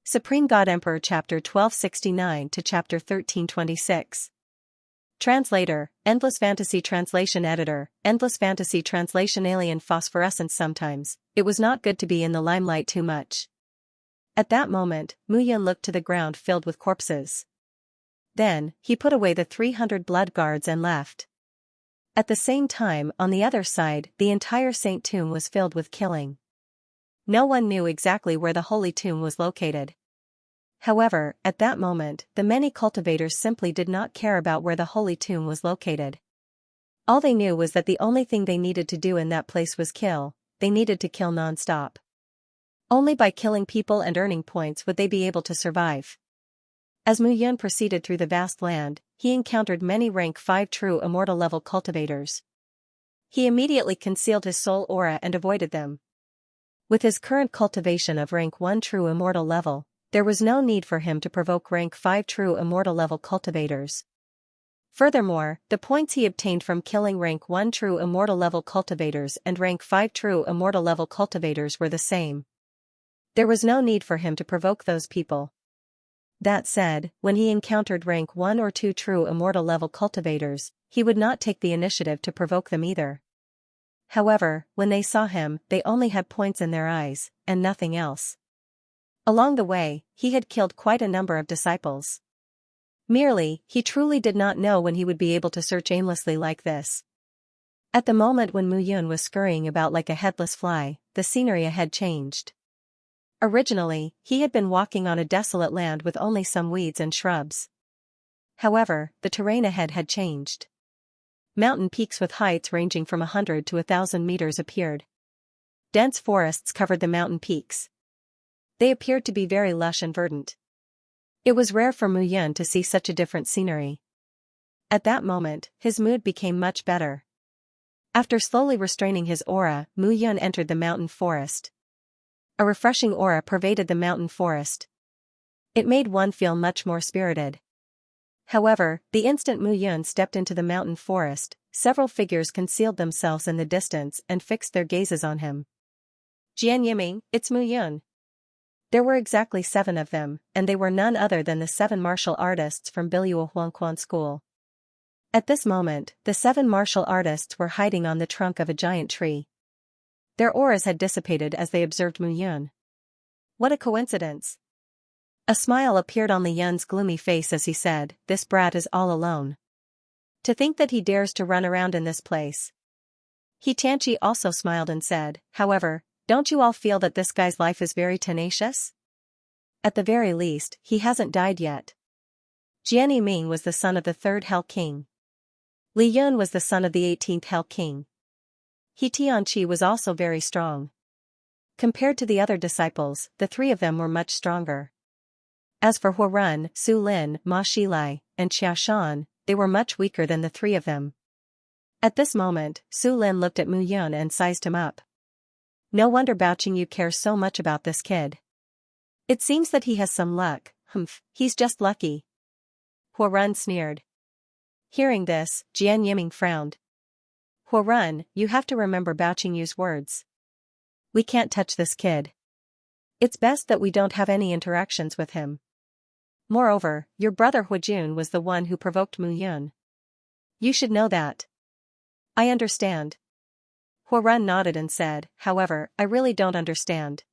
Supreme God Emperor Chapter 1269 to Chapter 1326. Translator, Endless Fantasy Translation Editor, Endless Fantasy Translation Alien Phosphorescence. Sometimes, it was not good to be in the limelight too much. At that moment, Mu Yun looked to the ground filled with corpses. Then, he put away the 300 blood guards and left. At the same time, on the other side, the entire Saint Tomb was filled with killing. No one knew exactly where the Holy Tomb was located. However, at that moment, the many cultivators simply did not care about where the Holy Tomb was located. All they knew was that the only thing they needed to do in that place was kill. They needed to kill non-stop. Only by killing people and earning points would they be able to survive. As Mu Yun proceeded through the vast land, he encountered many rank 5 true immortal level cultivators. He immediately concealed his soul aura and avoided them. With his current cultivation of rank 1 true immortal level, there was no need for him to provoke rank 5 true immortal level cultivators. Furthermore, the points he obtained from killing rank 1 true immortal level cultivators and rank 5 true immortal level cultivators were the same. There was no need for him to provoke those people. That said, when he encountered rank 1 or 2 true immortal level cultivators, he would not take the initiative to provoke them either. However, when they saw him, they only had points in their eyes, and nothing else. Along the way, he had killed quite a number of disciples. Merely, he truly did not know when he would be able to search aimlessly like this. At the moment when Mu Yun was scurrying about like a headless fly, the scenery ahead changed. Originally, he had been walking on a desolate land with only some weeds and shrubs. However, the terrain ahead had changed. Mountain peaks with heights ranging from 100 to 1,000 meters appeared. Dense forests covered the mountain peaks. They appeared to be very lush and verdant. It was rare for Mu Yun to see such a different scenery. At that moment, his mood became much better. After slowly restraining his aura, Mu Yun entered the mountain forest. A refreshing aura pervaded the mountain forest. It made one feel much more spirited. However, the instant Mu Yun stepped into the mountain forest, several figures concealed themselves in the distance and fixed their gazes on him. Jian Yiming, it's Mu Yun. There were exactly 7 of them, and they were none other than the 7 martial artists from Biluo Huangquan School. At this moment, the 7 martial artists were hiding on the trunk of a giant tree. Their auras had dissipated as they observed Mu Yun. What a coincidence! A smile appeared on Li Yun's gloomy face as he said, "This brat is all alone. To think that he dares to run around in this place." He Tianqi also smiled and said, "However, don't you all feel that this guy's life is very tenacious? At the very least, he hasn't died yet." Jian Yiming was the son of the 3rd Hell King. Li Yun was the son of the 18th Hell King. He Tianqi was also very strong. Compared to the other disciples, the 3 of them were much stronger. As for Huarun, Su Lin, Ma Shilai, and Xia Shan, they were much weaker than the 3 of them. At this moment, Su Lin looked at Mu Yun and sized him up. No wonder Baoqing Yu cares so much about this kid. It seems that he has some luck. He's just lucky. Huarun sneered. Hearing this, Jian Yiming frowned. Huarun, you have to remember Baoqing Yu's words. We can't touch this kid. It's best that we don't have any interactions with him. Moreover, your brother Huajun was the one who provoked Mu Yun. You should know that. I understand. Huarun nodded and said, "However, I really don't understand.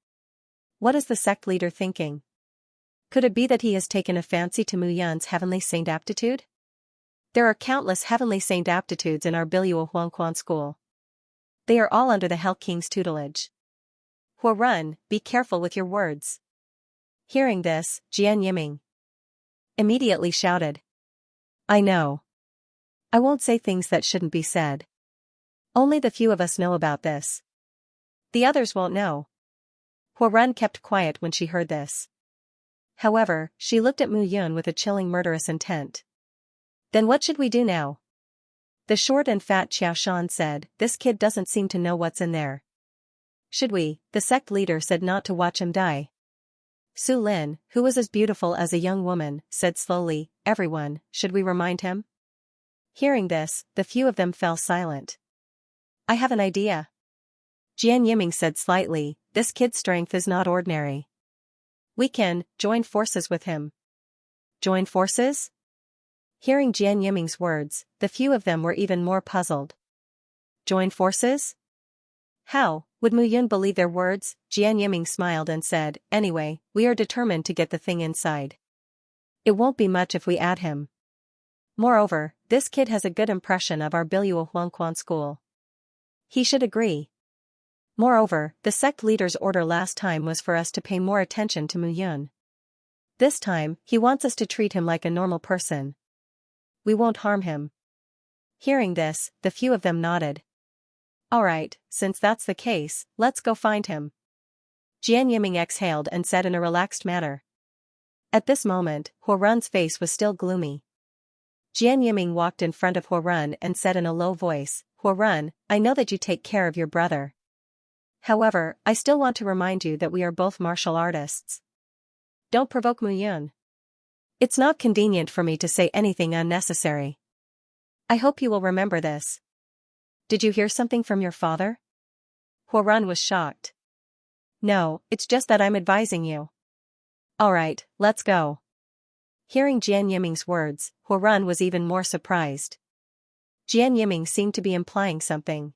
What is the sect leader thinking? Could it be that he has taken a fancy to Mu Yun's heavenly saint aptitude? There are countless heavenly saint aptitudes in our Biluo Huangquan school. They are all under the Hell King's tutelage. Huarun, be careful with your words." Hearing this, Jian Yiming immediately shouted. I know. I won't say things that shouldn't be said. Only the few of us know about this. The others won't know. Huarun kept quiet when she heard this. However, she looked at Mu Yun with a chilling murderous intent. Then what should we do now? The short and fat Xiao Shan said, "This kid doesn't seem to know what's in there. Should we?" The sect leader said, "Not to watch him die." Su Lin, who was as beautiful as a young woman, said slowly, "Everyone, should we remind him?" Hearing this, the few of them fell silent. I have an idea. Jian Yiming said slightly, "This kid's strength is not ordinary. We can join forces with him. Join forces? Hearing Jian Yiming's words, the few of them were even more puzzled. Join forces? How would Mu Yun believe their words? Jian Yiming smiled and said, anyway, we are determined to get the thing inside. It won't be much if we add him. Moreover, this kid has a good impression of our Biluo Huangquan school. He should agree. Moreover, the sect leader's order last time was for us to pay more attention to Mu Yun. This time, he wants us to treat him like a normal person. We won't harm him. Hearing this, the few of them nodded. Alright, since that's the case, let's go find him. Jian Yiming exhaled and said in a relaxed manner. At this moment, Huorun's face was still gloomy. Jian Yiming walked in front of Huorun and said in a low voice, Huorun, I know that you take care of your brother. However, I still want to remind you that we are both martial artists. Don't provoke Mu Yun. It's not convenient for me to say anything unnecessary. I hope you will remember this. Did you hear something from your father? Huorun was shocked. No, it's just that I'm advising you. Alright, let's go. Hearing Jian Yiming's words, Huorun was even more surprised. Jian Yiming seemed to be implying something.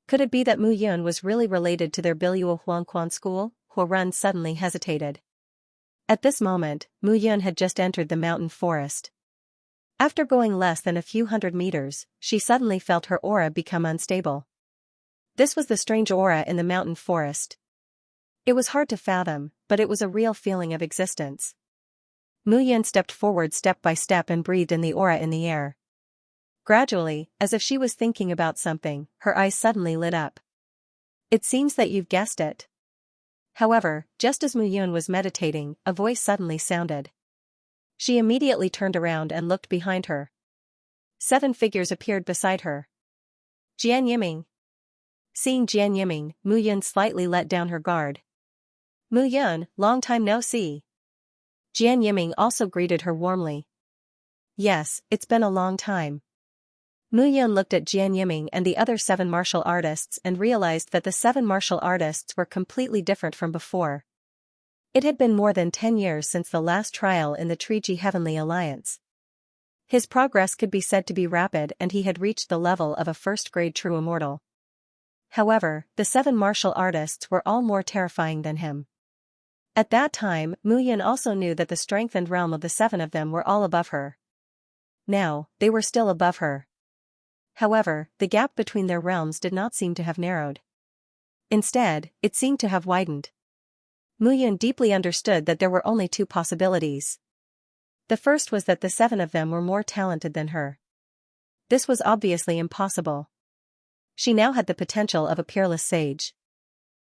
Could it be that Mu Yun was really related to their Biluo Huangquan school? Huorun suddenly hesitated. At this moment, Mu Yun had just entered the mountain forest. After going less than a few hundred meters, she suddenly felt her aura become unstable. This was the strange aura in the mountain forest. It was hard to fathom, but it was a real feeling of existence. Mu Yun stepped forward step by step and breathed in the aura in the air. Gradually, as if she was thinking about something, her eyes suddenly lit up. It seems that you've guessed it. However, just as Mu Yun was meditating, a voice suddenly sounded. She immediately turned around and looked behind her. 7 figures appeared beside her. Jian Yiming. Seeing Jian Yiming, Mu Yun slightly let down her guard. Mu Yun, long time no see. Jian Yiming also greeted her warmly. Yes, it's been a long time. Mu Yun looked at Jian Yiming and the other 7 martial artists and realized that the 7 martial artists were completely different from before. It had been more than 10 years since the last trial in the Triji Heavenly Alliance. His progress could be said to be rapid and he had reached the level of a first-grade true immortal. However, the 7 martial artists were all more terrifying than him. At that time, Mu Yun also knew that the strength and realm of the 7 of them were all above her. Now, they were still above her. However, the gap between their realms did not seem to have narrowed. Instead, it seemed to have widened. Mu Yun deeply understood that there were only 2 possibilities. The first was that the 7 of them were more talented than her. This was obviously impossible. She now had the potential of a peerless sage.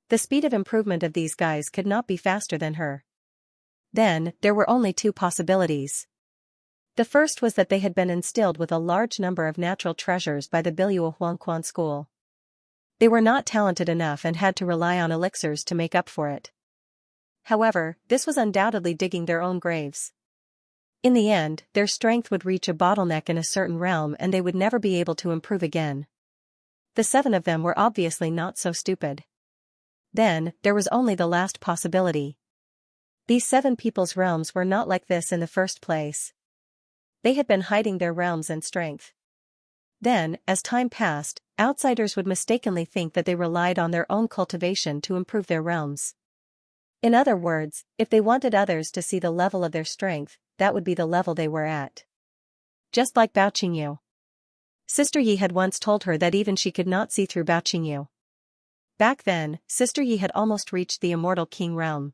The speed of improvement of these guys could not be faster than her. Then, there were only 2 possibilities. The first was that they had been instilled with a large number of natural treasures by the Biluo Huangquan school. They were not talented enough and had to rely on elixirs to make up for it. However, this was undoubtedly digging their own graves. In the end, their strength would reach a bottleneck in a certain realm and they would never be able to improve again. The 7 of them were obviously not so stupid. Then, there was only the last possibility. These 7 people's realms were not like this in the first place. They had been hiding their realms and strength. Then, as time passed, outsiders would mistakenly think that they relied on their own cultivation to improve their realms. In other words, if they wanted others to see the level of their strength, that would be the level they were at. Just like Bao Qingyu. Sister Yi had once told her that even she could not see through Bao Qingyu. Back then, Sister Yi had almost reached the immortal king realm.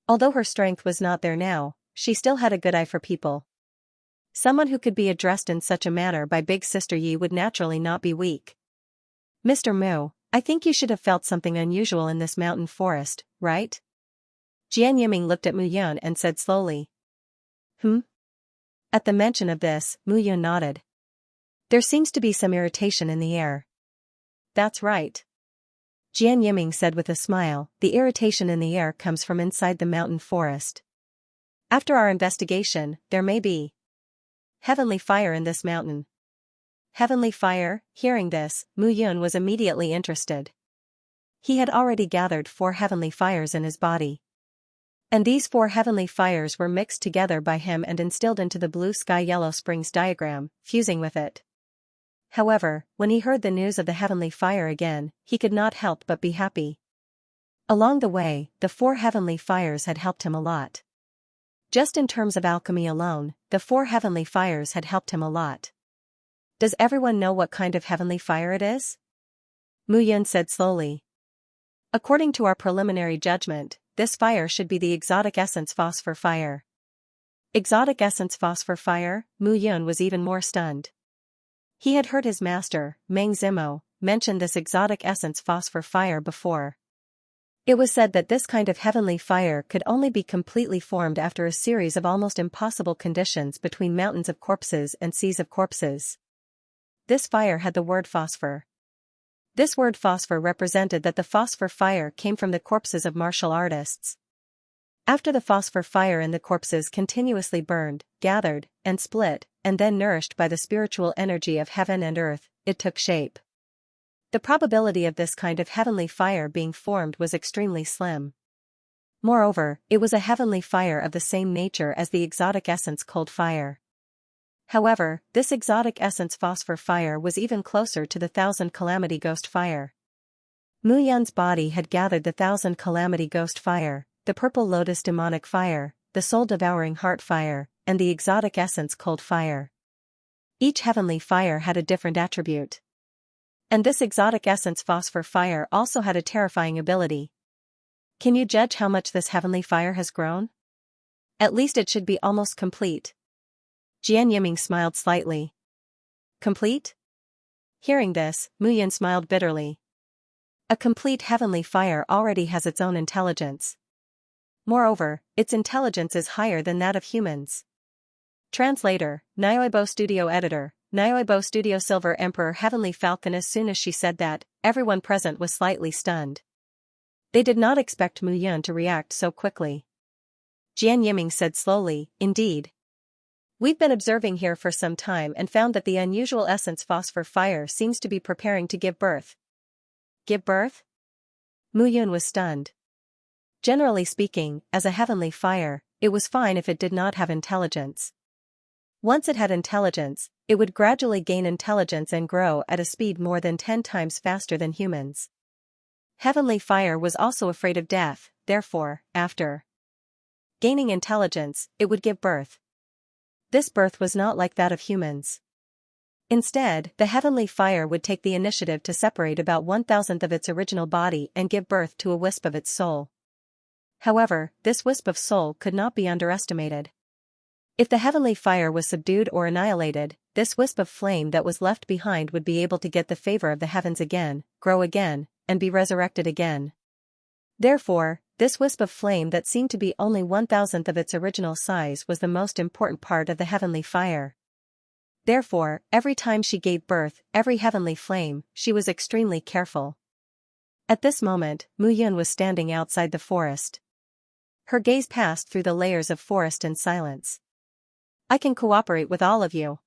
Although her strength was not there now, she still had a good eye for people. Someone who could be addressed in such a manner by Big Sister Yi would naturally not be weak. Mr. Mu, I think you should have felt something unusual in this mountain forest, right? Jian Yiming looked at Mu Yun and said slowly. At the mention of this, Mu Yun nodded. There seems to be some irritation in the air. That's right. Jian Yiming said with a smile, the irritation in the air comes from inside the mountain forest. After our investigation, there may be heavenly fire in this mountain. Heavenly fire? Hearing this, Mu Yun was immediately interested. He had already gathered 4 heavenly fires in his body. And these 4 heavenly fires were mixed together by him and instilled into the blue sky yellow springs diagram, fusing with it. However, when he heard the news of the heavenly fire again, he could not help but be happy. Along the way, the 4 heavenly fires had helped him a lot. Just in terms of alchemy alone, the 4 heavenly fires had helped him a lot. Does everyone know what kind of heavenly fire it is? Mu Yun said slowly. According to our preliminary judgment, this fire should be the exotic essence phosphor fire. Exotic essence phosphor fire? Mu Yun was even more stunned. He had heard his master, Meng Zimo, mention this exotic essence phosphor fire before. It was said that this kind of heavenly fire could only be completely formed after a series of almost impossible conditions between mountains of corpses and seas of corpses. This fire had the word phosphor. This word phosphor represented that the phosphor fire came from the corpses of martial artists. After the phosphor fire in the corpses continuously burned, gathered, and split, and then nourished by the spiritual energy of heaven and earth, it took shape. The probability of this kind of heavenly fire being formed was extremely slim. Moreover, it was a heavenly fire of the same nature as the exotic essence cold fire. However, this exotic essence phosphor fire was even closer to the 1000 calamity ghost fire. Mu Yun's body had gathered the 1000 calamity ghost fire, the purple lotus demonic fire, the soul-devouring heart fire, and the exotic essence cold fire. Each heavenly fire had a different attribute. And this exotic essence phosphor fire also had a terrifying ability. Can you judge how much this heavenly fire has grown? At least it should be almost complete. Jian Yiming smiled slightly. Complete? Hearing this, Mu Yun smiled bitterly. A complete heavenly fire already has its own intelligence. Moreover, its intelligence is higher than that of humans. Translator, Nyoibo Studio Editor, Nyoibo Studio Silver Emperor Heavenly Falcon. As soon as she said that, everyone present was slightly stunned. They did not expect Mu Yun to react so quickly. Jian Yiming said slowly, indeed. We've been observing here for some time and found that the unusual essence phosphor fire seems to be preparing to give birth. Give birth? Mu Yun was stunned. Generally speaking, as a heavenly fire, it was fine if it did not have intelligence. Once it had intelligence, it would gradually gain intelligence and grow at a speed more than 10 times faster than humans. Heavenly fire was also afraid of death, therefore, after gaining intelligence, it would give birth. This birth was not like that of humans. Instead, the heavenly fire would take the initiative to separate about 1,000th of its original body and give birth to a wisp of its soul. However, this wisp of soul could not be underestimated. If the heavenly fire was subdued or annihilated, this wisp of flame that was left behind would be able to get the favor of the heavens again, grow again, and be resurrected again. Therefore, this wisp of flame that seemed to be only 1,000th of its original size was the most important part of the heavenly fire. Therefore, every time she gave birth, every heavenly flame, she was extremely careful. At this moment, Mu Yun was standing outside the forest. Her gaze passed through the layers of forest in silence. I can cooperate with all of you.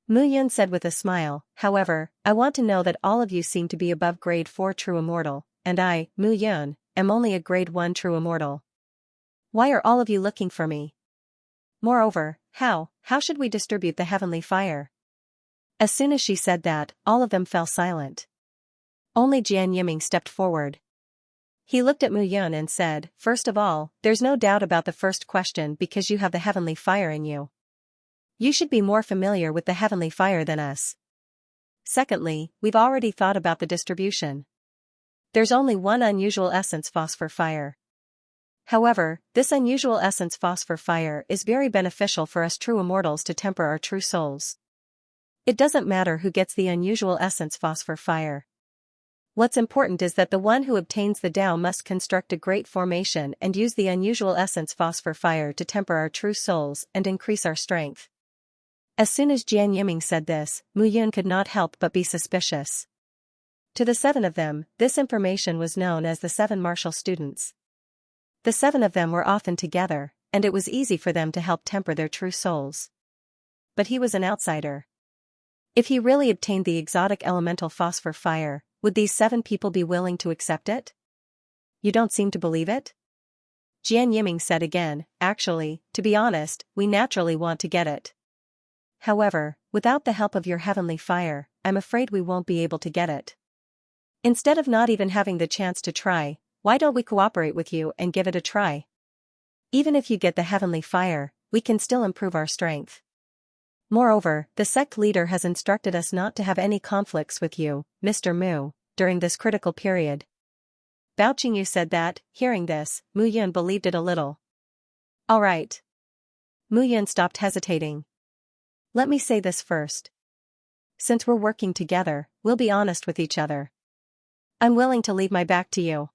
Mu Yun said with a smile, however, I want to know that all of you seem to be above grade 4 true immortal, and I, Mu Yun, am only a grade 1 true immortal. Why are all of you looking for me? Moreover, how should we distribute the heavenly fire? As soon as she said that, all of them fell silent. Only Jian Yiming stepped forward. He looked at Mu Yun and said, first of all, there's no doubt about the first question because you have the heavenly fire in you. You should be more familiar with the heavenly fire than us. Secondly, we've already thought about the distribution. There's only one unusual essence phosphor fire. However, this unusual essence phosphor fire is very beneficial for us true immortals to temper our true souls. It doesn't matter who gets the unusual essence phosphor fire. What's important is that the one who obtains the Tao must construct a great formation and use the unusual essence phosphor fire to temper our true souls and increase our strength. As soon as Jian Yiming said this, Mu Yun could not help but be suspicious. To the 7 of them, this information was known as the 7 martial students. The 7 of them were often together, and it was easy for them to help temper their true souls. But he was an outsider. If he really obtained the exotic elemental phosphor fire, would these 7 people be willing to accept it? You don't seem to believe it? Jian Yiming said again, actually, to be honest, we naturally want to get it. However, without the help of your heavenly fire, I'm afraid we won't be able to get it. Instead of not even having the chance to try, why don't we cooperate with you and give it a try? Even if you get the heavenly fire, we can still improve our strength. Moreover, the sect leader has instructed us not to have any conflicts with you, Mr. Mu, during this critical period. Bao Qingyu said that, hearing this, Mu Yun believed it a little. All right. Mu Yun stopped hesitating. Let me say this first. Since we're working together, we'll be honest with each other. I'm willing to leave my back to you.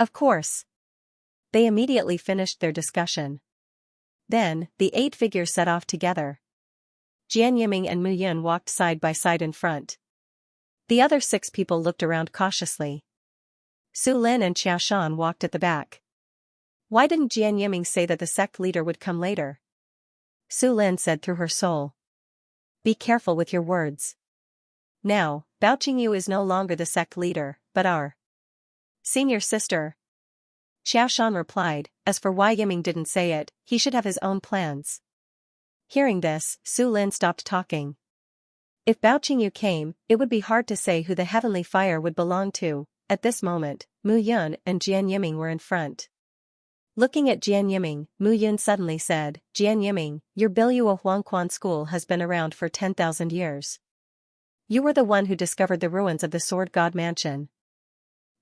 Of course. They immediately finished their discussion. Then, the 8 figures set off together. Jian Yiming and Mu Yun walked side by side in front. The other 6 people looked around cautiously. Su Lin and Xiao Shan walked at the back. Why didn't Jian Yiming say that the sect leader would come later? Su Lin said through her soul. Be careful with your words. Now, Bao Qingyu is no longer the sect leader, but our senior sister. Xiao Shan replied, as for why Yiming didn't say it, he should have his own plans. Hearing this, Su Lin stopped talking. If Bao Qingyu came, it would be hard to say who the heavenly fire would belong to. At this moment, Mu Yun and Jian Yiming were in front. Looking at Jian Yiming, Mu Yun suddenly said, Jian Yiming, your Biluo Huangquan school has been around for 10,000 years. You were the one who discovered the ruins of the Sword God Mansion.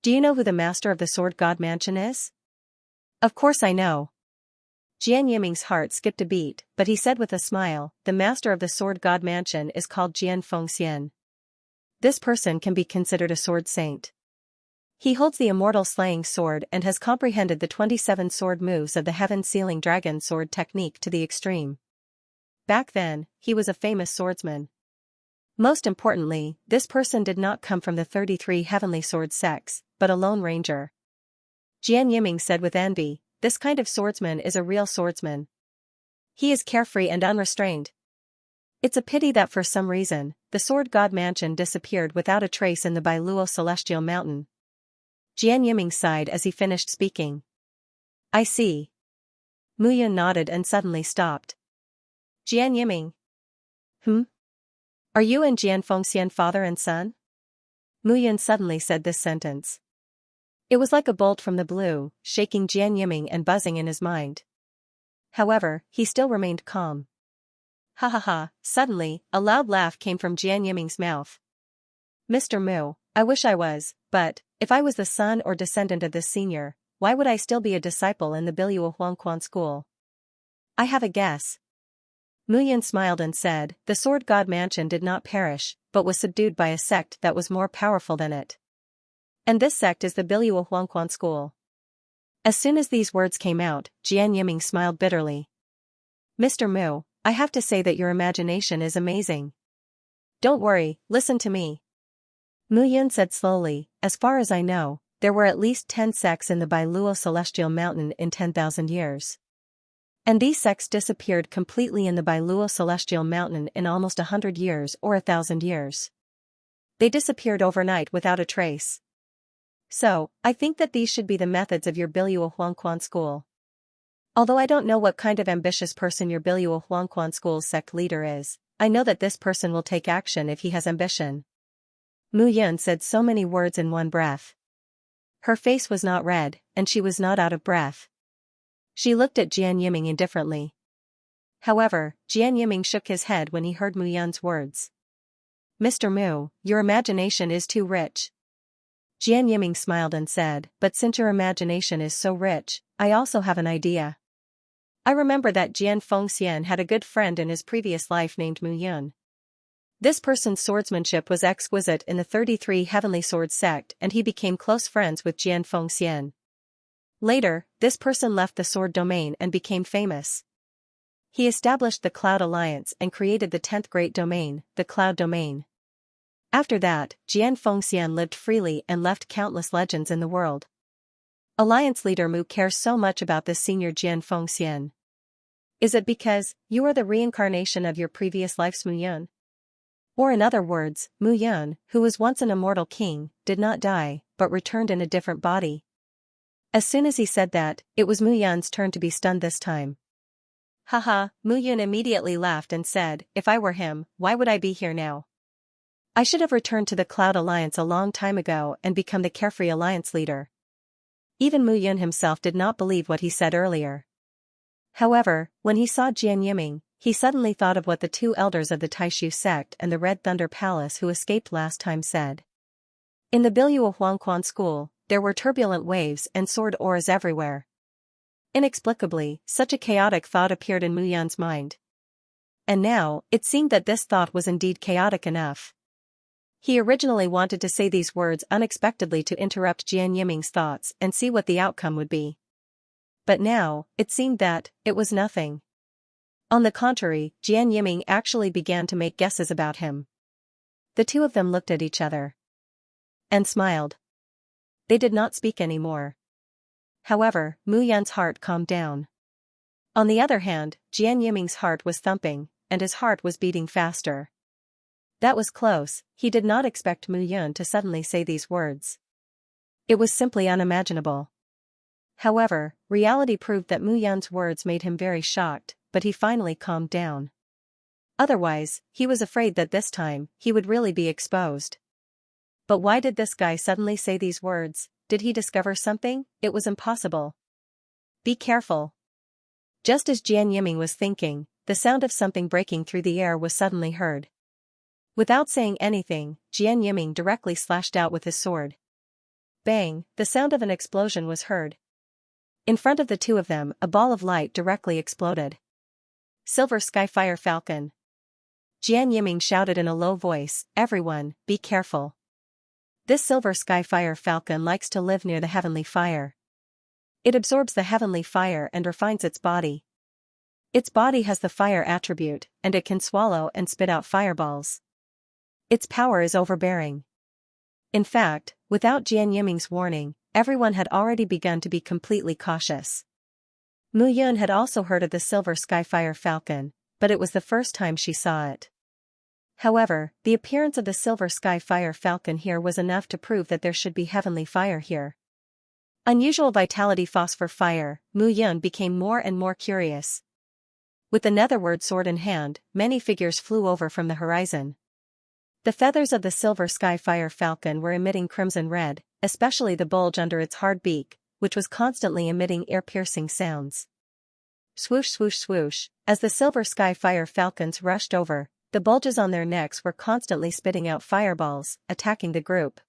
Do you know who the master of the Sword God Mansion is? Of course I know. Jian Yiming's heart skipped a beat, but he said with a smile, the master of the Sword God Mansion is called Jian Fengxian. This person can be considered a sword saint. He holds the immortal slaying sword and has comprehended the 27 sword moves of the heaven-sealing dragon sword technique to the extreme. Back then, he was a famous swordsman. Most importantly, this person did not come from the 33 heavenly sword sects, but a lone ranger. Jian Yiming said with envy, this kind of swordsman is a real swordsman. He is carefree and unrestrained. It's a pity that for some reason, the Sword God Mansion disappeared without a trace in the Biluo Celestial Mountain. Jian Yiming sighed as he finished speaking. I see. Mu Yun nodded and suddenly stopped. Jian Yiming. Are you and Jian Fengxian father and son? Mu Yun suddenly said this sentence. It was like a bolt from the blue, shaking Jian Yiming and buzzing in his mind. However, he still remained calm. Ha ha ha, suddenly, a loud laugh came from Jian Yiming's mouth. Mr. Mu, I wish I was, but, if I was the son or descendant of this senior, why would I still be a disciple in the Biluo Huangquan school? I have a guess. Mu Yun smiled and said, the Sword God Mansion did not perish, but was subdued by a sect that was more powerful than it. And this sect is the Biluo Huangquan school. As soon as these words came out, Jian Yiming smiled bitterly. Mr. Mu, I have to say that your imagination is amazing. Don't worry, listen to me. Mu Yun said slowly, as far as I know, there were at least 10 sects in the Biluo Celestial Mountain in 10,000 years. And these sects disappeared completely in the Biluo Celestial Mountain in almost 100 years or 1,000 years. They disappeared overnight without a trace. So, I think that these should be the methods of your Biluo Huangquan school. Although I don't know what kind of ambitious person your Biluo Huangquan school's sect leader is, I know that this person will take action if he has ambition. Mu Yun said so many words in one breath. Her face was not red, and she was not out of breath. She looked at Jian Yiming indifferently. However, Jian Yiming shook his head when he heard Mu Yun's words. Mr. Mu, your imagination is too rich. Jian Yiming smiled and said, but since your imagination is so rich, I also have an idea. I remember that Jian Fengxian had a good friend in his previous life named Mu Yun. This person's swordsmanship was exquisite in the 33 Heavenly Sword sect and he became close friends with Jian Fengxian. Later, this person left the sword domain and became famous. He established the Cloud Alliance and created the 10th Great Domain, the Cloud Domain. After that, Jian Fengxian lived freely and left countless legends in the world. Alliance leader Mu cares so much about this senior Jian Fengxian. Is it because you are the reincarnation of your previous life's Mu Yun? Or in other words, Mu Yun, who was once an immortal king, did not die, but returned in a different body? As soon as he said that, it was Mu Yun's turn to be stunned this time. Haha, Mu Yun immediately laughed and said, if I were him, why would I be here now? I should have returned to the Cloud Alliance a long time ago and become the carefree alliance leader. Even Mu Yun himself did not believe what he said earlier. However, when he saw Jian Yiming, he suddenly thought of what the two elders of the Taishu sect and the Red Thunder Palace who escaped last time said. In the Biluo Huangquan school, there were turbulent waves and sword auras everywhere. Inexplicably, such a chaotic thought appeared in Mu Yun's mind. And now, it seemed that this thought was indeed chaotic enough. He originally wanted to say these words unexpectedly to interrupt Jian Yiming's thoughts and see what the outcome would be. But now, it seemed that, it was nothing. On the contrary, Jian Yiming actually began to make guesses about him. The two of them looked at each other. And smiled. They did not speak anymore. However, Mu Yun's heart calmed down. On the other hand, Jian Yiming's heart was thumping, and his heart was beating faster. That was close. He did not expect Mu Yun to suddenly say these words. It was simply unimaginable. However, reality proved that Mu Yun's words made him very shocked, but he finally calmed down. Otherwise, he was afraid that this time, he would really be exposed. But why did this guy suddenly say these words? Did he discover something? It was impossible. Be careful. Just as Jian Yiming was thinking, the sound of something breaking through the air was suddenly heard. Without saying anything, Jian Yiming directly slashed out with his sword. Bang, the sound of an explosion was heard. In front of the two of them, a ball of light directly exploded. Silver Skyfire Falcon. Jian Yiming shouted in a low voice, everyone, be careful. This Silver Skyfire Falcon likes to live near the heavenly fire. It absorbs the heavenly fire and refines its body. Its body has the fire attribute, and it can swallow and spit out fireballs. Its power is overbearing. In fact, without Jian Yiming's warning, everyone had already begun to be completely cautious. Mu Yun had also heard of the Silver Skyfire Falcon, but it was the first time she saw it. However, the appearance of the Silver Skyfire Falcon here was enough to prove that there should be heavenly fire here. Unusual vitality phosphor fire, Mu Yun became more and more curious. With the netherward sword in hand, many figures flew over from the horizon. The feathers of the Silver Skyfire Falcon were emitting crimson red, especially the bulge under its hard beak, which was constantly emitting ear-piercing sounds. Swoosh swoosh swoosh, as the Silver Skyfire Falcons rushed over, the bulges on their necks were constantly spitting out fireballs, attacking the group.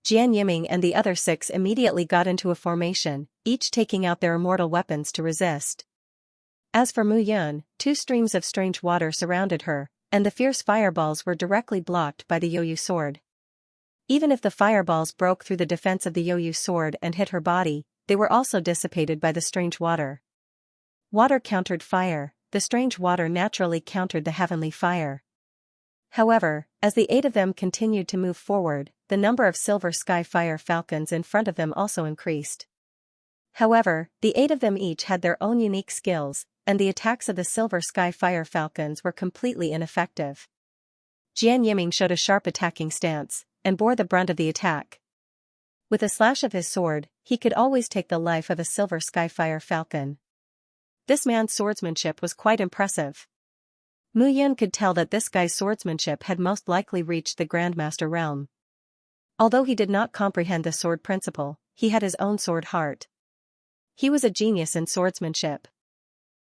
Jian Yiming and the other 6 immediately got into a formation, each taking out their immortal weapons to resist. As for Mu Yun, 2 streams of strange water surrounded her, and the fierce fireballs were directly blocked by the Yoyu sword. Even if the fireballs broke through the defense of the Yoyu sword and hit her body, they were also dissipated by the strange water. Water countered fire, the strange water naturally countered the heavenly fire. However, as the 8 of them continued to move forward, the number of Silver Skyfire Falcons in front of them also increased. However, the 8 of them each had their own unique skills, and the attacks of the Silver Skyfire Falcons were completely ineffective. Jian Yiming showed a sharp attacking stance, and bore the brunt of the attack. With a slash of his sword, he could always take the life of a Silver Skyfire Falcon. This man's swordsmanship was quite impressive. Mu Yun could tell that this guy's swordsmanship had most likely reached the Grandmaster realm. Although he did not comprehend the sword principle, he had his own sword heart. He was a genius in swordsmanship.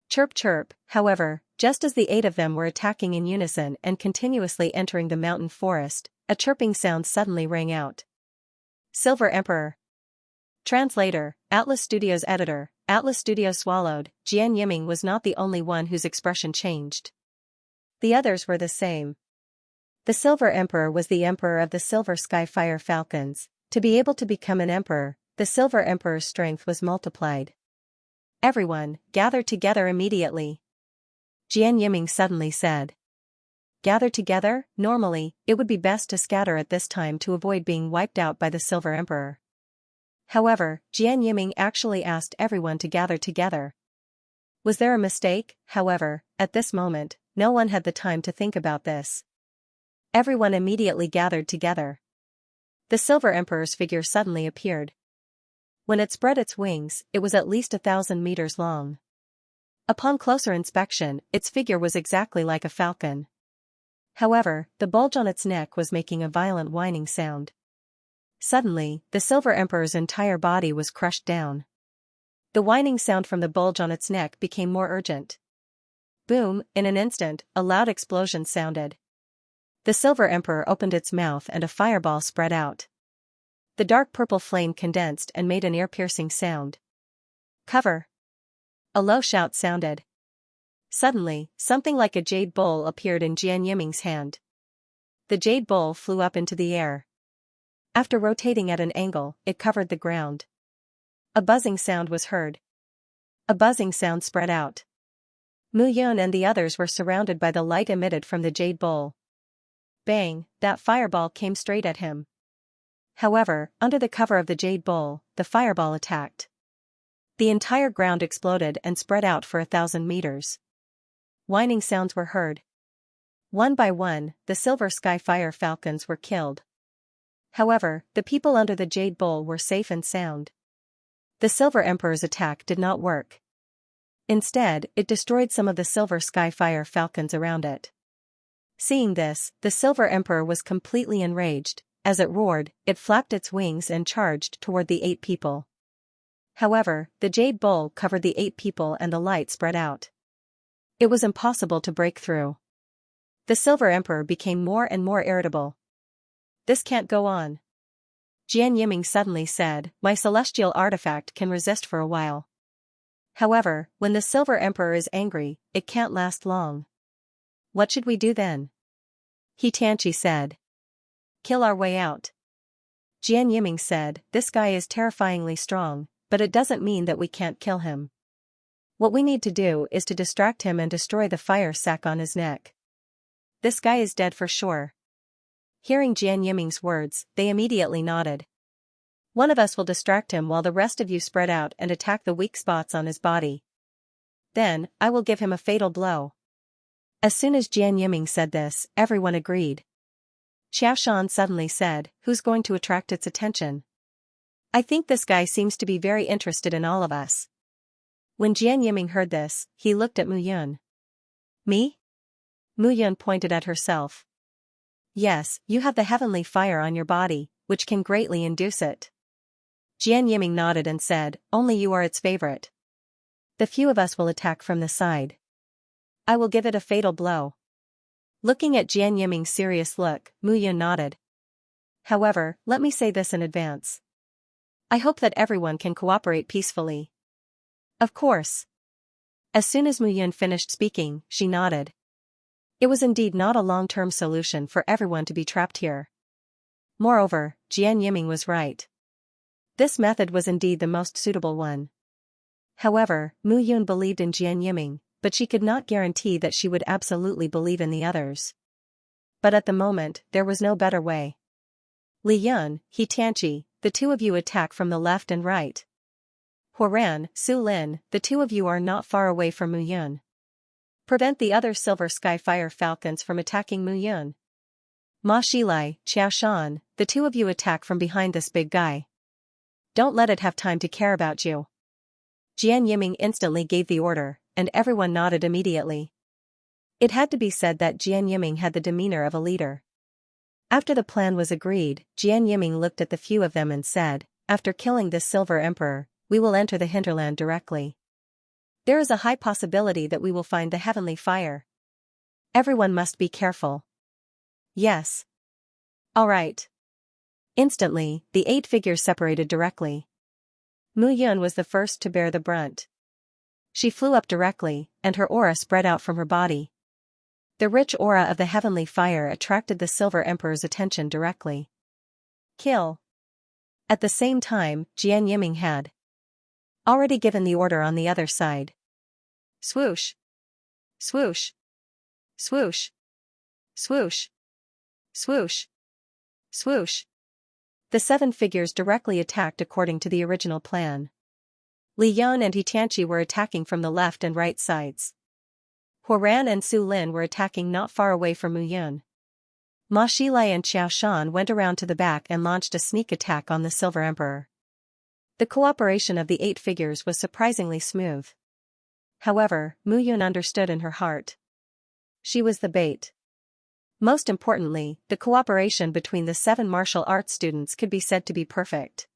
Chirp chirp, however, just as the 8 of them were attacking in unison and continuously entering the mountain forest, a chirping sound suddenly rang out. Silver Emperor. Translator, Atlas Studios Editor, Atlas Studios swallowed. Jian Yiming was not the only one whose expression changed. The others were the same. The Silver Emperor was the emperor of the Silver Skyfire Falcons. To be able to become an emperor, the Silver Emperor's strength was multiplied. Everyone, gather together immediately. Jian Yiming suddenly said. Gather together? Normally, it would be best to scatter at this time to avoid being wiped out by the Silver Emperor. However, Jian Yiming actually asked everyone to gather together. Was there a mistake? However, at this moment, no one had the time to think about this. Everyone immediately gathered together. The Silver Emperor's figure suddenly appeared. When it spread its wings, it was at least 1,000 meters long. Upon closer inspection, its figure was exactly like a falcon. However, the bulge on its neck was making a violent whining sound. Suddenly, the Silver Emperor's entire body was crushed down. The whining sound from the bulge on its neck became more urgent. Boom, in an instant, a loud explosion sounded. The Silver Emperor opened its mouth and a fireball spread out. The dark purple flame condensed and made an ear-piercing sound. Cover! A low shout sounded. Suddenly, something like a jade bowl appeared in Jian Yiming's hand. The jade bowl flew up into the air. After rotating at an angle, it covered the ground. A buzzing sound was heard. A buzzing sound spread out. Mu Yun and the others were surrounded by the light emitted from the jade bowl. Bang, that fireball came straight at him. However, under the cover of the jade bowl, the fireball attacked. The entire ground exploded and spread out for 1,000 meters. Whining sounds were heard. One by one, the Silver Sky Fire Falcons were killed. However, the people under the jade bowl were safe and sound. The Silver Emperor's attack did not work. Instead, it destroyed some of the Silver Sky Fire Falcons around it. Seeing this, the Silver Emperor was completely enraged. As it roared, it flapped its wings and charged toward the 8 people. However, the jade bowl covered the 8 people and the light spread out. It was impossible to break through. The Silver Emperor became more and more irritable. This can't go on. Jian Yiming suddenly said, "My celestial artifact can resist for a while. However, when the Silver Emperor is angry, it can't last long. What should we do then?" Xianxia said. "Kill our way out." Jian Yiming said, "This guy is terrifyingly strong, but it doesn't mean that we can't kill him. What we need to do is to distract him and destroy the fire sac on his neck. This guy is dead for sure." Hearing Jian Yiming's words, they immediately nodded. "One of us will distract him while the rest of you spread out and attack the weak spots on his body. Then, I will give him a fatal blow." As soon as Jian Yiming said this, everyone agreed. Xiaoshan suddenly said, "Who's going to attract its attention? I think this guy seems to be very interested in all of us." When Jian Yiming heard this, he looked at Mu Yun. "Me?" Mu Yun pointed at herself. "Yes, you have the heavenly fire on your body, which can greatly induce it." Jian Yiming nodded and said, "Only you are its favorite. The few of us will attack from the side. I will give it a fatal blow." Looking at Jian Yiming's serious look, Mu Yun nodded. "However, let me say this in advance. I hope that everyone can cooperate peacefully." "Of course." As soon as Mu Yun finished speaking, she nodded. It was indeed not a long-term solution for everyone to be trapped here. Moreover, Jian Yiming was right. This method was indeed the most suitable one. However, Mu Yun believed in Jian Yiming, but she could not guarantee that she would absolutely believe in the others. But at the moment, there was no better way. "Li Yun, Xianxia, the 2 of you attack from the left and right. Huoran, Su Lin, the 2 of you are not far away from Mu Yun. Prevent the other Silver Sky Fire Falcons from attacking Mu Yun. Ma Shilai, Xiaoshan, the 2 of you attack from behind this big guy. Don't let it have time to care about you." Jian Yiming instantly gave the order, and everyone nodded immediately. It had to be said that Jian Yiming had the demeanor of a leader. After the plan was agreed, Jian Yiming looked at the few of them and said, "After killing this Silver Emperor, we will enter the hinterland directly. There is a high possibility that we will find the heavenly fire. Everyone must be careful." "Yes." "All right." Instantly, the 8 figures separated directly. Mu Yun was the first to bear the brunt. She flew up directly, and her aura spread out from her body. The rich aura of the heavenly fire attracted the Silver Emperor's attention directly. "Kill." At the same time, Jian Yiming had already given the order on the other side. Swoosh! Swoosh! Swoosh! Swoosh! Swoosh! Swoosh! The 7 figures directly attacked according to the original plan. Li Yun and Xianxia were attacking from the left and right sides. Huoran and Su Lin were attacking not far away from Mu Yun. Ma Shilai and Xiaoshan went around to the back and launched a sneak attack on the Silver Emperor. The cooperation of the 8 figures was surprisingly smooth. However, Mu Yun understood in her heart. She was the bait. Most importantly, the cooperation between the 7 martial arts students could be said to be perfect.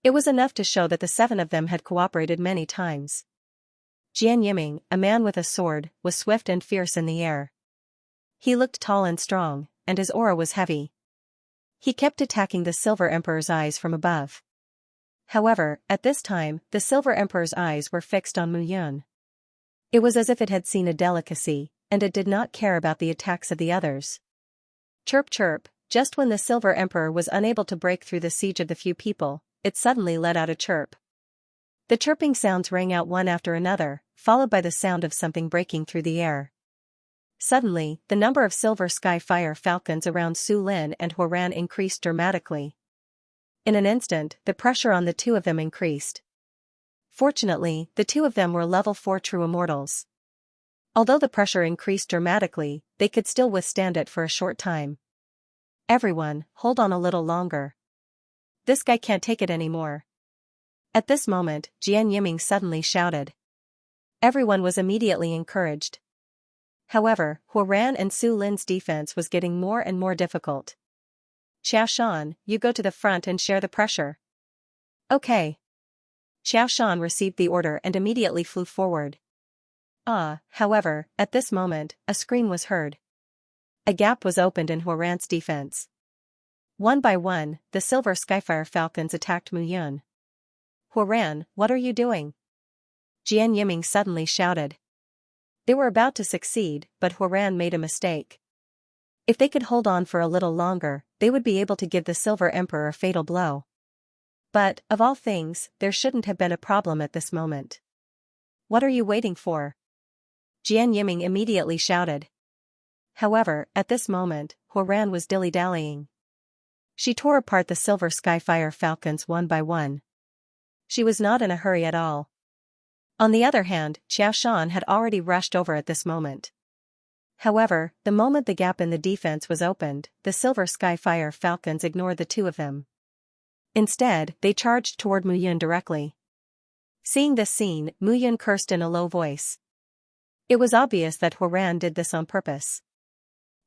It was enough to show that the 7 of them had cooperated many times. Jian Yiming, a man with a sword, was swift and fierce in the air. He looked tall and strong, and his aura was heavy. He kept attacking the Silver Emperor's eyes from above. However, at this time, the Silver Emperor's eyes were fixed on Mu Yun. It was as if it had seen a delicacy, and it did not care about the attacks of the others. Chirp chirp, just when the Silver Emperor was unable to break through the siege of the few people, it suddenly let out a chirp. The chirping sounds rang out one after another, followed by the sound of something breaking through the air. Suddenly, the number of silver sky fire falcons around Su Lin and Huoran increased dramatically. In an instant, the pressure on the 2 of them increased. Fortunately, the 2 of them were level 4 true immortals. Although the pressure increased dramatically, they could still withstand it for a short time. Everyone, hold on a little longer. This guy can't take it anymore. At this moment, Jian Yiming suddenly shouted. Everyone was immediately encouraged. However, Huoran and Su Lin's defense was getting more and more difficult. Xiao Shan, you go to the front and share the pressure. Okay. Xiao Shan received the order and immediately flew forward. However, at this moment, a scream was heard. A gap was opened in Huoran's defense. One by one, the silver skyfire falcons attacked Mu Yun. Huoran, what are you doing? Jian Yiming suddenly shouted. They were about to succeed, but Huoran made a mistake. If they could hold on for a little longer, they would be able to give the Silver Emperor a fatal blow. But, of all things, there shouldn't have been a problem at this moment. What are you waiting for? Jian Yiming immediately shouted. However, at this moment, Huoran was dilly-dallying. She tore apart the silver skyfire falcons one by one. She was not in a hurry at all. On the other hand, Xiao Shan had already rushed over at this moment. However, the moment the gap in the defense was opened, the silver skyfire falcons ignored the 2 of them. Instead, they charged toward Mu Yun directly. Seeing this scene, Mu Yun cursed in a low voice. It was obvious that Huoran did this on purpose.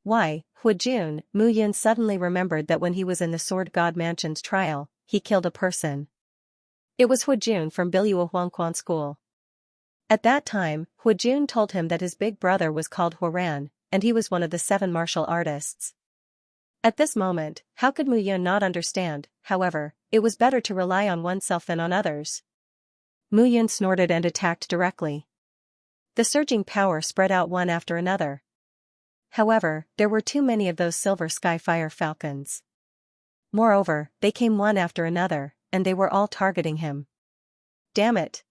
Why, Huojun, Mu Yun suddenly remembered that when he was in the Sword God Mansion's trial, he killed a person. It was Huojun from Biluo Huangquan School. At that time, Huojun told him that his big brother was called Huoran, and he was one of the 7 martial artists. At this moment, how could Mu Yun not understand? However, it was better to rely on oneself than on others. Mu Yun snorted and attacked directly. The surging power spread out one after another. However, there were too many of those silver skyfire falcons. Moreover, they came one after another, and they were all targeting him. Damn it!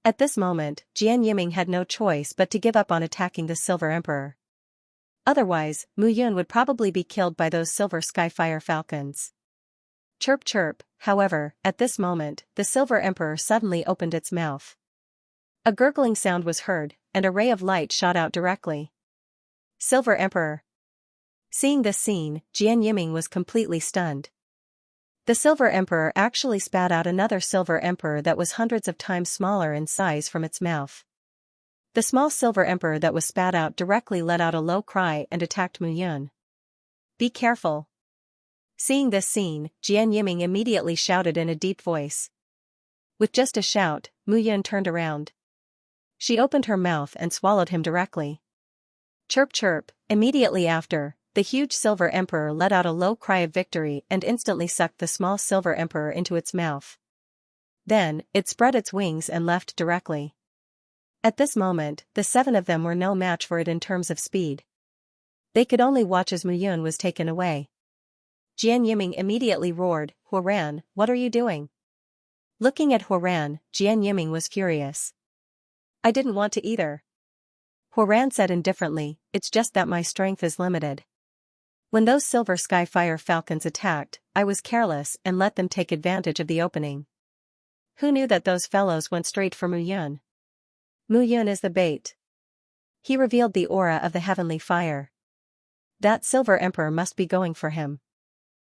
At this moment, Jian Yiming had no choice but to give up on attacking the Silver Emperor. Otherwise, Mu Yun would probably be killed by those silver skyfire falcons. Chirp chirp, however, at this moment, the Silver Emperor suddenly opened its mouth. A gurgling sound was heard, and a ray of light shot out directly. Silver Emperor. Seeing this scene, Jian Yiming was completely stunned. The Silver Emperor actually spat out another Silver Emperor that was hundreds of times smaller in size from its mouth. The small Silver Emperor that was spat out directly let out a low cry and attacked Mu Yun. Be careful. Seeing this scene, Jian Yiming immediately shouted in a deep voice. With just a shout, Mu Yun turned around. She opened her mouth and swallowed him directly. Chirp chirp, immediately after, the huge Silver Emperor let out a low cry of victory and instantly sucked the small Silver Emperor into its mouth. Then, it spread its wings and left directly. At this moment, the 7 of them were no match for it in terms of speed. They could only watch as Mu Yun was taken away. Jian Yiming immediately roared, Huoran, what are you doing? Looking at Huoran, Jian Yiming was furious. I didn't want to either. Huoran said indifferently, it's just that my strength is limited. When those silver skyfire falcons attacked, I was careless and let them take advantage of the opening. Who knew that those fellows went straight for Mu Yun? Mu Yun is the bait. He revealed the aura of the heavenly fire. That Silver Emperor must be going for him.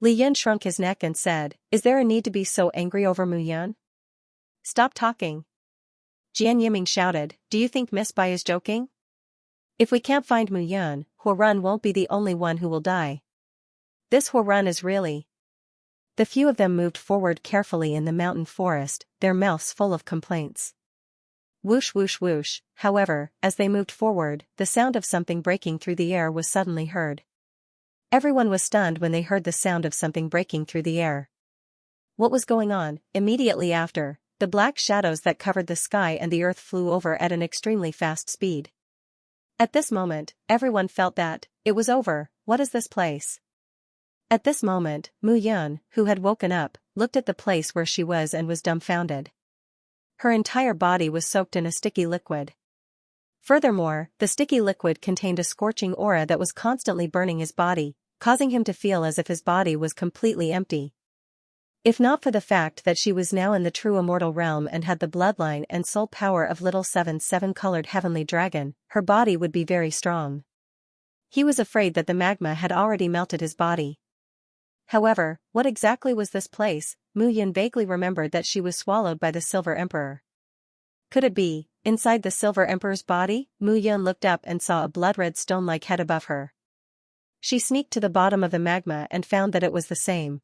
Li Yun shrunk his neck and said, "Is there a need to be so angry over Mu Yun? Stop talking." Jian Yiming shouted, "Do you think Miss Bai is joking? If we can't find Mu Yun, Huo Run won't be the only one who will die. This Huo Run is really..." The few of them moved forward carefully in the mountain forest, their mouths full of complaints. Whoosh whoosh whoosh, however, as they moved forward, the sound of something breaking through the air was suddenly heard. Everyone was stunned when they heard the sound of something breaking through the air. What was going on? Immediately after, the black shadows that covered the sky and the earth flew over at an extremely fast speed. At this moment, everyone felt that, it was over. What is this place? At this moment, Mu Yun, who had woken up, looked at the place where she was and was dumbfounded. Her entire body was soaked in a sticky liquid. Furthermore, the sticky liquid contained a scorching aura that was constantly burning his body, causing him to feel as if his body was completely empty. If not for the fact that she was now in the true immortal realm and had the bloodline and soul power of little seven-colored heavenly dragon, her body would be very strong. He was afraid that the magma had already melted his body. However, what exactly was this place? Mu Yun vaguely remembered that she was swallowed by the Silver Emperor. Could it be, inside the Silver Emperor's body? Mu Yun looked up and saw a blood-red stone-like head above her. She sneaked to the bottom of the magma and found that it was the same.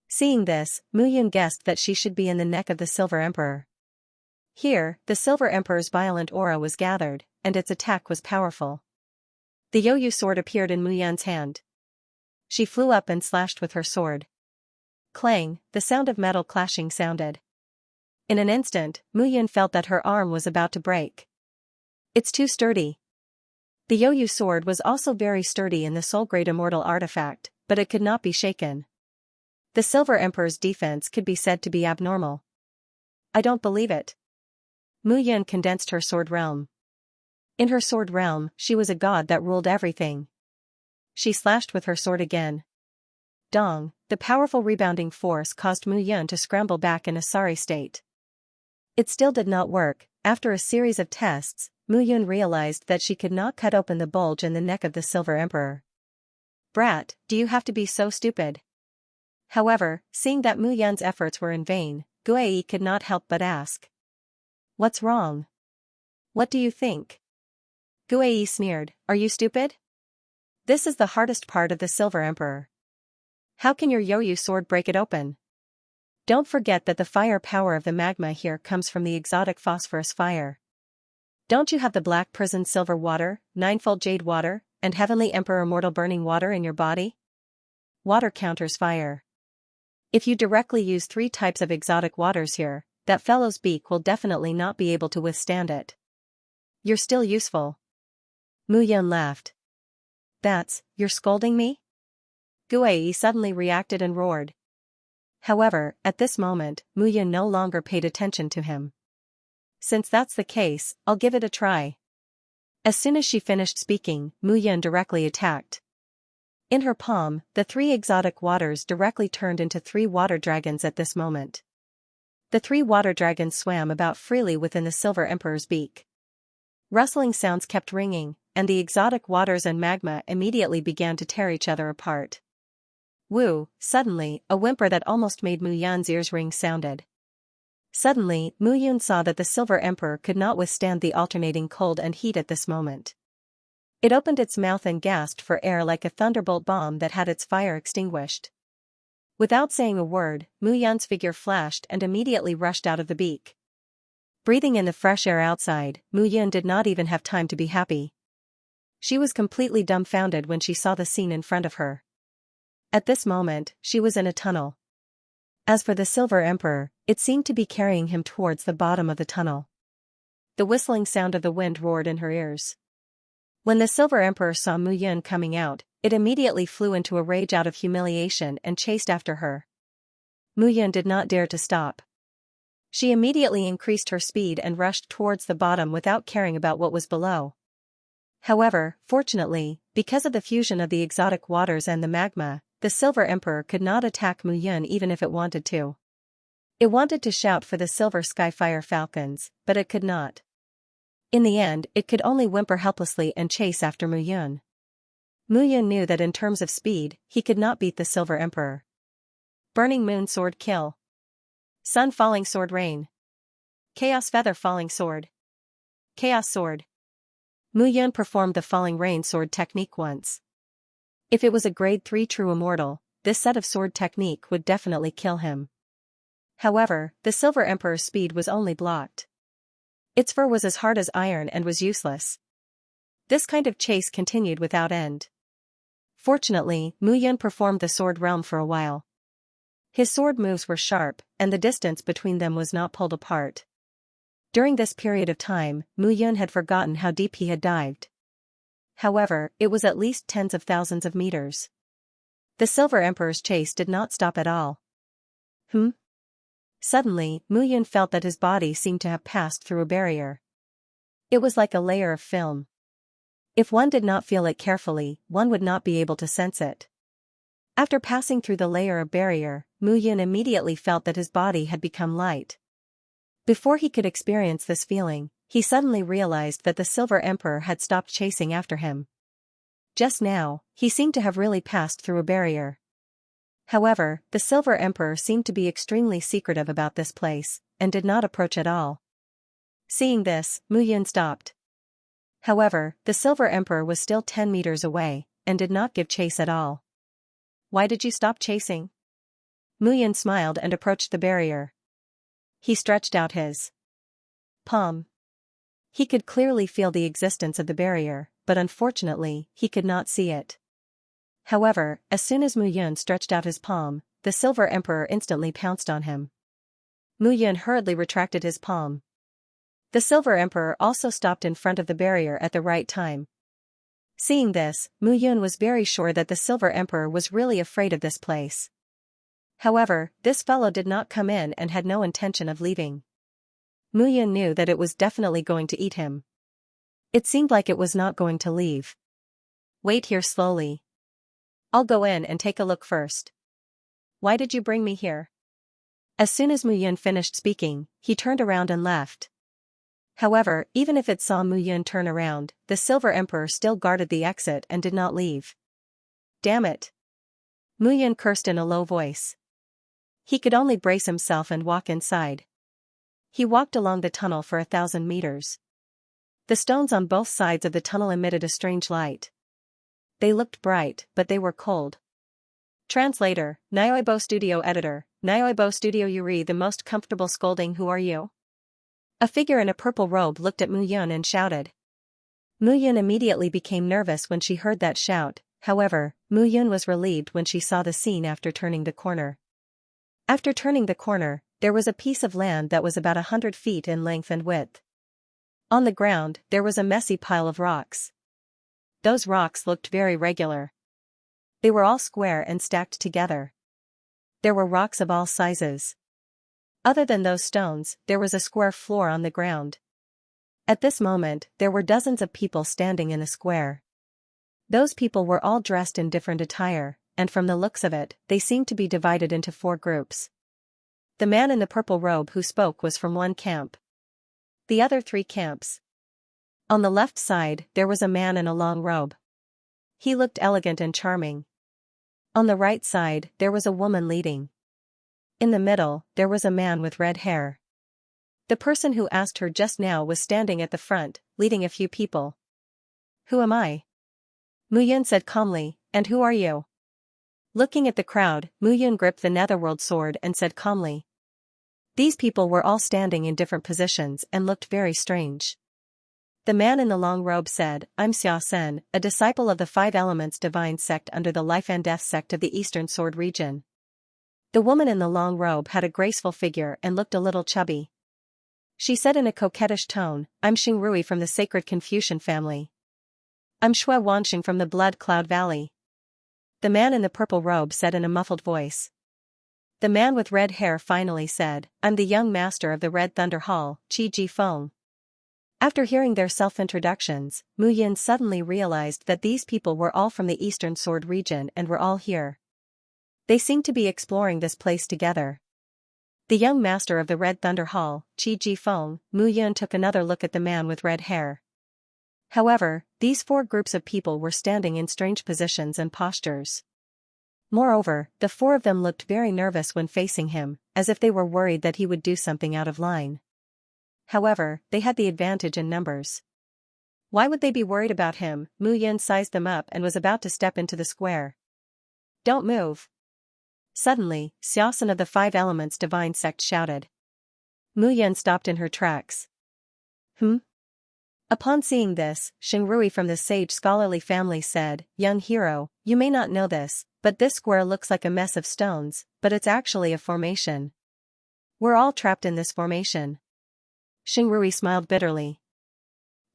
Seeing this, Mu Yun guessed that she should be in the neck of the Silver Emperor. Here, the Silver Emperor's violent aura was gathered, and its attack was powerful. The Yoyu sword appeared in Mu Yun's hand. She flew up and slashed with her sword. Clang, the sound of metal clashing sounded. In an instant, Mu Yun felt that her arm was about to break. It's too sturdy. The Yoyu sword was also very sturdy in the soul-grade immortal artifact, but it could not be shaken. The Silver Emperor's defense could be said to be abnormal. I don't believe it. Mu Yun condensed her sword realm. In her sword realm, she was a god that ruled everything. She slashed with her sword again. Dong, the powerful rebounding force caused Mu Yun to scramble back in a sorry state. It still did not work. After a series of tests, Mu Yun realized that she could not cut open the bulge in the neck of the Silver Emperor. Brat, do you have to be so stupid? However, seeing that Mu Yun's efforts were in vain, Guei could not help but ask. What's wrong? What do you think? Guei sneered, are you stupid? This is the hardest part of the Silver Emperor. How can your Yoyu sword break it open? Don't forget that the fire power of the magma here comes from the exotic phosphorus fire. Don't you have the Black Prison Silver Water, Ninefold Jade Water, and Heavenly Emperor Immortal Burning Water in your body? Water counters fire. If you directly use 3 types of exotic waters here, that fellow's beak will definitely not be able to withstand it. You're still useful. Mu Yun laughed. You're scolding me? Guei suddenly reacted and roared. However, at this moment, Mu Yun no longer paid attention to him. Since that's the case, I'll give it a try. As soon as she finished speaking, Mu Yun directly attacked. In her palm, the 3 exotic waters directly turned into 3 water dragons at this moment. The 3 water dragons swam about freely within the Silver Emperor's beak. Rustling sounds kept ringing, and the exotic waters and magma immediately began to tear each other apart. Woo! Suddenly, a whimper that almost made Mu Yun's ears ring sounded. Suddenly, Mu Yun saw that the Silver Emperor could not withstand the alternating cold and heat at this moment. It opened its mouth and gasped for air like a thunderbolt bomb that had its fire extinguished. Without saying a word, Mu Yun's figure flashed and immediately rushed out of the beak. Breathing in the fresh air outside, Mu Yun did not even have time to be happy. She was completely dumbfounded when she saw the scene in front of her. At this moment, she was in a tunnel. As for the Silver Emperor, it seemed to be carrying him towards the bottom of the tunnel. The whistling sound of the wind roared in her ears. When the Silver Emperor saw Mu Yun coming out, it immediately flew into a rage out of humiliation and chased after her. Mu Yun did not dare to stop. She immediately increased her speed and rushed towards the bottom without caring about what was below. However, fortunately, because of the fusion of the exotic waters and the magma, the Silver Emperor could not attack Mu Yun even if it wanted to. It wanted to shout for the Silver Skyfire Falcons, but it could not. In the end, it could only whimper helplessly and chase after Mu Yun. Mu Yun knew that in terms of speed, he could not beat the Silver Emperor. Burning Moon Sword Kill. Sun Falling Sword Rain. Chaos Feather Falling Sword. Chaos Sword. Mu Yun performed the Falling Rain Sword technique once. If it was a grade 3 true immortal, this set of sword technique would definitely kill him. However, the Silver Emperor's speed was only blocked. Its fur was as hard as iron and was useless. This kind of chase continued without end. Fortunately, Mu Yun performed the sword realm for a while. His sword moves were sharp, and the distance between them was not pulled apart. During this period of time, Mu Yun had forgotten how deep he had dived. However, it was at least tens of thousands of meters. The Silver Emperor's chase did not stop at all. Suddenly, Mu Yun felt that his body seemed to have passed through a barrier. It was like a layer of film. If one did not feel it carefully, one would not be able to sense it. After passing through the layer of barrier, Mu Yun immediately felt that his body had become light. Before he could experience this feeling, he suddenly realized that the Silver Emperor had stopped chasing after him. Just now, he seemed to have really passed through a barrier. However, the Silver Emperor seemed to be extremely secretive about this place, and did not approach at all. Seeing this, Mu Yun stopped. However, the Silver Emperor was still 10 meters away, and did not give chase at all. Why did you stop chasing? Mu Yun smiled and approached the barrier. He stretched out his palm. He could clearly feel the existence of the barrier, but unfortunately, he could not see it. However, as soon as Mu Yun stretched out his palm, the Silver Emperor instantly pounced on him. Mu Yun hurriedly retracted his palm. The Silver Emperor also stopped in front of the barrier at the right time. Seeing this, Mu Yun was very sure that the Silver Emperor was really afraid of this place. However, this fellow did not come in and had no intention of leaving. Mu Yun knew that it was definitely going to eat him. It seemed like it was not going to leave. Wait here slowly. I'll go in and take a look first. Why did you bring me here? As soon as Mu Yun finished speaking, he turned around and left. However, even if it saw Mu Yun turn around, the Silver Emperor still guarded the exit and did not leave. Damn it! Mu Yun cursed in a low voice. He could only brace himself and walk inside. He walked along the tunnel for 1,000 meters. The stones on both sides of the tunnel emitted a strange light. They looked bright, but they were cold. Translator, Nyoibo Studio Editor, Nyoibo Studio Yuri the most comfortable scolding. Who are you? A figure in a purple robe looked at Mu Yun and shouted. Mu Yun immediately became nervous when she heard that shout, however, Mu Yun was relieved when she saw the scene after turning the corner. After turning the corner, there was a piece of land that was about 100 feet in length and width. On the ground, there was a messy pile of rocks. Those rocks looked very regular. They were all square and stacked together. There were rocks of all sizes. Other than those stones, there was a square floor on the ground. At this moment, there were dozens of people standing in a square. Those people were all dressed in different attire, and from the looks of it, they seemed to be divided into 4 groups. The man in the purple robe who spoke was from one camp. The other 3 camps. On the left side, there was a man in a long robe. He looked elegant and charming. On the right side, there was a woman leading. In the middle, there was a man with red hair. The person who asked her just now was standing at the front, leading a few people. Who am I? Mu Yun said calmly, and who are you? Looking at the crowd, Mu Yun gripped the netherworld sword and said calmly. These people were all standing in different positions and looked very strange. The man in the long robe said, I'm Xianxia, a disciple of the 5 Elements Divine Sect under the Life and Death Sect of the Eastern Sword region. The woman in the long robe had a graceful figure and looked a little chubby. She said in a coquettish tone, I'm Xingrui from the Sacred Confucian family. I'm Shui Wanxing from the Blood Cloud Valley. The man in the purple robe said in a muffled voice. The man with red hair finally said, I'm the young master of the Red Thunder Hall, Qi Ji Feng. After hearing their self-introductions, Mu Yun suddenly realized that these people were all from the Eastern Sword region and were all here. They seemed to be exploring this place together. The young master of the Red Thunder Hall, Qi Ji Feng, Mu Yun took another look at the man with red hair. However, these four groups of people were standing in strange positions and postures. Moreover, the four of them looked very nervous when facing him, as if they were worried that he would do something out of line. However, they had the advantage in numbers. Why would they be worried about him? Mu Yin sized them up and was about to step into the square. Don't move. Suddenly, Xiaosan of the Five Elements Divine Sect shouted. Mu Yin stopped in her tracks. Upon seeing this, Xingrui from the sage scholarly family said, Young hero, you may not know this, but this square looks like a mess of stones, but it's actually a formation. We're all trapped in this formation. Xingrui smiled bitterly.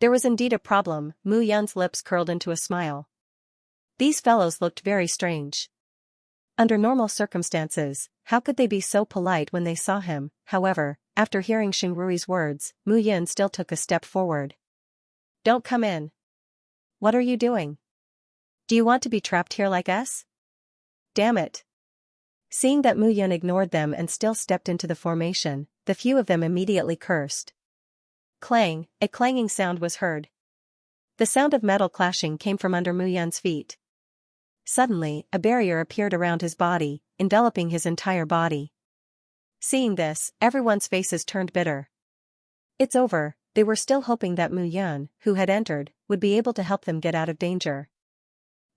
There was indeed a problem. Mu Yin's lips curled into a smile. These fellows looked very strange. Under normal circumstances, how could they be so polite when they saw him? However, after hearing Xingrui's words, Mu Yin still took a step forward. Don't come in. What are you doing? Do you want to be trapped here like us? Damn it. Seeing that Mu Yin ignored them and still stepped into the formation, the few of them immediately cursed. Clang, a clanging sound was heard. The sound of metal clashing came from under Mu Yin's feet. Suddenly, a barrier appeared around his body, enveloping his entire body. Seeing this, everyone's faces turned bitter. It's over. They were still hoping that Mu Yin, who had entered, would be able to help them get out of danger.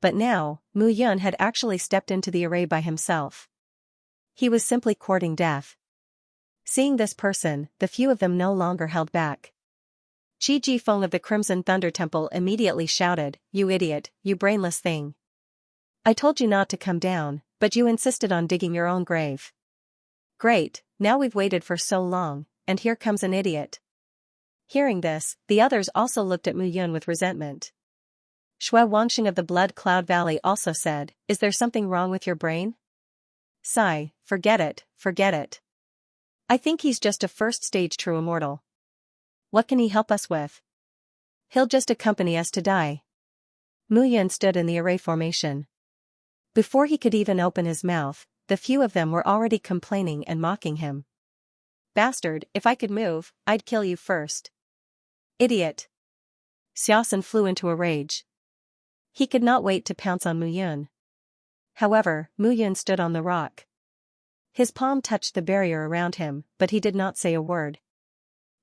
But now, Mu Yin had actually stepped into the array by himself. He was simply courting death. Seeing this person, the few of them no longer held back. Qi Jifeng of the Crimson Thunder Temple immediately shouted, You idiot, you brainless thing. I told you not to come down, but you insisted on digging your own grave. Great, now we've waited for so long, and here comes an idiot. Hearing this, the others also looked at Mu Yin with resentment. Shui Wangxing of the Blood Cloud Valley also said, Is there something wrong with your brain? Sigh, forget it, forget it. I think he's just a first-stage true immortal. What can he help us with? He'll just accompany us to die. Mu Yin stood in the array formation. Before he could even open his mouth, the few of them were already complaining and mocking him. Bastard, if I could move, I'd kill you first. Idiot. Xiaosan flew into a rage. He could not wait to pounce on Mu Yin. However, Mu Yin stood on the rock. His palm touched the barrier around him, but he did not say a word.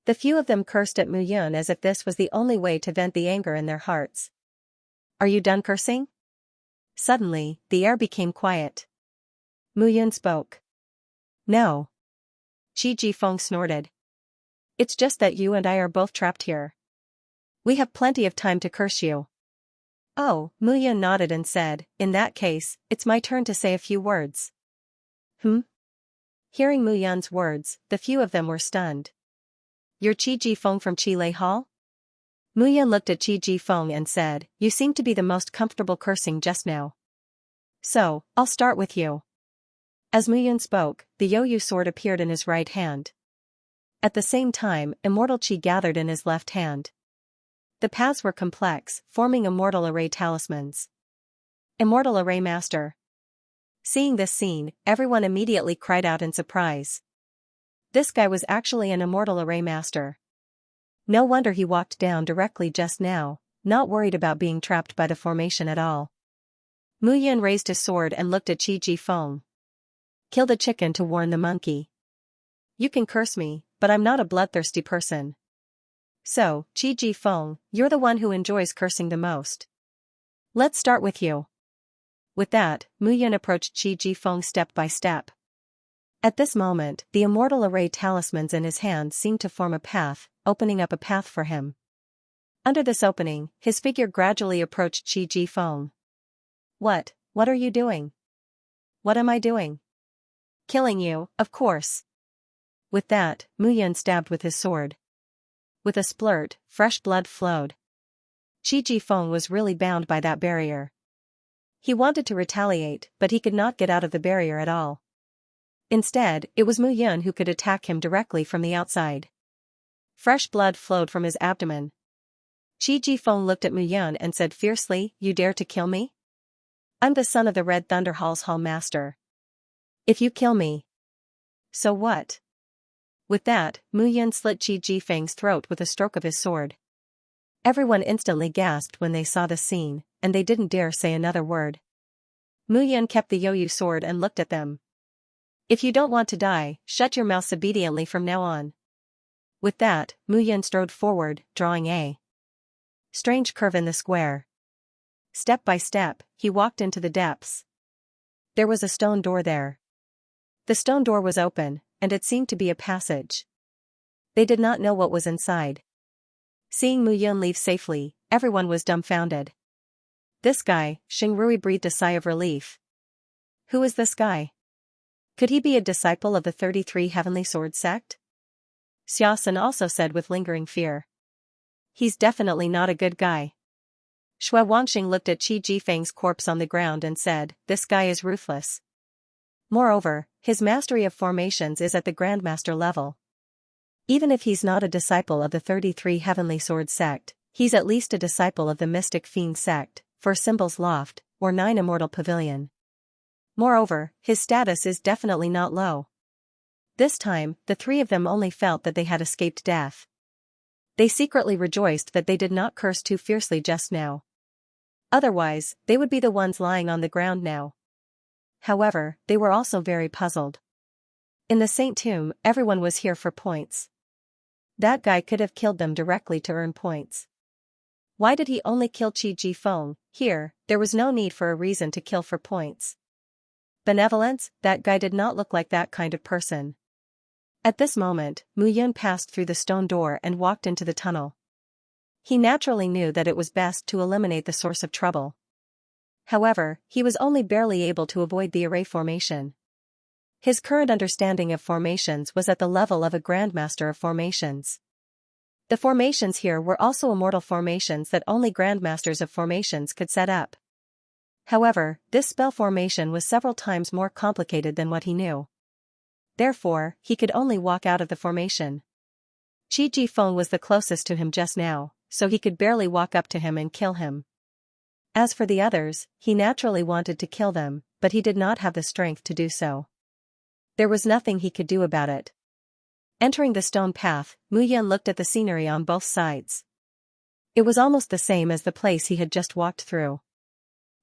The few of them cursed at Mu Yin as if this was the only way to vent the anger in their hearts. Are you done cursing? Suddenly, the air became quiet. Mu Yin spoke. No. Qi Jifeng snorted. It's just that you and I are both trapped here. We have plenty of time to curse you. Oh, Mu Yin nodded and said, In that case, it's my turn to say a few words. Hearing Mu Yin's words, the few of them were stunned. You're Qi Jifeng from Qilei Hall? Mu Yin looked at Qi Jifeng and said, You seem to be the most comfortable cursing just now. So, I'll start with you. As Mu Yin spoke, the Youyu sword appeared in his right hand. At the same time, immortal qi gathered in his left hand. The paths were complex, forming immortal array talismans. Immortal Array Master. Seeing this scene, everyone immediately cried out in surprise. This guy was actually an immortal array master. No wonder he walked down directly just now, not worried about being trapped by the formation at all. Mu Yin raised his sword and looked at Qi Jifeng. Kill the chicken to warn the monkey. You can curse me, but I'm not a bloodthirsty person. So, Qi Jifeng, you're the one who enjoys cursing the most. Let's start with you. With that, Mu Yin approached Qi Jifeng step by step. At this moment, the immortal array talismans in his hand seemed to form a path, opening up a path for him. Under this opening, his figure gradually approached Qi Jifeng. What are you doing? What am I doing? Killing you, of course. With that, Mu Yin stabbed with his sword. With a splurt, fresh blood flowed. Qi Jifeng was really bound by that barrier. He wanted to retaliate, but he could not get out of the barrier at all. Instead, it was Mu Yin who could attack him directly from the outside. Fresh blood flowed from his abdomen. Qi Jifeng looked at Mu Yin and said fiercely, You dare to kill me? I'm the son of the Red Thunder Hall's Hall Master. If you kill me. So what? With that, Mu Yin slit Qi Jifeng's throat with a stroke of his sword. Everyone instantly gasped when they saw the scene, and they didn't dare say another word. Mu Yun kept the Yoyu sword and looked at them. If you don't want to die, shut your mouths obediently from now on. With that, Mu Yun strode forward, drawing a strange curve in the square. Step by step, he walked into the depths. There was a stone door there. The stone door was open, and it seemed to be a passage. They did not know what was inside. Seeing Mu Yun leave safely, everyone was dumbfounded. This guy, Xingrui breathed a sigh of relief. Who is this guy? Could he be a disciple of the 33 Heavenly Sword sect? Xiaosan also said with lingering fear. He's definitely not a good guy. Xue Wangxing looked at Qi Jifeng's corpse on the ground and said, this guy is ruthless. Moreover, his mastery of formations is at the Grandmaster level. Even if he's not a disciple of the 33 Heavenly Sword sect, he's at least a disciple of the Mystic Fiend sect, for Symbol's Loft, or 9 Immortal Pavilion. Moreover, his status is definitely not low. This time, the three of them only felt that they had escaped death. They secretly rejoiced that they did not curse too fiercely just now. Otherwise, they would be the ones lying on the ground now. However, they were also very puzzled. In the Saint Tomb, everyone was here for points. That guy could have killed them directly to earn points. Why did he only kill Qi Jifeng? Here, there was no need for a reason to kill for points. Benevolence? That guy did not look like that kind of person. At this moment, Mu Yun passed through the stone door and walked into the tunnel. He naturally knew that it was best to eliminate the source of trouble. However, he was only barely able to avoid the array formation. His current understanding of formations was at the level of a Grandmaster of formations. The formations here were also immortal formations that only Grandmasters of formations could set up. However, this spell formation was several times more complicated than what he knew. Therefore, he could only walk out of the formation. Qi Jifeng was the closest to him just now, so he could barely walk up to him and kill him. As for the others, he naturally wanted to kill them, but he did not have the strength to do so. There was nothing he could do about it. Entering the stone path, Mu Yun looked at the scenery on both sides. It was almost the same as the place he had just walked through.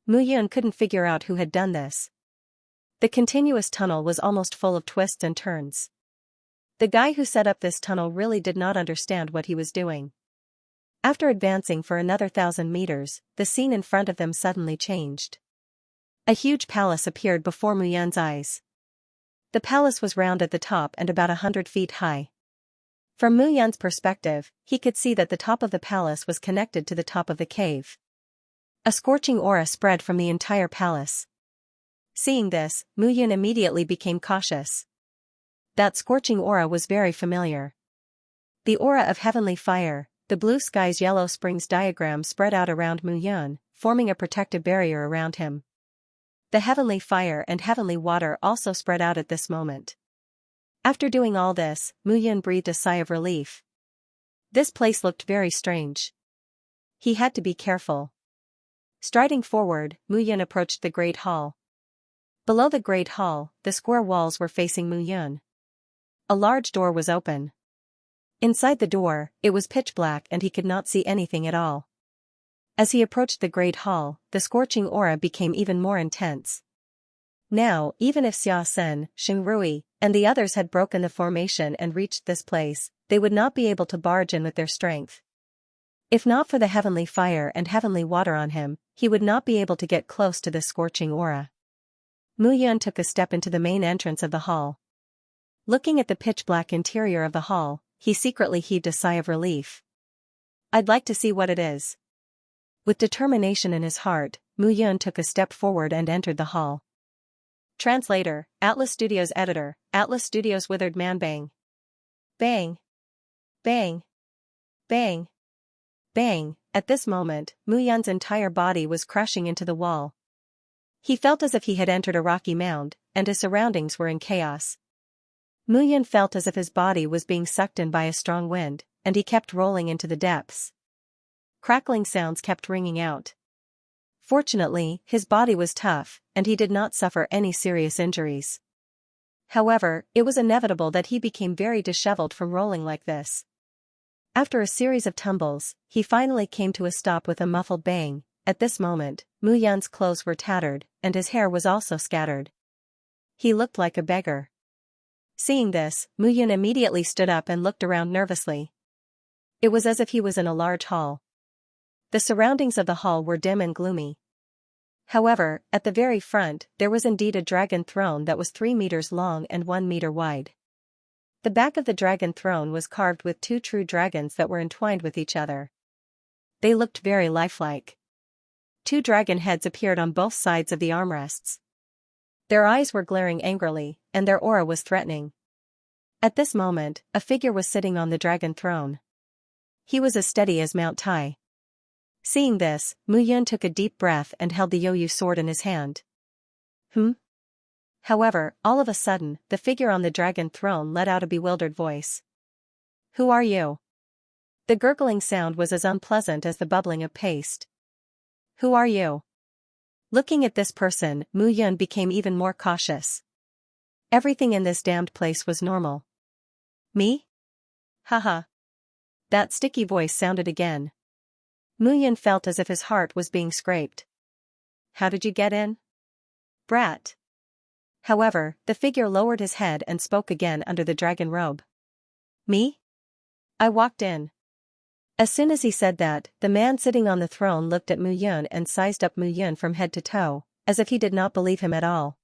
Mu Yun couldn't figure out who had done this. The continuous tunnel was almost full of twists and turns. The guy who set up this tunnel really did not understand what he was doing. After advancing for another 1,000 meters, the scene in front of them suddenly changed. A huge palace appeared before Mu Yun's eyes. The palace was round at the top and about 100 feet high. From Mu Yun's perspective, he could see that the top of the palace was connected to the top of the cave. A scorching aura spread from the entire palace. Seeing this, Mu Yun immediately became cautious. That scorching aura was very familiar. The aura of heavenly fire, the blue sky's yellow springs diagram spread out around Mu Yun, forming a protective barrier around him. The heavenly fire and heavenly water also spread out at this moment. After doing all this, Mu Yun breathed a sigh of relief. This place looked very strange. He had to be careful. Striding forward, Mu Yun approached the Great Hall. Below the Great Hall, the square walls were facing Mu Yun. A large door was open. Inside the door, it was pitch black and he could not see anything at all. As he approached the Great Hall, the scorching aura became even more intense. Now, even if Xiaosan, Xingrui, and the others had broken the formation and reached this place, they would not be able to barge in with their strength. If not for the heavenly fire and heavenly water on him, he would not be able to get close to this scorching aura. Mu Yun took a step into the main entrance of the hall. Looking at the pitch-black interior of the hall, he secretly heaved a sigh of relief. I'd like to see what it is. With determination in his heart, Mu Yun took a step forward and entered the hall. Translator, Atlas Studios Editor, Atlas Studios Withered Man. Bang. Bang. Bang. Bang. Bang. At this moment, Mu Yun's entire body was crashing into the wall. He felt as if he had entered a rocky mound, and his surroundings were in chaos. Mu Yun felt as if his body was being sucked in by a strong wind, and he kept rolling into the depths. Crackling sounds kept ringing out. Fortunately, his body was tough, and he did not suffer any serious injuries. However, it was inevitable that he became very disheveled from rolling like this. After a series of tumbles, he finally came to a stop with a muffled bang. At this moment, Mu Yun's clothes were tattered, and his hair was also scattered. He looked like a beggar. Seeing this, Mu Yun immediately stood up and looked around nervously. It was as if he was in a large hall. The surroundings of the hall were dim and gloomy. However, at the very front, there was indeed a dragon throne that was 3 meters long and 1 meter wide. The back of the dragon throne was carved with 2 true dragons that were entwined with each other. They looked very lifelike. 2 dragon heads appeared on both sides of the armrests. Their eyes were glaring angrily, and their aura was threatening. At this moment, a figure was sitting on the dragon throne. He was as steady as Mount Tai. Seeing this, Mu Yun took a deep breath and held the Yoyu sword in his hand. However, all of a sudden, the figure on the dragon throne let out a bewildered voice. Who are you? The gurgling sound was as unpleasant as the bubbling of paste. Who are you? Looking at this person, Mu Yun became even more cautious. Everything in this damned place was normal. Me? Haha. That sticky voice sounded again. Mu Yun felt as if his heart was being scraped. How did you get in? Brat. However, the figure lowered his head and spoke again under the dragon robe. Me? I walked in. As soon as he said that, the man sitting on the throne looked at Mu Yun and sized up Mu Yun from head to toe, as if he did not believe him at all.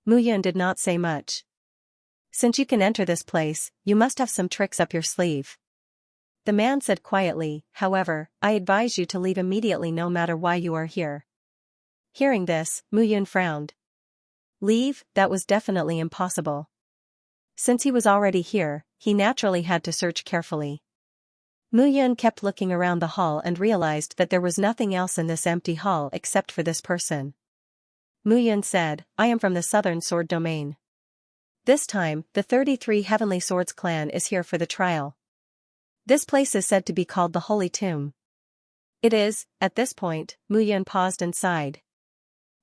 Mu Yun did not say much. Since you can enter this place, you must have some tricks up your sleeve. The man said quietly, however, I advise you to leave immediately no matter why you are here. Hearing this, Mu Yun frowned. Leave? That was definitely impossible. Since he was already here, he naturally had to search carefully. Mu Yun kept looking around the hall and realized that there was nothing else in this empty hall except for this person. Mu Yun said, I am from the Southern Sword Domain. This time, the 33 Heavenly Swords clan is here for the trial. This place is said to be called the Holy Tomb. It is. At this point, Mu Yun paused and sighed.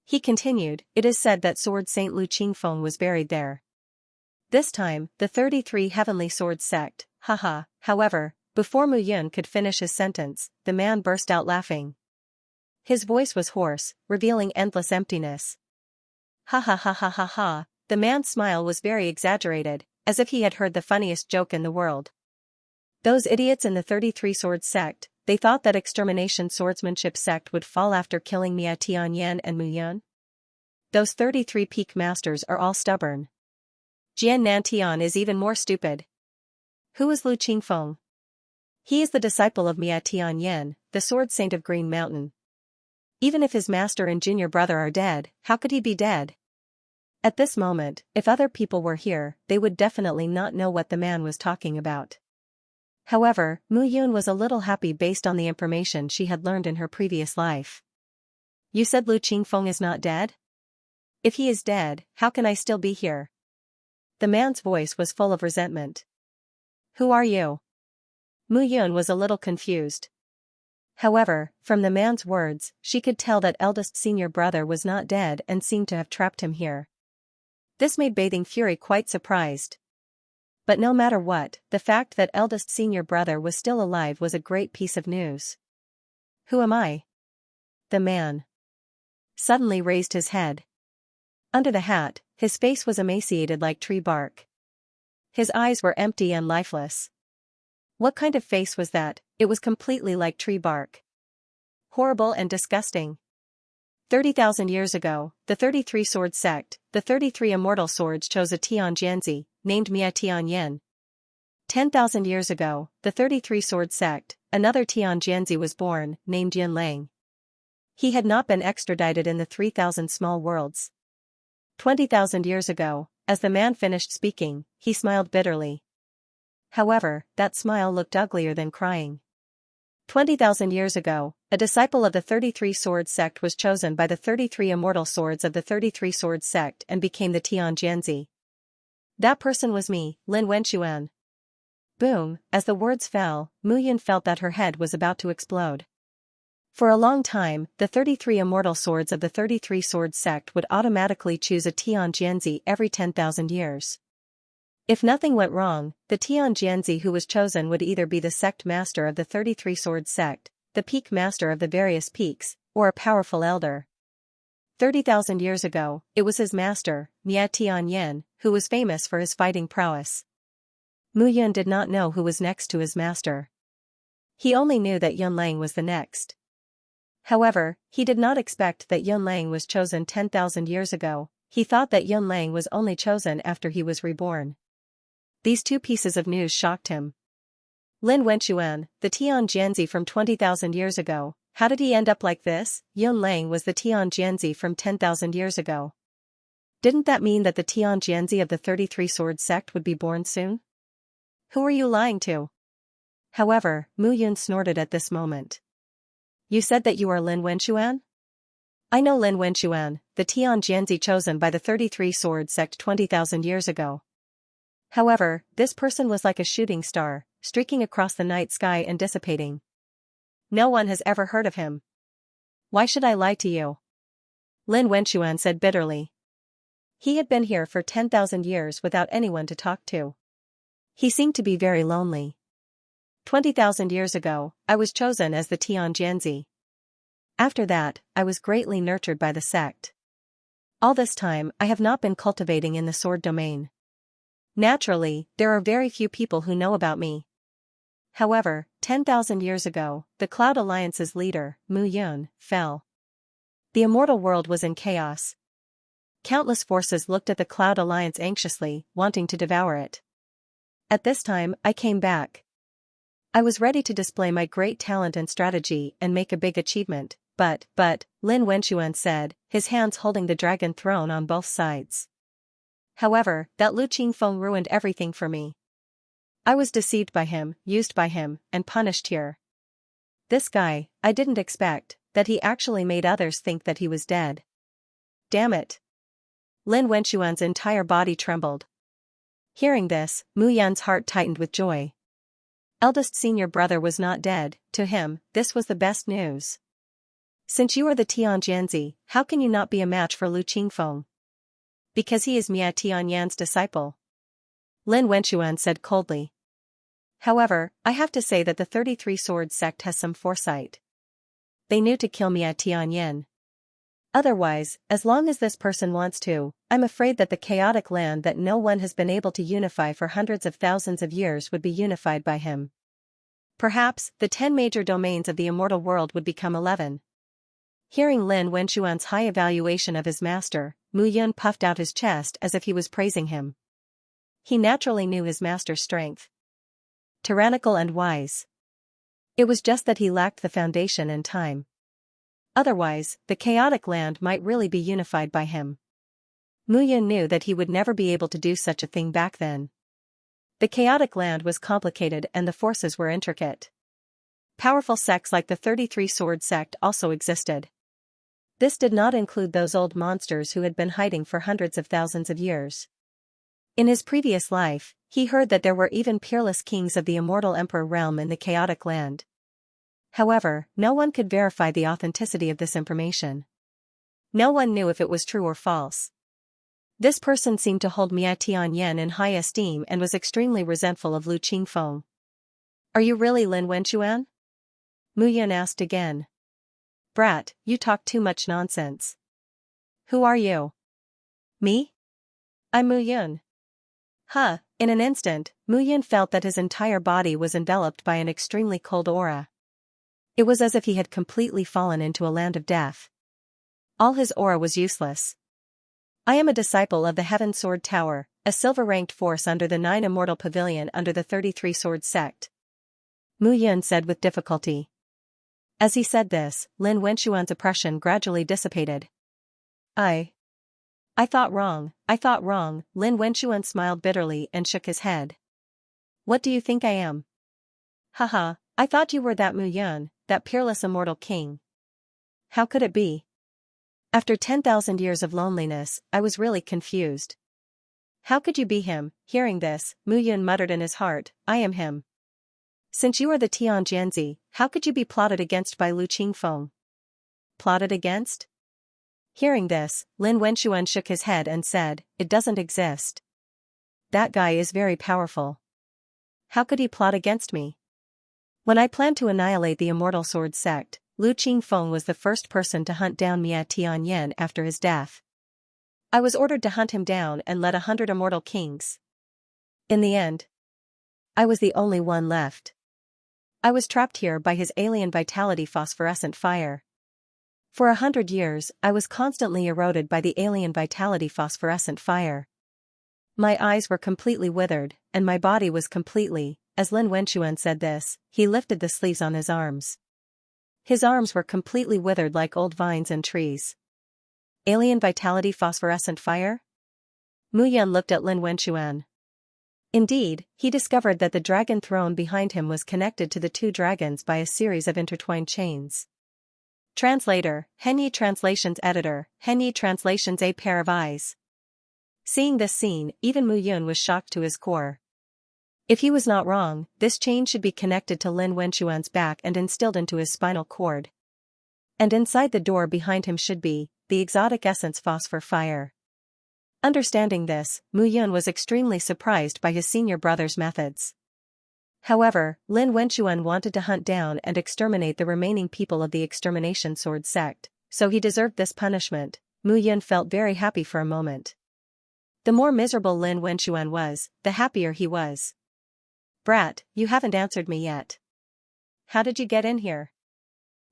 He continued, it is said that Sword Saint Lu Qingfeng was buried there. This time, the 33 Heavenly Swords sect, haha. However, before Mu Yun could finish his sentence, the man burst out laughing. His voice was hoarse, revealing endless emptiness. Ha ha ha ha ha ha. The man's smile was very exaggerated, as if he had heard the funniest joke in the world. Those idiots in the 33 Swords sect, they thought that extermination swordsmanship sect would fall after killing Mia Tianyan and Mu Yun? Those 33 peak masters are all stubborn. Jian Nantian is even more stupid. Who is Lu Qingfeng? He is the disciple of Mia Tianyan, the sword saint of Green Mountain. Even if his master and junior brother are dead, how could he be dead? At this moment, if other people were here, they would definitely not know what the man was talking about. However, Mu Yun was a little happy based on the information she had learned in her previous life. You said Lu Qingfeng is not dead? If he is dead, how can I still be here? The man's voice was full of resentment. Who are you? Mu Yun was a little confused. However, from the man's words, she could tell that eldest senior brother was not dead and seemed to have trapped him here. This made Bathing Fury quite surprised. But no matter what, the fact that eldest senior brother was still alive was a great piece of news. Who am I? The man suddenly raised his head. Under the hat, his face was emaciated like tree bark. His eyes were empty and lifeless. What kind of face was that? It was completely like tree bark. Horrible and disgusting. 30,000 years ago, the 33 Sword sect, the 33 immortal swords chose a Tianjianzi, named Mia Tianyan. 10,000 years ago, the 33 Sword sect, another Tianjianzi was born, named Yin Lang. He had not been extradited in the 3,000 small worlds. 20,000 years ago, as the man finished speaking, he smiled bitterly. However, that smile looked uglier than crying. 20,000 years ago, a disciple of the 33 Swords sect was chosen by the 33 immortal swords of the 33 Swords sect and became the Tianjianzi. That person was me, Lin Wenxuan. Boom, as the words fell, Mu Yun felt that her head was about to explode. For a long time, the 33 immortal swords of the 33 Swords sect would automatically choose a Tianjianzi every 10,000 years. If nothing went wrong, the Tianjianzi who was chosen would either be the sect master of the 33 Sword sect, the peak master of the various peaks, or a powerful elder. 30,000 years ago, it was his master, Mia Tianyan, who was famous for his fighting prowess. Mu Yun did not know who was next to his master. He only knew that Yun Lang was the next. However, he did not expect that Yun Lang was chosen 10,000 years ago. He thought that Yun Lang was only chosen after he was reborn. These two pieces of news shocked him. Lin Wenxuan, the Tianjianzi from 20,000 years ago, how did he end up like this? Yun Lang was the Tianjianzi from 10,000 years ago. Didn't that mean that the Tianjianzi of the 33 Sword sect would be born soon? Who are you lying to? However, Mu Yun snorted at this moment. You said that you are Lin Wenxuan? I know Lin Wenxuan, the Tianjianzi chosen by the 33 Sword sect 20,000 years ago. However, this person was like a shooting star, streaking across the night sky and dissipating. No one has ever heard of him. Why should I lie to you? Lin Wenxuan said bitterly. He had been here for 10,000 years without anyone to talk to. He seemed to be very lonely. 20,000 years ago, I was chosen as the Tianjianzi. After that, I was greatly nurtured by the sect. All this time, I have not been cultivating in the sword domain. Naturally, there are very few people who know about me. However, 10,000 years ago, the Cloud Alliance's leader, Mu Yun, fell. The immortal world was in chaos. Countless forces looked at the Cloud Alliance anxiously, wanting to devour it. At this time, I came back. I was ready to display my great talent and strategy and make a big achievement, but, Lin Wenxuan said, his hands holding the dragon throne on both sides. However, that Lu Qingfeng ruined everything for me. I was deceived by him, used by him, and punished here. This guy, I didn't expect, that he actually made others think that he was dead. Damn it. Lin Wenxuan's entire body trembled. Hearing this, Mu Yan's heart tightened with joy. Eldest senior brother was not dead. To him, this was the best news. Since you are the Tianjianzi, how can you not be a match for Lu Qingfeng? Because he is Mia Tianyan's disciple. Lin Wenxuan said coldly. However, I have to say that the 33 Sword sect has some foresight. They knew to kill Mia Tianyan. Otherwise, as long as this person wants to, I'm afraid that the chaotic land that no one has been able to unify for hundreds of thousands of years would be unified by him. Perhaps, the 10 major domains of the immortal world would become 11. Hearing Lin Wenxuan's high evaluation of his master, Mu Yun puffed out his chest as if he was praising him. He naturally knew his master's strength. Tyrannical and wise. It was just that he lacked the foundation and time. Otherwise, the chaotic land might really be unified by him. Mu Yun knew that he would never be able to do such a thing back then. The chaotic land was complicated and the forces were intricate. Powerful sects like the 33 Sword sect also existed. This did not include those old monsters who had been hiding for hundreds of thousands of years. In his previous life, he heard that there were even peerless kings of the immortal emperor realm in the chaotic land. However, no one could verify the authenticity of this information. No one knew if it was true or false. This person seemed to hold Mia Tianyan in high esteem and was extremely resentful of Lu Qingfeng. Are you really Lin Wenxuan? Mu Yun asked again. Brat, you talk too much nonsense. Who are you? Me? I'm Mu Yun. Huh, in an instant, Mu Yun felt that his entire body was enveloped by an extremely cold aura. It was as if he had completely fallen into a land of death. All his aura was useless. I am a disciple of the Heaven Sword Tower, a silver-ranked force under the 9 Immortal Pavilion under the 33 Sword sect. Mu Yun said with difficulty. As he said this, Lin Wenxuan's oppression gradually dissipated. I thought wrong, Lin Wenxuan smiled bitterly and shook his head. What do you think I am? Haha, I thought you were that Mu Yun, that peerless immortal king. How could it be? After 10,000 years of loneliness, I was really confused. How could you be him? Hearing this, Mu Yun muttered in his heart, I am him. Since you are the Tianjianzi, how could you be plotted against by Lu Qingfeng? Plotted against? Hearing this, Lin Wenxuan shook his head and said, it doesn't exist. that guy is very powerful. How could he plot against me? When I planned to annihilate the Immortal Sword sect, Lu Qingfeng was the first person to hunt down Mia Tianyan after his death. I was ordered to hunt him down and let 100 immortal kings. In the end, I was the only one left. I was trapped here by his alien vitality phosphorescent fire. For 100 years, I was constantly eroded by the alien vitality phosphorescent fire. My eyes were completely withered, and my body was completely, as Lin Wenchuan said this, he lifted the sleeves on his arms. His arms were completely withered like old vines and trees. Alien vitality phosphorescent fire? Mu Yan looked at Lin Wenchuan. Indeed, he discovered that the dragon throne behind him was connected to the two dragons by a series of intertwined chains. Translator, Henyi Translations Editor, Henyi Translations A pair of eyes. Seeing this scene, even Mu Yun was shocked to his core. If he was not wrong, this chain should be connected to Lin Wenchuan's back and instilled into his spinal cord. And inside the door behind him should be the exotic essence phosphor fire. Understanding this, Mu Yun was extremely surprised by his senior brother's methods. However, Lin Wenchuan wanted to hunt down and exterminate the remaining people of the Extermination Sword sect, so he deserved this punishment. Mu Yun felt very happy for a moment. The more miserable Lin Wenchuan was, the happier he was. Brat, you haven't answered me yet. How did you get in here?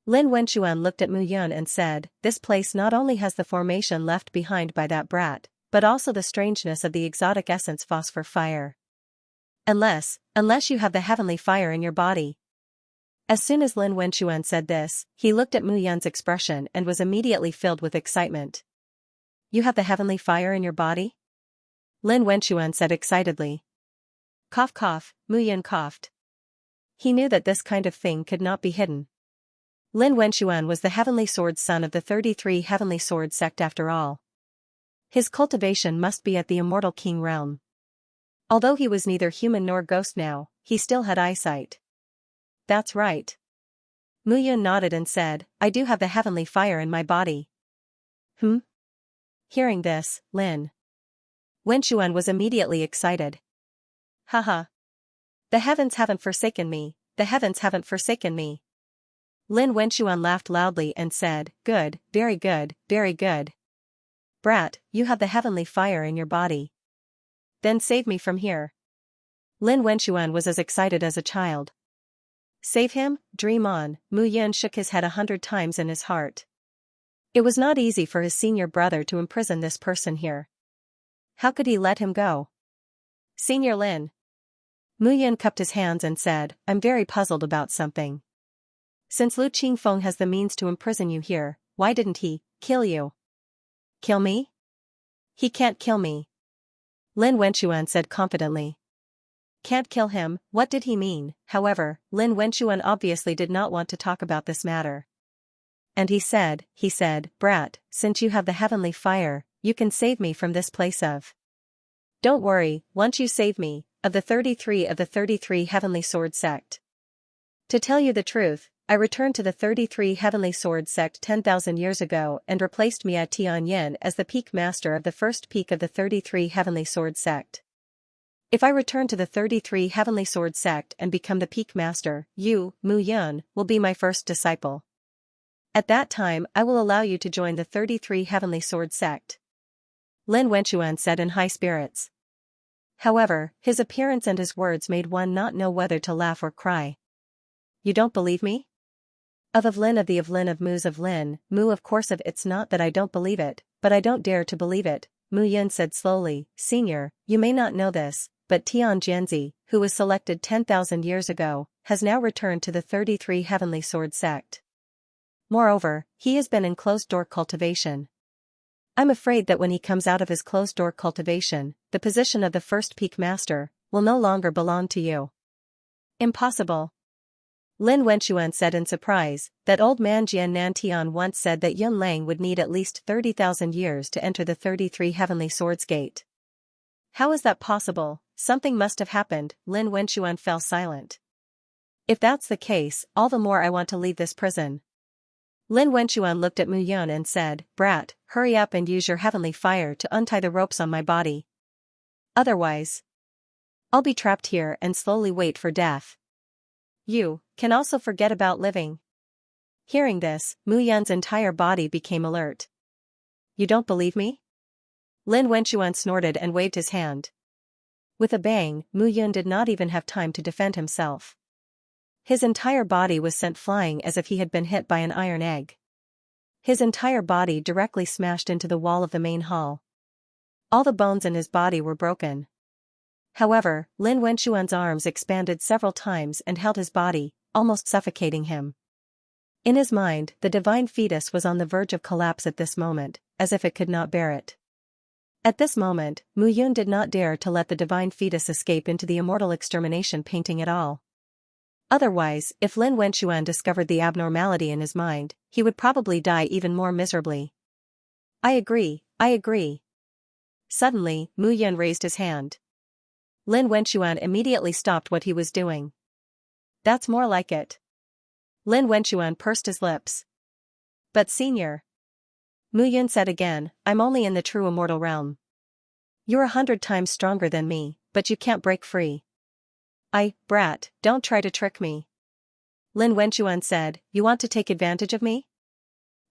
Lin Wenchuan looked at Mu Yun and said, this place not only has the formation left behind by that brat, but also the strangeness of the exotic essence phosphor fire. Unless you have the heavenly fire in your body. As soon as Lin Wenchuan said this, he looked at Mu Yun's expression and was immediately filled with excitement. You have the heavenly fire in your body? Lin Wenchuan said excitedly. Cough cough, Mu Yun coughed. He knew that this kind of thing could not be hidden. Lin Wenchuan was the Heavenly Sword son of the 33 Heavenly Sword sect after all. His cultivation must be at the Immortal King realm. Although he was neither human nor ghost now, he still had eyesight. That's right. Mu Yun nodded and said, I do have the heavenly fire in my body. Hearing this, Lin Wenchuan was immediately excited. Haha. The heavens haven't forsaken me, the heavens haven't forsaken me. Lin Wenchuan laughed loudly and said, good, very good, very good. Brat, you have the heavenly fire in your body. Then save me from here. Lin Wenchuan was as excited as a child. Save him? Dream on, Mu Yun shook his head 100 times in his heart. It was not easy for his senior brother to imprison this person here. How could he let him go? Senior Lin. Mu Yun cupped his hands and said, I'm very puzzled about something. Since Lu Qingfeng has the means to imprison you here, why didn't he kill you? Kill me? He can't kill me. Lin Wenchuan said confidently. Can't kill him, what did he mean? However, Lin Wenchuan obviously did not want to talk about this matter. And he said, Brat, since you have the heavenly fire, you can save me from this place of. Don't worry, once you save me, of the 33 Heavenly Sword sect. To tell you the truth, I returned to the 33 Heavenly Sword sect 10,000 years ago and replaced Mia Tianyan as the peak master of the first peak of the 33 Heavenly Sword sect. If I return to the 33 Heavenly Sword sect and become the peak master, you, Mu Yun, will be my first disciple. At that time I will allow you to join the 33 Heavenly Sword sect. Lin Wenchuan said in high spirits. However, his appearance and his words made one not know whether to laugh or cry. You don't believe me? Of Lin of Lin of Mu's of Lin, Mu of course of it's not that I don't believe it, but I don't dare to believe it, Mu Yun said slowly, Senior, you may not know this, but Tian Jianzi, who was selected 10,000 years ago, has now returned to the 33 Heavenly Sword sect. Moreover, he has been in closed-door cultivation. I'm afraid that when he comes out of his closed-door cultivation, the position of the first peak master will no longer belong to you. Impossible. Lin Wenchuan said in surprise, that old man Jian Nantian once said that Yun Lang would need at least 30,000 years to enter the 33 Heavenly Swords Gate. How is that possible? Something must have happened. Lin Wenchuan fell silent. If that's the case, all the more I want to leave this prison. Lin Wenchuan looked at Mu Yun and said, Brat, hurry up and use your heavenly fire to untie the ropes on my body. Otherwise, I'll be trapped here and slowly wait for death. You can also forget about living. Hearing this, Mu Yun's entire body became alert. You don't believe me? Lin Wenchuan snorted and waved his hand. With a bang, Mu Yun did not even have time to defend himself. His entire body was sent flying as if he had been hit by an iron egg. His entire body directly smashed into the wall of the main hall. All the bones in his body were broken. However, Lin Wenchuan's arms expanded several times and held his body, almost suffocating him. In his mind, the divine fetus was on the verge of collapse at this moment, as if it could not bear it. At this moment, Mu Yun did not dare to let the divine fetus escape into the immortal extermination painting at all. Otherwise, if Lin Wenchuan discovered the abnormality in his mind, he would probably die even more miserably. I agree. Suddenly, Mu Yun raised his hand. Lin Wenchuan immediately stopped what he was doing. That's more like it. Lin Wenchuan pursed his lips. But senior. Mu Yun said again, I'm only in the true immortal realm. You're 100 times stronger than me, but you can't break free. Brat, don't try to trick me. Lin Wenchuan said, you want to take advantage of me?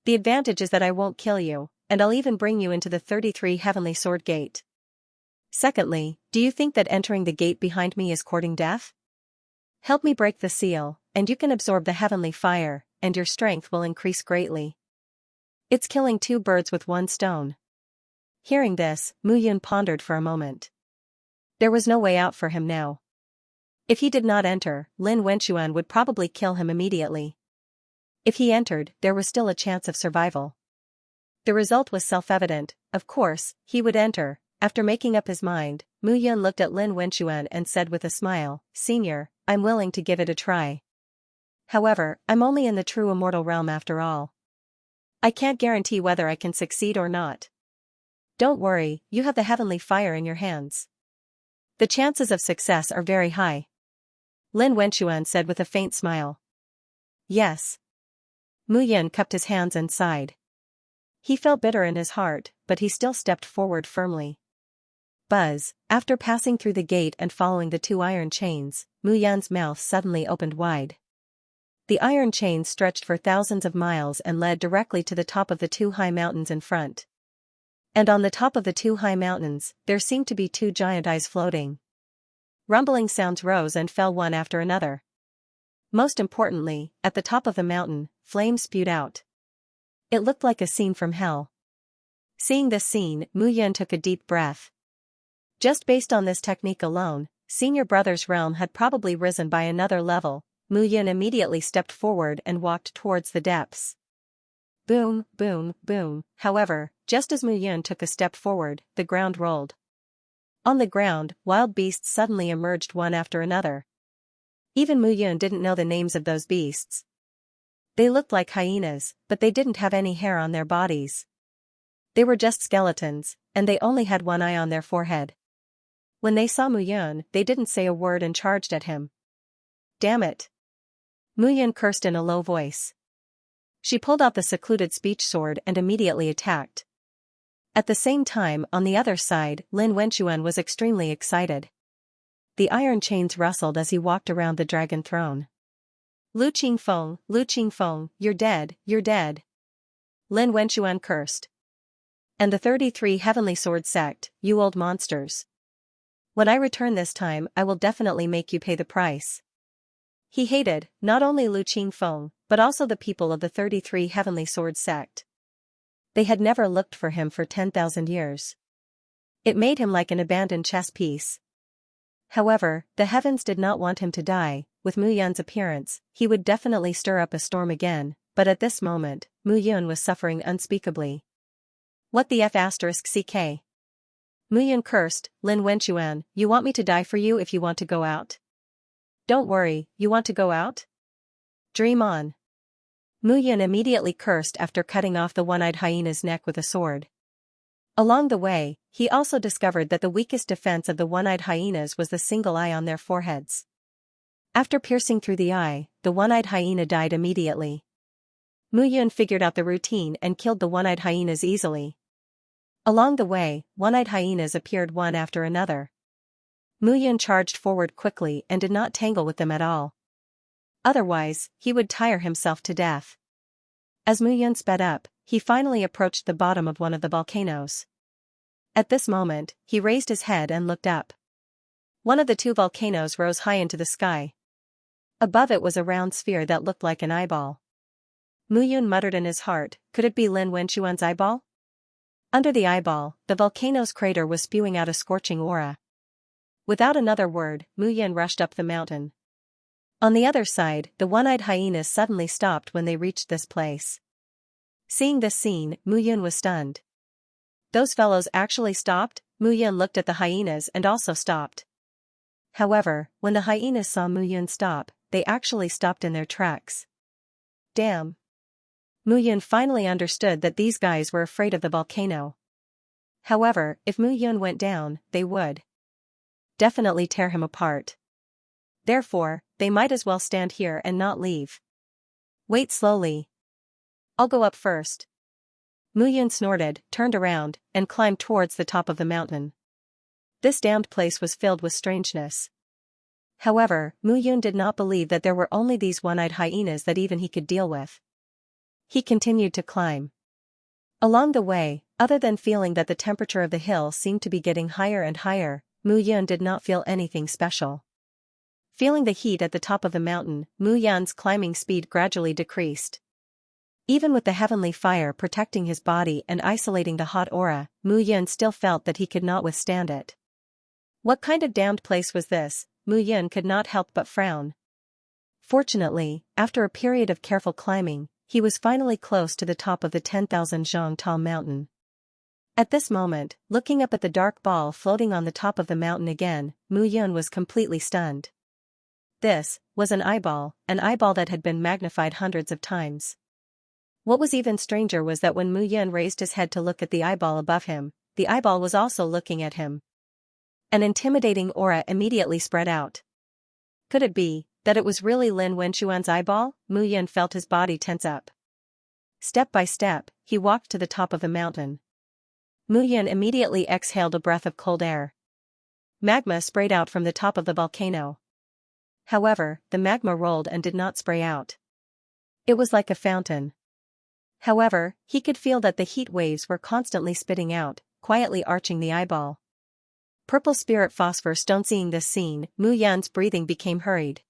The advantage is that I won't kill you, and I'll even bring you into the 33 Heavenly Sword Gate. Secondly, do you think that entering the gate behind me is courting death? Help me break the seal, and you can absorb the heavenly fire, and your strength will increase greatly. It's killing 2 birds with 1 stone. Hearing this, Mu Yun pondered for a moment. There was no way out for him now. If he did not enter, Lin Wenchuan would probably kill him immediately. If he entered, there was still a chance of survival. The result was self-evident, of course, he would enter. After making up his mind, Mu Yun looked at Lin Wenchuan and said with a smile, Senior, I'm willing to give it a try. However, I'm only in the true immortal realm after all. I can't guarantee whether I can succeed or not. Don't worry, you have the heavenly fire in your hands. The chances of success are very high. Lin Wenchuan said with a faint smile. Yes. Mu Yun cupped his hands and sighed. He felt bitter in his heart, but he still stepped forward firmly. Buzz, after passing through the gate and following the 2 iron chains, Mu Yun's mouth suddenly opened wide. The iron chains stretched for thousands of miles and led directly to the top of the 2 high mountains in front. And on the top of the 2 high mountains, there seemed to be 2 giant eyes floating. Rumbling sounds rose and fell one after another. Most importantly, at the top of the mountain, flames spewed out. It looked like a scene from hell. Seeing this scene, Mu Yun took a deep breath. Just based on this technique alone, Senior Brother's realm had probably risen by another level. Mu Yun immediately stepped forward and walked towards the depths. Boom, boom, boom. However, just as Mu Yun took a step forward, the ground rolled. On the ground, wild beasts suddenly emerged one after another. Even Mu Yun didn't know the names of those beasts. They looked like hyenas, but they didn't have any hair on their bodies. They were just skeletons, and they only had 1 eye on their forehead. When they saw Mu Yun, they didn't say a word and charged at him. Damn it! Mu Yun cursed in a low voice. She pulled out the secluded speech sword and immediately attacked. At the same time, on the other side, Lin Wenchuan was extremely excited. The iron chains rustled as he walked around the dragon throne. Lu Qingfeng, you're dead, you're dead. Lin Wenchuan cursed. And the 33 Heavenly Sword Sect, you old monsters. When I return this time, I will definitely make you pay the price. He hated, not only Lu Qingfeng, but also the people of the 33 Heavenly Sword Sect. They had never looked for him for 10,000 years. It made him like an abandoned chess piece. However, the heavens did not want him to die. With Mu Yun's appearance, he would definitely stir up a storm again, but at this moment, Mu Yun was suffering unspeakably. What the F***ck? Mu Yun cursed, Lin Wenchuan, you want me to die for you if you want to go out? Don't worry, you want to go out? Dream on. Mu Yun immediately cursed after cutting off the 1-eyed hyena's neck with a sword. Along the way, he also discovered that the weakest defense of the 1-eyed hyenas was the single eye on their foreheads. After piercing through the eye, the 1-eyed hyena died immediately. Mu Yun figured out the routine and killed the 1-eyed hyenas easily. Along the way, 1-eyed hyenas appeared one after another. Mu Yun charged forward quickly and did not tangle with them at all. Otherwise, he would tire himself to death. As Mu Yun sped up, he finally approached the bottom of one of the volcanoes. At this moment, he raised his head and looked up. One of the two volcanoes rose high into the sky. Above it was a round sphere that looked like an eyeball. Mu Yun muttered in his heart, could it be Lin Wenquan's eyeball? Under the eyeball, the volcano's crater was spewing out a scorching aura. Without another word, Mu Yun rushed up the mountain. On the other side, the one-eyed hyenas suddenly stopped when they reached this place. Seeing this scene, Mu Yun was stunned. Those fellows actually stopped? Mu Yun looked at the hyenas and also stopped. However, when the hyenas saw Mu Yun stop, they actually stopped in their tracks. Damn. Mu Yun finally understood that these guys were afraid of the volcano. However, if Mu Yun went down, they would definitely tear him apart. Therefore, they might as well stand here and not leave. Wait slowly. I'll go up first. Mu Yun snorted, turned around, and climbed towards the top of the mountain. This damned place was filled with strangeness. However, Mu Yun did not believe that there were only these one-eyed hyenas that even he could deal with. He continued to climb. Along the way, other than feeling that the temperature of the hill seemed to be getting higher and higher, Mu Yun did not feel anything special. Feeling the heat at the top of the mountain, Mu Yun's climbing speed gradually decreased. Even with the heavenly fire protecting his body and isolating the hot aura, Mu Yun still felt that he could not withstand it. What kind of damned place was this? Mu Yun could not help but frown. Fortunately, after a period of careful climbing, he was finally close to the top of the 10,000 zhang tall mountain. At this moment, looking up at the dark ball floating on the top of the mountain again, Mu Yun was completely stunned. This was an eyeball that had been magnified hundreds of times. What was even stranger was that when Mu Yun raised his head to look at the eyeball above him, the eyeball was also looking at him. An intimidating aura immediately spread out. Could it be that it was really Lin Wenquan's eyeball? Mu Yun felt his body tense up. Step by step, he walked to the top of the mountain. Mu Yun immediately exhaled a breath of cold air. Magma sprayed out from the top of the volcano. However, the magma rolled and did not spray out. It was like a fountain. However, he could feel that the heat waves were constantly spitting out, quietly arching the eyeball. Purple spirit phosphor stone. Seeing this scene, Mu Yun's breathing became hurried.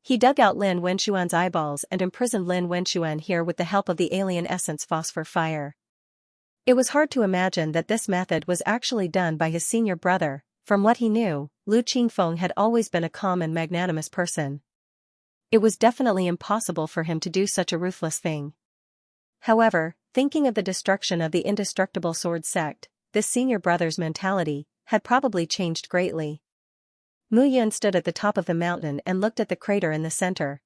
He dug out Lin Wenquan's eyeballs and imprisoned Lin Wenquan here with the help of the alien essence phosphor fire. It was hard to imagine that this method was actually done by his senior brother. From what he knew, Lu Qingfeng had always been a calm and magnanimous person. It was definitely impossible for him to do such a ruthless thing. However, thinking of the destruction of the indestructible sword sect, this senior brother's mentality had probably changed greatly. Mu Yun stood at the top of the mountain and looked at the crater in the center.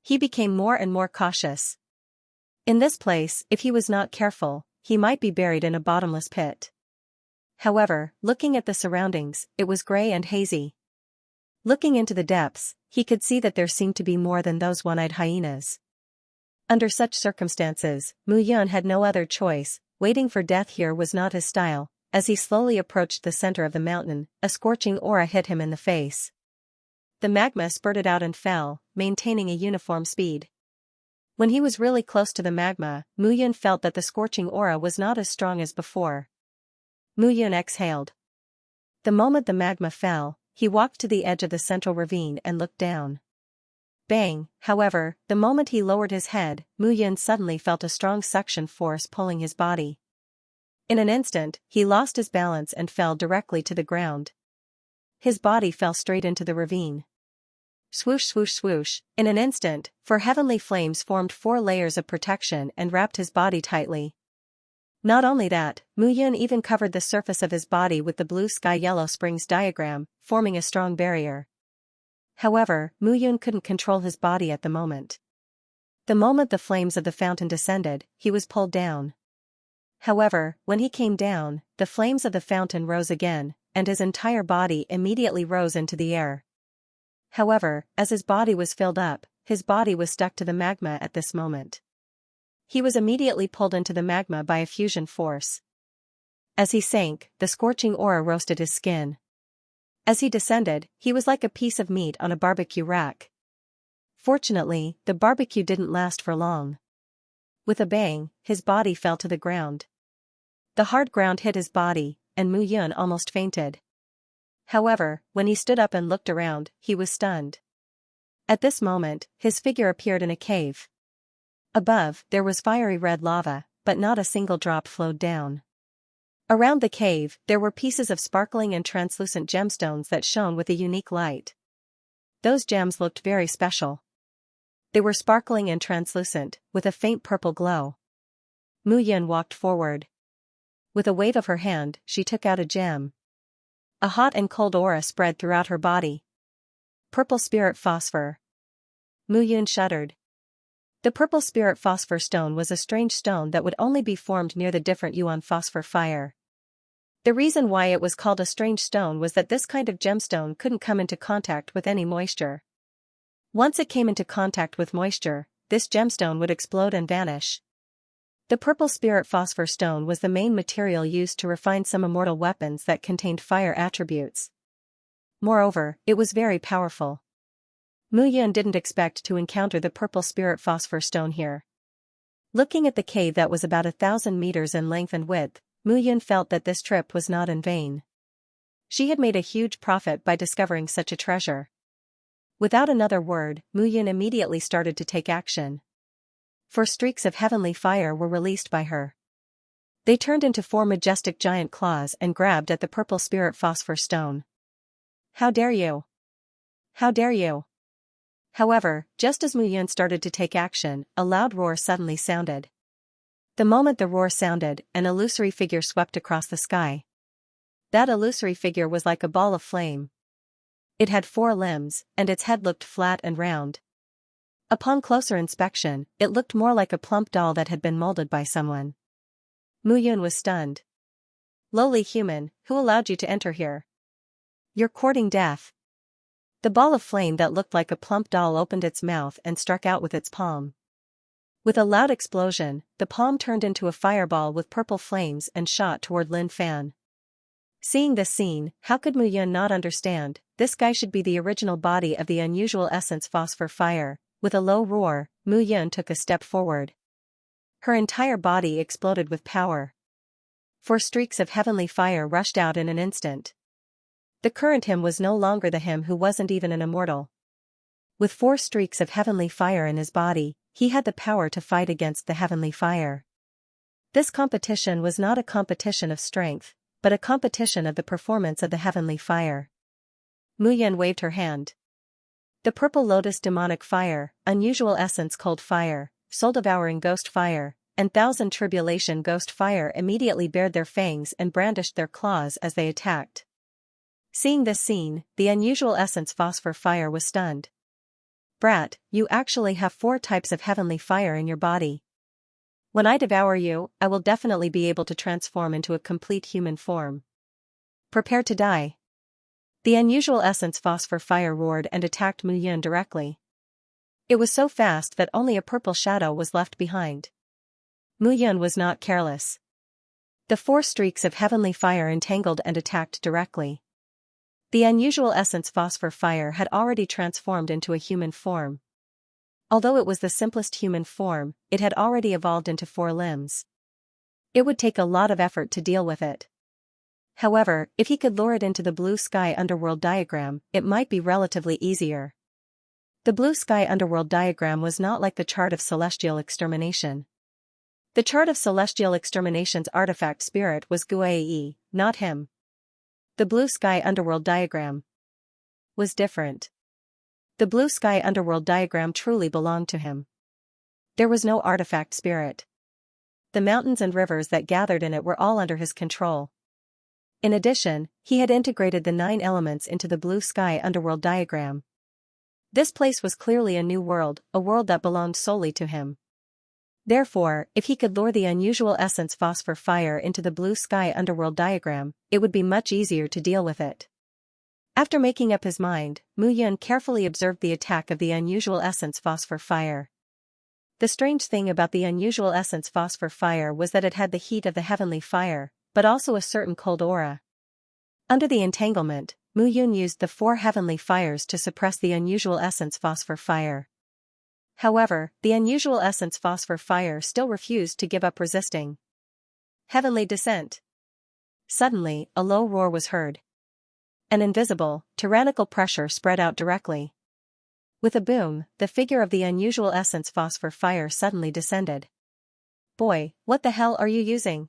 He became more and more cautious. In this place, if he was not careful, he might be buried in a bottomless pit. However, looking at the surroundings, it was gray and hazy. Looking into the depths, he could see that there seemed to be more than those one-eyed hyenas. Under such circumstances, Mu Yun had no other choice. Waiting for death here was not his style. As he slowly approached the center of the mountain, a scorching aura hit him in the face. The magma spurted out and fell, maintaining a uniform speed. When he was really close to the magma, Mu Yun felt that the scorching aura was not as strong as before. Mu Yun exhaled. The moment the magma fell, he walked to the edge of the central ravine and looked down. Bang! However, the moment he lowered his head, Mu Yun suddenly felt a strong suction force pulling his body. In an instant, he lost his balance and fell directly to the ground. His body fell straight into the ravine. Swoosh swoosh swoosh, in an instant, 4 heavenly flames formed 4 layers of protection and wrapped his body tightly. Not only that, Mu Yun even covered the surface of his body with the blue sky yellow springs diagram, forming a strong barrier. However, Mu Yun couldn't control his body at the moment. The moment the flames of the fountain descended, he was pulled down. However, when he came down, the flames of the fountain rose again, and his entire body immediately rose into the air. However, as his body was filled up, his body was stuck to the magma at this moment. He was immediately pulled into the magma by a fusion force. As he sank, the scorching aura roasted his skin. As he descended, he was like a piece of meat on a barbecue rack. Fortunately, the barbecue didn't last for long. With a bang, his body fell to the ground. The hard ground hit his body, and Mu Yun almost fainted. However, when he stood up and looked around, he was stunned. At this moment, his figure appeared in a cave. Above, there was fiery red lava, but not a single drop flowed down. Around the cave, there were pieces of sparkling and translucent gemstones that shone with a unique light. Those gems looked very special. They were sparkling and translucent, with a faint purple glow. Mu Yun walked forward. With a wave of her hand, she took out a gem. A hot and cold aura spread throughout her body. Purple spirit phosphor. Mu Yun shuddered. The purple spirit phosphor stone was a strange stone that would only be formed near the different yuan phosphor fire. The reason why it was called a strange stone was that this kind of gemstone couldn't come into contact with any moisture. Once it came into contact with moisture, this gemstone would explode and vanish. The purple spirit phosphor stone was the main material used to refine some immortal weapons that contained fire attributes. Moreover, it was very powerful. Mu Yun didn't expect to encounter the purple spirit phosphor stone here. Looking at the cave that was about 1,000 meters in length and width, Mu Yun felt that this trip was not in vain. She had made a huge profit by discovering such a treasure. Without another word, Mu Yun immediately started to take action. 4 streaks of heavenly fire were released by her. They turned into 4 majestic giant claws and grabbed at the purple spirit phosphor stone. How dare you! How dare you! However, just as Mu Yun started to take action, a loud roar suddenly sounded. The moment the roar sounded, an illusory figure swept across the sky. That illusory figure was like a ball of flame. It had 4 limbs, and its head looked flat and round. Upon closer inspection, it looked more like a plump doll that had been molded by someone. Mu Yun was stunned. Lowly human, who allowed you to enter here? You're courting death. The ball of flame that looked like a plump doll opened its mouth and struck out with its palm. With a loud explosion, the palm turned into a fireball with purple flames and shot toward Lin Fan. Seeing this scene, how could Mu Yun not understand? This guy should be the original body of the unusual essence phosphor fire. With a low roar, Mu Yun took a step forward. Her entire body exploded with power. 4 streaks of heavenly fire rushed out in an instant. The current him was no longer the him who wasn't even an immortal. With 4 streaks of heavenly fire in his body, he had the power to fight against the heavenly fire. This competition was not a competition of strength, but a competition of the performance of the heavenly fire. Mu Yun waved her hand. The purple lotus demonic fire, unusual essence cold fire, soul devouring ghost fire, and thousand tribulation ghost fire immediately bared their fangs and brandished their claws as they attacked. Seeing this scene, the unusual essence phosphor fire was stunned. Brat, you actually have 4 types of heavenly fire in your body. When I devour you, I will definitely be able to transform into a complete human form. Prepare to die. The unusual essence phosphor fire roared and attacked Mu Yun directly. It was so fast that only a purple shadow was left behind. Mu Yun was not careless. The 4 streaks of heavenly fire entangled and attacked directly. The unusual essence phosphor fire had already transformed into a human form. Although it was the simplest human form, it had already evolved into 4 limbs. It would take a lot of effort to deal with it. However, if he could lure it into the blue sky underworld diagram, it might be relatively easier. The blue sky underworld diagram was not like the chart of celestial extermination. The chart of celestial extermination's artifact spirit was Guai, not him. The blue sky underworld diagram was different. The blue sky underworld diagram truly belonged to him. There was no artifact spirit. The mountains and rivers that gathered in it were all under his control. In addition, he had integrated the 9 elements into the blue sky underworld diagram. This place was clearly a new world, a world that belonged solely to him. Therefore, if he could lure the unusual essence phosphor fire into the blue sky underworld diagram, it would be much easier to deal with it. After making up his mind, Mu Yun carefully observed the attack of the unusual essence phosphor fire. The strange thing about the unusual essence phosphor fire was that it had the heat of the heavenly fire, but also a certain cold aura. Under the entanglement, Mu Yun used the 4 heavenly fires to suppress the unusual essence phosphor fire. However, the unusual essence phosphor fire still refused to give up resisting. Heavenly descent. Suddenly, a low roar was heard. An invisible, tyrannical pressure spread out directly. With a boom, the figure of the unusual essence phosphor fire suddenly descended. Boy, what the hell are you using?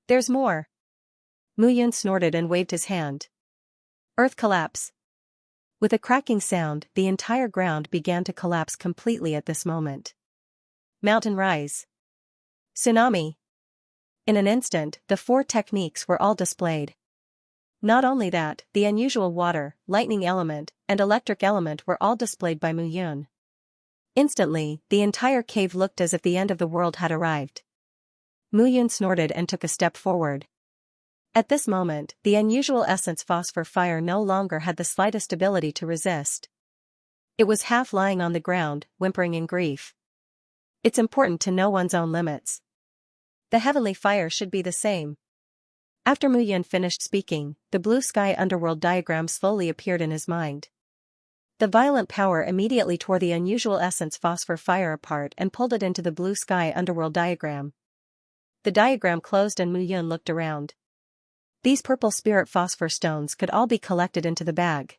There's more. Mu Yun snorted and waved his hand. Earth collapse. With a cracking sound, the entire ground began to collapse completely at this moment. Mountain rise. Tsunami. In an instant, the 4 techniques were all displayed. Not only that, the unusual water, lightning element, and electric element were all displayed by Mu Yun. Instantly, the entire cave looked as if the end of the world had arrived. Mu Yun snorted and took a step forward. At this moment, the unusual essence phosphor fire no longer had the slightest ability to resist. It was half lying on the ground, whimpering in grief. It's important to know one's own limits. The heavenly fire should be the same. After Mu Yun finished speaking, the blue sky underworld diagram slowly appeared in his mind. The violent power immediately tore the unusual essence phosphor fire apart and pulled it into the blue sky underworld diagram. The diagram closed and Mu Yun looked around. These purple spirit phosphor stones could all be collected into the bag.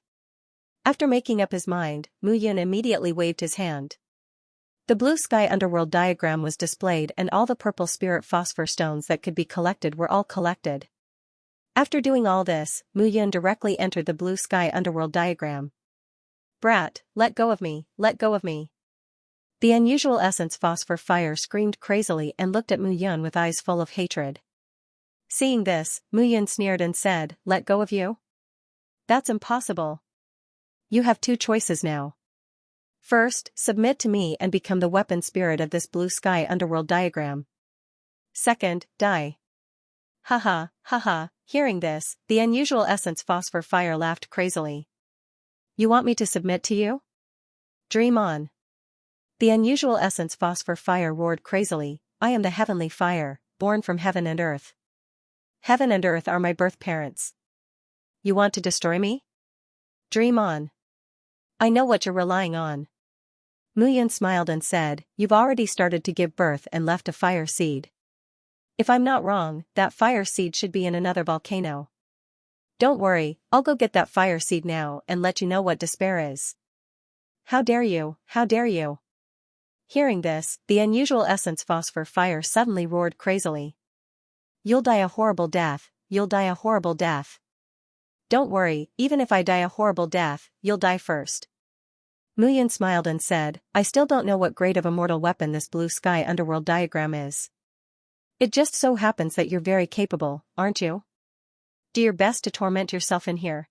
After making up his mind, Mu Yun immediately waved his hand. The blue sky underworld diagram was displayed and all the purple spirit phosphor stones that could be collected were all collected. After doing all this, Mu Yun directly entered the blue sky underworld diagram. Brat, let go of me, let go of me. The unusual essence phosphor fire screamed crazily and looked at Mu Yun with eyes full of hatred. Seeing this, Mu Yun sneered and said, let go of you? That's impossible. You have 2 choices now. First, submit to me and become the weapon spirit of this blue sky underworld diagram. Second, die. Haha, haha, hearing this, the unusual essence phosphor fire laughed crazily. You want me to submit to you? Dream on. The unusual essence phosphor fire roared crazily, I am the heavenly fire, born from heaven and earth. Heaven and earth are my birth parents. You want to destroy me? Dream on. I know what you're relying on. Mu Yun smiled and said, you've already started to give birth and left a fire seed. If I'm not wrong, that fire seed should be in another volcano. Don't worry, I'll go get that fire seed now and let you know what despair is. How dare you, how dare you? Hearing this, the unusual essence phosphor fire suddenly roared crazily. You'll die a horrible death, you'll die a horrible death. Don't worry, even if I die a horrible death, you'll die first. Mu Yun smiled and said, I still don't know what grade of immortal weapon this blue sky underworld diagram is. It just so happens that you're very capable, aren't you? Do your best to torment yourself in here.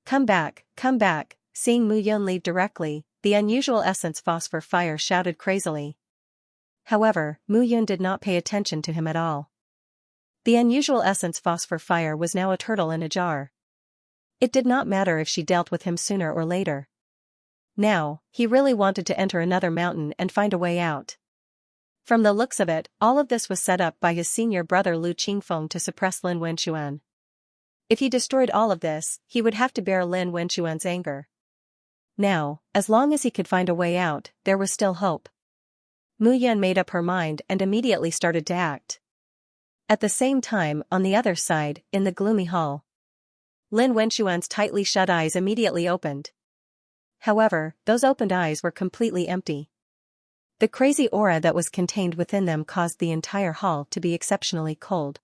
Come back, come back. Seeing Mu Yun leave directly, the unusual essence phosphor fire shouted crazily. However, Mu Yun did not pay attention to him at all. The unusual essence phosphor fire was now a turtle in a jar. It did not matter if she dealt with him sooner or later. Now, he really wanted to enter another mountain and find a way out. From the looks of it, all of this was set up by his senior brother Lu Qingfeng to suppress Lin Wenxuan. If he destroyed all of this, he would have to bear Lin Wenxuan's anger. Now, as long as he could find a way out, there was still hope. Mu Yun made up her mind and immediately started to act. At the same time, on the other side, in the gloomy hall, Lin Wenxuan's tightly shut eyes immediately opened. However, those opened eyes were completely empty. The crazy aura that was contained within them caused the entire hall to be exceptionally cold.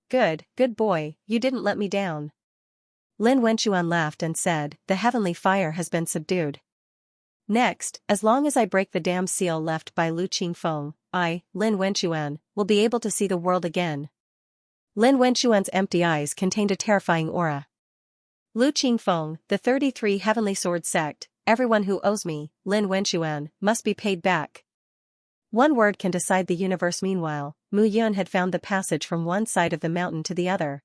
Good boy, you didn't let me down. Lin Wenxuan laughed and said, the heavenly fire has been subdued. Next, as long as I break the damn seal left by Lu Qingfeng, I, Lin Wenxuan, will be able to see the world again. Lin Wenxuan's empty eyes contained a terrifying aura. Lu Qingfeng, the 33 Heavenly Sword Sect, everyone who owes me, Lin Wenxuan, must be paid back. One word can decide the universe. Meanwhile, Mu Yun had found the passage from one side of the mountain to the other.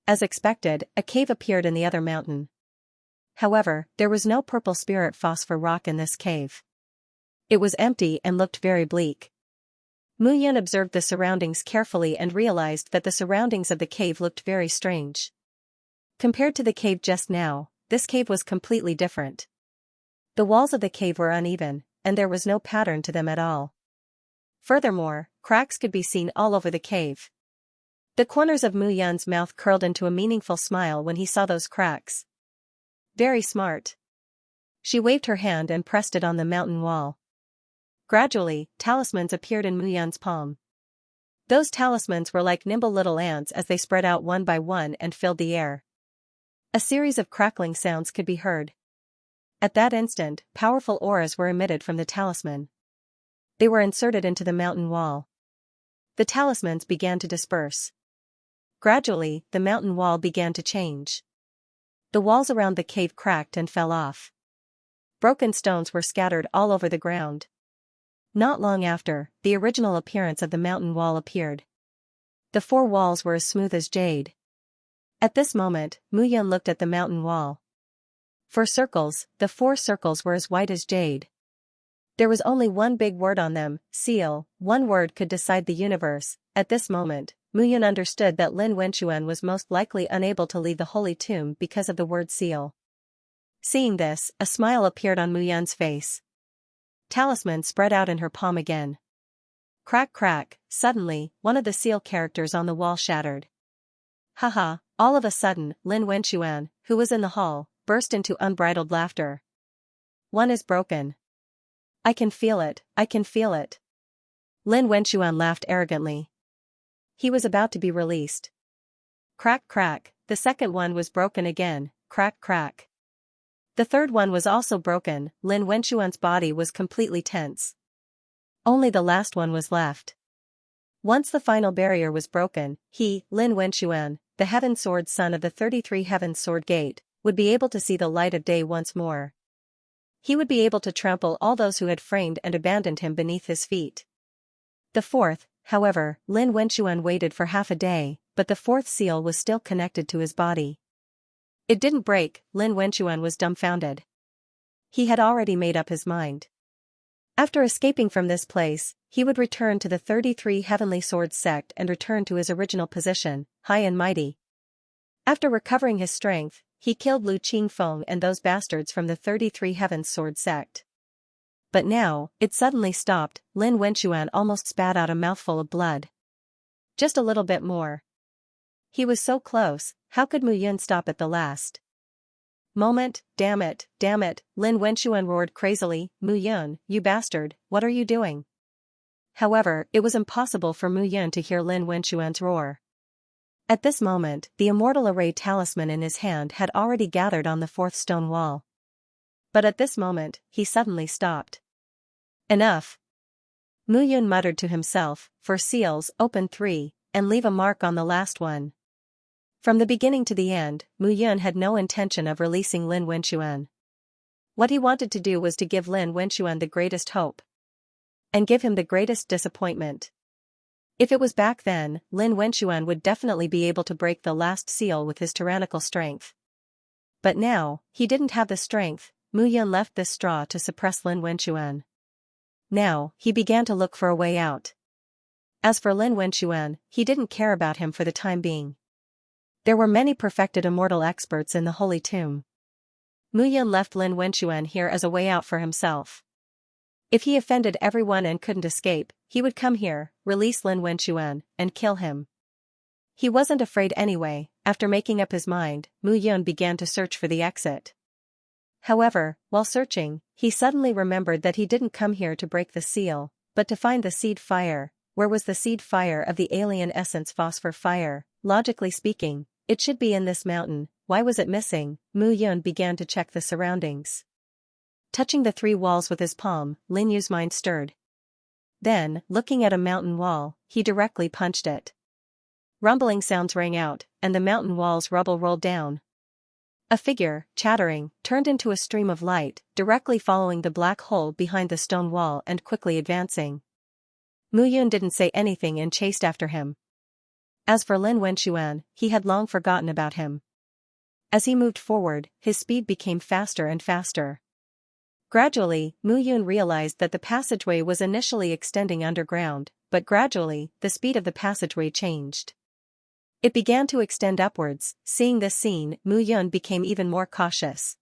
As expected, a cave appeared in the other mountain. However, there was no purple spirit phosphor rock in this cave. It was empty and looked very bleak. Mu Yun observed the surroundings carefully and realized that the surroundings of the cave looked very strange. Compared to the cave just now, this cave was completely different. The walls of the cave were uneven, and there was no pattern to them at all. Furthermore, cracks could be seen all over the cave. The corners of Mu Yun's mouth curled into a meaningful smile when he saw those cracks. Very smart. She waved her hand and pressed it on the mountain wall. Gradually, talismans appeared in Mu Yun's palm. Those talismans were like nimble little ants as they spread out one by one and filled the air. A series of crackling sounds could be heard. At that instant, powerful auras were emitted from the talisman. They were inserted into the mountain wall. The talismans began to disperse. Gradually, the mountain wall began to change. The walls around the cave cracked and fell off. Broken stones were scattered all over the ground. Not long after, the original appearance of the mountain wall appeared. The four walls were as smooth as jade. At this moment, Mu Yun looked at the mountain wall. For circles, the four circles were as white as jade. There was only one big word on them, seal. One word could decide the universe. At this moment, Mu Yun understood that Lin Wenchuan was most likely unable to leave the holy tomb because of the word seal. Seeing this, a smile appeared on Mu Yun's face. Talisman spread out in her palm again. Crack crack, suddenly, one of the seal characters on the wall shattered. Haha, all of a sudden, Lin Wenchuan, who was in the hall, burst into unbridled laughter. One is broken. I can feel it, I can feel it. Lin Wenchuan laughed arrogantly. He was about to be released. Crack crack, the second one was broken again, crack crack. The third one was also broken. Lin Wenchuan's body was completely tense. Only the last one was left. Once the final barrier was broken, he, Lin Wenchuan, the Heaven Sword son of the 33 Heaven Sword Gate, would be able to see the light of day once more. He would be able to trample all those who had framed and abandoned him beneath his feet. The fourth, however, Lin Wenchuan waited for half a day, but the fourth seal was still connected to his body. It didn't break. Lin Wenchuan was dumbfounded. He had already made up his mind. After escaping from this place, he would return to the 33 Heavenly Swords sect and return to his original position, high and mighty. After recovering his strength, he killed Lu Qingfeng and those bastards from the 33 Heaven Sword sect. But now, it suddenly stopped. Lin Wenchuan almost spat out a mouthful of blood. Just a little bit more. He was so close, how could Mu Yun stop at the last moment? Damn it, Lin Wenchuan roared crazily, Mu Yun, you bastard, what are you doing? However, it was impossible for Mu Yun to hear Lin Wenchuan's roar. At this moment, the immortal array talisman in his hand had already gathered on the fourth stone wall. But at this moment, he suddenly stopped. Enough! Mu Yun muttered to himself, for seals, open 3, and leave a mark on the last one. From the beginning to the end, Mu Yun had no intention of releasing Lin Wenchuan. What he wanted to do was to give Lin Wenchuan the greatest hope. And give him the greatest disappointment. If it was back then, Lin Wenchuan would definitely be able to break the last seal with his tyrannical strength. But now, he didn't have the strength. Mu Yun left this straw to suppress Lin Wenchuan. Now, he began to look for a way out. As for Lin Wenchuan, he didn't care about him for the time being. There were many perfected immortal experts in the Holy Tomb. Mu Yun left Lin Wenchuan here as a way out for himself. If he offended everyone and couldn't escape, he would come here, release Lin Wenchuan, and kill him. He wasn't afraid anyway. After making up his mind, Mu Yun began to search for the exit. However, while searching, he suddenly remembered that he didn't come here to break the seal, but to find the seed fire. Where was the seed fire of the alien essence phosphor fire? Logically speaking, it should be in this mountain. Why was it missing? Mu Yun began to check the surroundings. Touching the 3 walls with his palm, Lin Yu's mind stirred. Then, looking at a mountain wall, he directly punched it. Rumbling sounds rang out, and the mountain wall's rubble rolled down. A figure, chattering, turned into a stream of light, directly following the black hole behind the stone wall and quickly advancing. Mu Yun didn't say anything and chased after him. As for Lin Wenchuan, he had long forgotten about him. As he moved forward, his speed became faster and faster. Gradually, Mu Yun realized that the passageway was initially extending underground, but gradually, the speed of the passageway changed. It began to extend upwards. Seeing this scene, Mu Yun became even more cautious.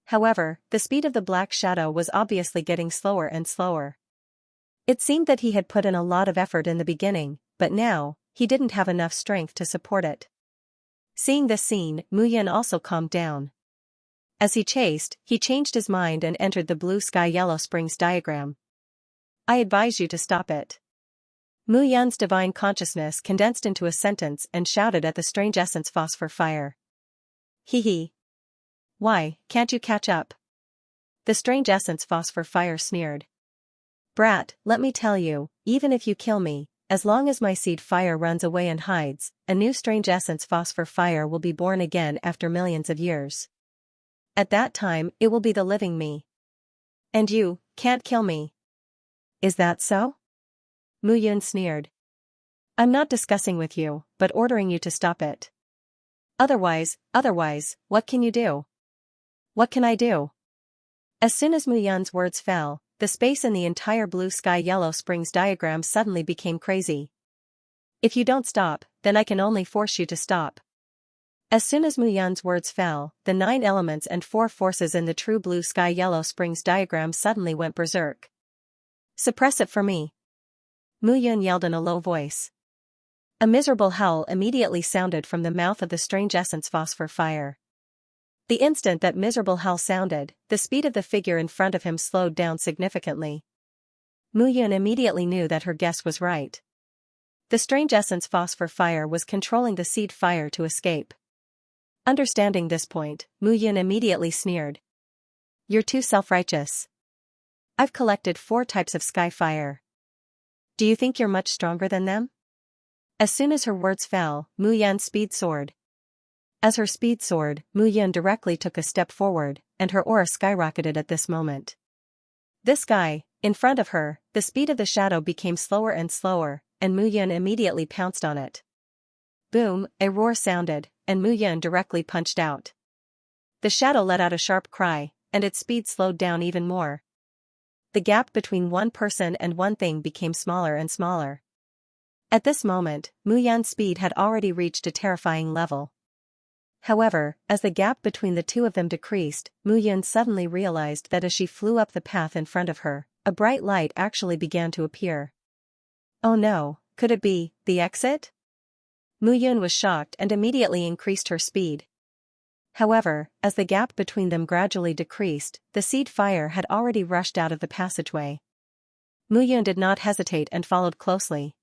However, the speed of the black shadow was obviously getting slower and slower. It seemed that he had put in a lot of effort in the beginning, but now, he didn't have enough strength to support it. Seeing this scene, Mu Yun also calmed down. As he changed his mind and entered the blue sky yellow springs diagram. I advise you to stop it. Mu Yun's divine consciousness condensed into a sentence and shouted at the strange essence phosphor fire. Hee. Why, can't you catch up? The strange essence phosphor fire sneered. Brat, let me tell you, even if you kill me, as long as my seed fire runs away and hides, a new strange essence phosphor fire will be born again after millions of years. At that time, it will be the living me. And you can't kill me. Is that so? Mu Yun sneered. I'm not discussing with you, but ordering you to stop it. Otherwise, what can you do? What can I do? As soon as Mu Yun's words fell, the space in the entire blue sky yellow springs diagram suddenly became crazy. If you don't stop, then I can only force you to stop. As soon as Mu Yun's words fell, the 9 elements and 4 forces in the true blue sky yellow springs diagram suddenly went berserk. Suppress it for me. Mu Yun yelled in a low voice. A miserable howl immediately sounded from the mouth of the strange essence phosphor fire. The instant that miserable howl sounded, the speed of the figure in front of him slowed down significantly. Mu Yun immediately knew that her guess was right. The strange essence phosphor fire was controlling the seed fire to escape. Understanding this point, Mu Yun immediately sneered. You're too self-righteous. I've collected 4 types of sky fire. Do you think you're much stronger than them? As soon as her words fell, Mu Yun's speed soared. As her speed soared, Mu Yun directly took a step forward, and her aura skyrocketed at this moment. This guy, in front of her, the speed of the shadow became slower and slower, and Mu Yun immediately pounced on it. Boom, a roar sounded, and Mu Yun directly punched out. The shadow let out a sharp cry, and its speed slowed down even more. The gap between one person and one thing became smaller and smaller. At this moment, Mu Yun's speed had already reached a terrifying level. However, as the gap between the two of them decreased, Mu Yun suddenly realized that as she flew up the path in front of her, a bright light actually began to appear. Oh no, could it be the exit? Mu Yun was shocked and immediately increased her speed. However, as the gap between them gradually decreased, the seed fire had already rushed out of the passageway. Mu Yun did not hesitate and followed closely.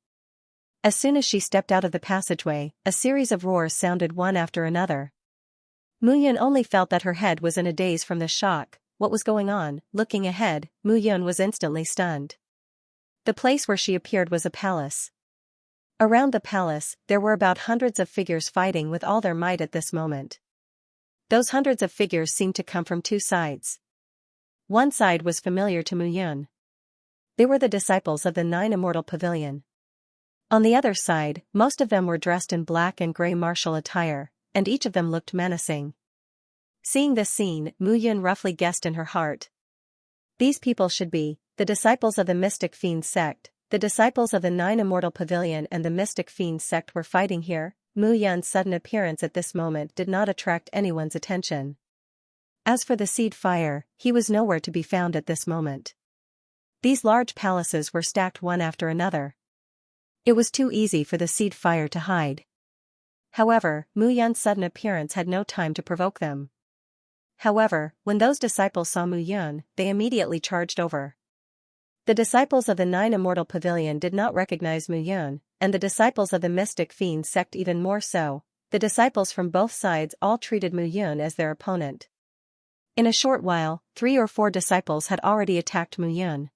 As soon as she stepped out of the passageway, a series of roars sounded one after another. Mu Yun only felt that her head was in a daze from the shock. What was going on? Looking ahead, Mu Yun was instantly stunned. The place where she appeared was a palace. Around the palace, there were about hundreds of figures fighting with all their might at this moment. Those hundreds of figures seemed to come from 2 sides. One side was familiar to Mu Yun. They were the disciples of the 9 Immortal Pavilion. On the other side, most of them were dressed in black and gray martial attire, and each of them looked menacing. Seeing this scene, Mu Yun roughly guessed in her heart. These people should be the disciples of the Mystic Fiend sect. The disciples of the 9 Immortal Pavilion and the Mystic Fiend sect were fighting here. Mu Yun's sudden appearance at this moment did not attract anyone's attention. As for the seed fire, he was nowhere to be found at this moment. These large palaces were stacked one after another. It was too easy for the seed fire to hide. However, Mu Yun's sudden appearance had no time to provoke them. However, when those disciples saw Mu Yun, they immediately charged over. The disciples of the 9 Immortal Pavilion did not recognize Mu Yun, and the disciples of the Mystic Fiend sect even more so. The disciples from both sides all treated Mu Yun as their opponent. In a short while, 3 or 4 disciples had already attacked Mu Yun.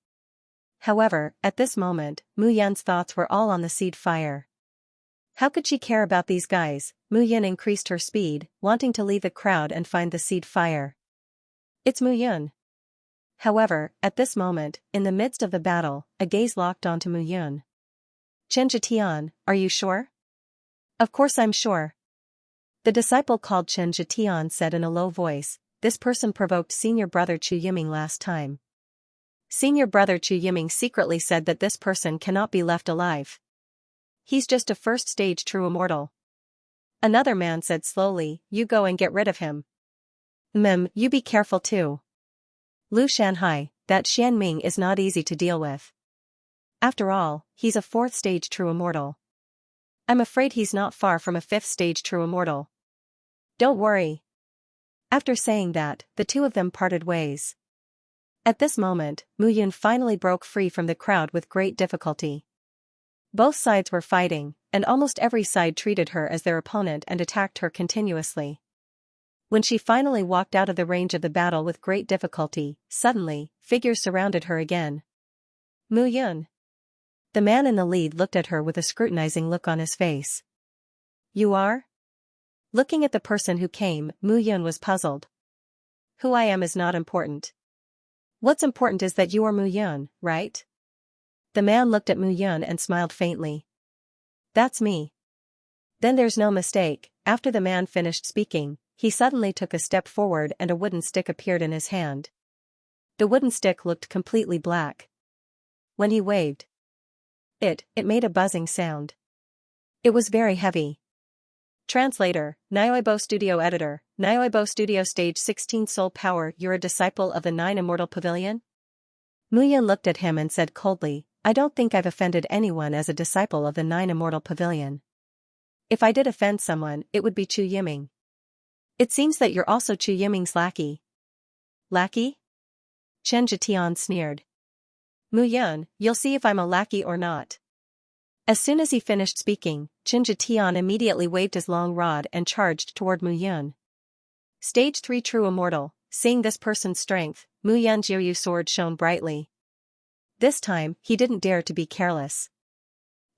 However, at this moment, Mu Yun's thoughts were all on the seed fire. How could she care about these guys? Mu Yun increased her speed, wanting to leave the crowd and find the seed fire. It's Mu Yun. However, at this moment, in the midst of the battle, a gaze locked onto Mu Yun. Xianxia, are you sure? Of course I'm sure. The disciple called Xianxia said in a low voice, this person provoked senior brother Chu Yiming last time. Senior brother Chu Yiming secretly said that this person cannot be left alive. He's just a first-stage true immortal. Another man said slowly, you go and get rid of him. You be careful too. Lu Shanhai, that Xianming is not easy to deal with. After all, he's a 4th stage true immortal. I'm afraid he's not far from a 5th stage true immortal. Don't worry. After saying that, the two of them parted ways. At this moment, Mu Yun finally broke free from the crowd with great difficulty. Both sides were fighting, and almost every side treated her as their opponent and attacked her continuously. When she finally walked out of the range of the battle with great difficulty, suddenly, figures surrounded her again. Mu Yun. The man in the lead looked at her with a scrutinizing look on his face. You are? Looking at the person who came, Mu Yun was puzzled. Who I am is not important. What's important is that you are Mu Yun, right? The man looked at Mu Yun and smiled faintly. That's me. Then there's no mistake. After the man finished speaking, he suddenly took a step forward and a wooden stick appeared in his hand. The wooden stick looked completely black. When he waved, it made a buzzing sound. It was very heavy. Translator, Nioibo Studio Editor, Nioibo Studio Stage 16 Soul Power. You're a disciple of the 9 Immortal Pavilion? Mu Yun looked at him and said coldly, I don't think I've offended anyone as a disciple of the 9 Immortal Pavilion. If I did offend someone, it would be Chu Yiming. It seems that you're also Chu Yiming's lackey. Lackey? Chen Zhitian sneered. Mu Yun, you'll see if I'm a lackey or not. As soon as he finished speaking, Chen Zhitian immediately waved his long rod and charged toward Mu Yun. Stage 3 True Immortal. Seeing this person's strength, Mu Yun's Jiuyu sword shone brightly. This time, he didn't dare to be careless.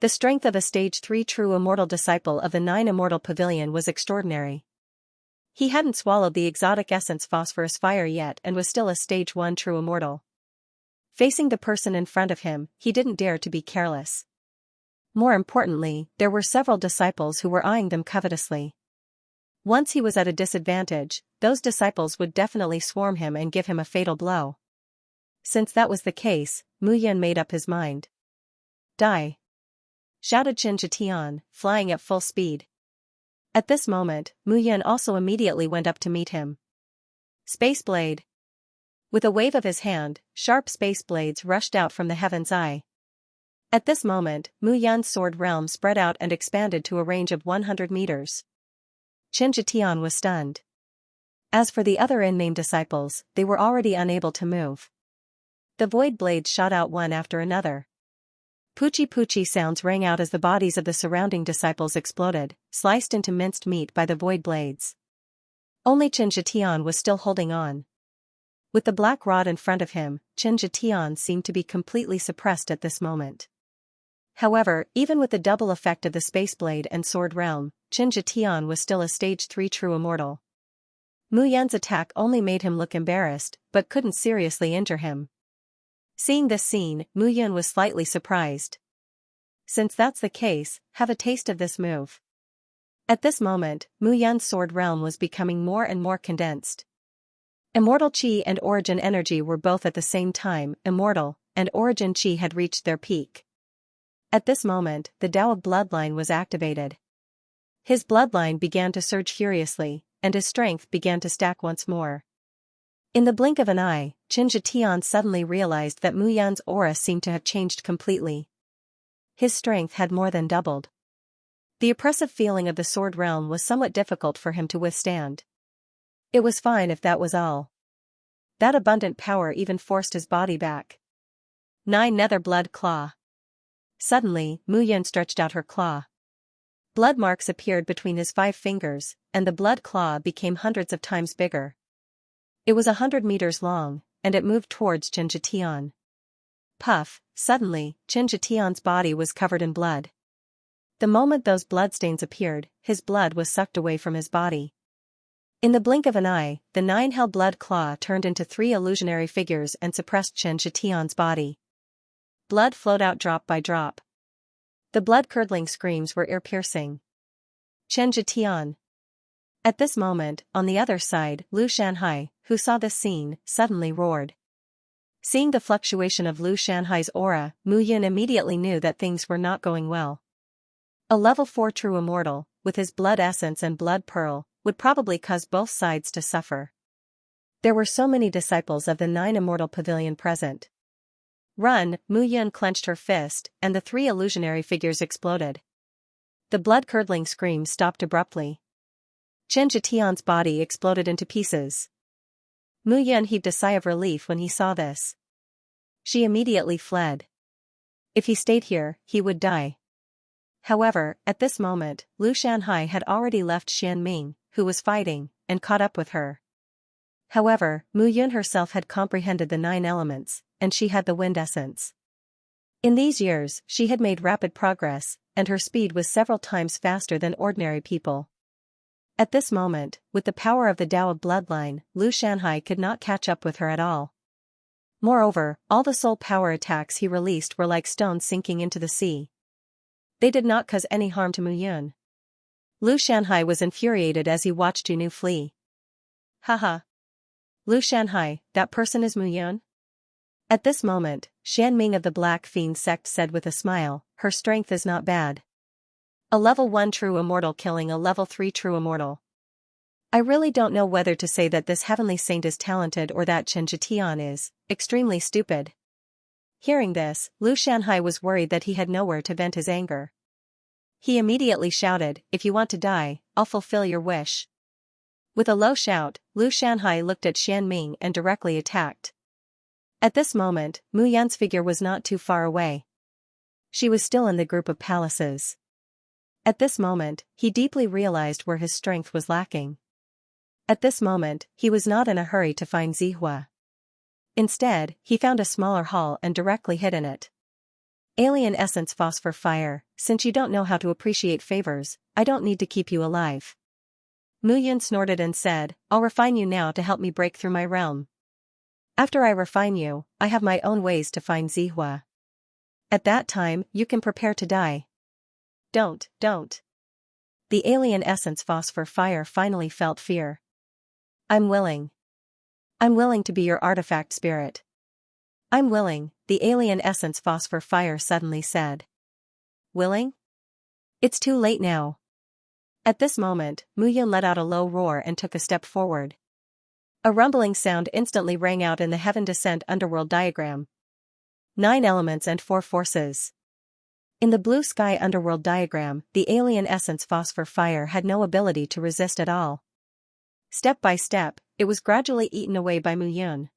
The strength of a Stage 3 True Immortal disciple of the 9 Immortal Pavilion was extraordinary. He hadn't swallowed the exotic essence Phosphorus Fire yet and was still a Stage 1 True Immortal. Facing the person in front of him, he didn't dare to be careless. More importantly, there were several disciples who were eyeing them covetously. Once he was at a disadvantage, those disciples would definitely swarm him and give him a fatal blow. Since that was the case, Mu Yun made up his mind. Die! Shouted Chen Zhitian, flying at full speed. At this moment, Mu Yun also immediately went up to meet him. Space Blade! With a wave of his hand, sharp space blades rushed out from the heaven's eye. At this moment, Mu Yun's sword realm spread out and expanded to a range of 100 meters. Chen Zhitian was stunned. As for the other unnamed disciples, they were already unable to move. The void blades shot out one after another. Poochie sounds rang out as the bodies of the surrounding disciples exploded, sliced into minced meat by the void blades. Only Chen Zhitian was still holding on. With the black rod in front of him, Chen Zhitian seemed to be completely suppressed at this moment. However, even with the double effect of the space blade and sword realm, Chen Zhitian was still a Stage 3 True Immortal. Mu Yun's attack only made him look embarrassed, but couldn't seriously injure him. Seeing this scene, Mu Yun was slightly surprised. Since that's the case, have a taste of this move. At this moment, Mu Yun's sword realm was becoming more and more condensed. Immortal Qi and Origin Energy were both at the same time. Immortal and Origin Qi had reached their peak. At this moment, the Tao of Bloodline was activated. His bloodline began to surge furiously, and his strength began to stack once more. In the blink of an eye, Chen Zhitian suddenly realized that Mu Yun's aura seemed to have changed completely. His strength had more than doubled. The oppressive feeling of the sword realm was somewhat difficult for him to withstand. It was fine if that was all. That abundant power even forced his body back. 9 Nether Blood Claw. Suddenly, Mu Yun stretched out her claw. Blood marks appeared between his 5 fingers, and the blood claw became hundreds of times bigger. It was 100 meters long, and it moved towards Chen Zhitian. Puff! Suddenly, Chen Zhitian's body was covered in blood. The moment those bloodstains appeared, his blood was sucked away from his body. In the blink of an eye, the 9 Hell Blood Claw turned into 3 illusionary figures and suppressed Chen Zhitian's body. Blood flowed out drop by drop. The blood-curdling screams were ear-piercing. Chen Zhitian. At this moment, on the other side, Lu Shanhai, who saw this scene, suddenly roared. Seeing the fluctuation of Lu Shanhai's aura, Mu Yun immediately knew that things were not going well. A level 4 True Immortal, with his blood essence and blood pearl, would probably cause both sides to suffer. There were so many disciples of the 9 Immortal Pavilion present. Run! Mu Yun clenched her fist, and the 3 illusionary figures exploded. The blood-curdling scream stopped abruptly. Xianxia's body exploded into pieces. Mu Yun heaved a sigh of relief when he saw this. She immediately fled. If he stayed here, he would die. However, at this moment, Lu Shanhai had already left Xianming, who was fighting, and caught up with her. However, Mu Yun herself had comprehended the 9 elements, and she had the wind essence. In these years, she had made rapid progress, and her speed was several times faster than ordinary people. At this moment, with the power of the Dao bloodline, Lu Shanhai could not catch up with her at all. Moreover, all the soul power attacks he released were like stones sinking into the sea. They did not cause any harm to Mu Yun. Lu Shanhai was infuriated as he watched Junu flee. Haha. Lu Shanhai, that person is Mu Yun? At this moment, Xianming of the Black Fiend sect said with a smile, her strength is not bad. A level 1 true immortal killing a level 3 true immortal. I really don't know whether to say that this heavenly saint is talented or that Xianxia is extremely stupid. Hearing this, Lu Shanhai was worried that he had nowhere to vent his anger. He immediately shouted, if you want to die, I'll fulfill your wish. With a low shout, Lu Shanhai looked at Xianming and directly attacked. At this moment, Mu Yun's figure was not too far away. She was still in the group of palaces. At this moment, he deeply realized where his strength was lacking. At this moment, he was not in a hurry to find Zihua. Instead, he found a smaller hall and directly hid in it. Alien essence phosphor fire, since you don't know how to appreciate favors, I don't need to keep you alive. Mu Yun snorted and said, I'll refine you now to help me break through my realm. After I refine you, I have my own ways to find Zihua. At that time, you can prepare to die. Don't. The alien essence phosphor fire finally felt fear. I'm willing to be your artifact spirit. I'm willing, the alien essence phosphor fire suddenly said. Willing? It's too late now. At this moment, Mu Yun let out a low roar and took a step forward. A rumbling sound instantly rang out in the heaven descent underworld diagram. 9 elements and 4 forces. In the blue sky underworld diagram, the alien essence phosphor fire had no ability to resist at all. Step by step, it was gradually eaten away by Mu Yun.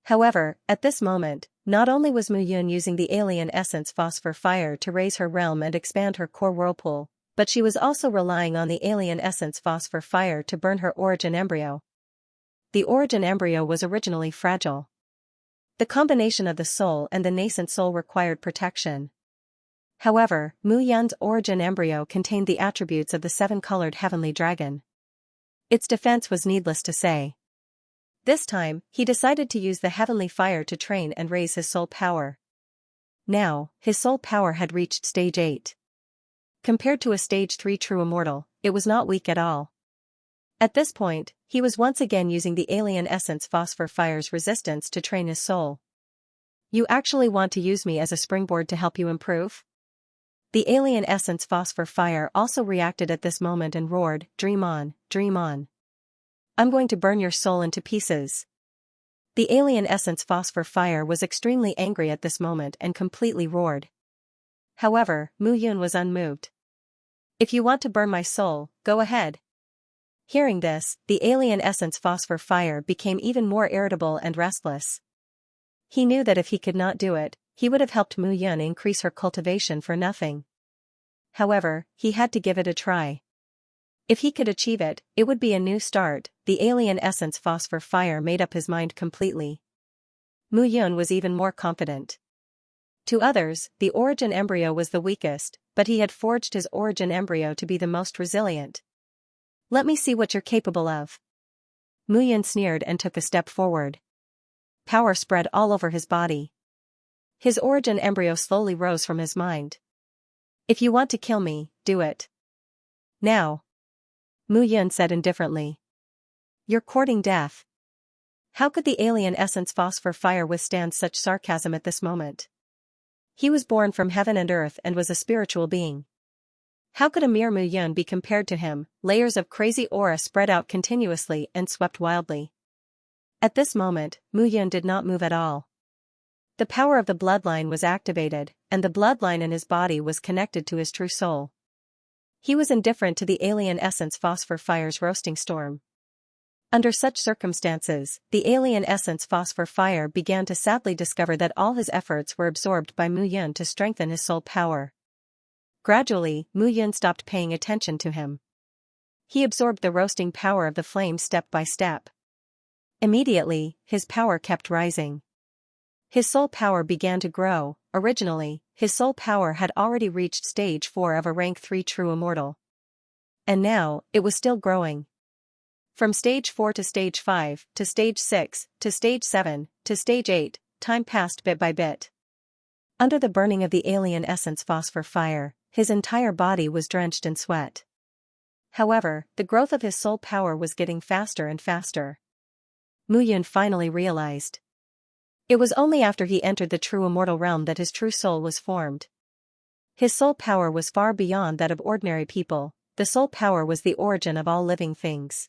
However, at this moment, not only was Mu Yun using the alien essence phosphor fire to raise her realm and expand her core whirlpool, but she was also relying on the alien essence phosphor fire to burn her origin embryo. The origin embryo was originally fragile. The combination of the soul and the nascent soul required protection. However, Mu Yun's origin embryo contained the attributes of the 7-colored heavenly dragon. Its defense was needless to say. This time, he decided to use the heavenly fire to train and raise his soul power. Now, his soul power had reached stage 8. Compared to a stage 3 true immortal, it was not weak at all. At this point, he was once again using the alien essence phosphor fire's resistance to train his soul. You actually want to use me as a springboard to help you improve? The alien essence phosphor fire also reacted at this moment and roared, dream on, dream on. I'm going to burn your soul into pieces. The alien essence phosphor fire was extremely angry at this moment and completely roared. However, Mu Yun was unmoved. If you want to burn my soul, go ahead. Hearing this, the alien essence phosphor fire became even more irritable and restless. He knew that if he could not do it, he would have helped Mu Yun increase her cultivation for nothing. However, he had to give it a try. If he could achieve it, it would be a new start. The alien essence phosphor fire made up his mind completely. Mu Yun was even more confident. To others, the origin embryo was the weakest, but he had forged his origin embryo to be the most resilient. Let me see what you're capable of. Mu Yun sneered and took a step forward. Power spread all over his body. His origin embryo slowly rose from his mind. If you want to kill me, do it. Now. Mu Yun said indifferently. You're courting death. How could the alien essence phosphor fire withstand such sarcasm at this moment? He was born from heaven and earth and was a spiritual being. How could a mere Mu Yun be compared to him? Layers of crazy aura spread out continuously and swept wildly. At this moment, Mu Yun did not move at all. The power of the bloodline was activated, and the bloodline in his body was connected to his true soul. He was indifferent to the alien essence phosphor fire's roasting storm. Under such circumstances, the alien essence phosphor fire began to sadly discover that all his efforts were absorbed by Mu Yun to strengthen his soul power. Gradually, Mu Yun stopped paying attention to him. He absorbed the roasting power of the flame step by step. Immediately, his power kept rising. His soul power began to grow. Originally, his soul power had already reached stage 4 of a rank 3 true immortal. And now, it was still growing. From stage 4 to stage 5, to stage 6, to stage 7, to stage 8, time passed bit by bit. Under the burning of the alien essence phosphor fire, his entire body was drenched in sweat. However, the growth of his soul power was getting faster and faster. Mu Yun finally realized. It was only after he entered the true immortal realm that his true soul was formed. His soul power was far beyond that of ordinary people. The soul power was the origin of all living things.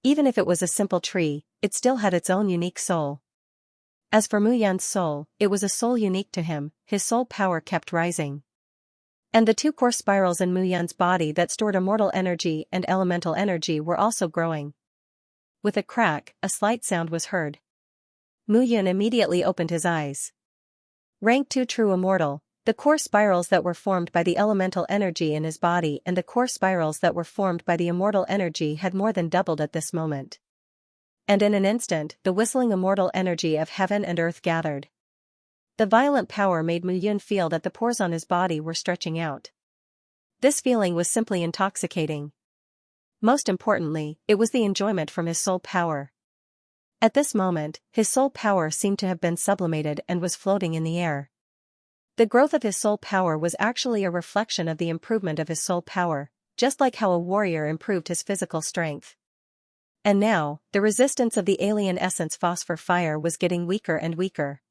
Even if it was a simple tree, it still had its own unique soul. As for Mu Yun's soul, it was a soul unique to him. His soul power kept rising. And the 2 core spirals in Mu Yun's body that stored immortal energy and elemental energy were also growing. With a crack, a slight sound was heard. Mu Yun immediately opened his eyes. Rank 2 true immortal, the core spirals that were formed by the elemental energy in his body and the core spirals that were formed by the immortal energy had more than doubled at this moment. And in an instant, the whistling immortal energy of heaven and earth gathered. The violent power made Mu Yun feel that the pores on his body were stretching out. This feeling was simply intoxicating. Most importantly, it was the enjoyment from his soul power. At this moment, his soul power seemed to have been sublimated and was floating in the air. The growth of his soul power was actually a reflection of the improvement of his soul power, just like how a warrior improved his physical strength. And now, the resistance of the alien essence phosphor fire was getting weaker and weaker.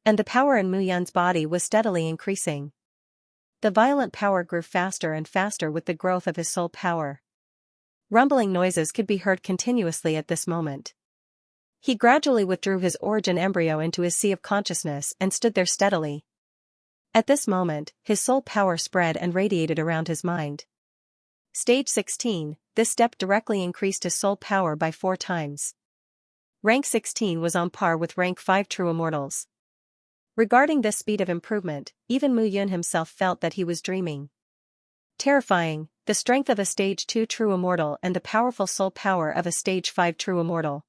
And the power in Mu Yun's body was steadily increasing. The violent power grew faster and faster with the growth of his soul power. Rumbling noises could be heard continuously at this moment. He gradually withdrew his origin embryo into his sea of consciousness and stood there steadily. At this moment, his soul power spread and radiated around his mind. Stage 16, this step directly increased his soul power by 4 times. Rank 16 was on par with rank 5 true immortals. Regarding this speed of improvement, even Mu Yun himself felt that he was dreaming. Terrifying, the strength of a stage 2 true immortal and the powerful soul power of a stage 5 true immortal.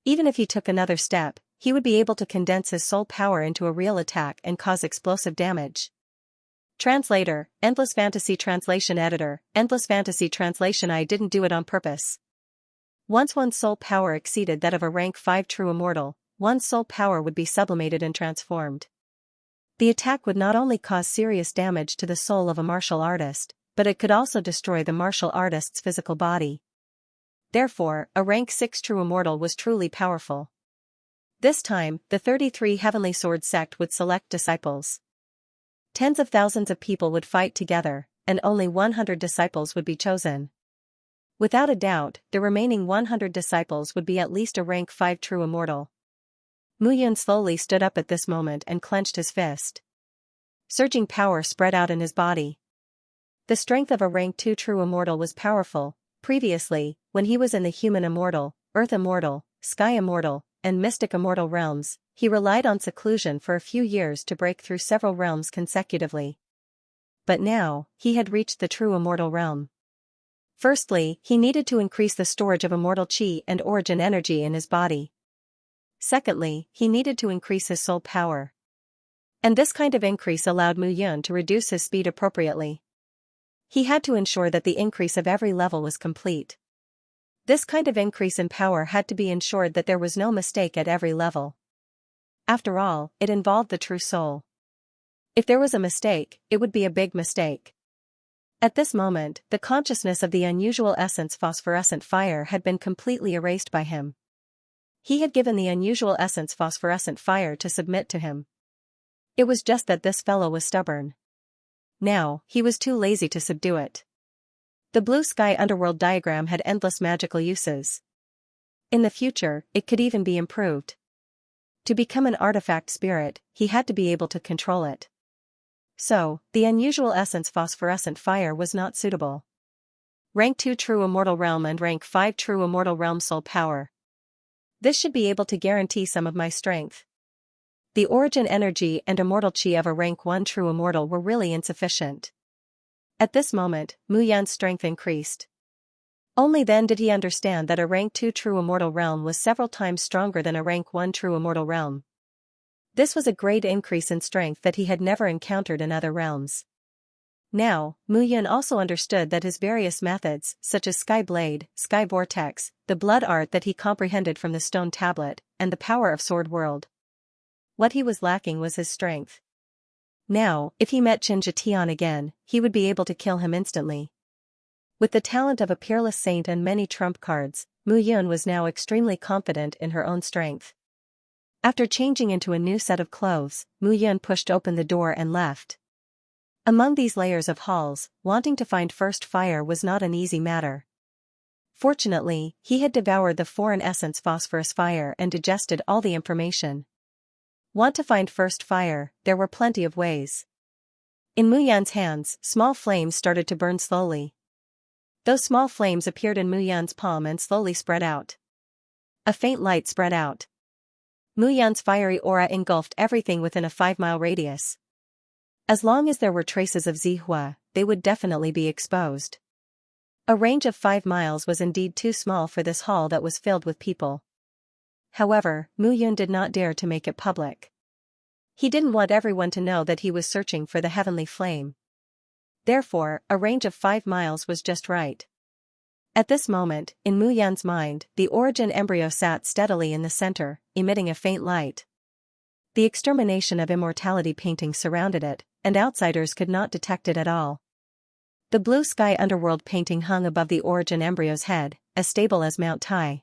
Even if he took another step, he would be able to condense his soul power into a real attack and cause explosive damage. Translator, Endless Fantasy Translation Editor, Endless Fantasy Translation. I didn't do it on purpose. Once one's soul power exceeded that of a rank 5 true immortal, one's soul power would be sublimated and transformed. The attack would not only cause serious damage to the soul of a martial artist, but it could also destroy the martial artist's physical body. Therefore, a rank 6 true immortal was truly powerful. This time, the 33 Heavenly Sword sect would select disciples. Tens of thousands of people would fight together, and only 100 disciples would be chosen. Without a doubt, the remaining 100 disciples would be at least a rank 5 true immortal. Mu Yun slowly stood up at this moment and clenched his fist. Surging power spread out in his body. The strength of a rank 2 true immortal was powerful. Previously, when he was in the human immortal, earth immortal, sky immortal, and mystic immortal realms, he relied on seclusion for a few years to break through several realms consecutively. But now, he had reached the true immortal realm. Firstly, he needed to increase the storage of immortal chi and origin energy in his body. Secondly, he needed to increase his soul power. And this kind of increase allowed Mu Yun to reduce his speed appropriately. He had to ensure that the increase of every level was complete. This kind of increase in power had to be ensured that there was no mistake at every level. After all, it involved the true soul. If there was a mistake, it would be a big mistake. At this moment, the consciousness of the unusual essence phosphorescent fire had been completely erased by him. He had given the unusual essence phosphorescent fire to submit to him. It was just that this fellow was stubborn. Now, he was too lazy to subdue it. The blue sky underworld diagram had endless magical uses. In the future, it could even be improved. To become an artifact spirit, he had to be able to control it. So, the unusual essence phosphorescent fire was not suitable. Rank 2 True Immortal Realm and Rank 5 True Immortal Realm Soul Power. This should be able to guarantee some of my strength. The origin energy and immortal chi of a Rank 1 True Immortal were really insufficient. At this moment, Mu Yan's strength increased. Only then did he understand that a Rank 2 True Immortal Realm was several times stronger than a Rank 1 True Immortal Realm. This was a great increase in strength that he had never encountered in other realms. Now, Mu Yan also understood that his various methods, such as Sky Blade, Sky Vortex, the blood art that he comprehended from the stone tablet, and the power of Sword World. What he was lacking was his strength. Now, if he met Xianxia again, he would be able to kill him instantly. With the talent of a peerless saint and many trump cards, Mu Yan was now extremely confident in her own strength. After changing into a new set of clothes, Mu Yan pushed open the door and left. Among these layers of halls, wanting to find first fire was not an easy matter. Fortunately, he had devoured the foreign essence phosphorus fire and digested all the information. Want to find first fire, there were plenty of ways. In Mu Yan's hands, small flames started to burn slowly. Those small flames appeared in Mu Yan's palm and slowly spread out. A faint light spread out. Mu Yan's fiery aura engulfed everything within a 5-mile radius. As long as there were traces of Zihua, they would definitely be exposed. A range of 5 miles was indeed too small for this hall that was filled with people. However, Mu Yan did not dare to make it public. He didn't want everyone to know that he was searching for the heavenly flame. Therefore, a range of 5 miles was just right. At this moment, in Mu Yan's mind, the origin embryo sat steadily in the center, emitting a faint light. The extermination of immortality painting surrounded it, and outsiders could not detect it at all. The blue sky underworld painting hung above the origin embryo's head, as stable as Mount Tai.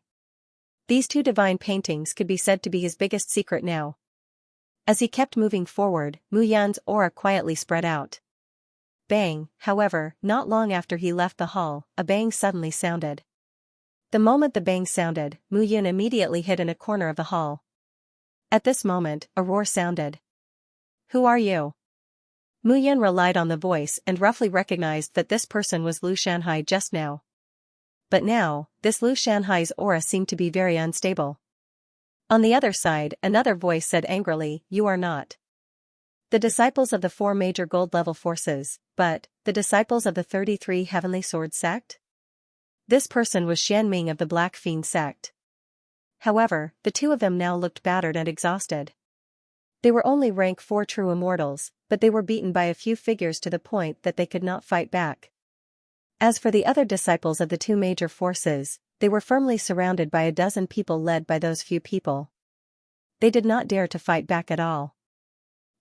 These 2 divine paintings could be said to be his biggest secret now. As he kept moving forward, Mu Yan's aura quietly spread out. Bang, however, not long after he left the hall, a bang suddenly sounded. The moment the bang sounded, Mu Yan immediately hid in a corner of the hall. At this moment, a roar sounded. Who are you? Mu Yan relied on the voice and roughly recognized that this person was Lu Shanhai just now. But now, this Lu Shanhai's aura seemed to be very unstable. On the other side, another voice said angrily, "You are not the disciples of the 4 major gold-level forces, but the disciples of the 33 Heavenly Sword sect?" This person was Xianming of the Black Fiend sect. However, the 2 of them now looked battered and exhausted. They were only rank 4 true immortals, but they were beaten by a few figures to the point that they could not fight back. As for the other disciples of the 2 major forces, they were firmly surrounded by a dozen people led by those few people. They did not dare to fight back at all.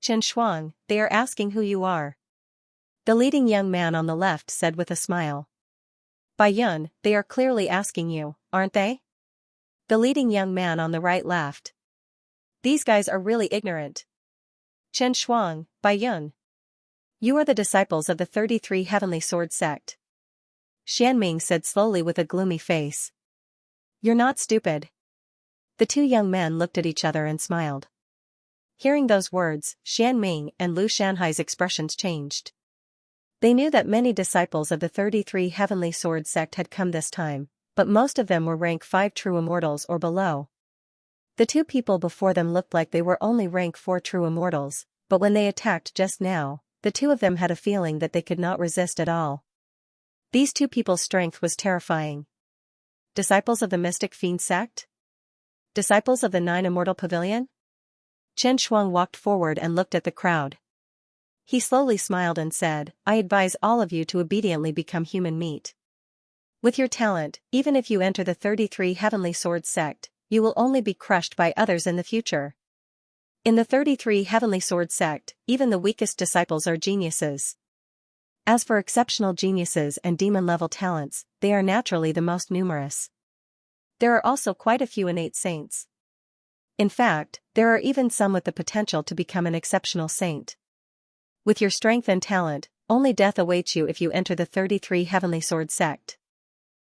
"Chen Shuang, they are asking who you are," the leading young man on the left said with a smile. "Bai Yun, they are clearly asking you, aren't they?" The leading young man on the right laughed. "These guys are really ignorant. Chen Shuang, Bai Yun. You are the disciples of the 33 Heavenly Sword sect." Xianming said slowly with a gloomy face. "You're not stupid." The 2 young men looked at each other and smiled. Hearing those words, Xianming and Lu Shanhai's expressions changed. They knew that many disciples of the 33 Heavenly Sword sect had come this time, but most of them were rank 5 true immortals or below. The 2 people before them looked like they were only rank 4 true immortals, but when they attacked just now, the 2 of them had a feeling that they could not resist at all. These 2 people's strength was terrifying. Disciples of the Mystic Fiend sect? Disciples of the 9 Immortal Pavilion? Chen Shuang walked forward and looked at the crowd. He slowly smiled and said, "I advise all of you to obediently become human meat. With your talent, even if you enter the 33 Heavenly Sword sect, you will only be crushed by others in the future. In the 33 Heavenly Sword sect, even the weakest disciples are geniuses. As for exceptional geniuses and demon-level talents, they are naturally the most numerous. There are also quite a few innate saints. In fact, there are even some with the potential to become an exceptional saint. With your strength and talent, only death awaits you if you enter the 33 Heavenly Sword sect."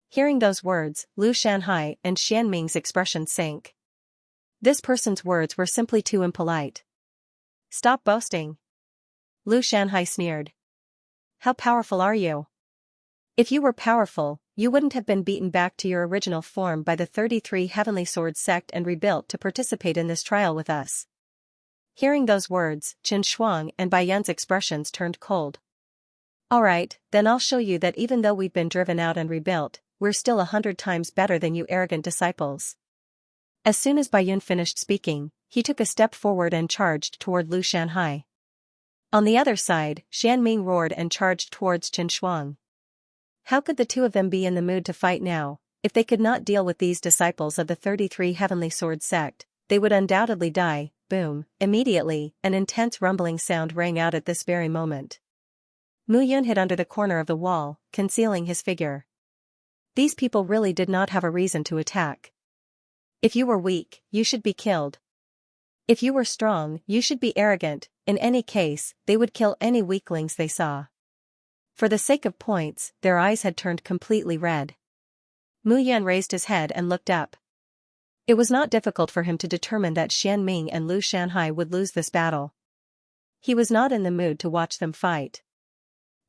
Hearing those words, Lu Shanhai and Xianming's expression sank. This person's words were simply too impolite. "Stop boasting." Lu Shanhai sneered. "How powerful are you? If you were powerful, you wouldn't have been beaten back to your original form by the 33 Heavenly Sword sect and rebuilt to participate in this trial with us." Hearing those words, Qin Shuang and Bai Yun's expressions turned cold. "Alright, then I'll show you that even though we've been driven out and rebuilt, we're still 100 times better than you arrogant disciples." As soon as Bai Yun finished speaking, he took a step forward and charged toward Lu Shanhai. On the other side, Xianming roared and charged towards Qin Shuang. How could the two of them be in the mood to fight now? If they could not deal with these disciples of the 33 Heavenly Sword sect, they would undoubtedly die. Boom! Immediately, an intense rumbling sound rang out at this very moment. Mu Yun hid under the corner of the wall, concealing his figure. These people really did not have a reason to attack. If you were weak, you should be killed. If you were strong, you should be arrogant. In any case, they would kill any weaklings they saw. For the sake of points, their eyes had turned completely red. Mu Yun raised his head and looked up. It was not difficult for him to determine that Xianming and Lu Shanhai would lose this battle. He was not in the mood to watch them fight.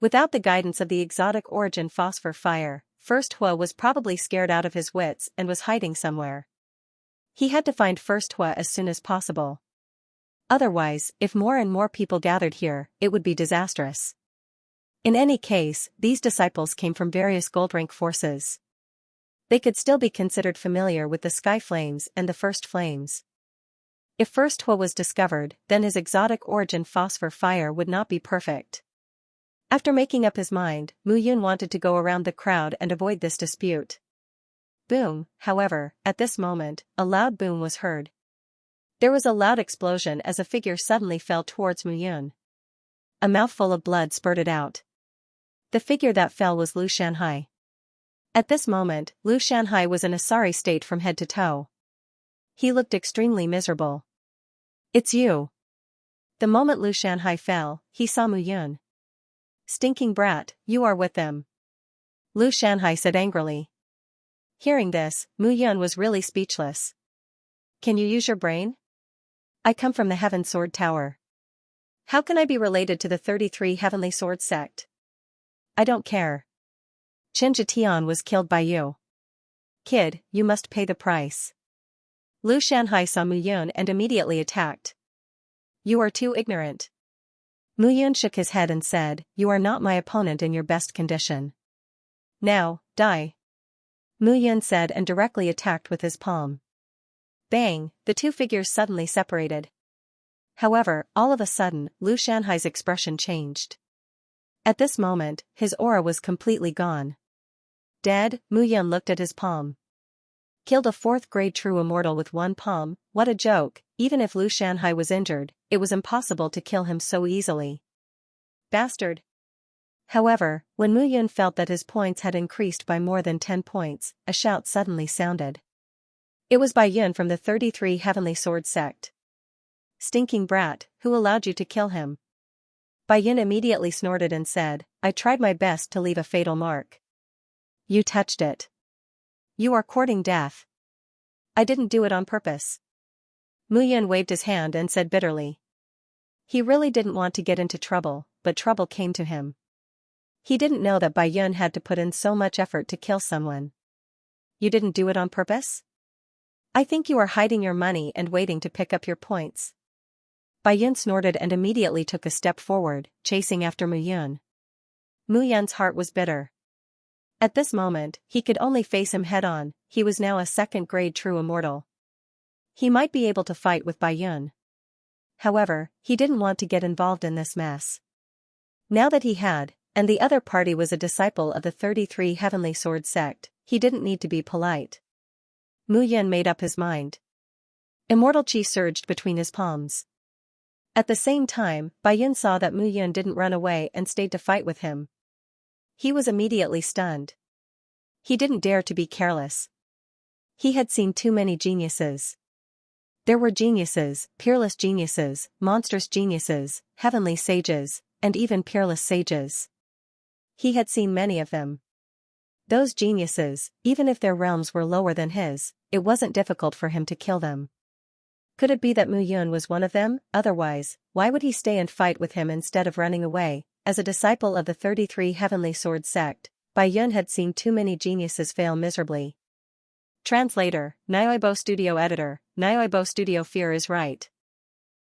Without the guidance of the exotic origin phosphor fire, First Hua was probably scared out of his wits and was hiding somewhere. He had to find First Hua as soon as possible. Otherwise, if more and more people gathered here, it would be disastrous. In any case, these disciples came from various gold rank forces. They could still be considered familiar with the Sky Flames and the First Flames. If First Hua was discovered, then his exotic origin phosphor fire would not be perfect. After making up his mind, Mu Yun wanted to go around the crowd and avoid this dispute. Boom! However, at this moment, a loud boom was heard. There was a loud explosion as a figure suddenly fell towards Mu Yun. A mouthful of blood spurted out. The figure that fell was Lu Shanhai. At this moment, Lu Shanhai was in a sorry state from head to toe. He looked extremely miserable. "It's you." The moment Lu Shanhai fell, he saw Mu Yun. "Stinking brat, you are with them," Lu Shanhai said angrily. Hearing this, Mu Yun was really speechless. "Can you use your brain? I come from the Heaven Sword Tower. How can I be related to the 33 Heavenly Sword sect? I don't care. Chen Zhitian was killed by you. Kid, you must pay the price." Lu Shanhai saw Mu Yun and immediately attacked. "You are too ignorant." Mu Yun shook his head and said, "You are not my opponent in your best condition. Now, die." Mu Yun said and directly attacked with his palm. Bang! The two figures suddenly separated. However, all of a sudden, Lu Shanhai's expression changed. At this moment, his aura was completely gone. Dead? Mu Yun looked at his palm. Killed a 4th grade true immortal with one palm, what a joke. Even if Lu Shanhai was injured, it was impossible to kill him so easily. Bastard! However, when Mu Yun felt that his points had increased by more than 10 points, a shout suddenly sounded. It was Bai Yun from the 33 Heavenly Sword sect. "Stinking brat, who allowed you to kill him?" Bai Yun immediately snorted and said, "I tried my best to leave a fatal mark." "You touched it. You are courting death." "I didn't do it on purpose." Mu Yun waved his hand and said bitterly. He really didn't want to get into trouble, but trouble came to him. He didn't know that Bai Yun had to put in so much effort to kill someone. "You didn't do it on purpose? I think you are hiding your money and waiting to pick up your points." Bai Yun snorted and immediately took a step forward, chasing after Mu Yun. Mu Yun's heart was bitter. At this moment, he could only face him head-on. He was now a 2nd grade true immortal. He might be able to fight with Bai Yun. However, he didn't want to get involved in this mess. Now that he had, and the other party was a disciple of the 33 Heavenly Sword sect, he didn't need to be polite. Mu Yun made up his mind. Immortal chi surged between his palms. At the same time, Bai Yun saw that Mu Yun didn't run away and stayed to fight with him. He was immediately stunned. He didn't dare to be careless. He had seen too many geniuses. There were geniuses, peerless geniuses, monstrous geniuses, heavenly sages, and even peerless sages. He had seen many of them. Those geniuses, even if their realms were lower than his, it wasn't difficult for him to kill them. Could it be that Mu Yun was one of them? Otherwise, why would he stay and fight with him instead of running away? As a disciple of the 33 Heavenly Sword sect, Bai Yun had seen too many geniuses fail miserably. Translator, Nyoibo Studio Editor, Nyoibo Studio Fear is right.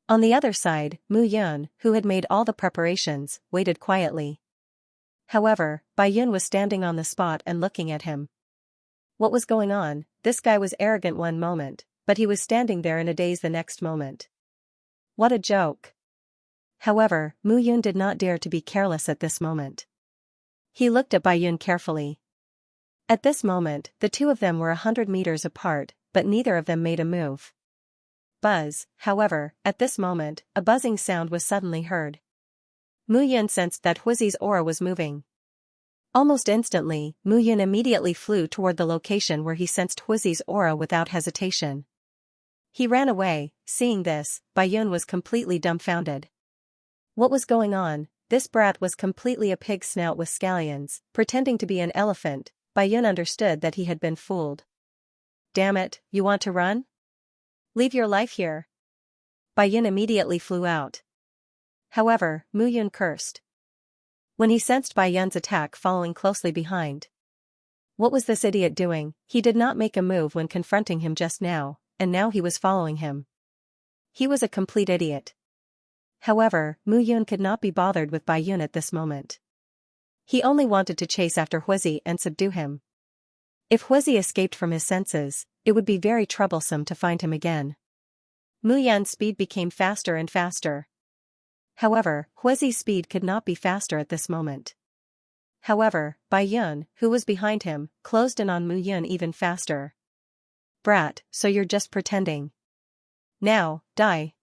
On the other side, Mu Yun, who had made all the preparations, waited quietly. However, Bai Yun was standing on the spot and looking at him. What was going on? This guy was arrogant one moment, but he was standing there in a daze the next moment. What a joke. However, Mu Yun did not dare to be careless at this moment. He looked at Bai Yun carefully. At this moment, the two of them were 100 meters apart, but neither of them made a move. Buzz, however, at this moment, a buzzing sound was suddenly heard. Mu Yun sensed that Huizi's aura was moving. Almost instantly, Mu Yun immediately flew toward the location where he sensed Huizi's aura without hesitation. He ran away. Seeing this, Bai Yun was completely dumbfounded. What was going on? This brat was completely a pig snout with scallions, pretending to be an elephant. Bai Yun understood that he had been fooled. Damn it, you want to run? Leave your life here. Bai Yun immediately flew out. However, Mu Yun cursed when he sensed Bai Yun's attack following closely behind. What was this idiot doing? He did not make a move when confronting him just now, and now he was following him. He was a complete idiot. However, Mu Yun could not be bothered with Bai Yun at this moment. He only wanted to chase after Huizi and subdue him. If Huizi escaped from his senses, it would be very troublesome to find him again. Mu Yun's speed became faster and faster. However, Huizi's speed could not be faster at this moment. However, Bai Yun, who was behind him, closed in on Mu Yun even faster. Brat, so you're just pretending. Now, die.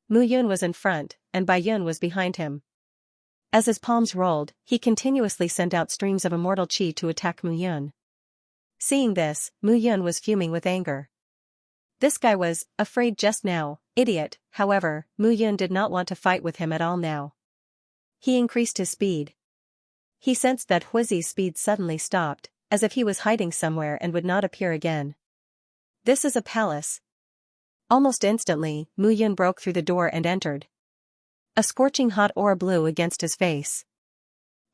Mu Yun was in front, and Bai Yun was behind him. As his palms rolled, he continuously sent out streams of immortal chi to attack Mu Yun. Seeing this, Mu Yun was fuming with anger. This guy was afraid just now, idiot. However, Mu Yun did not want to fight with him at all now. He increased his speed. He sensed that Huizi's speed suddenly stopped, as if he was hiding somewhere and would not appear again. This is a palace. Almost instantly, Mu Yun broke through the door and entered. A scorching hot aura blew against his face.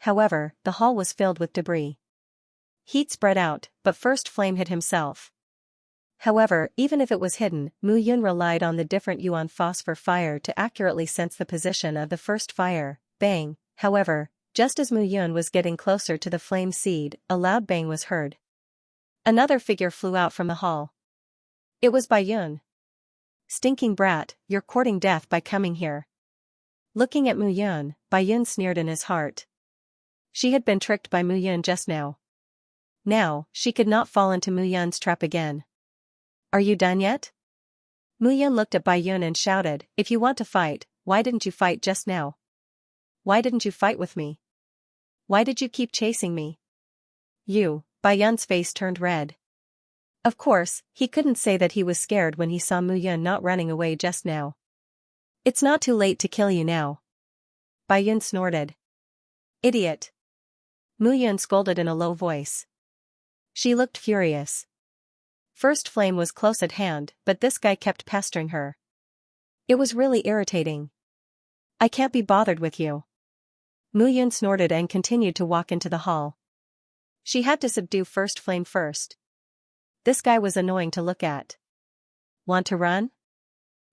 However, the hall was filled with debris. Heat spread out, but First Flame hid himself. However, even if it was hidden, Mu Yun relied on the different Yuan phosphor fire to accurately sense the position of the first fire. Bang! However, just as Mu Yun was getting closer to the flame seed, a loud bang was heard. Another figure flew out from the hall. It was Bai Yun. Stinking brat, you're courting death by coming here. Looking at Mu Yun, Bai Yun sneered in his heart. She had been tricked by Mu Yun just now. Now, she could not fall into Mu Yun's trap again. Are you done yet? Mu Yun looked at Bai Yun and shouted, if you want to fight, why didn't you fight just now? Why didn't you fight with me? Why did you keep chasing me? Bai Yun's face turned red. Of course, he couldn't say that he was scared when he saw Mu Yun not running away just now. It's not too late to kill you now. Bai Yun snorted. Idiot. Mu Yun scolded in a low voice. She looked furious. First Flame was close at hand, but this guy kept pestering her. It was really irritating. I can't be bothered with you. Mu Yun snorted and continued to walk into the hall. She had to subdue First Flame first. This guy was annoying to look at. Want to run?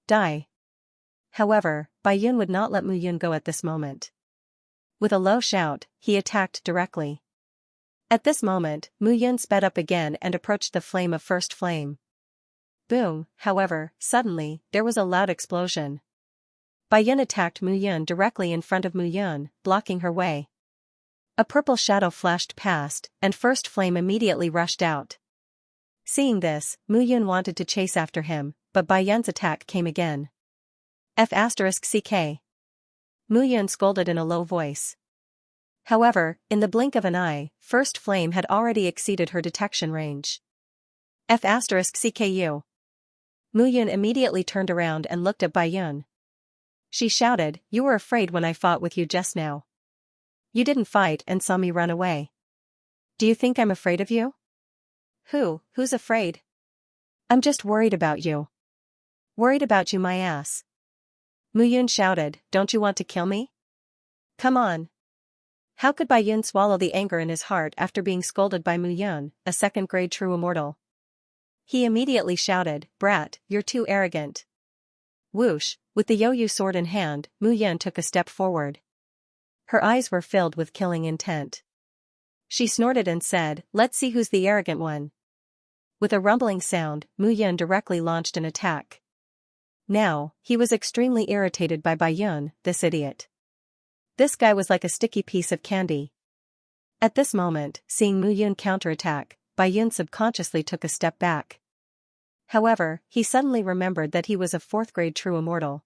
Die. However, Bai Yun would not let Mu Yun go at this moment. With a low shout, he attacked directly. At this moment, Mu Yun sped up again and approached the flame of First Flame. Boom! However, suddenly, there was a loud explosion. Bai Yun attacked Mu Yun directly in front of Mu Yun, blocking her way. A purple shadow flashed past, and First Flame immediately rushed out. Seeing this, Mu Yun wanted to chase after him, but Bai Yun's attack came again. F***ck. Mu Yun scolded in a low voice. However, in the blink of an eye, First Flame had already exceeded her detection range. F***cku. Mu Yun immediately turned around and looked at Bai Yun. She shouted, "You were afraid when I fought with you just now. You didn't fight and saw me run away. Do you think I'm afraid of you?" Who's afraid? I'm just worried about you. Worried about you, my ass. Mu-yun shouted, "Don't you want to kill me? Come on." How could Bai-yun swallow the anger in his heart after being scolded by Mu-yun, a second-grade true immortal? He immediately shouted, "Brat, you're too arrogant." Whoosh, with the Yoyu sword in hand, Mu-yun took a step forward. Her eyes were filled with killing intent. She snorted and said, "Let's see who's the arrogant one." With a rumbling sound, Mu-yun directly launched an attack. Now, he was extremely irritated by Bai-yun, this idiot. This guy was like a sticky piece of candy. At this moment, seeing Mu-yun counterattack, Bai-yun subconsciously took a step back. However, he suddenly remembered that he was a fourth-grade true immortal.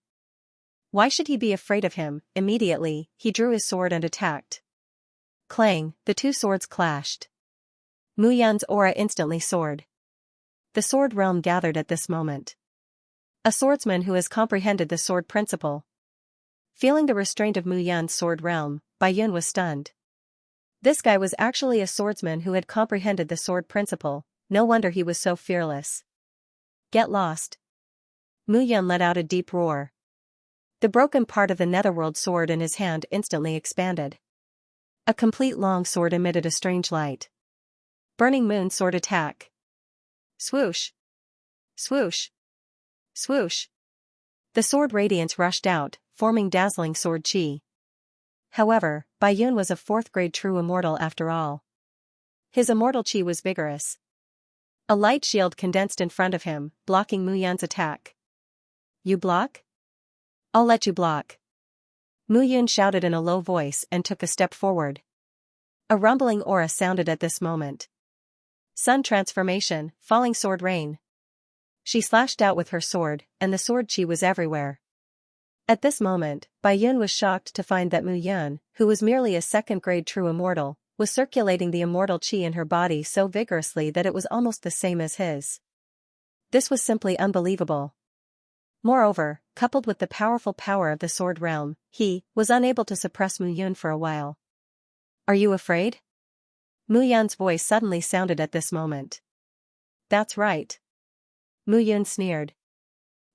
Why should he be afraid of him? Immediately, he drew his sword and attacked. Clang, the two swords clashed. Mu-yun's aura instantly soared. The sword realm gathered at this moment. A swordsman who has comprehended the sword principle. Feeling the restraint of Mu-yun's sword realm, Bai-yun was stunned. This guy was actually a swordsman who had comprehended the sword principle, no wonder he was so fearless. Get lost. Mu-yun let out a deep roar. The broken part of the netherworld sword in his hand instantly expanded. A complete long sword emitted a strange light. Burning moon sword attack. Swoosh. Swoosh. Swoosh. The sword radiance rushed out, forming dazzling sword chi. However, Bai-yun was a fourth-grade true immortal after all. His immortal chi was vigorous. A light shield condensed in front of him, blocking Mu-yun's attack. You block? I'll let you block. Mu-yun shouted in a low voice and took a step forward. A rumbling aura sounded at this moment. Sun transformation, falling sword rain. She slashed out with her sword, and the sword chi was everywhere. At this moment, Bai-yun was shocked to find that Mu-yun, who was merely a second-grade true immortal, was circulating the immortal chi in her body so vigorously that it was almost the same as his. This was simply unbelievable. Moreover, coupled with the powerful power of the sword realm, he was unable to suppress Mu-yun for a while. Are you afraid? Mu-yun's voice suddenly sounded at this moment. That's right. Mu-yun sneered.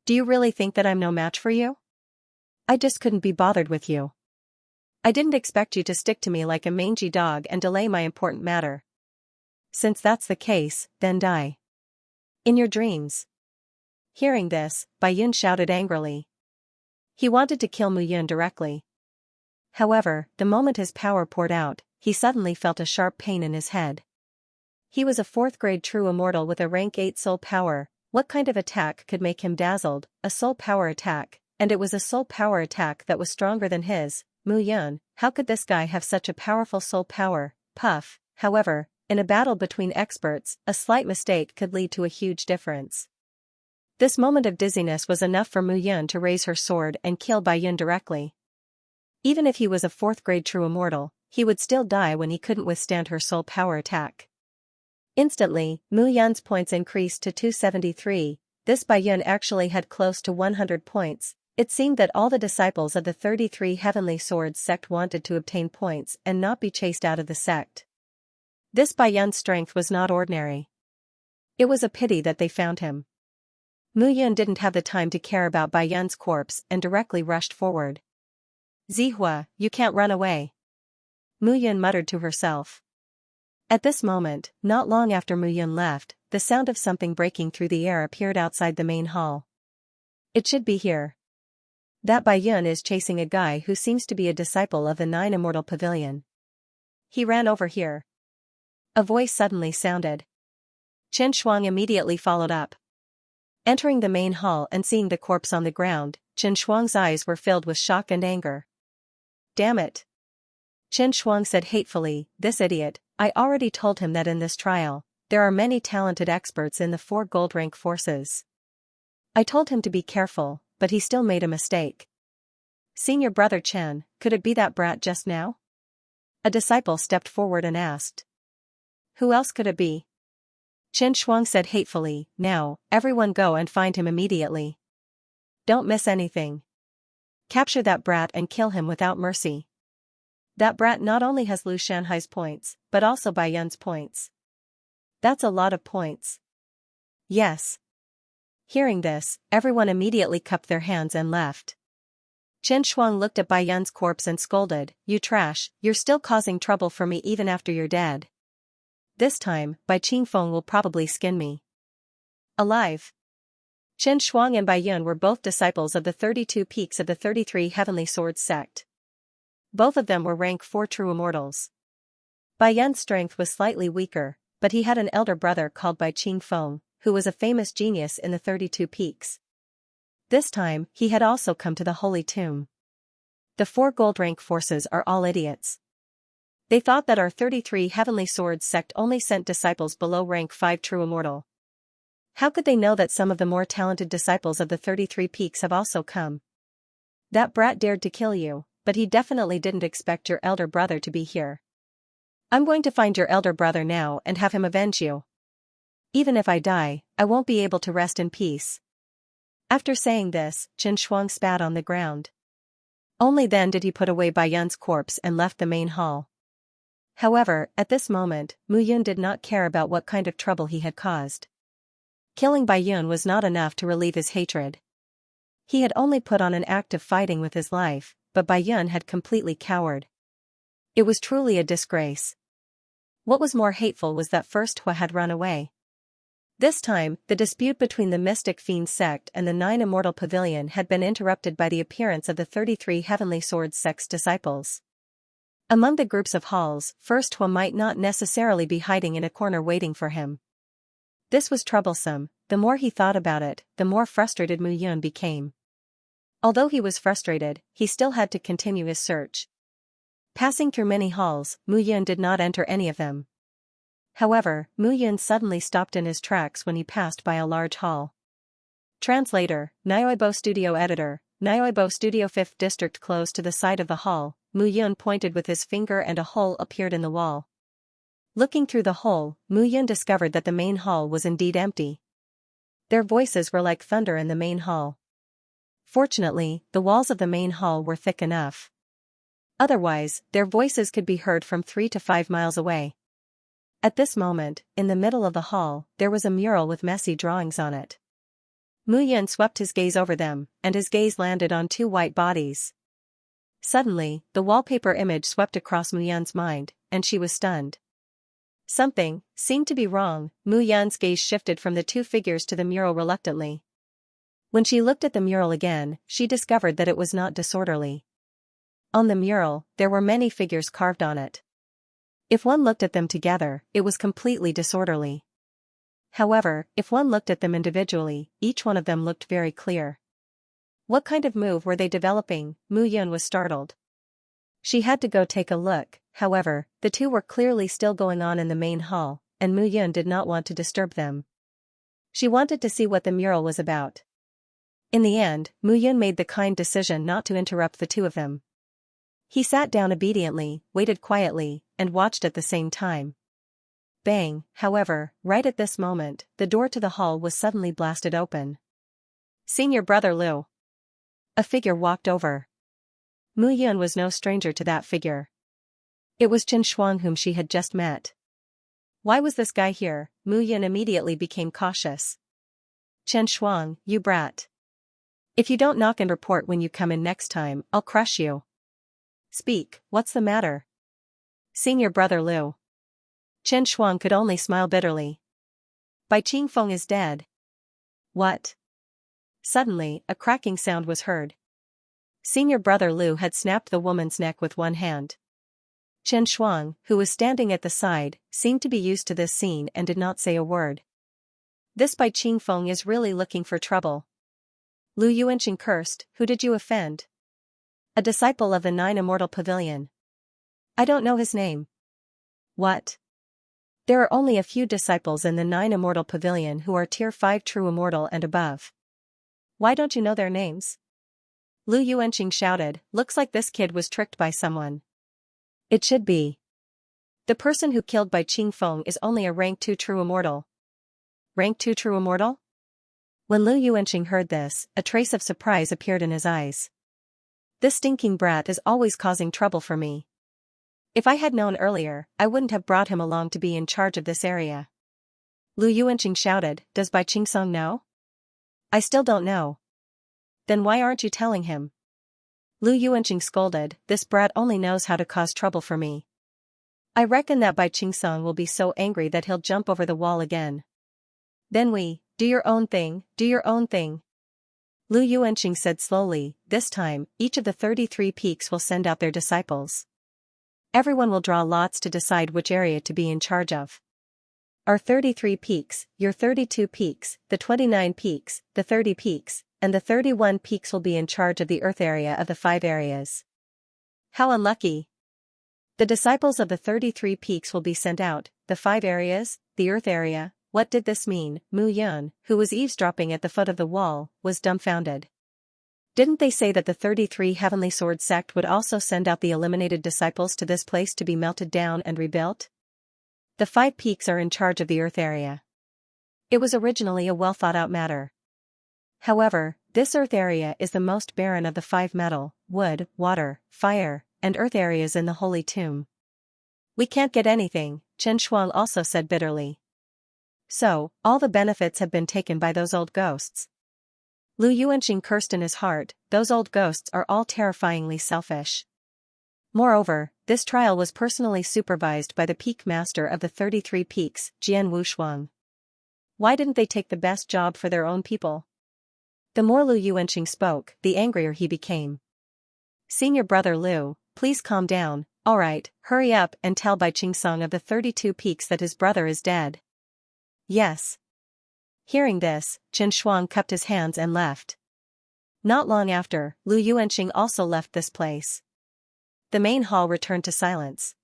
Do you really think that I'm no match for you? I just couldn't be bothered with you. I didn't expect you to stick to me like a mangy dog and delay my important matter. Since that's the case, then die. In your dreams. Hearing this, Bai-yun shouted angrily. He wanted to kill Mu-yun directly. However, the moment his power poured out, he suddenly felt a sharp pain in his head. He was a fourth-grade true immortal with a rank 8 soul power. What kind of attack could make him dazzled? A soul power attack, and it was a soul power attack that was stronger than his. Mu-yun, how could this guy have such a powerful soul power? Puff. However, in a battle between experts, a slight mistake could lead to a huge difference. This moment of dizziness was enough for Mu-yun to raise her sword and kill Bai-yun directly. Even if he was a fourth-grade true immortal, he would still die when he couldn't withstand her soul power attack. Instantly, Mu-yun's points increased to 273, this Bai-yun actually had close to 100 points. It seemed that all the disciples of the 33 Heavenly Swords sect wanted to obtain points and not be chased out of the sect. This Bai-yun's strength was not ordinary. It was a pity that they found him. Mu-yun didn't have the time to care about Bai-yun's corpse and directly rushed forward. Zihua, you can't run away. Mu-yun muttered to herself. At this moment, not long after Mu-yun left, the sound of something breaking through the air appeared outside the main hall. It should be here. That Bai-yun is chasing a guy who seems to be a disciple of the 9 Immortal Pavilion. He ran over here. A voice suddenly sounded. Chen Shuang immediately followed up. Entering the main hall and seeing the corpse on the ground, Chen Shuang's eyes were filled with shock and anger. Damn it. Chen Shuang said hatefully, this idiot, I already told him that in this trial, there are many talented experts in the 4 gold rank forces. I told him to be careful, but he still made a mistake. Senior brother Chen, could it be that brat just now? A disciple stepped forward and asked. Who else could it be? Chen Shuang said hatefully, now, everyone go and find him immediately. Don't miss anything. Capture that brat and kill him without mercy. That brat not only has Lu Shanhai's points, but also Bai Yun's points. That's a lot of points. Yes. Hearing this, everyone immediately cupped their hands and left. Chen Shuang looked at Bai Yun's corpse and scolded, "You trash, you're still causing trouble for me even after you're dead. This time, Bai Qingfeng will probably skin me alive." Chen Shuang and Bai Yun were both disciples of the 32 peaks of the 33 Heavenly Swords sect. Both of them were rank 4 true immortals. Bai Yun's strength was slightly weaker, but he had an elder brother called Bai Qingfeng, who was a famous genius in the 32 peaks. This time, he had also come to the Holy Tomb. The 4 gold rank forces are all idiots. They thought that our 33 Heavenly Swords sect only sent disciples below rank 5 true immortal. How could they know that some of the more talented disciples of the 33 peaks have also come? That brat dared to kill you, but he definitely didn't expect your elder brother to be here. I'm going to find your elder brother now and have him avenge you. Even if I die, I won't be able to rest in peace. After saying this, Chen Shuang spat on the ground. Only then did he put away Bai Yun's corpse and left the main hall. However, at this moment, Mu Yun did not care about what kind of trouble he had caused. Killing Bai Yun was not enough to relieve his hatred. He had only put on an act of fighting with his life, but Bai Yun had completely cowered. It was truly a disgrace. What was more hateful was that first Hua had run away. This time, the dispute between the Mystic Fiend sect and the 9 Immortal Pavilion had been interrupted by the appearance of the 33 Heavenly Swords sect's disciples. Among the groups of halls, first Hua might not necessarily be hiding in a corner waiting for him. This was troublesome. The more he thought about it, the more frustrated Mu Yun became. Although he was frustrated, he still had to continue his search. Passing through many halls, Mu Yun did not enter any of them. However, Mu Yun suddenly stopped in his tracks when he passed by a large hall. Translator, Nyoibo Studio Editor, Nyoibo Studio 5th District. Close to the side of the hall, Mu Yun pointed with his finger and a hole appeared in the wall. Looking through the hole, Mu Yun discovered that the main hall was indeed empty. Their voices were like thunder in the main hall. Fortunately, the walls of the main hall were thick enough. Otherwise, their voices could be heard from 3 to 5 miles away. At this moment, in the middle of the hall, there was a mural with messy drawings on it. Mu Yun swept his gaze over them, and his gaze landed on 2 white bodies. Suddenly, the wallpaper image swept across Mu Yun's mind, and she was stunned. Something seemed to be wrong. Mu Yun's gaze shifted from the 2 figures to the mural reluctantly. When she looked at the mural again, she discovered that it was not disorderly. On the mural, there were many figures carved on it. If one looked at them together, it was completely disorderly. However, if one looked at them individually, each one of them looked very clear. What kind of move were they developing? Mu Yun was startled. She had to go take a look. However, the 2 were clearly still going on in the main hall, and Mu Yun did not want to disturb them. She wanted to see what the mural was about. In the end, Mu Yun made the kind decision not to interrupt the 2 of them. He sat down obediently, waited quietly, and watched at the same time. Bang! However, right at this moment, the door to the hall was suddenly blasted open. Senior Brother Liu. A figure walked over. Mu Yun was no stranger to that figure. It was Chen Shuang whom she had just met. Why was this guy here? Mu Yun immediately became cautious. Chen Shuang, you brat. If you don't knock and report when you come in next time, I'll crush you. Speak, what's the matter? Senior Brother Liu. Chen Shuang could only smile bitterly. Bai Qingfeng is dead. What? Suddenly, a cracking sound was heard. Senior Brother Liu had snapped the woman's neck with one hand. Chen Shuang, who was standing at the side, seemed to be used to this scene and did not say a word. This Bai Qingfeng is really looking for trouble. Lu Yuanqing cursed, who did you offend? A disciple of the 9 Immortal Pavilion. I don't know his name. What? There are only a few disciples in the 9 Immortal Pavilion who are tier 5 true immortal and above. Why don't you know their names? Lu Yuanqing shouted, looks like this kid was tricked by someone. It should be. The person who killed Bai Qingfeng is only a rank 2 true immortal. Rank 2 true immortal? When Lu Yuanqing heard this, a trace of surprise appeared in his eyes. This stinking brat is always causing trouble for me. If I had known earlier, I wouldn't have brought him along to be in charge of this area. Lu Yuanqing shouted, does Bai Qingsong know? I still don't know. Then why aren't you telling him? Lu Yuanqing scolded, this brat only knows how to cause trouble for me. I reckon that Bai Qingsong will be so angry that he'll jump over the wall again. Then do your own thing, do your own thing. Lu Yuanqing said slowly, this time, each of the 33 peaks will send out their disciples. Everyone will draw lots to decide which area to be in charge of. Our 33 peaks, your 32 peaks, the 29 peaks, the 30 peaks, and the 31 peaks will be in charge of the Earth area of the 5 areas. How unlucky. The disciples of the 33 peaks will be sent out, the 5 areas, the Earth area. What did this mean? Mu Yun, who was eavesdropping at the foot of the wall, was dumbfounded. Didn't they say that the 33 Heavenly Sword sect would also send out the eliminated disciples to this place to be melted down and rebuilt? The 5 peaks are in charge of the Earth area. It was originally a well-thought-out matter. However, this Earth area is the most barren of the 5 metal, wood, water, fire, and earth areas in the Holy Tomb. We can't get anything, Chen Shuang also said bitterly. So, all the benefits have been taken by those old ghosts. Lu Yuanqing cursed in his heart, those old ghosts are all terrifyingly selfish. Moreover, this trial was personally supervised by the peak master of the 33 peaks, Jian Wushuang. Why didn't they take the best job for their own people? The more Lu Yuanqing spoke, the angrier he became. Senior brother Lu, please calm down, alright, hurry up and tell Bai Qingsong of the 32 peaks that his brother is dead. Yes. Hearing this, Chen Shuang cupped his hands and left. Not long after, Lu Yuanqing also left this place. The main hall returned to silence.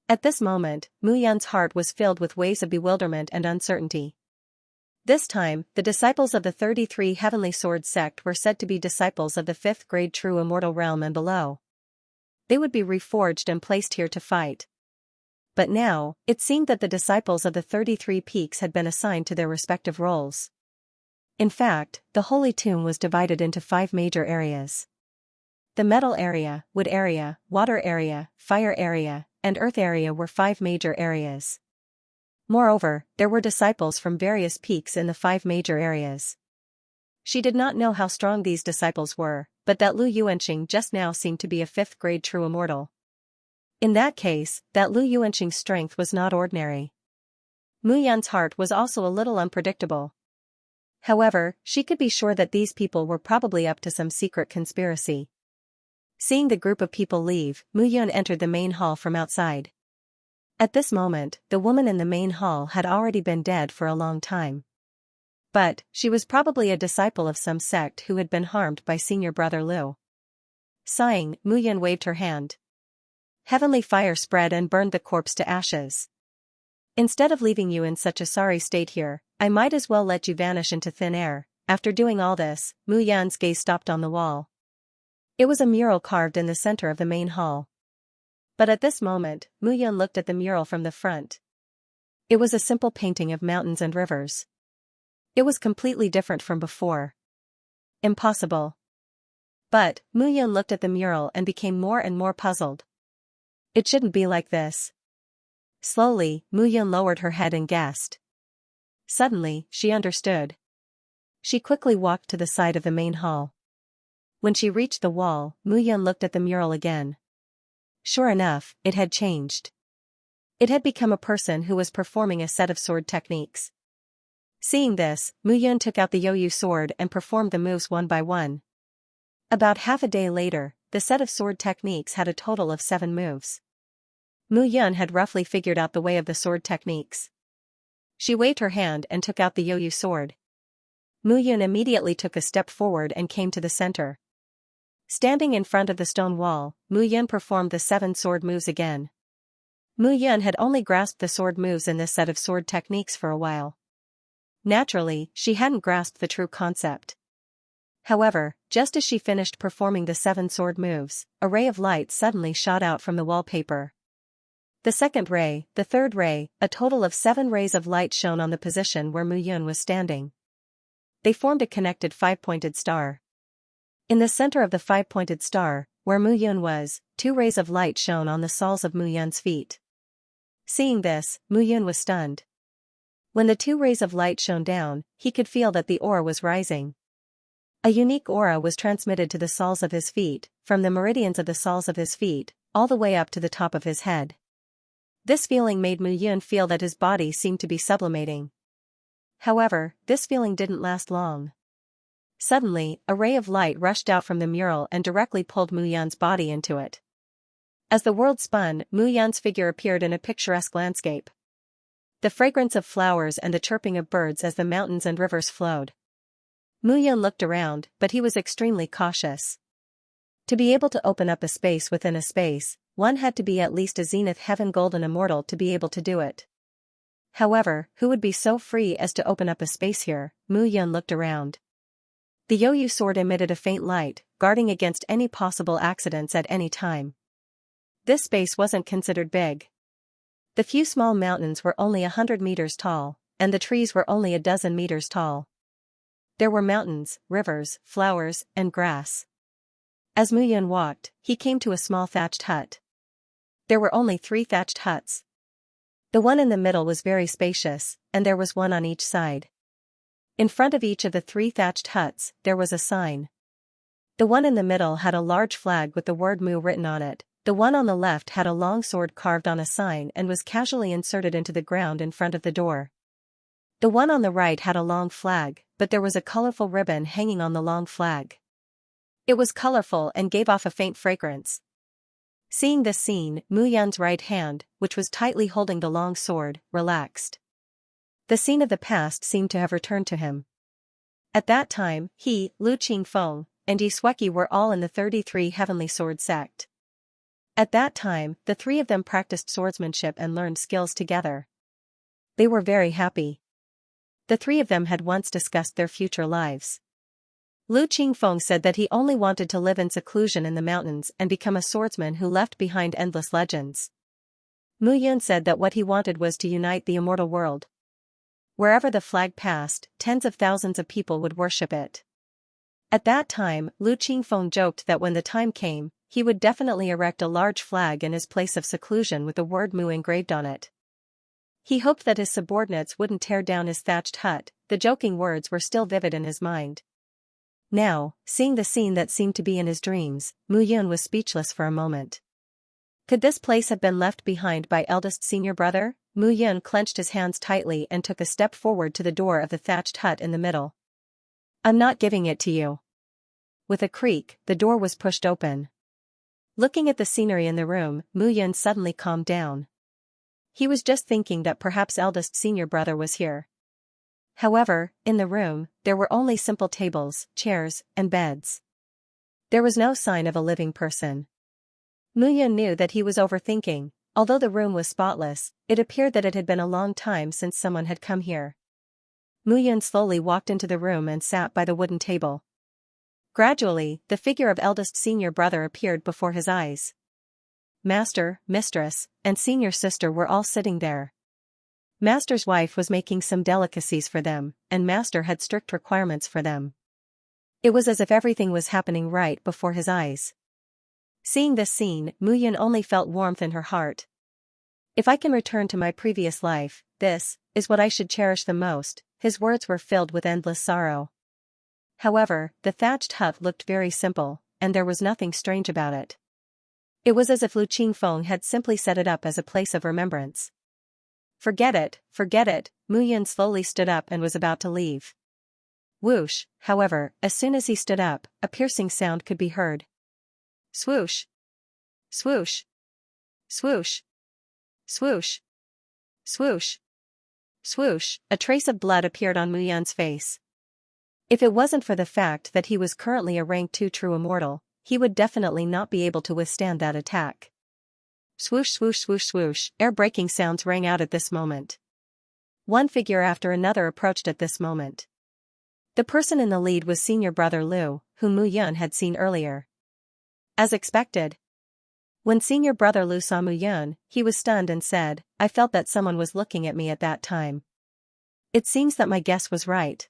At this moment, Mu Yun's heart was filled with waves of bewilderment and uncertainty. This time, the disciples of the 33 Heavenly Sword sect were said to be disciples of the 5th grade true immortal realm and below. They would be reforged and placed here to fight. But now, it seemed that the disciples of the 33 peaks had been assigned to their respective roles. In fact, the Holy Tomb was divided into 5 major areas. The metal area, wood area, water area, fire area, and earth area were 5 major areas. Moreover, there were disciples from various peaks in the 5 major areas. She did not know how strong these disciples were, but that Lu Yuanqing just now seemed to be a 5th grade true immortal. In that case, that Lu Yuanqing's strength was not ordinary. Mu Yun's heart was also a little unpredictable. However, she could be sure that these people were probably up to some secret conspiracy. Seeing the group of people leave, Mu Yun entered the main hall from outside. At this moment, the woman in the main hall had already been dead for a long time. But, she was probably a disciple of some sect who had been harmed by senior brother Lu. Sighing, Mu Yun waved her hand. Heavenly fire spread and burned the corpse to ashes. Instead of leaving you in such a sorry state here, I might as well let you vanish into thin air. After doing all this, Mu Yun's gaze stopped on the wall. It was a mural carved in the center of the main hall. But at this moment, Mu Yun looked at the mural from the front. It was a simple painting of mountains and rivers. It was completely different from before. Impossible. But, Mu Yun looked at the mural and became more and more puzzled. It shouldn't be like this. Slowly, Mu Yun lowered her head and guessed. Suddenly, she understood. She quickly walked to the side of the main hall. When she reached the wall, Mu Yun looked at the mural again. Sure enough, it had changed. It had become a person who was performing a set of sword techniques. Seeing this, Mu Yun took out the Youyu sword and performed the moves one by one. About half a day later, the set of sword techniques had a total of 7 moves. Mu Yun had roughly figured out the way of the sword techniques. She waved her hand and took out the Youyu sword. Mu Yun immediately took a step forward and came to the center. Standing in front of the stone wall, Mu Yun performed the 7 sword moves again. Mu Yun had only grasped the sword moves in this set of sword techniques for a while. Naturally, she hadn't grasped the true concept. However, just as she finished performing the 7 sword moves, a ray of light suddenly shot out from the wallpaper. The second ray, the third ray, a total of 7 rays of light shone on the position where Mu Yun was standing. They formed a connected 5-pointed star. In the center of the five-pointed star, where Mu Yun was, two rays of light shone on the soles of Mu Yun's feet. Seeing this, Mu Yun was stunned. When the two rays of light shone down, he could feel that the aura was rising. A unique aura was transmitted to the soles of his feet, from the meridians of the soles of his feet, all the way up to the top of his head. This feeling made Mu Yun feel that his body seemed to be sublimating. However, this feeling didn't last long. Suddenly, a ray of light rushed out from the mural and directly pulled Mu Yun's body into it. As the world spun, Mu Yun's figure appeared in a picturesque landscape. The fragrance of flowers and the chirping of birds as the mountains and rivers flowed. Mu Yun looked around, but he was extremely cautious. To be able to open up a space within a space, one had to be at least a zenith heaven golden immortal to be able to do it. However, who would be so free as to open up a space here? Mu Yun looked around. The Yoyu sword emitted a faint light, guarding against any possible accidents at any time. This space wasn't considered big. The few small mountains were only 100 meters tall, and the trees were only a dozen meters tall. There were mountains, rivers, flowers, and grass. As Mu Yun walked, he came to a small thatched hut. There were only 3 thatched huts. The one in the middle was very spacious, and there was one on each side. In front of each of the 3 thatched huts, there was a sign. The one in the middle had a large flag with the word Mu written on it. The one on the left had a long sword carved on a sign and was casually inserted into the ground in front of the door. The one on the right had a long flag, but there was a colorful ribbon hanging on the long flag. It was colorful and gave off a faint fragrance. Seeing this scene, Mu Yun's right hand, which was tightly holding the long sword, relaxed. The scene of the past seemed to have returned to him. At that time, he, Lu Qingfeng, and Yi Sueki were all in the 33 Heavenly Sword sect. At that time, the 3 of them practiced swordsmanship and learned skills together. They were very happy. The 3 of them had once discussed their future lives. Lu Qingfeng said that he only wanted to live in seclusion in the mountains and become a swordsman who left behind endless legends. Mu Yun said that what he wanted was to unite the immortal world. Wherever the flag passed, tens of thousands of people would worship it. At that time, Lu Qingfeng joked that when the time came, he would definitely erect a large flag in his place of seclusion with the word Mu engraved on it. He hoped that his subordinates wouldn't tear down his thatched hut. The joking words were still vivid in his mind. Now, seeing the scene that seemed to be in his dreams, Mu Yun was speechless for a moment. Could this place have been left behind by eldest senior brother? Mu Yun clenched his hands tightly and took a step forward to the door of the thatched hut in the middle. I'm not giving it to you. With a creak, the door was pushed open. Looking at the scenery in the room, Mu Yun suddenly calmed down. He was just thinking that perhaps eldest senior brother was here. However, in the room, there were only simple tables, chairs, and beds. There was no sign of a living person. Mu Yun knew that he was overthinking. Although the room was spotless, it appeared that it had been a long time since someone had come here. Mu Yun slowly walked into the room and sat by the wooden table. Gradually, the figure of eldest senior brother appeared before his eyes. Master, mistress, and senior sister were all sitting there. Master's wife was making some delicacies for them, and Master had strict requirements for them. It was as if everything was happening right before his eyes. Seeing this scene, Mu Yun only felt warmth in her heart. If I can return to my previous life, this is what I should cherish the most. His words were filled with endless sorrow. However, the thatched hut looked very simple, and there was nothing strange about it. It was as if Lu Qingfeng had simply set it up as a place of remembrance. Forget it, Mu Yun slowly stood up and was about to leave. Whoosh, however, as soon as he stood up, a piercing sound could be heard. Swoosh! Swoosh! Swoosh! Swoosh! Swoosh! Swoosh! A trace of blood appeared on Mu Yun's face. If it wasn't for the fact that he was currently a rank 2 true immortal, he would definitely not be able to withstand that attack. Swoosh swoosh swoosh swoosh, air-breaking sounds rang out at this moment. One figure after another approached at this moment. The person in the lead was senior brother Lu, whom Mu Yun had seen earlier. As expected. When senior brother Lu saw Mu Yun, he was stunned and said, I felt that someone was looking at me at that time. It seems that my guess was right.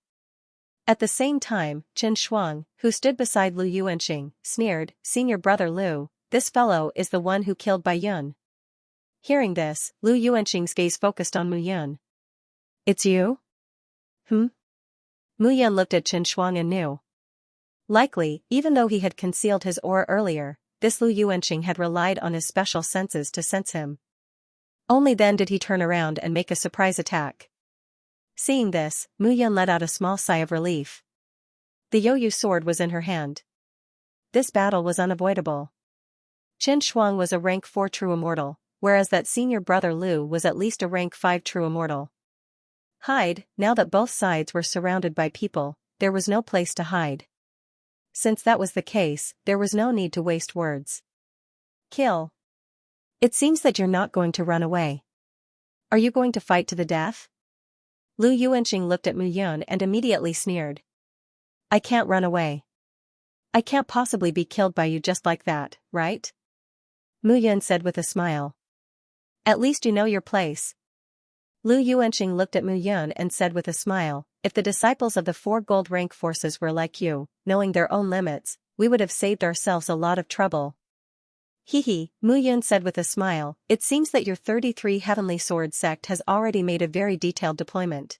At the same time, Qin Shuang, who stood beside Lu Yuanxing, sneered, "Senior brother Lu, this fellow is the one who killed Bai Yun." Hearing this, Lu Yuanxing's gaze focused on Mu Yun. "It's you?" "Hmm?" Mu Yun looked at Qin Shuang and knew. Likely, even though he had concealed his aura earlier, this Lu Yuanxing had relied on his special senses to sense him. Only then did he turn around and make a surprise attack. Seeing this, Mu Yun let out a small sigh of relief. The Yoyu sword was in her hand. This battle was unavoidable. Qin Shuang was a rank 4 true immortal, whereas that senior brother Lu was at least a rank 5 true immortal. Hide, now that both sides were surrounded by people, there was no place to hide. Since that was the case, there was no need to waste words. Kill. It seems that you're not going to run away. Are you going to fight to the death? Lu Yuanxing looked at Mu Yun and immediately sneered. I can't run away. I can't possibly be killed by you just like that, right? Mu Yun said with a smile. At least you know your place. Lu Yuanxing looked at Mu Yun and said with a smile, if the disciples of the 4 gold rank forces were like you, knowing their own limits, we would have saved ourselves a lot of trouble. Hehe, Mu Yun said with a smile, it seems that your 33 Heavenly Sword sect has already made a very detailed deployment.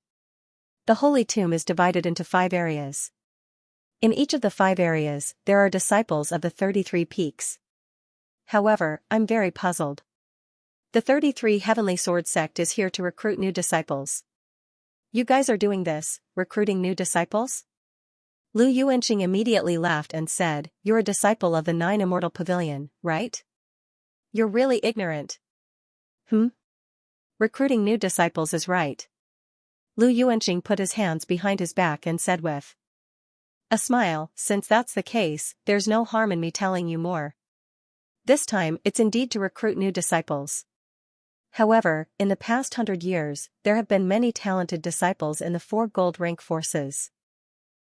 The Holy Tomb is divided into 5 areas. In each of the 5 areas, there are disciples of the 33 peaks. However, I'm very puzzled. The 33 Heavenly Sword sect is here to recruit new disciples. You guys are doing this, recruiting new disciples? Lu Yuanxing immediately laughed and said, you're a disciple of the 9 Immortal Pavilion, right? You're really ignorant. Recruiting new disciples is right. Lu Yuanxing put his hands behind his back and said with a smile, since that's the case, there's no harm in me telling you more. This time, it's indeed to recruit new disciples. However, in the past 100 years, there have been many talented disciples in the 4 gold rank forces.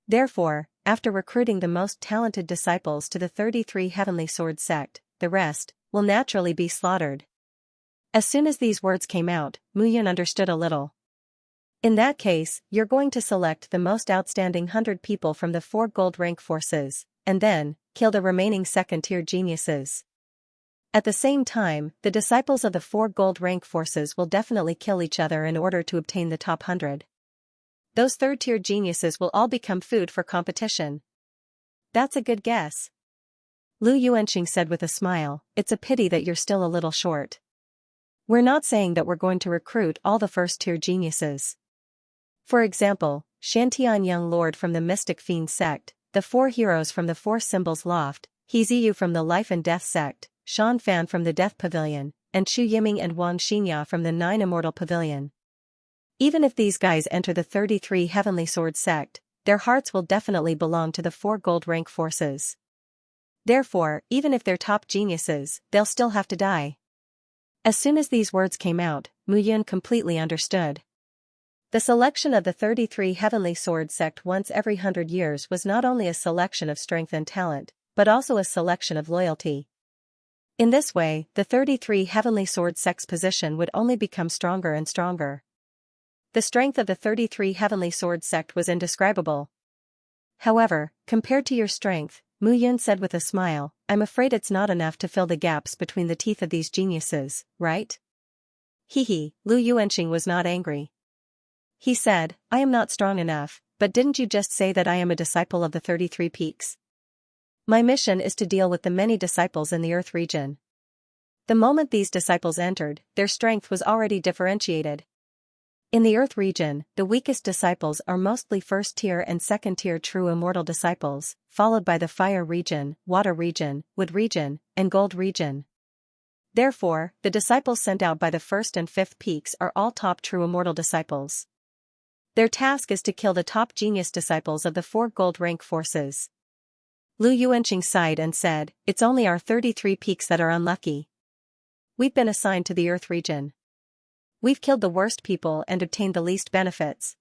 Therefore, after recruiting the most talented disciples to the 33 Heavenly Sword sect, the rest will naturally be slaughtered. As soon as these words came out, Mu Yun understood a little. In that case, you're going to select the most outstanding 100 people from the 4 gold rank forces, and then kill the remaining second-tier geniuses. At the same time, the disciples of the 4 gold rank forces will definitely kill each other in order to obtain the top 100. Those third-tier geniuses will all become food for competition. That's a good guess. Lu Yuanxing said with a smile, it's a pity that you're still a little short. We're not saying that we're going to recruit all the first-tier geniuses. For example, Shantian Young Lord from the Mystic Fiend sect, the 4 heroes from the 4 Symbols Loft, He Ziyu from the Life and Death sect, Shan Fan from the Death Pavilion, and Xu Yiming and Wang Xianxia from the 9 Immortal Pavilion. Even if these guys enter the 33 Heavenly Sword sect, their hearts will definitely belong to the 4 gold rank forces. Therefore, even if they're top geniuses, they'll still have to die. As soon as these words came out, Mu Yun completely understood. The selection of the 33 Heavenly Sword sect once every 100 years was not only a selection of strength and talent, but also a selection of loyalty. In this way, the 33 Heavenly Sword sect's position would only become stronger and stronger. The strength of the 33 Heavenly Sword sect was indescribable. However, compared to your strength, Mu Yun said with a smile, I'm afraid it's not enough to fill the gaps between the teeth of these geniuses, right? Hehe, Lu Yuanxing was not angry. He said, I am not strong enough, but didn't you just say that I am a disciple of the 33 peaks? My mission is to deal with the many disciples in the Earth region. The moment these disciples entered, their strength was already differentiated. In the Earth region, the weakest disciples are mostly first-tier and second-tier true immortal disciples, followed by the Fire region, Water region, Wood region, and Gold region. Therefore, the disciples sent out by the 1st and 5th peaks are all top true immortal disciples. Their task is to kill the top genius disciples of the 4 gold rank forces. Lu Yuanxing sighed and said, it's only our 33 peaks that are unlucky. We've been assigned to the Earth region. We've killed the worst people and obtained the least benefits.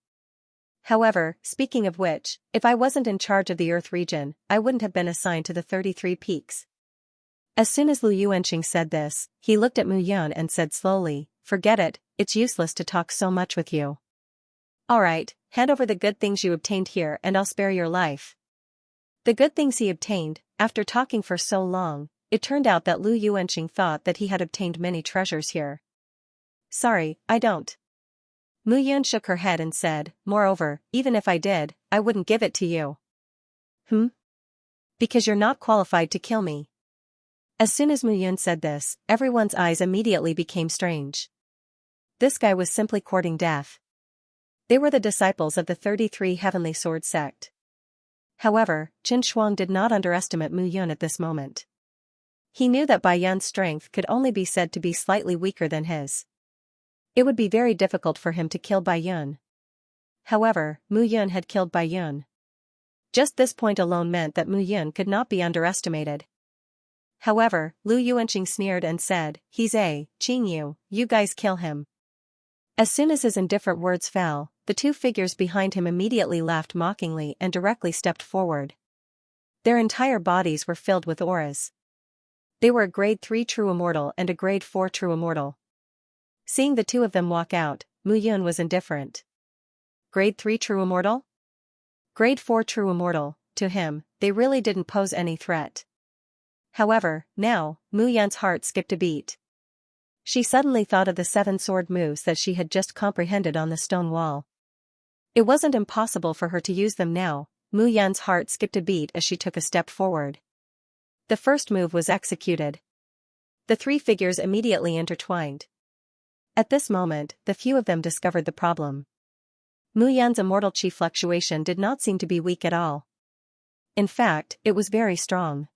However, speaking of which, if I wasn't in charge of the Earth region, I wouldn't have been assigned to the 33 peaks. As soon as Lu Yuanxing said this, he looked at Mu Yun and said slowly, forget it, it's useless to talk so much with you. Alright, hand over the good things you obtained here and I'll spare your life. The good things he obtained, after talking for so long, it turned out that Lu Yuanqing thought that he had obtained many treasures here. Sorry, I don't. Mu Yun shook her head and said, moreover, even if I did, I wouldn't give it to you. Because you're not qualified to kill me. As soon as Mu Yun said this, everyone's eyes immediately became strange. This guy was simply courting death. They were the disciples of the 33 Heavenly Sword sect. However, Qin Shuang did not underestimate Mu Yun at this moment. He knew that Bai Yun's strength could only be said to be slightly weaker than his. It would be very difficult for him to kill Bai Yun. However, Mu Yun had killed Bai Yun. Just this point alone meant that Mu Yun could not be underestimated. However, Lu Yuanqing sneered and said, he's a Qing Yu, you guys kill him. As soon as his indifferent words fell, the two figures behind him immediately laughed mockingly and directly stepped forward. Their entire bodies were filled with auras. They were a grade 3 true immortal and a grade 4 true immortal. Seeing the two of them walk out, Mu Yun was indifferent. Grade 3 true immortal? Grade 4 true immortal, to him, they really didn't pose any threat. However, now, Mu Yun's heart skipped a beat. She suddenly thought of the 7 sword moves that she had just comprehended on the stone wall. It wasn't impossible for her to use them now. Mu Yun's heart skipped a beat as she took a step forward. The first move was executed. The three figures immediately intertwined. At this moment, the few of them discovered the problem. Mu Yun's immortal chi fluctuation did not seem to be weak at all. In fact, it was very strong.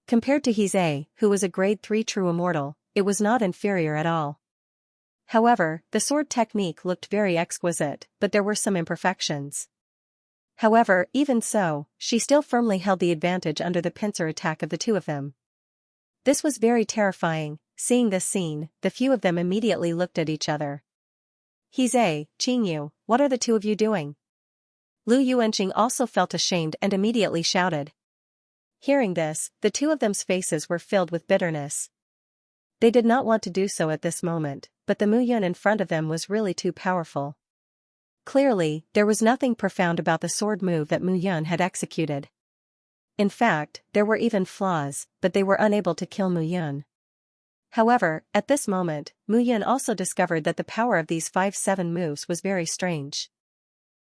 Compared to Heizei, who was a grade 3 true immortal, it was not inferior at all. However, the sword technique looked very exquisite, but there were some imperfections. However, even so, she still firmly held the advantage under the pincer attack of the two of them. This was very terrifying. Seeing this scene, the few of them immediately looked at each other. Heizei, Qing Yu, what are the two of you doing? Lu Yuanqing also felt ashamed and immediately shouted. Hearing this, the two of them's faces were filled with bitterness. They did not want to do so at this moment, but the Mu Yun in front of them was really too powerful. Clearly, there was nothing profound about the sword move that Mu Yun had executed. In fact, there were even flaws, but they were unable to kill Mu Yun. However, at this moment, Mu Yun also discovered that the power of these 5-7 moves was very strange.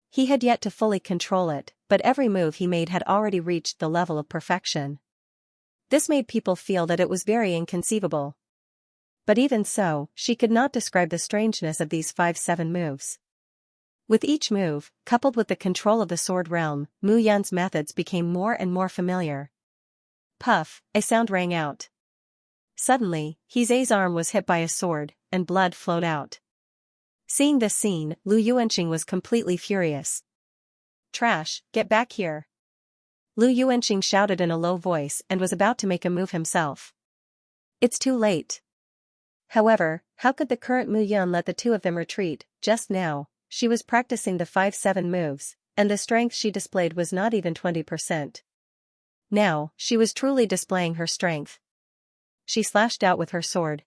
He had yet to fully control it, but every move he made had already reached the level of perfection. This made people feel that it was very inconceivable. But even so, she could not describe the strangeness of these 5-7 moves. With each move, coupled with the control of the sword realm, Mu Yun's methods became more and more familiar. Puff, a sound rang out. Suddenly, Heizei's arm was hit by a sword, and blood flowed out. Seeing this scene, Lu Yuanqing was completely furious. Trash, get back here. Lu Yuanqing shouted in a low voice and was about to make a move himself. It's too late. However, how could the current Mu Yun let the two of them retreat? Just now, she was practicing the 5-7 moves, and the strength she displayed was not even 20%. Now, she was truly displaying her strength. She slashed out with her sword.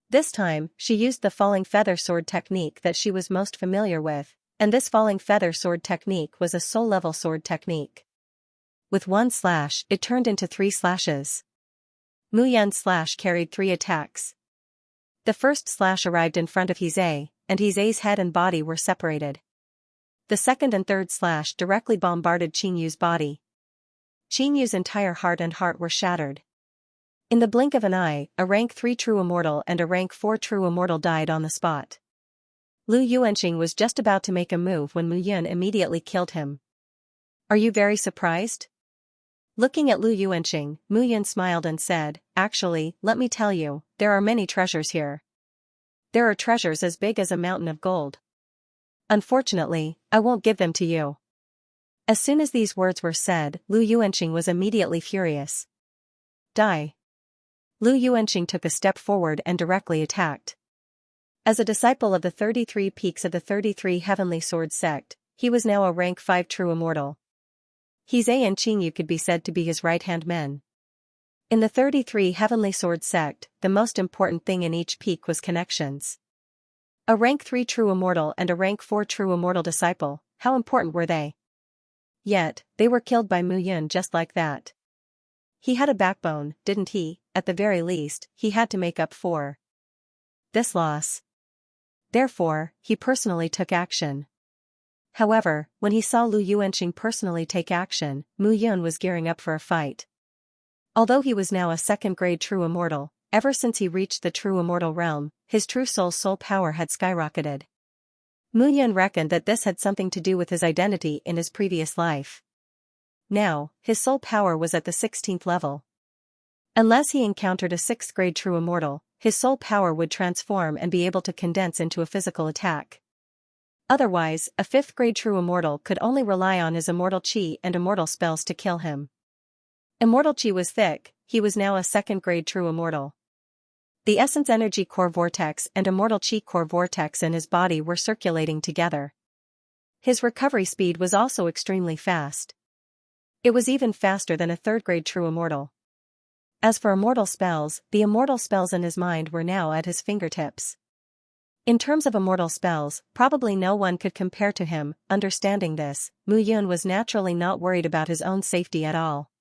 This time, she used the falling feather sword technique that she was most familiar with, and this falling feather sword technique was a soul-level sword technique. With one slash, it turned into 3 slashes. Mu Yun's slash carried 3 attacks. The first slash arrived in front of Heizei, and Heizei's head and body were separated. The second and third slash directly bombarded Qing Yu's body. Qing Yu's entire heart and heart were shattered. In the blink of an eye, a rank 3 true immortal and a rank 4 true immortal died on the spot. Lu Yuanqing was just about to make a move when Mu Yun immediately killed him. Are you very surprised? Looking at Lu Yuanqing, Mu Yun smiled and said, actually, let me tell you, there are many treasures here. There are treasures as big as a mountain of gold. Unfortunately, I won't give them to you. As soon as these words were said, Lu Yuanqing was immediately furious. Die. Lu Yuanqing took a step forward and directly attacked. As a disciple of the 33 peaks of the 33 Heavenly Sword sect, he was now a rank 5 true immortal. Heizei and Qing Yu could be said to be his right-hand men. In the 33 Heavenly Sword sect, the most important thing in each peak was connections. A rank 3 true immortal and a rank 4 true immortal disciple, how important were they? Yet, they were killed by Mu Yun just like that. He had a backbone, didn't he? At the very least, he had to make up for this loss. Therefore, he personally took action. However, when he saw Lu Yuanqing personally take action, Mu Yun was gearing up for a fight. Although he was now a second-grade true immortal, ever since he reached the true immortal realm, his true soul power had skyrocketed. Mu Yun reckoned that this had something to do with his identity in his previous life. Now, his soul power was at the 16th level. Unless he encountered a 6th-grade true immortal, his soul power would transform and be able to condense into a physical attack. Otherwise, a 5th-grade true immortal could only rely on his immortal chi and immortal spells to kill him. Immortal chi was thick, he was now a 2nd-grade true immortal. The essence energy core vortex and immortal chi core vortex in his body were circulating together. His recovery speed was also extremely fast. It was even faster than a 3rd-grade true immortal. As for immortal spells, the immortal spells in his mind were now at his fingertips. In terms of immortal spells, probably no one could compare to him. Understanding this, Mu Yun was naturally not worried about his own safety at all.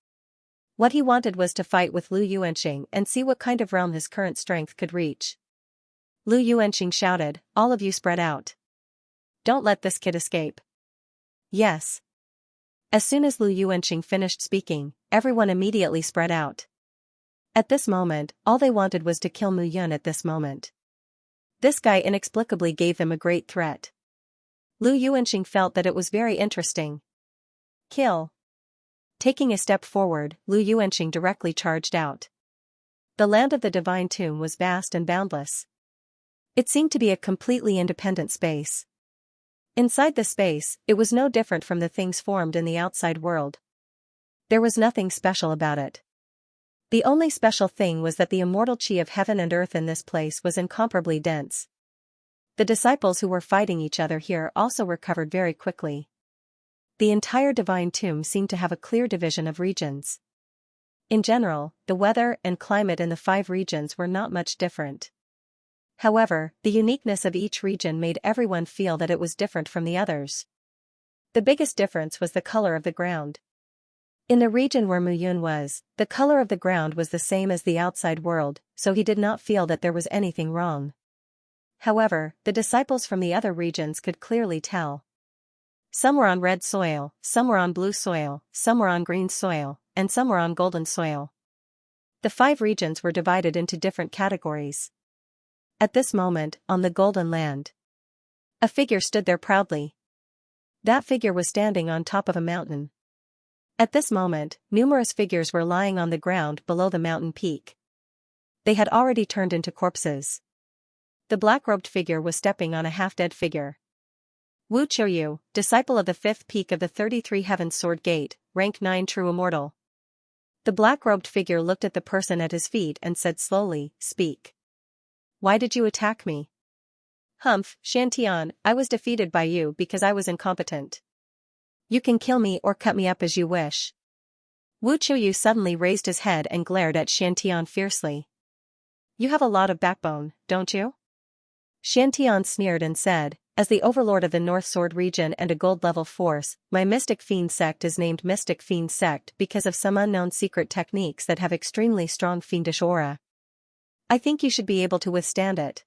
What he wanted was to fight with Lu Yuanqing and see what kind of realm his current strength could reach. Lu Yuanqing shouted, "All of you spread out. Don't let this kid escape." Yes. As soon as Lu Yuanqing finished speaking, everyone immediately spread out. At this moment, all they wanted was to kill Mu Yun at this moment. This guy inexplicably gave them a great threat. Lu Yuanqing felt that it was very interesting. Kill. Taking a step forward, Lu Yuanqing directly charged out. The land of the divine tomb was vast and boundless. It seemed to be a completely independent space. Inside the space, it was no different from the things formed in the outside world. There was nothing special about it. The only special thing was that the immortal chi of heaven and earth in this place was incomparably dense. The disciples who were fighting each other here also recovered very quickly. The entire divine tomb seemed to have a clear division of regions. In general, the weather and climate in the 5 regions were not much different. However, the uniqueness of each region made everyone feel that it was different from the others. The biggest difference was the color of the ground. In the region where Mu Yun was, the color of the ground was the same as the outside world, so he did not feel that there was anything wrong. However, the disciples from the other regions could clearly tell. Some were on red soil, some were on blue soil, some were on green soil, and some were on golden soil. The 5 regions were divided into different categories. At this moment, on the golden land, a figure stood there proudly. That figure was standing on top of a mountain. At this moment, numerous figures were lying on the ground below the mountain peak. They had already turned into corpses. The black-robed figure was stepping on a half-dead figure. Wu Qiuyu, disciple of the 5th peak of the 33 Heavens Sword Gate, rank 9 true immortal. The black-robed figure looked at the person at his feet and said slowly, "Speak. Why did you attack me?" "Humph, Xiantian, I was defeated by you because I was incompetent. You can kill me or cut me up as you wish." Wu Qiuyu suddenly raised his head and glared at Xiantian fiercely. "You have a lot of backbone, don't you?" Xiantian sneered and said, "As the overlord of the North Sword region and a gold-level force, my Mystic Fiend sect is named Mystic Fiend sect because of some unknown secret techniques that have extremely strong fiendish aura. I think you should be able to withstand it."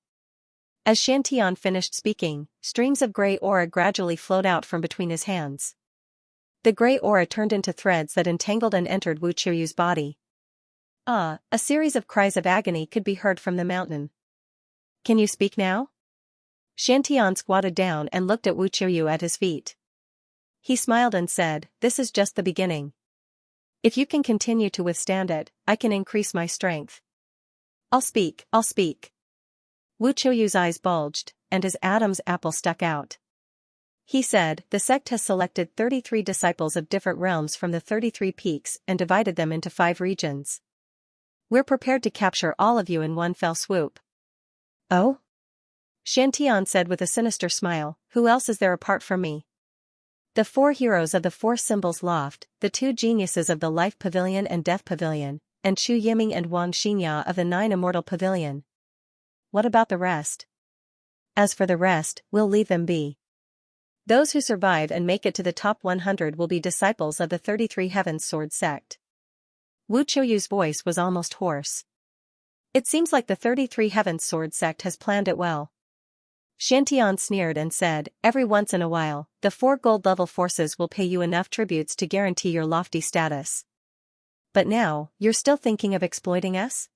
As Xiantian finished speaking, streams of gray aura gradually flowed out from between his hands. The gray aura turned into threads that entangled and entered Wu Qiuyu's body. A series of cries of agony could be heard from the mountain. "Can you speak now?" Xiantian squatted down and looked at Wu Qiuyu at his feet. He smiled and said, "This is just the beginning. If you can continue to withstand it, I can increase my strength." I'll speak. Wu Qiuyu's eyes bulged, and his Adam's apple stuck out. He said, "The sect has selected 33 disciples of different realms from the 33 peaks and divided them into 5 regions. We're prepared to capture all of you in one fell swoop." "Oh?" Xiantian said with a sinister smile, "Who else is there apart from me?" The 4 heroes of the 4 symbols loft, the 2 geniuses of the Life Pavilion and Death Pavilion, and Chu Yiming and Wang Xinya of the 9 Immortal Pavilion. What about the rest? As for the rest, we'll leave them be. Those who survive and make it to the top 100 will be disciples of the 33 Heavens Sword sect. Wu Qiuyu's voice was almost hoarse. It seems like the 33 Heavens Sword sect has planned it well. Xiantian sneered and said, every once in a while, the 4 gold-level forces will pay you enough tributes to guarantee your lofty status. But now, you're still thinking of exploiting us?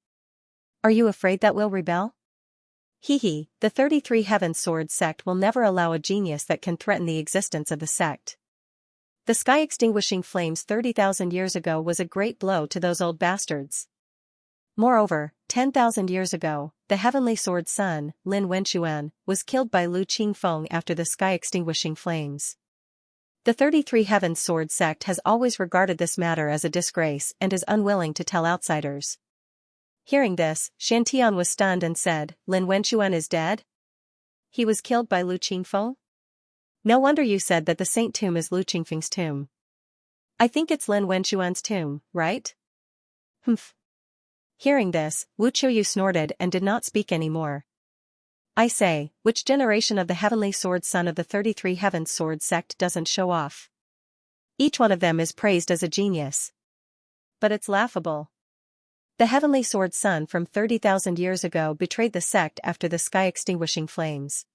Are you afraid that we'll rebel? Hehe, the 33 Heavens Sword sect will never allow a genius that can threaten the existence of the sect. The sky-extinguishing flames 30,000 years ago was a great blow to those old bastards. Moreover, 10,000 years ago, the heavenly sword son, Lin Wenxuan, was killed by Lu Qingfeng after the sky-extinguishing flames. The 33 Heavens Sword sect has always regarded this matter as a disgrace and is unwilling to tell outsiders. Hearing this, Xiantian was stunned and said, Lin Wenxuan is dead? He was killed by Lu Qingfeng? No wonder you said that the Saint Tomb is Lu Qingfeng's tomb. I think it's Lin Wenxuan's tomb, right? Humph. Hearing this, Wu Qiuyu snorted and did not speak anymore. I say, which generation of the heavenly sword son of the 33 Heavens Sword sect doesn't show off? Each one of them is praised as a genius. But it's laughable. The heavenly sword son from 30,000 years ago betrayed the sect after the sky-extinguishing flames.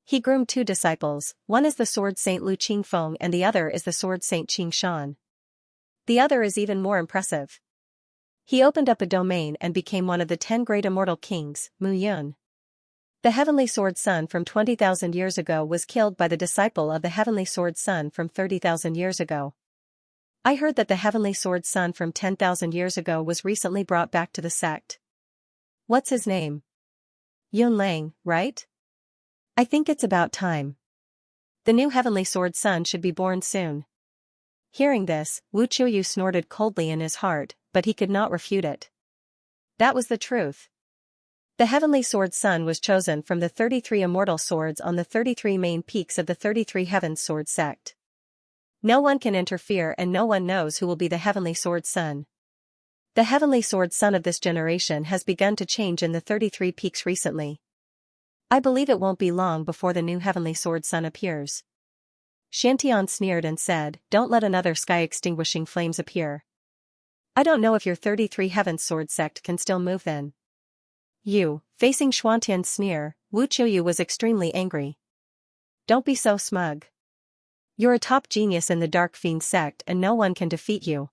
He groomed 2 disciples, one is the sword saint Lu Qingfeng and the other is the sword saint Qingshan. The other is even more impressive. He opened up a domain and became one of the 10 great immortal kings, Mu Yun. The heavenly sword son from 20,000 years ago was killed by the disciple of the heavenly sword son from 30,000 years ago. I heard that the heavenly sword son from 10,000 years ago was recently brought back to the sect. What's his name? Yun Lang, right? I think it's about time. The new heavenly sword son should be born soon. Hearing this, Wu Qiuyu snorted coldly in his heart, but he could not refute it. That was the truth. The heavenly sword son was chosen from the 33 immortal swords on the 33 main peaks of the 33 Heavens Sword sect. No one can interfere and no one knows who will be the heavenly sword son. The heavenly sword son of this generation has begun to change in the 33 peaks recently. I believe it won't be long before the new heavenly sword son appears. Xiantian sneered and said, don't let another sky-extinguishing flames appear. I don't know if your 33 Heavens Sword sect can still move then. Facing Xuantian's sneer, Wu Qiuyu was extremely angry. Don't be so smug. You're a top genius in the Dark Fiend sect and no one can defeat you.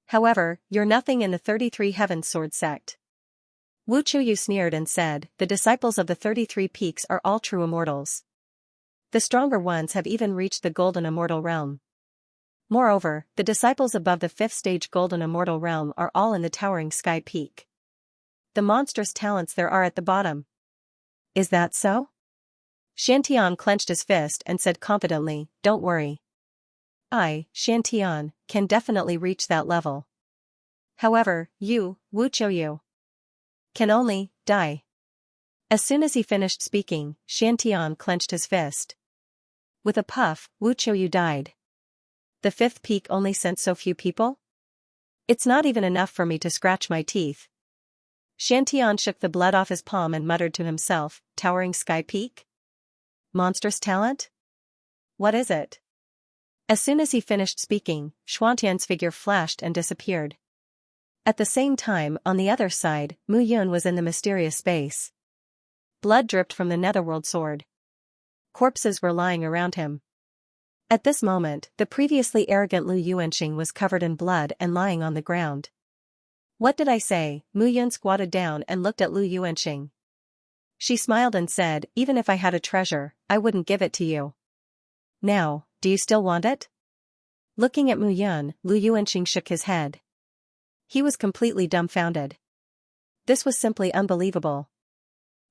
However, you're nothing in the 33 Heavens Sword sect. Wu Qiuyu sneered and said, the disciples of the 33 peaks are all true immortals. The stronger ones have even reached the golden immortal realm. Moreover, the disciples above the 5th stage golden immortal realm are all in the towering sky peak. The monstrous talents there are at the bottom. Is that so? Xiantian clenched his fist and said confidently, don't worry. I, Xiantian, can definitely reach that level. However, you, Wu Qiuyu, can only die. As soon as he finished speaking, Xiantian clenched his fist. With a puff, Wu Qiuyu died. The 5th peak only sent so few people? It's not even enough for me to scratch my teeth. Xiantian shook the blood off his palm and muttered to himself, towering sky peak? Monstrous talent? What is it? As soon as he finished speaking, Xuantian's figure flashed and disappeared. At the same time, on the other side, Mu Yun was in the mysterious space. Blood dripped from the netherworld sword. Corpses were lying around him. At this moment, the previously arrogant Lu Yuanxing was covered in blood and lying on the ground. What did I say? Mu Yun squatted down and looked at Lu Yuanxing. She smiled and said, even if I had a treasure, I wouldn't give it to you. Now, do you still want it? Looking at Mu Yun, Lu Yuanxing shook his head. He was completely dumbfounded. This was simply unbelievable.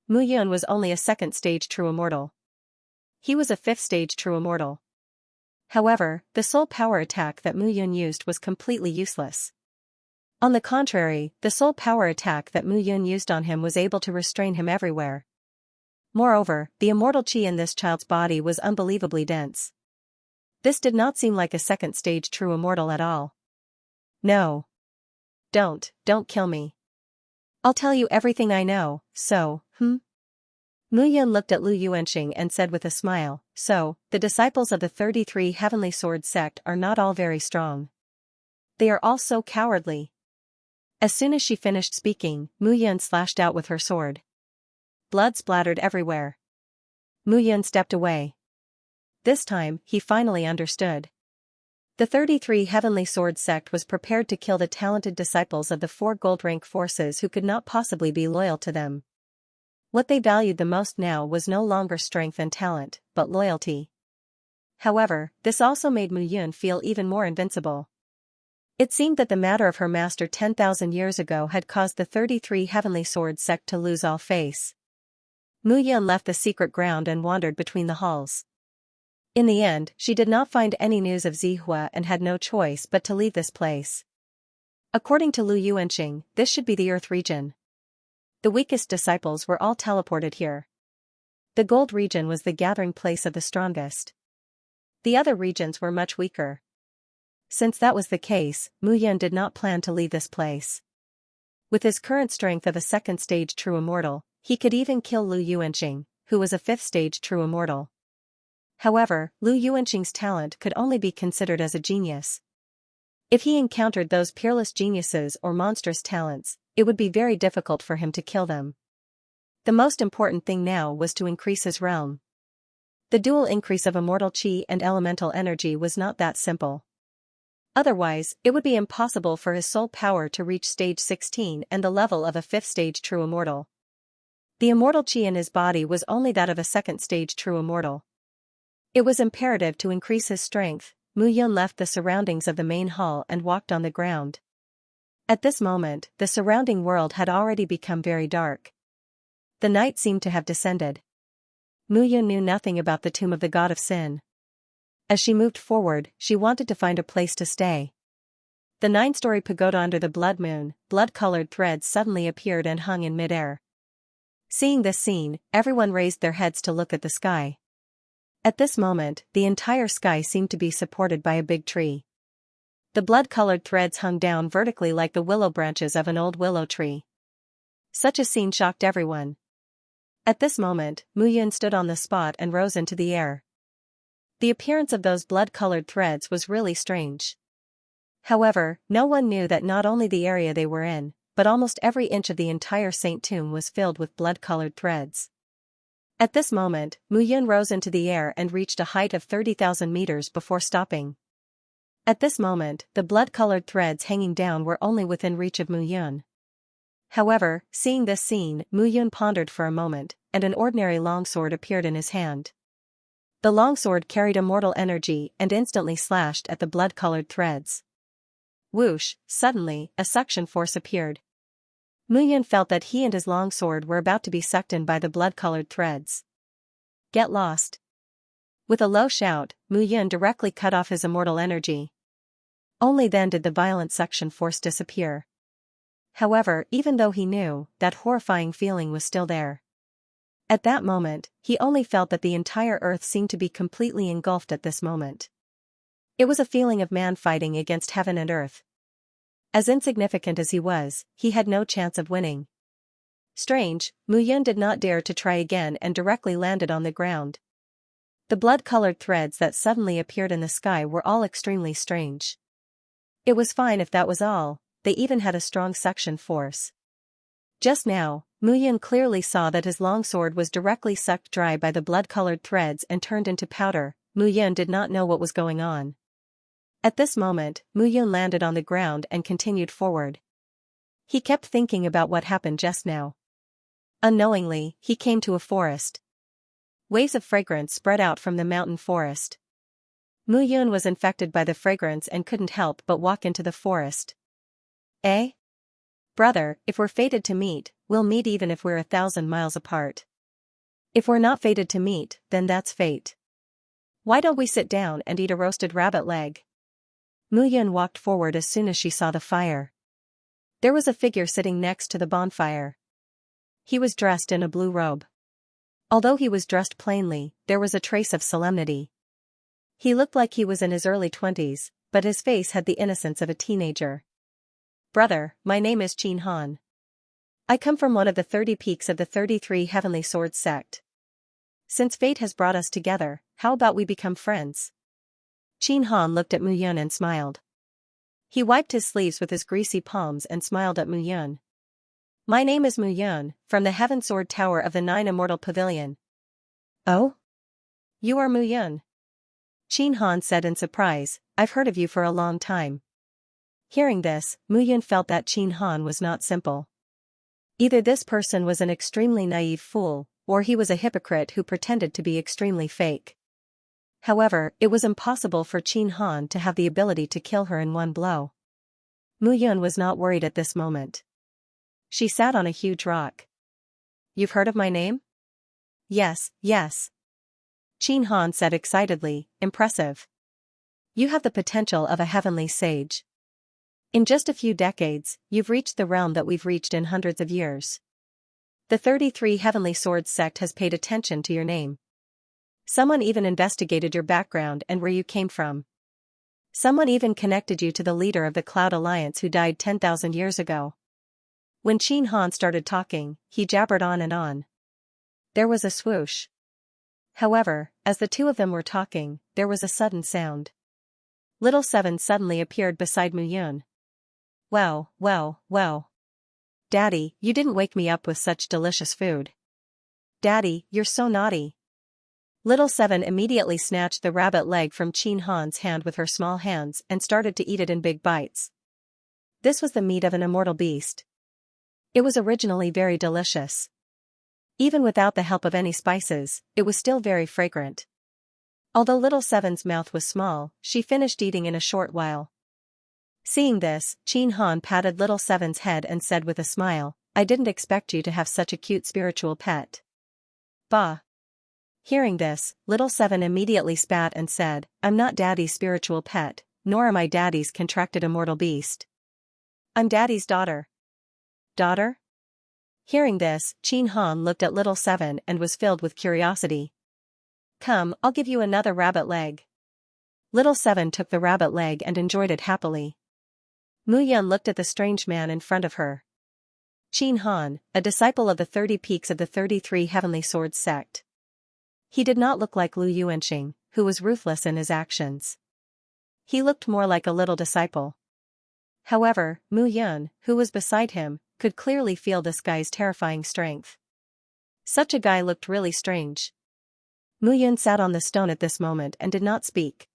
Mu Yun was only a 2nd stage true immortal. He was a 5th stage true immortal. However, the soul power attack that Mu Yun used was completely useless. On the contrary, the soul power attack that Mu Yun used on him was able to restrain him everywhere. Moreover, the immortal chi in this child's body was unbelievably dense. This did not seem like a 2nd stage true immortal at all. No. Don't kill me. I'll tell you everything I know, so, Mu Yun looked at Lu Yuanxing and said with a smile, "So, the disciples of the 33 Heavenly Sword sect are not all very strong. They are all so cowardly." As soon as she finished speaking, Mu Yun slashed out with her sword. Blood splattered everywhere. Mu Yun stepped away. This time, he finally understood. The 33 Heavenly Sword sect was prepared to kill the talented disciples of the 4 gold rank forces who could not possibly be loyal to them. What they valued the most now was no longer strength and talent, but loyalty. However, this also made Mu Yun feel even more invincible. It seemed that the matter of her master 10,000 years ago had caused the 33 Heavenly Sword sect to lose all face. Mu Yun left the secret ground and wandered between the halls. In the end, she did not find any news of Zihua and had no choice but to leave this place. According to Lu Yuanxing, this should be the Earth region. The weakest disciples were all teleported here. The Gold region was the gathering place of the strongest. The other regions were much weaker. Since that was the case, Mu Yun did not plan to leave this place. With his current strength of a 2nd stage true immortal, he could even kill Lu Yuanxing, who was a 5th stage true immortal. However, Lu Yuanxing's talent could only be considered as a genius. If he encountered those peerless geniuses or monstrous talents, it would be very difficult for him to kill them. The most important thing now was to increase his realm. The dual increase of immortal chi and elemental energy was not that simple. Otherwise, it would be impossible for his soul power to reach stage 16 and the level of a 5th stage true immortal. The immortal chi in his body was only that of a 2nd stage true immortal. It was imperative to increase his strength. Mu Yun left the surroundings of the main hall and walked on the ground. At this moment, the surrounding world had already become very dark. The night seemed to have descended. Mu Yun knew nothing about the tomb of the god of sin. As she moved forward, she wanted to find a place to stay. The 9-story pagoda under the blood moon, blood-colored threads suddenly appeared and hung in mid-air. Seeing this scene, everyone raised their heads to look at the sky. At this moment, the entire sky seemed to be supported by a big tree. The blood-colored threads hung down vertically like the willow branches of an old willow tree. Such a scene shocked everyone. At this moment, Mu Yun stood on the spot and rose into the air. The appearance of those blood-colored threads was really strange. However, no one knew that not only the area they were in, but almost every inch of the entire Saint Tomb was filled with blood-colored threads. At this moment, Mu Yun rose into the air and reached a height of 30,000 meters before stopping. At this moment, the blood-colored threads hanging down were only within reach of Mu Yun. However, seeing this scene, Mu Yun pondered for a moment, and an ordinary longsword appeared in his hand. The longsword carried immortal energy and instantly slashed at the blood-colored threads. Whoosh, suddenly, a suction force appeared. Mu Yun felt that he and his longsword were about to be sucked in by the blood-colored threads. Get lost. With a low shout, Mu Yun directly cut off his immortal energy. Only then did the violent suction force disappear. However, even though he knew, that horrifying feeling was still there. At that moment, he only felt that the entire earth seemed to be completely engulfed at this moment. It was a feeling of man fighting against heaven and earth. As insignificant as he was, he had no chance of winning. Strange, Mu Yun did not dare to try again and directly landed on the ground. The blood-colored threads that suddenly appeared in the sky were all extremely strange. It was fine if that was all, they even had a strong suction force. Just now, Mu Yun clearly saw that his longsword was directly sucked dry by the blood-colored threads and turned into powder. Mu Yun did not know what was going on. At this moment, Mu Yun landed on the ground and continued forward. He kept thinking about what happened just now. Unknowingly, he came to a forest. Waves of fragrance spread out from the mountain forest. Mu Yun was infected by the fragrance and couldn't help but walk into the forest. Eh? Brother, if we're fated to meet, we'll meet even if we're 1,000 miles apart. If we're not fated to meet, then that's fate. Why don't we sit down and eat a roasted rabbit leg? Mu Yun walked forward as soon as she saw the fire. There was a figure sitting next to the bonfire. He was dressed in a blue robe. Although he was dressed plainly, there was a trace of solemnity. He looked like he was in his early 20s, but his face had the innocence of a teenager. Brother, my name is Qin Han. I come from one of the 30 peaks of the 33 Heavenly Swords sect. Since fate has brought us together, how about we become friends? Qin Han looked at Mu Yun and smiled. He wiped his sleeves with his greasy palms and smiled at Mu Yun. My name is Mu Yun, from the Heaven Sword Tower of the Nine Immortal Pavilion. Oh? You are Mu Yun? Qin Han said in surprise, I've heard of you for a long time. Hearing this, Mu Yun felt that Qin Han was not simple. Either this person was an extremely naive fool, or he was a hypocrite who pretended to be extremely fake. However, it was impossible for Qin Han to have the ability to kill her in one blow. Mu Yun was not worried at this moment. She sat on a huge rock. You've heard of my name? Yes, yes. Qin Han said excitedly, impressive. You have the potential of a heavenly sage. In just a few decades, you've reached the realm that we've reached in hundreds of years. The 33 Heavenly Swords sect has paid attention to your name. Someone even investigated your background and where you came from. Someone even connected you to the leader of the Cloud Alliance who died 10,000 years ago. When Qin Han started talking, he jabbered on and on. There was a swoosh. However, as the two of them were talking, there was a sudden sound. Little Seven suddenly appeared beside Mu Yun. Wow, wow, wow. Daddy, you didn't wake me up with such delicious food. Daddy, you're so naughty. Little Seven immediately snatched the rabbit leg from Qin Han's hand with her small hands and started to eat it in big bites. This was the meat of an immortal beast. It was originally very delicious. Even without the help of any spices, it was still very fragrant. Although Little Seven's mouth was small, she finished eating in a short while. Seeing this, Qin Han patted Little Seven's head and said with a smile, I didn't expect you to have such a cute spiritual pet. Bah. Hearing this, Little Seven immediately spat and said, I'm not Daddy's spiritual pet, nor am I Daddy's contracted immortal beast. I'm Daddy's daughter. Daughter? Hearing this, Qin Han looked at Little Seven and was filled with curiosity. Come, I'll give you another rabbit leg. Little Seven took the rabbit leg and enjoyed it happily. Mu Yun looked at the strange man in front of her. Qin Han, a disciple of the 30 peaks of the 33 Heavenly Swords sect. He did not look like Lu Yuanxing, who was ruthless in his actions. He looked more like a little disciple. However, Mu Yun, who was beside him, could clearly feel this guy's terrifying strength. Such a guy looked really strange. Mu Yun sat on the stone at this moment and did not speak.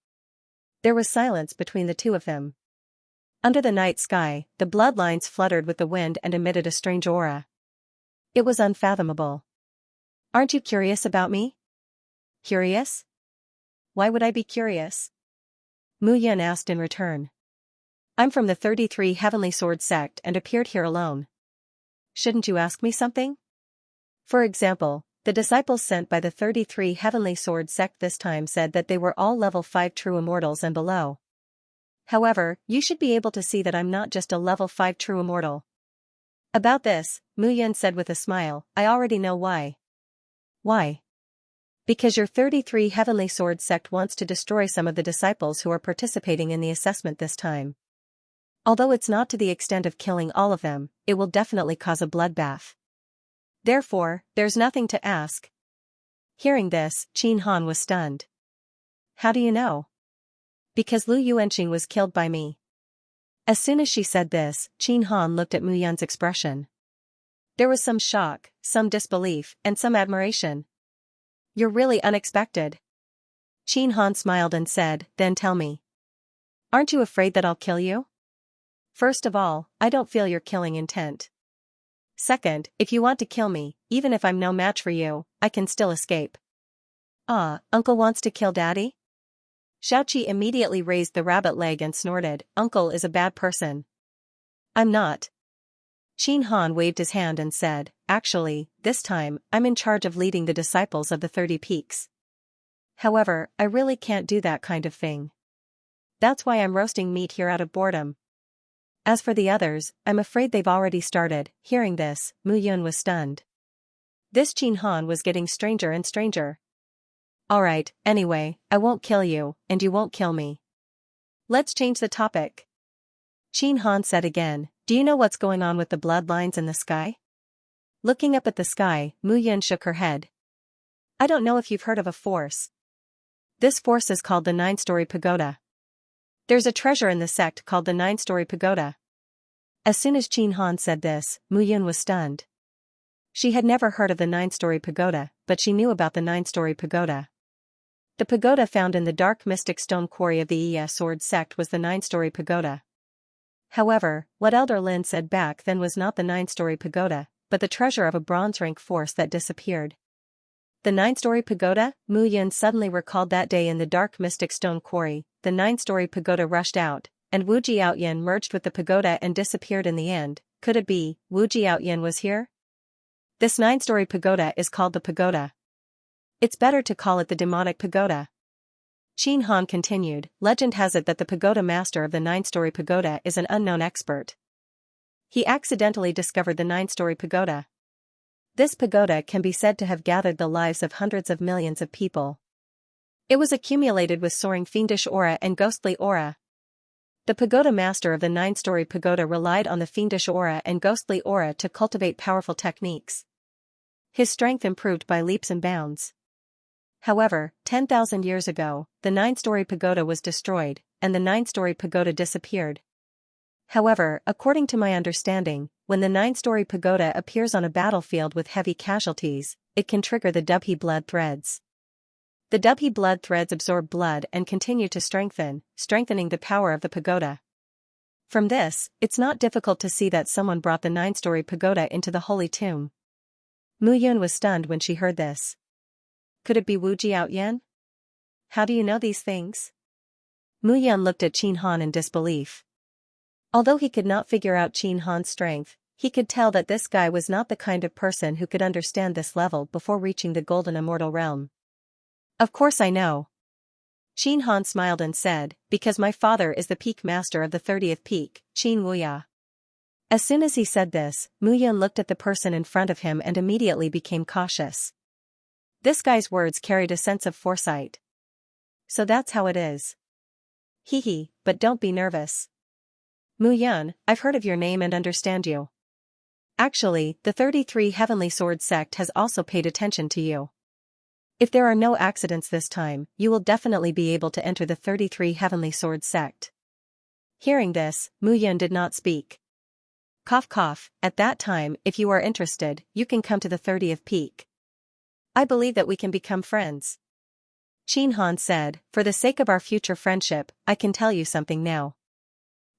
There was silence between the two of them. Under the night sky, the bloodlines fluttered with the wind and emitted a strange aura. It was unfathomable. Aren't you curious about me? Curious? Why would I be curious? Mu Yun asked in return. I'm from the 33 Heavenly Sword sect and appeared here alone. Shouldn't you ask me something? For example, the disciples sent by the 33 Heavenly Sword sect this time said that they were all level 5 true immortals and below. However, you should be able to see that I'm not just a level 5 true immortal. About this, Mu Yun said with a smile, I already know why. Why? Because your 33 Heavenly Sword sect wants to destroy some of the disciples who are participating in the assessment this time. Although it's not to the extent of killing all of them, it will definitely cause a bloodbath. Therefore, there's nothing to ask. Hearing this, Qin Han was stunned. How do you know? Because Lu Yuanxing was killed by me. As soon as she said this, Qin Han looked at Mu Yun's expression. There was some shock, some disbelief, and some admiration. You're really unexpected. Qin Han smiled and said, then tell me. Aren't you afraid that I'll kill you? First of all, I don't feel your killing intent. Second, if you want to kill me, even if I'm no match for you, I can still escape. Ah, Uncle wants to kill Daddy? Xiaoqi immediately raised the rabbit leg and snorted, Uncle is a bad person. I'm not. Qin Han waved his hand and said, actually, this time, I'm in charge of leading the disciples of the 30 peaks. However, I really can't do that kind of thing. That's why I'm roasting meat here out of boredom. As for the others, I'm afraid they've already started. Hearing this, Mu Yun was stunned. This Qin Han was getting stranger and stranger. Alright, anyway, I won't kill you, and you won't kill me. Let's change the topic. Qin Han said again, do you know what's going on with the bloodlines in the sky? Looking up at the sky, Mu Yun shook her head. I don't know if you've heard of a force. This force is called the Nine-Story Pagoda. There's a treasure in the sect called the Nine-Story Pagoda. As soon as Qin Han said this, Mu Yun was stunned. She had never heard of the Nine-Story Pagoda, but she knew about the Nine-Story Pagoda. The pagoda found in the dark mystic stone quarry of the Iya Sword sect was the Nine-Story Pagoda. However, what Elder Lin said back then was not the Nine-Story Pagoda, but the treasure of a bronze rank force that disappeared. The Nine-Story Pagoda? Mu Yun suddenly recalled that day in the dark mystic stone quarry. The Nine-Story Pagoda rushed out, and Wu Jiaoyan merged with the pagoda and disappeared in the end. Could it be, Wu Jiaoyan was here? This Nine-Story Pagoda is called the pagoda. It's better to call it the demonic pagoda. Qin Han continued, legend has it that the pagoda master of the Nine-Story Pagoda is an unknown expert. He accidentally discovered the Nine-Story Pagoda. This pagoda can be said to have gathered the lives of hundreds of millions of people. It was accumulated with soaring fiendish aura and ghostly aura. The pagoda master of the Nine-Story Pagoda relied on the fiendish aura and ghostly aura to cultivate powerful techniques. His strength improved by leaps and bounds. However, 10,000 years ago, the Nine-Story Pagoda was destroyed, and the Nine-Story Pagoda disappeared. However, according to my understanding, when the Nine-Story Pagoda appears on a battlefield with heavy casualties, it can trigger the Dubhe blood threads. The Dubhe blood threads absorb blood and continue to strengthening the power of the pagoda. From this, it's not difficult to see that someone brought the Nine-Story Pagoda into the holy tomb. Mu Yun was stunned when she heard this. Could it be Wu Jiaoyan? How do you know these things? Mu Yun looked at Qin Han in disbelief. Although he could not figure out Qin Han's strength, he could tell that this guy was not the kind of person who could understand this level before reaching the golden immortal realm. Of course I know. Qin Han smiled and said, because my father is the peak master of the 30th peak, Qin Wuya. As soon as he said this, Mu Yun looked at the person in front of him and immediately became cautious. This guy's words carried a sense of foresight. So that's how it is. Hee, but don't be nervous. Mu Yun, I've heard of your name and understand you. Actually, the 33 Heavenly Sword sect has also paid attention to you. If there are no accidents this time, you will definitely be able to enter the 33 Heavenly Sword sect. Hearing this, Mu Yun did not speak. Cough cough, at that time, if you are interested, you can come to the 30th peak. I believe that we can become friends. Qin Han said, for the sake of our future friendship, I can tell you something now.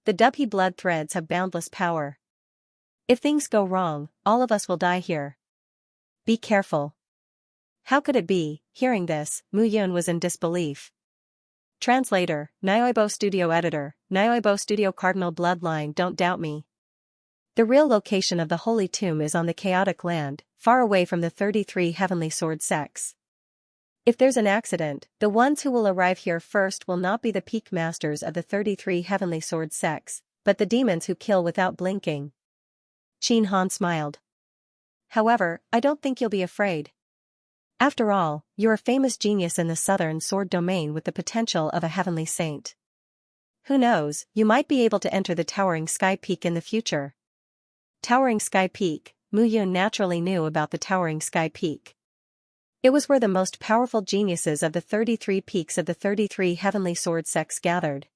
The Dubhe blood threads have boundless power. If things go wrong, all of us will die here. Be careful. How could it be? Hearing this, Mu Yun was in disbelief. Translator, Nyoibo Studio Editor, Nyoibo Studio Cardinal Bloodline. Don't doubt me. The real location of the Holy Tomb is on the chaotic land, far away from the 33 Heavenly Sword sects. If there's an accident, the ones who will arrive here first will not be the peak masters of the 33 Heavenly Sword sects, but the demons who kill without blinking. Qin Han smiled. However, I don't think you'll be afraid. After all, you're a famous genius in the southern sword domain with the potential of a heavenly saint. Who knows, you might be able to enter the Towering Sky Peak in the future. Towering Sky Peak, Mu Yun naturally knew about the Towering Sky Peak. It was where the most powerful geniuses of the 33 peaks of the 33 Heavenly Sword sects gathered.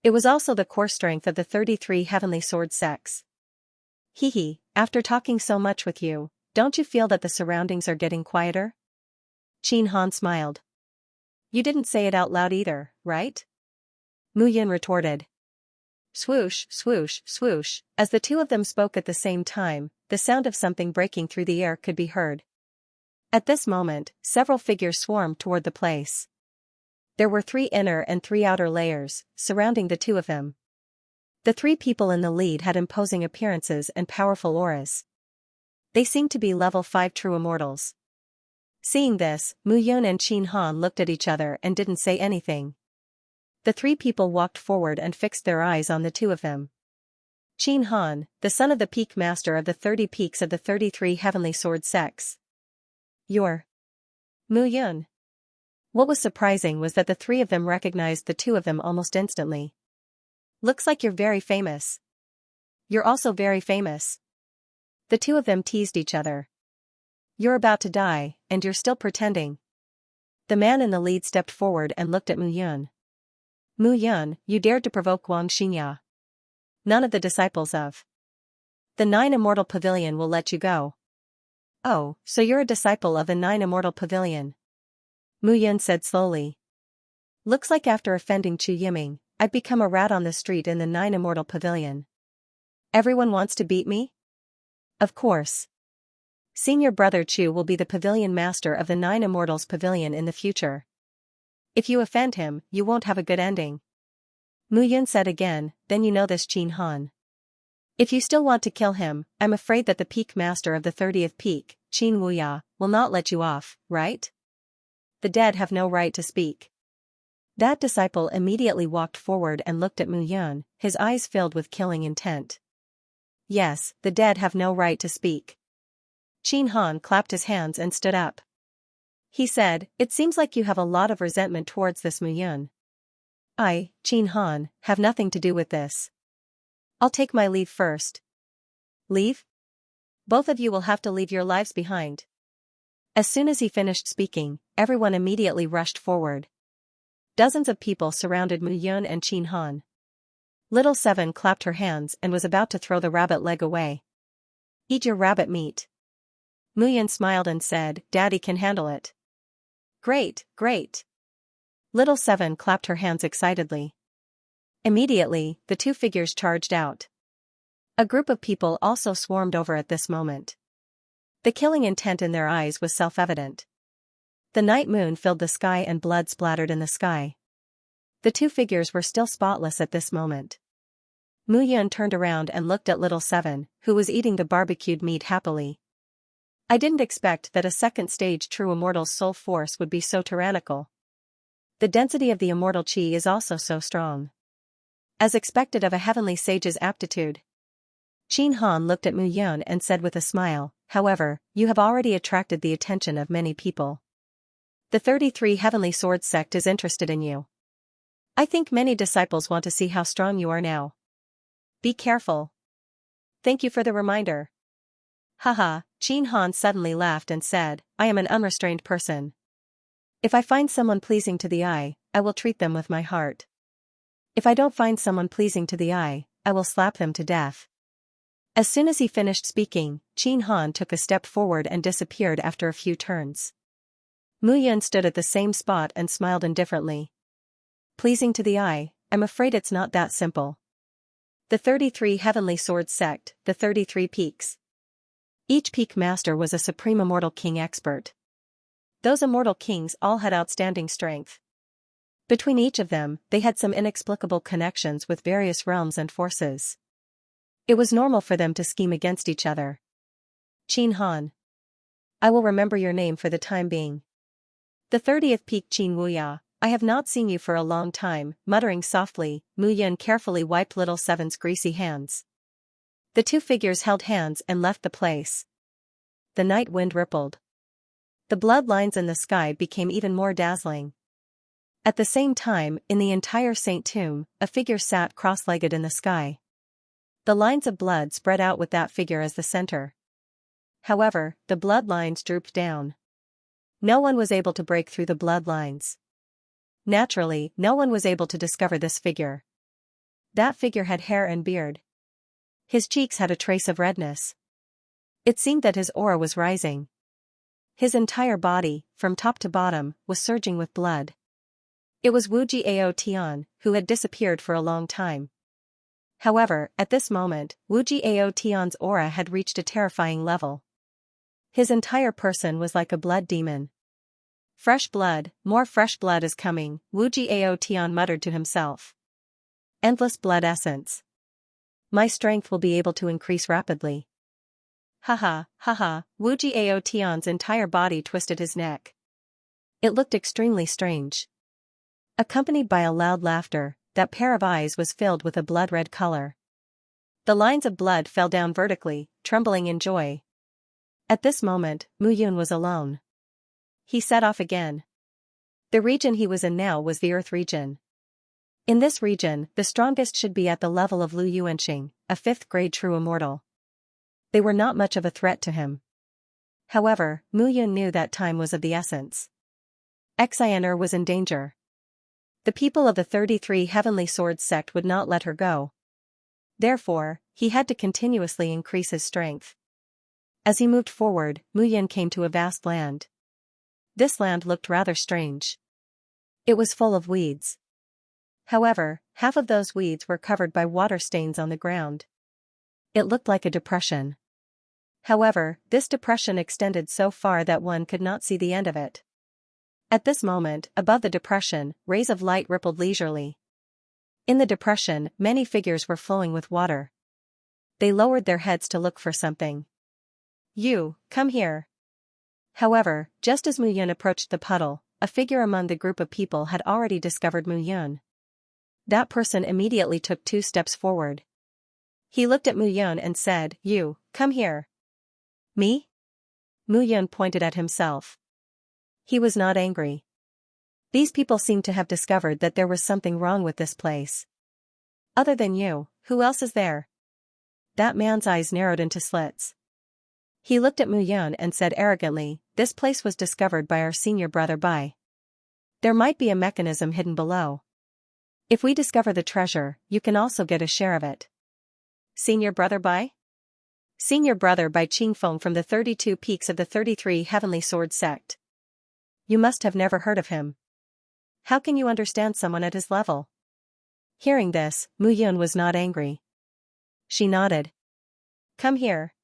It was also the core strength of the 33 Heavenly Sword sects. Hee, after talking so much with you, don't you feel that the surroundings are getting quieter? Qin Han smiled. You didn't say it out loud either, right? Mu Yun retorted. Swoosh, swoosh, swoosh, as the two of them spoke at the same time, the sound of something breaking through the air could be heard. At this moment, several figures swarmed toward the place. There were 3 inner and 3 outer layers, surrounding the two of them. The 3 people in the lead had imposing appearances and powerful auras. They seemed to be level 5 true immortals. Seeing this, Mu Yun and Qin Han looked at each other and didn't say anything. The 3 people walked forward and fixed their eyes on the two of them. Qin Han, the son of the peak master of the 30 peaks of the 33 Heavenly Sword sects. You're Mu Yun. What was surprising was that the 3 of them recognized the 2 of them almost instantly. Looks like you're very famous. You're also very famous. The two of them teased each other. You're about to die, and you're still pretending. The man in the lead stepped forward and looked at Mu Yun. Mu Yun, you dared to provoke Xianxia. None of the disciples of the Nine Immortal Pavilion will let you go. Oh, so you're a disciple of the Nine Immortal Pavilion? Mu Yun said slowly. Looks like after offending Chu Yiming, I'd become a rat on the street in the Nine Immortal Pavilion. Everyone wants to beat me? Of course. Senior brother Chu will be the pavilion master of the Nine Immortals Pavilion in the future. If you offend him, you won't have a good ending. Mu Yun said again, then you know this Qin Han. If you still want to kill him, I'm afraid that the peak master of the 30th peak, Qin Wuya, will not let you off, right? The dead have no right to speak. That disciple immediately walked forward and looked at Mu Yun, his eyes filled with killing intent. Yes, the dead have no right to speak. Qin Han clapped his hands and stood up. He said, it seems like you have a lot of resentment towards this Mu Yun. I, Qin Han, have nothing to do with this. I'll take my leave first. Leave? Both of you will have to leave your lives behind. As soon as he finished speaking, everyone immediately rushed forward. Dozens of people surrounded Mu Yun and Qin Han. Little Seven clapped her hands and was about to throw the rabbit leg away. Eat your rabbit meat. Mu Yun smiled and said, Daddy can handle it. Great, great. Little Seven clapped her hands excitedly. Immediately, the two figures charged out. A group of people also swarmed over at this moment. The killing intent in their eyes was self-evident. The night moon filled the sky and blood splattered in the sky. The two figures were still spotless at this moment. Mu Yun turned around and looked at Little Seven, who was eating the barbecued meat happily. I didn't expect that a second stage true immortal's soul force would be so tyrannical. The density of the immortal chi is also so strong. As expected of a heavenly sage's aptitude. Qin Han looked at Mu Yun and said with a smile, however, you have already attracted the attention of many people. The 33 Heavenly Swords sect is interested in you. I think many disciples want to see how strong you are now. Be careful. Thank you for the reminder. Haha, Qin Han suddenly laughed and said, I am an unrestrained person. If I find someone pleasing to the eye, I will treat them with my heart. If I don't find someone pleasing to the eye, I will slap them to death. As soon as he finished speaking, Qin Han took a step forward and disappeared after a few turns. Mu Yun stood at the same spot and smiled indifferently. Pleasing to the eye, I'm afraid it's not that simple. The 33 Heavenly Swords sect, the 33 peaks. Each peak master was a supreme immortal king expert. Those immortal kings all had outstanding strength. Between each of them, they had some inexplicable connections with various realms and forces. It was normal for them to scheme against each other. Qin Han. I will remember your name for the time being. The 30th peak Qin Wuya, I have not seen you for a long time, muttering softly, Mu Yun carefully wiped Little Seven's greasy hands. The two figures held hands and left the place. The night wind rippled. The blood lines in the sky became even more dazzling. At the same time, in the entire Saint Tomb, a figure sat cross-legged in the sky. The lines of blood spread out with that figure as the center. However, the blood lines drooped down. No one was able to break through the blood lines. Naturally, no one was able to discover this figure. That figure had hair and beard. His cheeks had a trace of redness. It seemed that his aura was rising. His entire body, from top to bottom, was surging with blood. It was Wu Jiao Tian, who had disappeared for a long time. However, at this moment, Wu Jiao Tian's aura had reached a terrifying level. His entire person was like a blood demon. Fresh blood, more fresh blood is coming, Wu Jiao Tian muttered to himself. Endless blood essence. My strength will be able to increase rapidly. Haha, haha, Wu Jiao Tian's entire body twisted his neck. It looked extremely strange. Accompanied by a loud laughter, that pair of eyes was filled with a blood-red color. The lines of blood fell down vertically, trembling in joy. At this moment, Mu Yun was alone. He set off again. The region he was in now was the Earth region. In this region, the strongest should be at the level of Lu Yuanxing, a 5th grade true immortal. They were not much of a threat to him. However, Mu Yun knew that time was of the essence. Xianxia was in danger. The people of the 33 Heavenly Swords sect would not let her go. Therefore, he had to continuously increase his strength. As he moved forward, Mu Yun came to a vast land. This land looked rather strange. It was full of weeds. However, half of those weeds were covered by water stains on the ground. It looked like a depression. However, this depression extended so far that one could not see the end of it. At this moment, above the depression, rays of light rippled leisurely. In the depression, many figures were flowing with water. They lowered their heads to look for something. "You, come here." However, just as Mu Yun approached the puddle, a figure among the group of people had already discovered Mu Yun. That person immediately took 2 steps forward. He looked at Mu Yun and said, "You, come here." "Me?" Mu Yun pointed at himself. He was not angry. These people seemed to have discovered that there was something wrong with this place. "Other than you, who else is there?" That man's eyes narrowed into slits. He looked at Mu Yun and said arrogantly, "This place was discovered by our senior brother Bai. There might be a mechanism hidden below. If we discover the treasure, you can also get a share of it." "Senior brother Bai?" "Senior brother Bai Qingfeng from the 32 peaks of the 33 Heavenly Sword sect. You must have never heard of him. How can you understand someone at his level?" Hearing this, Mu Yun was not angry. She nodded. "Come here."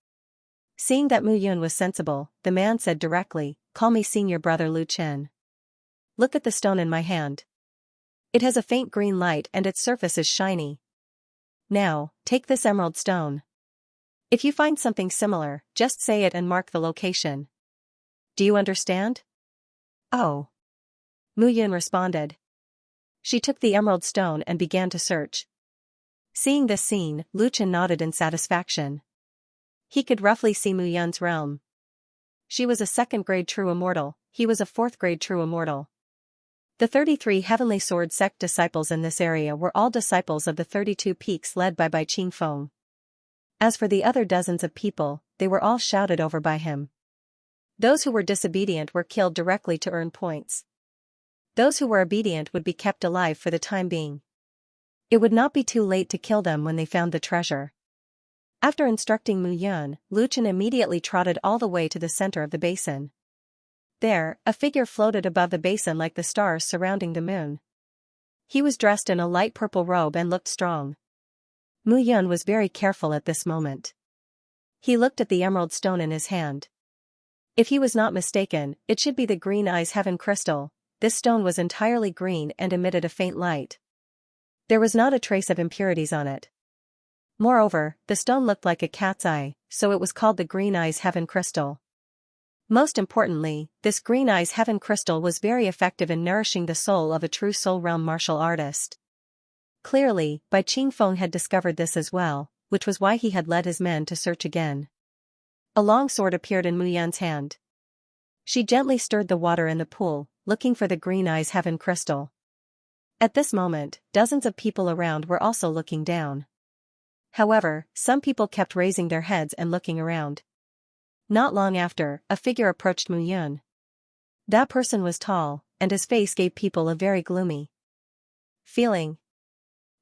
Seeing that Mu Yun was sensible, the man said directly, "Call me senior brother Lu Chen. Look at the stone in my hand. It has a faint green light and its surface is shiny. Now, take this emerald stone. If you find something similar, just say it and mark the location. Do you understand?" "Oh." Mu Yun responded. She took the emerald stone and began to search. Seeing this scene, Lu Chen nodded in satisfaction. He could roughly see Mu Yun's realm. She was a 2nd grade true immortal, he was a 4th grade true immortal. The 33 Heavenly Sword sect disciples in this area were all disciples of the 32 peaks led by Bai Qingfeng. As for the other dozens of people, they were all shouted over by him. Those who were disobedient were killed directly to earn points. Those who were obedient would be kept alive for the time being. It would not be too late to kill them when they found the treasure. After instructing Mu Yun, Lu Chen immediately trotted all the way to the center of the basin. There, a figure floated above the basin like the stars surrounding the moon. He was dressed in a light purple robe and looked strong. Mu Yun was very careful at this moment. He looked at the emerald stone in his hand. If he was not mistaken, it should be the green eyes heaven crystal. This stone was entirely green and emitted a faint light. There was not a trace of impurities on it. Moreover, the stone looked like a cat's eye, so it was called the green eyes heaven crystal. Most importantly, this green eyes heaven crystal was very effective in nourishing the soul of a true soul realm martial artist. Clearly, Bai Qingfeng had discovered this as well, which was why he had led his men to search again. A long sword appeared in Mu Yun's hand. She gently stirred the water in the pool, looking for the green eyes heaven crystal. At this moment, dozens of people around were also looking down. However, some people kept raising their heads and looking around. Not long after, a figure approached Mu Yun. That person was tall, and his face gave people a very gloomy feeling.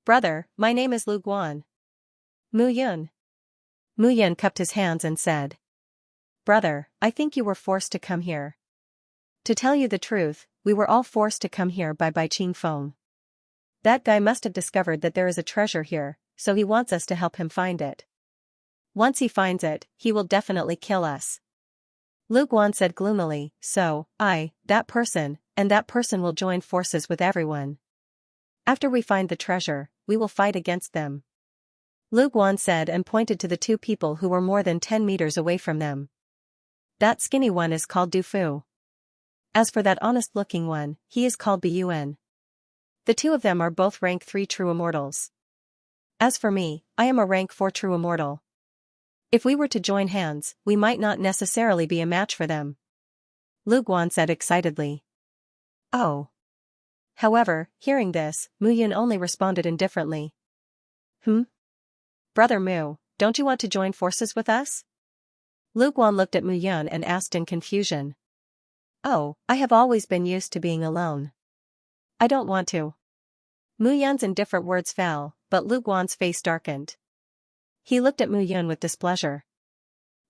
"Brother, my name is Lu Guan." "Mu Yun." Mu Yun cupped his hands and said, "Brother, I think you were forced to come here." "To tell you the truth, we were all forced to come here by Bai Qingfeng. That guy must have discovered that there is a treasure here, so he wants us to help him find it. Once he finds it, he will definitely kill us." Lu Guan said gloomily, "So, that person, and that person will join forces with everyone. After we find the treasure, we will fight against them." Lu Guan said and pointed to the 2 people who were more than 10 meters away from them. "That skinny one is called Du Fu. As for that honest-looking one, he is called Bun. The 2 of them are both rank 3 true immortals. As for me, I am a rank 4 true immortal. If we were to join hands, we might not necessarily be a match for them." Lu Guan said excitedly. "Oh." However, hearing this, Mu Yun only responded indifferently. Brother Mu, don't you want to join forces with us?" Lu Guan looked at Mu Yun and asked in confusion. Oh, I have always been used to being alone. I don't want to. Mu Yun's indifferent words fell, but Lu Guan's face darkened. He looked at Mu Yun with displeasure.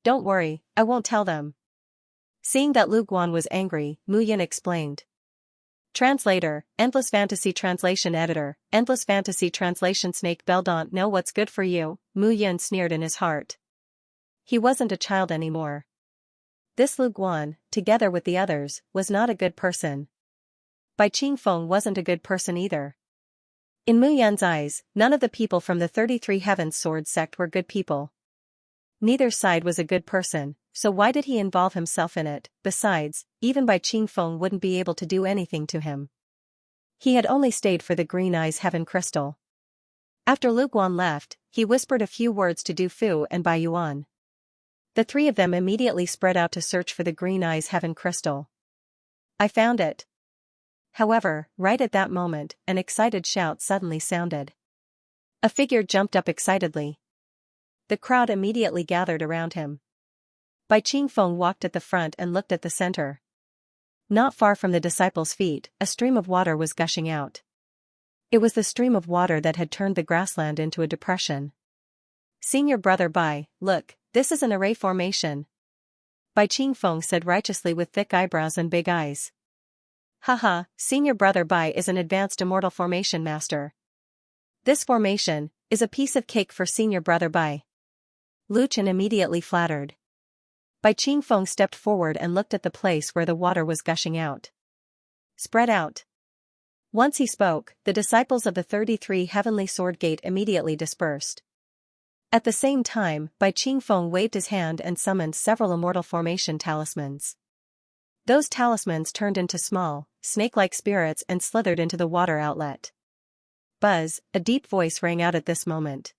Don't worry, I won't tell them. Seeing that Lu Guan was angry, Mu Yun explained. Translator, Endless Fantasy Translation Editor, Endless Fantasy Translation Snake Bell don't know what's good for you, Mu Yun sneered in his heart. He wasn't a child anymore. This Lu Guan, together with the others, was not a good person. Bai Qingfeng wasn't a good person either. In Mu Yun's eyes, none of the people from the 33 Heavens Sword sect were good people. Neither side was a good person, so why did he involve himself in it? Besides, even Bai Qingfeng wouldn't be able to do anything to him. He had only stayed for the Green Eyes Heaven Crystal. After Lu Guan left, he whispered a few words to Du Fu and Bai Yuan. The three of them immediately spread out to search for the Green Eyes Heaven Crystal. I found it. However, right at that moment, an excited shout suddenly sounded. A figure jumped up excitedly. The crowd immediately gathered around him. Bai Qingfeng walked at the front and looked at the center. Not far from the disciples' feet, a stream of water was gushing out. It was the stream of water that had turned the grassland into a depression. Senior brother Bai, look, this is an array formation. Bai Qingfeng said righteously with thick eyebrows and big eyes. Haha, senior brother Bai is an advanced immortal formation master. This formation is a piece of cake for senior brother Bai. Lu Chen immediately flattered. Bai Qingfeng stepped forward and looked at the place where the water was gushing out. Spread out. Once he spoke, the disciples of the 33 Heavenly Sword Gate immediately dispersed. At the same time, Bai Qingfeng waved his hand and summoned several immortal formation talismans. Those talismans turned into small, snake-like spirits and slithered into the water outlet. Buzz, a deep voice rang out at this moment.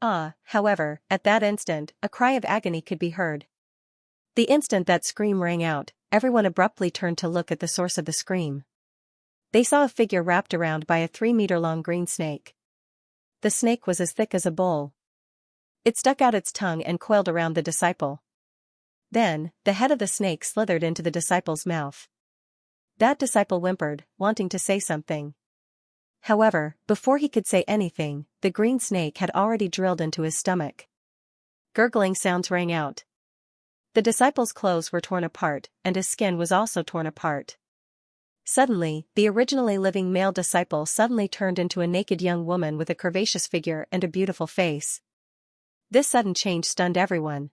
However, at that instant, a cry of agony could be heard. The instant that scream rang out, everyone abruptly turned to look at the source of the scream. They saw a figure wrapped around by a 3-meter-long green snake. The snake was as thick as a bowl. It stuck out its tongue and coiled around the disciple. Then, the head of the snake slithered into the disciple's mouth. That disciple whimpered, wanting to say something. However, before he could say anything, the green snake had already drilled into his stomach. Gurgling sounds rang out. The disciple's clothes were torn apart, and his skin was also torn apart. Suddenly, the originally living male disciple suddenly turned into a naked young woman with a curvaceous figure and a beautiful face. This sudden change stunned everyone.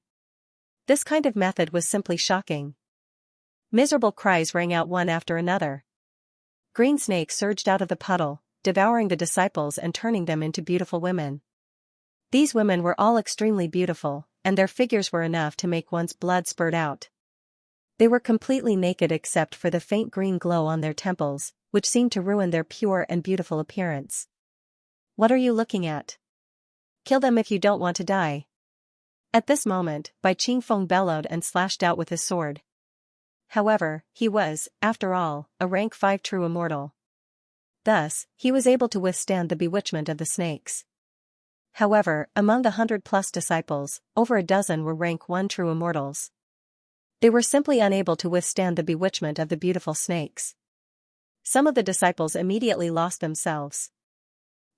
This kind of method was simply shocking. Miserable cries rang out one after another. Green snake surged out of the puddle, devouring the disciples and turning them into beautiful women. These women were all extremely beautiful, and their figures were enough to make one's blood spurt out. They were completely naked except for the faint green glow on their temples, which seemed to ruin their pure and beautiful appearance. What are you looking at? Kill them if you don't want to die. At this moment, Bai Qingfeng bellowed and slashed out with his sword. However, he was, after all, a rank 5 true immortal. Thus, he was able to withstand the bewitchment of the snakes. However, among the 100+ disciples, over a dozen were rank 1 true immortals. They were simply unable to withstand the bewitchment of the beautiful snakes. Some of the disciples immediately lost themselves.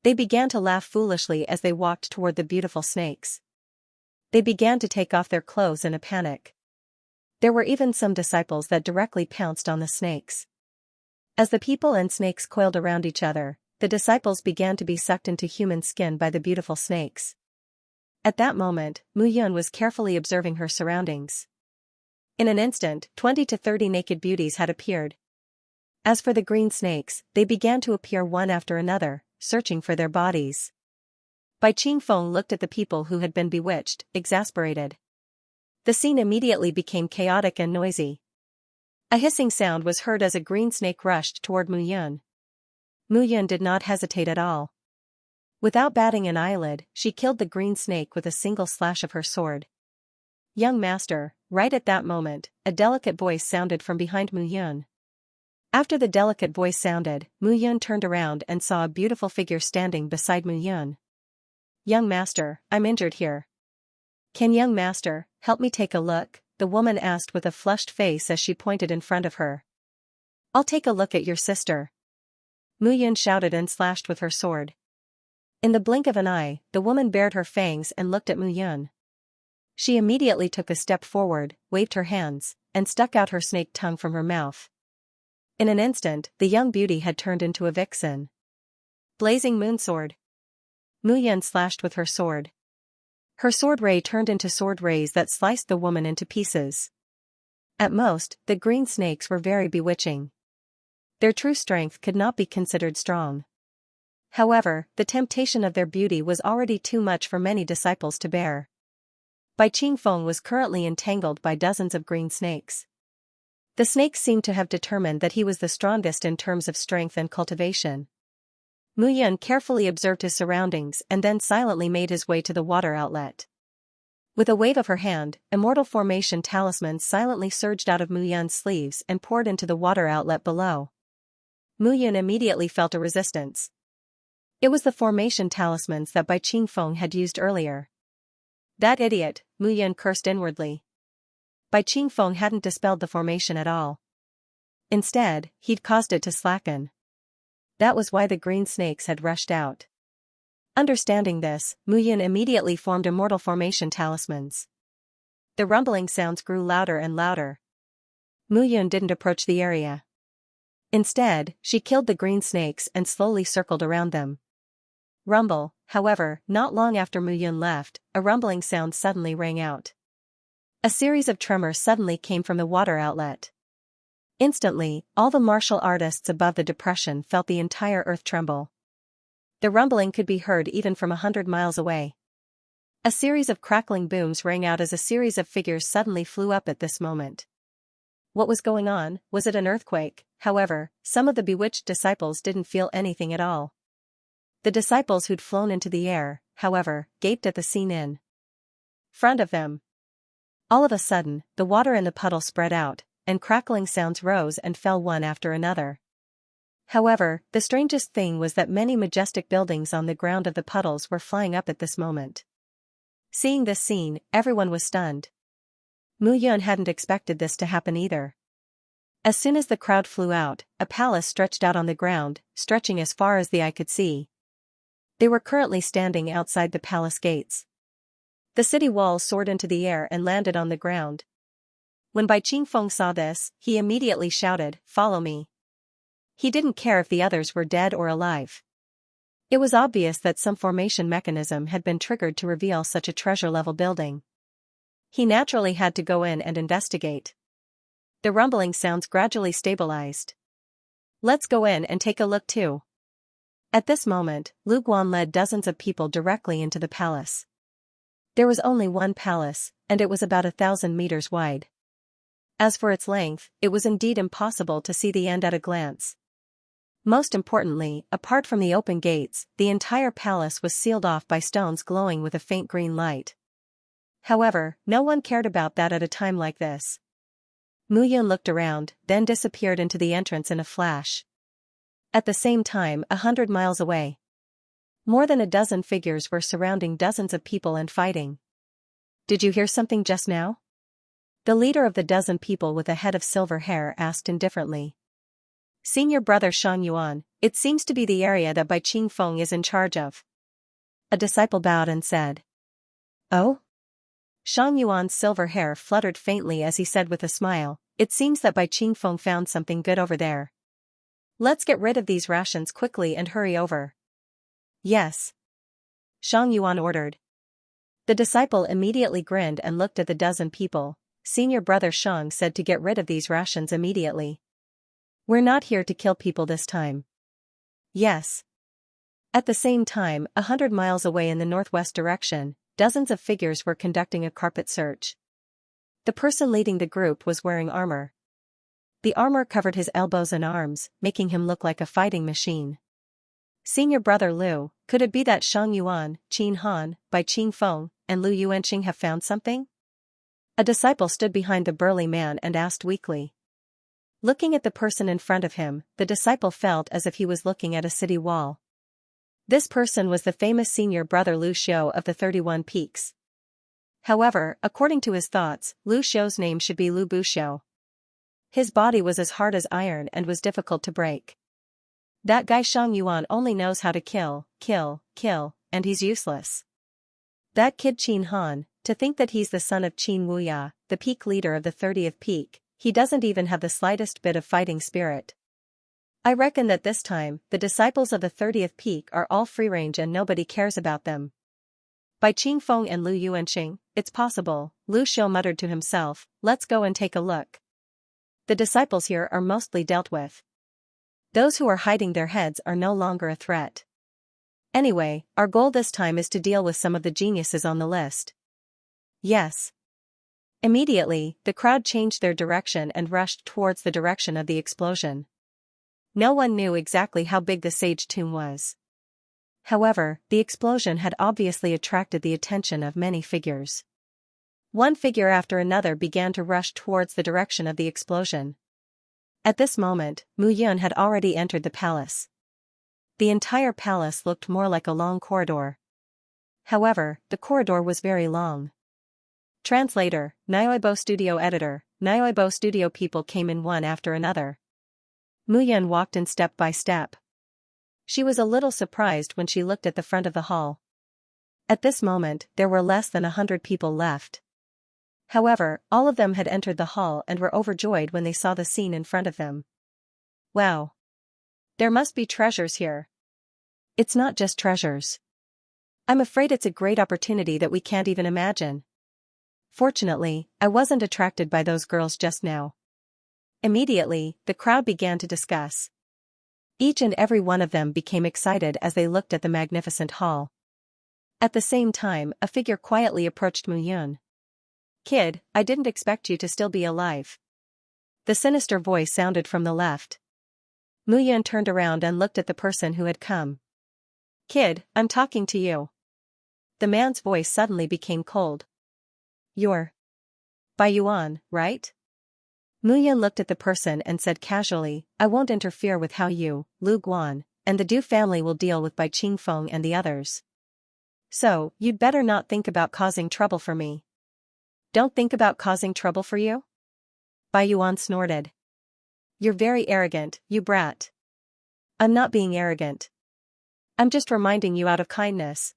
They began to laugh foolishly as they walked toward the beautiful snakes. They began to take off their clothes in a panic. There were even some disciples that directly pounced on the snakes. As the people and snakes coiled around each other, the disciples began to be sucked into human skin by the beautiful snakes. At that moment, Mu Yun was carefully observing her surroundings. In an instant, 20 to 30 naked beauties had appeared. As for the green snakes, they began to appear one after another, searching for their bodies. Bai Qingfeng looked at the people who had been bewitched, exasperated. The scene immediately became chaotic and noisy. A hissing sound was heard as a green snake rushed toward Mu Yun. Mu Yun did not hesitate at all. Without batting an eyelid, she killed the green snake with a single slash of her sword. Young master, right at that moment, a delicate voice sounded from behind Mu Yun. After the delicate voice sounded, Mu Yun turned around and saw a beautiful figure standing beside Mu Yun. Young master, I'm injured here. Can young master help me take a look? The woman asked with a flushed face as she pointed in front of her. I'll take a look at your sister. Mu Yun shouted and slashed with her sword. In the blink of an eye, the woman bared her fangs and looked at Mu Yun. She immediately took a step forward, waved her hands, and stuck out her snake tongue from her mouth. In an instant, the young beauty had turned into a vixen. Blazing Moonsword. Mu Yun slashed with her sword. Her sword ray turned into sword rays that sliced the woman into pieces. At most, the green snakes were very bewitching. Their true strength could not be considered strong. However, the temptation of their beauty was already too much for many disciples to bear. Bai Qingfeng was currently entangled by dozens of green snakes. The snakes seemed to have determined that he was the strongest in terms of strength and cultivation. Mu Yun carefully observed his surroundings and then silently made his way to the water outlet. With a wave of her hand, immortal formation talismans silently surged out of Mu Yun's sleeves and poured into the water outlet below. Mu Yun immediately felt a resistance. It was the formation talismans that Bai Qingfeng had used earlier. That idiot, Mu Yun cursed inwardly. Bai Qingfeng hadn't dispelled the formation at all. Instead, he'd caused it to slacken. That was why the green snakes had rushed out. Understanding this, Mu Yun immediately formed immortal formation talismans. The rumbling sounds grew louder and louder. Mu Yun didn't approach the area. Instead, she killed the green snakes and slowly circled around them. Rumble, however, not long after Mu Yun left, a rumbling sound suddenly rang out. A series of tremors suddenly came from the water outlet. Instantly, all the martial artists above the depression felt the entire earth tremble. The rumbling could be heard even from 100 miles away. A series of crackling booms rang out as a series of figures suddenly flew up at this moment. What was going on? Was it an earthquake? However, some of the bewitched disciples didn't feel anything at all. The disciples who'd flown into the air, however, gaped at the scene in front of them. All of a sudden, the water in the puddle spread out, and crackling sounds rose and fell one after another. However, the strangest thing was that many majestic buildings on the ground of the puddles were flying up at this moment. Seeing this scene, everyone was stunned. Mu Yun hadn't expected this to happen either. As soon as the crowd flew out, a palace stretched out on the ground, stretching as far as the eye could see. They were currently standing outside the palace gates. The city walls soared into the air and landed on the ground. When Bai Qingfeng saw this, he immediately shouted, "Follow me." He didn't care if the others were dead or alive. It was obvious that some formation mechanism had been triggered to reveal such a treasure-level building. He naturally had to go in and investigate. The rumbling sounds gradually stabilized. "Let's go in and take a look too." At this moment, Lu Guan led dozens of people directly into the palace. There was only one palace, and it was about 1,000 meters wide. As for its length, it was indeed impossible to see the end at a glance. Most importantly, apart from the open gates, the entire palace was sealed off by stones glowing with a faint green light. However, no one cared about that at a time like this. Mu Yun looked around, then disappeared into the entrance in a flash. At the same time, 100 miles away, more than a dozen figures were surrounding dozens of people and fighting. "Did you hear something just now?" The leader of the dozen people with a head of silver hair asked indifferently. "Senior brother Shang Yuan, it seems to be the area that Bai Qingfeng is in charge of." A disciple bowed and said, "Oh?" Shang Yuan's silver hair fluttered faintly as he said with a smile, "It seems that Bai Qingfeng found something good over there. Let's get rid of these rations quickly and hurry over." "Yes," Shang Yuan ordered. The disciple immediately grinned and looked at the dozen people. Senior brother Shang said to get rid of these rations immediately. "We're not here to kill people this time." "Yes." At the same time, 100 miles away in the northwest direction, dozens of figures were conducting a carpet search. The person leading the group was wearing armor. The armor covered his elbows and arms, making him look like a fighting machine. "Senior brother Liu, could it be that Shang Yuan, Qin Han, Bai Qingfeng, and Lu Yuanqing have found something?" A disciple stood behind the burly man and asked weakly. Looking at the person in front of him, the disciple felt as if he was looking at a city wall. This person was the famous senior brother Lu Xiu of the 31 Peaks. However, according to his thoughts, Lu Xiu's name should be Lu Buxiu. His body was as hard as iron and was difficult to break. That guy Shang Yuan only knows how to kill, and he's useless. That kid Qin Han, to think that he's the son of Qin Wuya, the peak leader of the 30th peak, he doesn't even have the slightest bit of fighting spirit. I reckon that this time, the disciples of the 30th peak are all free-range and nobody cares about them. By Qing Feng and Lu Yuanqing, it's possible, Lu Xiu muttered to himself, let's go and take a look. The disciples here are mostly dealt with. Those who are hiding their heads are no longer a threat. Anyway, our goal this time is to deal with some of the geniuses on the list. Yes. Immediately, the crowd changed their direction and rushed towards the direction of the explosion. No one knew exactly how big the sage tomb was. However, the explosion had obviously attracted the attention of many figures. One figure after another began to rush towards the direction of the explosion. At this moment, Mu Yun had already entered the palace. The entire palace looked more like a long corridor. However, the corridor was very long. Translator, Nyoibo Studio Editor, Nyoibo Studio people came in one after another. Mu Yun walked in step by step. She was a little surprised when she looked at the front of the hall. At this moment, there were less than 100 people left. However, all of them had entered the hall and were overjoyed when they saw the scene in front of them. Wow! There must be treasures here. It's not just treasures. I'm afraid it's a great opportunity that we can't even imagine. Fortunately, I wasn't attracted by those girls just now. Immediately, the crowd began to discuss. Each and every one of them became excited as they looked at the magnificent hall. At the same time, a figure quietly approached Mu Yun. Kid, I didn't expect you to still be alive. The sinister voice sounded from the left. Mu Yun turned around and looked at the person who had come. Kid, I'm talking to you. The man's voice suddenly became cold. You're Bai Yuan, right? Mu Yun looked at the person and said casually, I won't interfere with how you, Lu Guan, and the Du family will deal with Bai Qingfeng and the others. So, you'd better not think about causing trouble for me. Don't think about causing trouble for you? Bai Yuan snorted. You're very arrogant, you brat. I'm not being arrogant. I'm just reminding you out of kindness.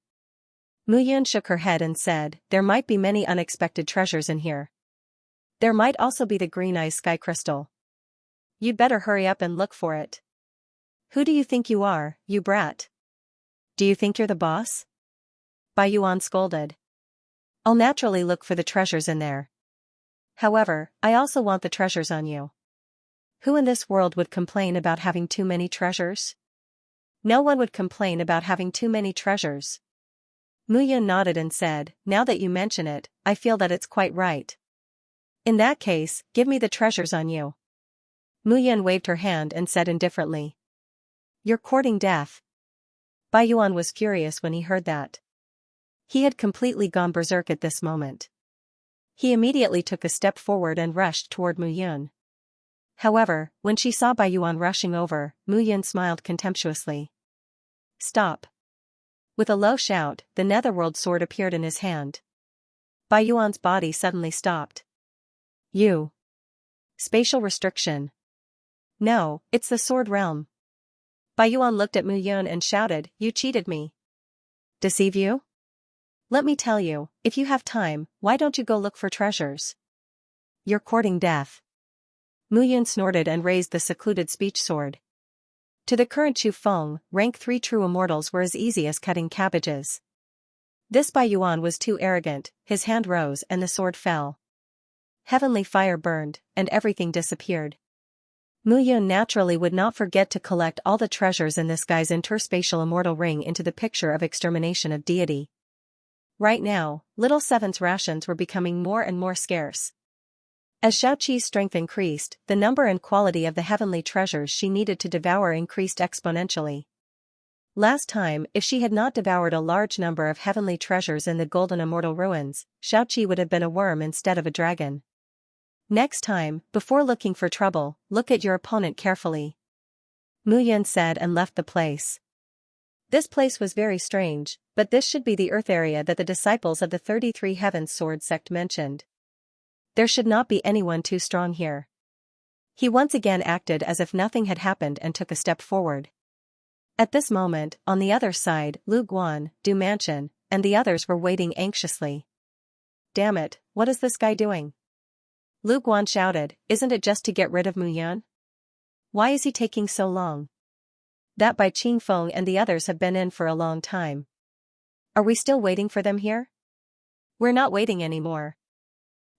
Mu Yun shook her head and said, there might be many unexpected treasures in here. There might also be the green ice sky crystal. You'd better hurry up and look for it. Who do you think you are, you brat? Do you think you're the boss? Bai Yuan scolded. I'll naturally look for the treasures in there. However, I also want the treasures on you. Who in this world would complain about having too many treasures? No one would complain about having too many treasures. Mu Yun nodded and said, now that you mention it, I feel that it's quite right. In that case, give me the treasures on you. Mu Yun waved her hand and said indifferently. You're courting death. Bai Yuan was furious when he heard that. He had completely gone berserk at this moment. He immediately took a step forward and rushed toward Mu Yun. However, when she saw Bai Yuan rushing over, Mu Yun smiled contemptuously. Stop. With a low shout, the netherworld sword appeared in his hand. Bai Yuan's body suddenly stopped. You. Spatial restriction. No, it's the sword realm. Bai Yuan looked at Mu Yun and shouted, you cheated me. Deceive you? Let me tell you, if you have time, why don't you go look for treasures? You're courting death. Mu Yun snorted and raised the secluded speech sword. To the current Chu Feng, rank 3 true immortals were as easy as cutting cabbages. This Bai Yuan was too arrogant, his hand rose and the sword fell. Heavenly fire burned, and everything disappeared. Mu Yun naturally would not forget to collect all the treasures in this guy's interspatial immortal ring into the picture of extermination of deity. Right now, Little Seven's rations were becoming more and more scarce. As Xiaoqi's strength increased, the number and quality of the heavenly treasures she needed to devour increased exponentially. Last time, if she had not devoured a large number of heavenly treasures in the golden immortal ruins, Xiaoqi would have been a worm instead of a dragon. Next time, before looking for trouble, look at your opponent carefully. Mu Yun said and left the place. This place was very strange, but this should be the earth area that the disciples of the 33 Heavens Sword sect mentioned. There should not be anyone too strong here. He once again acted as if nothing had happened and took a step forward. At this moment, on the other side, Lu Guan, Du Mansion, and the others were waiting anxiously. Damn it, what is this guy doing? Lu Guan shouted, isn't it just to get rid of Mu Yan? Why is he taking so long? That Bai Qingfeng and the others have been in for a long time. Are we still waiting for them here? We're not waiting anymore.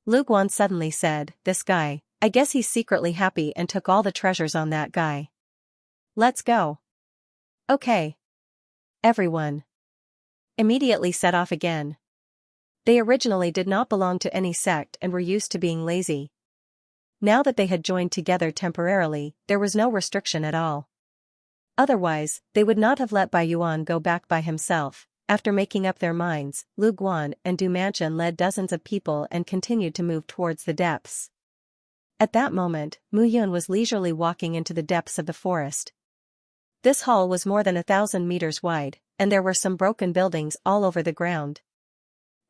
Lu Guan suddenly said, this guy, I guess he's secretly happy and took all the treasures on that guy. Let's go. Okay. Everyone immediately set off again. They originally did not belong to any sect and were used to being lazy. Now that they had joined together temporarily, there was no restriction at all. Otherwise, they would not have let Bai Yuan go back by himself. After making up their minds, Lu Guan and Du Mansion led dozens of people and continued to move towards the depths. At that moment, Mu Yun was leisurely walking into the depths of the forest. This hall was more than 1,000 meters wide, and there were some broken buildings all over the ground.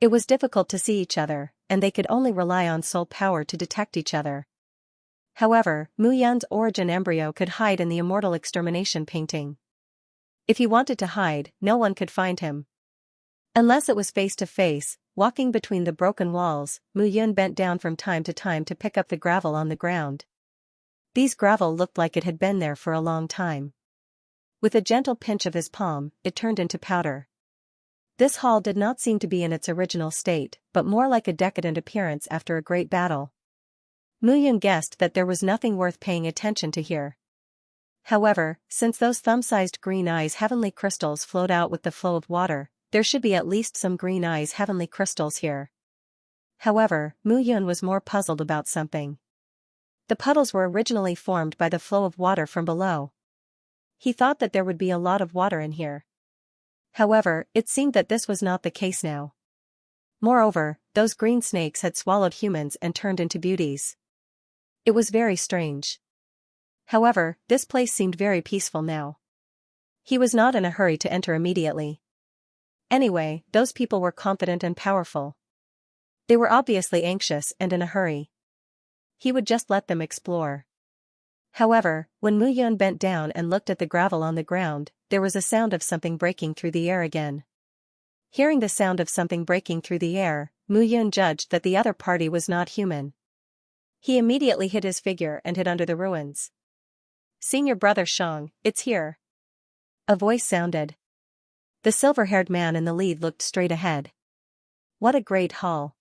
It was difficult to see each other, and they could only rely on soul power to detect each other. However, Mu Yan's origin embryo could hide in the immortal extermination painting. If he wanted to hide, no one could find him. Unless it was face to face, walking between the broken walls, Mu Yun bent down from time to pick up the gravel on the ground. These gravel looked like it had been there for a long time. With a gentle pinch of his palm, it turned into powder. This hall did not seem to be in its original state, but more like a decadent appearance after a great battle. Mu Yun guessed that there was nothing worth paying attention to here. However, since those thumb-sized green eyes heavenly crystals flowed out with the flow of water, there should be at least some green eyes heavenly crystals here. However, Mu Yun was more puzzled about something. The puddles were originally formed by the flow of water from below. He thought that there would be a lot of water in here. However, it seemed that this was not the case now. Moreover, those green snakes had swallowed humans and turned into beauties. It was very strange. However, this place seemed very peaceful now. He was not in a hurry to enter immediately. Anyway, those people were confident and powerful. They were obviously anxious and in a hurry. He would just let them explore. However, when Mu Yun bent down and looked at the gravel on the ground, there was a sound of something breaking through the air again. Hearing the sound of something breaking through the air, Mu Yun judged that the other party was not human. He immediately hid his figure and hid under the ruins. Senior brother Shang, it's here. A voice sounded. The silver-haired man in the lead looked straight ahead. What a great hall.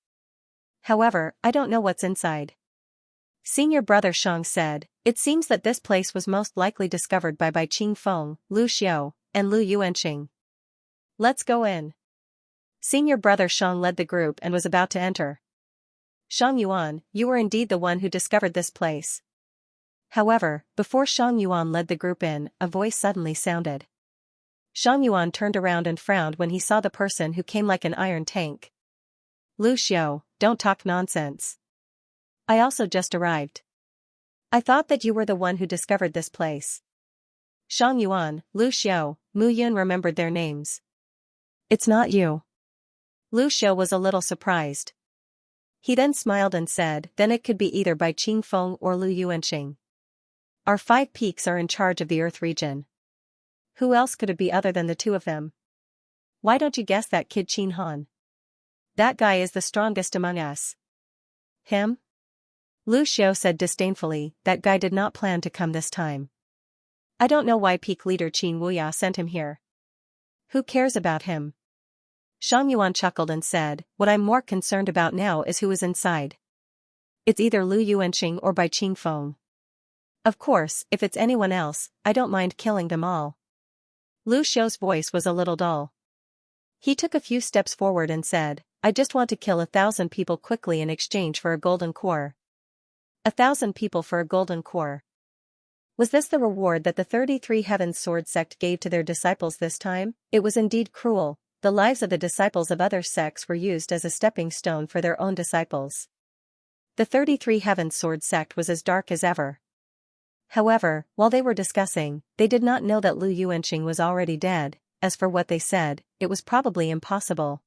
However, I don't know what's inside. Senior brother Shang said, it seems that this place was most likely discovered by Bai Qingfeng, Lu Xiao, and Lu Yuanxing. Let's go in. Senior brother Shang led the group and was about to enter. Shang Yuan, you were indeed the one who discovered this place. However, before Shang Yuan led the group in, a voice suddenly sounded. Shang Yuan turned around and frowned when he saw the person who came like an iron tank. Lu Xiao, don't talk nonsense. I also just arrived. I thought that you were the one who discovered this place. Shang Yuan, Lu Xiao, Mu Yun remembered their names. It's not you. Lu Xiao was a little surprised. He then smiled and said, then it could be either Bai Qingfeng or Lu Yuanxing. Our 5 peaks are in charge of the Earth region. Who else could it be other than the 2 of them? Why don't you guess that kid Qin Han? That guy is the strongest among us. Him? Lu Xiao said disdainfully, that guy did not plan to come this time. I don't know why peak leader Qin Wuya sent him here. Who cares about him? Shang Yuan chuckled and said, what I'm more concerned about now is who is inside. It's either Lu Yuanxing or Bai Qingfeng. Of course, if it's anyone else, I don't mind killing them all. Lu Xiao's voice was a little dull. He took a few steps forward and said, I just want to kill 1,000 people quickly in exchange for a golden core. 1,000 people for a golden core. Was this the reward that the 33 Heavens Sword sect gave to their disciples this time? It was indeed cruel. The lives of the disciples of other sects were used as a stepping stone for their own disciples. The 33 Heavens Sword sect was as dark as ever. However, while they were discussing, they did not know that Lu Yuanxing was already dead, as for what they said, it was probably impossible.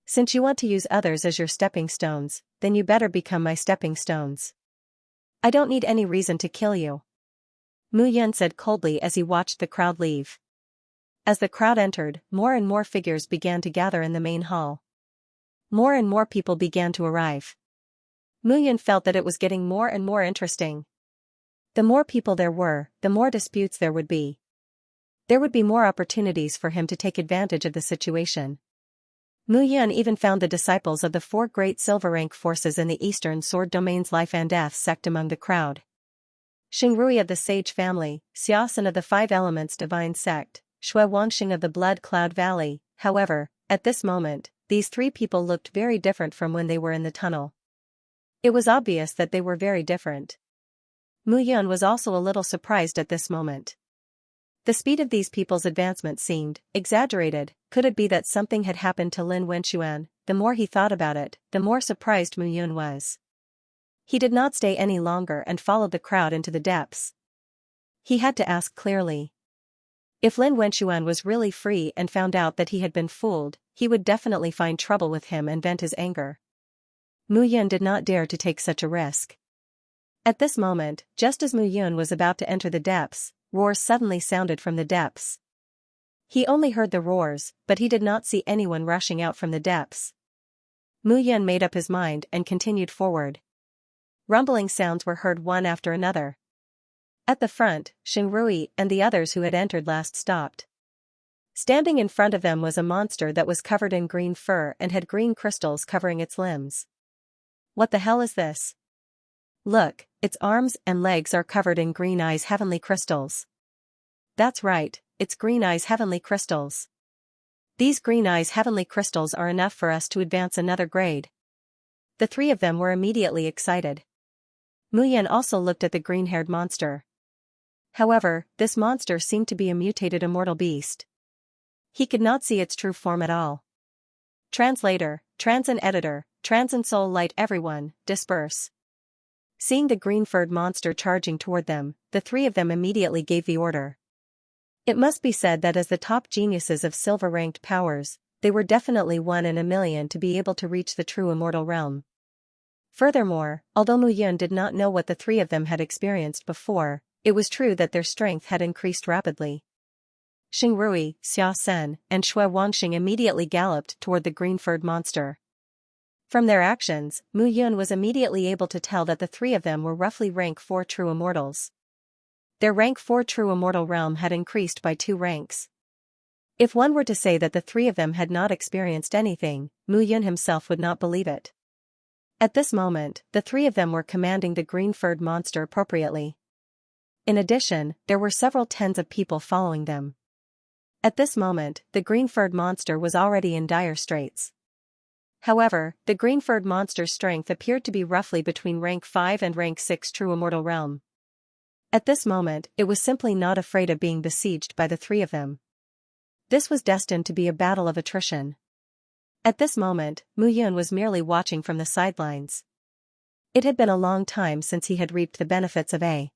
Since you want to use others as your stepping stones, then you better become my stepping stones. I don't need any reason to kill you. Mu Yun said coldly as he watched the crowd leave. As the crowd entered, more and more figures began to gather in the main hall. More and more people began to arrive. Mu Yun felt that it was getting more and more interesting. The more people there were, the more disputes there would be. There would be more opportunities for him to take advantage of the situation. Mu Yun even found the disciples of the four great silver rank forces in the Eastern Sword Domain's Life and Death sect among the crowd. Xingrui of the Sage family, Xiaosan of the Five Elements Divine sect, Shui Wangxing of the Blood Cloud Valley. However, at this moment, these three people looked very different from when they were in the tunnel. It was obvious that they were very different. Mu Yun was also a little surprised at this moment. The speed of these people's advancement seemed exaggerated. Could it be that something had happened to Lin Wenxuan? The more he thought about it, the more surprised Mu Yun was. He did not stay any longer and followed the crowd into the depths. He had to ask clearly. If Lin Wenxuan was really free and found out that he had been fooled, he would definitely find trouble with him and vent his anger. Mu Yun did not dare to take such a risk. At this moment, just as Mu Yun was about to enter the depths, roars suddenly sounded from the depths. He only heard the roars, but he did not see anyone rushing out from the depths. Mu Yun made up his mind and continued forward. Rumbling sounds were heard one after another. At the front, Xingrui and the others who had entered last stopped. Standing in front of them was a monster that was covered in green fur and had green crystals covering its limbs. What the hell is this? Look, its arms and legs are covered in Green Eye's heavenly crystals. That's right, it's Green Eye's heavenly crystals. These Green Eye's heavenly crystals are enough for us to advance another grade. The three of them were immediately excited. Mu Yun also looked at the green-haired monster. However, this monster seemed to be a mutated immortal beast. He could not see its true form at all. Translator, Trans and Editor, Trans and Soul Light everyone, disperse. Seeing the green-furred monster charging toward them, the three of them immediately gave the order. It must be said that as the top geniuses of silver-ranked powers, they were definitely 1 in a million to be able to reach the true immortal realm. Furthermore, although Mu Yun did not know what the three of them had experienced before, it was true that their strength had increased rapidly. Xingrui, Xia Sen, and Shui Wangxing immediately galloped toward the green-furred monster. From their actions, Mu Yun was immediately able to tell that the three of them were roughly rank 4 true immortals. Their rank 4 true immortal realm had increased by 2 ranks. If one were to say that the three of them had not experienced anything, Mu Yun himself would not believe it. At this moment, the three of them were commanding the green-furred monster appropriately. In addition, there were several tens of people following them. At this moment, the green-furred monster was already in dire straits. However, the green-furred monster's strength appeared to be roughly between rank 5 and rank 6 true immortal realm. At this moment, it was simply not afraid of being besieged by the three of them. This was destined to be a battle of attrition. At this moment, Mu Yun was merely watching from the sidelines. It had been a long time since he had reaped the benefits of a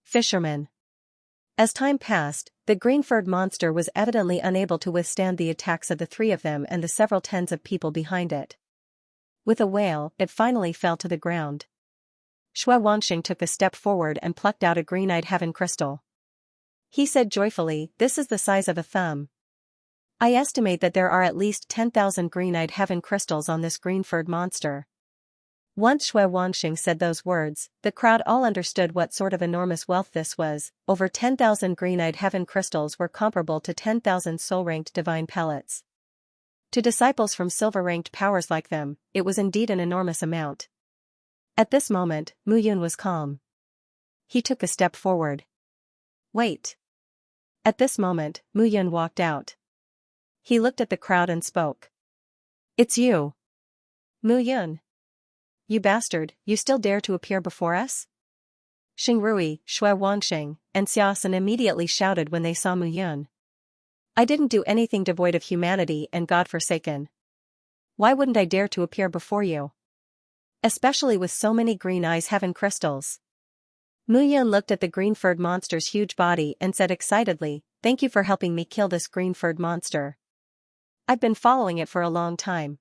fisherman. As time passed, the green-furred monster was evidently unable to withstand the attacks of the three of them and the several tens of people behind it. With a wail, it finally fell to the ground. Shui Wangxing took a step forward and plucked out a green-eyed heaven crystal. He said joyfully, "This is the size of a thumb. I estimate that there are at least 10,000 green-eyed heaven crystals on this green-furred monster." Once Shui Wangxing said those words, the crowd all understood what sort of enormous wealth this was. Over 10,000 green-eyed heaven crystals were comparable to 10,000 soul-ranked divine pellets. To disciples from silver-ranked powers like them, it was indeed an enormous amount. At this moment, Mu Yun was calm. He took a step forward. "Wait." At this moment, Mu Yun walked out. He looked at the crowd and spoke. "It's you. Mu Yun. You bastard, you still dare to appear before us?" Xingrui, Shui Wangxing, and Xiaosan immediately shouted when they saw Mu Yun. "I didn't do anything devoid of humanity and godforsaken. Why wouldn't I dare to appear before you? Especially with so many green eyes heaven crystals." Mu Yun looked at the green-furred monster's huge body and said excitedly, Thank you for helping me kill this green-furred monster. I've been following it for a long time.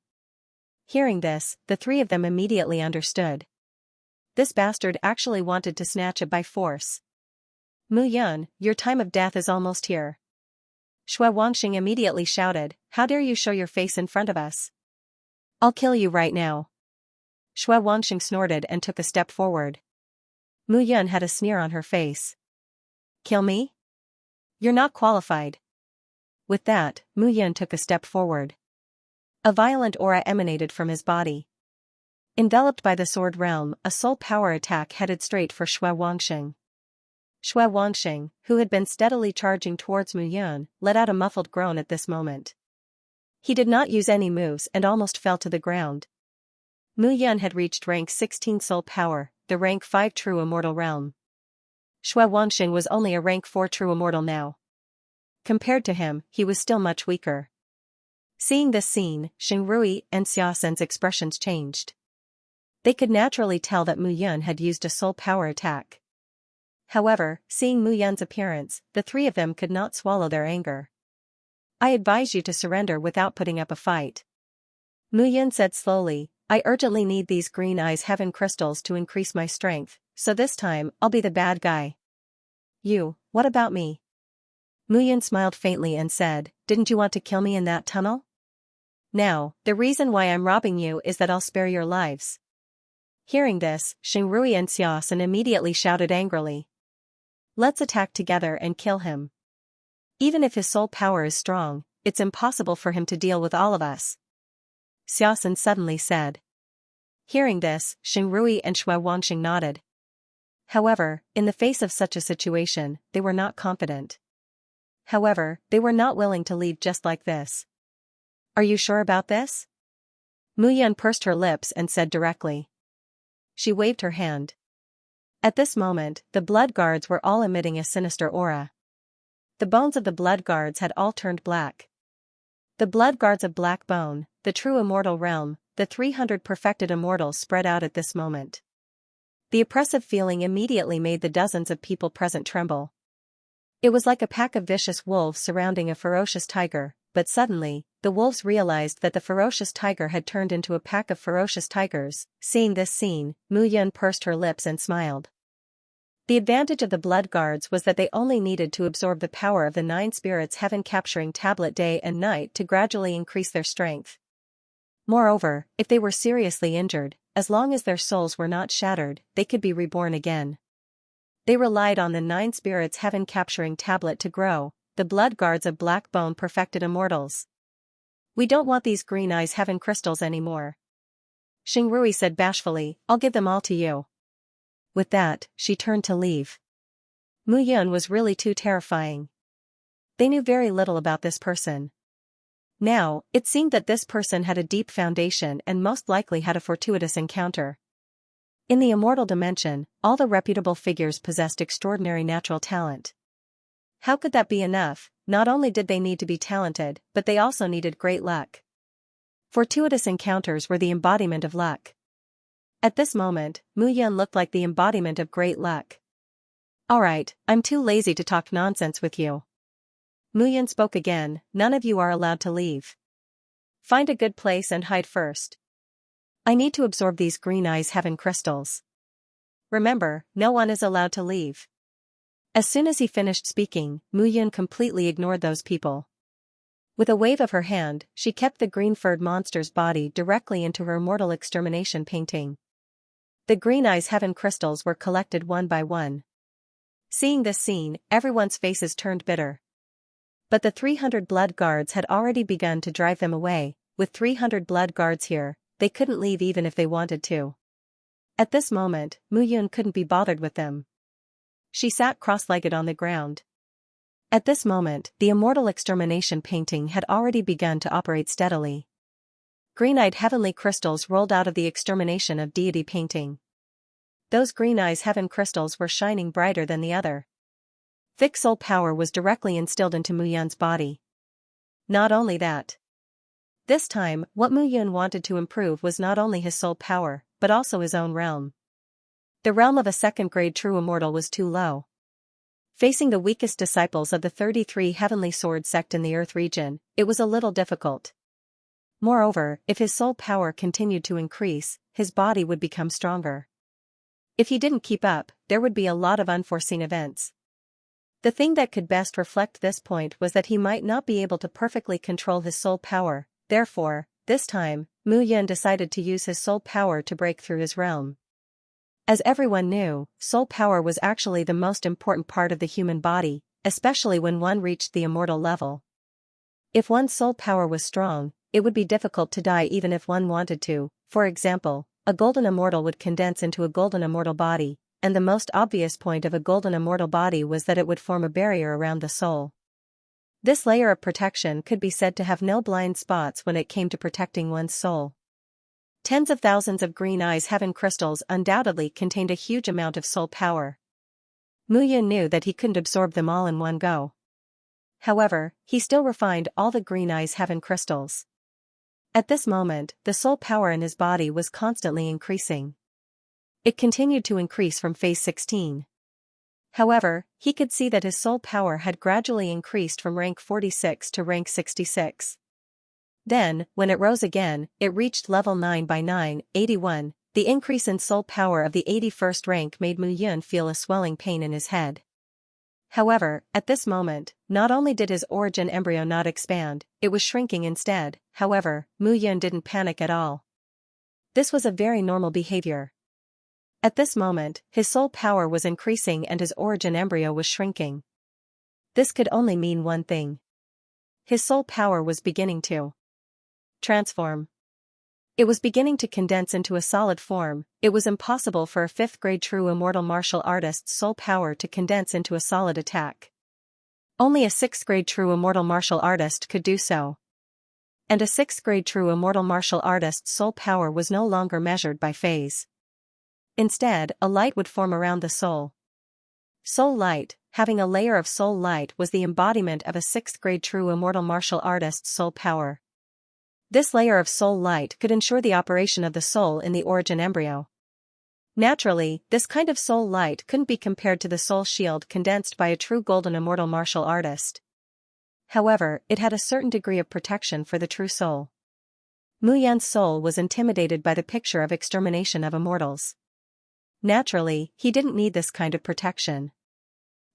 Hearing this, the three of them immediately understood. This bastard actually wanted to snatch it by force. Mu Yun, your time of death is almost here. Xue Wangxing immediately shouted, how dare you show your face in front of us? I'll kill you right now. Xue Wangxing snorted and took a step forward. Mu Yun had a sneer on her face. Kill me? You're not qualified. With that, Mu Yun took a step forward. A violent aura emanated from his body. Enveloped by the sword realm, a soul power attack headed straight for Xue Wangxing. Xue Wangxing, who had been steadily charging towards Mu Yun, let out a muffled groan at this moment. He did not use any moves and almost fell to the ground. Mu Yun had reached rank 16 soul power, the rank 5 true immortal realm. Xue Wangxing was only a rank 4 true immortal now. Compared to him, he was still much weaker. Seeing this scene, Xingrui and Xiaxin's expressions changed. They could naturally tell that Mu Yun had used a soul power attack. However, seeing Mu Yun's appearance, the three of them could not swallow their anger. I advise you to surrender without putting up a fight. Mu Yun said slowly, I urgently need these green eyes heaven crystals to increase my strength, so this time, I'll be the bad guy. You, what about me? Mu Yun smiled faintly and said, didn't you want to kill me in that tunnel? Now, the reason why I'm robbing you is that I'll spare your lives. Hearing this, Xingrui and Xiaoxin immediately shouted angrily. Let's attack together and kill him. Even if his soul power is strong, it's impossible for him to deal with all of us. Xiaoxin suddenly said. Hearing this, Xingrui and Xue Wangxing nodded. However, in the face of such a situation, they were not confident. However, they were not willing to leave just like this. Are you sure about this? Mu Yun pursed her lips and said directly. She waved her hand. At this moment, the blood guards were all emitting a sinister aura. The bones of the blood guards had all turned black. The blood guards of Black Bone, the true immortal realm, the 300 perfected immortals spread out at this moment. The oppressive feeling immediately made the dozens of people present tremble. It was like a pack of vicious wolves surrounding a ferocious tiger, but suddenly, the wolves realized that the ferocious tiger had turned into a pack of ferocious tigers. Seeing this scene, Mu Yun pursed her lips and smiled. The advantage of the blood guards was that they only needed to absorb the power of the 9 spirits heaven-capturing tablet day and night to gradually increase their strength. Moreover, if they were seriously injured, as long as their souls were not shattered, they could be reborn again. They relied on the 9 spirits heaven-capturing tablet to grow, the blood guards of Black Bone perfected immortals. We don't want these green eyes heaven crystals anymore. Xingrui said bashfully, I'll give them all to you. With that, she turned to leave. Mu Yun was really too terrifying. They knew very little about this person. Now, it seemed that this person had a deep foundation and most likely had a fortuitous encounter. In the immortal dimension, all the reputable figures possessed extraordinary natural talent. How could that be enough? Not only did they need to be talented, but they also needed great luck. Fortuitous encounters were the embodiment of luck. At this moment, Mu Yun looked like the embodiment of great luck. Alright, I'm too lazy to talk nonsense with you. Mu Yun spoke again, none of you are allowed to leave. Find a good place and hide first. I need to absorb these green eyes heaven crystals. Remember, no one is allowed to leave. As soon as he finished speaking, Mu Yun completely ignored those people. With a wave of her hand, she kept the green-furred monster's body directly into her immortal extermination painting. The green eyes heaven crystals were collected one by one. Seeing this scene, everyone's faces turned bitter. But the 300 blood guards had already begun to drive them away. With 300 blood guards here, they couldn't leave even if they wanted to. At this moment, Mu Yun couldn't be bothered with them. She sat cross-legged on the ground. At this moment, the immortal extermination painting had already begun to operate steadily. Green-eyed heavenly crystals rolled out of the extermination of deity painting. Those green eyes heaven crystals were shining brighter than the other. Thick soul power was directly instilled into Mu Yun's body. Not only that. This time, what Mu Yun wanted to improve was not only his soul power, but also his own realm. The realm of a second-grade true immortal was too low. Facing the weakest disciples of the 33 heavenly sword sect in the earth region, it was a little difficult. Moreover, if his soul power continued to increase, his body would become stronger. If he didn't keep up, there would be a lot of unforeseen events. The thing that could best reflect this point was that he might not be able to perfectly control his soul power. Therefore, this time, Mu Yun decided to use his soul power to break through his realm. As everyone knew, soul power was actually the most important part of the human body, especially when one reached the immortal level. If one's soul power was strong, it would be difficult to die even if one wanted to. For example, a golden immortal would condense into a golden immortal body, and the most obvious point of a golden immortal body was that it would form a barrier around the soul. This layer of protection could be said to have no blind spots when it came to protecting one's soul. Tens of thousands of green eyes heaven crystals undoubtedly contained a huge amount of soul power. Mu Yun knew that he couldn't absorb them all in one go. However, he still refined all the green eyes heaven crystals. At this moment, the soul power in his body was constantly increasing. It continued to increase from phase 16. However, he could see that his soul power had gradually increased from rank 46 to rank 66. Then, when it rose again, it reached level 9 by 9, 81. The increase in soul power of the 81st rank made Mu Yun feel a swelling pain in his head. However, at this moment, not only did his origin embryo not expand, it was shrinking instead. However, Mu Yun didn't panic at all. This was a very normal behavior. At this moment, his soul power was increasing and his origin embryo was shrinking. This could only mean one thing. His soul power was beginning to transform. It was beginning to condense into a solid form. It was impossible for a 5th grade true immortal martial artist's soul power to condense into a solid attack. Only a 6th grade true immortal martial artist could do so. And a 6th grade true immortal martial artist's soul power was no longer measured by phase. Instead, a light would form around the soul. Soul light, having a layer of soul light, was the embodiment of a 6th grade true immortal martial artist's soul power. This layer of soul light could ensure the operation of the soul in the origin embryo. Naturally, this kind of soul light couldn't be compared to the soul shield condensed by a true golden immortal martial artist. However, it had a certain degree of protection for the true soul. Mu Yun's soul was intimidated by the picture of extermination of immortals. Naturally, he didn't need this kind of protection.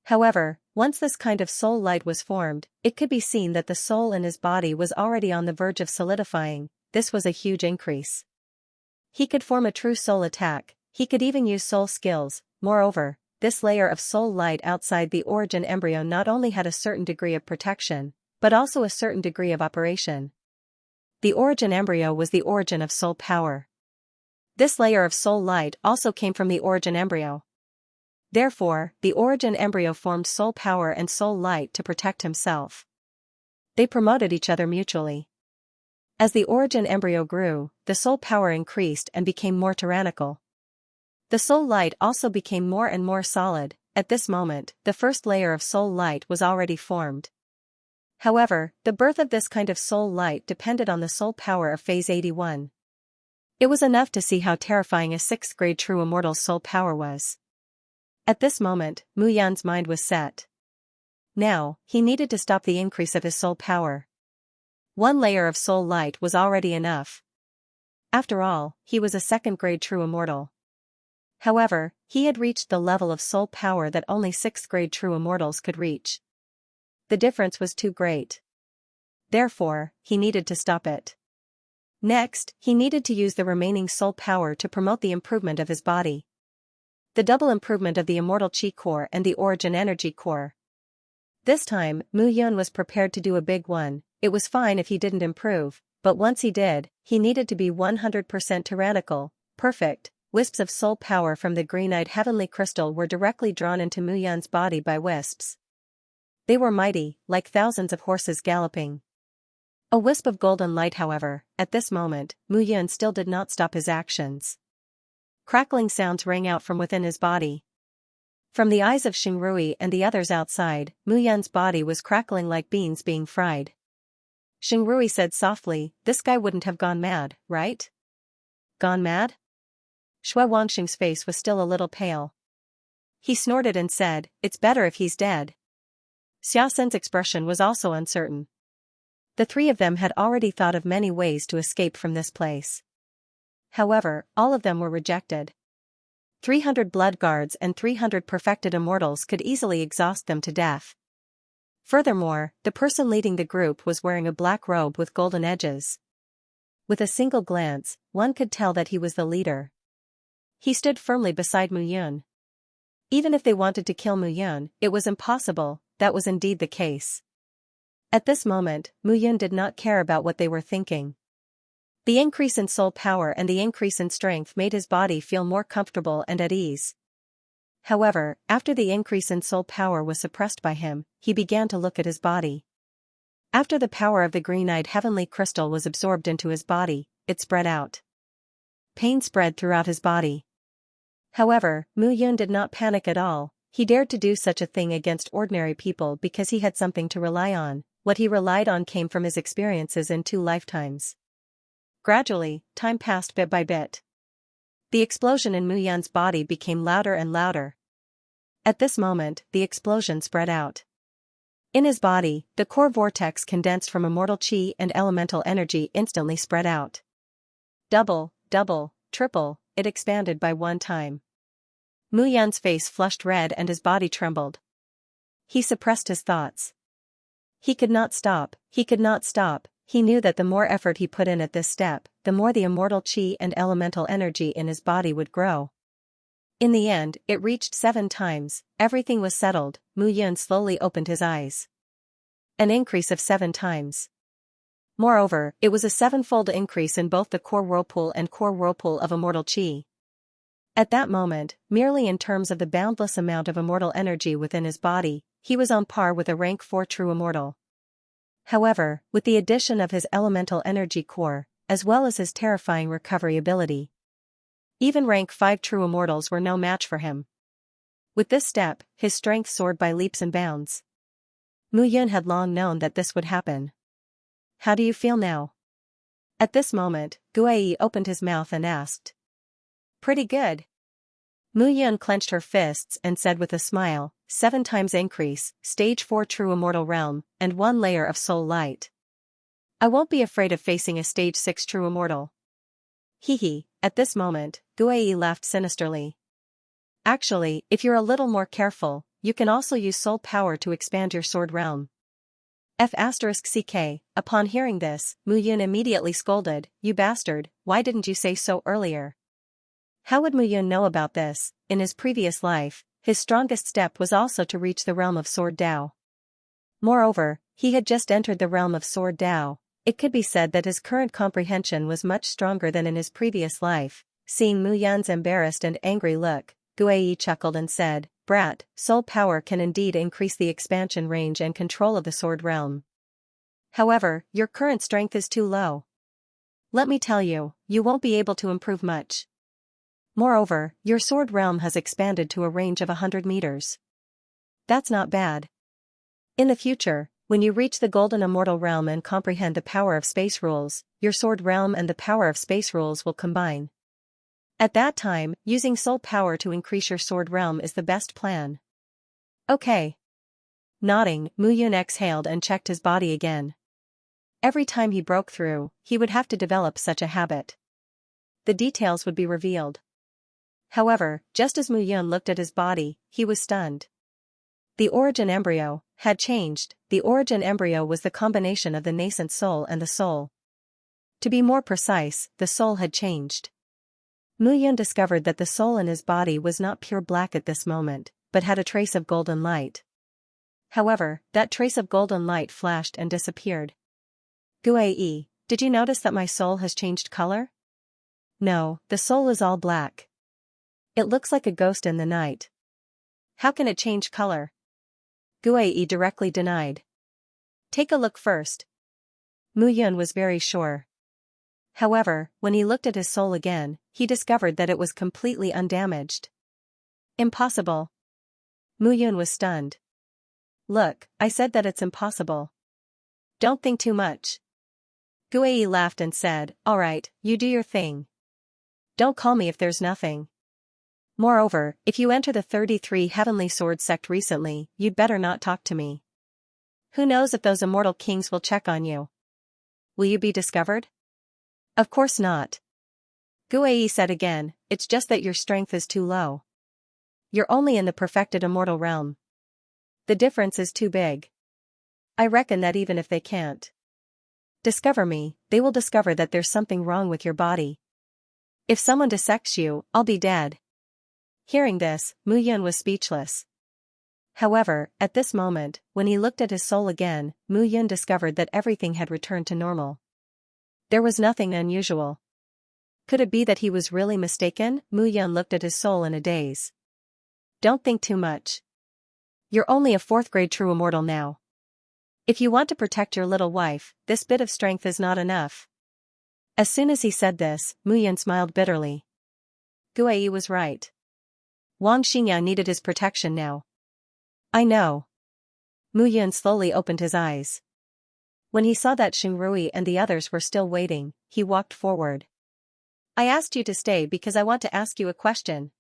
However, once this kind of soul light was formed, it could be seen that the soul in his body was already on the verge of solidifying. This was a huge increase. He could form a true soul attack, he could even use soul skills. Moreover, this layer of soul light outside the origin embryo not only had a certain degree of protection, but also a certain degree of operation. The origin embryo was the origin of soul power. This layer of soul light also came from the origin embryo. Therefore, the origin embryo formed soul power and soul light to protect himself. They promoted each other mutually. As the origin embryo grew, the soul power increased and became more tyrannical. The soul light also became more and more solid. At this moment, the first layer of soul light was already formed. However, the birth of this kind of soul light depended on the soul power of phase 81. It was enough to see how terrifying a 6th grade true immortal's soul power was. At this moment, Mu Yun's mind was set. Now, he needed to stop the increase of his soul power. One layer of soul light was already enough. After all, he was a 2nd grade true immortal. However, he had reached the level of soul power that only 6th grade true immortals could reach. The difference was too great. Therefore, he needed to stop it. Next, he needed to use the remaining soul power to promote the improvement of his body. The double improvement of the immortal chi core and the origin energy core. This time, Mu Yun was prepared to do a big one. It was fine if he didn't improve, but once he did, he needed to be 100% tyrannical, perfect. Wisps of soul power from the green-eyed heavenly crystal were directly drawn into Mu Yun's body by wisps. They were mighty, like thousands of horses galloping. A wisp of golden light, however, at this moment, Mu Yun still did not stop his actions. Crackling sounds rang out from within his body. From the eyes of Xingrui and the others outside, Mu Yun's body was crackling like beans being fried. Xingrui said softly, "This guy wouldn't have gone mad, right?" "Gone mad?" Xue Wangxing's face was still a little pale. He snorted and said, "It's better if he's dead." Xiaosen's expression was also uncertain. The three of them had already thought of many ways to escape from this place. However, all of them were rejected. 300 blood guards and 300 perfected immortals could easily exhaust them to death. Furthermore, the person leading the group was wearing a black robe with golden edges. With a single glance, one could tell that he was the leader. He stood firmly beside Mu Yun. Even if they wanted to kill Mu Yun, it was impossible. That was indeed the case. At this moment, Mu Yun did not care about what they were thinking. The increase in soul power and the increase in strength made his body feel more comfortable and at ease. However, after the increase in soul power was suppressed by him, he began to look at his body. After the power of the green-eyed heavenly crystal was absorbed into his body, it spread out. Pain spread throughout his body. However, Mu Yun did not panic at all. He dared to do such a thing against ordinary people because he had something to rely on. What he relied on came from his experiences in 2 lifetimes. Gradually, time passed bit by bit. The explosion in Mu Yun's body became louder and louder. At this moment, the explosion spread out. In his body, the core vortex condensed from immortal chi and elemental energy instantly spread out. Double, triple, it expanded by one time. Mu Yun's face flushed red and his body trembled. He suppressed his thoughts. He could not stop. He knew that the more effort he put in at this step, the more the immortal chi and elemental energy in his body would grow. In the end, it reached 7 times, everything was settled. Mu Yun slowly opened his eyes. An increase of 7 times. Moreover, it was a 7-fold increase in both the core whirlpool and core whirlpool of immortal chi. At that moment, merely in terms of the boundless amount of immortal energy within his body, he was on par with a rank 4 true immortal. However, with the addition of his elemental energy core, as well as his terrifying recovery ability, even rank 5 true immortals were no match for him. With this step, his strength soared by leaps and bounds. Mu Yun had long known that this would happen. "How do you feel now?" At this moment, Guai opened his mouth and asked. "Pretty good." Mu Yun clenched her fists and said with a smile, 7 times increase, stage 4 true immortal realm, and 1 layer of soul light. I won't be afraid of facing a stage 6 true immortal. Hee. At this moment, Guai laughed sinisterly. Actually, if you're a little more careful, you can also use soul power to expand your sword realm. F***ck. Upon hearing this, Mu Yun immediately scolded, "You bastard, why didn't you say so earlier?" How would Mu Yun know about this? In his previous life, his strongest step was also to reach the realm of Sword Dao. Moreover, he had just entered the realm of Sword Dao. It could be said that his current comprehension was much stronger than in his previous life. Seeing Mu Yun's embarrassed and angry look, Guai chuckled and said, "Brat, soul power can indeed increase the expansion range and control of the sword realm. However, your current strength is too low. Let me tell you, you won't be able to improve much. Moreover, your sword realm has expanded to a range of 100 meters. That's not bad. In the future, when you reach the golden immortal realm and comprehend the power of space rules, your sword realm and the power of space rules will combine. At that time, using soul power to increase your sword realm is the best plan." "Okay." Nodding, Mu Yun exhaled and checked his body again. Every time he broke through, he would have to develop such a habit. The details would be revealed. However, just as Mu Yun looked at his body, he was stunned. The origin embryo had changed. The origin embryo was the combination of the nascent soul and the soul. To be more precise, the soul had changed. Mu Yun discovered that the soul in his body was not pure black at this moment, but had a trace of golden light. However, that trace of golden light flashed and disappeared. "Guai, did you notice that my soul has changed color?" "No, the soul is all black. It looks like a ghost in the night." "How can it change color?" Guai directly denied. "Take a look first." Mu Yun was very sure. However, when he looked at his soul again, he discovered that it was completely undamaged. "Impossible." Mu Yun was stunned. "Look, I said that it's impossible. Don't think too much." Guai laughed and said, "Alright, you do your thing. Don't call me if there's nothing." Moreover, if you enter the 33 Heavenly Sword sect recently, you'd better not talk to me. Who knows if those immortal kings will check on you? Will you be discovered? Of course not. Guai said again, it's just that your strength is too low. You're only in the perfected immortal realm. The difference is too big. I reckon that even if they can't discover me, they will discover that there's something wrong with your body. If someone dissects you, I'll be dead. Hearing this, Mu Yun was speechless. However, at this moment, when he looked at his soul again, Mu Yun discovered that everything had returned to normal. There was nothing unusual. Could it be that he was really mistaken? Mu Yun looked at his soul in a daze. Don't think too much. You're only a 4th grade true immortal now. If you want to protect your little wife, this bit of strength is not enough. As soon as he said this, Mu Yun smiled bitterly. Guai was right. Wang Xingya needed his protection now. I know. Mu Yun slowly opened his eyes. When he saw that Xingrui and the others were still waiting, he walked forward. I asked you to stay because I want to ask you a question.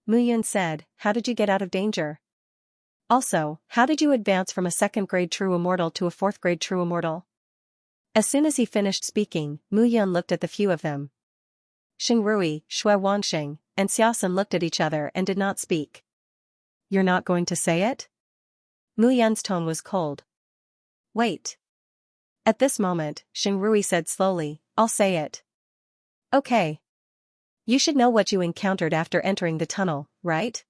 Mu Yun said, how did you get out of danger? Also, how did you advance from a 2nd grade true immortal to a 4th grade true immortal? As soon as he finished speaking, Mu Yun looked at the few of them. Xingrui, Shui Wanxing, and Xiaosun looked at each other and did not speak. You're not going to say it? Mu Yun's tone was cold. Wait. At this moment, Xingrui said slowly, I'll say it. Okay. You should know what you encountered after entering the tunnel, right?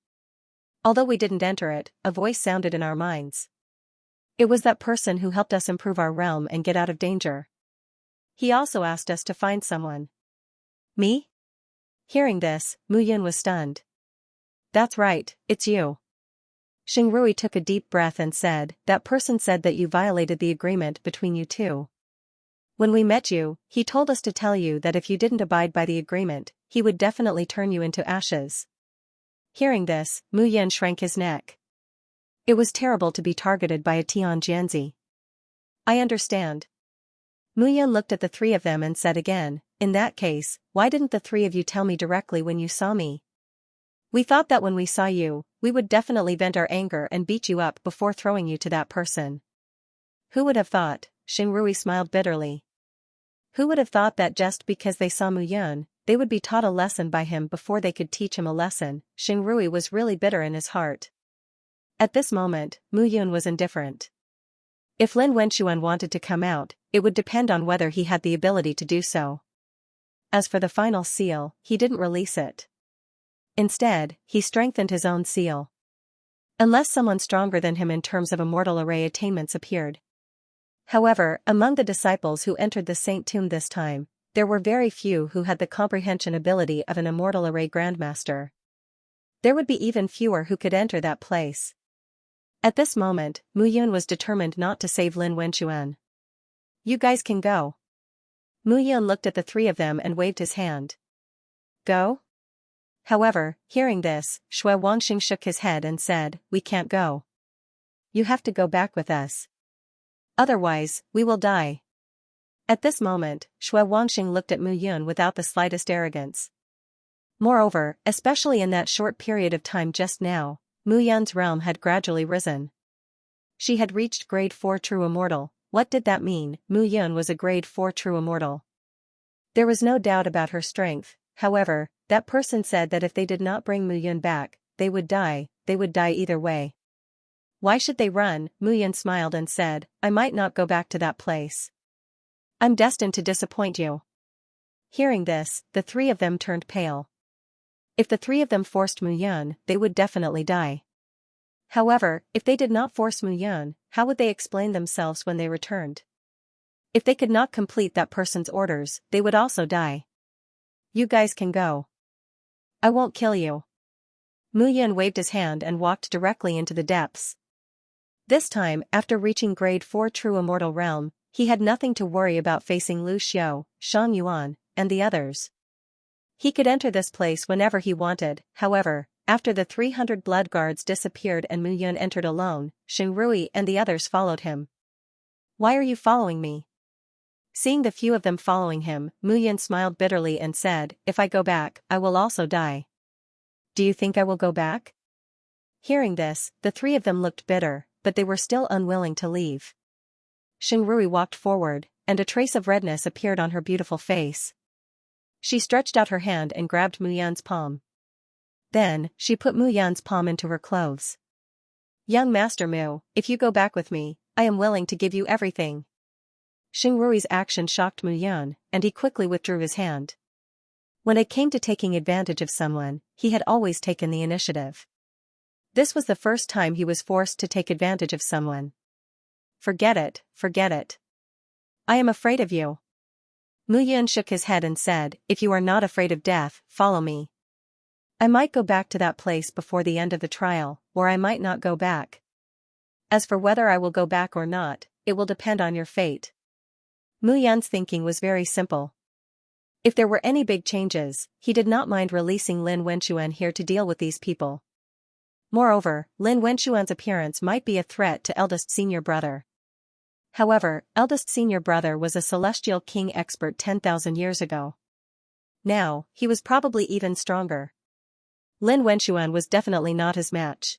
Although we didn't enter it, a voice sounded in our minds. It was that person who helped us improve our realm and get out of danger. He also asked us to find someone. Me? Hearing this, Mu Yun was stunned. That's right, it's you. Xingrui took a deep breath and said, that person said that you violated the agreement between you two. When we met you, he told us to tell you that if you didn't abide by the agreement, he would definitely turn you into ashes. Hearing this, Mu Yun shrank his neck. It was terrible to be targeted by a Tian Jianzi. I understand. Mu Yun looked at the 3 of them and said again, in that case, why didn't the 3 of you tell me directly when you saw me? We thought that when we saw you, we would definitely vent our anger and beat you up before throwing you to that person. Who would have thought? Xingrui smiled bitterly. Who would have thought that just because they saw Mu Yun, they would be taught a lesson by him before they could teach him a lesson? Xingrui was really bitter in his heart. At this moment, Mu Yun was indifferent. If Lin Wenxuan wanted to come out, it would depend on whether he had the ability to do so. As for the final seal, he didn't release it. Instead, he strengthened his own seal. Unless someone stronger than him in terms of immortal array attainments appeared. However, among the disciples who entered the Saint Tomb this time, there were very few who had the comprehension ability of an immortal array grandmaster. There would be even fewer who could enter that place. At this moment, Mu Yun was determined not to save Lin Wenxuan. You guys can go. Mu Yun looked at the 3 of them and waved his hand. Go? However, hearing this, Shui Wanxing shook his head and said, we can't go. You have to go back with us. Otherwise, we will die. At this moment, Shui Wanxing looked at Mu Yun without the slightest arrogance. Moreover, especially in that short period of time just now, Mu Yun's realm had gradually risen. She had reached grade 4 true immortal. What did that mean? Mu Yun was a grade 4 true immortal. There was no doubt about her strength. However, that person said that if they did not bring Mu Yun back, they would die either way. Why should they run? Mu Yun smiled and said, I might not go back to that place. I'm destined to disappoint you. Hearing this, the 3 of them turned pale. If the 3 of them forced Mu Yun, they would definitely die. However, if they did not force Mu Yun, how would they explain themselves when they returned? If they could not complete that person's orders, they would also die. You guys can go. I won't kill you. Mu Yun waved his hand and walked directly into the depths. This time, after reaching grade 4 true immortal realm, he had nothing to worry about facing Lu Xiao, Shang Yuan, and the others. He could enter this place whenever he wanted. However, after the 300 blood guards disappeared and Mu Yun entered alone, Xingrui and the others followed him. Why are you following me? Seeing the few of them following him, Mu Yun smiled bitterly and said, if I go back, I will also die. Do you think I will go back? Hearing this, the three of them looked bitter, but they were still unwilling to leave. Xingrui walked forward, and a trace of redness appeared on her beautiful face. She stretched out her hand and grabbed Mu Yan's palm. Then, she put Mu Yan's palm into her clothes. Young Master Mu, if you go back with me, I am willing to give you everything. Xingrui's action shocked Mu Yan, and he quickly withdrew his hand. When it came to taking advantage of someone, he had always taken the initiative. This was the first time he was forced to take advantage of someone. Forget it, forget it. I am afraid of you. Mu Yan shook his head and said, if you are not afraid of death, follow me. I might go back to that place before the end of the trial, or I might not go back. As for whether I will go back or not, it will depend on your fate. Mu Yan's thinking was very simple. If there were any big changes, he did not mind releasing Lin Wenxuan here to deal with these people. Moreover, Lin Wenxuan's appearance might be a threat to eldest senior brother. However, eldest senior brother was a celestial king expert 10,000 years ago. Now, he was probably even stronger. Lin Wenxuan was definitely not his match.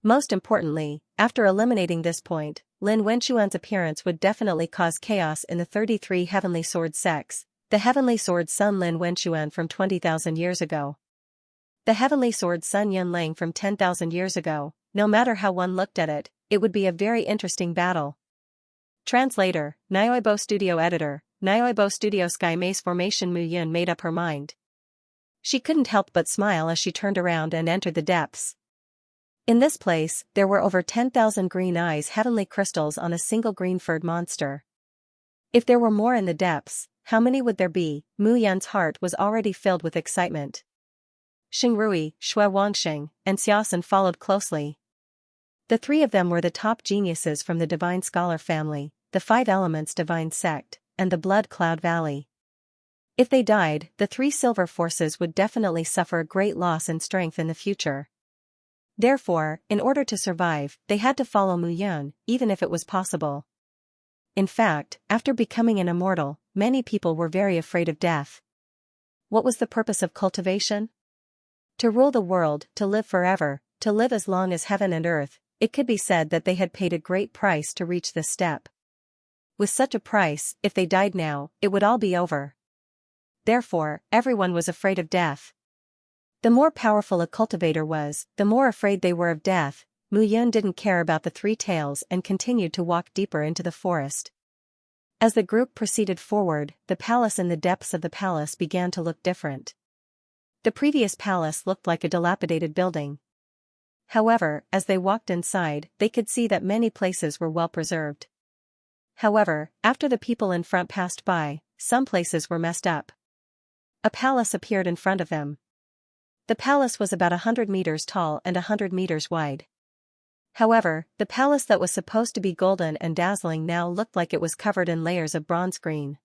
Most importantly, after eliminating this point, Lin Wenxuan's appearance would definitely cause chaos in the 33 Heavenly Sword sects, the Heavenly Sword Sun Lin Wenxuan from 20,000 years ago. The Heavenly Sword Sun Yun Lang from 10,000 years ago, no matter how one looked at it, it would be a very interesting battle. Translator, Nyoibo Studio Editor, Nyoibo Studio Sky Maze Formation. Mu Yun made up her mind. She couldn't help but smile as she turned around and entered the depths. In this place, there were over 10,000 green eyes heavenly crystals on a single green-furred monster. If there were more in the depths, how many would there be? Mu Yan's heart was already filled with excitement. Xingrui, Xue Wangxing, and Xiaosan followed closely. The three of them were the top geniuses from the Divine Scholar family, the Five Elements Divine Sect, and the Blood Cloud Valley. If they died, the three Silver Forces would definitely suffer a great loss in strength in the future. Therefore, in order to survive, they had to follow Mu Yan, even if it was possible. In fact, after becoming an immortal, many people were very afraid of death. What was the purpose of cultivation? To rule the world, to live forever, to live as long as heaven and earth. It could be said that they had paid a great price to reach this step. With such a price, if they died now, it would all be over. Therefore, everyone was afraid of death. The more powerful a cultivator was, the more afraid they were of death. Mu Yan didn't care about the three tails and continued to walk deeper into the forest. As the group proceeded forward, the palace in the depths of the palace began to look different. The previous palace looked like a dilapidated building. However, as they walked inside, they could see that many places were well preserved. However, after the people in front passed by, some places were messed up. A palace appeared in front of them. The palace was about 100 meters tall and 100 meters wide. However, the palace that was supposed to be golden and dazzling now looked like it was covered in layers of bronze green.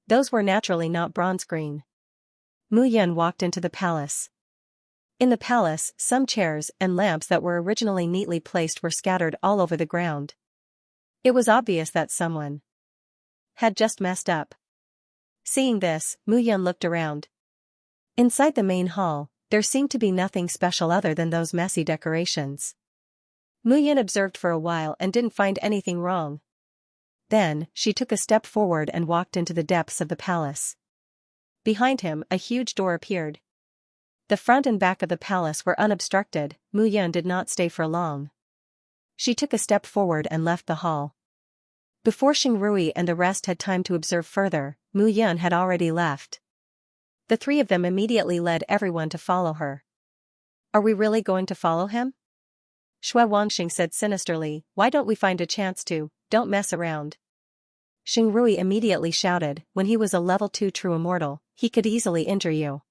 Those were naturally not bronze green. Mu Yan walked into the palace. In the palace, some chairs and lamps that were originally neatly placed were scattered all over the ground. It was obvious that someone had just messed up. Seeing this, Mu Yan looked around. Inside the main hall, there seemed to be nothing special other than those messy decorations. Mu Yan observed for a while and didn't find anything wrong. Then, she took a step forward and walked into the depths of the palace. Behind him, a huge door appeared. The front and back of the palace were unobstructed. Mu Yan did not stay for long. She took a step forward and left the hall. Before Xingrui and the rest had time to observe further, Mu Yan had already left. The three of them immediately led everyone to follow her. Are we really going to follow him? Xue Wangxing said sinisterly, why don't we find a chance to, don't mess around. Xingrui immediately shouted, when he was a level 2 true immortal, he could easily injure you.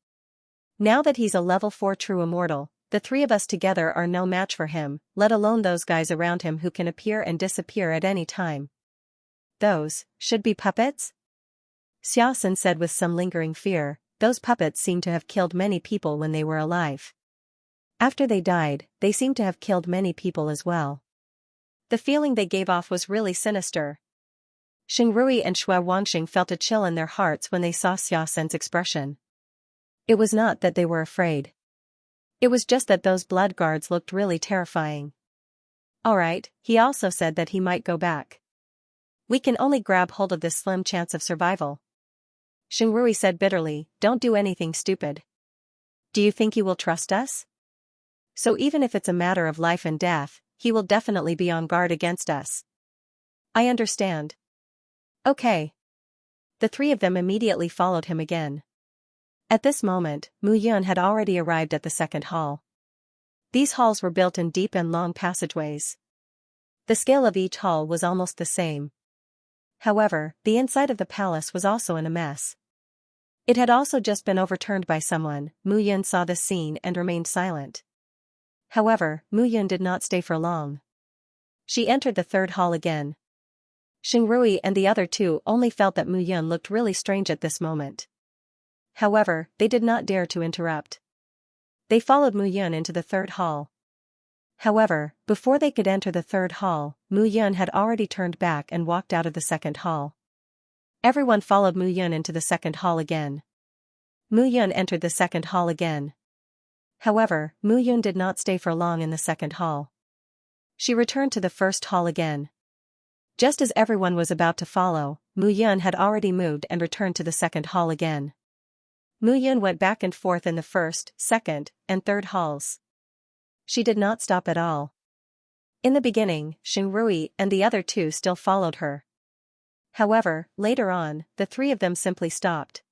Now that he's a level 4 true immortal, the three of us together are no match for him, let alone those guys around him who can appear and disappear at any time. Those, should be puppets? Xiaosan said with some lingering fear, those puppets seem to have killed many people when they were alive. After they died, they seem to have killed many people as well. The feeling they gave off was really sinister. Xingrui and Xue Wangxing felt a chill in their hearts when they saw Xiaosan's expression. It was not that they were afraid. It was just that those blood guards looked really terrifying. Alright, he also said that he might go back. We can only grab hold of this slim chance of survival. Xingrui said bitterly, don't do anything stupid. Do you think you will trust us? So even if it's a matter of life and death, he will definitely be on guard against us. I understand. Okay. The three of them immediately followed him again. At this moment, Mu Yun had already arrived at the second hall. These halls were built in deep and long passageways. The scale of each hall was almost the same. However, the inside of the palace was also in a mess. It had also just been overturned by someone. Mu Yun saw this scene and remained silent. However, Mu Yun did not stay for long. She entered the third hall again. Xingrui and the other two only felt that Mu Yun looked really strange at this moment. However, they did not dare to interrupt. They followed Mu Yun into the third hall. However, before they could enter the third hall, Mu Yun had already turned back and walked out of the second hall. Everyone followed Mu Yun into the second hall again. Mu Yun entered the second hall again. However, Mu Yun did not stay for long in the second hall. She returned to the first hall again. Just as everyone was about to follow, Mu Yun had already moved and returned to the second hall again. Mu Yun went back and forth in the first, second, and third halls. She did not stop at all. In the beginning, Xingrui and the other two still followed her. However, later on, the three of them simply stopped.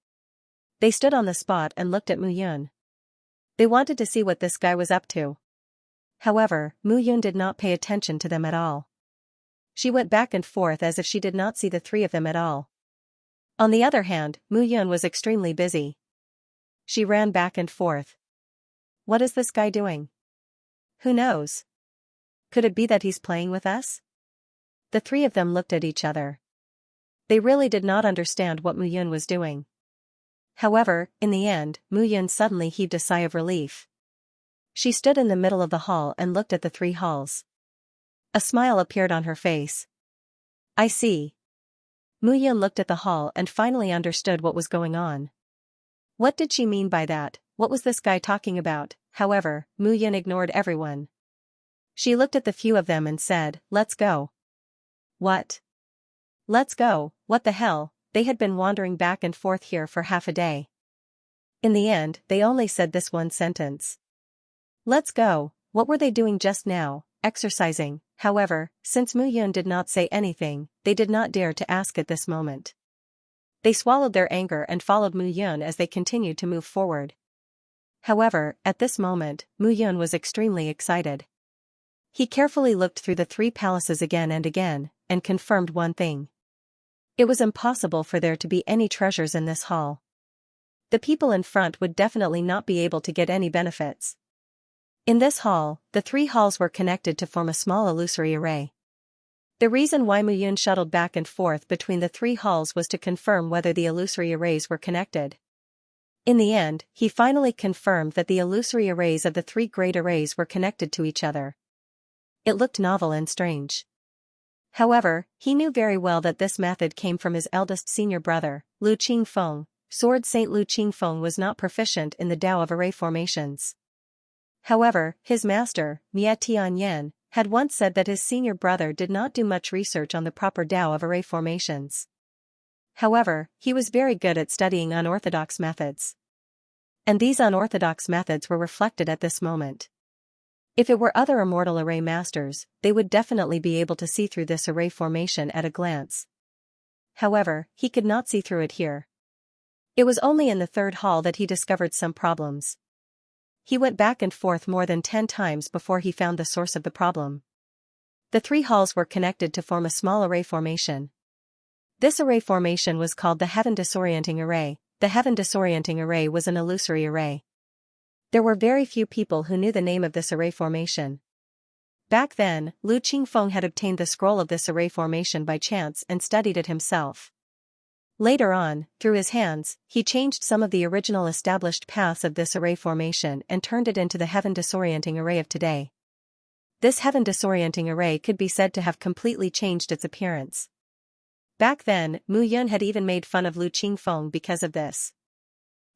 They stood on the spot and looked at Mu Yun. They wanted to see what this guy was up to. However, Mu Yun did not pay attention to them at all. She went back and forth as if she did not see the three of them at all. On the other hand, Mu Yun was extremely busy. She ran back and forth. What is this guy doing? Who knows? Could it be that he's playing with us? The three of them looked at each other. They really did not understand what Mu Yun was doing. However, in the end, Mu Yun suddenly heaved a sigh of relief. She stood in the middle of the hall and looked at the three halls. A smile appeared on her face. I see. Mu Yun looked at the hall and finally understood what was going on. What did she mean by that? What was this guy talking about? However, Mu Yun ignored everyone. She looked at the few of them and said, let's go. What? Let's go, what the hell? They had been wandering back and forth here for half a day. In the end, they only said this one sentence. Let's go. What were they doing just now? Exercising. However, since Mu Yun did not say anything, they did not dare to ask at this moment. They swallowed their anger and followed Mu Yun as they continued to move forward. However, at this moment, Mu Yun was extremely excited. He carefully looked through the three palaces again and confirmed one thing. It was impossible for there to be any treasures in this hall. The people in front would definitely not be able to get any benefits. In this hall, the three halls were connected to form a small illusory array. The reason why Mu Yun shuttled back and forth between the three halls was to confirm whether the illusory arrays were connected. In the end, he finally confirmed that the illusory arrays of the three great arrays were connected to each other. It looked novel and strange. However, he knew very well that this method came from his eldest senior brother, Lu Qingfeng. Sword Saint Lu Qingfeng was not proficient in the Tao of array formations. However, his master, Mie Tianyan, had once said that his senior brother did not do much research on the proper Tao of array formations. However, he was very good at studying unorthodox methods. And these unorthodox methods were reflected at this moment. If it were other immortal array masters, they would definitely be able to see through this array formation at a glance. However, he could not see through it here. It was only in the third hall that he discovered some problems. He went back and forth more than 10 times before he found the source of the problem. The three halls were connected to form a small array formation. This array formation was called the Heaven Disorienting Array. The Heaven Disorienting Array was an illusory array. There were very few people who knew the name of this array formation. Back then, Lu Qingfeng had obtained the scroll of this array formation by chance and studied it himself. Later on, through his hands, he changed some of the original established paths of this array formation and turned it into the Heaven Disorienting Array of today. This Heaven Disorienting Array could be said to have completely changed its appearance. Back then, Mu Yun had even made fun of Lu Qingfeng because of this.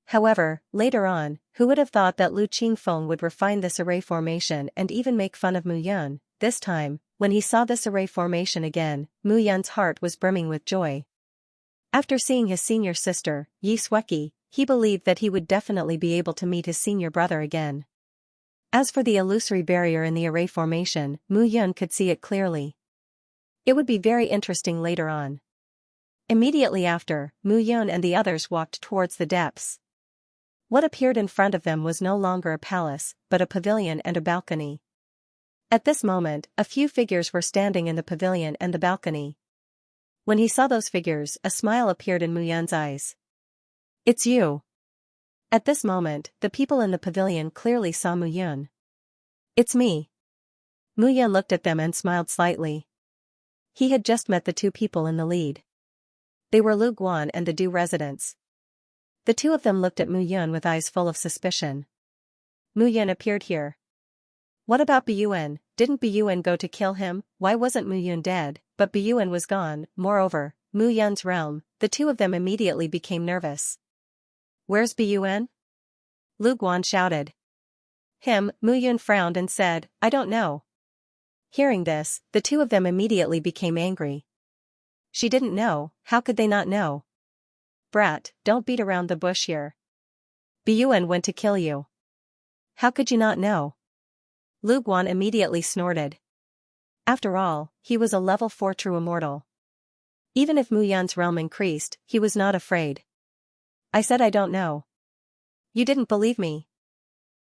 However, later on, who would have thought that Lu Qingfeng would refine this array formation and even make fun of Mu Yun? This time, when he saw this array formation again, Mu Yun's heart was brimming with joy. After seeing his senior sister, Yi Sueki, he believed that he would definitely be able to meet his senior brother again. As for the illusory barrier in the array formation, Mu Yun could see it clearly. It would be very interesting later on. Immediately after, Mu Yun and the others walked towards the depths. What appeared in front of them was no longer a palace, but a pavilion and a balcony. At this moment, a few figures were standing in the pavilion and the balcony. When he saw those figures, a smile appeared in Mu Yun's eyes. "It's you." At this moment, the people in the pavilion clearly saw Mu Yun. "It's me." Mu Yun looked at them and smiled slightly. He had just met the two people in the lead. They were Lu Guan and the Du residents. The two of them looked at Mu Yun with eyes full of suspicion. Mu Yun appeared here. What about Biyuan? Didn't Biyuan go to kill him? Why wasn't Mu Yun dead? But Biyuan was gone. Moreover, Mu Yun's realm, the two of them immediately became nervous. "Where's Biyuan?" Lu Guan shouted. Mu Yun frowned and said, "I don't know." Hearing this, the two of them immediately became angry. She didn't know, how could they not know? "Brat, don't beat around the bush here. Biyuan went to kill you. How could you not know?" Lu Guan immediately snorted. After all, he was a level 4 true immortal. Even if Mu Yun's realm increased, he was not afraid. "I said I don't know. You didn't believe me."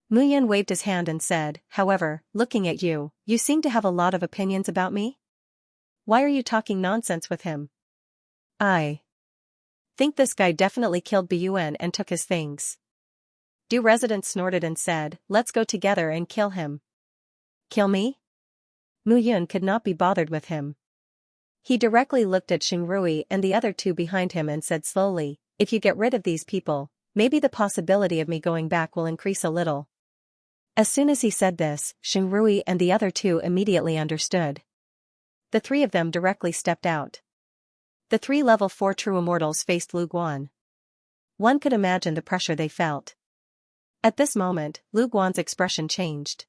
Mu Yun waved his hand and said, "However, looking at you, you seem to have a lot of opinions about me? Why are you talking nonsense with him?" "I think this guy definitely killed Biyuan and took his things." Du resident snorted and said, "Let's go together and kill him." "Kill me?" Mu Yun could not be bothered with him. He directly looked at Xingrui and the other two behind him and said slowly, "If you get rid of these people, maybe the possibility of me going back will increase a little." As soon as he said this, Xingrui and the other two immediately understood. The three of them directly stepped out. The three level 4 true immortals faced Lu Guan. One could imagine the pressure they felt. At this moment, Lu Guan's expression changed.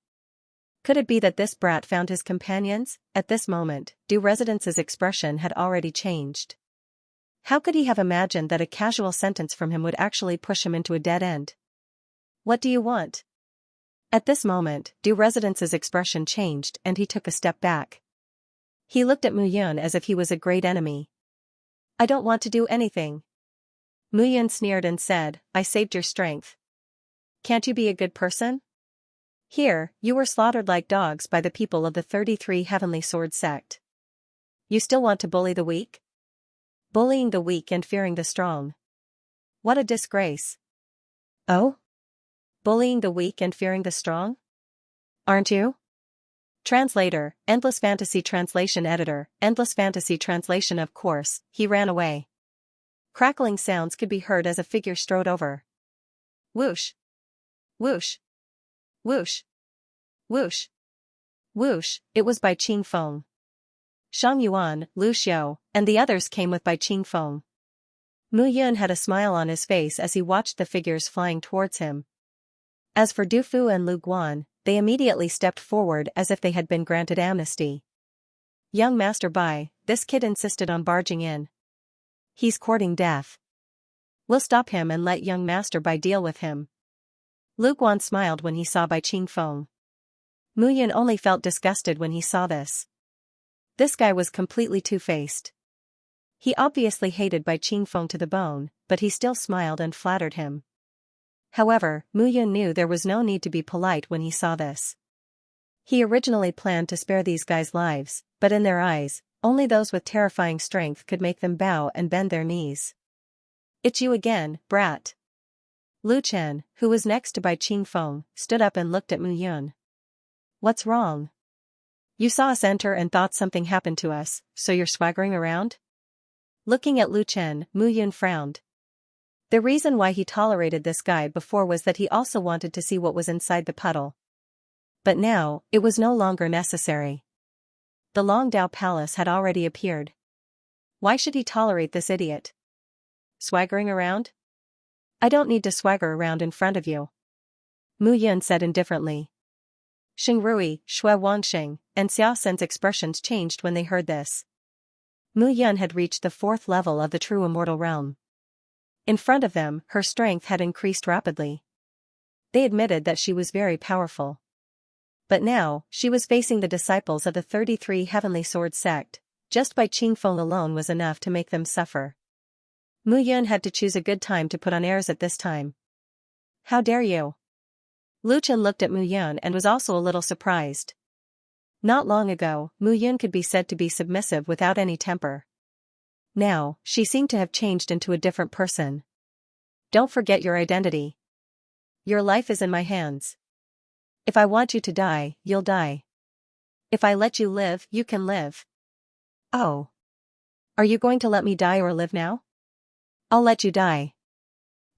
Could it be that this brat found his companions? At this moment, Du Residence's expression had already changed. How could he have imagined that a casual sentence from him would actually push him into a dead end? "What do you want?" At this moment, Du Residence's expression changed and he took a step back. He looked at Mu Yun as if he was a great enemy. "I don't want to do anything." Mu Yun sneered and said, "I saved your strength. Can't you be a good person? Here, you were slaughtered like dogs by the people of the 33 Heavenly Sword sect. You still want to bully the weak? Bullying the weak and fearing the strong. What a disgrace." "Oh? Bullying the weak and fearing the strong? Aren't you?" Translator, Endless Fantasy Translation Editor, Endless Fantasy Translation. Of course, he ran away. Crackling sounds could be heard as a figure strode over. Whoosh! Whoosh! Whoosh! Whoosh! Whoosh! It was Bai Qingfeng. Shang Yuan, Lu Xiao, and the others came with Bai Qingfeng. Mu Yun had a smile on his face as he watched the figures flying towards him. As for Du Fu and Lu Guan, they immediately stepped forward as if they had been granted amnesty. "Young Master Bai, this kid insisted on barging in. He's courting death. We'll stop him and let young Master Bai deal with him." Lu Guan smiled when he saw Bai Qingfeng. Mu Yun only felt disgusted when he saw this. This guy was completely two-faced. He obviously hated Bai Qingfeng to the bone, but he still smiled and flattered him. However, Mu Yun knew there was no need to be polite when he saw this. He originally planned to spare these guys' lives, but in their eyes, only those with terrifying strength could make them bow and bend their knees. "It's you again, brat." Lu Chen, who was next to Bai Qingfeng, stood up and looked at Mu Yun. "What's wrong? You saw us enter and thought something happened to us, so you're swaggering around?" Looking at Lu Chen, Mu Yun frowned. The reason why he tolerated this guy before was that he also wanted to see what was inside the puddle. But now, it was no longer necessary. The Longdao Palace had already appeared. Why should he tolerate this idiot? Swaggering around? I don't need to swagger around in front of you, Mu Yun said indifferently. Xingrui, Shui Wanxing, and Xiao Sen's expressions changed when they heard this. Mu Yun had reached the 4th level of the true immortal realm. In front of them, her strength had increased rapidly. They admitted that she was very powerful. But now, she was facing the disciples of the 33 Heavenly Sword sect. Just by Qingfeng alone was enough to make them suffer. Mu Yun had to choose a good time to put on airs at this time. How dare you? Lu Chen looked at Mu Yun and was also a little surprised. Not long ago, Mu Yun could be said to be submissive without any temper. Now, she seemed to have changed into a different person. Don't forget your identity. Your life is in my hands. If I want you to die, you'll die. If I let you live, you can live. Oh. Are you going to let me die or live now? I'll let you die.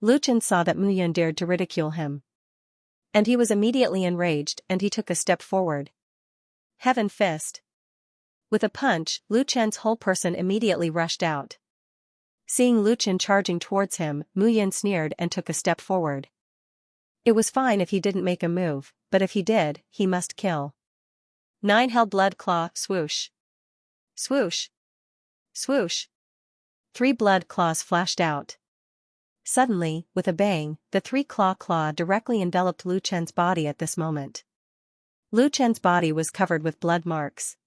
Lu Chen saw that Mu Yun dared to ridicule him. And he was immediately enraged and he took a step forward. Heaven Fist. With a punch, Lu Chen's whole person immediately rushed out. Seeing Lu Chen charging towards him, Mu Yun sneered and took a step forward. It was fine if he didn't make a move, but if he did, he must kill. 9 held blood claw, swoosh. Swoosh. Swoosh. 3 blood claws flashed out. Suddenly, with a bang, the 3 claw directly enveloped Lu Chen's body at this moment. Lu Chen's body was covered with blood marks.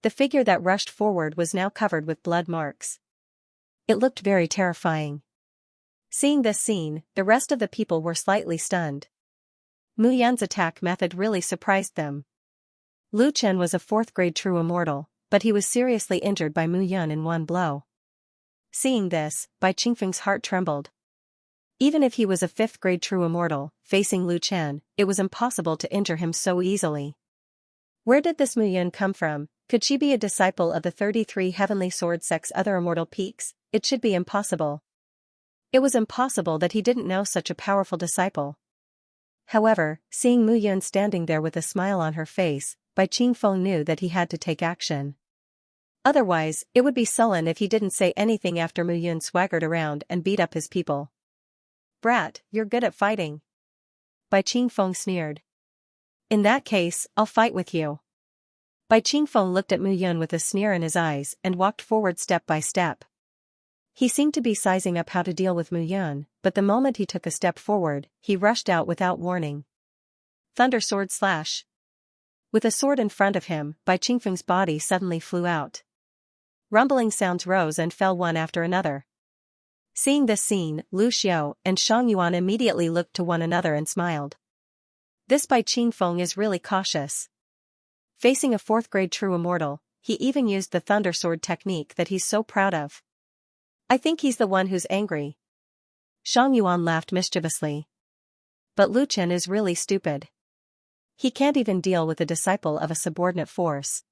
The figure that rushed forward was now covered with blood marks. It looked very terrifying. Seeing this scene, the rest of the people were slightly stunned. Mu Yun's attack method really surprised them. Lu Chen was a 4th grade true immortal, but he was seriously injured by Mu Yun in one blow. Seeing this, Bai Qingfeng's heart trembled. Even if he was a 5th grade true immortal, facing Lu Chen, it was impossible to injure him so easily. Where did this Mu Yun come from? Could she be a disciple of the 33 Heavenly Sword sect's other immortal peaks? It should be impossible. It was impossible that he didn't know such a powerful disciple. However, seeing Mu Yun standing there with a smile on her face, Bai Qingfeng knew that he had to take action. Otherwise, it would be sullen if he didn't say anything after Mu Yun swaggered around and beat up his people. Brat, you're good at fighting. Bai Qingfeng sneered. In that case, I'll fight with you. Bai Qingfeng looked at Mu Yun with a sneer in his eyes and walked forward step by step. He seemed to be sizing up how to deal with Mu Yun, but the moment he took a step forward, he rushed out without warning. Thunder sword slash. With a sword in front of him, Bai Qingfeng's body suddenly flew out. Rumbling sounds rose and fell one after another. Seeing this scene, Lu Xiao and Shang Yuan immediately looked to one another and smiled. This Bai Qingfeng is really cautious. Facing a 4th grade true immortal, he even used the thunder sword technique that he's so proud of. I think he's the one who's angry. Shang Yuan laughed mischievously. But Lu Chen is really stupid. He can't even deal with a disciple of a subordinate force.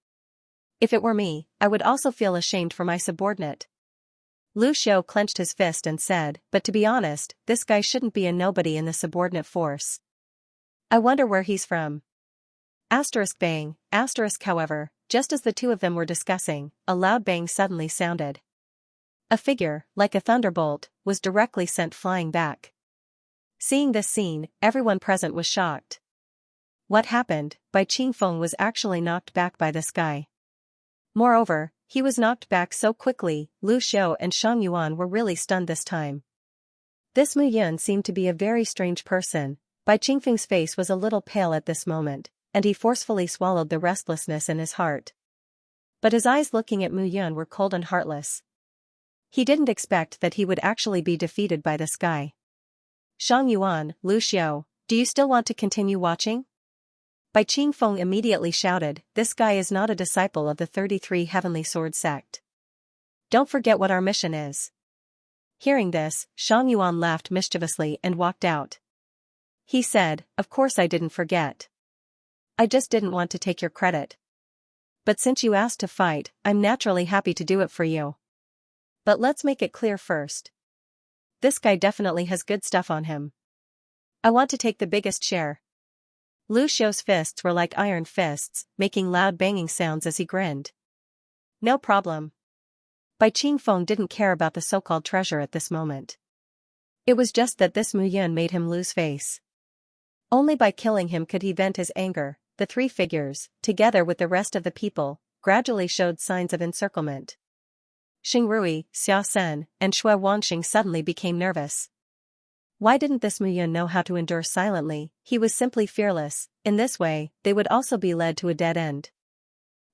If it were me, I would also feel ashamed for my subordinate. Lu Xiao clenched his fist and said, but to be honest, this guy shouldn't be a nobody in the subordinate force. I wonder where he's from. Asterisk bang, asterisk however, just as the two of them were discussing, a loud bang suddenly sounded. A figure, like a thunderbolt, was directly sent flying back. Seeing this scene, everyone present was shocked. What happened? Bai Qingfeng was actually knocked back by this guy. Moreover, he was knocked back so quickly, Lu Xiao and Shang Yuan were really stunned this time. This Mu Yun seemed to be a very strange person. Bai Qingfeng's face was a little pale at this moment, and he forcefully swallowed the restlessness in his heart. But his eyes looking at Mu Yun were cold and heartless. He didn't expect that he would actually be defeated by this guy. Shang Yuan, Lu Xiao, do you still want to continue watching? Bai Qingfeng immediately shouted, this guy is not a disciple of the 33 Heavenly Sword sect. Don't forget what our mission is. Hearing this, Shang Yuan laughed mischievously and walked out. He said, of course I didn't forget. I just didn't want to take your credit. But since you asked to fight, I'm naturally happy to do it for you. But let's make it clear first. This guy definitely has good stuff on him. I want to take the biggest share. Lu Xiao's fists were like iron fists, making loud banging sounds as he grinned. No problem. Bai Qingfeng didn't care about the so-called treasure at this moment. It was just that this Mu Yun made him lose face. Only by killing him could he vent his anger. The three figures, together with the rest of the people, gradually showed signs of encirclement. Xingrui, Xia Sen, and Shui Wangxing suddenly became nervous. Why didn't this Mu Yun know how to endure silently? He was simply fearless. In this way, they would also be led to a dead end.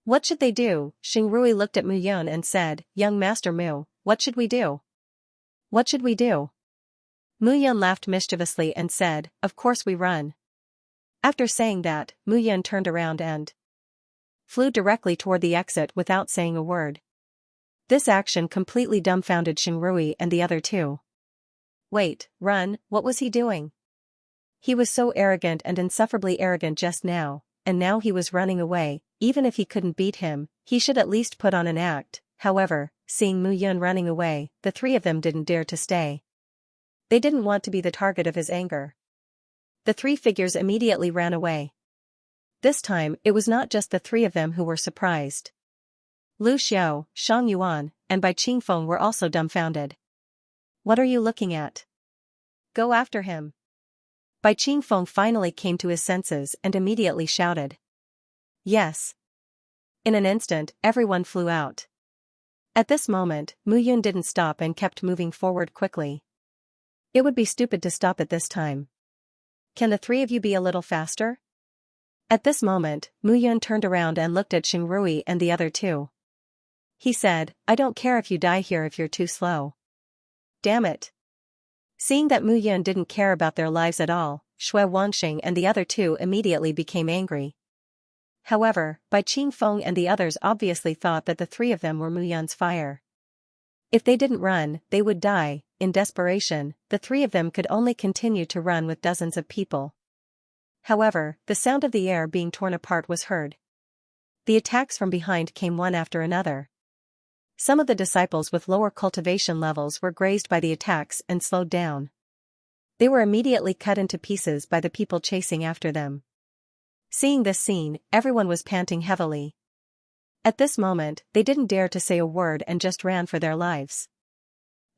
What should they do? Xingrui looked at Mu Yun and said, "Young Master Mu, what should we do?" "What should we do?" Mu Yun laughed mischievously and said, "Of course we run." After saying that, Mu Yun turned around and flew directly toward the exit without saying a word. This action completely dumbfounded Xingrui and the other two. Wait, run, what was he doing? He was so arrogant and insufferably arrogant just now, and now he was running away. Even if he couldn't beat him, he should at least put on an act. However, seeing Mu Yun running away, the three of them didn't dare to stay. They didn't want to be the target of his anger. The three figures immediately ran away. This time, it was not just the three of them who were surprised. Lu Xiao, Shang Yuan, and Bai Qingfeng were also dumbfounded. What are you looking at? Go after him. Bai Qingfeng finally came to his senses and immediately shouted. Yes. In an instant, everyone flew out. At this moment, Mu Yun didn't stop and kept moving forward quickly. It would be stupid to stop at this time. Can the three of you be a little faster? At this moment, Mu Yun turned around and looked at Xingrui and the other two. He said, "I don't care if you die here if you're too slow." Damn it. Seeing that Mu Yun didn't care about their lives at all, Shui Wangxing and the other two immediately became angry. However, Bai Qingfeng and the others obviously thought that the three of them were Mu Yun's fire. If they didn't run, they would die. In desperation, the three of them could only continue to run with dozens of people. However, the sound of the air being torn apart was heard. The attacks from behind came one after another. Some of the disciples with lower cultivation levels were grazed by the attacks and slowed down. They were immediately cut into pieces by the people chasing after them. Seeing this scene, everyone was panting heavily. At this moment, they didn't dare to say a word and just ran for their lives.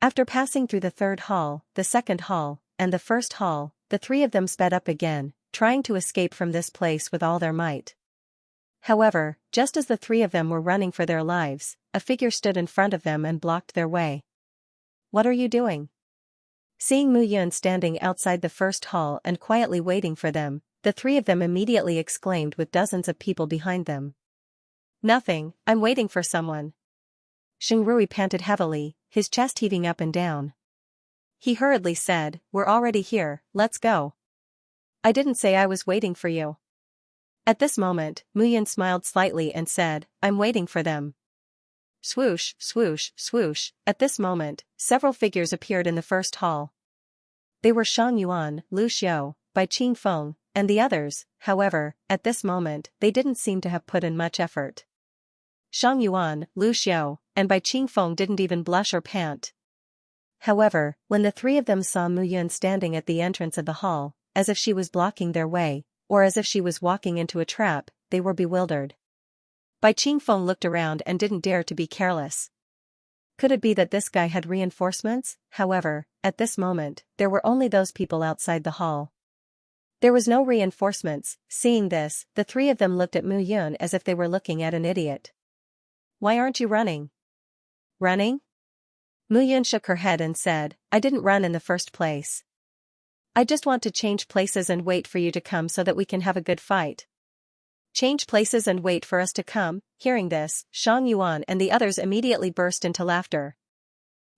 After passing through the third hall, the second hall, and the first hall, the three of them sped up again, trying to escape from this place with all their might. However, just as the three of them were running for their lives, a figure stood in front of them and blocked their way. What are you doing? Seeing Mu Yun standing outside the first hall and quietly waiting for them, the three of them immediately exclaimed with dozens of people behind them. Nothing, I'm waiting for someone. Xingrui panted heavily, his chest heaving up and down. He hurriedly said, "We're already here, let's go." I didn't say I was waiting for you. At this moment, Mu Yun smiled slightly and said, "I'm waiting for them." Swoosh, swoosh, swoosh. At this moment, several figures appeared in the first hall. They were Shang Yuan, Lu Xiao, Bai Qingfeng, and the others. However, at this moment, they didn't seem to have put in much effort. Shang Yuan, Lu Xiao, and Bai Qingfeng didn't even blush or pant. However, when the three of them saw Mu Yun standing at the entrance of the hall, as if she was blocking their way, or as if she was walking into a trap, they were bewildered. Bai Qingfeng looked around and didn't dare to be careless. Could it be that this guy had reinforcements? However, at this moment, there were only those people outside the hall. There was no reinforcements. Seeing this, the three of them looked at Mu Yun as if they were looking at an idiot. Why aren't you running? Running? Mu Yun shook her head and said, I didn't run in the first place. I just want to change places and wait for you to come so that we can have a good fight. Change places and wait for us to come? Hearing this, Shang Yuan and the others immediately burst into laughter.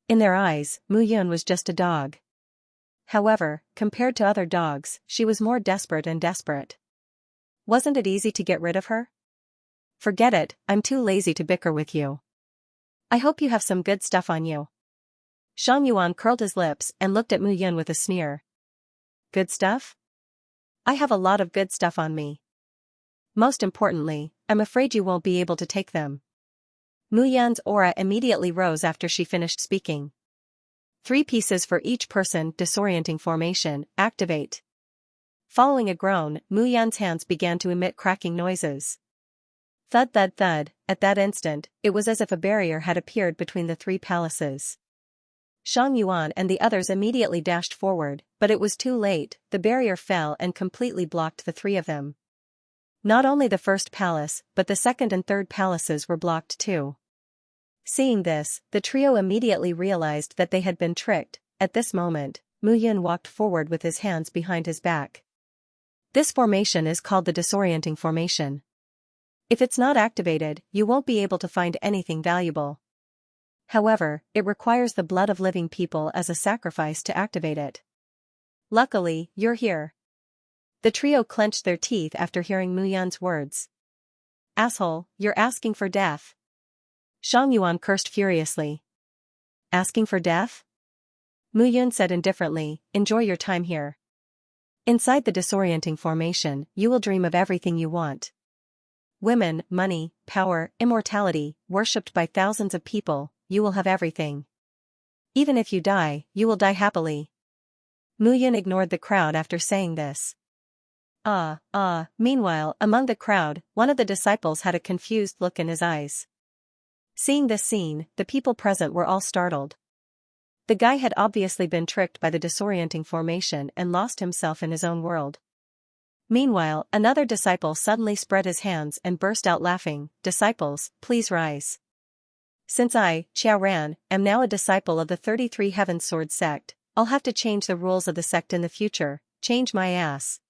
In their eyes, Mu Yun was just a dog. However, compared to other dogs, she was more desperate and desperate. Wasn't it easy to get rid of her? Forget it, I'm too lazy to bicker with you. I hope you have some good stuff on you. Shang Yuan curled his lips and looked at Mu Yun with a sneer. Good stuff? I have a lot of good stuff on me. Most importantly, I'm afraid you won't be able to take them. Mu Yun's aura immediately rose after she finished speaking. 3 pieces for each person. Disorienting formation, activate. Following a groan, Mu Yun's hands began to emit cracking noises. Thud thud thud. At that instant, it was as if a barrier had appeared between the 3 palaces. Shang Yuan and the others immediately dashed forward, but it was too late, the barrier fell and completely blocked the three of them. Not only the first palace, but the second and third palaces were blocked too. Seeing this, the trio immediately realized that they had been tricked. At this moment, Mu Yun walked forward with his hands behind his back. This formation is called the disorienting formation. If it's not activated, you won't be able to find anything valuable. However, it requires the blood of living people as a sacrifice to activate it. Luckily, you're here. The trio clenched their teeth after hearing Mu Yun's words. Asshole, you're asking for death. Shang Yuan cursed furiously. Asking for death? Mu Yun said indifferently, enjoy your time here. Inside the disorienting formation, you will dream of everything you want. Women, money, power, immortality, worshipped by thousands of people, you will have everything. Even if you die, you will die happily. Mu Yun ignored the crowd after saying this. Meanwhile, among the crowd, one of the disciples had a confused look in his eyes. Seeing this scene, the people present were all startled. The guy had obviously been tricked by the disorienting formation and lost himself in his own world. Meanwhile, another disciple suddenly spread his hands and burst out laughing, Disciples, please rise. Since I, Xiao Ran, am now a disciple of the 33 Heaven Sword sect, I'll have to change the rules of the sect in the future, change my ass.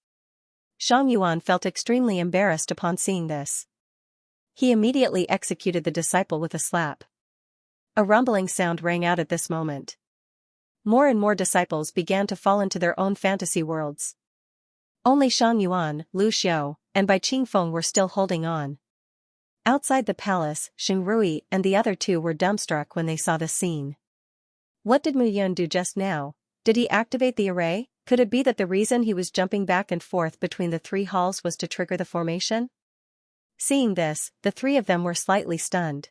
Shang Yuan felt extremely embarrassed upon seeing this. He immediately executed the disciple with a slap. A rumbling sound rang out at this moment. More and more disciples began to fall into their own fantasy worlds. Only Shang Yuan, Lu Xiao, and Bai Qingfeng were still holding on. Outside the palace, Xing Rui and the other two were dumbstruck when they saw the scene. What did Mu Yun do just now? Did he activate the array? Could it be that the reason he was jumping back and forth between the three halls was to trigger the formation? Seeing this, the three of them were slightly stunned.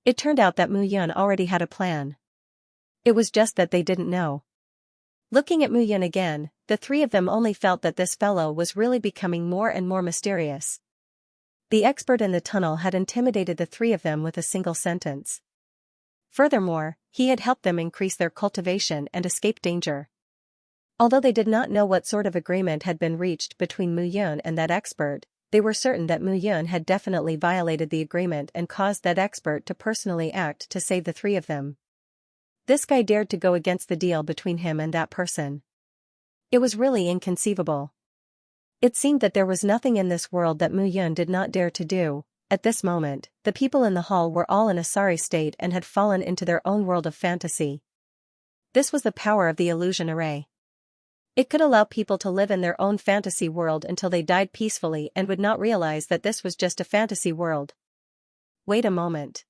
It turned out that Mu Yun already had a plan. It was just that they didn't know. Looking at Mu Yun again, the three of them only felt that this fellow was really becoming more and more mysterious. The expert in the tunnel had intimidated the three of them with a single sentence. Furthermore, he had helped them increase their cultivation and escape danger. Although they did not know what sort of agreement had been reached between Mu Yun and that expert, they were certain that Mu Yun had definitely violated the agreement and caused that expert to personally act to save the three of them. This guy dared to go against the deal between him and that person. It was really inconceivable. It seemed that there was nothing in this world that Mu Yun did not dare to do. At this moment, the people in the hall were all in a sorry state and had fallen into their own world of fantasy. This was the power of the illusion array. It could allow people to live in their own fantasy world until they died peacefully and would not realize that this was just a fantasy world. Wait a moment.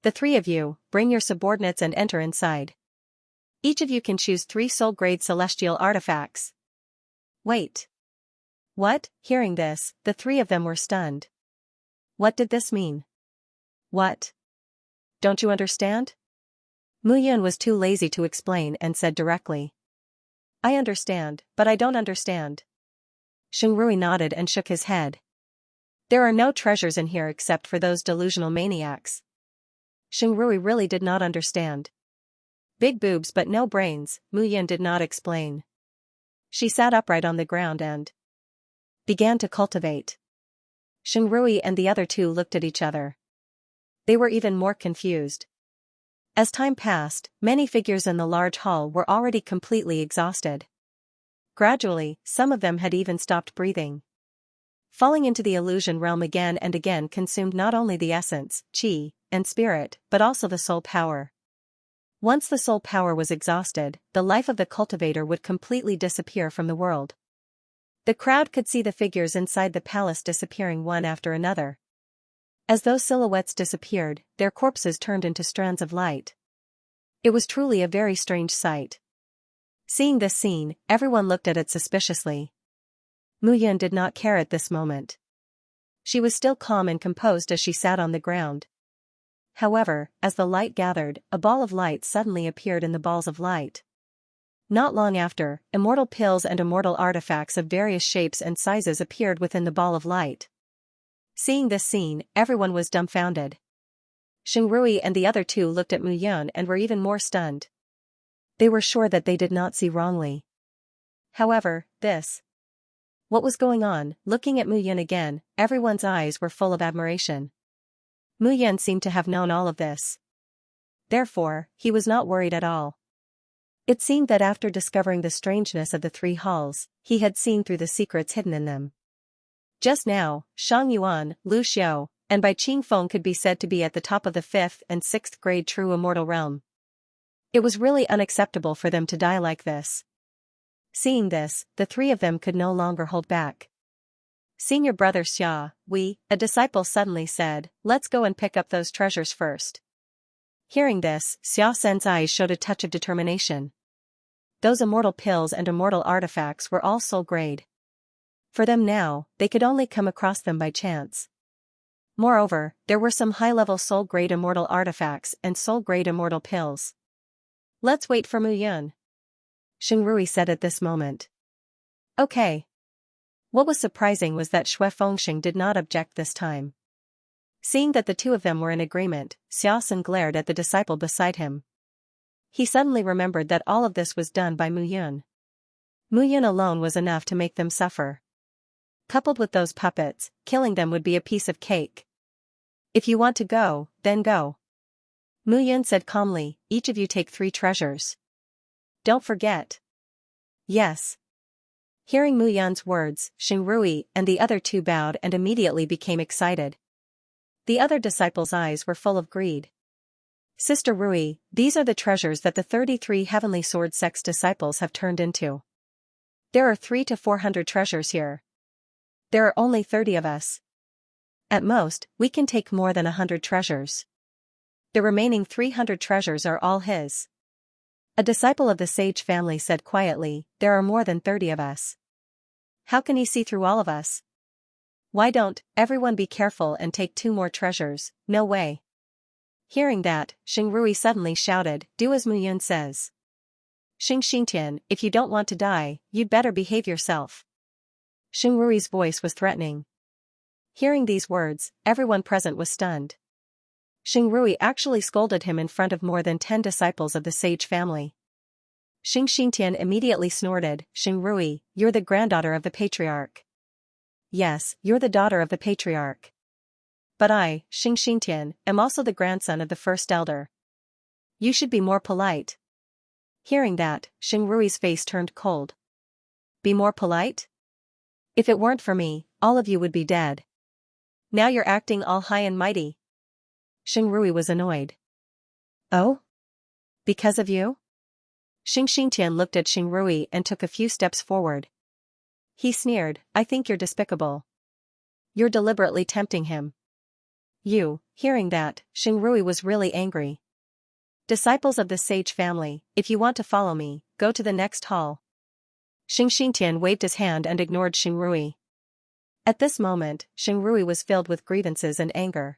The three of you, bring your subordinates and enter inside. Each of you can choose 3 soul-grade celestial artifacts. Wait. What? Hearing this, the three of them were stunned. What did this mean? What? Don't you understand? Mu Yun was too lazy to explain and said directly. I understand, but I don't understand. Xing Rui nodded and shook his head. There are no treasures in here except for those delusional maniacs. Xing Rui really did not understand. Big boobs but no brains, Mu Yun did not explain. She sat upright on the ground and began to cultivate. Xing Rui and the other two looked at each other. They were even more confused. As time passed, many figures in the large hall were already completely exhausted. Gradually, some of them had even stopped breathing. Falling into the illusion realm again and again consumed not only the essence, qi, and spirit, but also the soul power. Once the soul power was exhausted, the life of the cultivator would completely disappear from the world. The crowd could see the figures inside the palace disappearing one after another. As those silhouettes disappeared, their corpses turned into strands of light. It was truly a very strange sight. Seeing this scene, everyone looked at it suspiciously. Mu Yun did not care at this moment. She was still calm and composed as she sat on the ground. However, as the light gathered, a ball of light suddenly appeared in the balls of light. Not long after, immortal pills and immortal artifacts of various shapes and sizes appeared within the ball of light. Seeing this scene, everyone was dumbfounded. Xing Rui and the other two looked at Mu Yun and were even more stunned. They were sure that they did not see wrongly. However, what was going on? Looking at Mu Yun again, everyone's eyes were full of admiration. Mu Yun seemed to have known all of this. Therefore, he was not worried at all. It seemed that after discovering the strangeness of the three halls, he had seen through the secrets hidden in them. Just now, Shang Yuan, Lu Xiao, and Bai Qingfeng could be said to be at the top of the 5th and 6th grade true immortal realm. It was really unacceptable for them to die like this. Seeing this, the three of them could no longer hold back. Senior brother Xia, a disciple suddenly said, let's go and pick up those treasures first. Hearing this, Xia Sen's eyes showed a touch of determination. Those immortal pills and immortal artifacts were all soul grade. For them now, they could only come across them by chance. Moreover, there were some high-level soul-grade immortal artifacts and soul-grade immortal pills. Let's wait for Mu Yun, Xingrui said at this moment. Okay. What was surprising was that Xue Fengxing did not object this time. Seeing that the two of them were in agreement, Xiaosan glared at the disciple beside him. He suddenly remembered that all of this was done by Mu Yun. Mu Yun alone was enough to make them suffer. Coupled with those puppets, killing them would be a piece of cake. If you want to go, then go. Mu Yun said calmly, each of you take 3 treasures. Don't forget. Yes. Hearing Mu Yun's words, Xingrui and the other two bowed and immediately became excited. The other disciples' eyes were full of greed. Sister Rui, these are the treasures that the 33 Heavenly Sword Sect's disciples have turned into. There are 300 to 400 treasures here. There are only 30 of us. At most, we can take more than 100 treasures. The remaining 300 treasures are all his. A disciple of the sage family said quietly, there are more than 30 of us. How can he see through all of us? Why don't everyone be careful and take 2 more treasures? No way. Hearing that, Xingrui suddenly shouted, do as Mu Yun says. Xing Xingtian, if you don't want to die, you'd better behave yourself. Xingrui's voice was threatening. Hearing these words, everyone present was stunned. Xingrui actually scolded him in front of more than 10 disciples of the sage family. Xing Xingtian immediately snorted, Xingrui, you're the granddaughter of the patriarch. Yes, you're the daughter of the patriarch. But I, Xing Xingtian, am also the grandson of the first elder. You should be more polite. Hearing that, Xingrui's face turned cold. Be more polite? If it weren't for me, all of you would be dead. Now you're acting all high and mighty. Xingrui was annoyed. Oh? Because of you? Xing Xingtian looked at Xingrui and took a few steps forward. He sneered, I think you're despicable. You're deliberately tempting him. Hearing that, Xingrui was really angry. Disciples of the sage family, if you want to follow me, go to the next hall. Xing Xingtian waved his hand and ignored Xingrui. At this moment, Xingrui was filled with grievances and anger.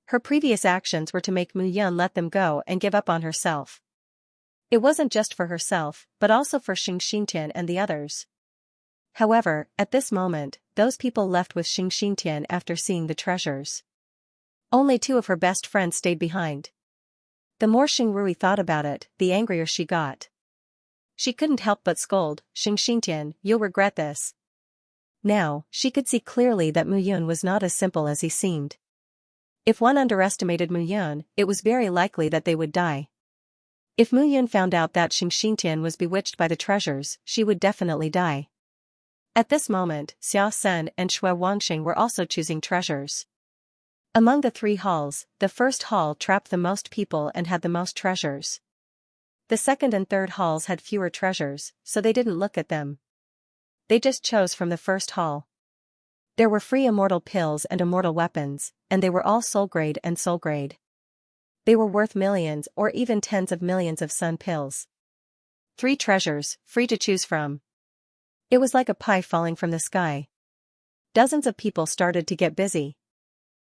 Her previous actions were to make Mu Yun let them go and give up on herself. It wasn't just for herself, but also for Xing Xingtian and the others. However, at this moment, those people left with Xing Xingtian after seeing the treasures. Only 2 of her best friends stayed behind. The more Xingrui thought about it, the angrier she got. She couldn't help but scold, Xing Xingtian, you'll regret this. Now, she could see clearly that Mu Yun was not as simple as he seemed. If one underestimated Mu Yun, it was very likely that they would die. If Mu Yun found out that Xing Xingtian was bewitched by the treasures, she would definitely die. At this moment, Xia Sen and Xue Wangxing were also choosing treasures. Among the 3 halls, the first hall trapped the most people and had the most treasures. The second and third halls had fewer treasures, so they didn't look at them. They just chose from the first hall. There were free immortal pills and immortal weapons, and they were all soul grade and soul grade. They were worth millions or even tens of millions of sun pills. 3 treasures, free to choose from. It was like a pie falling from the sky. Dozens of people started to get busy.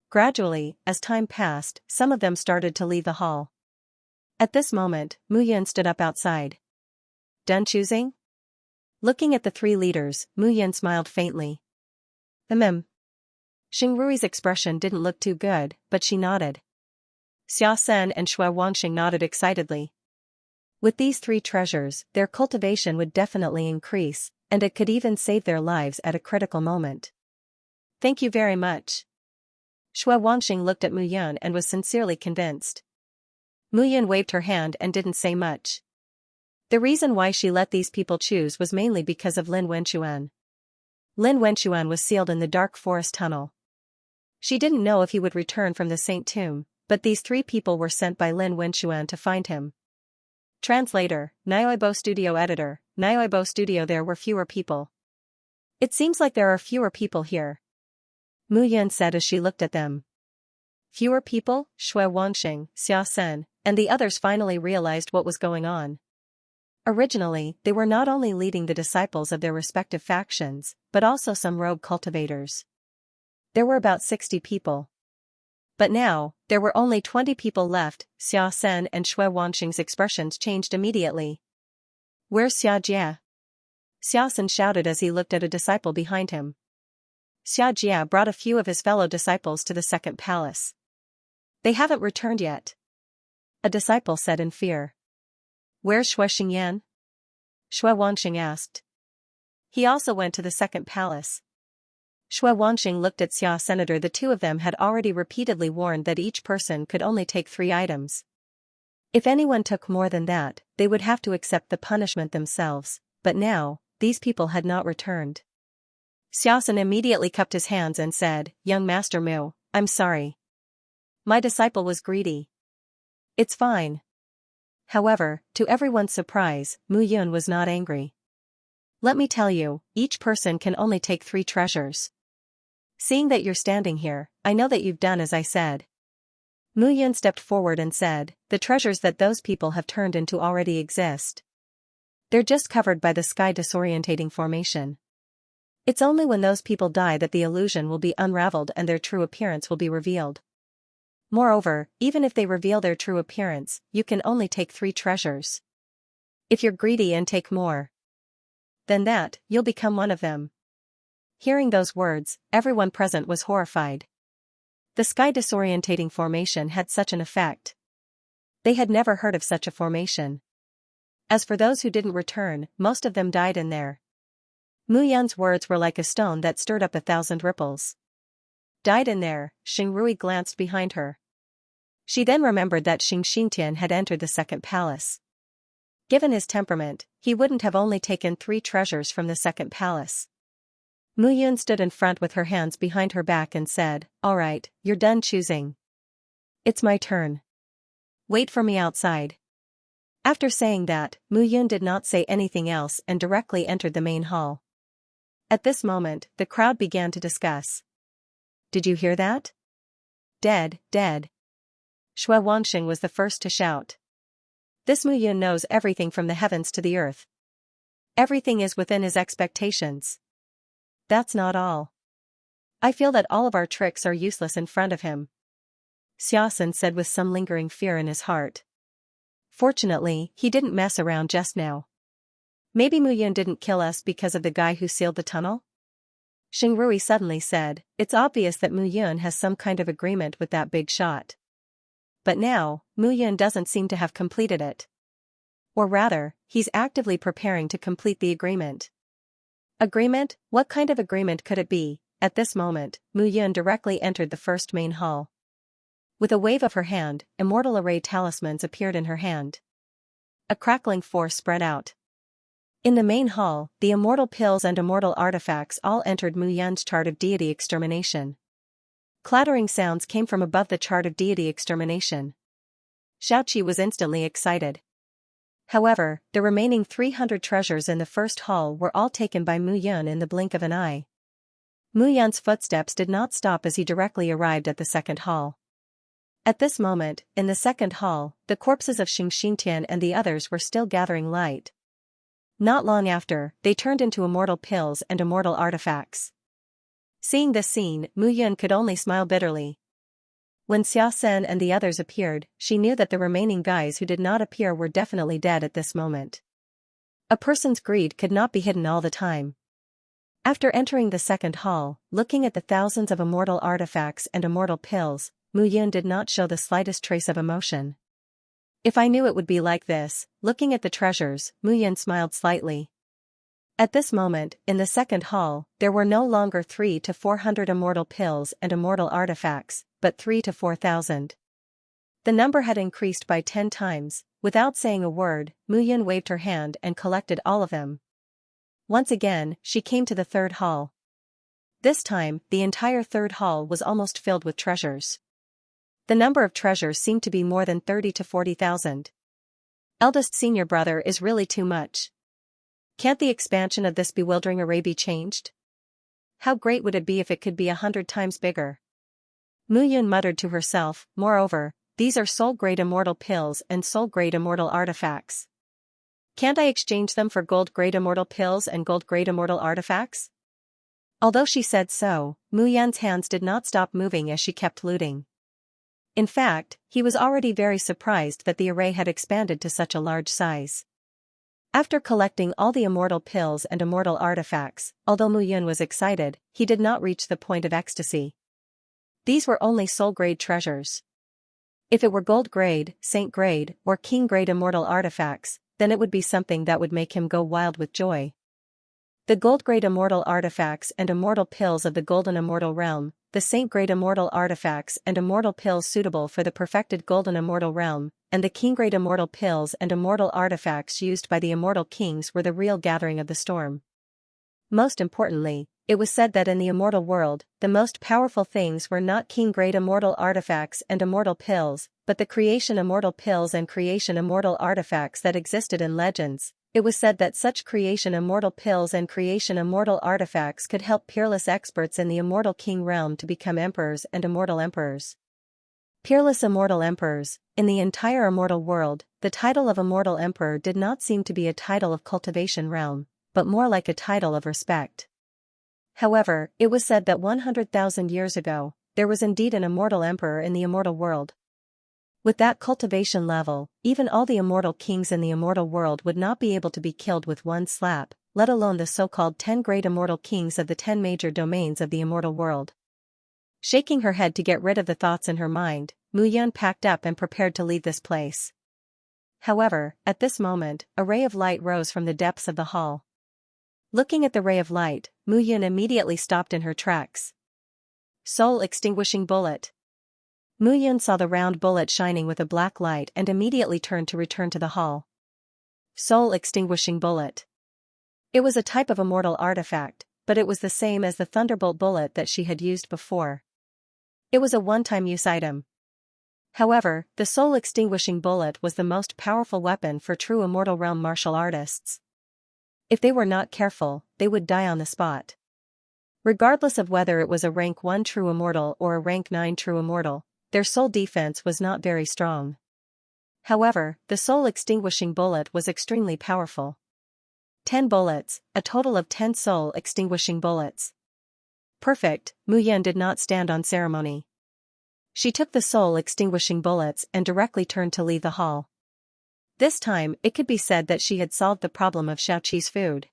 Gradually, as time passed, some of them started to leave the hall. At this moment, Mu Yun stood up outside. Done choosing? Looking at the 3 leaders, Mu Yun smiled faintly. Xingrui's expression didn't look too good, but she nodded. Xia Sen and Xue Wangxing nodded excitedly. With these 3 treasures, their cultivation would definitely increase, and it could even save their lives at a critical moment. Thank you very much. Shui Wangxing looked at Mu Yun and was sincerely convinced. Mu Yun waved her hand and didn't say much. The reason why she let these people choose was mainly because of Lin Wenquan. Lin Wenquan was sealed in the dark forest tunnel. She didn't know if he would return from the Saint Tomb, but these 3 people were sent by Lin Wenquan to find him. Translator, Nioibo Studio Editor, Nioibo Studio. There were fewer people. It seems like there are fewer people here. Mu Yun said as she looked at them. Fewer people? Shui Wangxing, Xia Sen, and the others finally realized what was going on. Originally, they were not only leading the disciples of their respective factions, but also some rogue cultivators. There were about 60 people. But now, there were only 20 people left. Xia Sen and Shui Wangxing's expressions changed immediately. Where's Xianxia? Xia Sen shouted as he looked at a disciple behind him. Xianxia brought a few of his fellow disciples to the second palace. They haven't returned yet. A disciple said in fear. Where's Shui Xingyan? Shui Wangxing asked. He also went to the second palace. Shui Wangxing looked at Xia Senator. The 2 of them had already repeatedly warned that each person could only take 3 items. If anyone took more than that, they would have to accept the punishment themselves, but now, these people had not returned. Xia Sen immediately cupped his hands and said, Young Master Mu, I'm sorry. My disciple was greedy. It's fine. However, to everyone's surprise, Mu Yun was not angry. Let me tell you, each person can only take 3 treasures. Seeing that you're standing here, I know that you've done as I said. Mu Yun stepped forward and said, the treasures that those people have turned into already exist. They're just covered by the sky disorientating formation. It's only when those people die that the illusion will be unraveled and their true appearance will be revealed. Moreover, even if they reveal their true appearance, you can only take 3 treasures. If you're greedy and take more than that, you'll become one of them. Hearing those words, everyone present was horrified. The sky disorientating formation had such an effect. They had never heard of such a formation. As for those who didn't return, most of them died in there. Mu Yun's words were like a stone that stirred up 1,000 ripples. Died in there. Xingrui glanced behind her. She then remembered that Xianxia had entered the second palace. Given his temperament, he wouldn't have only taken 3 treasures from the second palace. Mu Yun stood in front with her hands behind her back and said, All right, you're done choosing. It's my turn. Wait for me outside. After saying that, Mu Yun did not say anything else and directly entered the main hall. At this moment, the crowd began to discuss. Did you hear that? Dead, dead. Shui Wangxing was the first to shout. This Mu Yun knows everything from the heavens to the earth. Everything is within his expectations. That's not all. I feel that all of our tricks are useless in front of him. Xia Sen said with some lingering fear in his heart. Fortunately, he didn't mess around just now. Maybe Mu Yun didn't kill us because of the guy who sealed the tunnel? Xingrui suddenly said, It's obvious that Mu Yun has some kind of agreement with that big shot. But now, Mu Yun doesn't seem to have completed it. Or rather, he's actively preparing to complete the agreement. Agreement? What kind of agreement could it be? At this moment, Mu Yun directly entered the first main hall. With a wave of her hand, immortal array talismans appeared in her hand. A crackling force spread out. In the main hall, the immortal pills and immortal artifacts all entered Mu Yun's chart of deity extermination. Clattering sounds came from above the chart of deity extermination. Xiaoqi was instantly excited. However, the remaining 300 treasures in the first hall were all taken by Mu Yun in the blink of an eye. Mu Yun's footsteps did not stop as he directly arrived at the second hall. At this moment, in the second hall, the corpses of Xianxia and the others were still gathering light. Not long after, they turned into immortal pills and immortal artifacts. Seeing this scene, Mu Yun could only smile bitterly. When Xia Sen and the others appeared, she knew that the remaining guys who did not appear were definitely dead at this moment. A person's greed could not be hidden all the time. After entering the second hall, looking at the thousands of immortal artifacts and immortal pills, Mu Yun did not show the slightest trace of emotion. If I knew it would be like this, looking at the treasures, Mu Yan smiled slightly. At this moment, in the second hall, there were no longer 3 to 400 immortal pills and immortal artifacts, but 3 to 4,000. The number had increased by 10 times. Without saying a word, Mu Yan waved her hand and collected all of them. Once again, she came to the third hall. This time, the entire third hall was almost filled with treasures. The number of treasures seemed to be more than 30 to 40,000. Eldest senior brother is really too much. Can't the expansion of this bewildering array be changed? How great would it be if it could be 100 times bigger? Mu Yan muttered to herself. Moreover, these are soul-grade immortal pills and soul-grade immortal artifacts. Can't I exchange them for gold-grade immortal pills and gold-grade immortal artifacts? Although she said so, Mu Yan's hands did not stop moving as she kept looting. In fact, he was already very surprised that the array had expanded to such a large size. After collecting all the immortal pills and immortal artifacts, although Mu Yan was excited, he did not reach the point of ecstasy. These were only soul-grade treasures. If it were gold-grade, saint-grade, or king-grade immortal artifacts, then it would be something that would make him go wild with joy. The gold-grade immortal artifacts and immortal pills of the golden immortal realm, the saint-grade immortal artifacts and immortal pills suitable for the perfected golden immortal realm, and the king-grade immortal pills and immortal artifacts used by the immortal kings were the real gathering of the storm. Most importantly, it was said that in the immortal world, the most powerful things were not king-grade immortal artifacts and immortal pills, but the creation immortal pills and creation immortal artifacts that existed in legends. It was said that such creation immortal pills and creation immortal artifacts could help peerless experts in the immortal king realm to become emperors and immortal emperors. Peerless immortal emperors. In the entire immortal world, the title of immortal emperor did not seem to be a title of cultivation realm, but more like a title of respect. However, it was said that 100,000 years ago, there was indeed an immortal emperor in the immortal world. With that cultivation level, even all the immortal kings in the immortal world would not be able to be killed with one slap, let alone the so-called 10 great immortal kings of the 10 major domains of the immortal world. Shaking her head to get rid of the thoughts in her mind, Mu Yan packed up and prepared to leave this place. However, at this moment, a ray of light rose from the depths of the hall. Looking at the ray of light, Mu Yan immediately stopped in her tracks. Soul-extinguishing bullet. Mu Yan saw the round bullet shining with a black light and immediately turned to return to the hall. Soul-extinguishing bullet. It was a type of immortal artifact, but it was the same as the thunderbolt bullet that she had used before. It was a one-time use item. However, the soul-extinguishing bullet was the most powerful weapon for true immortal realm martial artists. If they were not careful, they would die on the spot. Regardless of whether it was a rank 1 true immortal or a rank 9 true immortal, their soul defense was not very strong. However, the soul-extinguishing bullet was extremely powerful. 10 bullets, a total of 10 soul-extinguishing bullets. Perfect. Mu Yan did not stand on ceremony. She took the soul-extinguishing bullets and directly turned to leave the hall. This time, it could be said that she had solved the problem of Xiaoqi's food.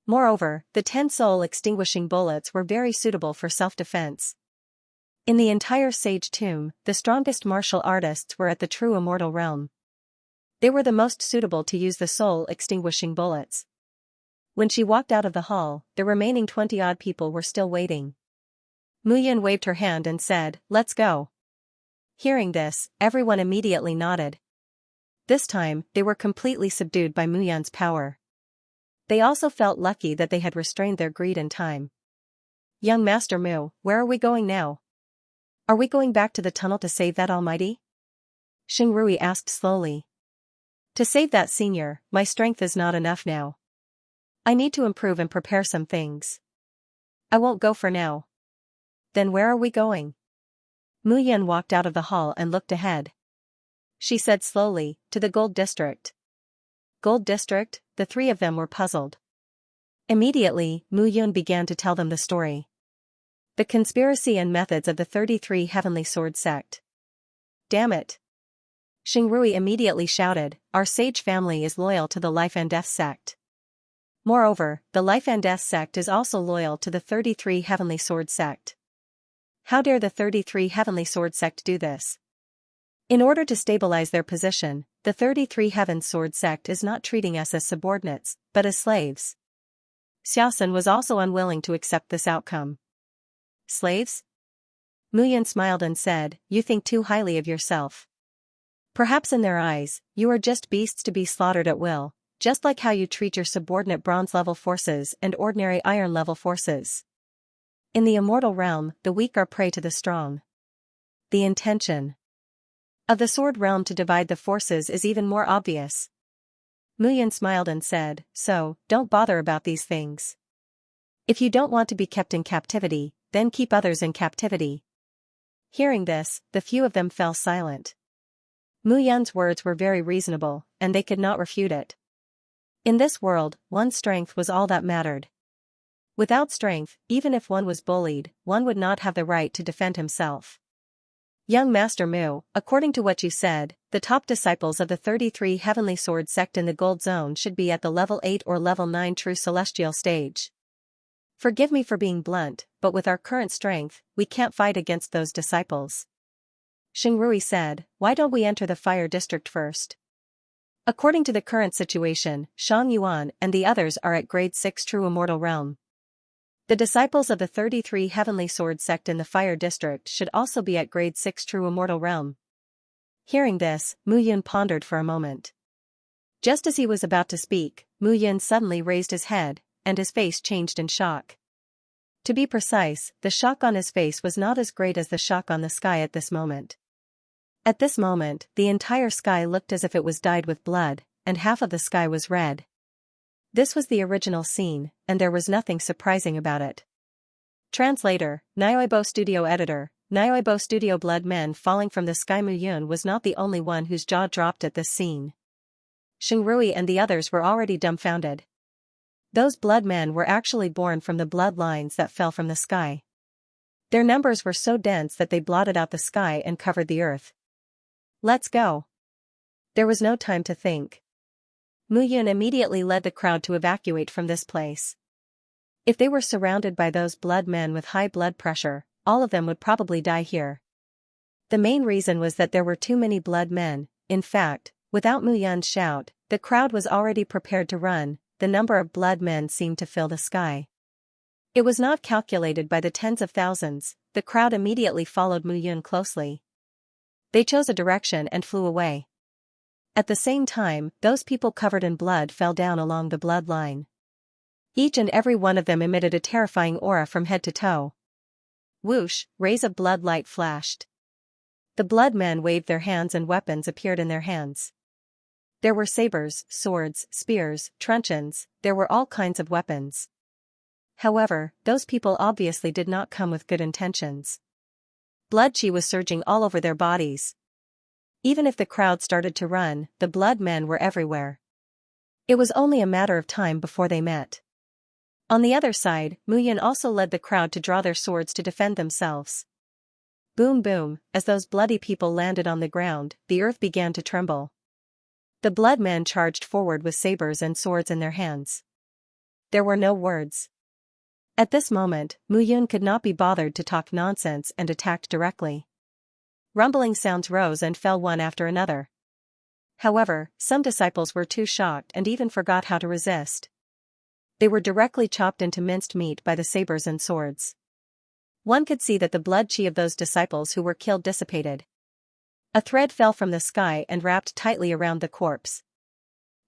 Moreover, the 10 soul-extinguishing bullets were very suitable for self-defense. In the entire Sage Tomb, the strongest martial artists were at the true immortal realm. They were the most suitable to use the soul-extinguishing bullets. When she walked out of the hall, the remaining 20-odd people were still waiting. Mu Yan waved her hand and said, "Let's go." Hearing this, everyone immediately nodded. This time, they were completely subdued by Mu Yan's power. They also felt lucky that they had restrained their greed in time. "Young Master Mu, where are we going now? Are we going back to the tunnel to save that almighty?" Xingrui asked slowly. "To save that senior, my strength is not enough now. I need to improve and prepare some things. I won't go for now." "Then where are we going?" Mu Yan walked out of the hall and looked ahead. She said slowly, "To the Gold District." Gold District? The three of them were puzzled. Immediately, Mu Yan began to tell them the story. The conspiracy and methods of the 33 Heavenly Sword sect. "Damn it!" Xingrui immediately shouted, "Our sage family is loyal to the Life and Death sect. Moreover, the Life and Death sect is also loyal to the 33 Heavenly Sword sect. How dare the 33 Heavenly Sword sect do this? In order to stabilize their position, the 33 Heaven Sword sect is not treating us as subordinates, but as slaves. Xiaosun was also unwilling to accept this outcome. Slaves? Muyan smiled and said, "You think too highly of yourself. Perhaps in their eyes, you are just beasts to be slaughtered at will, just like how you treat your subordinate bronze-level forces and ordinary iron-level forces. In the immortal realm, the weak are prey to the strong. The intention of the sword realm to divide the forces is even more obvious." Muyan smiled and said, "So, don't bother about these things. If you don't want to be kept in captivity, then keep others in captivity." Hearing this, the few of them fell silent. Muyan's words were very reasonable, and they could not refute it. In this world, one's strength was all that mattered. Without strength, even if one was bullied, one would not have the right to defend himself. Young Master Mu, according to what you said, the top disciples of the 33 Heavenly Sword sect in the Gold Zone should be at the level 8 or level 9 true celestial stage. Forgive me for being blunt, but with our current strength, we can't fight against those disciples. Xingrui said, "Why don't we enter the fire district first?" According to the current situation, Shang Yuan and the others are at grade 6 true immortal realm. The disciples of the 33 Heavenly Sword sect in the fire district should also be at grade 6 true immortal realm. Hearing this, Mu Yun pondered for a moment. Just as he was about to speak, Mu Yun suddenly raised his head, and his face changed in shock. To be precise, the shock on his face was not as great as the shock on the sky at this moment. At this moment, the entire sky looked as if it was dyed with blood, and half of the sky was red. This was the original scene, and there was nothing surprising about it. Translator, Nioibo Studio Editor, Nioibo Studio. Blood men falling from the sky. Mu Yun was not the only one whose jaw dropped at this scene. Xingrui and the others were already dumbfounded. Those blood men were actually born from the bloodlines that fell from the sky. Their numbers were so dense that they blotted out the sky and covered the earth. "Let's go." There was no time to think. Mu Yun immediately led the crowd to evacuate from this place. If they were surrounded by those blood men with high blood pressure, all of them would probably die here. The main reason was that there were too many blood men. In fact, without Mu Yun's shout, the crowd was already prepared to run. The number of blood men seemed to fill the sky. It was not calculated by the tens of thousands. The crowd immediately followed Mu Yun closely. They chose a direction and flew away. At the same time, those people covered in blood fell down along the blood line. Each and every one of them emitted a terrifying aura from head to toe. Whoosh, rays of blood light flashed. The blood men waved their hands and weapons appeared in their hands. There were sabers, swords, spears, truncheons, there were all kinds of weapons. However, those people obviously did not come with good intentions. Blood chi was surging all over their bodies. Even if the crowd started to run, the blood men were everywhere. It was only a matter of time before they met. On the other side, Mu Yun also led the crowd to draw their swords to defend themselves. Boom boom, as those bloody people landed on the ground, the earth began to tremble. The blood men charged forward with sabers and swords in their hands. There were no words. At this moment, Mu Yun could not be bothered to talk nonsense and attacked directly. Rumbling sounds rose and fell one after another. However, some disciples were too shocked and even forgot how to resist. They were directly chopped into minced meat by the sabers and swords. One could see that the blood chi of those disciples who were killed dissipated. A thread fell from the sky and wrapped tightly around the corpse.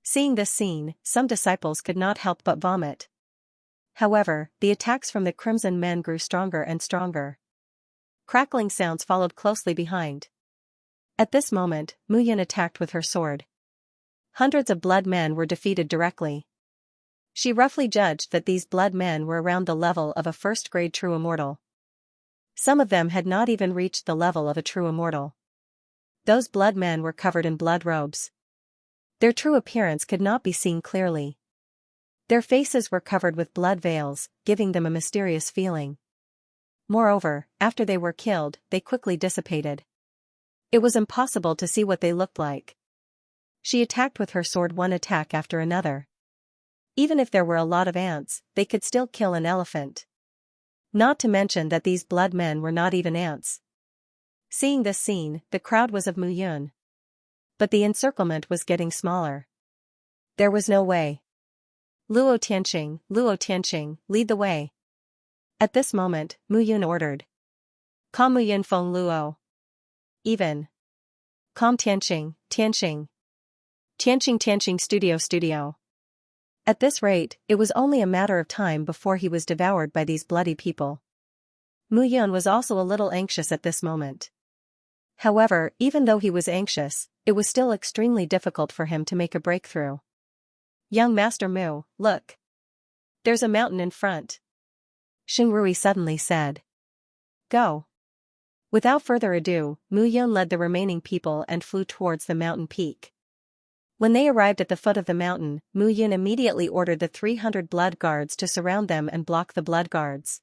Seeing this scene, some disciples could not help but vomit. However, the attacks from the Crimson Men grew stronger and stronger. Crackling sounds followed closely behind. At this moment, Mu Yun attacked with her sword. Hundreds of blood men were defeated directly. She roughly judged that these blood men were around the level of a first-grade true immortal. Some of them had not even reached the level of a true immortal. Those blood men were covered in blood robes. Their true appearance could not be seen clearly. Their faces were covered with blood veils, giving them a mysterious feeling. Moreover, after they were killed, they quickly dissipated. It was impossible to see what they looked like. She attacked with her sword one attack after another. Even if there were a lot of ants, they could still kill an elephant. Not to mention that these blood men were not even ants. Seeing this scene, the crowd was of Mu Yun. But the encirclement was getting smaller. There was no way. Luo Tianqing, lead the way. At this moment, Mu Yun ordered. Calm Mu Yun Feng Luo. Even. Calm Tianqing. Tianqing studio. At this rate, it was only a matter of time before he was devoured by these bloody people. Mu Yun was also a little anxious at this moment. However, even though he was anxious, it was still extremely difficult for him to make a breakthrough. Young Master Mu, look. There's a mountain in front. Xingrui suddenly said. Go. Without further ado, Mu Yun led the remaining people and flew towards the mountain peak. When they arrived at the foot of the mountain, Mu Yun immediately ordered the 300 blood guards to surround them and block the blood guards.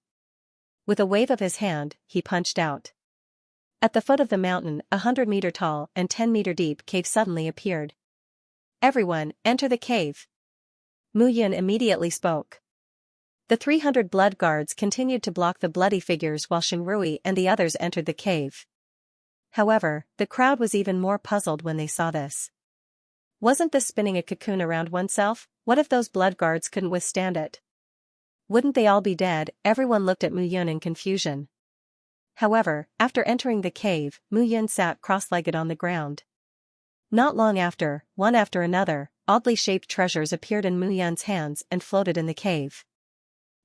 With a wave of his hand, he punched out. At the foot of the mountain, a 100-meter tall and 10-meter deep cave suddenly appeared. Everyone, enter the cave. Mu Yun immediately spoke. The 300 blood guards continued to block the bloody figures while Xingrui and the others entered the cave. However, the crowd was even more puzzled when they saw this. Wasn't this spinning a cocoon around oneself? What if those blood guards couldn't withstand it? Wouldn't they all be dead? Everyone looked at Mu Yun in confusion. However, after entering the cave, Mu Yun sat cross-legged on the ground. Not long after, one after another, oddly shaped treasures appeared in Mu Yun's hands and floated in the cave.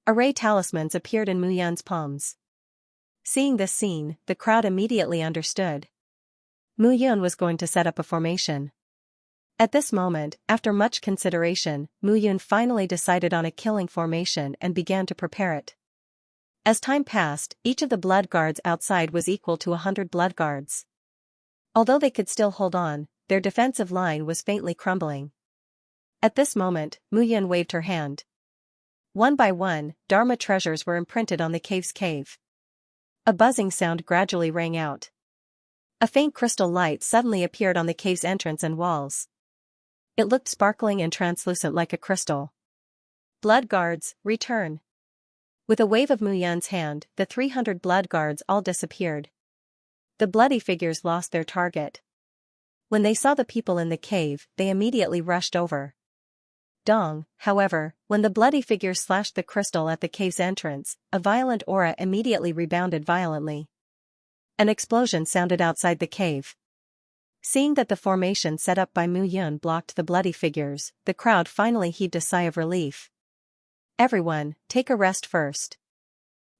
Array talismans appeared in Mu Yun's palms. Seeing this scene, the crowd immediately understood. Mu Yun was going to set up a formation. At this moment, after much consideration, Mu Yun finally decided on a killing formation and began to prepare it. As time passed, each of the blood guards outside was equal to 100 blood guards. Although they could still hold on, their defensive line was faintly crumbling. At this moment, Mu Yun waved her hand. One by one, Dharma treasures were imprinted on the cave's cave. A buzzing sound gradually rang out. A faint crystal light suddenly appeared on the cave's entrance and walls. It looked sparkling and translucent like a crystal. Blood guards, return. With a wave of Mu Yun's hand, the 300 blood guards all disappeared. The bloody figures lost their target. When they saw the people in the cave, they immediately rushed over. Dong, however, when the bloody figures slashed the crystal at the cave's entrance, a violent aura immediately rebounded violently. An explosion sounded outside the cave. Seeing that the formation set up by Mu Yun blocked the bloody figures, the crowd finally heaved a sigh of relief. Everyone, take a rest first.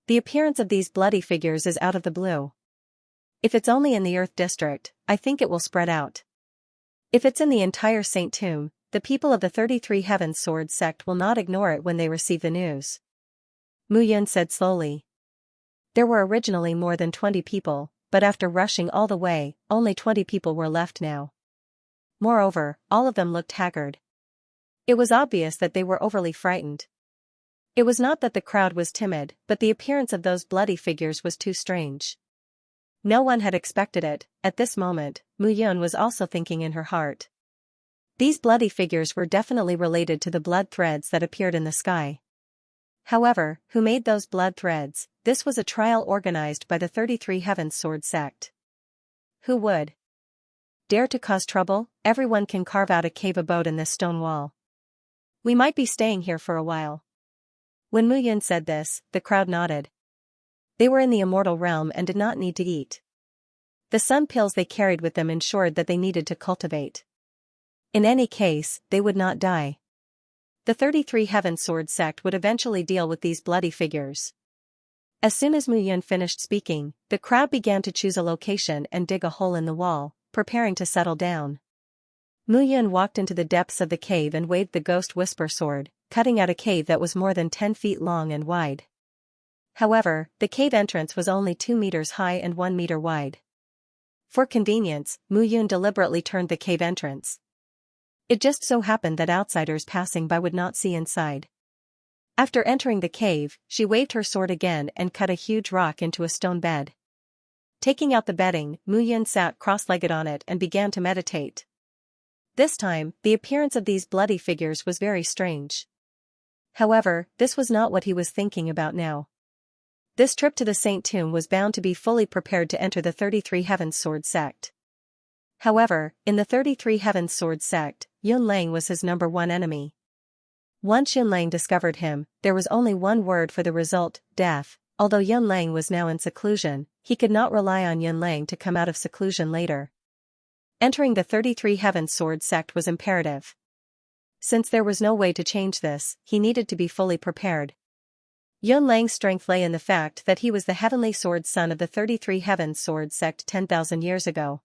The appearance of these bloody figures is out of the blue. If it's only in the Earth District, I think it will spread out. If it's in the entire Saint Tomb, the people of the 33 Heavens Sword sect will not ignore it when they receive the news. Mu Yun said slowly. There were originally more than 20 people, but after rushing all the way, only 20 people were left now. Moreover, all of them looked haggard. It was obvious that they were overly frightened. It was not that the crowd was timid, but the appearance of those bloody figures was too strange. No one had expected it. At this moment, Mu Yun was also thinking in her heart. These bloody figures were definitely related to the blood threads that appeared in the sky. However, who made those blood threads? This was a trial organized by the 33 Heavens Sword sect. Who would dare to cause trouble? Everyone can carve out a cave abode in this stone wall. We might be staying here for a while. When Mu Yun said this, the crowd nodded. They were in the immortal realm and did not need to eat. The sun pills they carried with them ensured that they needed to cultivate. In any case, they would not die. The 33 Heaven Sword sect would eventually deal with these bloody figures. As soon as Mu Yun finished speaking, the crowd began to choose a location and dig a hole in the wall, preparing to settle down. Mu Yun walked into the depths of the cave and waved the Ghost Whisper sword, cutting out a cave that was more than 10 feet long and wide. However, the cave entrance was only 2 meters high and 1 meter wide. For convenience, Mu Yun deliberately turned the cave entrance. It just so happened that outsiders passing by would not see inside. After entering the cave, she waved her sword again and cut a huge rock into a stone bed. Taking out the bedding, Mu Yun sat cross-legged on it and began to meditate. This time, the appearance of these bloody figures was very strange. However, this was not what he was thinking about now. This trip to the Saint Tomb was bound to be fully prepared to enter the 33 Heavens Sword sect. However, in the 33 Heavens Sword sect, Yun Lang was his number one enemy. Once Yun Lang discovered him, there was only one word for the result: death. Although Yun Lang was now in seclusion, he could not rely on Yun Lang to come out of seclusion later. Entering the 33 Heavens Sword sect was imperative. Since there was no way to change this, he needed to be fully prepared. Yun Lang's strength lay in the fact that he was the Heavenly Sword son of the 33 Heavens Sword sect 10,000 years ago.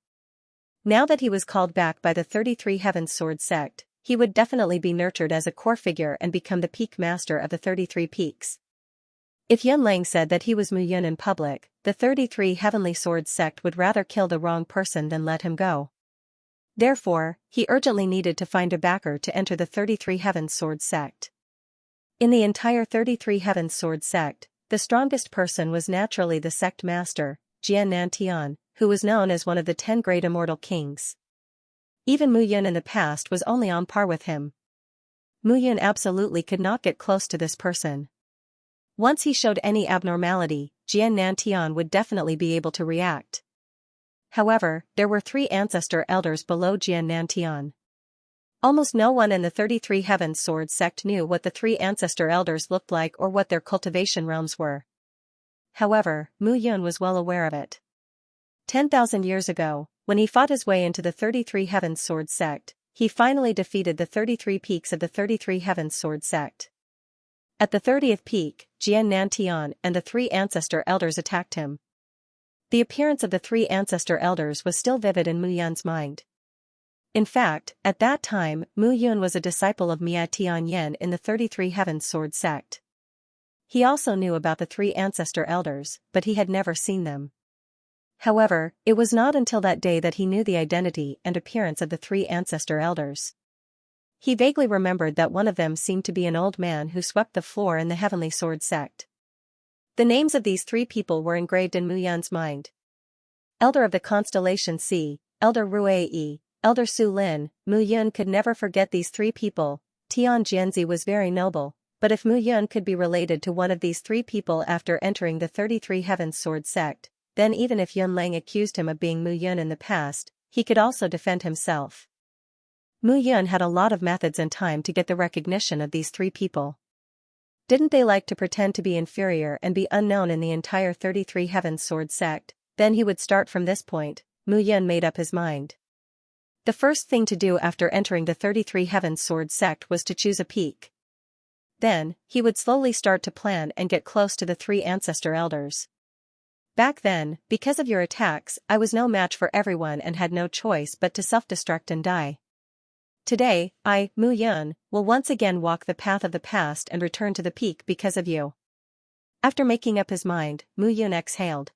Now that he was called back by the 33 Heavens Sword sect, he would definitely be nurtured as a core figure and become the peak master of the 33 peaks. If Yun Lang said that he was Mu Yun in public, the 33 Heavenly Sword sect would rather kill the wrong person than let him go. Therefore, he urgently needed to find a backer to enter the 33 Heavens Sword sect. In the entire 33 Heavens Sword sect, the strongest person was naturally the sect master, Xianxia, who was known as one of the 10 great immortal kings. Even Mu Yun in the past was only on par with him. Mu Yun absolutely could not get close to this person. Once he showed any abnormality, Xianxia would definitely be able to react. However, there were 3 ancestor elders below Xianxia. Almost no one in the 33 Heavens Sword sect knew what the 3 ancestor elders looked like or what their cultivation realms were. However, Mu Yun was well aware of it. 10,000 years ago, when he fought his way into the 33 Heavens Sword sect, he finally defeated the 33 peaks of the 33 Heavens Sword sect. At the 30th peak, Xianxia and the 3 ancestor elders attacked him. The appearance of the 3 ancestor elders was still vivid in Mu Yun's mind. In fact, at that time, Mu Yun was a disciple of Mia Tianyan in the 33 Heavens Sword sect. He also knew about the 3 ancestor elders, but he had never seen them. However, it was not until that day that he knew the identity and appearance of the 3 ancestor elders. He vaguely remembered that one of them seemed to be an old man who swept the floor in the Heavenly Sword sect. The names of these 3 people were engraved in Mu Yun's mind. Elder of the Constellation C, Elder Ruei, Elder Su Lin. Mu Yun could never forget these 3 people. Tian Jianzi was very noble, but if Mu Yun could be related to one of these 3 people after entering the 33 Heavens Sword sect, then even if Yun Lang accused him of being Mu Yun in the past, he could also defend himself. Mu Yun had a lot of methods and time to get the recognition of these 3 people. Didn't they like to pretend to be inferior and be unknown in the entire 33 Heavens Sword sect? Then he would start from this point. Mu Yun made up his mind. The first thing to do after entering the 33 Heavens Sword sect was to choose a peak. Then, he would slowly start to plan and get close to the 3 ancestor elders. Back then, because of your attacks, I was no match for everyone and had no choice but to self-destruct and die. Today, I, Mu Yun, will once again walk the path of the past and return to the peak because of you. After making up his mind, Mu Yun exhaled.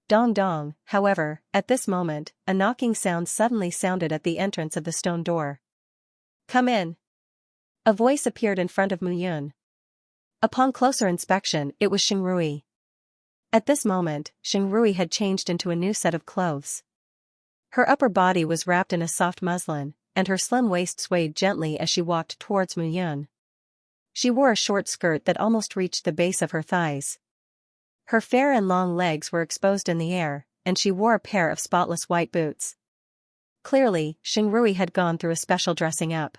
Dong dong. However, at this moment, a knocking sound suddenly sounded at the entrance of the stone door. Come in. A voice appeared in front of Mu Yun. Upon closer inspection, it was Xingrui. At this moment, Xingrui had changed into a new set of clothes. Her upper body was wrapped in a soft muslin, and her slim waist swayed gently as she walked towards Mu Yun. She wore a short skirt that almost reached the base of her thighs. Her fair and long legs were exposed in the air, and she wore a pair of spotless white boots. Clearly, Xingrui had gone through a special dressing up.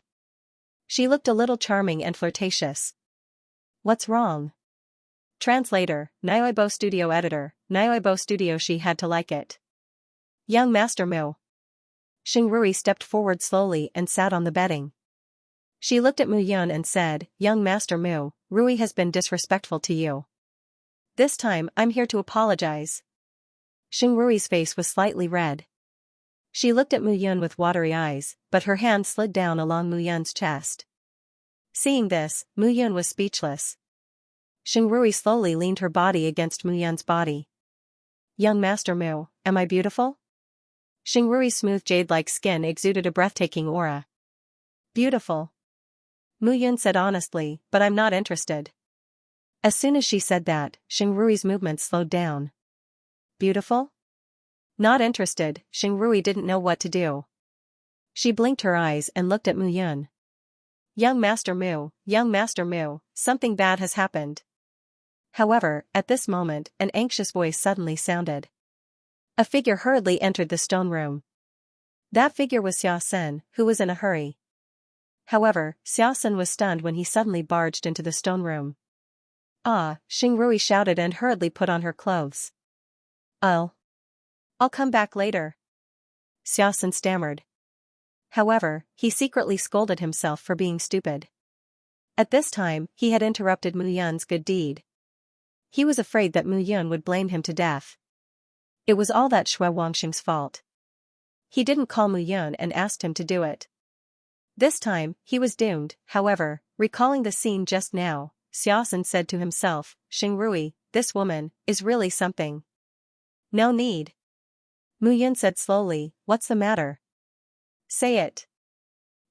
She looked a little charming and flirtatious. What's wrong? Translator, Nyoibo Studio Editor, Nyoibo Studio. She had to like it. Young Master Mu. Xingrui stepped forward slowly and sat on the bedding. She looked at Mu Yun and said, Young Master Mu, Rui has been disrespectful to you. This time, I'm here to apologize. Xingrui's face was slightly red. She looked at Mu Yun with watery eyes, but her hand slid down along Mu Yun's chest. Seeing this, Mu Yun was speechless. Xingrui slowly leaned her body against Mu Yun's body. Young Master Mu, am I beautiful? Xingrui's smooth jade-like skin exuded a breathtaking aura. Beautiful. Mu Yun said honestly, but I'm not interested. As soon as she said that, Xingrui's movements slowed down. Beautiful? Not interested. Xingrui didn't know what to do. She blinked her eyes and looked at Mu Yun. Young Master Mu, something bad has happened. However, at this moment, an anxious voice suddenly sounded. A figure hurriedly entered the stone room. That figure was Xiaosen, who was in a hurry. However, Xiaosen was stunned when he suddenly barged into the stone room. Ah, Xingrui shouted and hurriedly put on her clothes. I'll come back later. Xiaosen stammered. However, he secretly scolded himself for being stupid. At this time, he had interrupted Mu Yun's good deed. He was afraid that Mu Yun would blame him to death. It was all that Xue Wangxing's fault. He didn't call Mu Yun and asked him to do it. This time, he was doomed. However, recalling the scene just now, Xiaosen said to himself, Xingrui, this woman, is really something. No need. Mu Yun said slowly, what's the matter? Say it.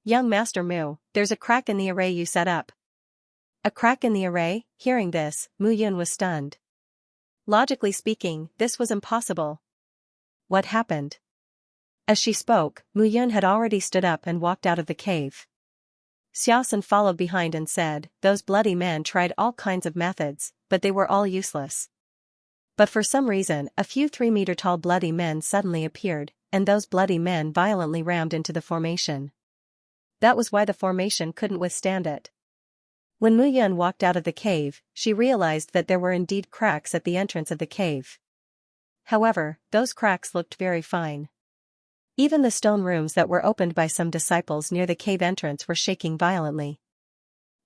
Young Master Mu, there's a crack in the array you set up. A crack in the array? Hearing this, Mu Yun was stunned. Logically speaking, this was impossible. What happened? As she spoke, Mu Yun had already stood up and walked out of the cave. Xiaosen followed behind and said, those bloody men tried all kinds of methods, but they were all useless. But for some reason, a few 3-meter-tall bloody men suddenly appeared, and those bloody men violently rammed into the formation. That was why the formation couldn't withstand it. When Mu Yun walked out of the cave, she realized that there were indeed cracks at the entrance of the cave. However, those cracks looked very fine. Even the stone rooms that were opened by some disciples near the cave entrance were shaking violently.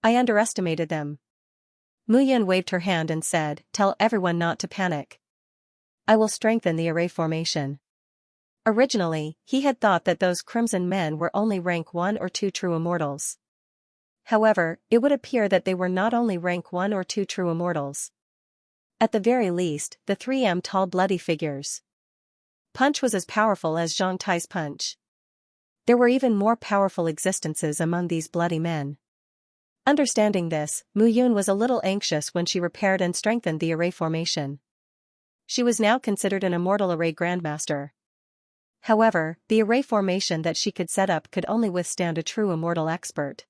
I underestimated them. Mu Yun waved her hand and said, tell everyone not to panic. I will strengthen the array formation. Originally, he had thought that those crimson men were only rank 1 or 2 true immortals. However, it would appear that they were not only rank 1 or 2 true immortals. At the very least, the 3m tall bloody figures. Punch was as powerful as Zhang Tai's punch. There were even more powerful existences among these bloody men. Understanding this, Mu Yun was a little anxious when she repaired and strengthened the array formation. She was now considered an immortal array grandmaster. However, the array formation that she could set up could only withstand a true immortal expert.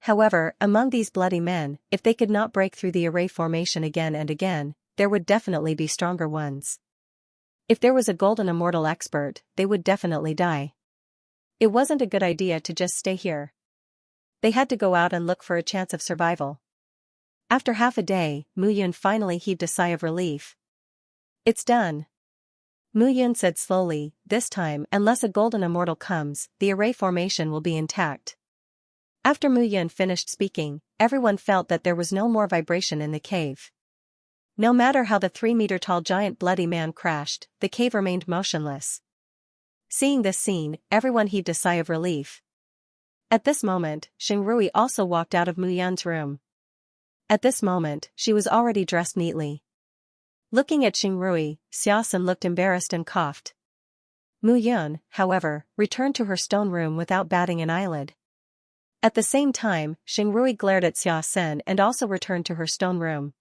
However, among these bloody men, if they could not break through the array formation again and again, there would definitely be stronger ones. If there was a golden immortal expert, they would definitely die. It wasn't a good idea to just stay here. They had to go out and look for a chance of survival. After half a day, Mu Yun finally heaved a sigh of relief. It's done. Mu Yun said slowly, this time, unless a golden immortal comes, the array formation will be intact. After Mu Yun finished speaking, everyone felt that there was no more vibration in the cave. No matter how the 3-meter-tall giant bloody man crashed, the cave remained motionless. Seeing this scene, everyone heaved a sigh of relief. At this moment, Xingrui also walked out of Mu Yun's room. At this moment, she was already dressed neatly. Looking at Xingrui, Xiaosen looked embarrassed and coughed. Mu Yun, however, returned to her stone room without batting an eyelid. At the same time, Xingrui glared at Xiaosen and also returned to her stone room.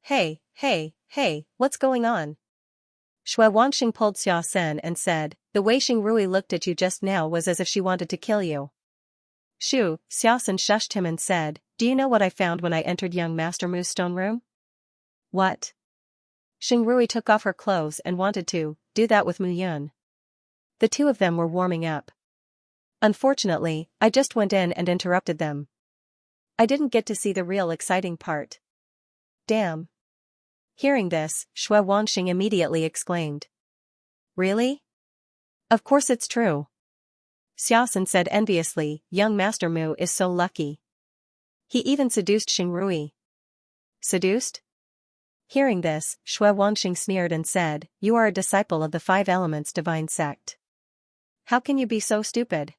Hey, what's going on? Xue Wangxing pulled Xiaosen and said, the way Xingrui looked at you just now was as if she wanted to kill you. Shoo, Xiaosen shushed him and said, do you know what I found when I entered young Master Mu's stone room? What? Xingrui took off her clothes and wanted to do that with Mu Yun. The two of them were warming up. Unfortunately, I just went in and interrupted them. I didn't get to see the real exciting part. Damn. Hearing this, Xue Wangxing immediately exclaimed. Really? Of course it's true. Xiaosen said enviously, young Master Mu is so lucky. He even seduced Xingrui. Seduced? Hearing this, Xue Wangxing sneered and said, you are a disciple of the 5 Elements divine sect. How can you be so stupid?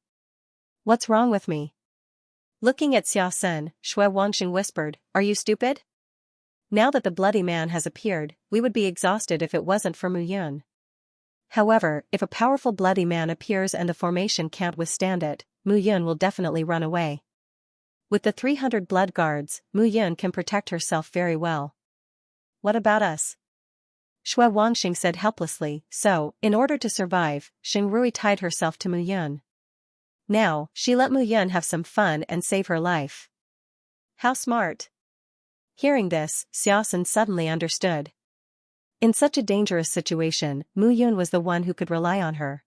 What's wrong with me? Looking at Xiaosen, Xue Wangxing whispered, are you stupid? Now that the bloody man has appeared, we would be exhausted if it wasn't for Mu Yun. However, if a powerful bloody man appears and the formation can't withstand it, Mu Yun will definitely run away. With the 300 blood guards, Mu Yun can protect herself very well. What about us? Xue Wangxing said helplessly, so, in order to survive, Xingrui tied herself to Mu Yun. Now, she let Mu Yun have some fun and save her life. How smart. Hearing this, Xiaosan suddenly understood. In such a dangerous situation, Mu Yun was the one who could rely on her.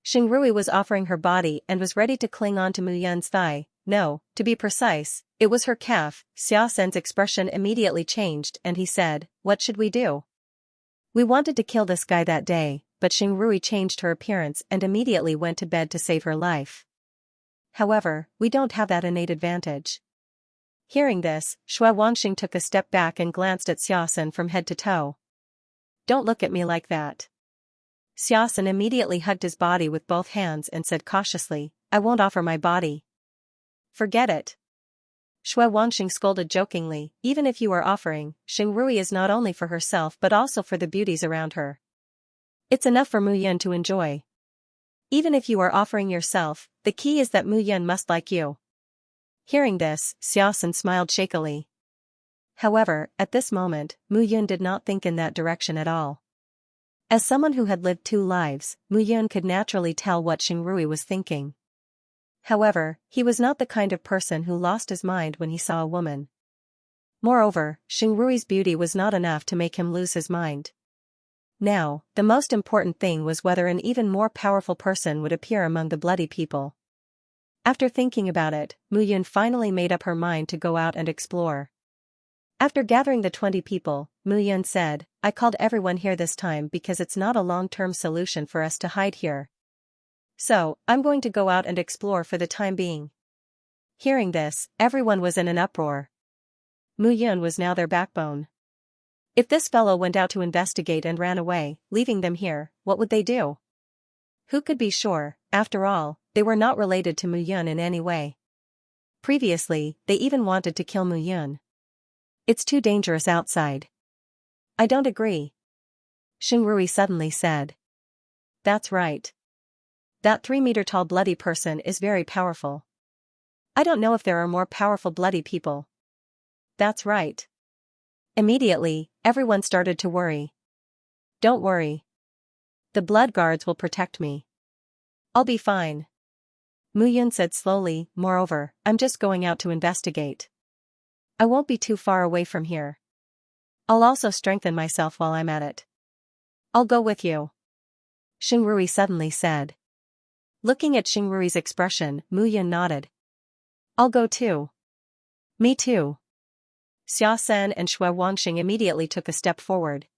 Xingrui was offering her body and was ready to cling on to Mu Yun's thigh. No, to be precise, it was her calf. Xiaosan's expression immediately changed and he said, "What should we do? We wanted to kill this guy that day, but Xingrui changed her appearance and immediately went to bed to save her life. However, we don't have that innate advantage." Hearing this, Xue Wangxing took a step back and glanced at Xiaosan from head to toe. "Don't look at me like that." Xiaosan immediately hugged his body with both hands and said cautiously, "I won't offer my body." "Forget it." Xue Wangxing scolded jokingly, "Even if you are offering, Xingrui is not only for herself but also for the beauties around her. It's enough for Mu Yun to enjoy. Even if you are offering yourself, the key is that Mu Yun must like you." Hearing this, Xiaosan smiled shakily. However, at this moment, Mu Yun did not think in that direction at all. As someone who had lived 2 lives, Mu Yun could naturally tell what Xingrui was thinking. However, he was not the kind of person who lost his mind when he saw a woman. Moreover, Xingrui's beauty was not enough to make him lose his mind. Now, the most important thing was whether an even more powerful person would appear among the bloody people. After thinking about it, Mu Yun finally made up her mind to go out and explore. After gathering the 20 people, Mu Yun said, "I called everyone here this time because it's not a long-term solution for us to hide here. So, I'm going to go out and explore for the time being." Hearing this, everyone was in an uproar. Mu Yun was now their backbone. If this fellow went out to investigate and ran away, leaving them here, what would they do? Who could be sure? After all, they were not related to Mu Yun in any way. Previously, they even wanted to kill Mu Yun. "It's too dangerous outside." "I don't agree," Xingrui suddenly said. "That's right. That 3-meter-tall bloody person is very powerful. I don't know if there are more powerful bloody people." "That's right." Immediately, everyone started to worry. "Don't worry. The blood guards will protect me. I'll be fine." Mu Yun said slowly, "Moreover, I'm just going out to investigate. I won't be too far away from here. I'll also strengthen myself while I'm at it." "I'll go with you," Xingrui suddenly said. Looking at Xingrui's expression, Mu Yun nodded. "I'll go too." "Me too." Xiaosan and Xue Wangxing immediately took a step forward.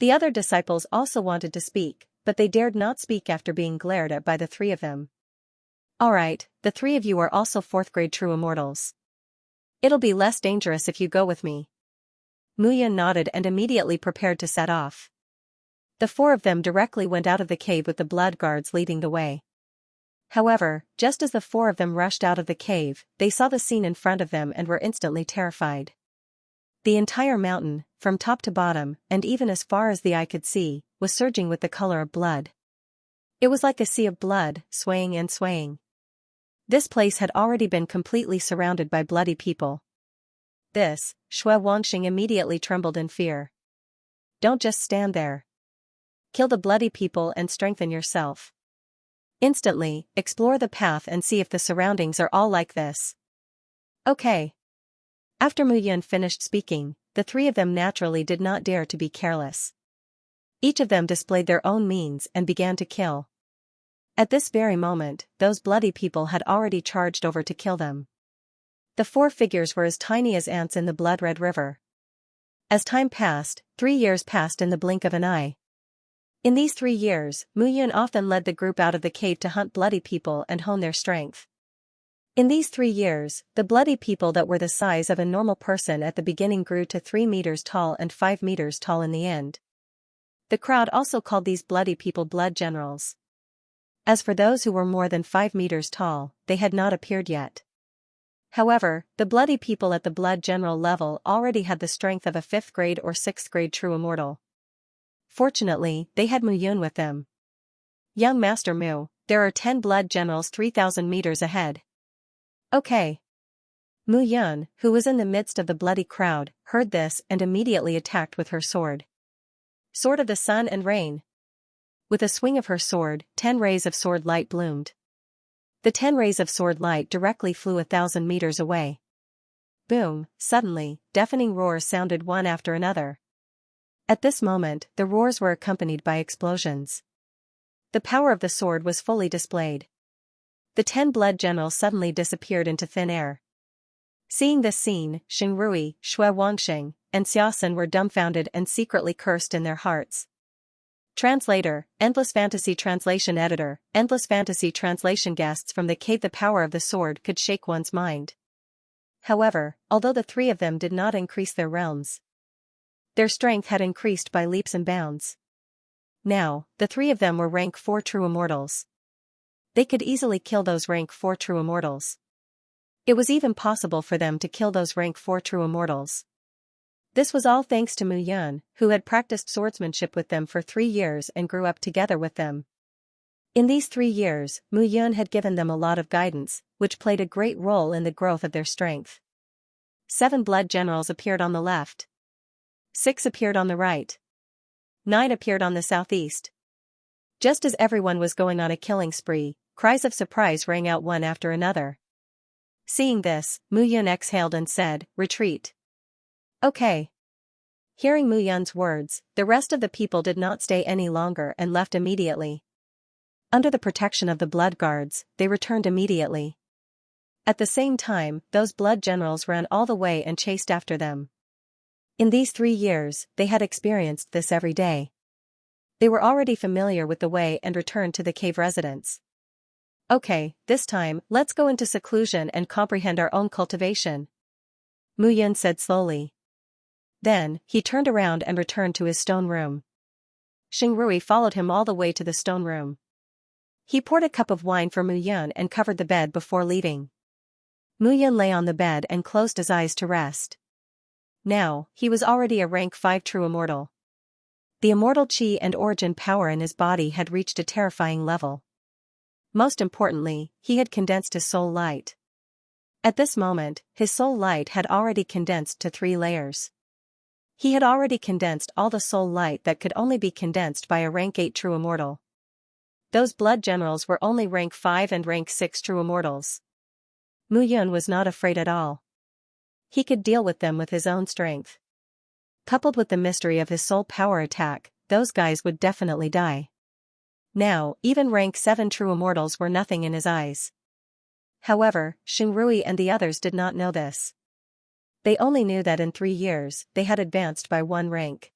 The other disciples also wanted to speak, but they dared not speak after being glared at by the 3 of them. "Alright, the 3 of you are also 4th-grade true immortals. It'll be less dangerous if you go with me." Mu Yun nodded and immediately prepared to set off. The 4 of them directly went out of the cave with the blood guards leading the way. However, just as the 4 of them rushed out of the cave, they saw the scene in front of them and were instantly terrified. The entire mountain, from top to bottom, and even as far as the eye could see, was surging with the color of blood. It was like a sea of blood, swaying and swaying. This place had already been completely surrounded by bloody people. This, Xue Wangxing immediately trembled in fear. "Don't just stand there. Kill the bloody people and strengthen yourself. Instantly, explore the path and see if the surroundings are all like this." "Okay." After Mu Yun finished speaking, the 3 of them naturally did not dare to be careless. Each of them displayed their own means and began to kill. At this very moment, those bloody people had already charged over to kill them. The 4 figures were as tiny as ants in the blood-red river. As time passed, 3 years passed in the blink of an eye. In these 3 years, Mu Yun often led the group out of the cave to hunt bloody people and hone their strength. In these 3 years, the bloody people that were the size of a normal person at the beginning grew to 3 meters tall and 5 meters tall in the end. The crowd also called these bloody people blood generals. As for those who were more than 5 meters tall, they had not appeared yet. However, the bloody people at the blood general level already had the strength of a 5th grade or 6th grade true immortal. Fortunately, they had Mu Yun with them. "Young Master Mu, there are 10 blood generals 3,000 meters ahead." "Okay." Mu Yun, who was in the midst of the bloody crowd, heard this and immediately attacked with her sword. Sword of the Sun and Rain. With a swing of her sword, 10 rays of sword light bloomed. The 10 rays of sword light directly flew 1,000 meters away. Boom, suddenly, deafening roars sounded one after another. At this moment, the roars were accompanied by explosions. The power of the sword was fully displayed. The 10 blood generals suddenly disappeared into thin air. Seeing this scene, Xingrui, Shui Wangxing, and Xiaosan were dumbfounded and secretly cursed in their hearts. Translator, Endless Fantasy Translation Editor, Endless Fantasy Translation Guests from the cave. The power of the sword could shake one's mind. However, although the 3 of them did not increase their realms, their strength had increased by leaps and bounds. Now, the 3 of them were rank 4 true immortals. They could easily kill those rank 4 true immortals. It was even possible for them to kill those rank 4 true immortals. This was all thanks to Mu Yun, who had practiced swordsmanship with them for 3 years and grew up together with them. In these 3 years, Mu Yun had given them a lot of guidance, which played a great role in the growth of their strength. 7 blood generals appeared on the left. 6 appeared on the right. 9 appeared on the southeast. Just as everyone was going on a killing spree, cries of surprise rang out one after another. Seeing this, Mu Yun exhaled and said, "Retreat." Okay. Hearing Mu Yun's words, the rest of the people did not stay any longer and left immediately. Under the protection of the blood guards, they returned immediately. At the same time, those blood generals ran all the way and chased after them. In these 3 years, they had experienced this every day. They were already familiar with the way and returned to the cave residence. Okay, this time, let's go into seclusion and comprehend our own cultivation, Mu Yun said slowly. Then, he turned around and returned to his stone room. Xingrui followed him all the way to the stone room. He poured a cup of wine for Mu Yun and covered the bed before leaving. Mu Yun lay on the bed and closed his eyes to rest. Now, he was already a rank 5 true immortal. The immortal chi and origin power in his body had reached a terrifying level. Most importantly, he had condensed his soul light. At this moment, his soul light had already condensed to 3 layers. He had already condensed all the soul light that could only be condensed by a rank 8 true immortal. Those blood generals were only rank 5 and rank 6 true immortals. Mu Yun was not afraid at all. He could deal with them with his own strength. Coupled with the mystery of his soul power attack, those guys would definitely die. Now, even rank 7 true immortals were nothing in his eyes. However, Xingrui and the others did not know this. They only knew that in 3 years, they had advanced by 1 rank.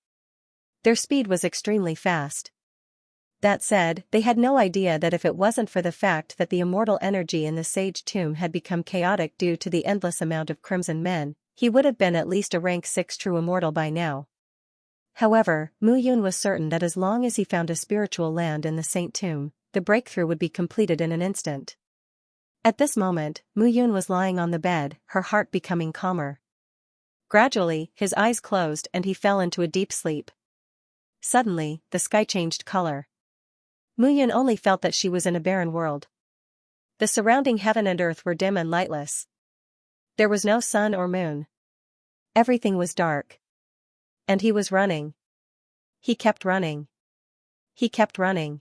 Their speed was extremely fast. That said, they had no idea that if it wasn't for the fact that the immortal energy in the sage tomb had become chaotic due to the endless amount of crimson men, he would have been at least a rank 6 true immortal by now. However, Mu Yun was certain that as long as he found a spiritual land in the Saint Tomb, the breakthrough would be completed in an instant. At this moment, Mu Yun was lying on the bed, her heart becoming calmer. Gradually, his eyes closed and he fell into a deep sleep. Suddenly, the sky changed color. Mu Yun only felt that she was in a barren world. The surrounding heaven and earth were dim and lightless. There was no sun or moon. Everything was dark. And he was running. He kept running. He kept running.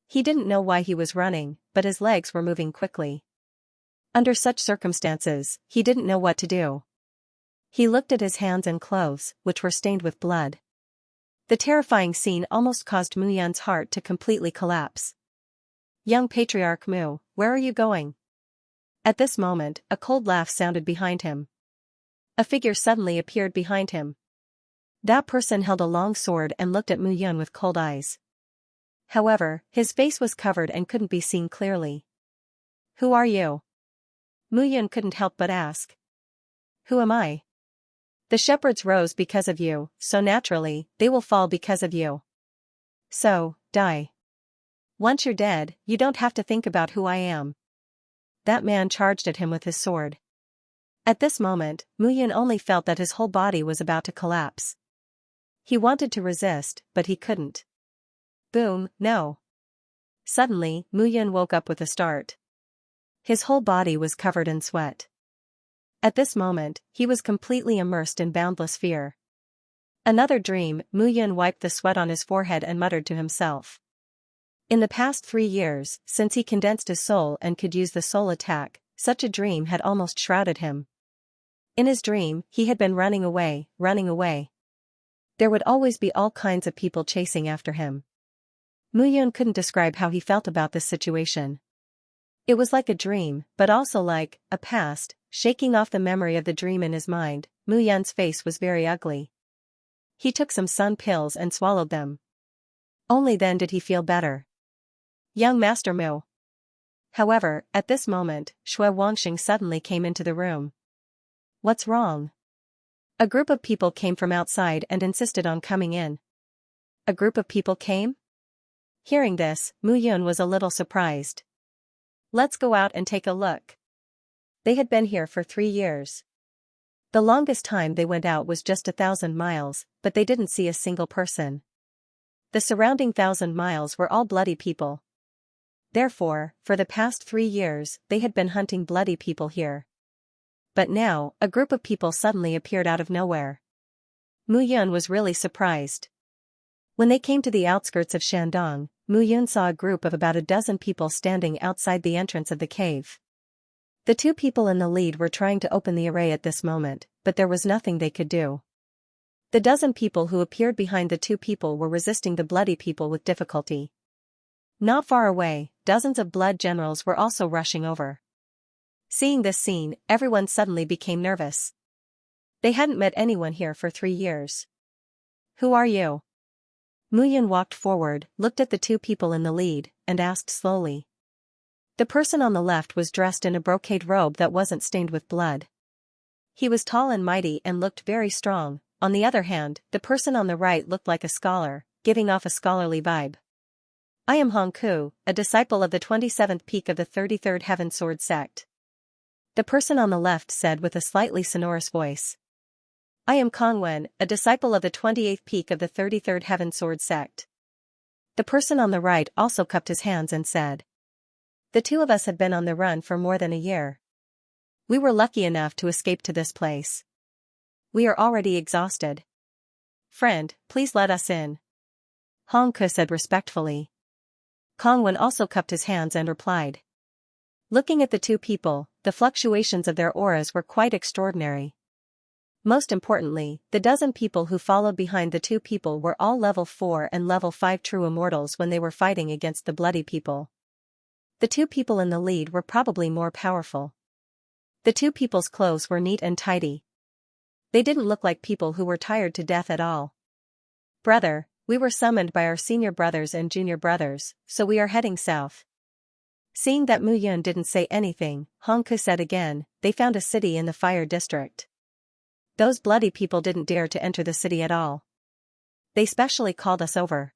He didn't know why he was running, but his legs were moving quickly. Under such circumstances, he didn't know what to do. He looked at his hands and clothes, which were stained with blood. The terrifying scene almost caused Mu Yun's heart to completely collapse. "Young Patriarch Mu, where are you going?" At this moment, a cold laugh sounded behind him. A figure suddenly appeared behind him. That person held a long sword and looked at Mu Yun with cold eyes. However, his face was covered and couldn't be seen clearly. "Who are you?" Mu Yun couldn't help but ask. "Who am I?" "The shepherds rose because of you, so naturally, they will fall because of you. So, die. Once you're dead, you don't have to think about who I am." That man charged at him with his sword. At this moment, Mu Yun only felt that his whole body was about to collapse. He wanted to resist, but he couldn't. Boom, no. Suddenly, Mu Yun woke up with a start. His whole body was covered in sweat. At this moment, he was completely immersed in boundless fear. Another dream. Mu Yun wiped the sweat on his forehead and muttered to himself. In the past 3 years, since he condensed his soul and could use the soul attack, such a dream had almost shrouded him. In his dream, he had been running away, running away. There would always be all kinds of people chasing after him. Mu Yun couldn't describe how he felt about this situation. It was like a dream, but also like a past. Shaking off the memory of the dream in his mind, Mu Yun's face was very ugly. He took some sun pills and swallowed them. Only then did he feel better. Young Master Mu. However, at this moment, Shui Wangxing suddenly came into the room. What's wrong? A group of people came from outside and insisted on coming in. A group of people came? Hearing this, Mu Yun was a little surprised. Let's go out and take a look. They had been here for 3 years. The longest time they went out was just 1,000 miles, but they didn't see a single person. The surrounding 1,000 miles were all bloody people. Therefore, for the past 3 years, they had been hunting bloody people here. But now, a group of people suddenly appeared out of nowhere. Mu Yun was really surprised. When they came to the outskirts of Shandong, Mu Yun saw a group of about a dozen people standing outside the entrance of the cave. The 2 people in the lead were trying to open the array at this moment, but there was nothing they could do. The dozen people who appeared behind the 2 people were resisting the bloody people with difficulty. Not far away, dozens of blood generals were also rushing over. Seeing this scene, everyone suddenly became nervous. They hadn't met anyone here for 3 years. Who are you? Mu Yun walked forward, looked at the 2 people in the lead, and asked slowly. The person on the left was dressed in a brocade robe that wasn't stained with blood. He was tall and mighty and looked very strong. On the other hand, the person on the right looked like a scholar, giving off a scholarly vibe. I am Hong Ku, a disciple of the 27th peak of the 33rd Heaven Sword sect. The person on the left said with a slightly sonorous voice. I am Kong Wen, a disciple of the 28th peak of the 33rd Heaven Sword sect. The person on the right also cupped his hands and said. The 2 of us had been on the run for more than a year. We were lucky enough to escape to this place. We are already exhausted. Friend, please let us in. Hong Ku said respectfully. Kong Wen also cupped his hands and replied. Looking at the 2 people, the fluctuations of their auras were quite extraordinary. Most importantly, the dozen people who followed behind the 2 people were all level 4 and level 5 true immortals when they were fighting against the bloody people. The 2 people in the lead were probably more powerful. The 2 people's clothes were neat and tidy. They didn't look like people who were tired to death at all. Brother, we were summoned by our senior brothers and junior brothers, so we are heading south. Seeing that Mu Yun didn't say anything, Hong Ku said again, they found a city in the fire district. Those bloody people didn't dare to enter the city at all. They specially called us over.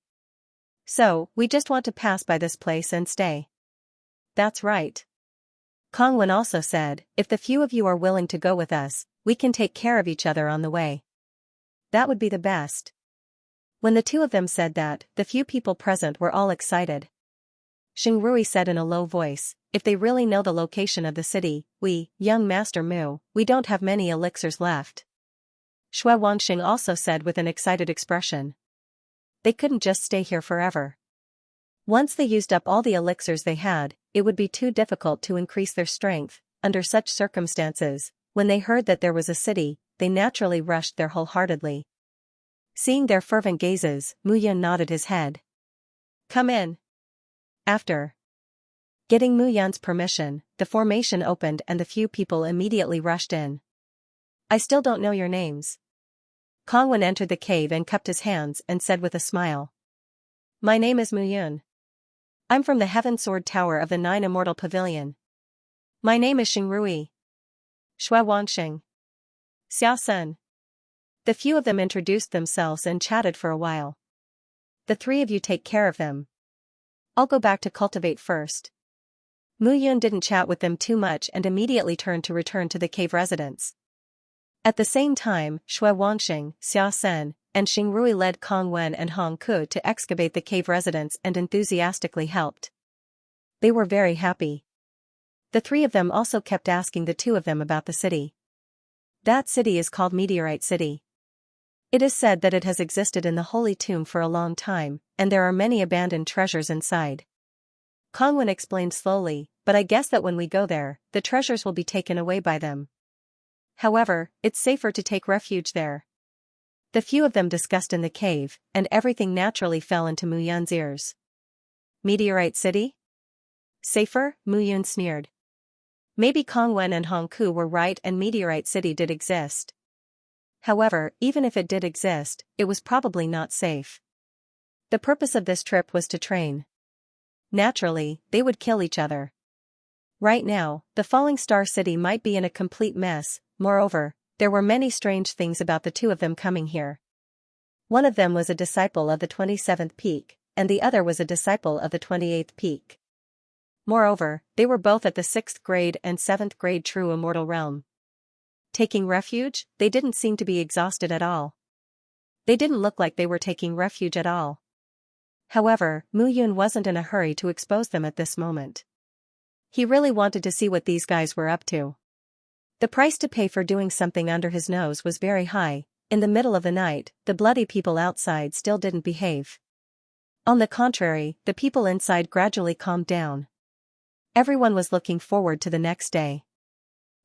So, we just want to pass by this place and stay. That's right. Kong Wen also said, if the few of you are willing to go with us, we can take care of each other on the way. That would be the best. When the 2 of them said that, the few people present were all excited. Xingrui said in a low voice, if they really know the location of the city, young Master Mu, we don't have many elixirs left. Shui Wangxing also said with an excited expression. They couldn't just stay here forever. Once they used up all the elixirs they had, it would be too difficult to increase their strength. Under such circumstances, when they heard that there was a city, they naturally rushed there wholeheartedly. Seeing their fervent gazes, Mu Yun nodded his head. Come in. After getting Mu Yun's permission, the formation opened and the few people immediately rushed in. I still don't know your names. Kong Wen entered the cave and cupped his hands and said with a smile. My name is Mu Yun. I'm from the Heaven Sword Tower of the 9 Immortal Pavilion. My name is Xingrui. Shui Wangxing. Xia Sun. The few of them introduced themselves and chatted for a while. The 3 of you take care of them. I'll go back to cultivate first. Mu Yun didn't chat with them too much and immediately turned to return to the cave residence. At the same time, Shui Wangxing, Xia Sen, and Xingrui led Kong Wen and Hong Ku to excavate the cave residence and enthusiastically helped. They were very happy. The 3 of them also kept asking the 2 of them about the city. That city is called Meteorite City. It is said that it has existed in the Holy Tomb for a long time, and there are many abandoned treasures inside. Kong Wen explained slowly, but I guess that when we go there, the treasures will be taken away by them. However, it's safer to take refuge there. The few of them discussed in the cave, and everything naturally fell into Mu Yun's ears. Meteorite City? Safer? Mu Yun sneered. Maybe Kong Wen and Hong Ku were right and Meteorite City did exist. However, even if it did exist, it was probably not safe. The purpose of this trip was to train. Naturally, they would kill each other. Right now, the Falling Star City might be in a complete mess. Moreover, there were many strange things about the two of them coming here. One of them was a disciple of the 27th peak, and the other was a disciple of the 28th peak. Moreover, they were both at the 6th grade and 7th grade true immortal realm. Taking refuge, they didn't seem to be exhausted at all. They didn't look like they were taking refuge at all. However, Mu Yun wasn't in a hurry to expose them at this moment. He really wanted to see what these guys were up to. The price to pay for doing something under his nose was very high. In the middle of the night, the bloody people outside still didn't behave. On the contrary, the people inside gradually calmed down. Everyone was looking forward to the next day.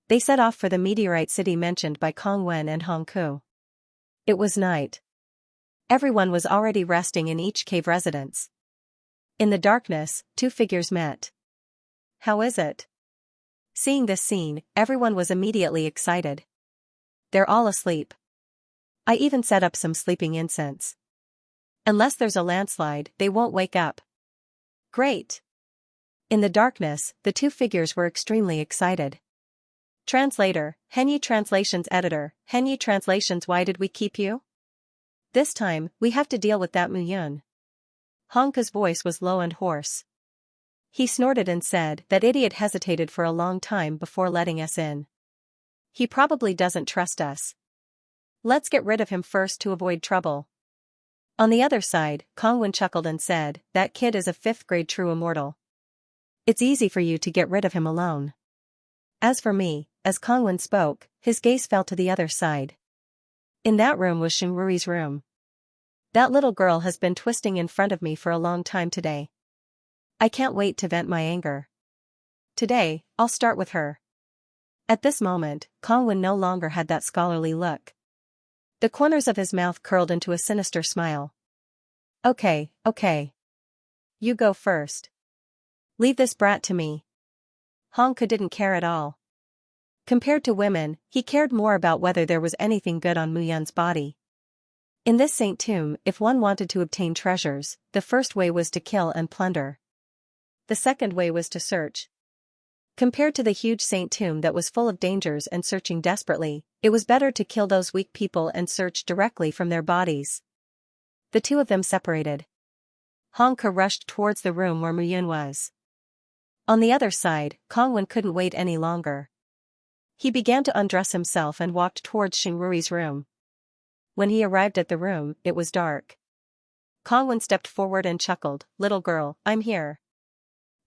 They set off for the meteorite city mentioned by Kong Wen and Hong Ku. It was night. Everyone was already resting in each cave residence. In the darkness, two figures met. How is it? Seeing this scene, everyone was immediately excited. They're all asleep. I even set up some sleeping incense. Unless there's a landslide, they won't wake up. Great! In the darkness, the two figures were extremely excited. Translator, Henyi Translations Editor, Henyi Translations. Why did we keep you? This time, we have to deal with that Mu Yun. Hong Ku's voice was low and hoarse. He snorted and said, that idiot hesitated for a long time before letting us in. He probably doesn't trust us. Let's get rid of him first to avoid trouble. On the other side, Kong Wen chuckled and said, that kid is a 5th grade true immortal. It's easy for you to get rid of him alone. As for me, as Kong Wen spoke, his gaze fell to the other side. In that room was Xingrui's room. That little girl has been twisting in front of me for a long time today. I can't wait to vent my anger. Today, I'll start with her. At this moment, Kong Wen no longer had that scholarly look. The corners of his mouth curled into a sinister smile. Okay. You go first. Leave this brat to me. Hong Ku didn't care at all. Compared to women, he cared more about whether there was anything good on Mu Yun's body. In this saint tomb, if one wanted to obtain treasures, the first way was to kill and plunder. The second way was to search. Compared to the huge saint tomb that was full of dangers and searching desperately, it was better to kill those weak people and search directly from their bodies. The two of them separated. Hong Ku rushed towards the room where Mu Yun was. On the other side, Kong Wen couldn't wait any longer. He began to undress himself and walked towards Xingrui's room. When he arrived at the room, it was dark. Kong Wen stepped forward and chuckled, little girl, I'm here.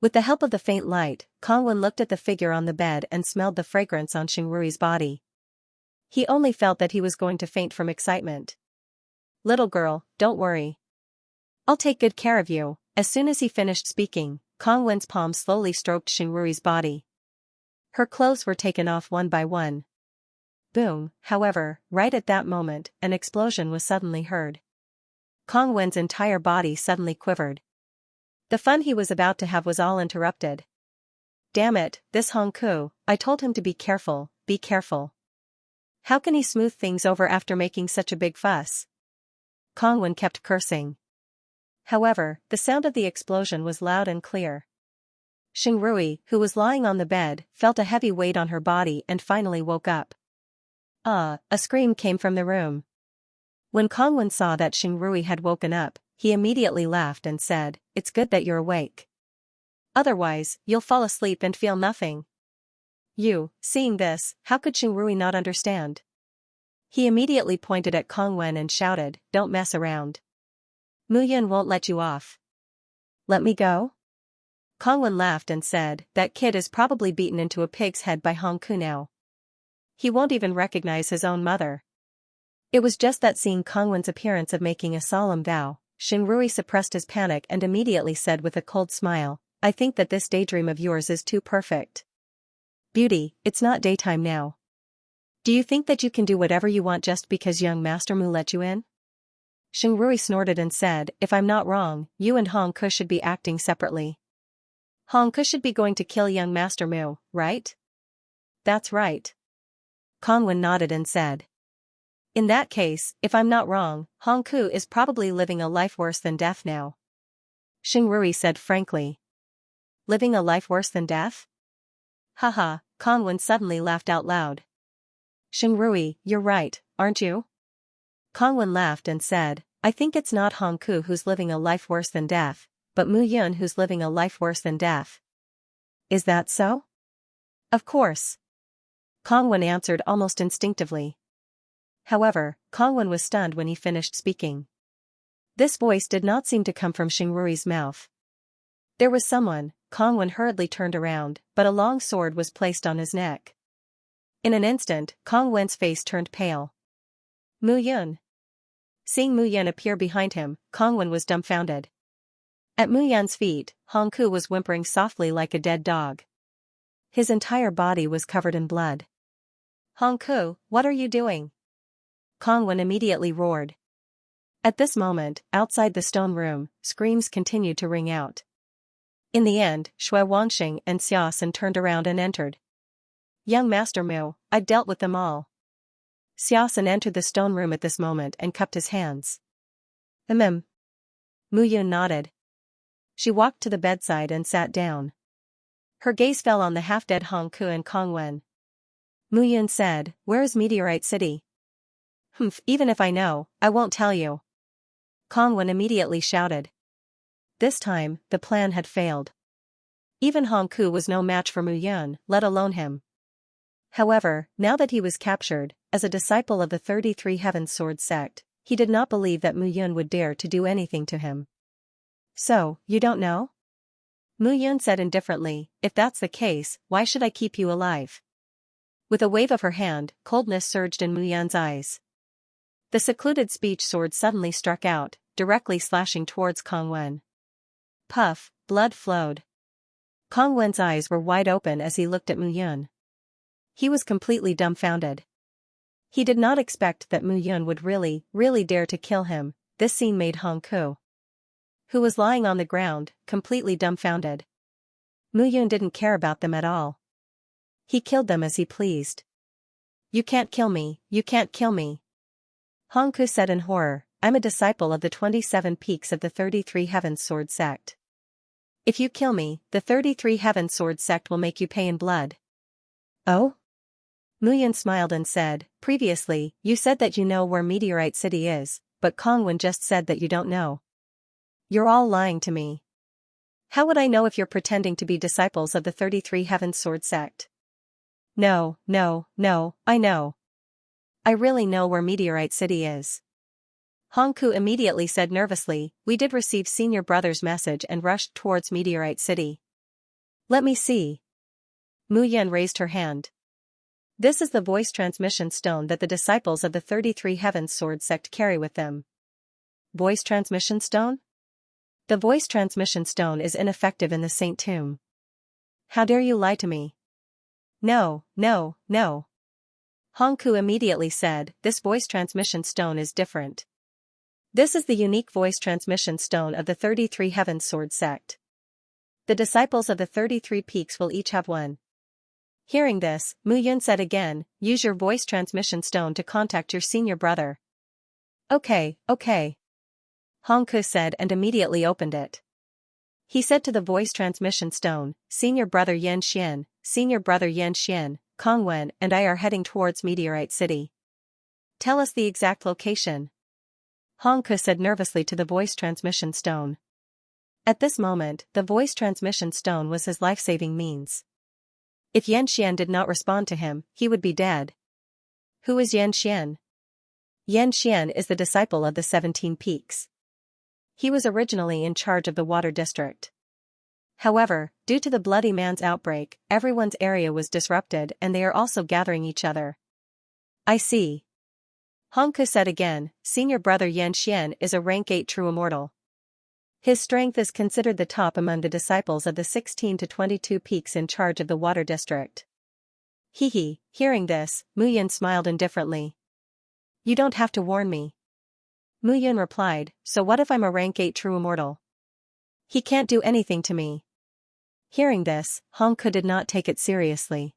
With the help of the faint light, Kong Wen looked at the figure on the bed and smelled the fragrance on Xingrui's body. He only felt that he was going to faint from excitement. Little girl, don't worry. I'll take good care of you. As soon as he finished speaking, Kong Wen's palm slowly stroked Xingrui's body. Her clothes were taken off one by one. Boom, however, right at that moment, an explosion was suddenly heard. Kong Wen's entire body suddenly quivered. The fun he was about to have was all interrupted. Damn it, this Hong Ku, I told him to be careful, be careful. How can he smooth things over after making such a big fuss? Kong Wen kept cursing. However, the sound of the explosion was loud and clear. Xingrui, who was lying on the bed, felt a heavy weight on her body and finally woke up. A scream came from the room. When Kong Wen saw that Xingrui had woken up, he immediately laughed and said, it's good that you're awake. Otherwise, you'll fall asleep and feel nothing. Seeing this, how could Xingrui not understand? He immediately pointed at Kong Wen and shouted, don't mess around. Mu Yun won't let you off. Let me go? Kong Wen laughed and said, that kid is probably beaten into a pig's head by Hong Ku now. He won't even recognize his own mother. It was just that seeing Kong Wen's appearance of making a solemn vow, Xingrui suppressed his panic and immediately said with a cold smile, I think that this daydream of yours is too perfect. Beauty, it's not daytime now. Do you think that you can do whatever you want just because young Master Mu let you in? Xingrui snorted and said, if I'm not wrong, you and Hong Ke should be acting separately. Hong Ke should be going to kill young Master Mu, right? That's right. Kongwen nodded and said. In that case, if I'm not wrong, Hong Ke is probably living a life worse than death now. Xingrui said frankly. Living a life worse than death? Haha, Kongwen suddenly laughed out loud. Xingrui, you're right, aren't you? Kongwen laughed and said, I think it's not Hong Ke who's living a life worse than death, but Mu Yun who's living a life worse than death. Is that so? Of course. Kongwen answered almost instinctively. However, Kongwen was stunned when he finished speaking. This voice did not seem to come from Xingrui's mouth. There was someone. Kongwen hurriedly turned around, but a long sword was placed on his neck. In an instant, Kongwen's face turned pale. Mu Yun. Seeing Mu Yun appear behind him, Kongwen was dumbfounded. At Mu Yun's feet, Hong Ke was whimpering softly like a dead dog. His entire body was covered in blood. Hong Ke, what are you doing? Kongwen immediately roared. At this moment, outside the stone room, screams continued to ring out. In the end, Shui Wangxing and Xiaosan turned around and entered. Young Master Mu, I've dealt with them all. Xiaosan entered the stone room at this moment and cupped his hands. Mu Yun nodded. She walked to the bedside and sat down. Her gaze fell on the half-dead Hong Ke and Kongwen. Mu Yun said, where is Meteorite City? Even if I know, I won't tell you. Kongwen immediately shouted. This time, the plan had failed. Even Hong Ke was no match for Mu Yun, let alone him. However, now that he was captured, as a disciple of the 33 Heavens Sword sect, he did not believe that Mu Yun would dare to do anything to him. So, you don't know? Mu Yun said indifferently, if that's the case, why should I keep you alive? With a wave of her hand, coldness surged in Mu Yun's eyes. The secluded speech sword suddenly struck out, directly slashing towards Kongwen. Puff, blood flowed. Kongwen's eyes were wide open as he looked at Mu Yun. He was completely dumbfounded. He did not expect that Mu Yun would really dare to kill him. This scene made Hong Ke, who was lying on the ground, completely dumbfounded. Mu Yun didn't care about them at all. He killed them as he pleased. You can't kill me, you can't kill me. Hong Ke said in horror, I'm a disciple of the 27 peaks of the 33 Heavens Sword sect. If you kill me, the 33 Heavens Sword sect will make you pay in blood. Oh? Mu Yun smiled and said, previously, you said that you know where Meteorite City is, but Kongwen just said that you don't know. You're all lying to me. How would I know if you're pretending to be disciples of the 33 Heavens Sword sect? No, I know. I really know where Meteorite City is. Hong Ke immediately said nervously, we did receive Senior Brother's message and rushed towards Meteorite City. Let me see. Mu Yun raised her hand. This is the voice transmission stone that the disciples of the 33 Heavens Sword sect carry with them. Voice transmission stone? The voice transmission stone is ineffective in the Saint Tomb. How dare you lie to me? No. Hong Ke immediately said, this voice transmission stone is different. This is the unique voice transmission stone of the 33 Heavens Sword sect. The disciples of the 33 peaks will each have one. Hearing this, Mu Yun said again, use your voice transmission stone to contact your senior brother. Okay. Hong Ke said and immediately opened it. He said to the voice transmission stone, Senior Brother Xianxia, Senior Brother Xianxia, Kongwen and I are heading towards Meteorite City. Tell us the exact location. Hong Ke said nervously to the voice transmission stone. At this moment, the voice transmission stone was his life-saving means. If Xianxia did not respond to him, he would be dead. Who is Xianxia? Xianxia is the disciple of the 17 peaks. He was originally in charge of the water district. However, due to the Bloody Man's outbreak, everyone's area was disrupted and they are also gathering each other. I see. Hong Ke said again, Senior Brother Xianxia is a rank 8 true immortal. His strength is considered the top among the disciples of the 16 to 22 peaks in charge of the water district. Hee. Hearing this, Muyun smiled indifferently. You don't have to warn me. Muyun replied, so what if I'm a rank 8 true immortal? He can't do anything to me. Hearing this, Hongke did not take it seriously.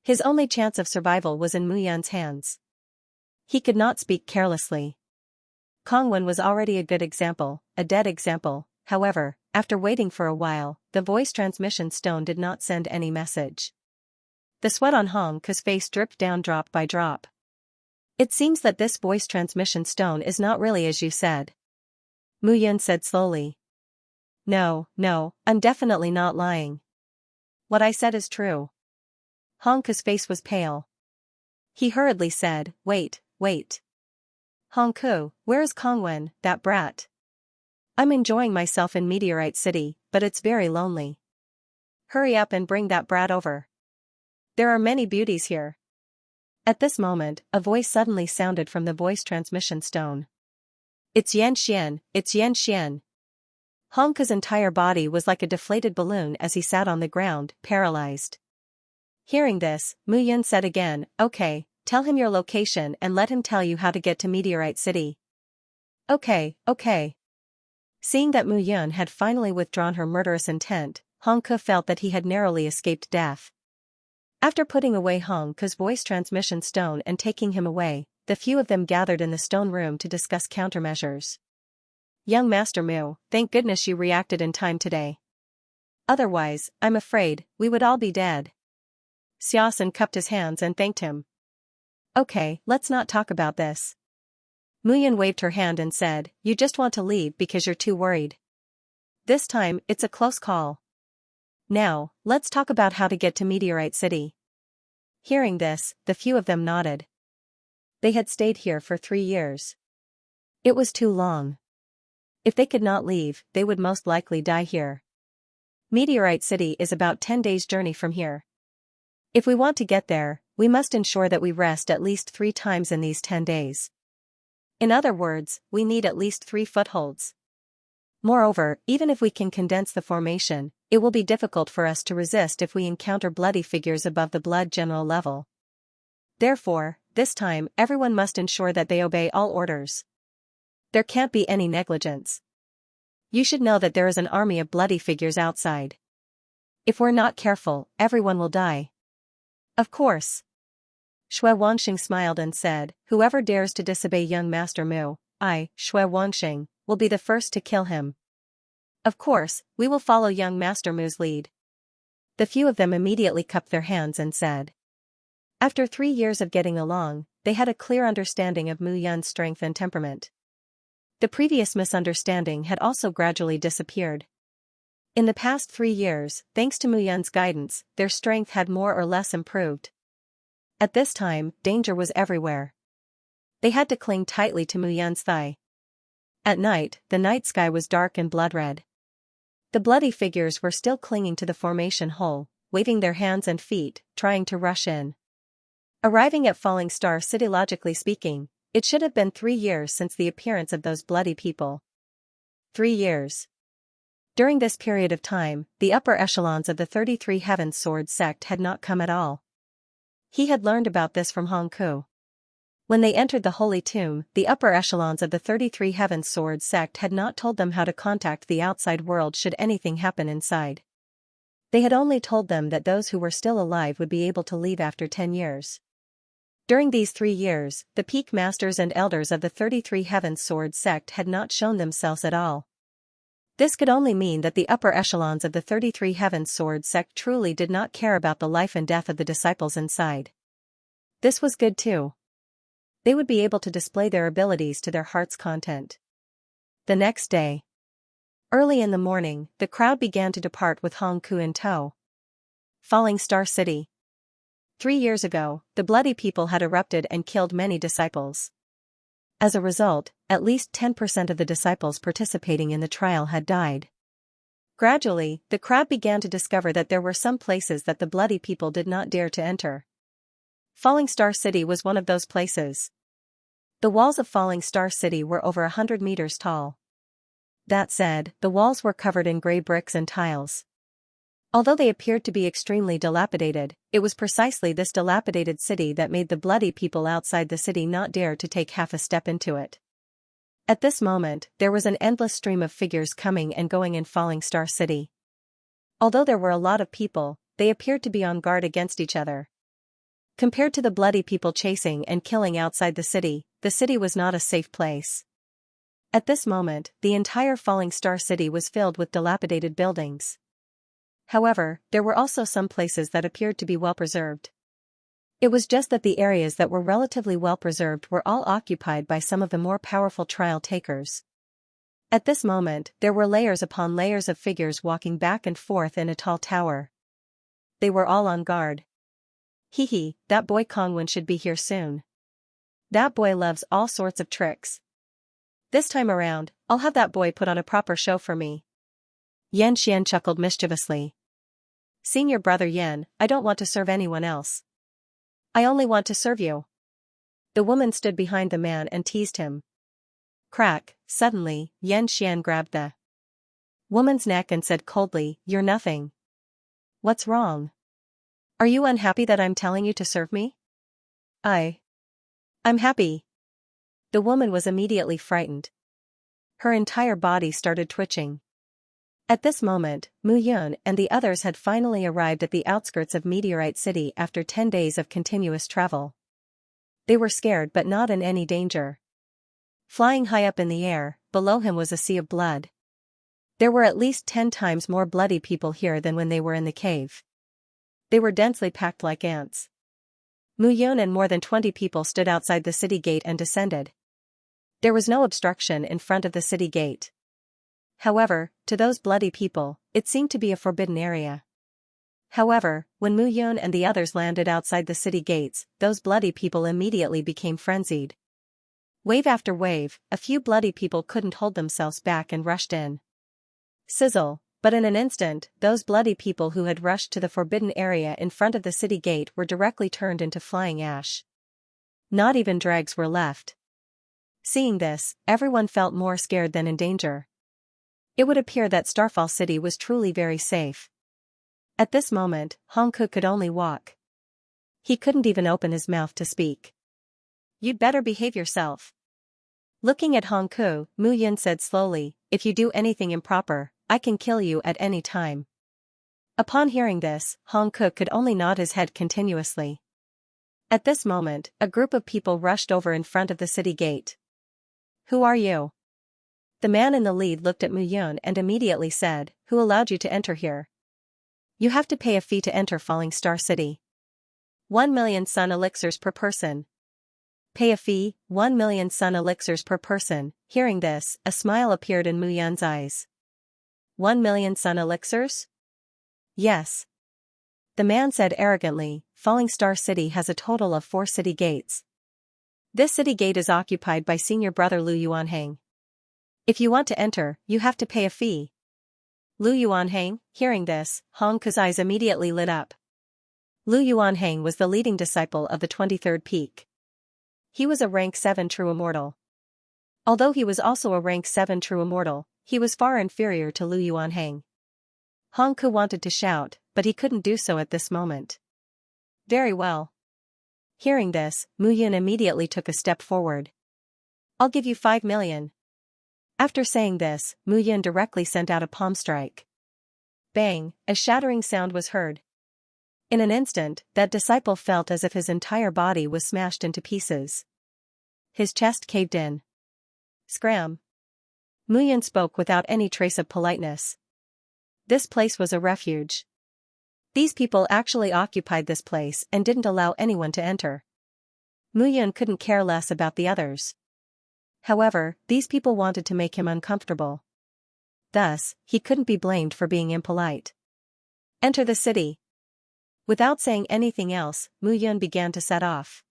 His only chance of survival was in Muyun's hands. He could not speak carelessly. Kongwen was already a good example, a dead example. However, after waiting for a while, the voice transmission stone did not send any message. The sweat on Hongke's face dripped down drop by drop. It seems that this voice transmission stone is not really as you said. Muyun said slowly. No, I'm definitely not lying. What I said is true. Hongke's face was pale. He hurriedly said, wait. Hongke, where is Kongwen, that brat? I'm enjoying myself in Meteorite City, but it's very lonely. Hurry up and bring that brat over. There are many beauties here. At this moment, a voice suddenly sounded from the voice transmission stone. It's Xianxia. Hongke's entire body was like a deflated balloon as he sat on the ground, paralyzed. Hearing this, Muyun said again, okay, tell him your location and let him tell you how to get to Meteorite City. Okay. Seeing that Muyun had finally withdrawn her murderous intent, Hongke felt that he had narrowly escaped death. After putting away Hongke's voice transmission stone and taking him away, the few of them gathered in the stone room to discuss countermeasures. Young Master Mu, thank goodness you reacted in time today. Otherwise, I'm afraid, we would all be dead. Xiaosan cupped his hands and thanked him. Okay, let's not talk about this. Muyun waved her hand and said, you just want to leave because you're too worried. This time, it's a close call. Now, let's talk about how to get to Meteorite City. Hearing this, the few of them nodded. They had stayed here for 3 years. It was too long. If they could not leave, they would most likely die here. Meteorite City is about 10 days' journey from here. If we want to get there, we must ensure that we rest at least 3 times in these 10 days. In other words, we need at least 3 footholds. Moreover, even if we can condense the formation, it will be difficult for us to resist if we encounter bloody figures above the blood general level. Therefore, this time, everyone must ensure that they obey all orders. There can't be any negligence. You should know that there is an army of bloody figures outside. If we're not careful, everyone will die. Of course. Shui Wanxing smiled and said, whoever dares to disobey young Master Mu, I, Shui Wanxing, will be the first to kill him. Of course, we will follow young Master Mu's lead. The few of them immediately cupped their hands and said. After 3 years of getting along, they had a clear understanding of Mu Yun's strength and temperament. The previous misunderstanding had also gradually disappeared. In the past 3 years, thanks to Mu Yun's guidance, their strength had more or less improved. At this time, danger was everywhere. They had to cling tightly to Mu Yun's thigh. At night, the night sky was dark and blood-red. The bloody figures were still clinging to the formation hole, waving their hands and feet, trying to rush in. Arriving at Falling Star City, logically speaking, it should have been 3 years since the appearance of those bloody people. 3 years. During this period of time, the upper echelons of the 33 Heavens Sword sect had not come at all. He had learned about this from Hongke. When they entered the Holy Tomb, the upper echelons of the 33 Heavens Sword sect had not told them how to contact the outside world should anything happen inside. They had only told them that those who were still alive would be able to leave after 10 years. During these 3 years, the peak masters and elders of the 33 Heavens Sword sect had not shown themselves at all. This could only mean that the upper echelons of the 33 Heavens Sword sect truly did not care about the life and death of the disciples inside. This was good too. They would be able to display their abilities to their heart's content. The next day. Early in the morning, the crowd began to depart with Hongke in tow. Falling Star City. 3 years ago, the bloody people had erupted and killed many disciples. As a result, at least 10% of the disciples participating in the trial had died. Gradually, the crowd began to discover that there were some places that the bloody people did not dare to enter. Falling Star City was one of those places. The walls of Falling Star City were over 100 meters tall. That said, the walls were covered in gray bricks and tiles. Although they appeared to be extremely dilapidated, it was precisely this dilapidated city that made the bloody people outside the city not dare to take half a step into it. At this moment, there was an endless stream of figures coming and going in Falling Star City. Although there were a lot of people, they appeared to be on guard against each other. Compared to the bloody people chasing and killing outside the city was not a safe place. At this moment, the entire Falling Star City was filled with dilapidated buildings. However, there were also some places that appeared to be well preserved. It was just that the areas that were relatively well preserved were all occupied by some of the more powerful trial takers. At this moment, there were layers upon layers of figures walking back and forth in a tall tower. They were all on guard. Hee, that boy Kongwen should be here soon. That boy loves all sorts of tricks. This time around, I'll have that boy put on a proper show for me. Xianxia chuckled mischievously. Senior brother Yan, I don't want to serve anyone else. I only want to serve you. The woman stood behind the man and teased him. Crack, suddenly, Xianxia grabbed the woman's neck and said coldly, You're nothing. What's wrong? Are you unhappy that I'm telling you to serve me? I'm happy. The woman was immediately frightened. Her entire body started twitching. At this moment, Mu Yun and the others had finally arrived at the outskirts of Meteorite City after 10 days of continuous travel. They were scared but not in any danger. Flying high up in the air, below him was a sea of blood. There were at least 10 times more bloody people here than when they were in the cave. They were densely packed like ants. Mu Yun and more than 20 people stood outside the city gate and descended. There was no obstruction in front of the city gate. However, to those bloody people, it seemed to be a forbidden area. However, when Mu Yun and the others landed outside the city gates, those bloody people immediately became frenzied. Wave after wave, a few bloody people couldn't hold themselves back and rushed in. Sizzle, but in an instant, those bloody people who had rushed to the forbidden area in front of the city gate were directly turned into flying ash. Not even dregs were left. Seeing this, everyone felt more scared than in danger. It would appear that Starfall City was truly very safe. At this moment, Hongku could only walk. He couldn't even open his mouth to speak. You'd better behave yourself. Looking at Hongku, Mu Yun said slowly, If you do anything improper, I can kill you at any time. Upon hearing this, Hongku could only nod his head continuously. At this moment, a group of people rushed over in front of the city gate. Who are you? The man in the lead looked at Mu Yun and immediately said, Who allowed you to enter here? You have to pay a fee to enter Falling Star City. 1 million sun elixirs per person. Pay a fee, 1 million sun elixirs per person. Hearing this, a smile appeared in Mu Yun's eyes. 1 million sun elixirs? Yes. The man said arrogantly, Falling Star City has a total of 4 city gates. This city gate is occupied by senior brother Lu Yuanhang. If you want to enter, you have to pay a fee. Lu Yuanhang, hearing this, Hongku's eyes immediately lit up. Lu Yuanhang was the leading disciple of the 23rd peak. He was a rank 7 true immortal. Although he was also a rank 7 true immortal, he was far inferior to Lu Yuanhang. Hongku wanted to shout, but he couldn't do so at this moment. Very well. Hearing this, Mu Yun immediately took a step forward. I'll give you 5 million. After saying this, Mu Yun directly sent out a palm strike. Bang, a shattering sound was heard. In an instant, that disciple felt as if his entire body was smashed into pieces. His chest caved in. Scram. Mu Yun spoke without any trace of politeness. This place was a refuge. These people actually occupied this place and didn't allow anyone to enter. Mu Yun couldn't care less about the others. However, these people wanted to make him uncomfortable. Thus, he couldn't be blamed for being impolite. Enter the city. Without saying anything else, Mu Yun began to set off.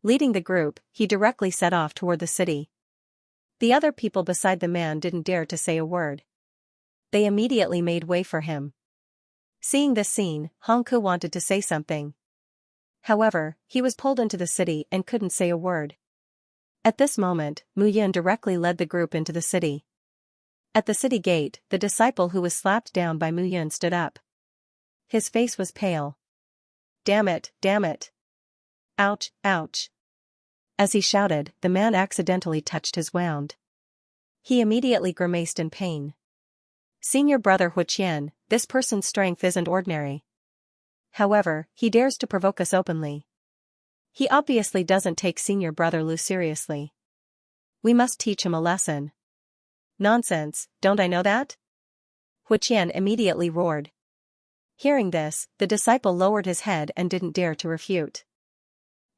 Leading the group, he directly set off toward the city. The other people beside the man didn't dare to say a word. They immediately made way for him. Seeing this scene, Hongku wanted to say something. However, he was pulled into the city and couldn't say a word. At this moment, Mu Yun directly led the group into the city. At the city gate, the disciple who was slapped down by Mu Yun stood up. His face was pale. Damn it, damn it. Ouch, ouch. As he shouted, the man accidentally touched his wound. He immediately grimaced in pain. Senior brother Huqian, this person's strength isn't ordinary. However, he dares to provoke us openly. He obviously doesn't take senior brother Lu seriously. We must teach him a lesson. Nonsense, don't I know that? Huqian immediately roared. Hearing this, the disciple lowered his head and didn't dare to refute.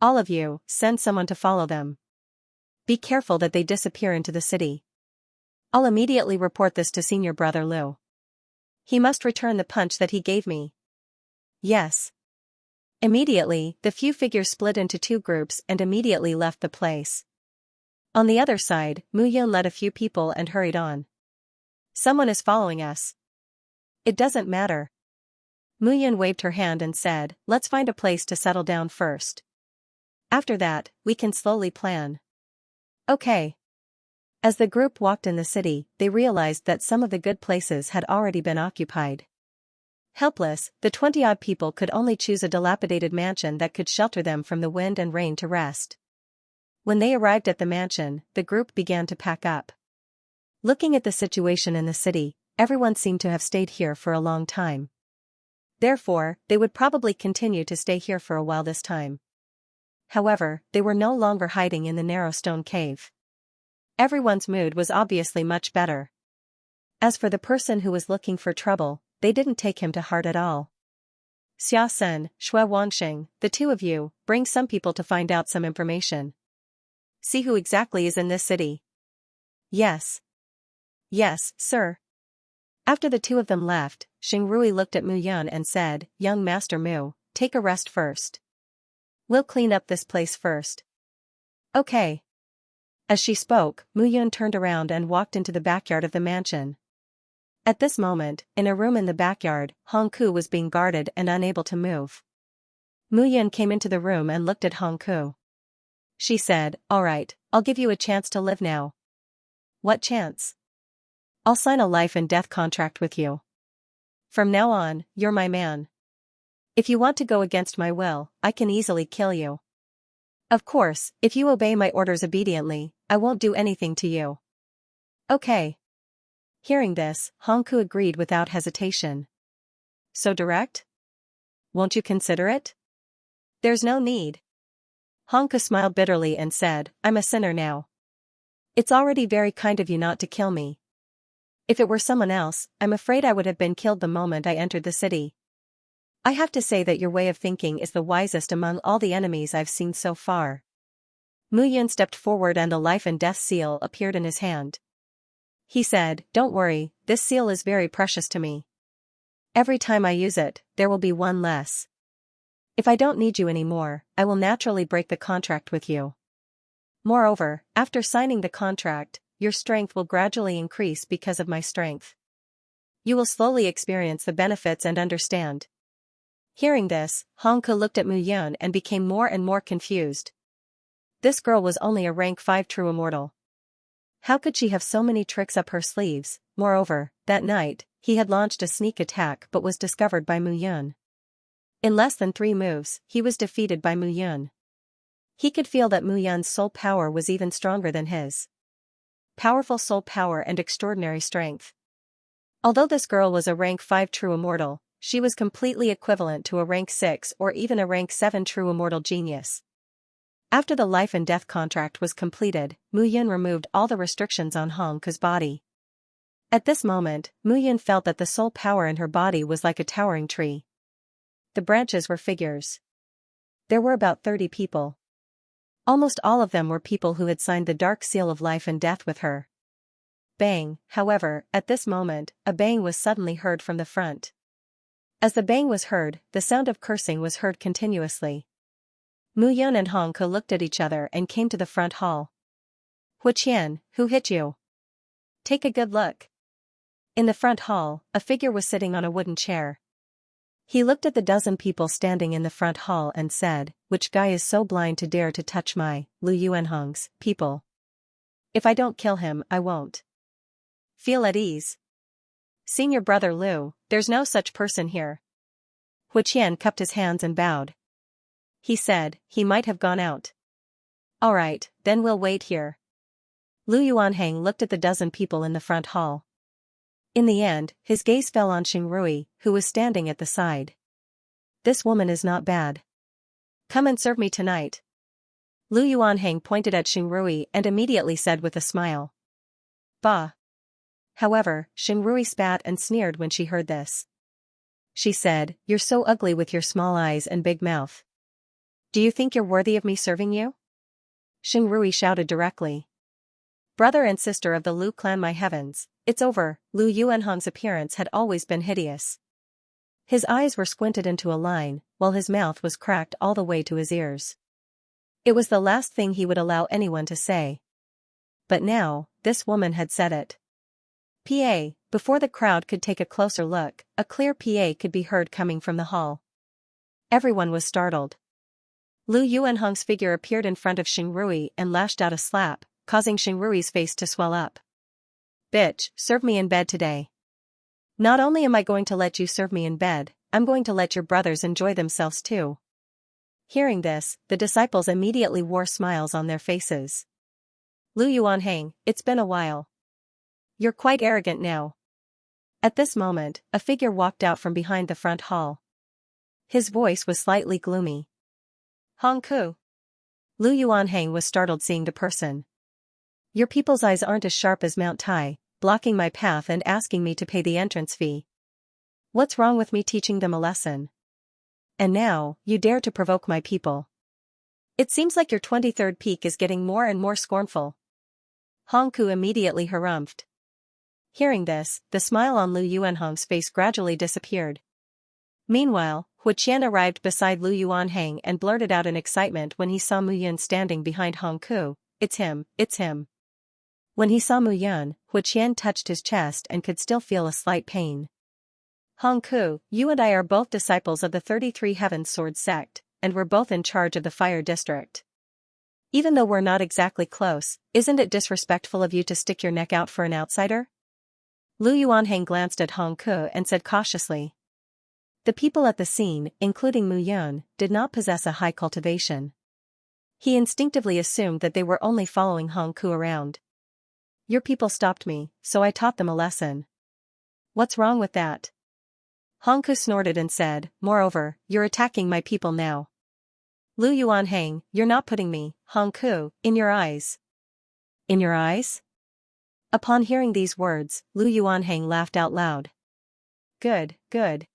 All of you, send someone to follow them. Be careful that they disappear into the city. I'll immediately report this to senior brother Lu. He must return the punch that he gave me. Yes. Immediately, the few figures split into two groups and immediately left the place. On the other side, Mu Yun led a few people and hurried on. Someone is following us. It doesn't matter. Mu Yun waved her hand and said, let's find a place to settle down first. After that, we can slowly plan. Okay. As the group walked in the city, they realized that some of the good places had already been occupied. Helpless, the 20-odd people could only choose a dilapidated mansion that could shelter them from the wind and rain to rest. When they arrived at the mansion, the group began to pack up. Looking at the situation in the city, everyone seemed to have stayed here for a long time. Therefore, they would probably continue to stay here for a while this time. However, they were no longer hiding in the narrow stone cave. Everyone's mood was obviously much better. As for the person who was looking for trouble, they didn't take him to heart at all. Xia Sen, Shui Wangxing, the two of you, bring some people to find out some information. See who exactly is in this city. Yes. Yes, sir. After the two of them left, Xing Rui looked at Mu Yun and said, Young Master Mu, take a rest first. We'll clean up this place first. Okay. As she spoke, Mu Yun turned around and walked into the backyard of the mansion. At this moment, in a room in the backyard, Hong Ku was being guarded and unable to move. Mu Yun came into the room and looked at Hong Ku. She said, all right, I'll give you a chance to live now. What chance? I'll sign a life and death contract with you. From now on, you're my man. If you want to go against my will, I can easily kill you. Of course, if you obey my orders obediently, I won't do anything to you. Okay. Hearing this, Hong Ku agreed without hesitation. So direct? Won't you consider it? There's no need. Hong Ku smiled bitterly and said, I'm a sinner now. It's already very kind of you not to kill me. If it were someone else, I'm afraid I would have been killed the moment I entered the city. I have to say that your way of thinking is the wisest among all the enemies I've seen so far. Mu Yun stepped forward and a life and death seal appeared in his hand. He said, don't worry, this seal is very precious to me. Every time I use it, there will be one less. If I don't need you anymore, I will naturally break the contract with you. Moreover, after signing the contract, your strength will gradually increase because of my strength. You will slowly experience the benefits and understand. Hearing this, Hong Ke looked at Mu Yun and became more and more confused. This girl was only a rank 5 true immortal. How could she have so many tricks up her sleeves? Moreover, that night, he had launched a sneak attack but was discovered by Mu Yun. In less than 3 moves, he was defeated by Mu Yun. He could feel that Mu Yun's soul power was even stronger than his. Powerful soul power and extraordinary strength. Although this girl was a rank 5 true immortal, she was completely equivalent to a rank 6 or even a rank 7 true immortal genius. After the life and death contract was completed, Mu Yun removed all the restrictions on Hong Ke's body. At this moment, Mu Yun felt that the soul power in her body was like a towering tree. The branches were figures. There were about 30 people. Almost all of them were people who had signed the dark seal of life and death with her. Bang, however, at this moment, a bang was suddenly heard from the front. As the bang was heard, the sound of cursing was heard continuously. Mu Yun and Hong Ke looked at each other and came to the front hall. Huqian, who hit you? Take a good look. In the front hall, a figure was sitting on a wooden chair. He looked at the dozen people standing in the front hall and said, which guy is so blind to dare to touch my, Lu Yuanhong's, people? If I don't kill him, I won't. Feel at ease. Senior brother Lu, there's no such person here. Hu Qian cupped his hands and bowed. He said, he might have gone out. All right, then we'll wait here. Lu Yuanhang looked at the dozen people in the front hall. In the end, his gaze fell on Xingrui, who was standing at the side. This woman is not bad. Come and serve me tonight. Lu Yuanhang pointed at Xingrui and immediately said with a smile. Bah. However, Xingrui spat and sneered when she heard this. She said, you're so ugly with your small eyes and big mouth. Do you think you're worthy of me serving you? Xingrui shouted directly. Brother and sister of the Lu clan, my heavens, it's over. Lu Yuanhang's appearance had always been hideous. His eyes were squinted into a line, while his mouth was cracked all the way to his ears. It was the last thing he would allow anyone to say. But now, this woman had said it. Pa, before the crowd could take a closer look, a clear pa could be heard coming from the hall. Everyone was startled. Lu Yuanhang's figure appeared in front of Xingrui and lashed out a slap, causing Xingrui's face to swell up. Bitch, serve me in bed today. Not only am I going to let you serve me in bed, I'm going to let your brothers enjoy themselves too. Hearing this, the disciples immediately wore smiles on their faces. Lu Yuanhang, it's been a while. You're quite arrogant now. At this moment, a figure walked out from behind the front hall. His voice was slightly gloomy. Hong Ku. Lu Yuanhang was startled seeing the person. Your people's eyes aren't as sharp as Mount Tai, blocking my path and asking me to pay the entrance fee. What's wrong with me teaching them a lesson? And now, you dare to provoke my people. It seems like your 23rd peak is getting more and more scornful. Hong Ku immediately harumphed. Hearing this, the smile on Lu Yuanhang's face gradually disappeared. Meanwhile, Hu Qian arrived beside Lu Yuanhang and blurted out in excitement when he saw Mu Yun standing behind Hong Ku, it's him, it's him. When he saw Mu Yun, Hu Qian touched his chest and could still feel a slight pain. Hong Ku, you and I are both disciples of the 33 Heaven Sword sect, and we're both in charge of the Fire District. Even though we're not exactly close, isn't it disrespectful of you to stick your neck out for an outsider? Lu Yuanhang glanced at Hong Ku and said cautiously. The people at the scene, including Mu Yun, did not possess a high cultivation. He instinctively assumed that they were only following Hong Ku around. Your people stopped me, so I taught them a lesson. What's wrong with that? Hong Ku snorted and said, moreover, you're attacking my people now. Lu Yuanhang, you're not putting me, Hong Ku, in your eyes. In your eyes? Upon hearing these words, Lu Yuanhang laughed out loud. Good, good.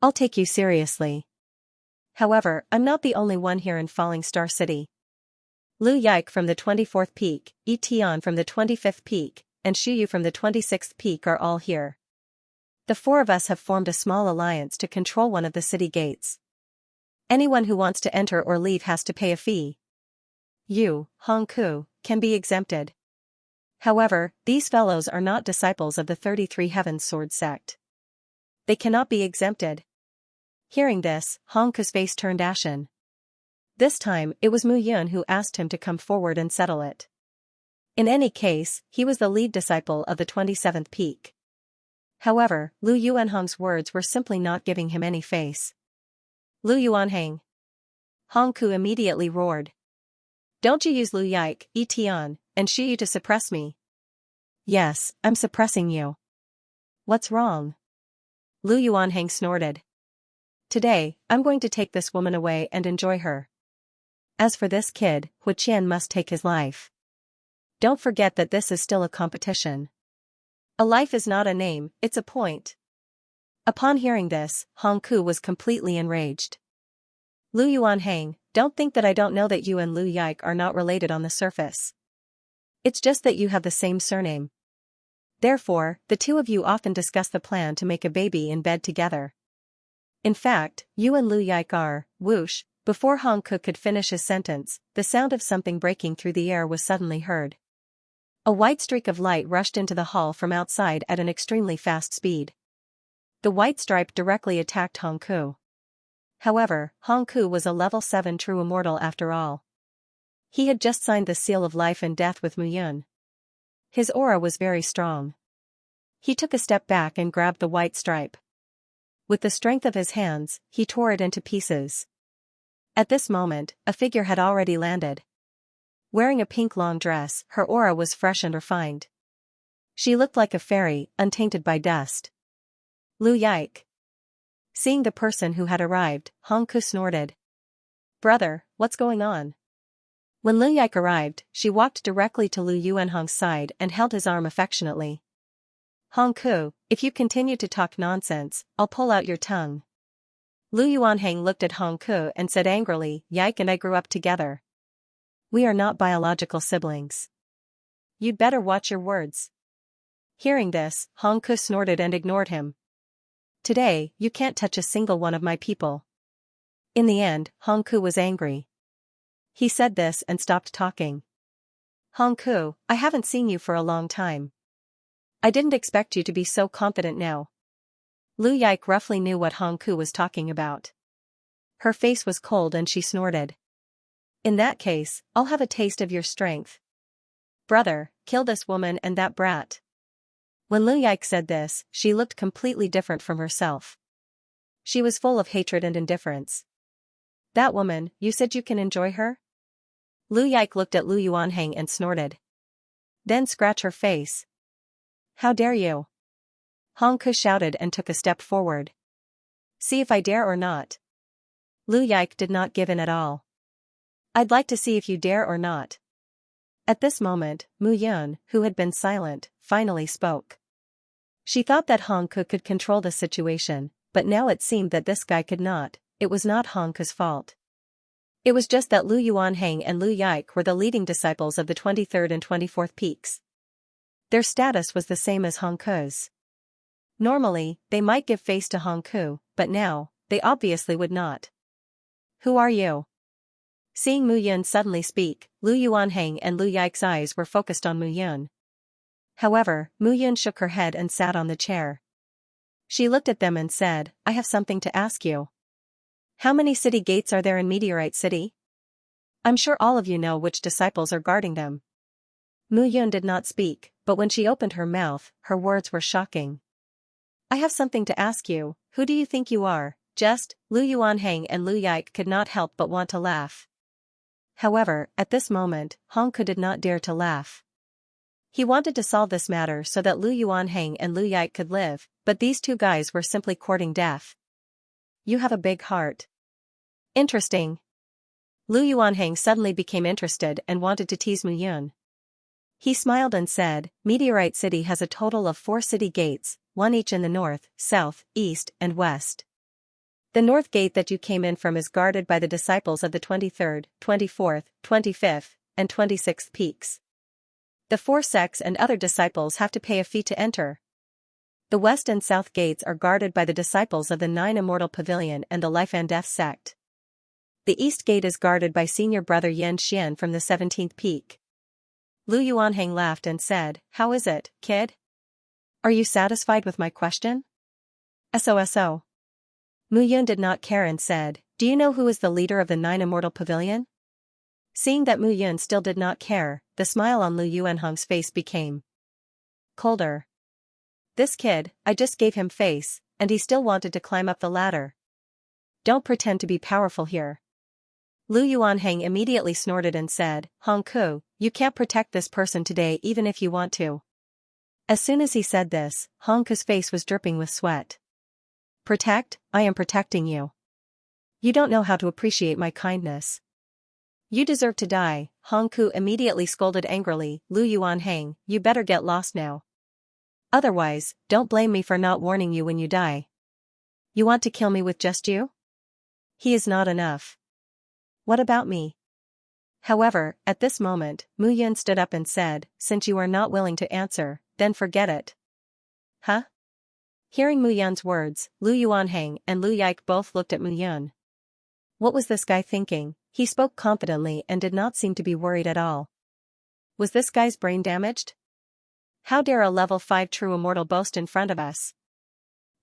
I'll take you seriously. However, I'm not the only one here in Falling Star City. Lu Yike from the 24th peak, Yi Tian from the 25th peak, and Shu Yu from the 26th peak are all here. The four of us have formed a small alliance to control one of the city gates. Anyone who wants to enter or leave has to pay a fee. You, Hong Ku, can be exempted. However, these fellows are not disciples of the 33 Heaven Sword sect. They cannot be exempted. Hearing this, Hong Ku's face turned ashen. This time, it was Mu Yun who asked him to come forward and settle it. In any case, he was the lead disciple of the 27th peak. However, Lu Yuanhang's words were simply not giving him any face. Lu Yuanhang. Hong Ku immediately roared. Don't you use Lu Yike, Yi Tian, and Shu Yu to suppress me. Yes, I'm suppressing you. What's wrong? Lu Yuanhang snorted. Today, I'm going to take this woman away and enjoy her. As for this kid, Hu Qian must take his life. Don't forget that this is still a competition. A life is not a name, it's a point. Upon hearing this, Hong Ku was completely enraged. Lu Yuanhang, don't think that I don't know that you and Lu Yike are not related on the surface. It's just that you have the same surname. Therefore, the two of you often discuss the plan to make a baby in bed together. In fact, you and Lu Yike are, whoosh. Before Hong Ku could finish his sentence, the sound of something breaking through the air was suddenly heard. A white streak of light rushed into the hall from outside at an extremely fast speed. The white stripe directly attacked Hong Ku. However, Hong Ku was a level 7 true immortal after all. He had just signed the seal of life and death with Mu Yun. His aura was very strong. He took a step back and grabbed the white stripe. With the strength of his hands, he tore it into pieces. At this moment, a figure had already landed. Wearing a pink long dress, her aura was fresh and refined. She looked like a fairy, untainted by dust. Lu Yike. Seeing the person who had arrived, Hong Ku snorted. Brother, what's going on? When Lu Yike arrived, she walked directly to Lu Yuanhong's side and held his arm affectionately. Hong Ku, if you continue to talk nonsense, I'll pull out your tongue. Lu Yuanhong looked at Hong Ku and said angrily, Yike and I grew up together. We are not biological siblings. You'd better watch your words. Hearing this, Hong Ku snorted and ignored him. Today, you can't touch a single one of my people. In the end, Hong Ku was angry. He said this and stopped talking. Hong Ku, I haven't seen you for a long time. I didn't expect you to be so confident now. Lu Yike roughly knew what Hong Ku was talking about. Her face was cold and she snorted. In that case, I'll have a taste of your strength. Brother, kill this woman and that brat. When Lu Yike said this, she looked completely different from herself. She was full of hatred and indifference. That woman, you said you can enjoy her? Lu Yike looked at Lu Yuanhong and snorted. Then scratch her face. How dare you? Hong Ku shouted and took a step forward. See if I dare or not. Lu Yike did not give in at all. I'd like to see if you dare or not. At this moment, Mu Yun, who had been silent, finally spoke. She thought that Hong Ku could control the situation, but now it seemed that this guy could not. It was not Hong Ku's fault. It was just that Lu Yuanhong and Lu Yike were the leading disciples of the 23rd and 24th peaks. Their status was the same as Hong Ku's. Normally, they might give face to Hong Ku, but now, they obviously would not. Who are you? Seeing Mu Yun suddenly speak, Lu Yuanhong and Lu Yike's eyes were focused on Mu Yun. However, Mu Yun shook her head and sat on the chair. She looked at them and said, I have something to ask you. How many city gates are there in Meteorite City? I'm sure all of you know which disciples are guarding them. Mu Yun did not speak, but when she opened her mouth, her words were shocking. I have something to ask you, who do you think you are? Just, Lu Yuanhong and Lu Yike could not help but want to laugh. However, at this moment, Hong Ku did not dare to laugh. He wanted to solve this matter so that Lu Yuanhong and Lu Yike could live, but these two guys were simply courting death. You have a big heart. Interesting. Lu Yuanhong suddenly became interested and wanted to tease Mu Yun. He smiled and said, Meteorite City has a total of 4 city gates, one each in the north, south, east, and west. The north gate that you came in from is guarded by the disciples of the 23rd, 24th, 25th, and 26th peaks. The 4 sects and other disciples have to pay a fee to enter. The west and south gates are guarded by the disciples of the 9 Immortal Pavilion and the Life and Death sect. The east gate is guarded by senior brother Xianxia from the 17th peak. Lu Yuanhong laughed and said, How is it, kid? Are you satisfied with my question? SOSO. Mu Yun did not care and said, Do you know who is the leader of the 9 Immortal Pavilion? Seeing that Mu Yun still did not care, the smile on Lu Yuanhong's face became colder. This kid, I just gave him face, and he still wanted to climb up the ladder. Don't pretend to be powerful here. Lu Yuanhong immediately snorted and said, Hong Ku, you can't protect this person today even if you want to. As soon as he said this, Hong Ku's face was dripping with sweat. Protect? I am protecting you. You don't know how to appreciate my kindness. You deserve to die. Hong Ku immediately scolded angrily, Lu Yuanhong, you better get lost now. Otherwise, don't blame me for not warning you when you die. You want to kill me with just you? He is not enough. What about me? However, at this moment, Mu Yun stood up and said, Since you are not willing to answer, then forget it. Huh? Hearing Mu Yun's words, Lu Yuanhong and Lu Yike both looked at Mu Yun. What was this guy thinking? He spoke confidently and did not seem to be worried at all. Was this guy's brain damaged? How dare a level 5 true immortal boast in front of us?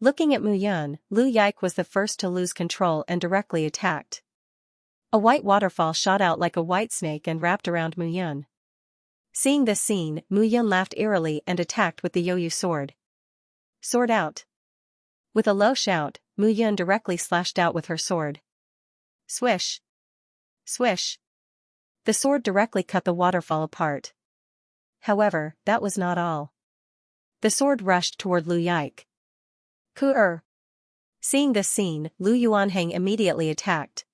Looking at Mu Yun, Lu Yike was the first to lose control and directly attacked. A white waterfall shot out like a white snake and wrapped around Mu Yun. Seeing this scene, Mu Yun laughed eerily and attacked with the Yoyu sword. Sword out. With a low shout, Mu Yun directly slashed out with her sword. Swish! Swish! The sword directly cut the waterfall apart. However, that was not all. The sword rushed toward Lu Yike. Ku-er! Seeing this scene, Lu Yuanheng immediately attacked.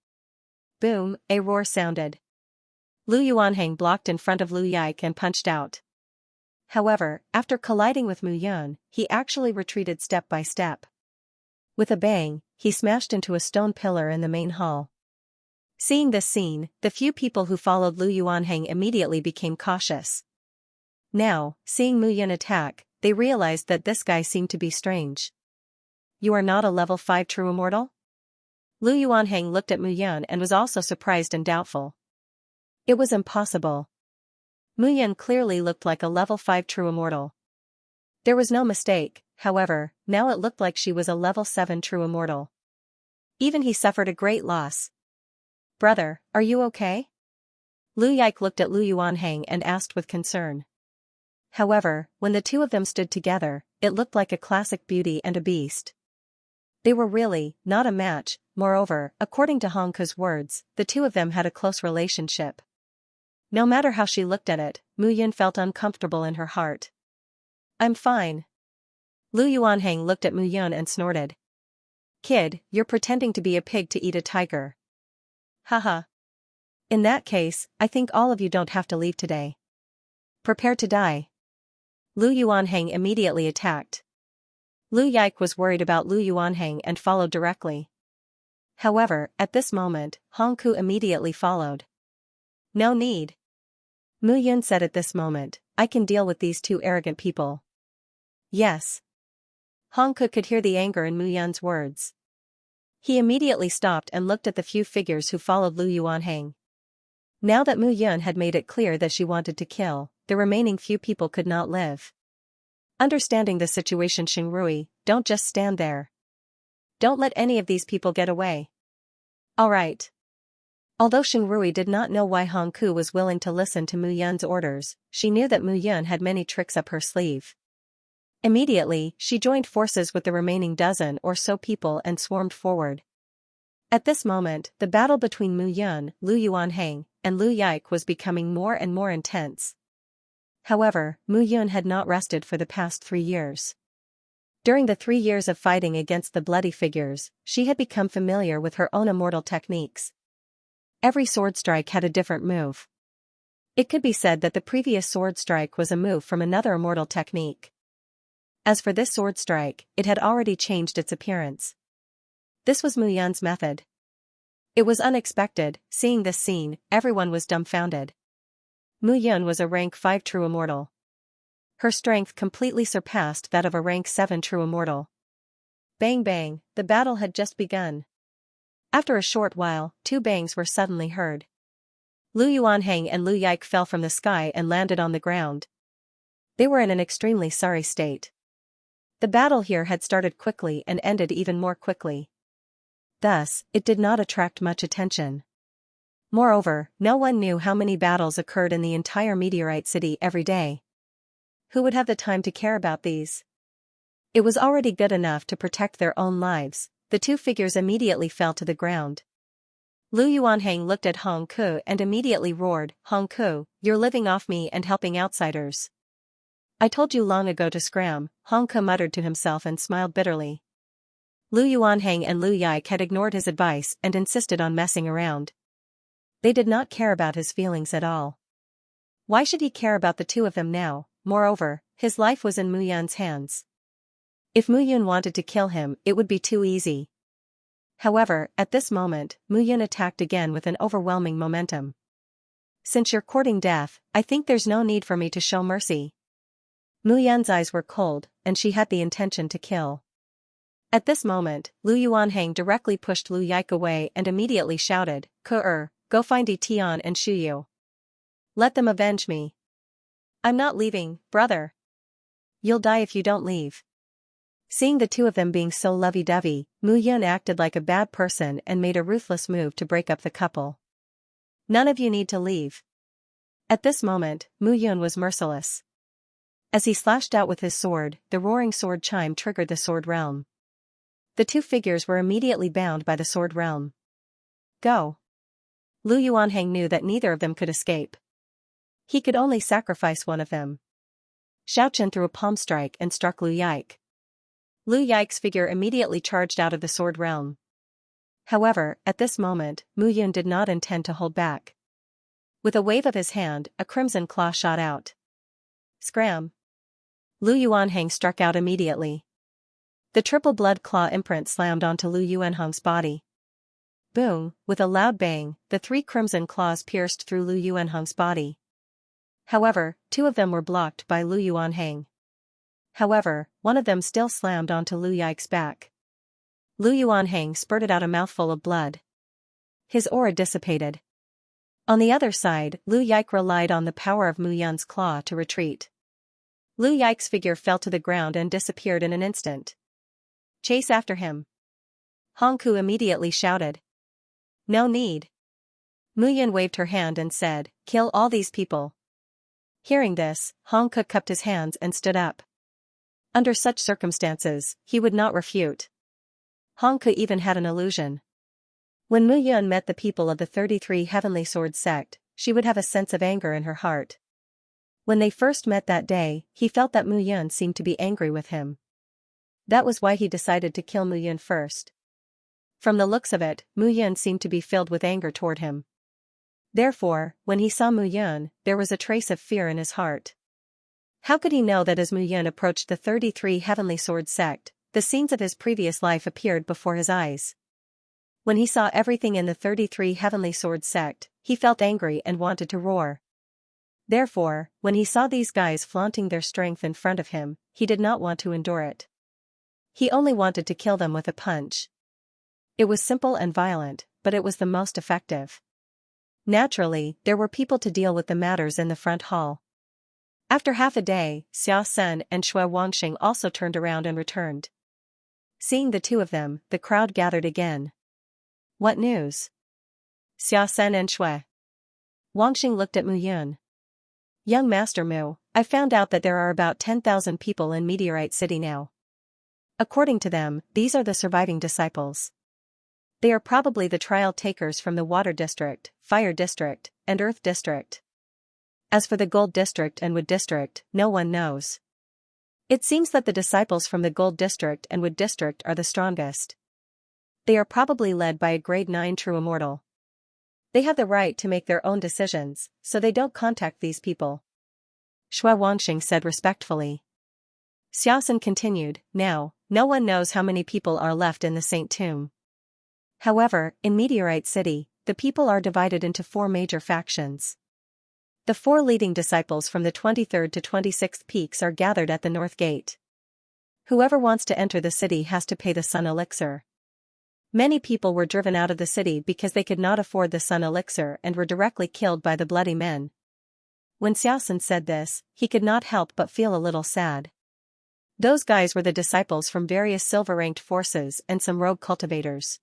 Boom, a roar sounded. Lu Yuanheng blocked in front of Lu Yike and punched out. However, after colliding with Mu Yun, he actually retreated step by step. With a bang, he smashed into a stone pillar in the main hall. Seeing this scene, the few people who followed Lu Yuanheng immediately became cautious. Now, seeing Mu Yun attack, they realized that this guy seemed to be strange. You are not a level 5 true immortal? Lu Yuanheng looked at Mu Yun and was also surprised and doubtful. It was impossible. Mu Yun clearly looked like a level 5 true immortal. There was no mistake, however, now it looked like she was a level 7 true immortal. Even he suffered a great loss. Brother, are you okay? Lu Yike looked at Lu Yuanheng and asked with concern. However, when the two of them stood together, it looked like a classic Beauty and a Beast. They were really not a match. Moreover, according to Hong Ke's words, the two of them had a close relationship. No matter how she looked at it, Mu Yun felt uncomfortable in her heart. I'm fine. Lu Yuanheng looked at Mu Yun and snorted. Kid, you're pretending to be a pig to eat a tiger. Haha. In that case, I think all of you don't have to leave today. Prepare to die. Lu Yuanheng immediately attacked. Lu Yike was worried about Lu Yuanheng and followed directly. However, at this moment, Hong Ke immediately followed. No need. Mu Yun said at this moment, I can deal with these two arrogant people. Yes. Hong Ke could hear the anger in Mu Yun's words. He immediately stopped and looked at the few figures who followed Lu Yuanheng. Now that Mu Yun had made it clear that she wanted to kill, the remaining few people could not live. Understanding the situation, Xingrui, don't just stand there. Don't let any of these people get away. Alright. Although Xingrui did not know why Hong Ke was willing to listen to Mu Yun's orders, she knew that Mu Yun had many tricks up her sleeve. Immediately, she joined forces with the remaining dozen or so people and swarmed forward. At this moment, the battle between Mu Yun, Lu Yuanheng, and Lu Yike was becoming more and more intense. However, Mu Yun had not rested for the past 3 years. During the 3 years of fighting against the bloody figures, she had become familiar with her own immortal techniques. Every sword strike had a different move. It could be said that the previous sword strike was a move from another immortal technique. As for this sword strike, it had already changed its appearance. This was Mu Yun's method. It was unexpected. Seeing this scene, everyone was dumbfounded. Mu Yun was a rank 5 true immortal. Her strength completely surpassed that of a rank 7 true immortal. Bang bang, the battle had just begun. After a short while, 2 bangs were suddenly heard. Lu Yuanheng and Lu Yike fell from the sky and landed on the ground. They were in an extremely sorry state. The battle here had started quickly and ended even more quickly. Thus, it did not attract much attention. Moreover, no one knew how many battles occurred in the entire meteorite city every day. Who would have the time to care about these? It was already good enough to protect their own lives. The 2 figures immediately fell to the ground. Lu Yuanheng looked at Hong Ke and immediately roared, Hong Ke, you're living off me and helping outsiders. I told you long ago to scram, Hong Ke muttered to himself and smiled bitterly. Lu Yuanheng and Lu Yike had ignored his advice and insisted on messing around. They did not care about his feelings at all. Why should he care about the 2 of them now? Moreover, his life was in Mu Yun's hands. If Mu Yun wanted to kill him, it would be too easy. However, at this moment, Mu Yun attacked again with an overwhelming momentum. Since you're courting death, I think there's no need for me to show mercy. Mu Yun's eyes were cold, and she had the intention to kill. At this moment, Lu Yuanheng directly pushed Lu Yike away and immediately shouted, Go find Tian and Shuyu. Let them avenge me. I'm not leaving, brother. You'll die if you don't leave. Seeing the 2 of them being so lovey-dovey, Mu Yun acted like a bad person and made a ruthless move to break up the couple. None of you need to leave. At this moment, Mu Yun was merciless. As he slashed out with his sword, the roaring sword chime triggered the sword realm. The two figures were immediately bound by the sword realm. Go. Lu Yuanhang knew that neither of them could escape. He could only sacrifice one of them. Xiaochen threw a palm strike and struck Lu Yike. Lu Yike's figure immediately charged out of the sword realm. However, at this moment, Mu Yun did not intend to hold back. With a wave of his hand, a crimson claw shot out. Scram! Lu Yuanhang struck out immediately. The triple blood claw imprint slammed onto Lu Yuanhang's body. Boom! With a loud bang, the three crimson claws pierced through Lu Yuanhang's body. However, two of them were blocked by Lu Yuanhang. However, one of them still slammed onto Lu Yike's back. Lu Yuanhang spurted out a mouthful of blood. His aura dissipated. On the other side, Lu Yike relied on the power of Mu Yun's claw to retreat. Lu Yike's figure fell to the ground and disappeared in an instant. Chase after him. Hong Ku immediately shouted. No need. Mu Yun waved her hand and said, kill all these people. Hearing this, Hong Ku cupped his hands and stood up. Under such circumstances, he would not refute. Hong Ku even had an illusion. When Mu Yun met the people of the 33 Heavenly Sword sect, she would have a sense of anger in her heart. When they first met that day, he felt that Mu Yun seemed to be angry with him. That was why he decided to kill Mu Yun first. From the looks of it, Mu Yun seemed to be filled with anger toward him. Therefore, when he saw Mu Yun, there was a trace of fear in his heart. How could he know that as Mu Yun approached the 33 Heavenly Sword sect, the scenes of his previous life appeared before his eyes? When he saw everything in the 33 Heavenly Sword sect, he felt angry and wanted to roar. Therefore, when he saw these guys flaunting their strength in front of him, he did not want to endure it. He only wanted to kill them with a punch. It was simple and violent, but it was the most effective. Naturally, there were people to deal with the matters in the front hall. After half a day, Xia Sen and Shui Wangxing also turned around and returned. Seeing the two of them, the crowd gathered again. What news? Xia Sen and Shui Wangxing looked at Mu Yun. Young Master Mu, I found out that there are about 10,000 people in Meteorite City now. According to them, these are the surviving disciples. They are probably the trial takers from the Water District, Fire District, and Earth District. As for the Gold District and Wood District, no one knows. It seems that the disciples from the Gold District and Wood District are the strongest. They are probably led by a grade 9 true immortal. They have the right to make their own decisions, so they don't contact these people. Shui Wangxing said respectfully. Xiaosen continued, now, no one knows how many people are left in the Saint Tomb. However, in Meteorite City, the people are divided into 4 major factions. The 4 leading disciples from the 23rd to 26th peaks are gathered at the North Gate. Whoever wants to enter the city has to pay the Sun Elixir. Many people were driven out of the city because they could not afford the Sun Elixir and were directly killed by the Bloody Men. When Xiaosen said this, he could not help but feel a little sad. Those guys were the disciples from various silver-ranked forces and some rogue cultivators.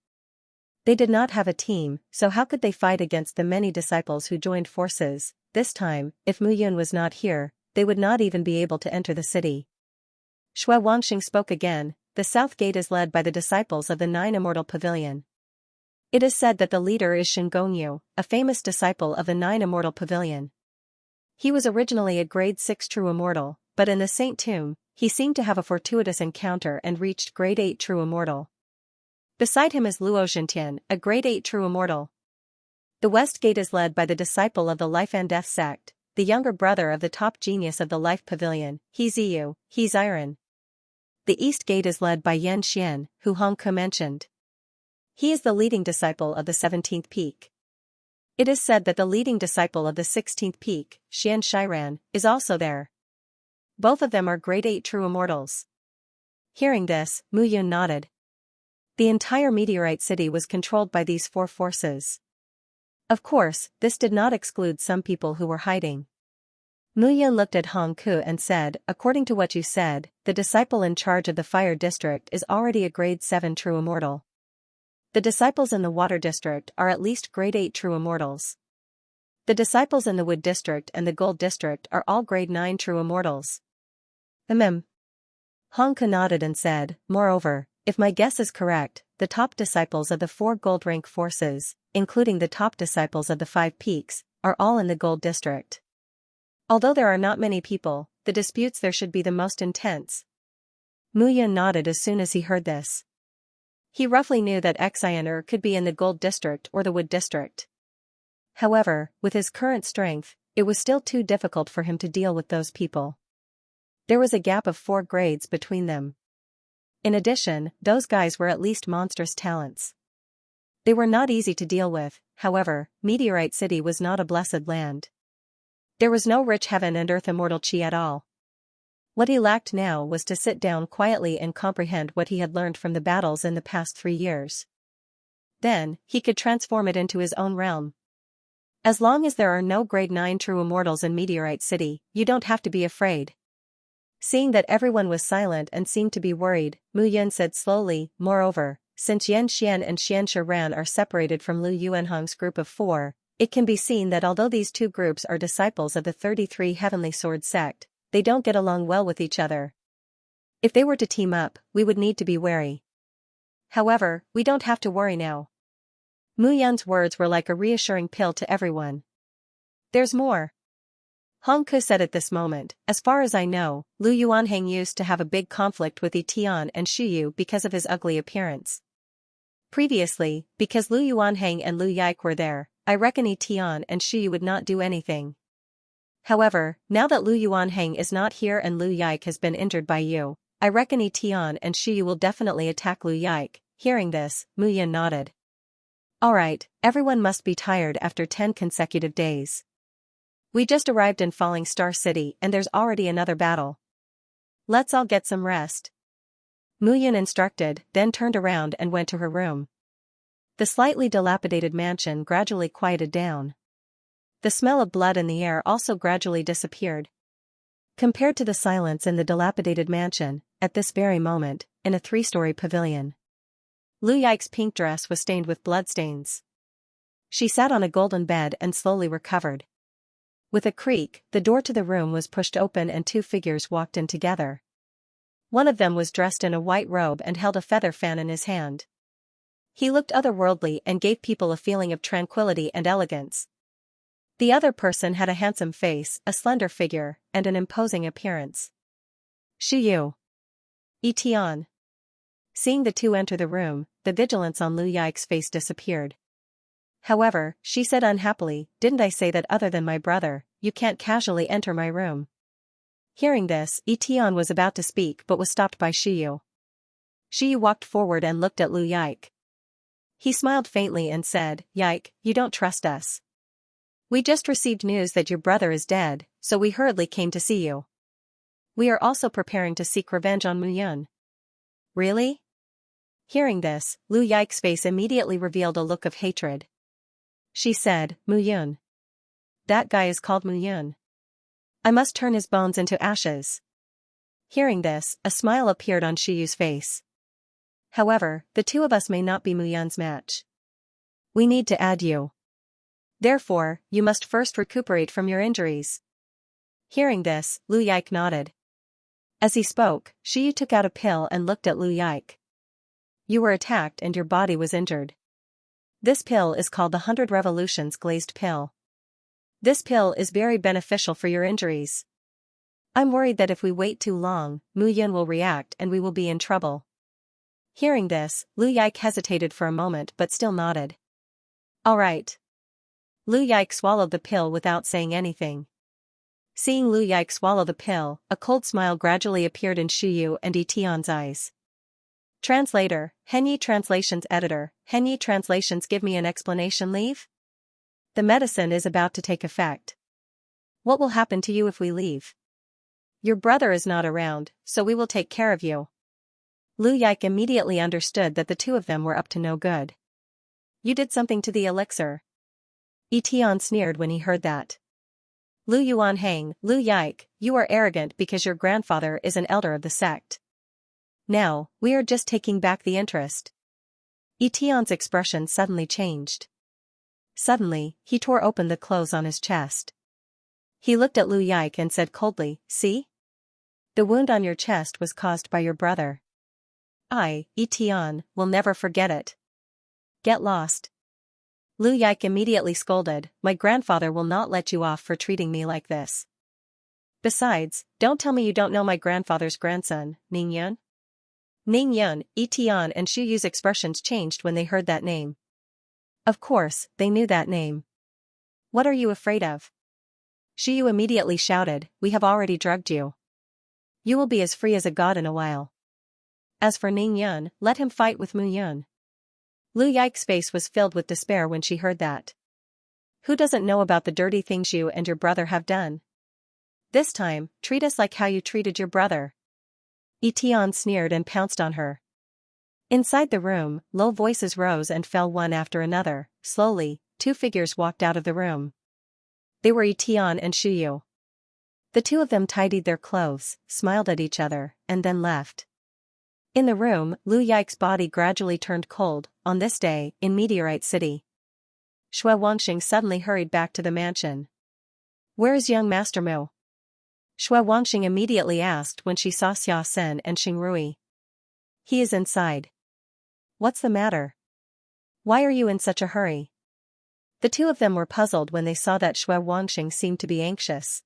They did not have a team, so how could they fight against the many disciples who joined forces? This time, if Mu Yun was not here, they would not even be able to enter the city. Shui Wangxing spoke again, the south gate is led by the disciples of the 9 Immortal Pavilion. It is said that the leader is Shen Gongyu, a famous disciple of the 9 Immortal Pavilion. He was originally a grade 6 true immortal, but in the Saint Tomb, he seemed to have a fortuitous encounter and reached grade 8 true immortal. Beside him is Luo Xintian, a grade 8 true immortal. The West Gate is led by the disciple of the Life and Death sect, the younger brother of the top genius of the Life Pavilion, He Ziyu, He Ziren. The East Gate is led by Yan Xian, who Hong Ke mentioned. He is the leading disciple of the 17th peak. It is said that the leading disciple of the 16th peak, Xian Shiran, is also there. Both of them are grade 8 true immortals. Hearing this, Mu Yun nodded. The entire Meteorite City was controlled by these 4 forces. Of course, this did not exclude some people who were hiding. Mu Yun looked at Hong Ke and said, according to what you said, the disciple in charge of the Fire District is already a grade 7 true immortal. The disciples in the Water District are at least grade 8 true immortals. The disciples in the Wood District and the Gold District are all grade 9 true immortals. Hong Ke nodded and said, moreover, If my guess is correct, the top disciples of the 4 gold rank forces, including the top disciples of the 5 peaks, are all in the gold district. Although there are not many people, the disputes there should be the most intense. Mu Yun nodded as soon as he heard this. He roughly knew that Xianxia could be in the gold district or the wood district. However, with his current strength, it was still too difficult for him to deal with those people. There was a gap of 4 grades between them. In addition, those guys were at least monstrous talents. They were not easy to deal with. However, Meteorite City was not a blessed land. There was no rich heaven and earth immortal chi at all. What he lacked now was to sit down quietly and comprehend what he had learned from the battles in the past 3 years. Then, he could transform it into his own realm. As long as there are no grade 9 true immortals in Meteorite City, you don't have to be afraid. Seeing that everyone was silent and seemed to be worried, Mu Yun said slowly, moreover, since Xianxia and Xianxia Ran are separated from Lu Yuanhong's group of 4, it can be seen that although these 2 groups are disciples of the 33 Heavenly Sword sect, they don't get along well with each other. If they were to team up, we would need to be wary. However, we don't have to worry now. Mu Yun's words were like a reassuring pill to everyone. There's more. Hong Ku said at this moment, as far as I know, Lu Yuanheng used to have a big conflict with Tian and Shiyu because of his ugly appearance. Previously, because Lu Yuanheng and Lu Yike were there, I reckon Tian and Shiyu would not do anything. However, now that Lu Yuanheng is not here and Lu Yike has been injured by you, I reckon Tian and Shiyu will definitely attack Lu Yike. Hearing this, Mu Yun nodded. Alright, everyone must be tired after 10 consecutive days. We just arrived in Falling Star City and there's already another battle. Let's all get some rest. Mu Yun instructed, then turned around and went to her room. The slightly dilapidated mansion gradually quieted down. The smell of blood in the air also gradually disappeared. Compared to the silence in the dilapidated mansion, at this very moment, in a 3-story pavilion, Lu Yike's pink dress was stained with bloodstains. She sat on a golden bed and slowly recovered. With a creak, the door to the room was pushed open and 2 figures walked in together. One of them was dressed in a white robe and held a feather fan in his hand. He looked otherworldly and gave people a feeling of tranquility and elegance. The other person had a handsome face, a slender figure, and an imposing appearance. Shiyu. Tian. Seeing the 2 enter the room, the vigilance on Lu Yike's face disappeared. However, she said unhappily, didn't I say that other than my brother, you can't casually enter my room? Hearing this, Tian was about to speak but was stopped by Shiyu. Shiyu walked forward and looked at Lu Yike. He smiled faintly and said, Yike, you don't trust us. We just received news that your brother is dead, so we hurriedly came to see you. We are also preparing to seek revenge on Mu Yun. Really? Hearing this, Lu Yike's face immediately revealed a look of hatred. She said, Mu Yun. That guy is called Mu Yun. I must turn his bones into ashes. Hearing this, a smile appeared on Shiyu's face. However, the 2 of us may not be Mu Yun's match. We need to add you. Therefore, you must first recuperate from your injuries. Hearing this, Lu Yike nodded. As he spoke, Shiyu took out a pill and looked at Lu Yike. You were attacked and your body was injured. This pill is called the 100 Revolutions Glazed Pill. This pill is very beneficial for your injuries. I'm worried that if we wait too long, Mu Yun will react and we will be in trouble. Hearing this, Lu Yike hesitated for a moment but still nodded. Alright. Lu Yike swallowed the pill without saying anything. Seeing Lu Yike swallow the pill, a cold smile gradually appeared in Shiyu and Tian's eyes. Translator, Henyi Translations Editor, Henyi Translations give me an explanation leave? The medicine is about to take effect. What will happen to you if we leave? Your brother is not around, so we will take care of you. Lu Yike immediately understood that the 2 of them were up to no good. You did something to the elixir. Tian sneered when he heard that. Lu Yuanheng, Lu Yike, you are arrogant because your grandfather is an elder of the sect. Now, we are just taking back the interest. Tian's expression suddenly changed. Suddenly, he tore open the clothes on his chest. He looked at Lu Yike and said coldly, see? The wound on your chest was caused by your brother. I, Etian, will never forget it. Get lost. Lu Yike immediately scolded, my grandfather will not let you off for treating me like this. Besides, don't tell me you don't know my grandfather's grandson, Ning Yun. Ning Yun, Etian and Shu Yu's expressions changed when they heard that name. Of course, they knew that name. What are you afraid of? Shu Yu immediately shouted, we have already drugged you. You will be as free as a god in a while. As for Ning Yun, let him fight with Mu Yun. Lu Yike's face was filled with despair when she heard that. Who doesn't know about the dirty things you and your brother have done? This time, treat us like how you treated your brother. Etian sneered and pounced on her. Inside the room, low voices rose and fell one after another. Slowly, two figures walked out of the room. They were Etian and Shu Yu. The two of them tidied their clothes, smiled at each other, and then left. In the room, Lu Yike's body gradually turned cold. On this day, in Meteorite City, Shui Wangxing suddenly hurried back to the mansion. Where is young Master Mu? Shui Wangxing immediately asked when she saw Xia Sen and Xing Rui. He is inside. What's the matter? Why are you in such a hurry? The two of them were puzzled when they saw that Shui Wangxing seemed to be anxious.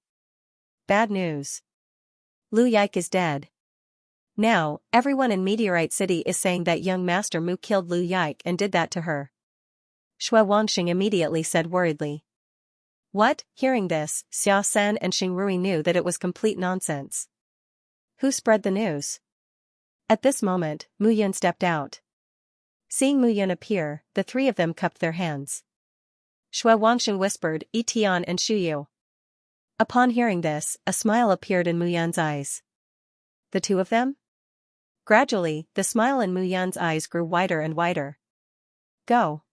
Bad news. Lu Yike is dead. Now, everyone in Meteorite City is saying that young Master Mu killed Lu Yike and did that to her. Shui Wangxing immediately said worriedly. What? Hearing this, Xia Sen and Xing Rui knew that it was complete nonsense. Who spread the news? At this moment, Mu Yun stepped out. Seeing Mu Yun appear, the three of them cupped their hands. Shui Wangxing whispered, Etian and Shu Yu. Upon hearing this, a smile appeared in Mu Yun's eyes. The two of them? Gradually, the smile in Mu Yun's eyes grew wider and wider. Go.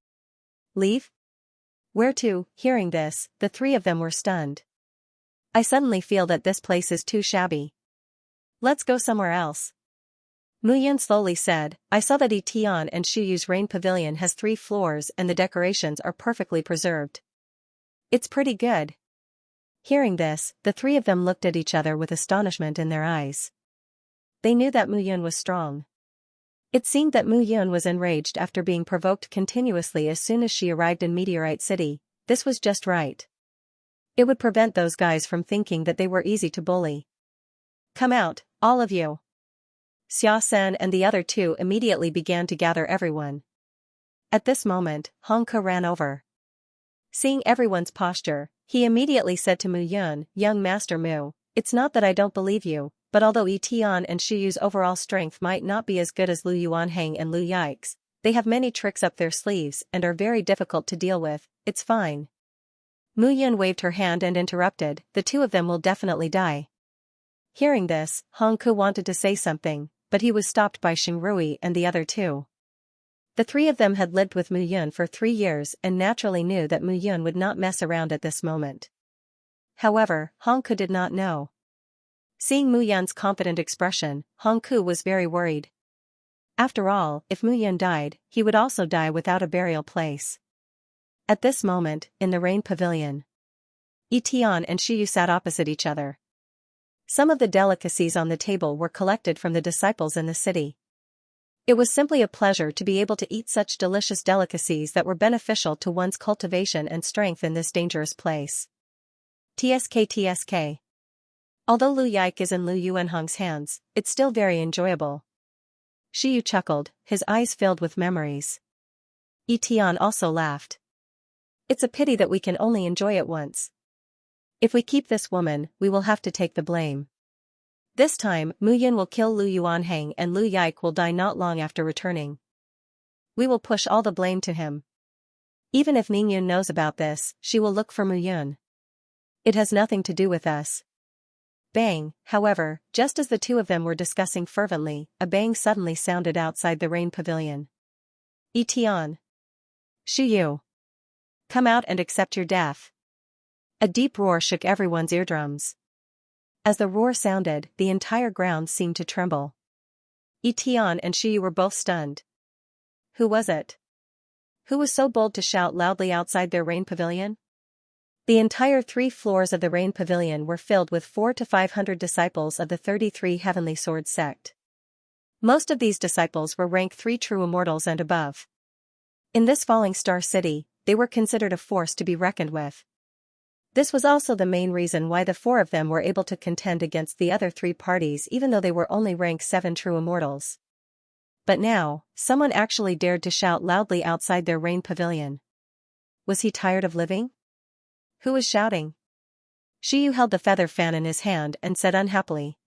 Leave? Where to? Hearing this, the three of them were stunned. I suddenly feel that this place is too shabby. Let's go somewhere else. Mu Yun slowly said, I saw that Etian and Shu Yu's rain pavilion has 3 floors and the decorations are perfectly preserved. It's pretty good. Hearing this, the three of them looked at each other with astonishment in their eyes. They knew that Mu Yun was strong. It seemed that Mu Yun was enraged after being provoked continuously as soon as she arrived in Meteorite City. This was just right. It would prevent those guys from thinking that they were easy to bully. Come out, all of you. Xia Sen and the other two immediately began to gather everyone. At this moment, Hong Ke ran over. Seeing everyone's posture, he immediately said to Mu Yun, young Master Mu, it's not that I don't believe you, but although Etian and Shu Yu's overall strength might not be as good as Lu Yuanhang and Lu Yike's, they have many tricks up their sleeves and are very difficult to deal with. It's fine. Mu Yun waved her hand and interrupted, the two of them will definitely die. Hearing this, Hong Ke wanted to say something, but he was stopped by Xing Rui and the other two. The three of them had lived with Mu Yun for 3 years and naturally knew that Mu Yun would not mess around at this moment. However, Hong Ke did not know. Seeing Mu Yun's confident expression, Hong Ke was very worried. After all, if Mu Yun died, he would also die without a burial place. At this moment, in the rain pavilion, Etian and Shu Yu sat opposite each other. Some of the delicacies on the table were collected from the disciples in the city. It was simply a pleasure to be able to eat such delicious delicacies that were beneficial to one's cultivation and strength in this dangerous place. TSK. Although Lu Yike is in Lu Yuanhong's hands, it's still very enjoyable. Shu Yu chuckled, his eyes filled with memories. Etian also laughed. It's a pity that we can only enjoy it once. If we keep this woman, we will have to take the blame. This time, Mu Yun will kill Lu Yuanhang and Lu Yike will die not long after returning. We will push all the blame to him. Even if Ning Yun knows about this, she will look for Mu Yun. It has nothing to do with us. Bang, however, just as the two of them were discussing fervently, a bang suddenly sounded outside the rain pavilion. Etian. Shu Yu. Come out and accept your death. A deep roar shook everyone's eardrums. As the roar sounded, the entire ground seemed to tremble. Etian and Shu Yu were both stunned. Who was it? Who was so bold to shout loudly outside their rain pavilion? The entire 3 floors of the rain pavilion were filled with 400 to 500 disciples of the 33 Heavenly Sword sect. Most of these disciples were rank 3 true immortals and above. In this falling star city, they were considered a force to be reckoned with. This was also the main reason why the 4 of them were able to contend against the other 3 parties even though they were only rank 7 true immortals. But now, someone actually dared to shout loudly outside their rain pavilion. Was he tired of living? Who was shouting? Shiyu held the feather fan in his hand and said unhappily.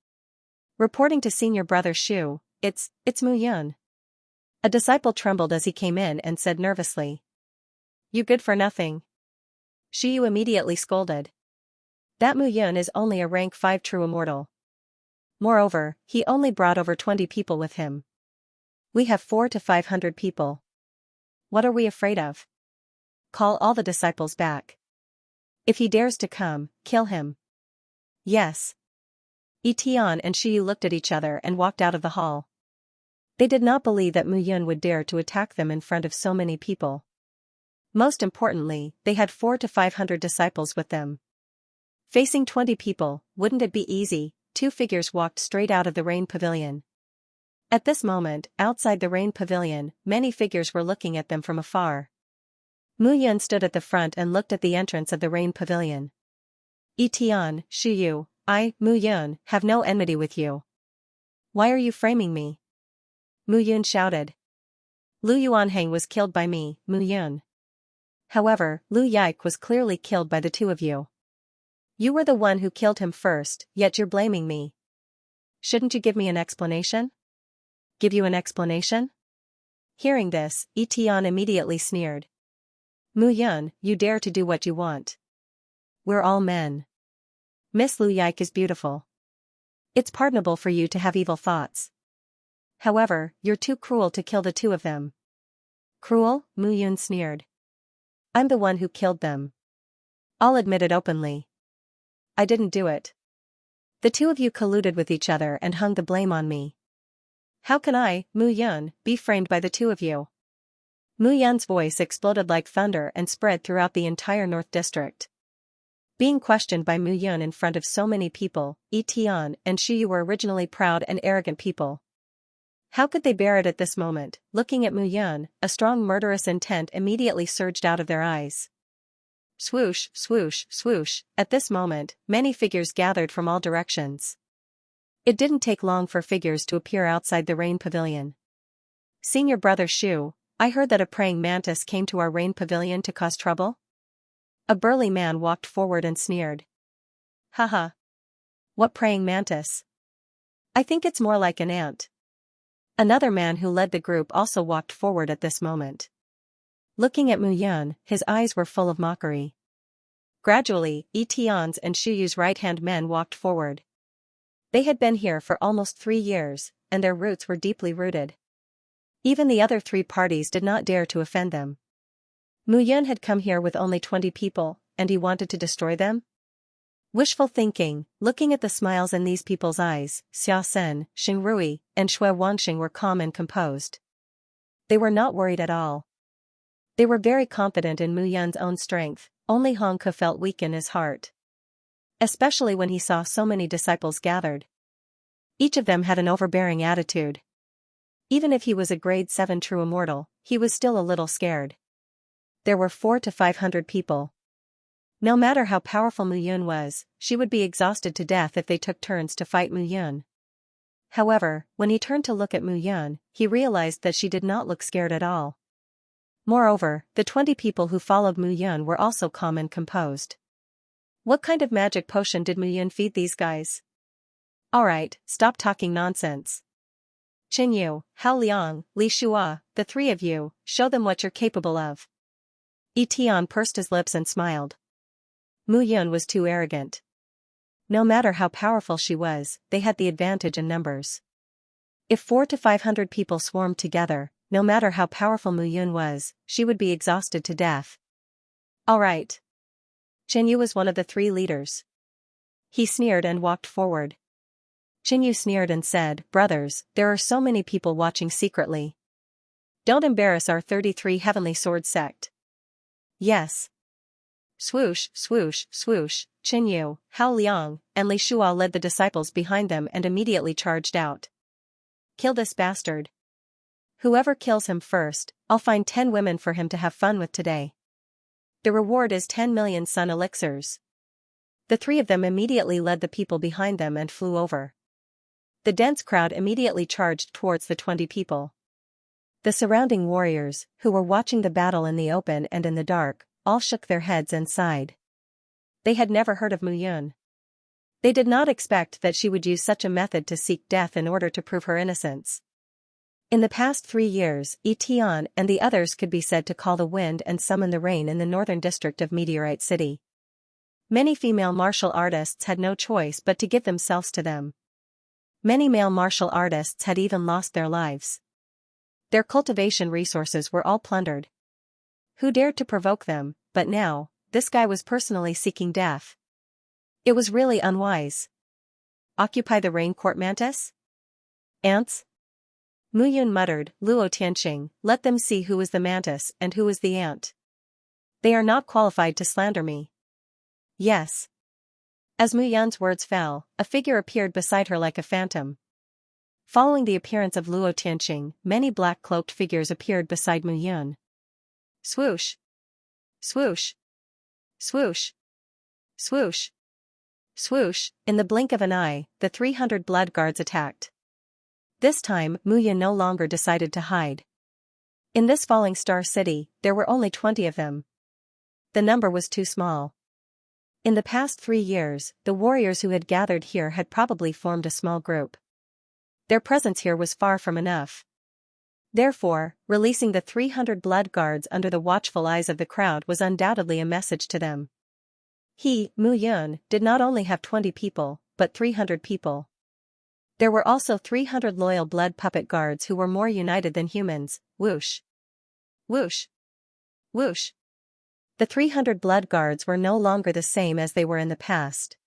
Reporting to senior brother Shu, it's Mu Yun. A disciple trembled as he came in and said nervously. You good for nothing. Shiyu immediately scolded. That Mu Yun is only a rank 5 true immortal. Moreover, he only brought over 20 people with him. We have 400 to 500 people. What are we afraid of? Call all the disciples back. If he dares to come, kill him. Yes. Etian and Shiyu looked at each other and walked out of the hall. They did not believe that Mu Yun would dare to attack them in front of so many people. Most importantly, they had 400 to 500 disciples with them. Facing 20 people, wouldn't it be easy? 2 figures walked straight out of the rain pavilion. At this moment, outside the rain pavilion, many figures were looking at them from afar. Mu Yun stood at the front and looked at the entrance of the rain pavilion. Etian, Shiyu, I, Mu Yun, have no enmity with you. Why are you framing me? Mu Yun shouted. Lu Yuanheng was killed by me, Mu Yun. However, Lu Yike was clearly killed by the 2 of you. You were the one who killed him first, yet you're blaming me. Shouldn't you give me an explanation? Give you an explanation? Hearing this, Etian immediately sneered. Mu Yun, you dare to do what you want. We're all men. Miss Lu Yike is beautiful. It's pardonable for you to have evil thoughts. However, you're too cruel to kill the 2 of them. Cruel? Mu Yun sneered. I'm the one who killed them. I'll admit it openly. I didn't do it. The 2 of you colluded with each other and hung the blame on me. How can I, Mu Yun, be framed by the 2 of you? Mu Yun's voice exploded like thunder and spread throughout the entire North District. Being questioned by Mu Yun in front of so many people, Etian and Shiyu were originally proud and arrogant people. How could they bear it at this moment? Looking at Mu Yun, a strong murderous intent immediately surged out of their eyes. Swoosh, swoosh, swoosh. At this moment, many figures gathered from all directions. It didn't take long for figures to appear outside the rain pavilion. Senior brother Shu, I heard that a praying mantis came to our rain pavilion to cause trouble? A burly man walked forward and sneered. Haha. What praying mantis? I think it's more like an ant. Another man who led the group also walked forward at this moment. Looking at Mu Yun, his eyes were full of mockery. Gradually, Etian's and Shiyu's right-hand men walked forward. They had been here for almost 3 years, and their roots were deeply rooted. Even the other 3 parties did not dare to offend them. Mu Yun had come here with only 20 people, and he wanted to destroy them? Wishful thinking. Looking at the smiles in these people's eyes, Xia Sen, Xing Rui, and Shui Wanxing were calm and composed. They were not worried at all. They were very confident in Mu Yun's own strength, only Hong Ke felt weak in his heart. Especially when he saw so many disciples gathered. Each of them had an overbearing attitude. Even if he was a grade 7 true immortal, he was still a little scared. There were 400 to 500 people. No matter how powerful Mu Yun was, she would be exhausted to death if they took turns to fight Mu Yun. However, when he turned to look at Mu Yun, he realized that she did not look scared at all. Moreover, the 20 people who followed Mu Yun were also calm and composed. What kind of magic potion did Mu Yun feed these guys? Alright, stop talking nonsense. Qin Yu, Hao Liang, Li Shua, the 3 of you, show them what you're capable of. Etian pursed his lips and smiled. Mu Yun was too arrogant. No matter how powerful she was, they had the advantage in numbers. If 400 to 500 people swarmed together, no matter how powerful Mu Yun was, she would be exhausted to death. Alright. Qin Yu was one of the 3 leaders. He sneered and walked forward. Qin Yu sneered and said, Brothers, there are so many people watching secretly. Don't embarrass our 33 Heavenly Sword sect. Yes. Swoosh, swoosh, swoosh, Qin Yu, Hao Liang, and Li Shua led the disciples behind them and immediately charged out. Kill this bastard. Whoever kills him first, I'll find 10 women for him to have fun with today. The reward is 10 million sun elixirs. The three of them immediately led the people behind them and flew over. The dense crowd immediately charged towards the 20 people. The surrounding warriors, who were watching the battle in the open and in the dark, all shook their heads and sighed. They had never heard of Mu Yun. They did not expect that she would use such a method to seek death in order to prove her innocence. In the past 3 years, Tian and the others could be said to call the wind and summon the rain in the northern district of Meteorite City. Many female martial artists had no choice but to give themselves to them. Many male martial artists had even lost their lives. Their cultivation resources were all plundered. Who dared to provoke them, but now, this guy was personally seeking death. It was really unwise. Occupy the rain court, Mantis? Ants? Mu Yun muttered, Luo Tianqing, let them see who is the mantis and who is the ant. They are not qualified to slander me. Yes. As Mu Yun's words fell, a figure appeared beside her like a phantom. Following the appearance of Luo Tianqing, many black-cloaked figures appeared beside Mu Yun. Swoosh! Swoosh! Swoosh! Swoosh! Swoosh! In the blink of an eye, the 300 blood guards attacked. This time, Mu Yun no longer decided to hide. In this falling star city, there were only 20 of them. The number was too small. In the past 3 years, the warriors who had gathered here had probably formed a small group. Their presence here was far from enough. Therefore, releasing the 300 blood guards under the watchful eyes of the crowd was undoubtedly a message to them. He, Mu Yun, did not only have 20 people, but 300 people. There were also 300 loyal blood puppet guards who were more united than humans. Whoosh! Whoosh! Whoosh! The 300 blood guards were no longer the same as they were in the past.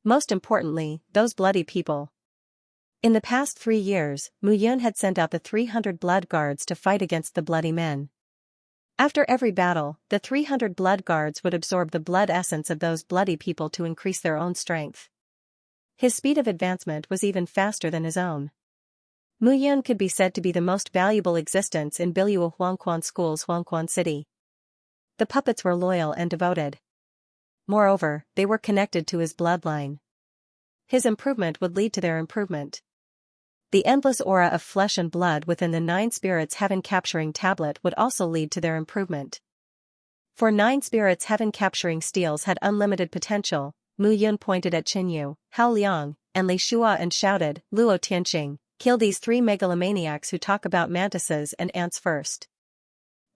Most importantly, those bloody people. In the past 3 years, Mu Yun had sent out the 300 blood guards to fight against the bloody men. After every battle, the 300 blood guards would absorb the blood essence of those bloody people to increase their own strength. His speed of advancement was even faster than his own. Mu Yun could be said to be the most valuable existence in Biluo Huangquan School's Huangquan City. The puppets were loyal and devoted. Moreover, they were connected to his bloodline. His improvement would lead to their improvement. The endless aura of flesh and blood within the 9 spirits heaven-capturing tablet would also lead to their improvement. For 9 spirits heaven-capturing steels had unlimited potential. Mu Yun pointed at Qinyu, Hao Liang, and Li Shua and shouted, Luo Tianqing, kill these 3 megalomaniacs who talk about mantises and ants first.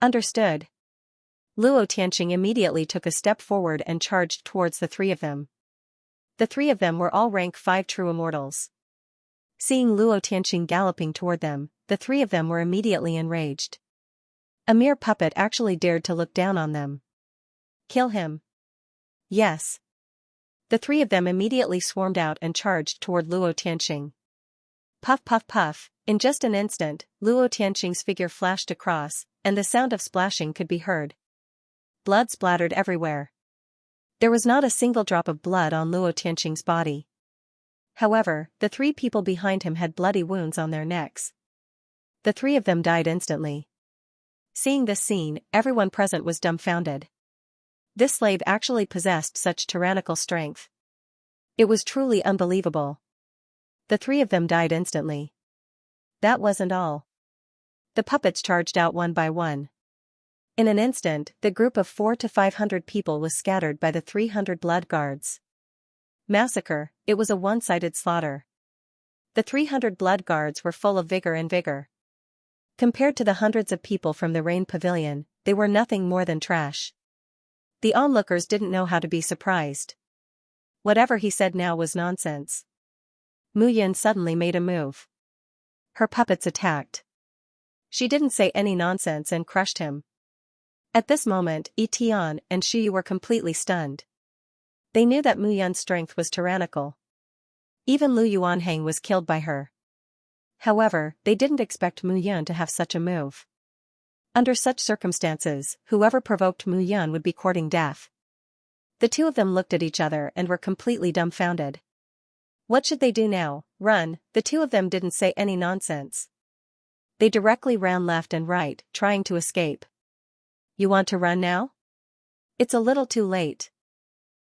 Understood. Luo Tianqing immediately took a step forward and charged towards the 3 of them. The 3 of them were all rank 5 true immortals. Seeing Luo Tianqing galloping toward them, the 3 of them were immediately enraged. A mere puppet actually dared to look down on them. Kill him. Yes. The 3 of them immediately swarmed out and charged toward Luo Tianqing. Puff puff puff, in just an instant, Luo Tianqing's figure flashed across, and the sound of splashing could be heard. Blood splattered everywhere. There was not a single drop of blood on Luo Tianqing's body. However, the 3 people behind him had bloody wounds on their necks. The 3 of them died instantly. Seeing this scene, everyone present was dumbfounded. This slave actually possessed such tyrannical strength. It was truly unbelievable. The 3 of them died instantly. That wasn't all. The puppets charged out one by one. In an instant, the group of 400 to 500 people was scattered by the 300 blood guards. Massacre, it was a one-sided slaughter. The 300 blood guards were full of vigor and vigor. Compared to the hundreds of people from the Rain Pavilion, they were nothing more than trash. The onlookers didn't know how to be surprised. Whatever he said now was nonsense. Mu Yun suddenly made a move. Her puppets attacked. She didn't say any nonsense and crushed him. At this moment, Tian and Shi were completely stunned. They knew that Mu Yun's strength was tyrannical. Even Lu Yuanhang was killed by her. However, they didn't expect Mu Yun to have such a move. Under such circumstances, whoever provoked Mu Yun would be courting death. The 2 of them looked at each other and were completely dumbfounded. What should they do now? Run, the two of them didn't say any nonsense. They directly ran left and right, trying to escape. You want to run now? It's a little too late.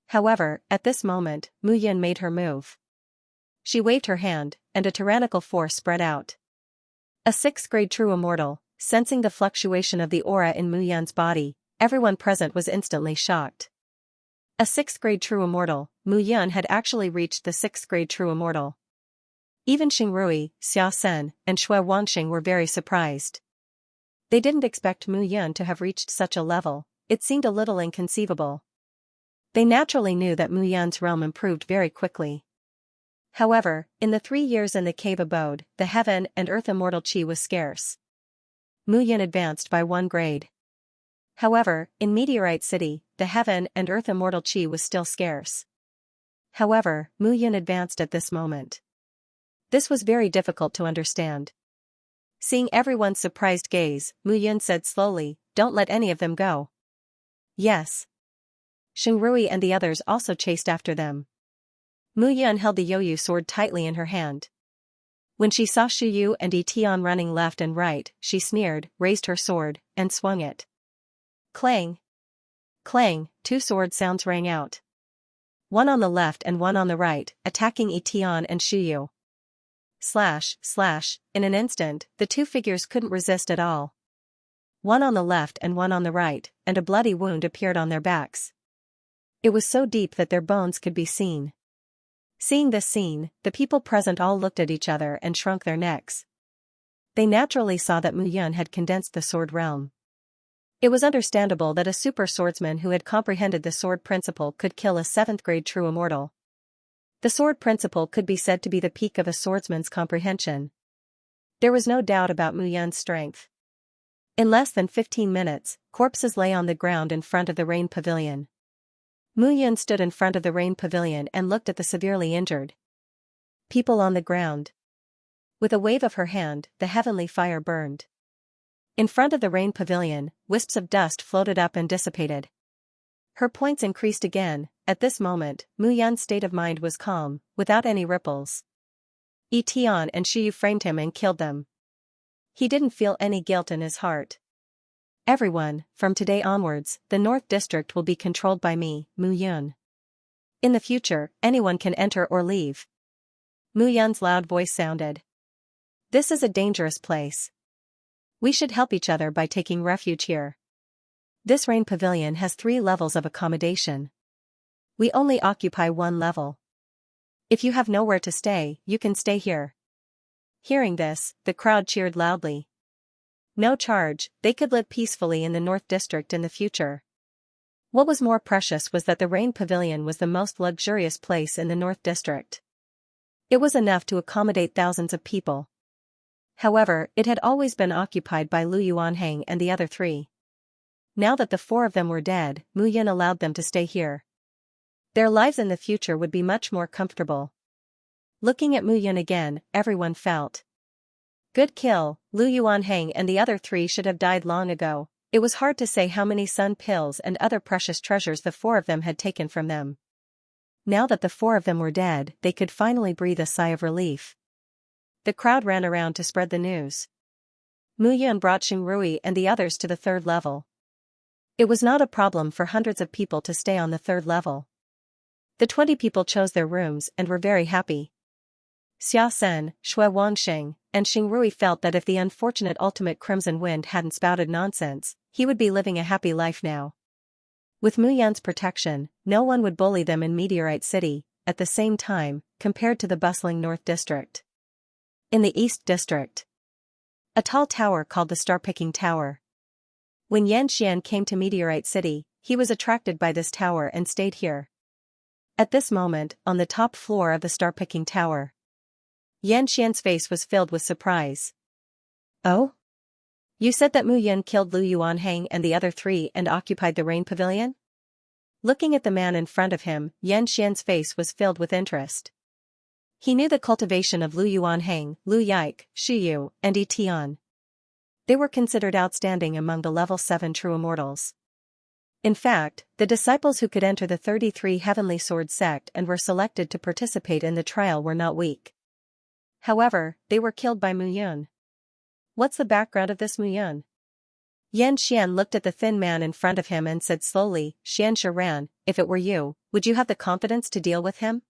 However, at this moment, Mu Yan made her move. She waved her hand, and a tyrannical force spread out. A 6th grade true immortal, sensing the fluctuation of the aura in Mu Yan's body, everyone present was instantly shocked. A 6th grade true immortal, Mu Yan had actually reached the 6th grade true immortal. Even Xingrui, Xia Sen, and Shui Wangxing were very surprised. They didn't expect Mu Yan to have reached such a level, it seemed a little inconceivable. They naturally knew that Mu Yan's realm improved very quickly. However, in the 3 years in the cave abode, the heaven and earth immortal chi was scarce. Mu Yan advanced by 1 grade. However, in Meteorite City, the heaven and earth immortal chi was still scarce. However, Mu Yan advanced at this moment. This was very difficult to understand. Seeing everyone's surprised gaze, Mu Yan said slowly, "Don't let any of them go." Yes. Xingrui and the others also chased after them. Mu Yan held the Yoyu sword tightly in her hand. When she saw Shu Yu and Yi Tian running left and right, she sneered, raised her sword, and swung it. Clang! Clang, 2 sword sounds rang out. One on the left and one on the right, attacking Yi Tian and Shu Yu. Slash, slash, in an instant, the 2 figures couldn't resist at all. One on the left and one on the right, and a bloody wound appeared on their backs. It was so deep that their bones could be seen. Seeing this scene, the people present all looked at each other and shrunk their necks. They naturally saw that Mu Yan had condensed the sword realm. It was understandable that a super swordsman who had comprehended the sword principle could kill a 7th grade true immortal. The sword principle could be said to be the peak of a swordsman's comprehension. There was no doubt about Mu Yan's strength. In less than 15 minutes, corpses lay on the ground in front of the rain pavilion. Mu Yan stood in front of the rain pavilion and looked at the severely injured people on the ground. With a wave of her hand, the heavenly fire burned. In front of the rain pavilion, wisps of dust floated up and dissipated. Her points increased again. At this moment, Mu Yan's state of mind was calm, without any ripples. Yi Tian and Shu Yu framed him and killed them. He didn't feel any guilt in his heart. Everyone, from today onwards, the North District will be controlled by me, Mu Yan. In the future, anyone can enter or leave. Mu Yan's loud voice sounded. This is a dangerous place. We should help each other by taking refuge here. This rain pavilion has 3 levels of accommodation. We only occupy 1 level. If you have nowhere to stay, you can stay here. Hearing this, the crowd cheered loudly. No charge, they could live peacefully in the North District in the future. What was more precious was that the Rain Pavilion was the most luxurious place in the North District. It was enough to accommodate thousands of people. However, it had always been occupied by Lu Yuanhang and the other 3. Now that the 4 of them were dead, Mu Yan allowed them to stay here. Their lives in the future would be much more comfortable. Looking at Mu Yan again, everyone felt. Good kill, Lu Yuanhang and the other 3 should have died long ago. It was hard to say how many sun pills and other precious treasures the 4 of them had taken from them. Now that the 4 of them were dead, they could finally breathe a sigh of relief. The crowd ran around to spread the news. Mu Yan brought Xingrui and the others to the 3rd level. It was not a problem for hundreds of people to stay on the 3rd level. The 20 people chose their rooms and were very happy. Xia Sen, Shui Wangxing, and Xingrui felt that if the unfortunate ultimate Crimson Wind hadn't spouted nonsense, he would be living a happy life now. With Mu Yan's protection, no one would bully them in Meteorite City. At the same time, compared to the bustling North District. In the East District, a tall tower called the Star-Picking Tower. When Xianxia came to Meteorite City, he was attracted by this tower and stayed here. At this moment, on the top floor of the Star-Picking Tower, Xianxia's face was filled with surprise. Oh? You said that Mu Yan killed Lu Yuanhang and the other 3 and occupied the Rain Pavilion? Looking at the man in front of him, Xianxia's face was filled with interest. He knew the cultivation of Lu Yuanhang, Lu Yike, Shu Yu, and Yi Tian. They were considered outstanding among the level 7 true immortals. In fact, the disciples who could enter the 33 Heavenly Sword sect and were selected to participate in the trial were not weak. However, they were killed by Mu Yun. What's the background of this Mu Yun? Xian looked at the thin man in front of him and said slowly, Xianxia ran, if it were you, would you have the confidence to deal with him?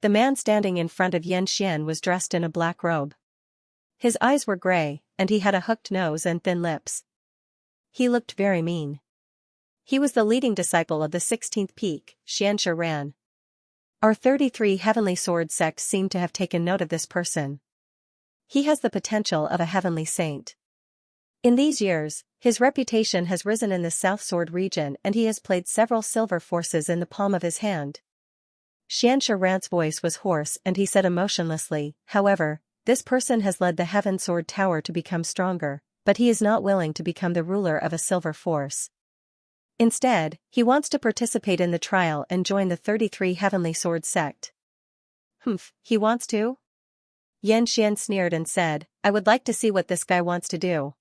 The man standing in front of Xian was dressed in a black robe. His eyes were gray, and he had a hooked nose and thin lips. He looked very mean. He was the leading disciple of the 16th peak, Xianxia ran. Our 33 Heavenly Sword sect seem to have taken note of this person. He has the potential of a heavenly saint. In these years, his reputation has risen in the South Sword region and he has played several silver forces in the palm of his hand. Xianxia Ran's voice was hoarse and he said emotionlessly, however, this person has led the Heaven Sword Tower to become stronger, but he is not willing to become the ruler of a silver force. Instead, he wants to participate in the trial and join the 33 Heavenly Sword sect. He wants to? Xian sneered and said, I would like to see what this guy wants to do.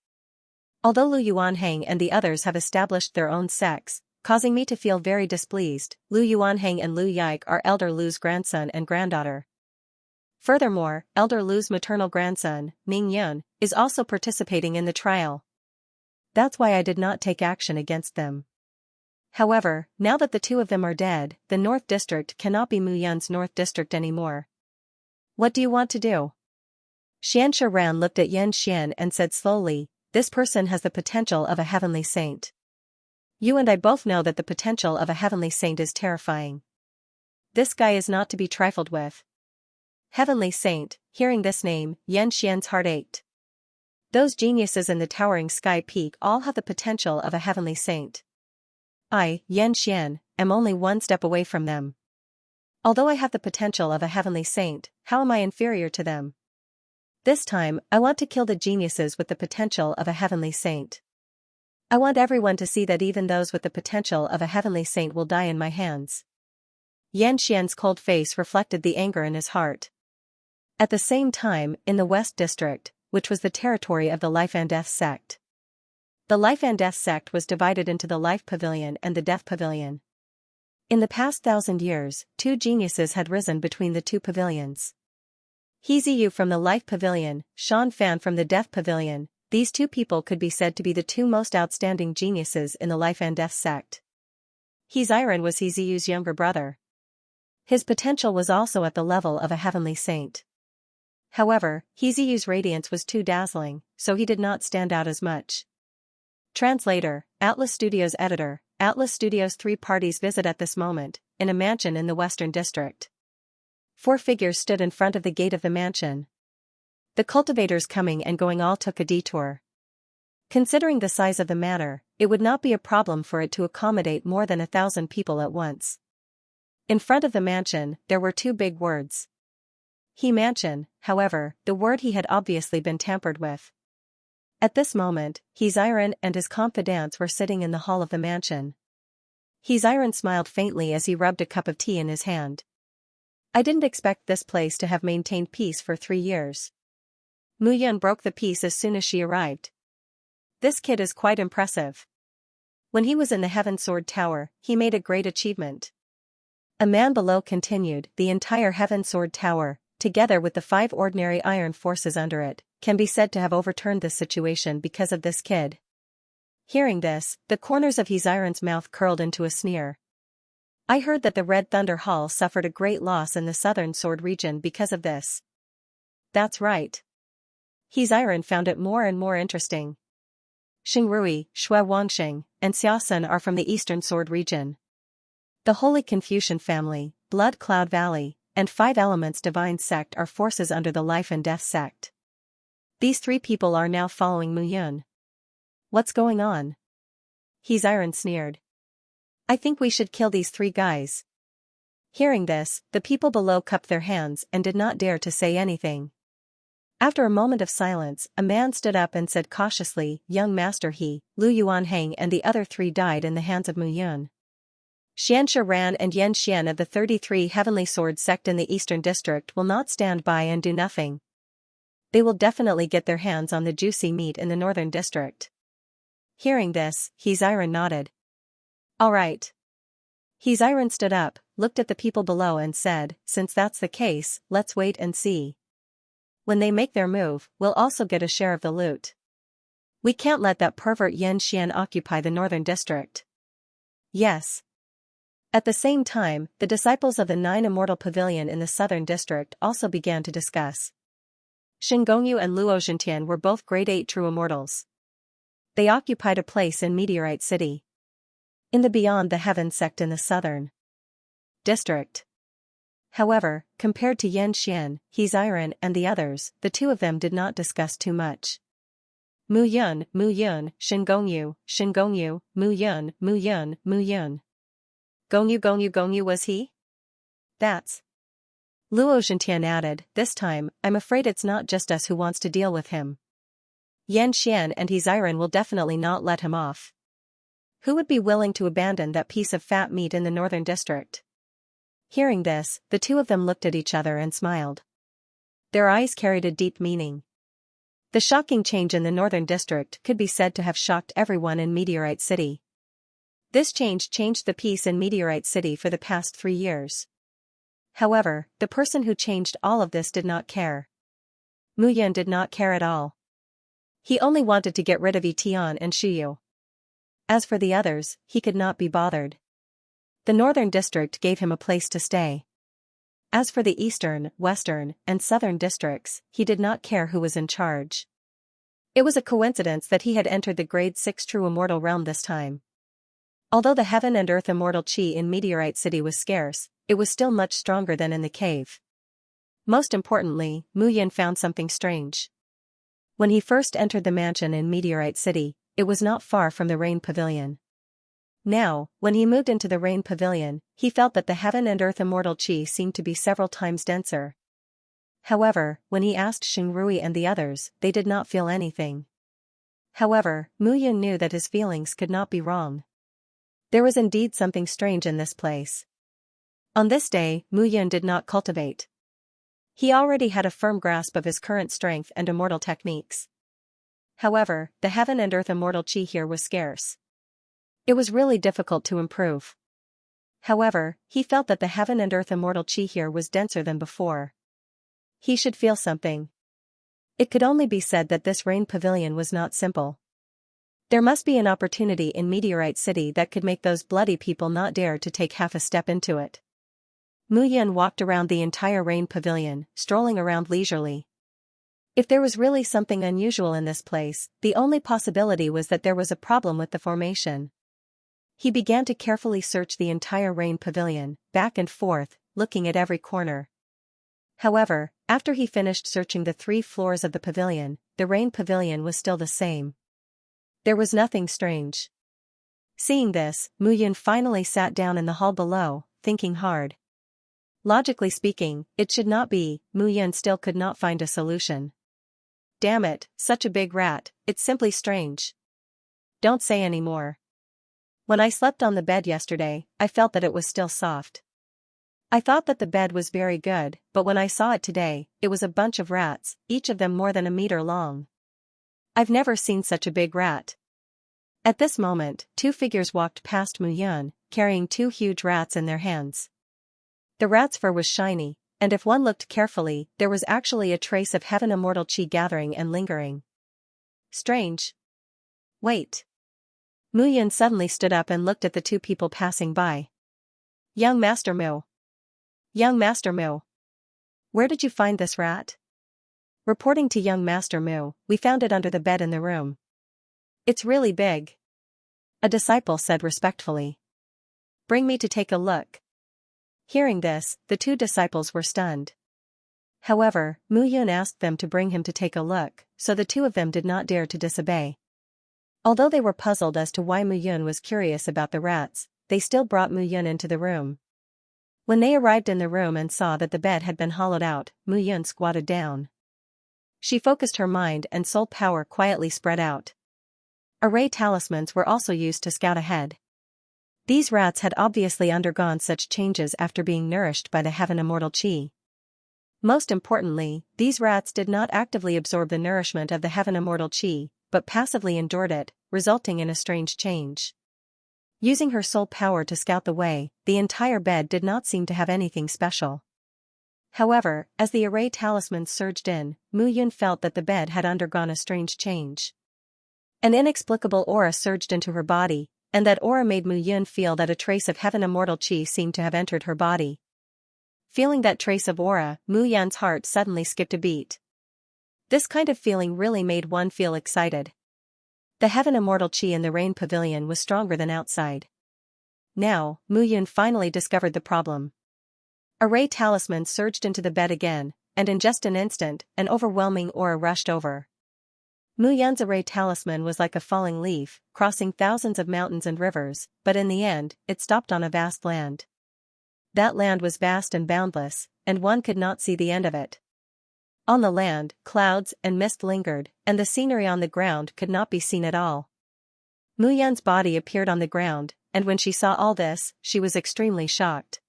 Although Lu Yuanhang and the others have established their own sects, causing me to feel very displeased, Lu Yuanhang and Lu Yike are Elder Lu's grandson and granddaughter. Furthermore, Elder Lu's maternal grandson, Ming Yun, is also participating in the trial. That's why I did not take action against them. However, now that the two of them are dead, the North District cannot be Mu Yun's North District anymore. What do you want to do? Xianxia Ran looked at Xian and said slowly, this person has the potential of a heavenly saint. You and I both know that the potential of a heavenly saint is terrifying. This guy is not to be trifled with. Heavenly saint, hearing this name, Xian's heart ached. Those geniuses in the towering sky peak all have the potential of a heavenly saint. I, Xian, am only one step away from them. Although I have the potential of a heavenly saint, how am I inferior to them? This time, I want to kill the geniuses with the potential of a heavenly saint. I want everyone to see that even those with the potential of a heavenly saint will die in my hands. Xian's cold face reflected the anger in his heart. At the same time, in the West District, which was the territory of the Life and Death sect. The Life and Death sect was divided into the Life Pavilion and the Death Pavilion. In the past 1,000 years, two geniuses had risen between the two pavilions. He Ziyu from the Life Pavilion, Shan Fan from the Death Pavilion, these two people could be said to be the two most outstanding geniuses in the Life and Death sect. He Ziran was He Ziyu's younger brother. His potential was also at the level of a heavenly saint. However, He Ziyu's radiance was too dazzling, so he did not stand out as much. Translator, Atlas Studios editor, Atlas Studios 3 parties visit at this moment, in a mansion in the Western District. 4 figures stood in front of the gate of the mansion. The cultivators coming and going all took a detour. Considering the size of the matter, it would not be a problem for it to accommodate more than 1,000 people at once. In front of the mansion, there were 2 big words. He mansion, however, the word he had obviously been tampered with. At this moment, He Ziran and his confidants were sitting in the hall of the mansion. He Ziran smiled faintly as he rubbed a cup of tea in his hand. I didn't expect this place to have maintained peace for 3 years. Mu Yun broke the peace as soon as she arrived. This kid is quite impressive. When he was in the Heaven Sword Tower, he made a great achievement. A man below continued, the entire Heaven Sword Tower, together with the 5 ordinary iron forces under it, can be said to have overturned this situation because of this kid. Hearing this, the corners of He Ziran's mouth curled into a sneer. I heard that the Red Thunder Hall suffered a great loss in the Southern Sword region because of this. That's right. He Ziran found it more and more interesting. Xingrui, Shui Wangsheng, and Xiaosun are from the Eastern Sword region. The Holy Confucian family, Blood Cloud Valley, and 5 Elements Divine sect are forces under the Life and Death sect. These 3 people are now following Mu Yun. What's going on? He Ziran sneered. I think we should kill these 3 guys. Hearing this, the people below cupped their hands and did not dare to say anything. After a moment of silence, a man stood up and said cautiously, Young Master He, Lu Yuanhang and the other 3 died in the hands of Mu Yun. Xianxia Ran and Xian of the 33 Heavenly Sword sect in the Eastern District will not stand by and do nothing. They will definitely get their hands on the juicy meat in the Northern District. Hearing this, He Ziran nodded. All right. He Ziran stood up, looked at the people below and said, Since that's the case, let's wait and see. When they make their move, we'll also get a share of the loot. We can't let that pervert Xianxia occupy the northern district. Yes. At the same time, the disciples of the Nine Immortal Pavilion in the southern district also began to discuss. Xingongyu and Luo Zhentian were both grade 8 true immortals. They occupied a place in Meteorite City, in the Beyond the Heavens sect in the southern district. However, compared to Yan Xian, Xianxia and the others, the two of them did not discuss too much. Mu Yun, Xingongyu, Mu Yun. Gongyu was he? That's. Luo Zhentian added, this time, I'm afraid it's not just us who wants to deal with him. Yan Xian and Xianxia will definitely not let him off. Who would be willing to abandon that piece of fat meat in the northern district? Hearing this, the two of them looked at each other and smiled. Their eyes carried a deep meaning. The shocking change in the northern district could be said to have shocked everyone in Meteorite City. This change changed the peace in Meteorite City for the past 3 years. However, the person who changed all of this did not care. Mu Yun did not care at all. He only wanted to get rid of Etian and Shuyu. As for the others, he could not be bothered. The northern district gave him a place to stay. As for the eastern, western, and southern districts, he did not care who was in charge. It was a coincidence that he had entered the grade 6 true immortal realm this time. Although the heaven and earth immortal chi in Meteorite City was scarce, it was still much stronger than in the cave. Most importantly, Mu Yun found something strange. When he first entered the mansion in Meteorite City, it was not far from the Rain Pavilion. Now, when he moved into the Rain Pavilion, he felt that the heaven and earth immortal chi seemed to be several times denser. However, when he asked Xingrui and the others, they did not feel anything. However, Mu Yun knew that his feelings could not be wrong. There was indeed something strange in this place. On this day, Mu Yun did not cultivate. He already had a firm grasp of his current strength and immortal techniques. However, the heaven and earth immortal chi here was scarce. It was really difficult to improve. However, he felt that the heaven and earth immortal chi here was denser than before. He should feel something. It could only be said that this Rain Pavilion was not simple. There must be an opportunity in Meteorite City that could make those bloody people not dare to take half a step into it. Mu Yun walked around the entire Rain Pavilion, strolling around leisurely. If there was really something unusual in this place, the only possibility was that there was a problem with the formation. He began to carefully search the entire Rain Pavilion, back and forth, looking at every corner. However, after he finished searching the 3 floors of the pavilion, the Rain Pavilion was still the same. There was nothing strange. Seeing this, Mu Yun finally sat down in the hall below, thinking hard. Logically speaking, it should not be. Mu Yun still could not find a solution. Damn it, such a big rat, it's simply strange. Don't say any more. When I slept on the bed yesterday, I felt that it was still soft. I thought that the bed was very good, but when I saw it today, it was a bunch of rats, each of them more than a meter long. I've never seen such a big rat. At this moment, 2 figures walked past Mu Yun, carrying 2 huge rats in their hands. The rat's fur was shiny, and if one looked carefully, there was actually a trace of heaven immortal chi gathering and lingering. Strange. Wait. Mu Yun suddenly stood up and looked at the 2 people passing by. Young Master Mu. Young Master Mu. Where did you find this rat? Reporting to young Master Mu, we found it under the bed in the room. It's really big. A disciple said respectfully. Bring me to take a look. Hearing this, the 2 disciples were stunned. However, Mu Yun asked them to bring him to take a look, so the 2 of them did not dare to disobey. Although they were puzzled as to why Mu Yun was curious about the rats, they still brought Mu Yun into the room. When they arrived in the room and saw that the bed had been hollowed out, Mu Yun squatted down. She focused her mind and soul power quietly spread out. Array talismans were also used to scout ahead. These rats had obviously undergone such changes after being nourished by the heaven immortal chi. Most importantly, these rats did not actively absorb the nourishment of the heaven immortal chi, but passively endured it, resulting in a strange change. Using her soul power to scout the way, the entire bed did not seem to have anything special. However, as the array talismans surged in, Mu Yun felt that the bed had undergone a strange change. An inexplicable aura surged into her body, and that aura made Mu Yun feel that a trace of heaven immortal chi seemed to have entered her body. Feeling that trace of aura, Mu Yun's heart suddenly skipped a beat. This kind of feeling really made one feel excited. The heaven immortal chi in the rain pavilion was stronger than outside. Now, Mu Yun finally discovered the problem. Array talisman surged into the bed again, and in just an instant, an overwhelming aura rushed over. Mu Yun's array talisman was like a falling leaf, crossing thousands of mountains and rivers, but in the end, it stopped on a vast land. That land was vast and boundless, and one could not see the end of it. On the land, clouds and mist lingered, and the scenery on the ground could not be seen at all. Mu Yun's body appeared on the ground, and when she saw all this, she was extremely shocked.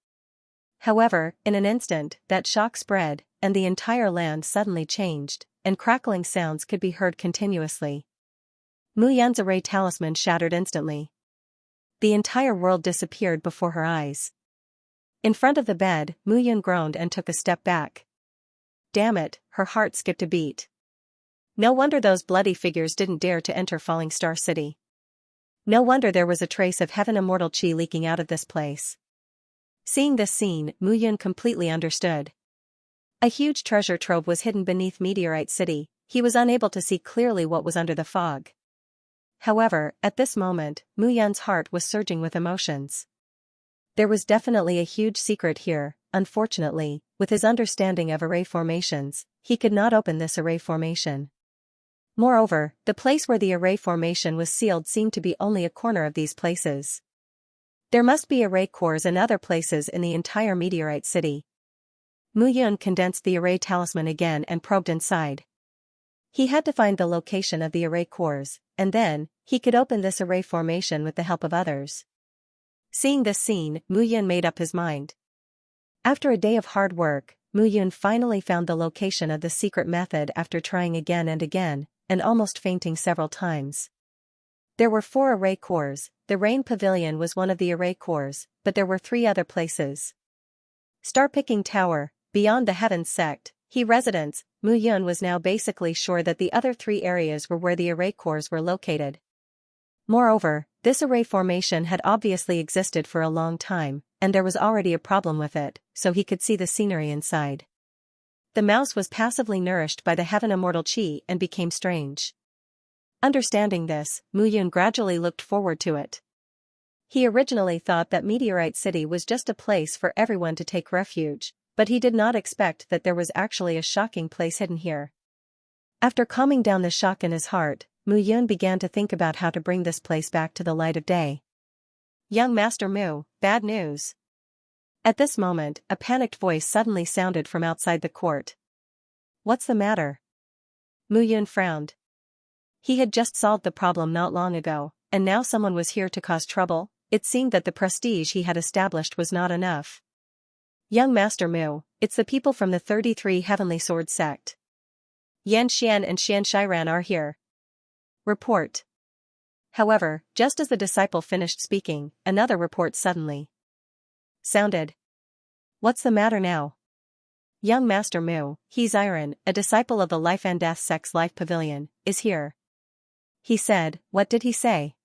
However, in an instant, that shock spread, and the entire land suddenly changed, and crackling sounds could be heard continuously. Mu Yun's array talisman shattered instantly. The entire world disappeared before her eyes. In front of the bed, Mu Yun groaned and took a step back. Damn it, her heart skipped a beat. No wonder those bloody figures didn't dare to enter Falling Star City. No wonder there was a trace of heaven immortal chi leaking out of this place. Seeing this scene, Mu Yun completely understood. A huge treasure trove was hidden beneath Meteorite City. He was unable to see clearly what was under the fog. However, at this moment, Mu Yun's heart was surging with emotions. There was definitely a huge secret here. Unfortunately, with his understanding of array formations, he could not open this array formation. Moreover, the place where the array formation was sealed seemed to be only a corner of these places. There must be array cores in other places in the entire Meteorite City. Mu Yun condensed the array talisman again and probed inside. He had to find the location of the array cores, and then, he could open this array formation with the help of others. Seeing this scene, Mu Yun made up his mind. After a day of hard work, Mu Yun finally found the location of the secret method after trying again and again, and almost fainting several times. There were 4 array cores. The Rain Pavilion was one of the array cores, but there were 3 other places. Star-picking Tower, beyond the Heavens Sect, Residence. Mu Yun was now basically sure that the other 3 areas were where the array cores were located. Moreover, this array formation had obviously existed for a long time, and there was already a problem with it, so he could see the scenery inside. The mouse was passively nourished by the heaven immortal chi and became strange. Understanding this, Mu Yun gradually looked forward to it. He originally thought that Meteorite City was just a place for everyone to take refuge, but he did not expect that there was actually a shocking place hidden here. After calming down the shock in his heart, Mu Yun began to think about how to bring this place back to the light of day. Young Master Mu, bad news. At this moment, a panicked voice suddenly sounded from outside the court. What's the matter? Mu Yun frowned. He had just solved the problem not long ago, and now someone was here to cause trouble. It seemed that the prestige he had established was not enough. Young Master Mu, it's the people from the 33 Heavenly Sword Sect. Xianxia and Xianxia are here. Report. However, just as the disciple finished speaking, another report suddenly sounded. What's the matter now? Young Master Mu, Xianxia, a disciple of the Life and Death Sect's Life Pavilion, is here. He said. What did he say?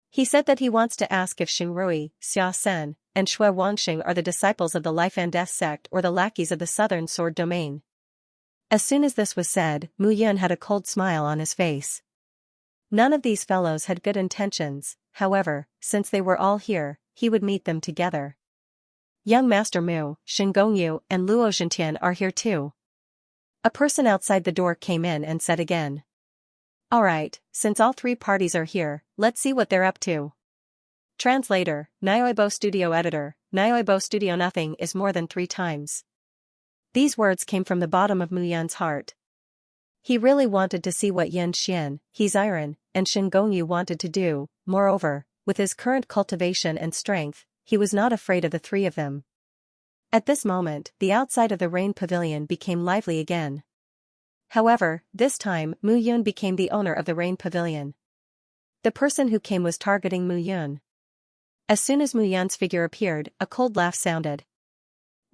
He said that he wants to ask if Xingrui, Xia Sen, and Shui Wangxing are the disciples of the Life and Death Sect or the lackeys of the Southern Sword Domain. As soon as this was said, Mu Yun had a cold smile on his face. None of these fellows had good intentions, however, since they were all here, he would meet them together. Young Master Mu, Xingongyu, and Luo Zhentian are here too. A person outside the door came in and said again. Alright, since all 3 parties are here, let's see what they're up to. Translator, Nyoibo Studio Editor, Nyoibo Studio. Nothing is more than 3 times. These words came from the bottom of Mu Yun's heart. He really wanted to see what Yan Xian, Xianxia, and Xingongyu wanted to do. Moreover, with his current cultivation and strength, he was not afraid of the 3 of them. At this moment, the outside of the Rain Pavilion became lively again. However, this time, Mu Yun became the owner of the Rain Pavilion. The person who came was targeting Mu Yun. As soon as Mu Yun's figure appeared, a cold laugh sounded.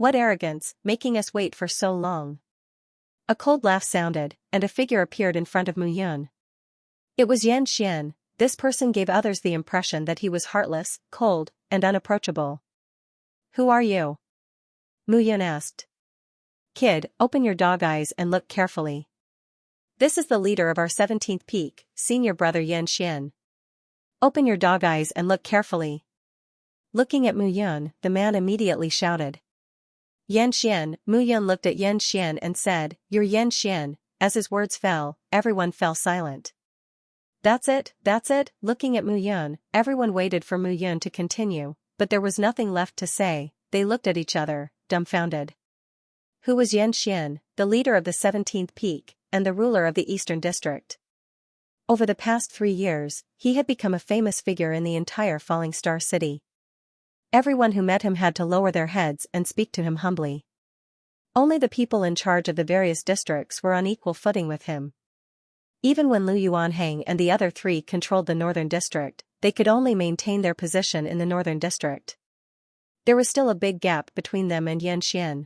What arrogance, making us wait for so long. A cold laugh sounded, and a figure appeared in front of Mu Yun. It was Xianxia. This person gave others the impression that he was heartless, cold, and unapproachable. Who are you? Mu Yun asked. Kid, open your dog eyes and look carefully. This is the leader of our 17th peak, senior brother Xianxia. Open your dog eyes and look carefully. Looking at Mu Yun, the man immediately shouted. Xianxia. Mu Yun looked at Xianxia and said, You're Xianxia. As his words fell, everyone fell silent. That's it. Looking at Mu Yun, everyone waited for Mu Yun to continue, but there was nothing left to say. They looked at each other, dumbfounded. Who was Xianxia, the leader of the 17th peak, and the ruler of the Eastern District? Over the past 3 years, he had become a famous figure in the entire Falling Star City. Everyone who met him had to lower their heads and speak to him humbly. Only the people in charge of the various districts were on equal footing with him. Even when Lu Yuanhang and the other 3 controlled the Northern District, they could only maintain their position in the Northern District. There was still a big gap between them and Xianxia.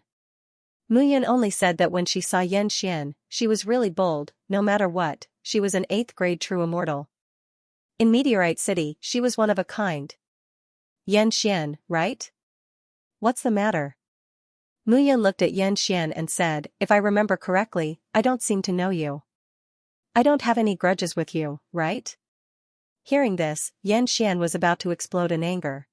Mu Yun only said that when she saw Xianxia, she was really bold. No matter what, she was an 8th grade true immortal. In Meteorite City, she was one of a kind. Xianxia, right? What's the matter? Mu Yun looked at Xianxia and said, If I remember correctly, I don't seem to know you. I don't have any grudges with you, right? Hearing this, Xianxia was about to explode in anger.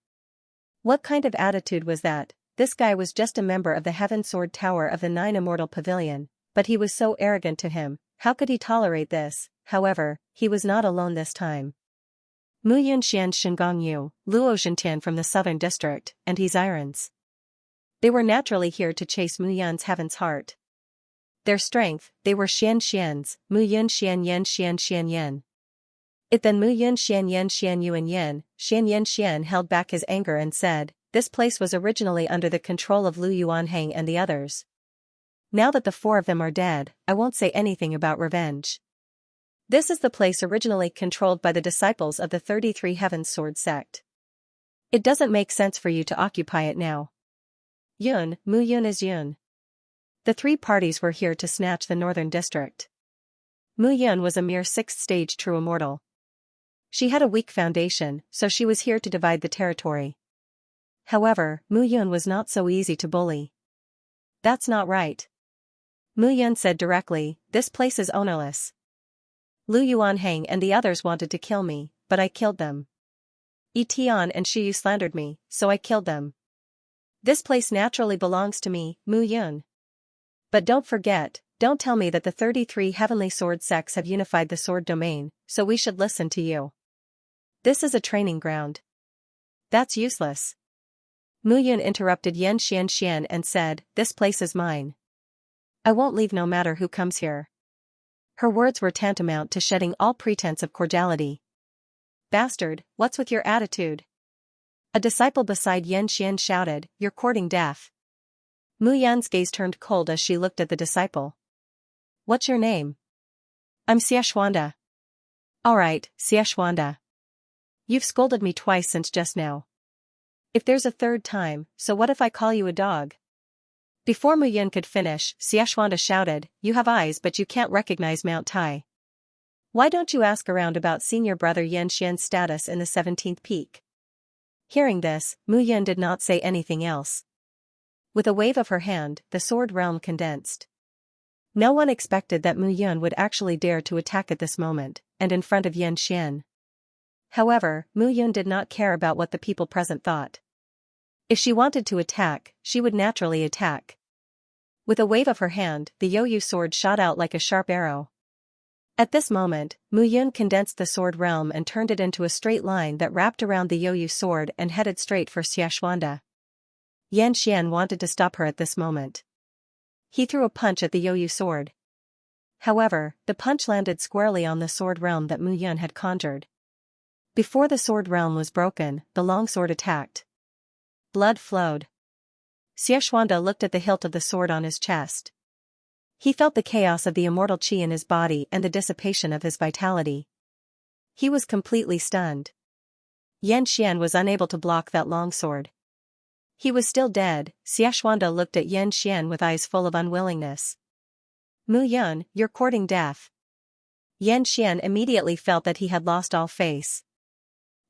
What kind of attitude was that? This guy was just a member of the Heaven Sword Tower of the 9 Immortal Pavilion, but he was so arrogant to him. How could he tolerate this? However, he was not alone this time. Mu Yun Xian Shengong Yu, Luo Zhentian from the Southern District, and his Irons. They were naturally here to chase Mu Yun's Heaven's Heart. Their strength, they were Xianxian's, Mu Yun Xian Yen Xian Xian Yen. It then Mu Yun Xian Yen Xian Yuan Yen, Xian Yen Xian held back his anger and said, This place was originally under the control of Lu Yuanhang and the others. Now that the 4 of them are dead, I won't say anything about revenge. This is the place originally controlled by the disciples of the 33 Heaven Sword sect. It doesn't make sense for you to occupy it now. Yun, Mu Yun is Yun. The 3 parties were here to snatch the Northern District. Mu Yun was a mere 6th stage true immortal. She had a weak foundation, so she was here to divide the territory. However, Mu Yun was not so easy to bully. That's not right. Mu Yun said directly, This place is ownerless. Lu Yuanhang and the others wanted to kill me, but I killed them. Tian and Shiyu slandered me, so I killed them. This place naturally belongs to me, Mu Yun. But don't forget, don't tell me that the 33 Heavenly Sword sects have unified the sword domain, so we should listen to you. This is a training ground. That's useless. Mu Yun interrupted Yen Xianxian and said, This place is mine. I won't leave no matter who comes here. Her words were tantamount to shedding all pretense of cordiality. Bastard, what's with your attitude? A disciple beside Yen Xian shouted, You're courting death. Mu Yan's gaze turned cold as she looked at the disciple. What's your name? I'm Xiaxuanda. Alright, Xiaxuanda. You've scolded me twice since just now. If there's a 3rd time, so what if I call you a dog? Before Mu Yun could finish, Xiaxuanda shouted, You have eyes but you can't recognize Mount Tai. Why don't you ask around about senior brother Yen Xian's status in the 17th peak? Hearing this, Mu Yun did not say anything else. With a wave of her hand, the sword realm condensed. No one expected that Mu Yun would actually dare to attack at this moment, and in front of Yen Xian. However, Mu Yun did not care about what the people present thought. If she wanted to attack, she would naturally attack. With a wave of her hand, the Youyu sword shot out like a sharp arrow. At this moment, Mu Yun condensed the sword realm and turned it into a straight line that wrapped around the Youyu sword and headed straight for Xiaxuanda. Yan Xian wanted to stop her at this moment. He threw a punch at the Youyu sword. However, the punch landed squarely on the sword realm that Mu Yun had conjured. Before the sword realm was broken, the longsword attacked. Blood flowed. Xiaxuanda looked at the hilt of the sword on his chest. He felt the chaos of the immortal chi in his body and the dissipation of his vitality. He was completely stunned. Yan Xian was unable to block that longsword. He was still dead. Xianxia looked at Xianxia with eyes full of unwillingness. Mu Yun, you're courting death. Xianxia immediately felt that he had lost all face.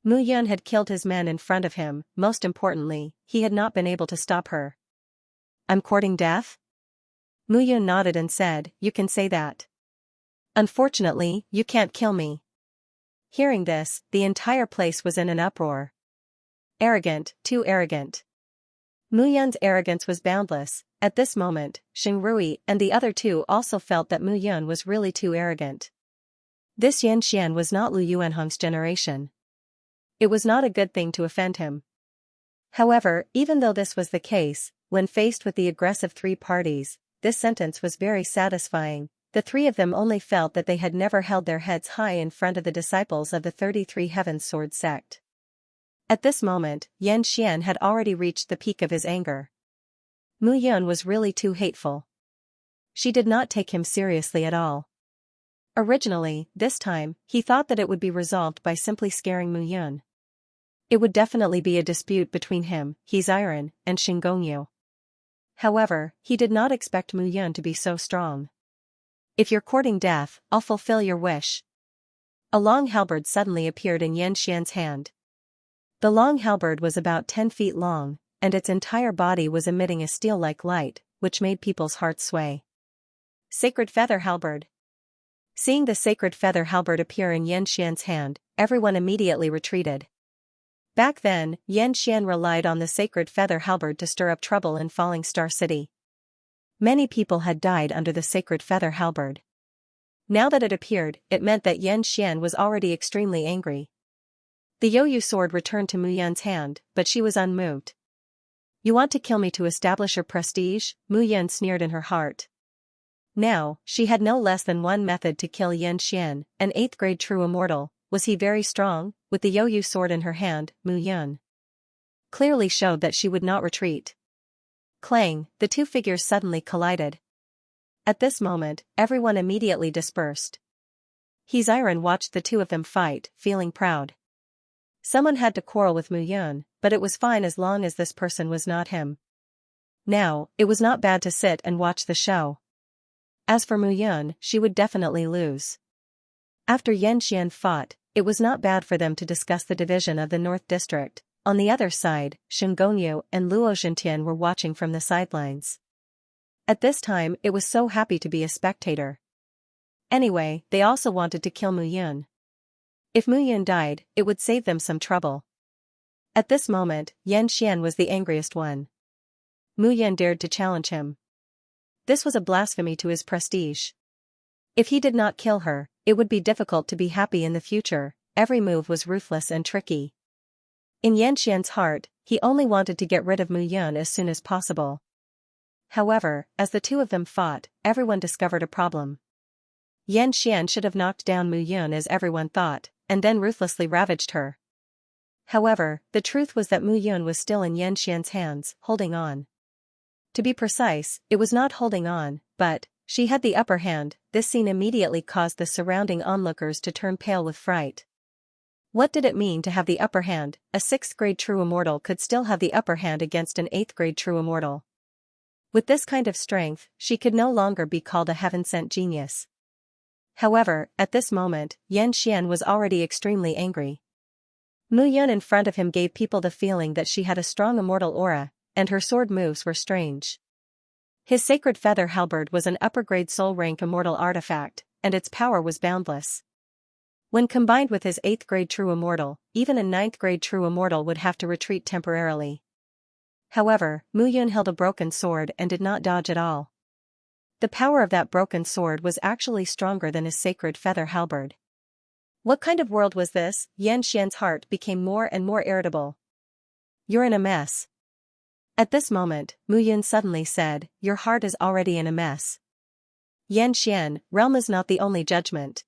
Mu Yun had killed his men in front of him, most importantly, he had not been able to stop her. I'm courting death? Mu Yun nodded and said, you can say that. Unfortunately, you can't kill me. Hearing this, the entire place was in an uproar. Arrogant, too arrogant. Mu Yun's arrogance was boundless. At this moment, Xingrui and the other two also felt that Mu Yun was really too arrogant. This Xianxian was not Lu Yuanhong's generation. It was not a good thing to offend him. However, even though this was the case, when faced with the aggressive three parties, this sentence was very satisfying. The three of them only felt that they had never held their heads high in front of the disciples of the 33 Heavens Sword sect. At this moment, Xianxian had already reached the peak of his anger. Mu Yun was really too hateful. She did not take him seriously at all. Originally, this time, he thought that it would be resolved by simply scaring Mu Yun. It would definitely be a dispute between him, Xianxia, and Xingongyu. However, he did not expect Mu Yun to be so strong. If you're courting death, I'll fulfill your wish. A long halberd suddenly appeared in Xianxian's hand. The long halberd was about 10 feet long, and its entire body was emitting a steel-like light, which made people's hearts sway. Sacred feather halberd. Seeing the sacred feather halberd appear in Xianxian's hand, everyone immediately retreated. Back then, Xianxian relied on the sacred feather halberd to stir up trouble in Falling Star City. Many people had died under the sacred feather halberd. Now that it appeared, it meant that Xianxian was already extremely angry. The Youyu sword returned to Mu Yun's hand, but she was unmoved. You want to kill me to establish your prestige? Mu Yun sneered in her heart. Now, she had no less than one method to kill Xianxian, an 8th grade true immortal. Was he very strong? With the Youyu sword in her hand, Mu Yun clearly showed that she would not retreat. Clang, the two figures suddenly collided. At this moment, everyone immediately dispersed. Xianxia watched the two of them fight, feeling proud. Someone had to quarrel with Mu Yun, but it was fine as long as this person was not him. Now, it was not bad to sit and watch the show. As for Mu Yun, she would definitely lose. After Xianxian fought, it was not bad for them to discuss the division of the North District. On the other side, Xingongyu and Luo Zhentian were watching from the sidelines. At this time, it was so happy to be a spectator. Anyway, they also wanted to kill Mu Yun. If Mu Yun died, it would save them some trouble. At this moment, Xianxian was the angriest one. Mu Yun dared to challenge him. This was a blasphemy to his prestige. If he did not kill her, it would be difficult to be happy in the future. Every move was ruthless and tricky. In Xianxian's heart, he only wanted to get rid of Mu Yun as soon as possible. However, as the two of them fought, everyone discovered a problem. Xianxian should have knocked down Mu Yun as everyone thought, and then ruthlessly ravaged her. However, the truth was that Mu Yun was still in Xianxian's hands, holding on. To be precise, it was not holding on, but she had the upper hand. This scene immediately caused the surrounding onlookers to turn pale with fright. What did it mean to have the upper hand? A 6th grade true immortal could still have the upper hand against an 8th grade true immortal. With this kind of strength, she could no longer be called a heaven-sent genius. However, at this moment, Xianxian was already extremely angry. Mu Yun in front of him gave people the feeling that she had a strong immortal aura, and her sword moves were strange. His sacred feather halberd was an upper-grade soul-rank immortal artifact, and its power was boundless. When combined with his 8th grade true immortal, even a 9th grade true immortal would have to retreat temporarily. However, Mu Yun held a broken sword and did not dodge at all. The power of that broken sword was actually stronger than his sacred feather halberd. What kind of world was this? Xianxian's heart became more and more irritable. You're in a mess. At this moment, Mu Yun suddenly said, your heart is already in a mess. Xianxian, realm is not the only judgment.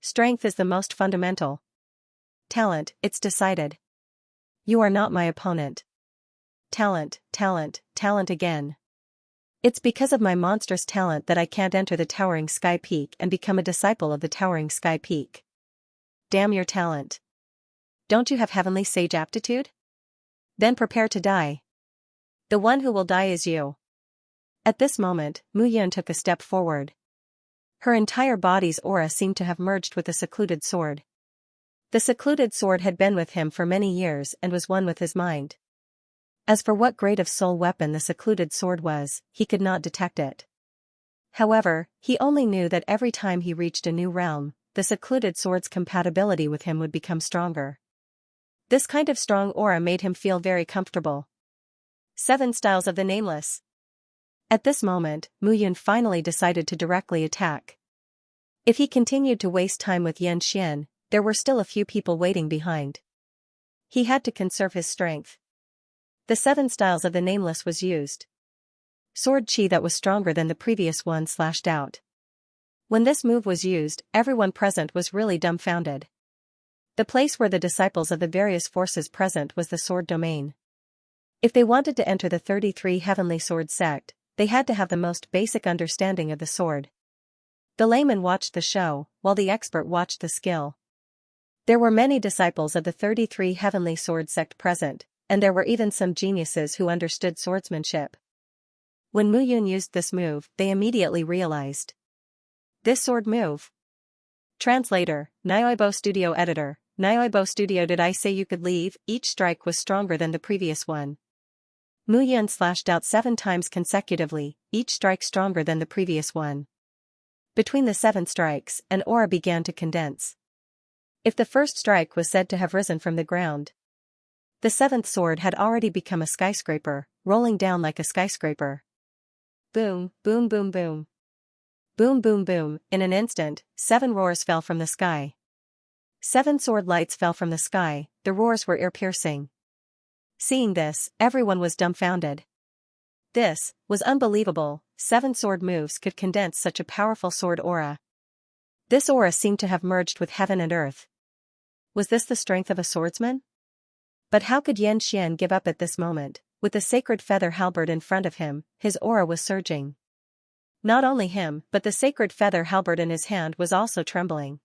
Strength is the most fundamental. Talent, it's decided. You are not my opponent. Talent, talent, talent again. It's because of my monstrous talent that I can't enter the towering sky peak and become a disciple of the towering sky peak. Damn your talent. Don't you have heavenly sage aptitude? Then prepare to die. The one who will die is you. At this moment, Mu Yun took a step forward. Her entire body's aura seemed to have merged with the secluded sword. The secluded sword had been with him for many years and was one with his mind. As for what grade of soul weapon the secluded sword was, he could not detect it. However, he only knew that every time he reached a new realm, the secluded sword's compatibility with him would become stronger. This kind of strong aura made him feel very comfortable. 7 Styles of the Nameless. At this moment, Mu Yun finally decided to directly attack. If he continued to waste time with Xianxia, there were still a few people waiting behind. He had to conserve his strength. The 7 Styles of the Nameless was used. Sword chi that was stronger than the previous one slashed out. When this move was used, everyone present was really dumbfounded. The place where the disciples of the various forces present was the sword domain. If they wanted to enter the 33 Heavenly Sword sect, they had to have the most basic understanding of the sword. The layman watched the show, while the expert watched the skill. There were many disciples of the 33 Heavenly Sword sect present, and there were even some geniuses who understood swordsmanship. When Mu Yun used this move, they immediately realized. This sword move. Translator, Nioibo Studio Editor, Nioibo Studio. Did I say you could leave? Each strike was stronger than the previous one. Mu Yun slashed out 7 times consecutively, each strike stronger than the previous one. Between the 7 strikes, an aura began to condense. If the first strike was said to have risen from the ground, the 7th sword had already become a skyscraper, rolling down like a skyscraper. Boom, boom, boom, boom. Boom, boom, boom. In an instant, 7 roars fell from the sky. 7 sword lights fell from the sky, the roars were ear-piercing. Seeing this, everyone was dumbfounded. This was unbelievable. 7 sword moves could condense such a powerful sword aura. This aura seemed to have merged with heaven and earth. Was this the strength of a swordsman? But how could Xianxia give up at this moment? With the sacred feather halberd in front of him, his aura was surging. Not only him, but the sacred feather halberd in his hand was also trembling.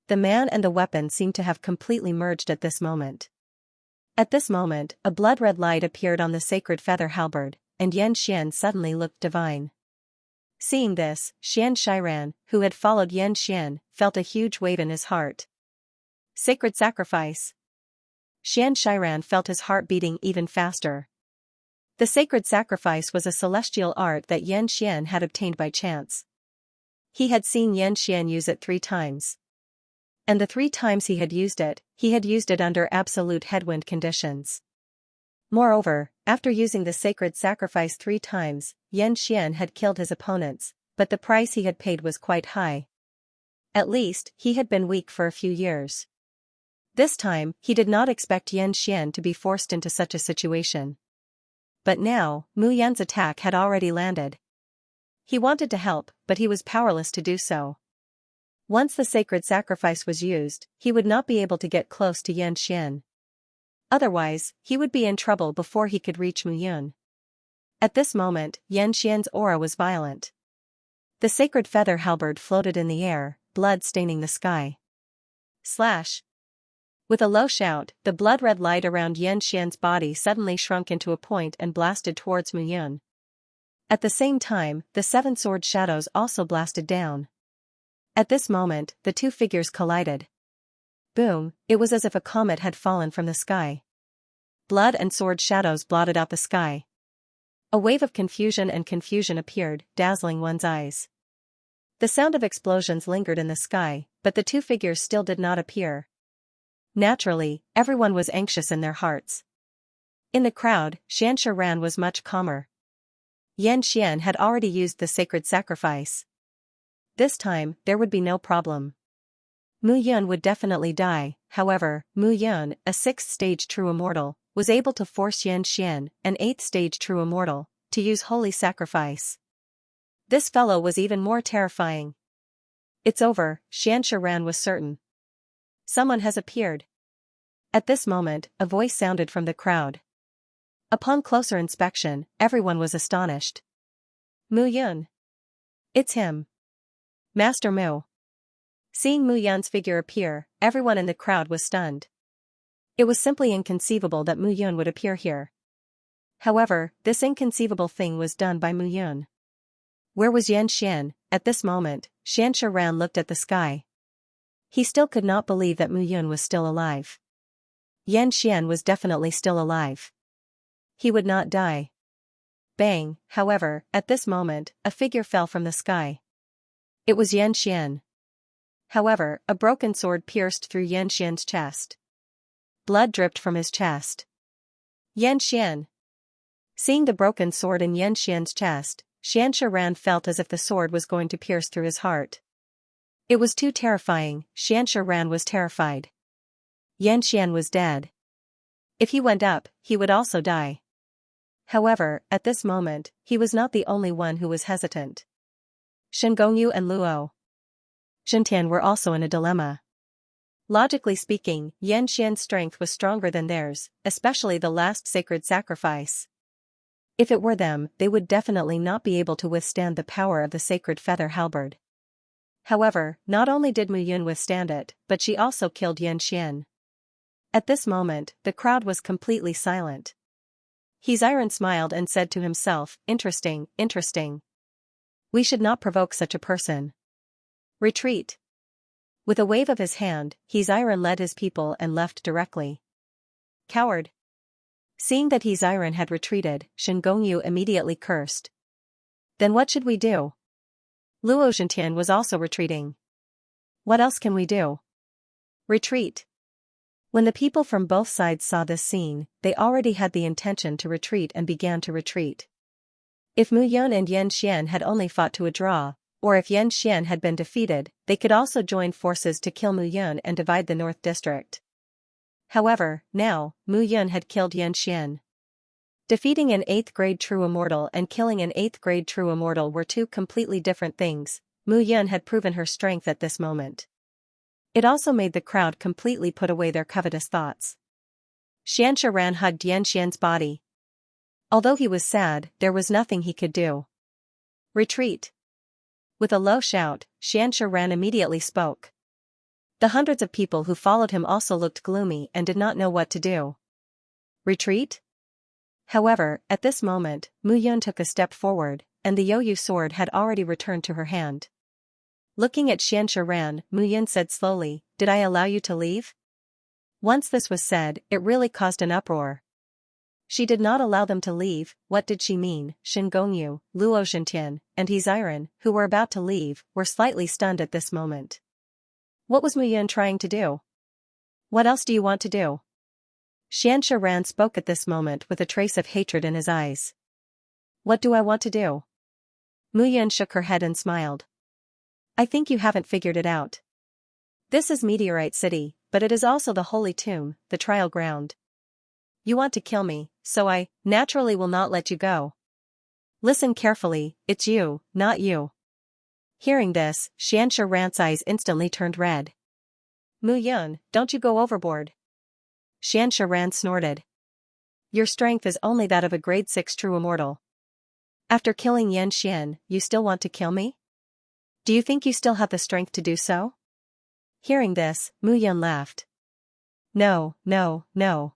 The man and the weapon seemed to have completely merged at this moment. At this moment, a blood-red light appeared on the sacred feather halberd, and Xianxia suddenly looked divine. Seeing this, Xianxia, who had followed Xianxia, felt a huge wave in his heart. Sacred sacrifice. Xianxia felt his heart beating even faster. The sacred sacrifice was a celestial art that Xianxia had obtained by chance. He had seen Xianxia use it 3 times. And the 3 times he had used it under absolute headwind conditions. Moreover, after using the sacred sacrifice 3 times, Xianxia had killed his opponents, but the price he had paid was quite high. At least, he had been weak for a few years. This time, he did not expect Xianxia to be forced into such a situation. But now, Mu Yun's attack had already landed. He wanted to help, but he was powerless to do so. Once the sacred sacrifice was used, he would not be able to get close to Xianxia. Otherwise, he would be in trouble before he could reach Mu Yun. At this moment, Xianxia's aura was violent. The sacred feather halberd floated in the air, blood staining the sky. Slash. With a low shout, the blood-red light around Xianxia's body suddenly shrunk into a point and blasted towards Mu Yun. At the same time, the 7 sword shadows also blasted down. At this moment, the 2 figures collided. Boom, it was as if a comet had fallen from the sky. Blood and sword shadows blotted out the sky. A wave of confusion appeared, dazzling one's eyes. The sound of explosions lingered in the sky, but the 2 figures still did not appear. Naturally, everyone was anxious in their hearts. In the crowd, Xianxia was much calmer. Xianxia had already used the sacred sacrifice. This time, there would be no problem. Mu Yun would definitely die. However, Mu Yun, a 6th stage true immortal, was able to force Xianxia, an 8th stage true immortal, to use holy sacrifice. This fellow was even more terrifying. It's over, Xianxia was certain. Someone has appeared. At this moment, a voice sounded from the crowd. Upon closer inspection, everyone was astonished. Mu Yun. It's him. Master Mu. Seeing Mu Yun's figure appear, everyone in the crowd was stunned. It was simply inconceivable that Mu Yun would appear here. However, this inconceivable thing was done by Mu Yun. Where was Xianxia? At this moment, Xianxia looked at the sky. He still could not believe that Mu Yun was still alive. Xianxia was definitely still alive. He would not die. Bang, however, at this moment, a figure fell from the sky. It was Xianxia. However, a broken sword pierced through Xianxia's chest. Blood dripped from his chest. Xianxia. Seeing the broken sword in Xianxia's chest, Xianxia felt as if the sword was going to pierce through his heart. It was too terrifying. Xianxia was terrified. Xianxia was dead. If he went up, he would also die. However, at this moment, he was not the only one who was hesitant. Shen Gongyu and Luo Zhentian were also in a dilemma. Logically speaking, Xianxia's strength was stronger than theirs, especially the last sacred sacrifice. If it were them, they would definitely not be able to withstand the power of the sacred feather halberd. However, not only did Mu Yun withstand it, but she also killed Xianxia. At this moment, the crowd was completely silent. Xianxia smiled and said to himself, "Interesting, interesting. We should not provoke such a person. Retreat." With a wave of his hand, Xianxia led his people and left directly. Coward. Seeing that Xianxia had retreated, Shen Gongyu immediately cursed. Then what should we do? Luo Zhentian was also retreating. What else can we do? Retreat. When the people from both sides saw this scene, they already had the intention to retreat and began to retreat. If Mu Yun and Xianxia had only fought to a draw, or if Xianxia had been defeated, they could also join forces to kill Mu Yun and divide the North District. However, now, Mu Yun had killed Xianxia. Defeating an 8th grade true immortal and killing an 8th grade true immortal were two completely different things. Mu Yun had proven her strength at this moment. It also made the crowd completely put away their covetous thoughts. Xianxia hugged Xianxia's body. Although he was sad, there was nothing he could do. Retreat. With a low shout, Xianxia immediately spoke. The hundreds of people who followed him also looked gloomy and did not know what to do. Retreat? However, at this moment, Mu Yun took a step forward, and the Yoyu sword had already returned to her hand. Looking at Xianxia, Mu Yun said slowly, "Did I allow you to leave?" Once this was said, it really caused an uproar. She did not allow them to leave. What did she mean? Shen Gongyu, Luo Zhentian, and Xianxia, who were about to leave, were slightly stunned at this moment. What was Mu Yun trying to do? What else do you want to do? Xianxia spoke at this moment with a trace of hatred in his eyes. What do I want to do? Mu Yun shook her head and smiled. I think you haven't figured it out. This is Meteorite City, but it is also the Holy Tomb, the trial ground. You want to kill me, so I, naturally will not let you go. Listen carefully, it's you, not you. Hearing this, Xianxia's eyes instantly turned red. Mu Yun, don't you go overboard. Xianxia snorted. Your strength is only that of a grade 6 true immortal. After killing Xianxia, you still want to kill me? Do you think you still have the strength to do so? Hearing this, Mu Yun laughed. No, no, no.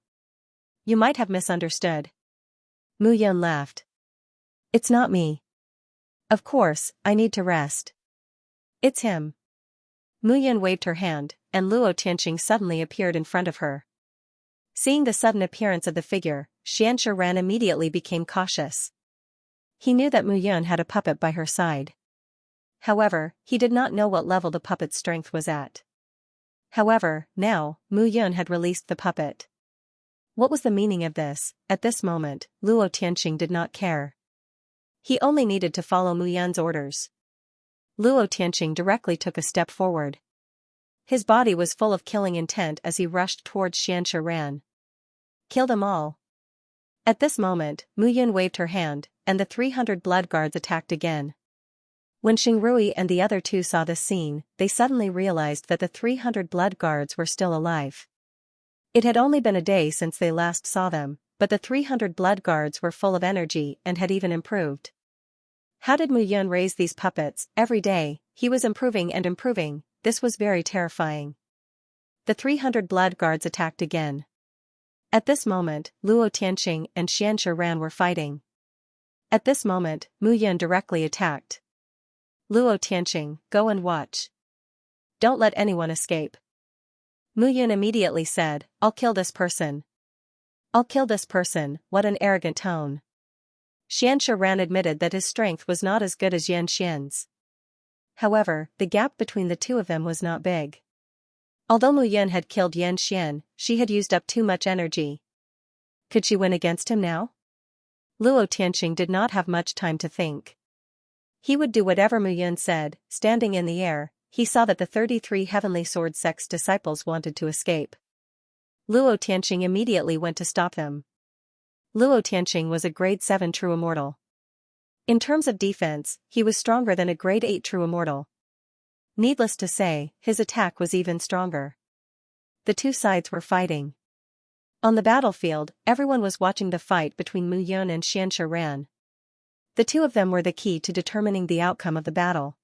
You might have misunderstood. Mu Yun laughed. It's not me. Of course, I need to rest. It's him. Mu Yun waved her hand, and Luo Tianqing suddenly appeared in front of her. Seeing the sudden appearance of the figure, Xianxia immediately became cautious. He knew that Mu Yun had a puppet by her side. However, he did not know what level the puppet's strength was at. However, now, Mu Yun had released the puppet. What was the meaning of this? At this moment, Luo Tianqing did not care. He only needed to follow Mu Yun's orders. Luo Tianqing directly took a step forward. His body was full of killing intent as he rushed towards Xianxia. Kill them all. At this moment, Mu Yun waved her hand, and the 300 blood guards attacked again. When Xingrui and the other two saw this scene, they suddenly realized that the 300 blood guards were still alive. It had only been a day since they last saw them, but the 300 blood guards were full of energy and had even improved. How did Mu Yun raise these puppets? Every day, he was improving and improving. This was very terrifying. The 300 blood guards attacked again. At this moment, Luo Tianqing and Xianxia Ran were fighting. At this moment, Mu Yun directly attacked. Luo Tianqing, go and watch. Don't let anyone escape. Mu Yun immediately said, I'll kill this person. I'll kill this person, what an arrogant tone. Xianxia Ran admitted that his strength was not as good as Yan Xian's. However, the gap between the two of them was not big. Although Mu Yun had killed Yan Xian, she had used up too much energy. Could she win against him now? Luo Tianqing did not have much time to think. He would do whatever Mu Yun said. Standing in the air, he saw that the 33 Heavenly Sword Sect's disciples wanted to escape. Luo Tianqing immediately went to stop them. Luo Tianqing was a grade 7 true immortal. In terms of defense, he was stronger than a grade 8 true immortal. Needless to say, his attack was even stronger. The two sides were fighting. On the battlefield, everyone was watching the fight between Mu Yun and Xianxia Ran. The two of them were the key to determining the outcome of the battle.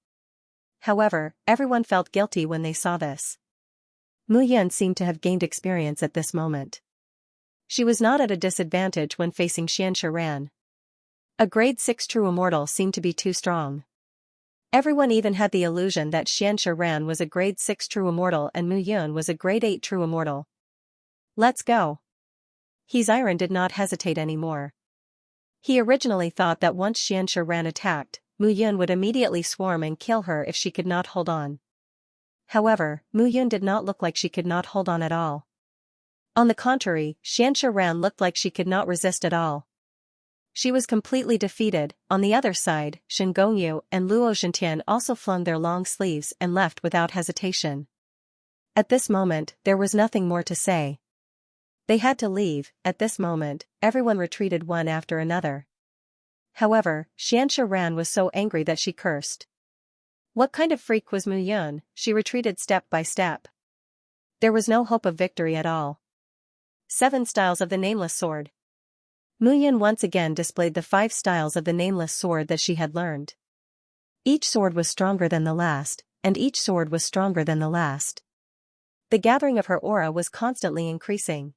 However, everyone felt guilty when they saw this. Mu Yun seemed to have gained experience at this moment. She was not at a disadvantage when facing Xianxia Ran. A grade 6 true immortal seemed to be too strong. Everyone even had the illusion that Xianxia Ran was a grade 6 true immortal and Mu Yun was a grade 8 true immortal. Let's go. Xianxia did not hesitate anymore. He originally thought that once Xianxia Ran attacked, Mu Yun would immediately swarm and kill her if she could not hold on. However, Mu Yun did not look like she could not hold on at all. On the contrary, Xianxia Ran looked like she could not resist at all. She was completely defeated. On the other side, Shen Gongyu and Luo Zhentian also flung their long sleeves and left without hesitation. At this moment, there was nothing more to say. They had to leave. At this moment, everyone retreated one after another. However, Xianxia Ran was so angry that she cursed. What kind of freak was Mu Yun? She retreated step by step. There was no hope of victory at all. 7 styles of the Nameless Sword. Mu Yun once again displayed the 5 styles of the Nameless Sword that she had learned. Each sword was stronger than the last, and each sword was stronger than the last. The gathering of her aura was constantly increasing.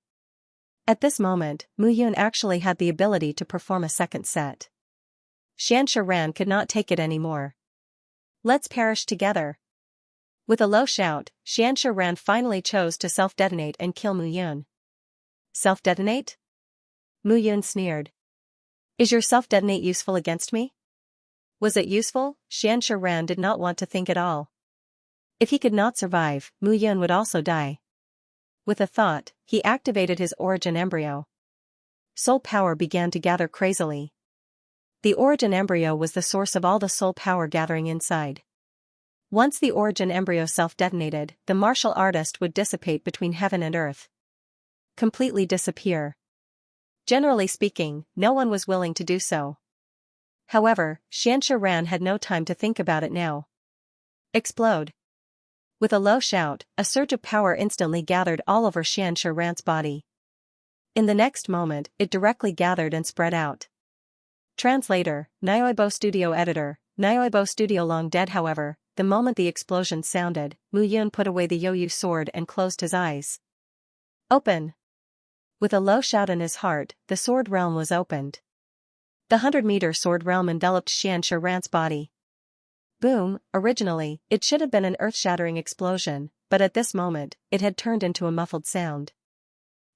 At this moment, Mu Yun actually had the ability to perform a second set. Xianxia Ran could not take it anymore. Let's perish together. With a low shout, Xianxia Ran finally chose to self-detonate and kill Mu Yun. Self-detonate? Mu Yun sneered. Is your self-detonate useful against me? Was it useful? Xianxia Ran did not want to think at all. If he could not survive, Mu Yun would also die. With a thought, he activated his origin embryo. Soul power began to gather crazily. The origin embryo was the source of all the soul power gathering inside. Once the origin embryo self-detonated, the martial artist would dissipate between heaven and earth. Completely disappear. Generally speaking, no one was willing to do so. However, Xianxia Ran had no time to think about it now. Explode. With a low shout, a surge of power instantly gathered all over Xianxia Ran's body. In the next moment, it directly gathered and spread out. Translator, Nioibo Studio Editor, Nioibo Studio long dead. However, the moment the explosion sounded, Mu Yun put away the Yoyu sword and closed his eyes. Open! With a low shout in his heart, the sword realm was opened. The 100-meter sword realm enveloped Xianxia Ran's body. Boom! Originally, it should have been an earth-shattering explosion, but at this moment, it had turned into a muffled sound.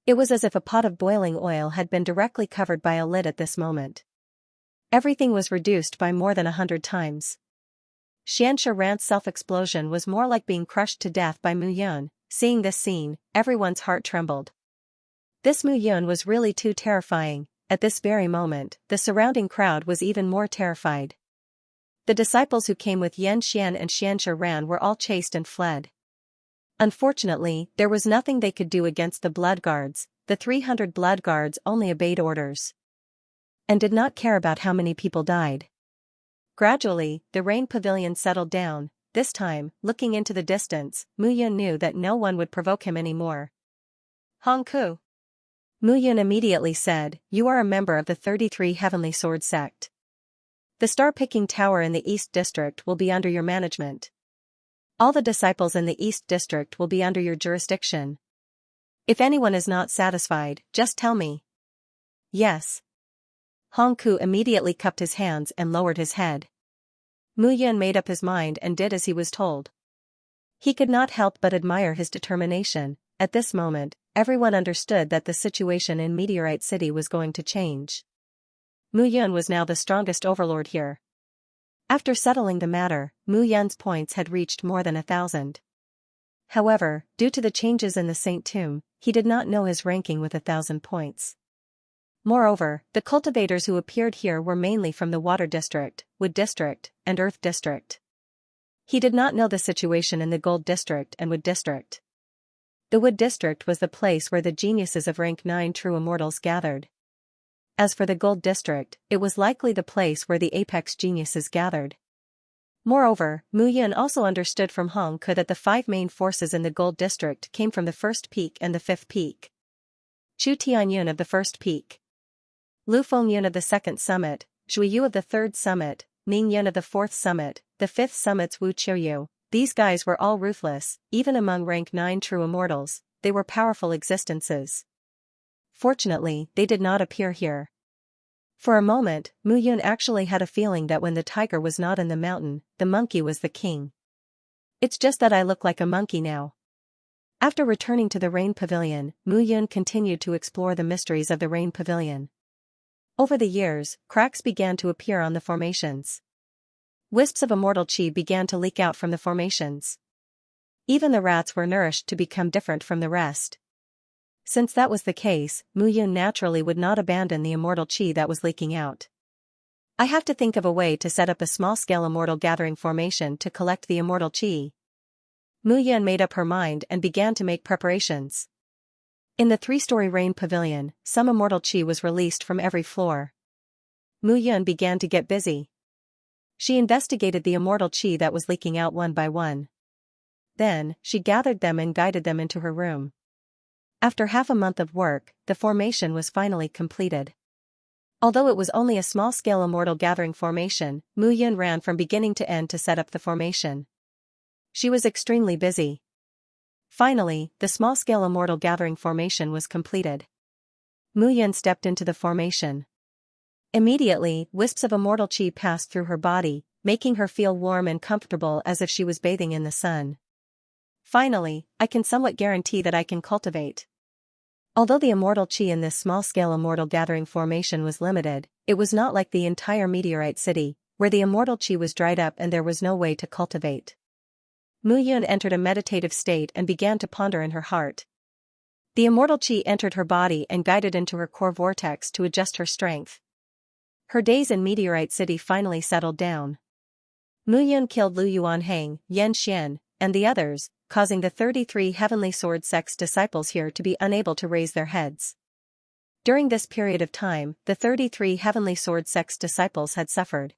It was as if a pot of boiling oil had been directly covered by a lid at this moment. Everything was reduced by more than 100 times. Xianxia Ran's self-explosion was more like being crushed to death by Mu Yun. Seeing this scene, everyone's heart trembled. This Mu Yun was really too terrifying. At this very moment, the surrounding crowd was even more terrified. The disciples who came with Yan Xian and Xianxia Ran were all chased and fled. Unfortunately, there was nothing they could do against the blood guards. The 300 blood guards only obeyed orders and did not care about how many people died. Gradually, the rain pavilion settled down. This time, looking into the distance, Mu Yun knew that no one would provoke him anymore. Hong Ku. Mu Yun immediately said, "You are a member of the 33 Heavenly Sword Sect. The star-picking tower in the East District will be under your management. All the disciples in the East District will be under your jurisdiction. If anyone is not satisfied, just tell me. Yes. Hong Ku immediately cupped his hands and lowered his head. Mu Yun made up his mind and did as he was told. He could not help but admire his determination. At this moment, everyone understood that the situation in Meteorite City was going to change. Mu Yun was now the strongest overlord here. After settling the matter, Mu Yun's points had reached more than 1,000. However, due to the changes in the Saint Tomb, he did not know his ranking with 1,000 points. Moreover, the cultivators who appeared here were mainly from the Water District, Wood District, and Earth District. He did not know the situation in the Gold District and Wood District. The Wood District was the place where the geniuses of rank 9 true immortals gathered. As for the Gold District, it was likely the place where the apex geniuses gathered. Moreover, Mu Yun also understood from Hong Ku that the 5 main forces in the Gold District came from the first peak and the 5th peak. Chu Tianyun of the first peak, Lu Fengyun of the second summit, Zhui Yu of the third summit, Ning Yun of the fourth summit, the 5th summit's Wu Qiuyu. These guys were all ruthless, even among rank 9 true immortals, they were powerful existences. Fortunately, they did not appear here. For a moment, Mu Yun actually had a feeling that when the tiger was not in the mountain, the monkey was the king. It's just that I look like a monkey now. After returning to the Rain Pavilion, Mu Yun continued to explore the mysteries of the Rain Pavilion. Over the years, cracks began to appear on the formations. Wisps of immortal chi began to leak out from the formations. Even the rats were nourished to become different from the rest. Since that was the case, Mu Yun naturally would not abandon the immortal chi that was leaking out. I have to think of a way to set up a small-scale immortal gathering formation to collect the immortal chi. Mu Yun made up her mind and began to make preparations. In the 3-story Rain Pavilion, some immortal chi was released from every floor. Mu Yun began to get busy. She investigated the immortal chi that was leaking out one by one. Then, she gathered them and guided them into her room. After half a month of work, the formation was finally completed. Although it was only a small-scale immortal gathering formation, Mu Yun ran from beginning to end to set up the formation. She was extremely busy. Finally, the small-scale immortal gathering formation was completed. Mu Yun stepped into the formation. Immediately, wisps of immortal chi passed through her body, making her feel warm and comfortable as if she was bathing in the sun. Finally, I can somewhat guarantee that I can cultivate. Although the immortal chi in this small-scale immortal gathering formation was limited, it was not like the entire Meteorite City, where the immortal chi was dried up and there was no way to cultivate. Mu Yun entered a meditative state and began to ponder in her heart. The immortal chi entered her body and guided into her core vortex to adjust her strength. Her days in Meteorite City finally settled down. Mu Yun killed Lu Yuanhang, Yan Xian, and the others, causing the 33 Heavenly Sword Sect's disciples here to be unable to raise their heads. During this period of time, the 33 Heavenly Sword Sect's disciples had suffered.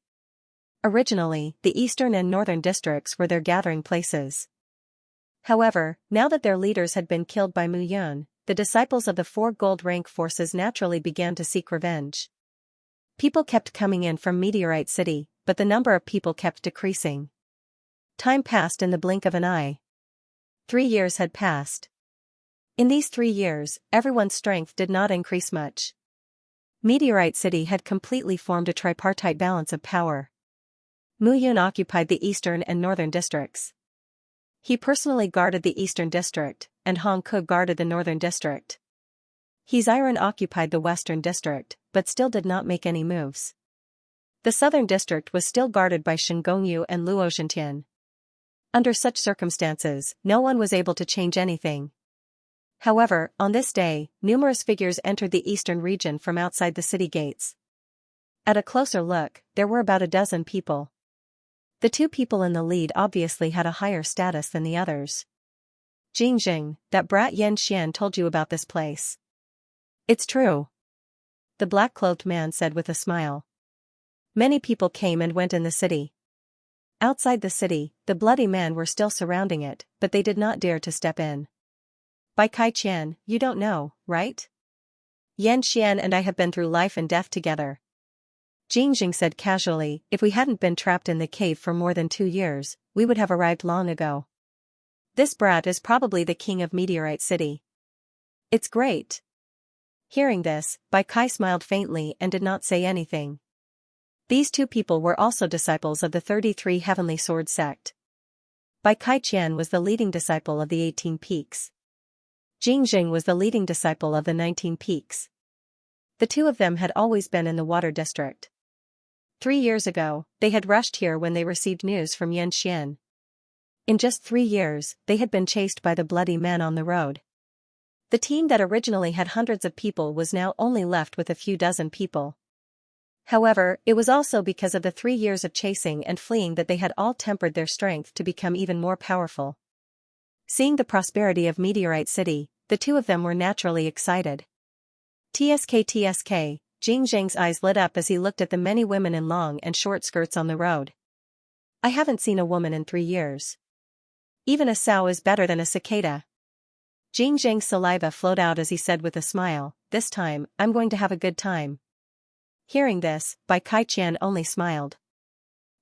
Originally, the eastern and northern districts were their gathering places. However, now that their leaders had been killed by Mu Yun, the disciples of the 4 gold rank forces naturally began to seek revenge. People kept coming in from Meteorite City, but the number of people kept decreasing. Time passed in the blink of an eye. 3 years had passed. In these 3 years, everyone's strength did not increase much. Meteorite City had completely formed a tripartite balance of power. Mu Yun occupied the eastern and northern districts. He personally guarded the eastern district, and Hong Ku guarded the northern district. Xianxia occupied the western district, but still did not make any moves. The southern district was still guarded by Shen Gongyu and Luo Zhentian. Under such circumstances, no one was able to change anything. However, on this day, numerous figures entered the eastern region from outside the city gates. At a closer look, there were about a dozen people. The 2 people in the lead obviously had a higher status than the others. Jingjing, that brat Yan Xian told you about this place. It's true. The black-clothed man said with a smile. Many people came and went in the city. Outside the city, the bloody men were still surrounding it, but they did not dare to step in. By Kai Qian, you don't know, right? Yan Xian and I have been through life and death together. Jingjing said casually, if we hadn't been trapped in the cave for more than 2 years, we would have arrived long ago. This brat is probably the king of Meteorite City. It's great. Hearing this, Bai Kai smiled faintly and did not say anything. These two people were also disciples of the 33 Heavenly Sword sect. Bai Kai Qian was the leading disciple of the 18 peaks. Jing was the leading disciple of the 19 peaks. The two of them had always been in the water district. 3 years ago, they had rushed here when they received news from Xianxia. In just 3 years, they had been chased by the bloody men on the road. The team that originally had hundreds of people was now only left with a few dozen people. However, it was also because of the 3 years of chasing and fleeing that they had all tempered their strength to become even more powerful. Seeing the prosperity of Meteorite City, the two of them were naturally excited. TSK, Jing's eyes lit up as he looked at the many women in long and short skirts on the road. I haven't seen a woman in 3 years. Even a sow is better than a cicada. Jing's saliva flowed out as he said with a smile, this time, I'm going to have a good time. Hearing this, Bai Kai Qian only smiled.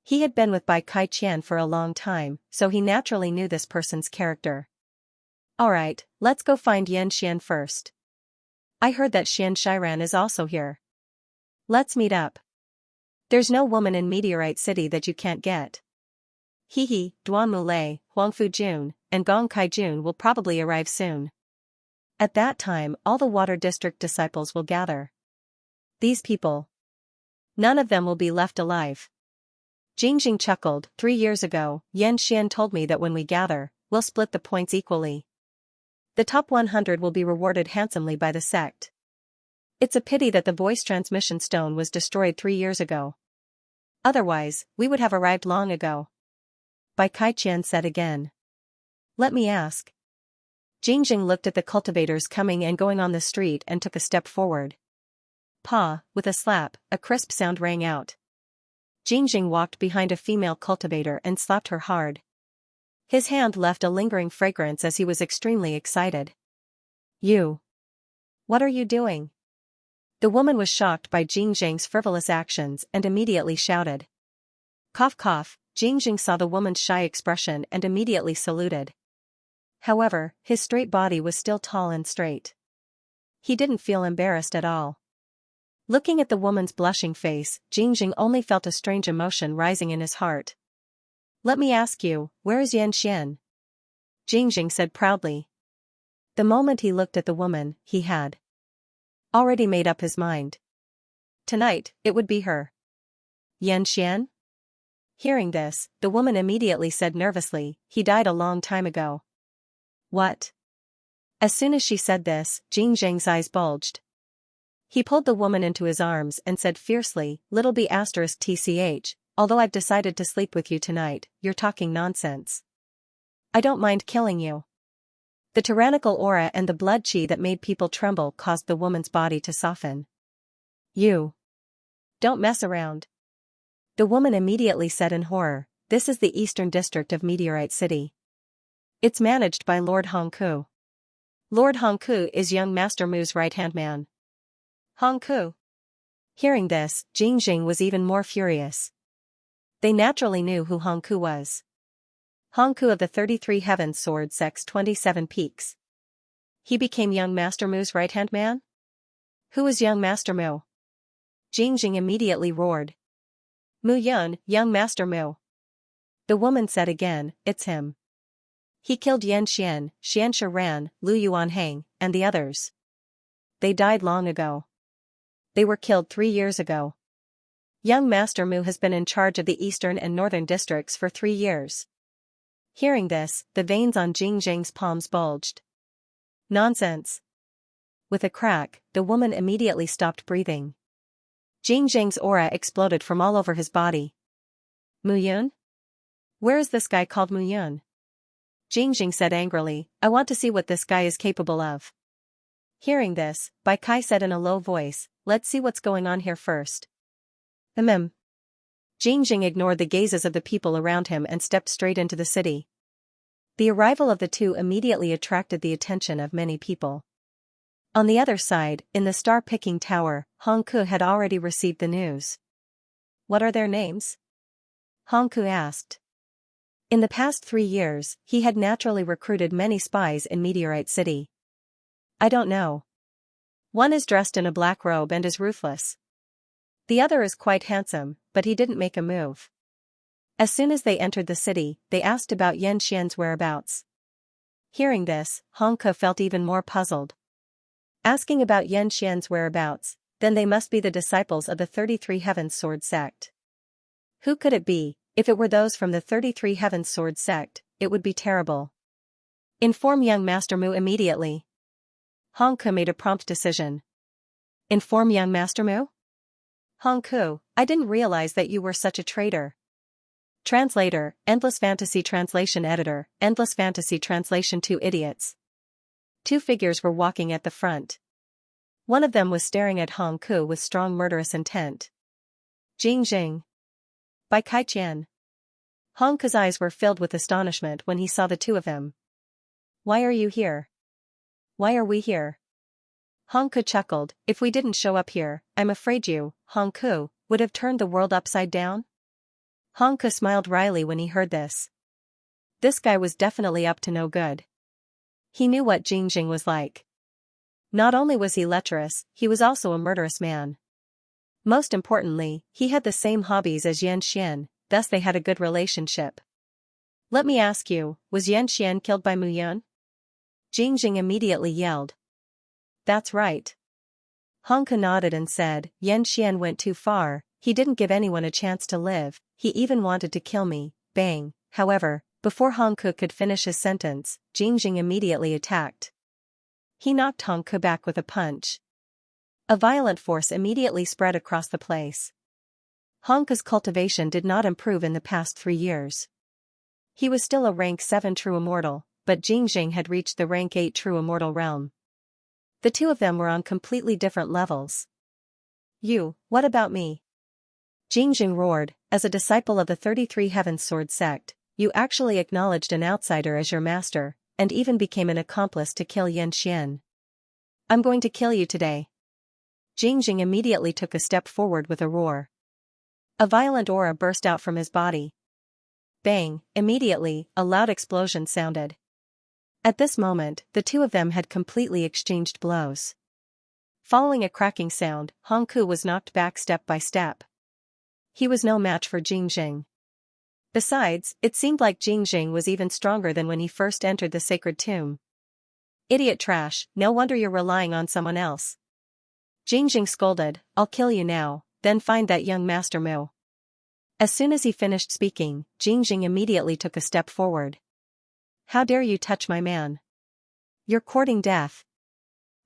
He had been with Bai Kai Qian for a long time, so he naturally knew this person's character. Alright, let's go find Xianxia first. I heard that Xianxia is also here. Let's meet up. There's no woman in Meteorite City that you can't get. Duan Mulei, Huangfu Jun, and Gong Kai Jun will probably arrive soon. At that time, all the Water District disciples will gather. These people. None of them will be left alive. Jing chuckled, 3 years ago, Xianxia told me that when we gather, we'll split the points equally. The top 100 will be rewarded handsomely by the sect. It's a pity that the voice transmission stone was destroyed 3 years ago. Otherwise, we would have arrived long ago. Bai Kai Qian said again. Let me ask. Jing looked at the cultivators coming and going on the street and took a step forward. Pa, with a slap, a crisp sound rang out. Jing walked behind a female cultivator and slapped her hard. His hand left a lingering fragrance as he was extremely excited. You. What are you doing? The woman was shocked by Jing's frivolous actions and immediately shouted. Cough cough, Jing saw the woman's shy expression and immediately saluted. However, his straight body was still tall and straight. He didn't feel embarrassed at all. Looking at the woman's blushing face, Jing only felt a strange emotion rising in his heart. Let me ask you, where is Xianxia? Jing said proudly. The moment he looked at the woman, he had already made up his mind. Tonight, it would be her. Xianxia? Hearing this, the woman immediately said nervously, he died a long time ago. What? As soon as she said this, Jing's eyes bulged. He pulled the woman into his arms and said fiercely, little b****, although I've decided to sleep with you tonight, you're talking nonsense. I don't mind killing you. The tyrannical aura and the blood chi that made people tremble caused the woman's body to soften. You. Don't mess around. The woman immediately said in horror, this is the eastern district of Meteorite City. It's managed by Lord Hongku. Lord Hongku is young Master Mu's right-hand man. Hongku. Hearing this, Jing was even more furious. They naturally knew who Hongku was. Hongku of the 33 Heavens Sword Sect's 27 peaks. He became young Master Mu's right-hand man? Who is young Master Mu? Jing immediately roared. Mu Yun, young Master Mu. The woman said again, it's him. He killed Xianxia, Xianxia Ran, Lu Yuanhang, and the others. They died long ago. They were killed 3 years ago. Young Master Mu has been in charge of the eastern and northern districts for 3 years. Hearing this, the veins on Jing's palms bulged. Nonsense. With a crack, the woman immediately stopped breathing. Jing's aura exploded from all over his body. Mu Yun? Where is this guy called Mu Yun? Jing said angrily, I want to see what this guy is capable of. Hearing this, Bai Kai said in a low voice, let's see what's going on here first. Jing ignored the gazes of the people around him and stepped straight into the city. The arrival of the two immediately attracted the attention of many people. On the other side, in the star-picking tower, Hongku had already received the news. What are their names? Hongku asked. In the past 3 years, he had naturally recruited many spies in Meteorite City. I don't know. One is dressed in a black robe and is ruthless. The other is quite handsome, but he didn't make a move. As soon as they entered the city, they asked about Xianxia's whereabouts. Hearing this, Hong Ke felt even more puzzled. Asking about Xianxia's whereabouts, then they must be the disciples of the 33 Heavens Sword sect. Who could it be? If it were those from the 33 Heavens Sword sect, it would be terrible. Inform young Master Mu immediately. Hong Ke made a prompt decision. Inform young Master Mu? Hong Ke, I didn't realize that you were such a traitor. Translator, Endless Fantasy Translation Editor, Endless Fantasy Translation. Two idiots. Two figures were walking at the front. One of them was staring at Hong Ke with strong murderous intent. Jing. By Kai Qian. Hong Ke's eyes were filled with astonishment when he saw the two of them. Why are you here? Why are we here? Hong Ke chuckled. If we didn't show up here, I'm afraid you, Hong Ke, would have turned the world upside down? Hong Ke smiled wryly when he heard this. This guy was definitely up to no good. He knew what Jing was like. Not only was he lecherous, he was also a murderous man. Most importantly, he had the same hobbies as Xianxia, thus they had a good relationship. Let me ask you, was Xianxia killed by Mu Yun? Jing immediately yelled. That's right. Hong Ke nodded and said, Xianxia went too far, he didn't give anyone a chance to live, he even wanted to kill me, bang. However, before Hong Ke could finish his sentence, Jing immediately attacked. He knocked Hong Ke back with a punch. A violent force immediately spread across the place. Hong Ke's cultivation did not improve in the past 3 years. He was still a rank 7 true immortal, but Jing had reached the rank 8 true immortal realm. The two of them were on completely different levels. You, what about me? Jing roared, as a disciple of the 33 Heavens Sword sect, you actually acknowledged an outsider as your master, and even became an accomplice to kill Xianxia. I'm going to kill you today. Jing immediately took a step forward with a roar. A violent aura burst out from his body. Bang, immediately, a loud explosion sounded. At this moment, the two of them had completely exchanged blows. Following a cracking sound, Hong Ke was knocked back step by step. He was no match for Jing. Besides, it seemed like Jing was even stronger than when he first entered the sacred tomb. Idiot trash, no wonder you're relying on someone else. Jing scolded, I'll kill you now, then find that young Master Mu. As soon as he finished speaking, Jing immediately took a step forward. How dare you touch my man? You're courting death.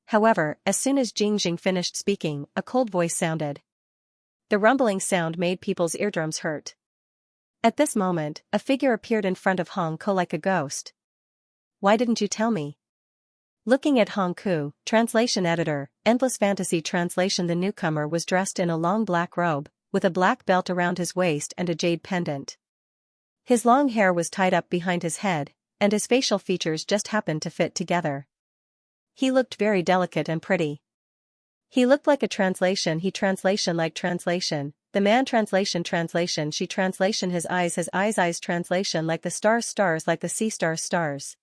However, as soon as Jing finished speaking, a cold voice sounded. The rumbling sound made people's eardrums hurt. At this moment, a figure appeared in front of Hong Ke like a ghost. Why didn't you tell me? Looking at Hong Ke, translation editor, Endless Fantasy Translation. The newcomer was dressed in a long black robe, with a black belt around his waist and a jade pendant. His long hair was tied up behind his head, and his facial features just happened to fit together. He looked very delicate and pretty. He looked like a translation. He translation like translation, the man translation she translation his eyes translation like the stars like the sea stars.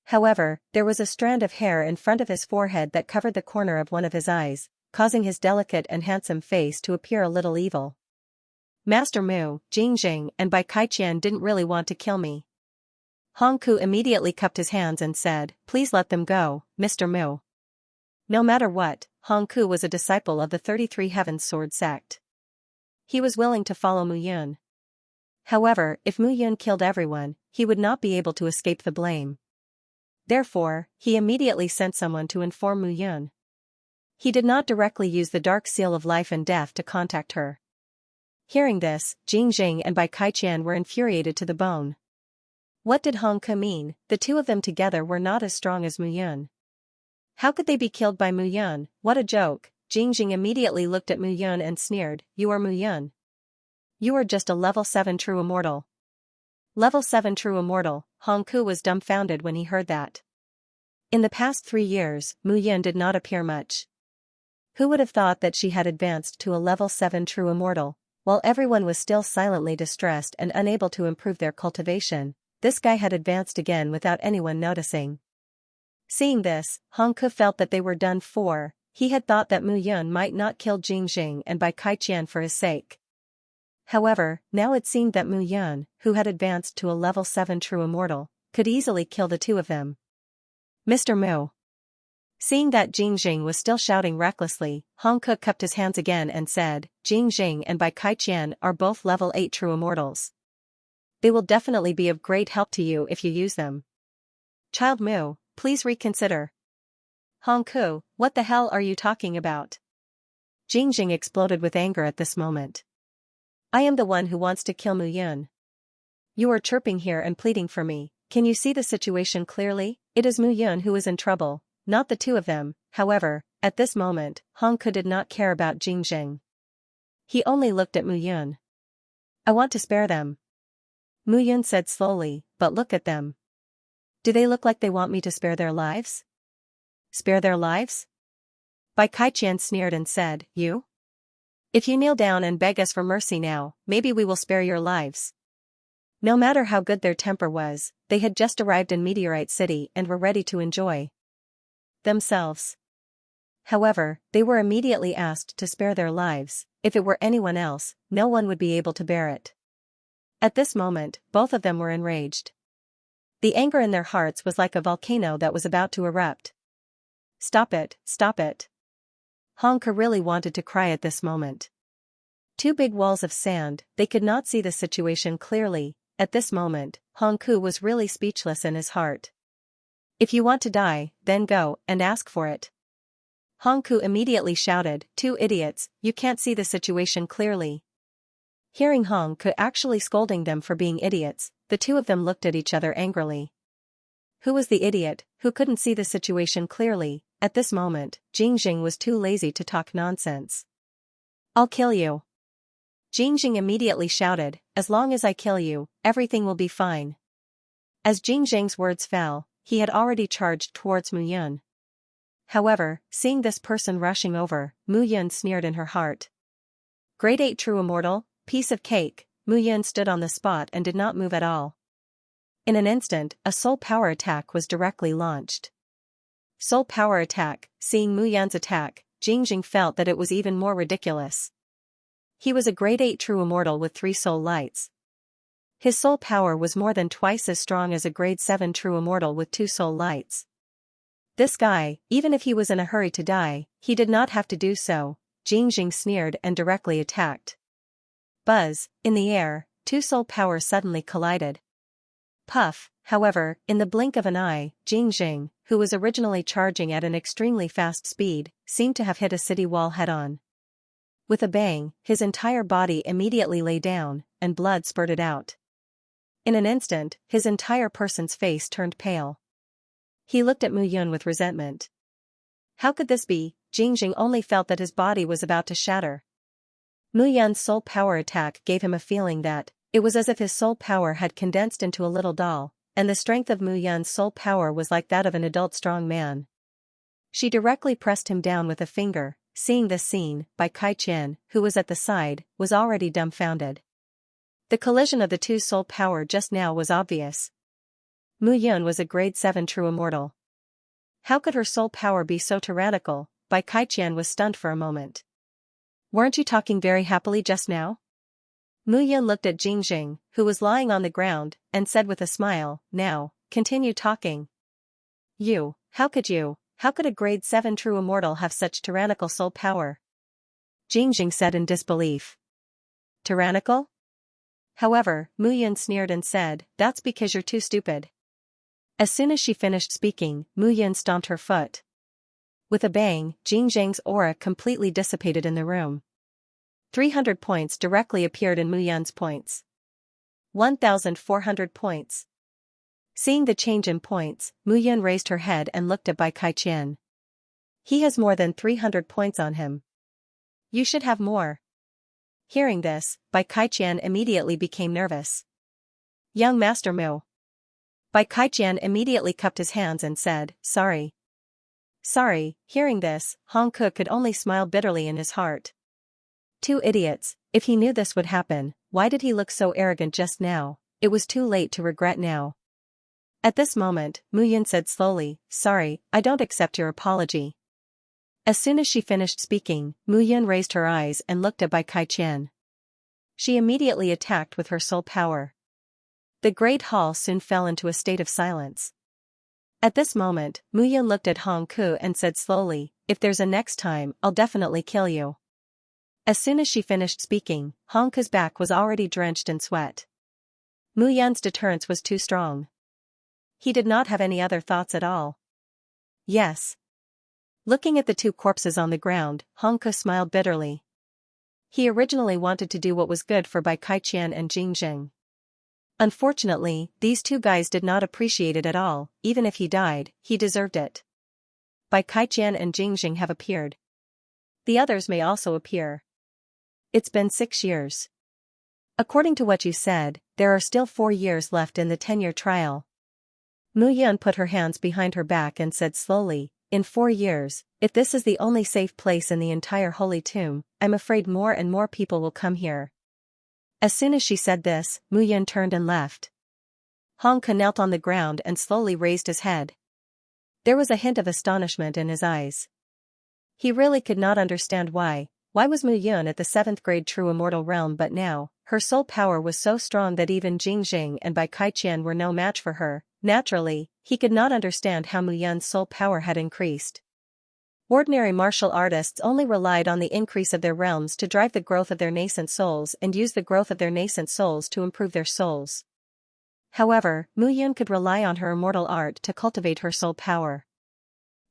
However, there was a strand of hair in front of his forehead that covered the corner of one of his eyes, causing his delicate and handsome face to appear a little evil. Master Mu, Jing and Bai Kai Qian didn't really want to kill me. Hong Ke immediately cupped his hands and said, please let them go, Mr. Mu. No matter what, Hong Ke was a disciple of the 33 Heavens Sword sect. He was willing to follow Mu Yun. However, if Mu Yun killed everyone, he would not be able to escape the blame. Therefore, he immediately sent someone to inform Mu Yun. He did not directly use the dark seal of life and death to contact her. Hearing this, Jing and Bai Kai Qian were infuriated to the bone. What did Hong Ke mean? The two of them together were not as strong as Mu Yun. How could they be killed by Mu Yun? What a joke! Jing immediately looked at Mu Yun and sneered, you are Mu Yun. You are just a level 7 true immortal. Level 7 true immortal. Hong Ke was dumbfounded when he heard that. In the past 3 years, Mu Yun did not appear much. Who would have thought that she had advanced to a level 7 true immortal? While everyone was still silently distressed and unable to improve their cultivation, this guy had advanced again without anyone noticing. Seeing this, Hong Ke felt that they were done for. He had thought that Mu Yun might not kill Jing Jing and Bai Kaiqian for his sake. However, now it seemed that Mu Yun, who had advanced to a level 7 true immortal, could easily kill the two of them. Mr. Mu. Seeing that Jing Jing was still shouting recklessly, Hong Ke cupped his hands again and said, Jing Jing and Bai Kaiqian are both level 8 true immortals. They will definitely be of great help to you if you use them. Child Mu, please reconsider. Hong Ke, what the hell are you talking about? Jing Jing exploded with anger at this moment. I am the one who wants to kill Mu Yun. You are chirping here and pleading for me. Can you see the situation clearly? It is Mu Yun who is in trouble, not the two of them. However, at this moment, Hong Ke did not care about Jing Jing. He only looked at Mu Yun. I want to spare them. Mu Yun said slowly, but look at them. Do they look like they want me to spare their lives? Spare their lives? Bai Kaiqian sneered and said, You? If you kneel down and beg us for mercy now, maybe we will spare your lives. No matter how good their temper was, they had just arrived in Meteorite City and were ready to enjoy themselves. However, they were immediately asked to spare their lives. If it were anyone else, no one would be able to bear it. At this moment, both of them were enraged. The anger in their hearts was like a volcano that was about to erupt. Stop it, stop it. Hong Ke really wanted to cry at this moment. Two big walls of sand, they could not see the situation clearly. At this moment, Hong Ke was really speechless in his heart. If you want to die, then go and ask for it. Hong Ke immediately shouted, Two idiots, you can't see the situation clearly. Hearing Hong Ke actually scolding them for being idiots, the two of them looked at each other angrily. Who was the idiot, who couldn't see the situation clearly? At this moment, Jing Jing was too lazy to talk nonsense. I'll kill you. Jing Jing immediately shouted, As long as I kill you, everything will be fine. As Jing Jing's words fell, he had already charged towards Mu Yun. However, seeing this person rushing over, Mu Yun sneered in her heart. Grade 8 true immortal, piece of cake. Mu Yun stood on the spot and did not move at all. In an instant, a soul power attack was directly launched. Soul power attack. Seeing Mu Yun's attack, Jing Jing felt that it was even more ridiculous. He was a grade 8 true immortal with 3 soul lights. His soul power was more than twice as strong as a grade 7 true immortal with 2 soul lights. This guy, even if he was in a hurry to die, he did not have to do so. Jing Jing sneered and directly attacked. Buzz, in the air, 2 soul powers suddenly collided. Puff, however, in the blink of an eye, Jing Jing, who was originally charging at an extremely fast speed, seemed to have hit a city wall head-on. With a bang, his entire body immediately lay down, and blood spurted out. In an instant, his entire person's face turned pale. He looked at Mu Yun with resentment. How could this be? Jing Jing only felt that his body was about to shatter. Mu Yun's soul power attack gave him a feeling that, it was as if his soul power had condensed into a little doll, and the strength of Mu Yun's soul power was like that of an adult strong man. She directly pressed him down with a finger. Seeing this scene, Bai Kaiqian, who was at the side, was already dumbfounded. The collision of the 2 soul power just now was obvious. Mu Yun was a grade 7 true immortal. How could her soul power be so tyrannical? Bai Kaiqian was stunned for a moment. Weren't you talking very happily just now? Mu Yun looked at Jing Jing, who was lying on the ground, and said with a smile, Now, continue talking. How could a grade 7 true immortal have such tyrannical soul power? Jing Jing said in disbelief. Tyrannical? However, Mu Yun sneered and said, That's because you're too stupid. As soon as she finished speaking, Mu Yun stomped her foot. With a bang, Jing Jing's aura completely dissipated in the room. 300 points directly appeared in Mu Yun's points. 1,400 points. Seeing the change in points, Mu Yun raised her head and looked at Bai Kaiqian. He has more than 300 points on him. You should have more. Hearing this, Bai Kaiqian immediately became nervous. Young Master Mu. Bai Kaiqian immediately cupped his hands and said, Sorry. Sorry. Hearing this, Hong Ke could only smile bitterly in his heart. 2 idiots, if he knew this would happen, why did he look so arrogant just now? It was too late to regret now. At this moment, Mu Yun said slowly, "Sorry, I don't accept your apology." As soon as she finished speaking, Mu Yun raised her eyes and looked at Bai Kai-qian. She immediately attacked with her soul power. The great hall soon fell into a state of silence. At this moment, Mu Yun looked at Hong Ku and said slowly, "If there's a next time, I'll definitely kill you." As soon as she finished speaking, Hong Ku's back was already drenched in sweat. Mu Yun's deterrence was too strong. He did not have any other thoughts at all. Yes. Looking at the two corpses on the ground, Hong Ku smiled bitterly. He originally wanted to do what was good for Bai Kai-qian and Jing. Unfortunately, these two guys did not appreciate it at all. Even if he died, he deserved it. Bai Kai-qian and Jing have appeared. The others may also appear. It's been 6 years. According to what you said, there are still 4 years left in the 10-year trial. Mu Yun put her hands behind her back and said slowly, "In 4 years, if this is the only safe place in the entire holy tomb, I'm afraid more and more people will come here." As soon as she said this, Mu Yun turned and left. Hong Ku knelt on the ground and slowly raised his head. There was a hint of astonishment in his eyes. He really could not understand why was Mu Yun at the 7th grade true immortal realm, but now, her soul power was so strong that even Jing and Bai Kai-qian were no match for her. Naturally, he could not understand how Mu Yun's soul power had increased. Ordinary martial artists only relied on the increase of their realms to drive the growth of their nascent souls and use the growth of their nascent souls to improve their souls. However, Mu Yun could rely on her immortal art to cultivate her soul power.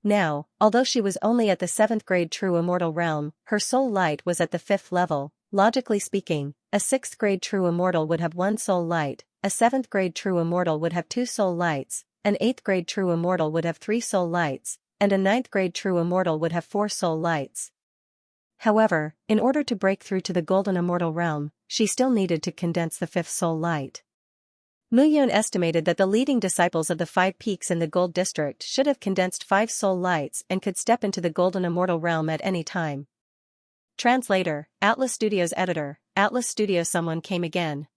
Now, although she was only at the 7th grade true immortal realm, her soul light was at the 5th level. Logically speaking, a 6th grade true immortal would have 1 soul light, a 7th grade true immortal would have 2 soul lights, an 8th grade true immortal would have 3 soul lights, and a 9th grade true immortal would have 4 soul lights. However, in order to break through to the golden immortal realm, she still needed to condense the 5th soul light. Mu Yun estimated that the leading disciples of the 5 peaks in the Gold District should have condensed 5 soul lights and could step into the golden immortal realm at any time. Translator, Atlas Studios editor, Atlas Studio. Someone came again.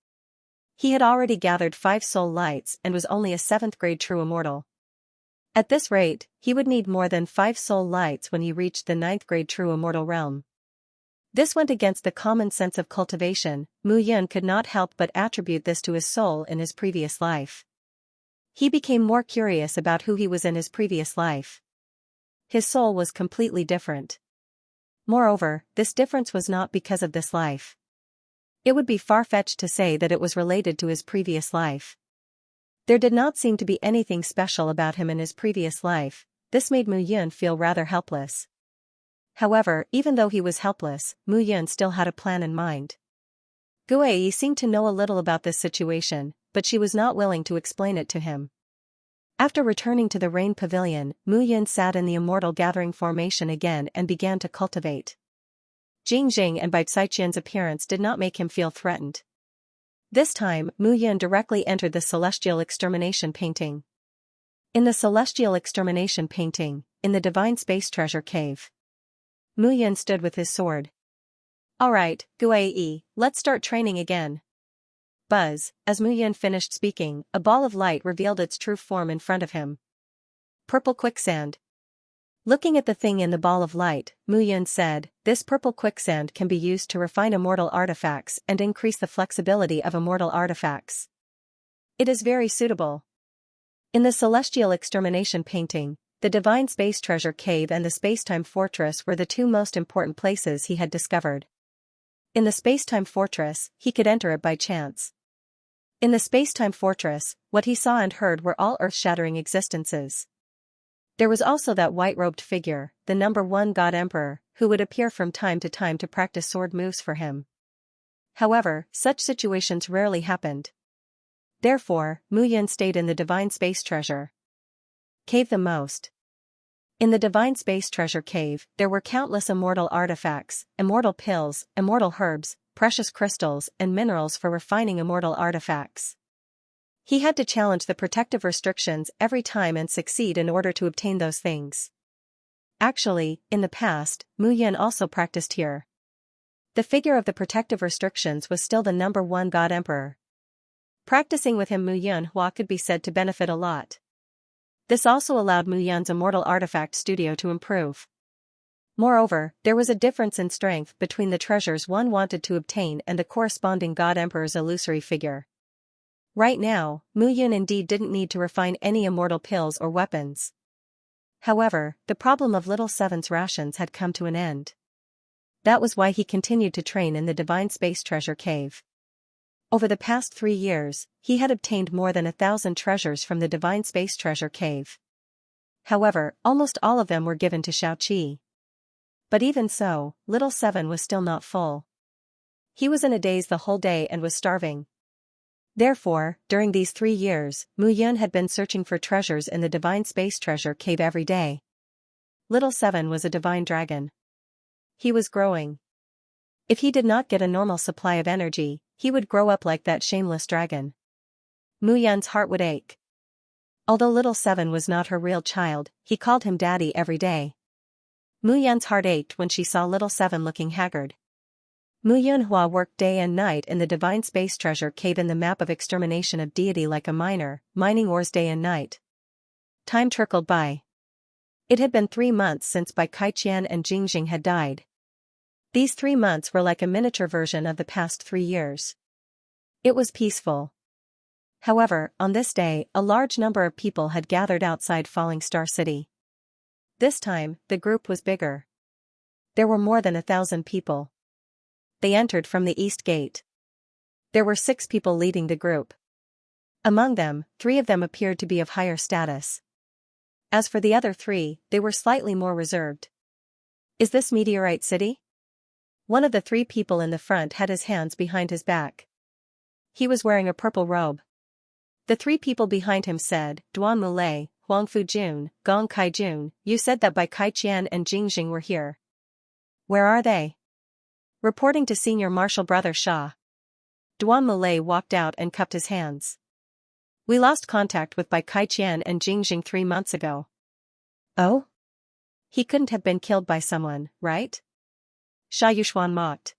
He had already gathered 5 soul lights and was only a 7th grade true immortal. At this rate, he would need more than 5 soul lights when he reached the 9th grade true immortal realm. This went against the common sense of cultivation. Mu Yun could not help but attribute this to his soul in his previous life. He became more curious about who he was in his previous life. His soul was completely different. Moreover, this difference was not because of this life. It would be far-fetched to say that it was related to his previous life. There did not seem to be anything special about him in his previous life. This made Mu Yun feel rather helpless. However, even though he was helpless, Mu Yun still had a plan in mind. Guei seemed to know a little about this situation, but she was not willing to explain it to him. After returning to the Rain Pavilion, Mu Yun sat in the immortal gathering formation again and began to cultivate. Jing and Bai Kai-qian's appearance did not make him feel threatened. This time, Mu Yun directly entered the Celestial Extermination Painting. In the Celestial Extermination Painting, in the Divine Space Treasure Cave, Mu Yun stood with his sword. "Alright, Guei, let's start training again." Buzz, as Mu Yun finished speaking, a ball of light revealed its true form in front of him. Purple quicksand. Looking at the thing in the ball of light, Mu Yun said, "This purple quicksand can be used to refine immortal artifacts and increase the flexibility of immortal artifacts. It is very suitable." In the Celestial Extermination Painting, the Divine Space Treasure Cave and the Spacetime Fortress were the 2 most important places he had discovered. In the Spacetime Fortress, he could enter it by chance. In the Spacetime Fortress, what he saw and heard were all earth-shattering existences. There was also that white-robed figure, the number 1 God Emperor, who would appear from time to practice sword moves for him. However, such situations rarely happened. Therefore, Mu Yun stayed in the Divine Space Treasure Cave the most. In the Divine Space Treasure Cave, there were countless immortal artifacts, immortal pills, immortal herbs, precious crystals, and minerals for refining immortal artifacts. He had to challenge the protective restrictions every time and succeed in order to obtain those things. Actually, in the past, Mu Yun also practiced here. The figure of the protective restrictions was still the number 1 God Emperor. Practicing with him Mu Yunhua could be said to benefit a lot. This also allowed Mu Yun's immortal artifact studio to improve. Moreover, there was a difference in strength between the treasures one wanted to obtain and the corresponding God Emperor's illusory figure. Right now, Mu Yun indeed didn't need to refine any immortal pills or weapons. However, the problem of Little Seven's rations had come to an end. That was why he continued to train in the Divine Space Treasure Cave. Over the past 3 years, he had obtained more than 1,000 treasures from the Divine Space Treasure Cave. However, almost all of them were given to Xiaoqi. But even so, Little Seven was still not full. He was in a daze the whole day and was starving. Therefore, during these 3 years, Mu Yun had been searching for treasures in the Divine Space Treasure Cave every day. Little Seven was a divine dragon. He was growing. If he did not get a normal supply of energy, he would grow up like that shameless dragon. Mu Yun's heart would ache. Although Little Seven was not her real child, he called him daddy every day. Mu Yun's heart ached when she saw Little Seven looking haggard. Mu Yunhua worked day and night in the Divine Space Treasure Cave in the map of extermination of deity like a miner, mining ores day and night. Time trickled by. It had been 3 months since Bai Kaiqian and Jingjing had died. These 3 months were like a miniature version of the past 3 years. It was peaceful. However, on this day, a large number of people had gathered outside Falling Star City. This time, the group was bigger. There were more than 1,000 people. They entered from the east gate. There were 6 people leading the group. Among them, 3 of them appeared to be of higher status. As for the other 3, they were slightly more reserved. Is this Meteorite City? One of the 3 people in the front had his hands behind his back. He was wearing a purple robe. The 3 people behind him said, Duan Mulei, Huang Fujun, Gong Kaijun, you said that Bai Kaiqian and Jingjing were here. Where are they? Reporting to Senior Marshal Brother Sha. Duan Mulei walked out and cupped his hands. We lost contact with Bai Kaiqian and Jingjing 3 months ago. Oh? He couldn't have been killed by someone, right? Sha Yuxuan mocked.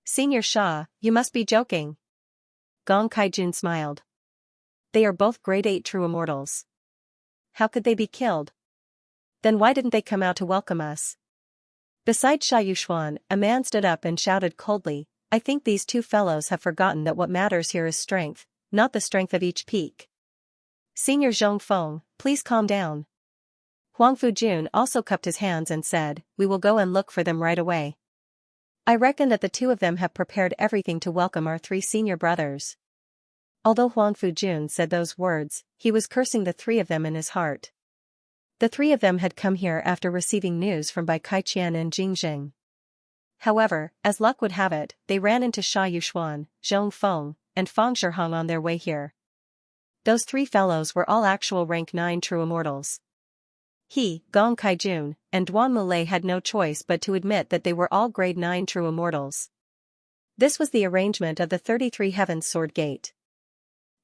Senior Sha, you must be joking. Gong Kaijun smiled. They are both grade 8 true immortals. How could they be killed? Then why didn't they come out to welcome us? Beside Sha Yuxuan, a man stood up and shouted coldly, I think these 2 fellows have forgotten that what matters here is strength, not the strength of each peak. Senior Zhong Feng, please calm down. Huang Fujun also cupped his hands and said, we will go and look for them right away. I reckon that the 2 of them have prepared everything to welcome our 3 senior brothers. Although Huang Fujun said those words, he was cursing the 3 of them in his heart. The 3 of them had come here after receiving news from Bai Kaiqian and Jingjing. However, as luck would have it, they ran into Sha Yuxuan, Zhong Feng, and Fang Shihong on their way here. Those 3 fellows were all actual rank 9 true immortals. He, Gong Kaijun, and Duan Mulei had no choice but to admit that they were all grade 9 true immortals. This was the arrangement of the 33 Heavens Sword Gate.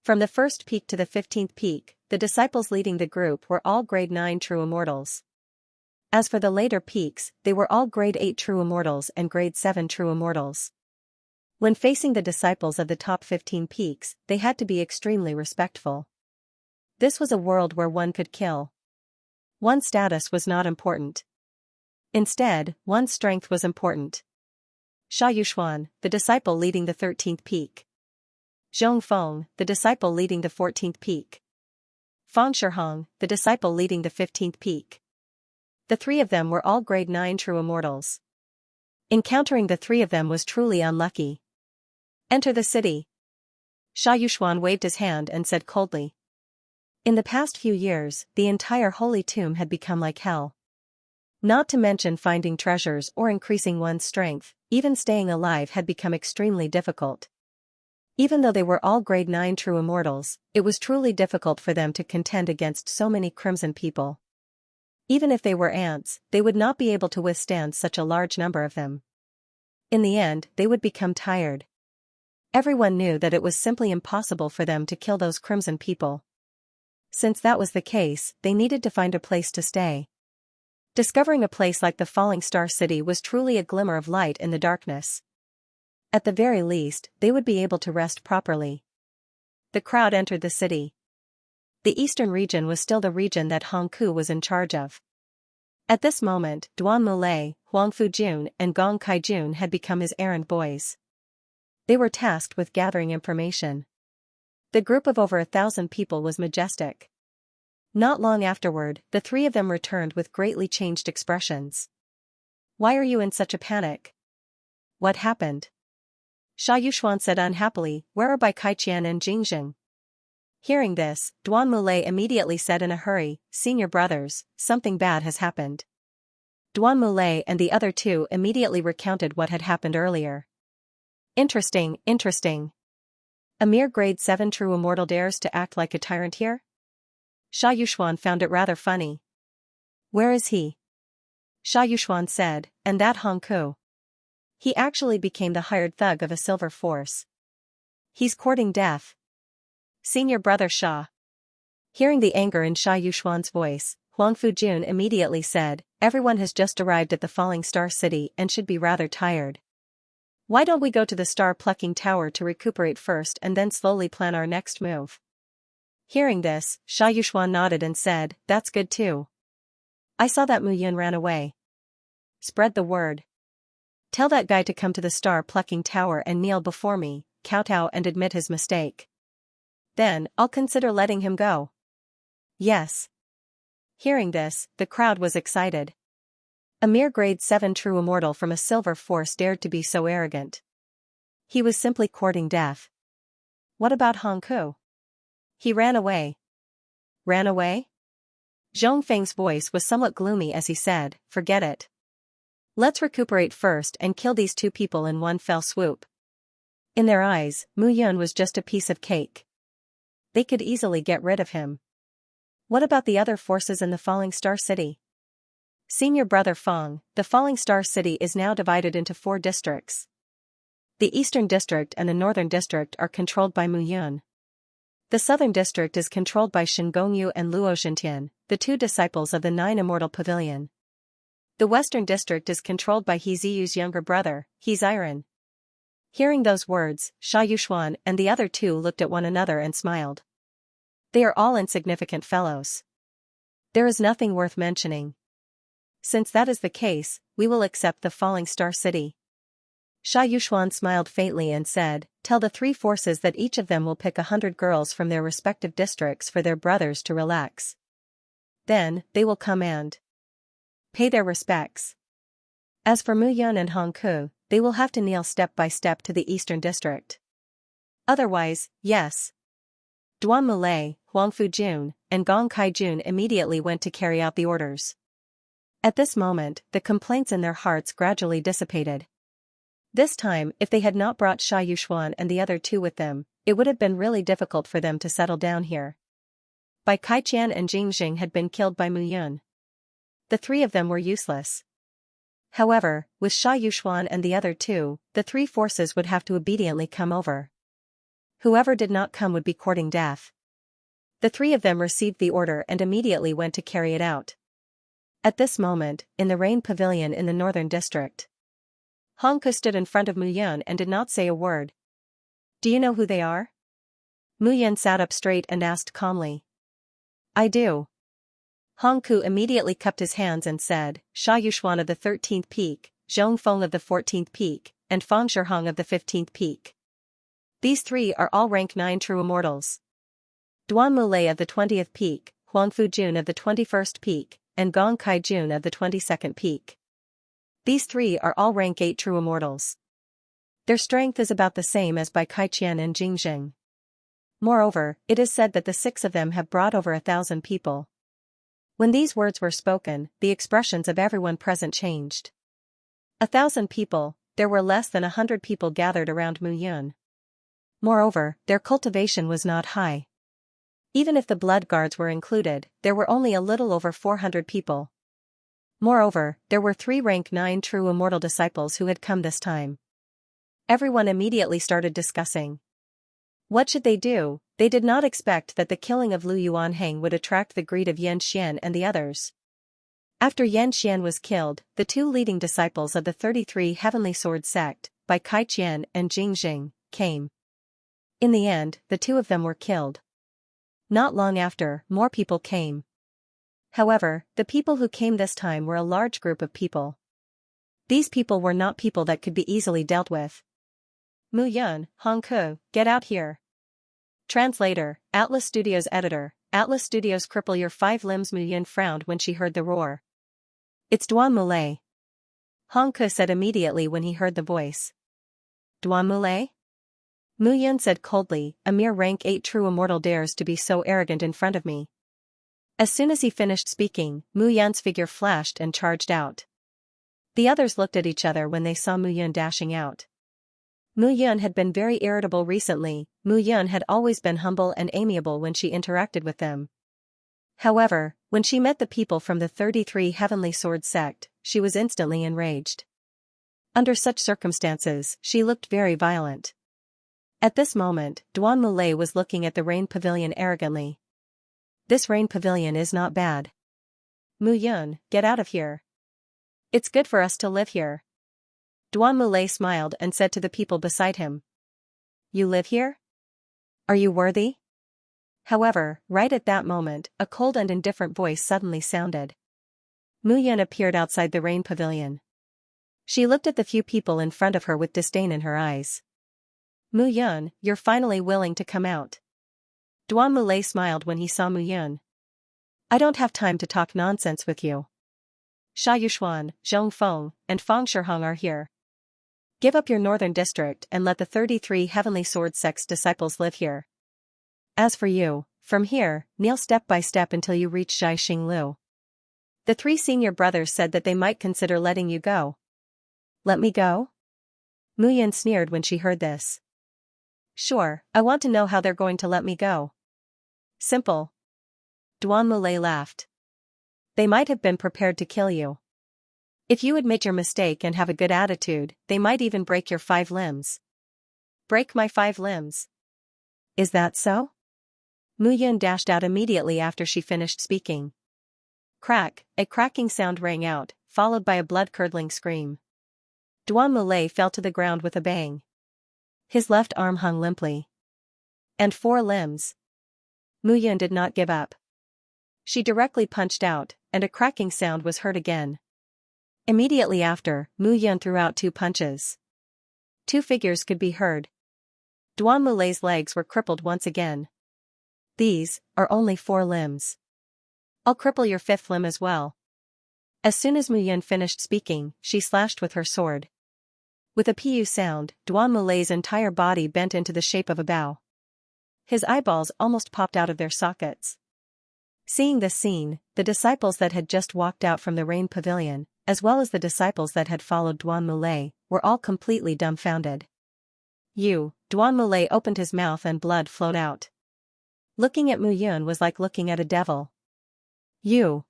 From the 1st peak to the 15th peak, the disciples leading the group were all grade 9 true immortals. As for the later peaks, they were all grade 8 true immortals and grade 7 true immortals. When facing the disciples of the top 15 peaks, they had to be extremely respectful. This was a world where one could kill. One's status was not important. Instead, one's strength was important. Sha Yuxuan, the disciple leading the 13th peak. Zhong Feng, the disciple leading the 14th peak. Fang Shihong, the disciple leading the 15th peak. The 3 of them were all grade 9 true immortals. Encountering the 3 of them was truly unlucky. Enter the city. Sha Yuxuan waved his hand and said coldly. In the past few years, the entire holy tomb had become like hell. Not to mention finding treasures or increasing one's strength, even staying alive had become extremely difficult. Even though they were all grade 9 true immortals, it was truly difficult for them to contend against so many crimson people. Even if they were ants, they would not be able to withstand such a large number of them. In the end, they would become tired. Everyone knew that it was simply impossible for them to kill those crimson people. Since that was the case, they needed to find a place to stay. Discovering a place like the Falling Star City was truly a glimmer of light in the darkness. At the very least, they would be able to rest properly. the crowd entered the city. The eastern region was still the region that Hong Ku was in charge of. At this moment, Duan Mulei, Huang Fujun and Gong Kaijun had become his errand boys. They were tasked with gathering information. The group of over 1,000 people was majestic. Not long afterward, the three of them returned with greatly changed expressions. "Why are you in such a panic? What happened?" Xia Yuxuan said unhappily, "Where are Bai Kaiqian and Jingxing?" Hearing this, Duan Mulei immediately said in a hurry, "Senior brothers, something bad has happened." Duan Mulei and the other two immediately recounted what had happened earlier. Interesting. A mere grade 7 true immortal dares to act like a tyrant here? Xia Yuxuan found it rather funny. "Where is he?" Xia Yuxuan said, "And that Hong Ku. He actually became the hired thug of a silver force. He's courting death. Senior brother Xia." Hearing the anger in Xia Yuxuan's voice, Huang Fujun immediately said, "Everyone has just arrived at the Falling Star City and should be rather tired. Why don't we go to the star-plucking tower to recuperate first and then slowly plan our next move?" Hearing this, Xia Yuxuan nodded and said, "That's good too. I saw that Mu Yun ran away. Spread the word. Tell that guy to come to the star-plucking tower and kneel before me, kowtow and admit his mistake. Then, I'll consider letting him go." "Yes." Hearing this, the crowd was excited. A mere grade 7 true immortal from a silver force dared to be so arrogant. He was simply courting death. What about Hong Ku? He ran away. Ran away? Zhong Feng's voice was somewhat gloomy as he said, "Forget it. Let's recuperate first and kill these two people in one fell swoop." In their eyes, Mu Yun was just a piece of cake. They could easily get rid of him. What about the other forces in the Falling Star City? Senior brother Fong, the Falling Star City is now divided into 4 districts. The Eastern District and the Northern District are controlled by Mu Yun. The Southern District is controlled by Shen Gongyu and Luo Xintian, the 2 disciples of the 9 Immortal Pavilion. The Western District is controlled by He Ziyu's younger brother, He Ziren. Hearing those words, Xia Yuxuan and the other 2 looked at one another and smiled. They are all insignificant fellows. There is nothing worth mentioning. Since that is the case, we will accept the Falling Star City. Xia Yuxuan smiled faintly and said, "Tell the 3 forces that each of them will pick 100 girls from their respective districts for their brothers to relax. Then, they will come and pay their respects. As for Mu Yun and Hong Ku, they will have to kneel step by step to the Eastern District. Otherwise, yes." Duan Mulei, Huang Fujun, and Gong Kaijun immediately went to carry out the orders. At this moment, the complaints in their hearts gradually dissipated. This time, if they had not brought Xia Yuxuan and the other 2 with them, it would have been really difficult for them to settle down here. Bai Kaiqian and Jingxing had been killed by Mu Yun. The 3 of them were useless. However, with Xia Yuxuan and the other 2, the 3 forces would have to obediently come over. Whoever did not come would be courting death. The 3 of them received the order and immediately went to carry it out. At this moment, in the Rain Pavilion in the Northern District, Hong Ku stood in front of Mu Yun and did not say a word. "Do you know who they are?" Mu Yun sat up straight and asked calmly. "I do." Hong Ku immediately cupped his hands and said, "Xia Yuxuan of the 13th peak, Zhong Feng of the 14th peak, and Fang Shihong of the 15th peak. These 3 are all rank 9 true immortals. Duan Mulei of the 20th peak, Huang Fujun of the 21st peak, and Gong Kaijun of the 22nd peak. These 3 are all rank 8 true immortals. Their strength is about the same as Bai Kaiqian and Jingxing. Moreover, it is said that the 6 of them have brought over 1,000 people." When these words were spoken, the expressions of everyone present changed. 1,000 people, there were less than 100 people gathered around Mu Yun. Moreover, their cultivation was not high. Even if the blood guards were included, there were only a little over 400 people. Moreover, there were 3 rank 9 true immortal disciples who had come this time. Everyone immediately started discussing. What should they do? They did not expect that the killing of Lu Yuanheng would attract the greed of Xianxia and the others. After Xianxia was killed, the 2 leading disciples of the 33 Heavenly Sword sect, Bai Kaiqian and Jingxing, came. In the end, the two of them were killed. Not long after, more people came. However, the people who came this time were a large group of people. These people were not people that could be easily dealt with. Mu Yun, Hong Ke, get out here. Translator, Atlas Studios editor, Atlas Studios cripple your 5 limbs. Mu Yun frowned when she heard the roar. It's Duan Mulei. Hong Ke said immediately when he heard the voice. Duan Mulei? Mu Yun said coldly, a mere rank 8 true immortal dares to be so arrogant in front of me. As soon as he finished speaking, Mu Yun's figure flashed and charged out. The others looked at each other when they saw Mu Yun dashing out. Mu Yun had been very irritable recently. Mu Yun had always been humble and amiable when she interacted with them. However, when she met the people from the 33 Heavenly Sword sect, she was instantly enraged. Under such circumstances, she looked very violent. At this moment, Duan Mulei was looking at the rain pavilion arrogantly. This rain pavilion is not bad. Mu Yun, get out of here. It's good for us to live here. Duan Mulei smiled and said to the people beside him. You live here? Are you worthy? However, right at that moment, a cold and indifferent voice suddenly sounded. Mu Yun appeared outside the rain pavilion. She looked at the few people in front of her with disdain in her eyes. Mu Yun, you're finally willing to come out. Duan Mulei smiled when he saw Mu Yun. I don't have time to talk nonsense with you. Sha Yuxuan, Zhong Feng, and Fang Shihong are here. Give up your northern district and let the 33 Heavenly Sword sect's disciples live here. As for you, from here, kneel step by step until you reach Zhai Xinglu. The 3 senior brothers said that they might consider letting you go. Let me go? Mu Yun sneered when she heard this. Sure, I want to know how they're going to let me go. Simple. Duan Mulei laughed. They might have been prepared to kill you. If you admit your mistake and have a good attitude, they might even break your 5 limbs. Break my 5 limbs? Is that so? Mu Yun dashed out immediately after she finished speaking. Crack, a cracking sound rang out, followed by a blood-curdling scream. Duan Mulei fell to the ground with a bang. His left arm hung limply. And 4 limbs. Mu Yun did not give up. She directly punched out, and a cracking sound was heard again. Immediately after, Mu Yun threw out 2 punches. 2 figures could be heard. Duan Mulei's legs were crippled once again. These are only 4 limbs. I'll cripple your 5th limb as well. As soon as Mu Yun finished speaking, she slashed with her sword. With a pu sound, Duan Mulei's entire body bent into the shape of a bow. His eyeballs almost popped out of their sockets. Seeing this scene, the disciples that had just walked out from the rain pavilion, as well as the disciples that had followed Duan Mulei, were all completely dumbfounded. Duan Mulei opened his mouth and blood flowed out. Looking at Mu Yun was like looking at a devil. Mu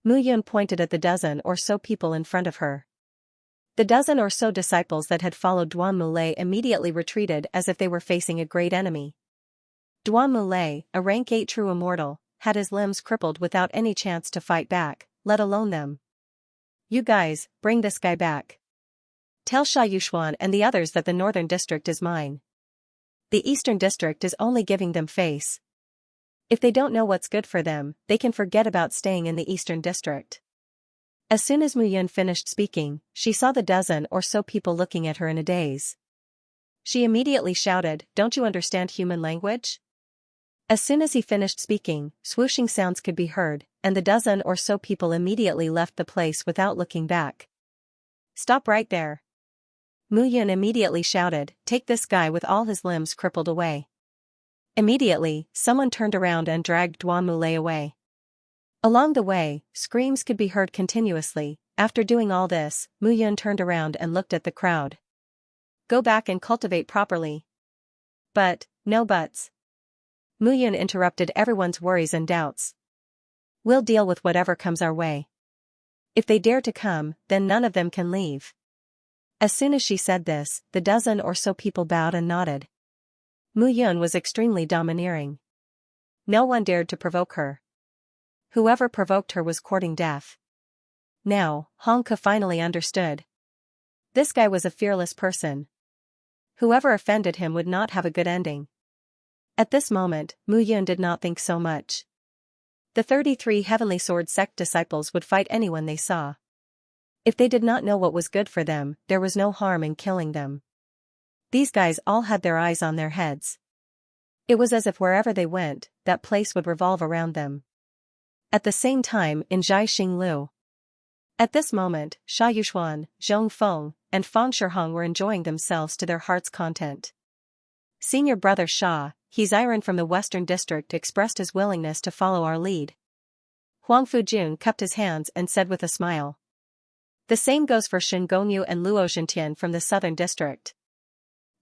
Yun pointed at the dozen or so people in front of her. The dozen or so disciples that had followed Duan Mulei immediately retreated as if they were facing a great enemy. Duan Mulei, a rank 8 true immortal, had his limbs crippled without any chance to fight back, let alone them. You guys, bring this guy back. Tell Sha Yuxuan and the others that the northern district is mine. The eastern district is only giving them face. If they don't know what's good for them, they can forget about staying in the eastern district. As soon as Mu Yun finished speaking, she saw the dozen or so people looking at her in a daze. She immediately shouted, "Don't you understand human language?" As soon as he finished speaking, swooshing sounds could be heard, and the dozen or so people immediately left the place without looking back. Stop right there. Mu Yun immediately shouted, "Take this guy with all his limbs crippled away." Immediately, someone turned around and dragged Duan Mulei away. Along the way, screams could be heard continuously. After doing all this, Mu Yun turned around and looked at the crowd. Go back and cultivate properly. But, no buts. Mu Yun interrupted everyone's worries and doubts. We'll deal with whatever comes our way. If they dare to come, then none of them can leave. As soon as she said this, the dozen or so people bowed and nodded. Mu Yun was extremely domineering. No one dared to provoke her. Whoever provoked her was courting death. Now, Hong Ke finally understood. This guy was a fearless person. Whoever offended him would not have a good ending. At this moment, Mu Yun did not think so much. The 33 Heavenly Sword sect disciples would fight anyone they saw. If they did not know what was good for them, there was no harm in killing them. These guys all had their eyes on their heads. It was as if wherever they went, that place would revolve around them. At the same time in Zhai Xinglu. At this moment, Sha Yuxuan, Zhong Feng, and Fang Shihong were enjoying themselves to their heart's content. Senior brother Sha, Xianxia from the Western District, expressed his willingness to follow our lead. Huang Fujun cupped his hands and said with a smile. The same goes for Shen Gongyu and Luo Zhentian from the Southern District.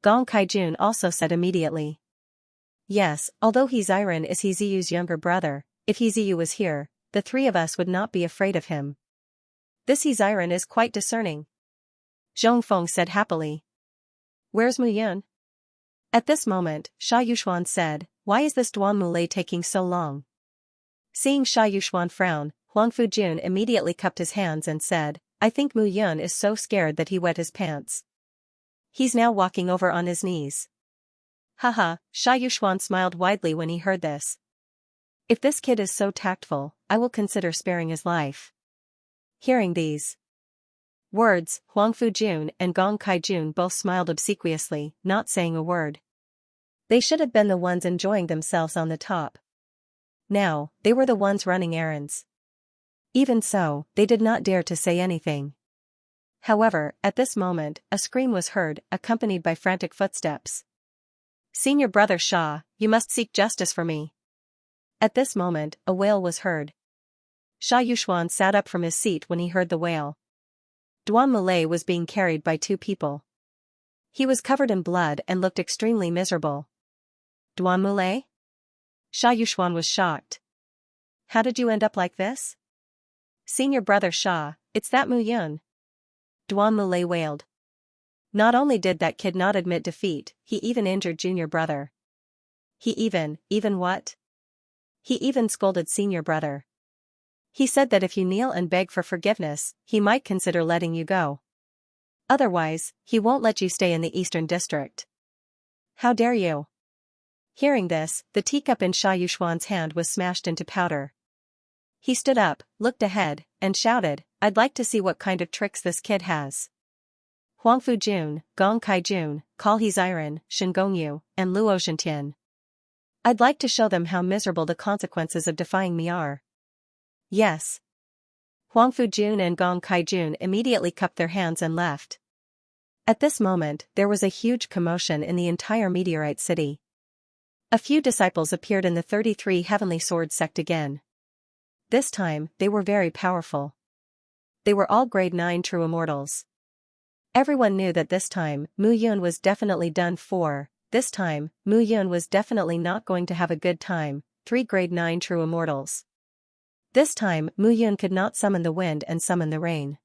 Gong Kaijun also said immediately. Yes, although Xianxia is Heziyu's younger brother, if Heziyu was here, the three of us would not be afraid of him. This Xianxia is quite discerning. Zhong Feng said happily. Where's Mu Yun? At this moment, Sha Yuxuan said, why is this Duan Mulei taking so long? Seeing Sha Yuxuan frown, Huang Fujun immediately cupped his hands and said, I think Mu Yun is so scared that he wet his pants. He's now walking over on his knees. Haha, Sha Yuxuan smiled widely when he heard this. If this kid is so tactful, I will consider sparing his life. Hearing these words, Huang Fujun and Gong Kaijun both smiled obsequiously, not saying a word. They should have been the ones enjoying themselves on the top. Now, they were the ones running errands. Even so, they did not dare to say anything. However, at this moment, a scream was heard, accompanied by frantic footsteps. Senior brother Sha, you must seek justice for me. At this moment, a wail was heard. Sha Yuxuan sat up from his seat when he heard the wail. Duan Mulei was being carried by two people. He was covered in blood and looked extremely miserable. Duan Mulei? Sha Yuxuan was shocked. How did you end up like this? Senior brother Sha, it's that Mu Yun. Duan Mulei wailed. Not only did that kid not admit defeat, he even injured junior brother. He even what? He even scolded senior brother. He said that if you kneel and beg for forgiveness, he might consider letting you go. Otherwise, he won't let you stay in the Eastern District. How dare you? Hearing this, the teacup in Sha Yuxuan's hand was smashed into powder. He stood up, looked ahead, and shouted, I'd like to see what kind of tricks this kid has. Huang Fujun, Gong Kaijun, Call Xianxia, Shen Gongyu, and Luo Zhentian. I'd like to show them how miserable the consequences of defying me are. Yes. Huang Fujun and Gong Kaijun immediately cupped their hands and left. At this moment, there was a huge commotion in the entire meteorite city. A few disciples appeared in the 33 Heavenly Sword sect again. This time, they were very powerful. They were all grade 9 true immortals. Everyone knew that this time, Mu Yun was definitely done for. This time, Mu Yun was definitely not going to have a good time. 3 grade 9 true immortals. This time, Mu Yun could not summon the wind and summon the rain.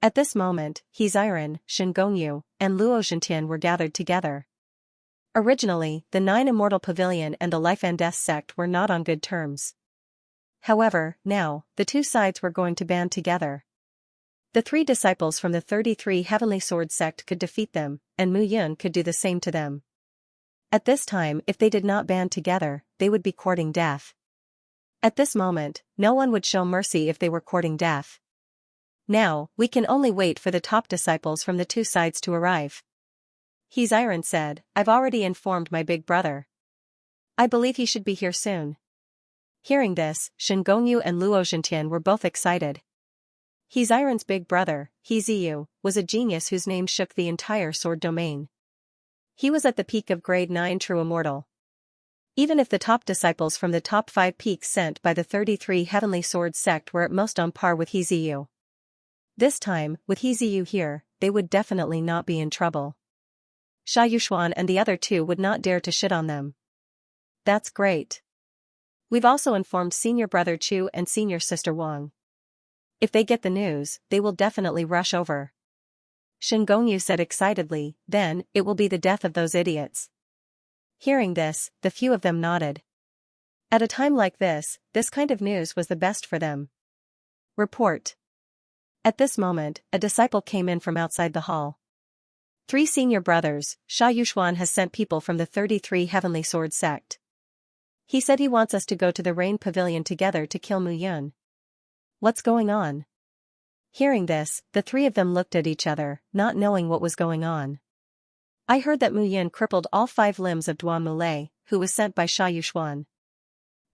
At this moment, Xianxia, Shen Gongyu, and Luo Zhentian were gathered together. Originally, the 9 Immortal Pavilion and the Life and Death sect were not on good terms. However, now, the two sides were going to band together. The 3 disciples from the 33 Heavenly Sword sect could defeat them, and Mu Yun could do the same to them. At this time, if they did not band together, they would be courting death. At this moment, no one would show mercy if they were courting death. Now, we can only wait for the top disciples from the two sides to arrive. Xianxia said, I've already informed my big brother. I believe he should be here soon. Hearing this, Shen Gongyu and Luo Zhentian were both excited. Xianxia's big brother, Heziyu, was a genius whose name shook the entire sword domain. He was at the peak of grade 9 true immortal. Even if the top disciples from the top 5 peaks sent by the 33 Heavenly Sword sect were at most on par with Heziyu. This time, with Heziyu here, they would definitely not be in trouble. Sha Yuxuan and the other 2 would not dare to shit on them. That's great. We've also informed senior brother Chu and senior sister Wang. If they get the news, they will definitely rush over. Shen Gongyu said excitedly, then, it will be the death of those idiots. Hearing this, the few of them nodded. At a time like this kind of news was the best for them. Report. At this moment, a disciple came in from outside the hall. 3 senior brothers, Sha Yuxuan has sent people from the 33 Heavenly Sword sect. He said he wants us to go to the Rain Pavilion together to kill Mu Yun. What's going on? Hearing this, the 3 of them looked at each other, not knowing what was going on. I heard that Mu Yun crippled all 5 limbs of Duan Mulei, who was sent by Sha Yuxuan.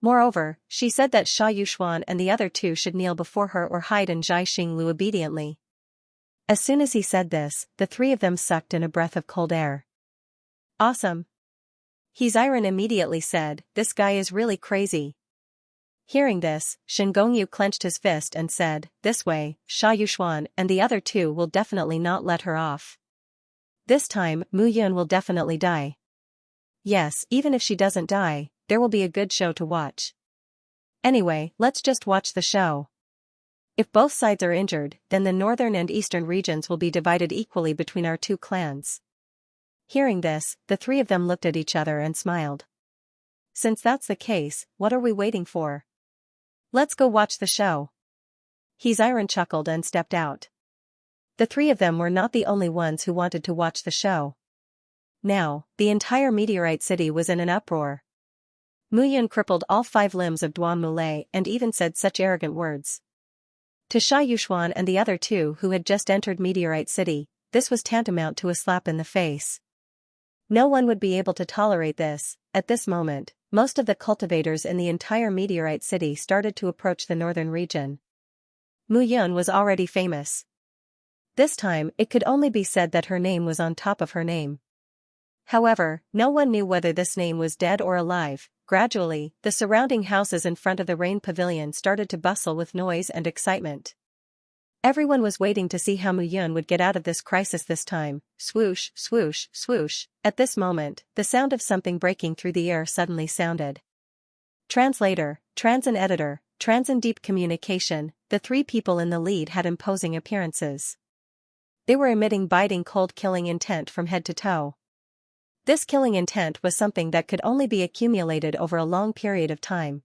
Moreover, she said that Sha Yuxuan and the other 2 should kneel before her or hide in Zhai Xinglu obediently. As soon as he said this, the 3 of them sucked in a breath of cold air. Awesome. Xianxia immediately said, this guy is really crazy. Hearing this, Shen Gongyu clenched his fist and said, this way, Sha Yuxuan and the other 2 will definitely not let her off. This time, Mu Yun will definitely die. Yes, even if she doesn't die, there will be a good show to watch. Anyway, let's just watch the show. If both sides are injured, then the northern and eastern regions will be divided equally between our 2 clans. Hearing this, the 3 of them looked at each other and smiled. Since that's the case, what are we waiting for? Let's go watch the show. Xianxia chuckled and stepped out. The 3 of them were not the only ones who wanted to watch the show. Now, the entire meteorite city was in an uproar. Mu Yun crippled all 5 limbs of Duan Mulei and even said such arrogant words. To Sha Yuxuan and the other 2 who had just entered Meteorite City, this was tantamount to a slap in the face. No one would be able to tolerate this. At this moment, most of the cultivators in the entire Meteorite City started to approach the northern region. Mu Yun was already famous. This time, it could only be said that her name was on top of her name. However, no one knew whether this name was dead or alive. Gradually, the surrounding houses in front of the Rain Pavilion started to bustle with noise and excitement. Everyone was waiting to see how Mu Yun would get out of this crisis this time. Swoosh, swoosh, swoosh. At this moment, the sound of something breaking through the air suddenly sounded. Translator, Transin Editor, Transin Deep Communication, the 3 people in the lead had imposing appearances. They were emitting biting cold killing intent from head to toe. This killing intent was something that could only be accumulated over a long period of time.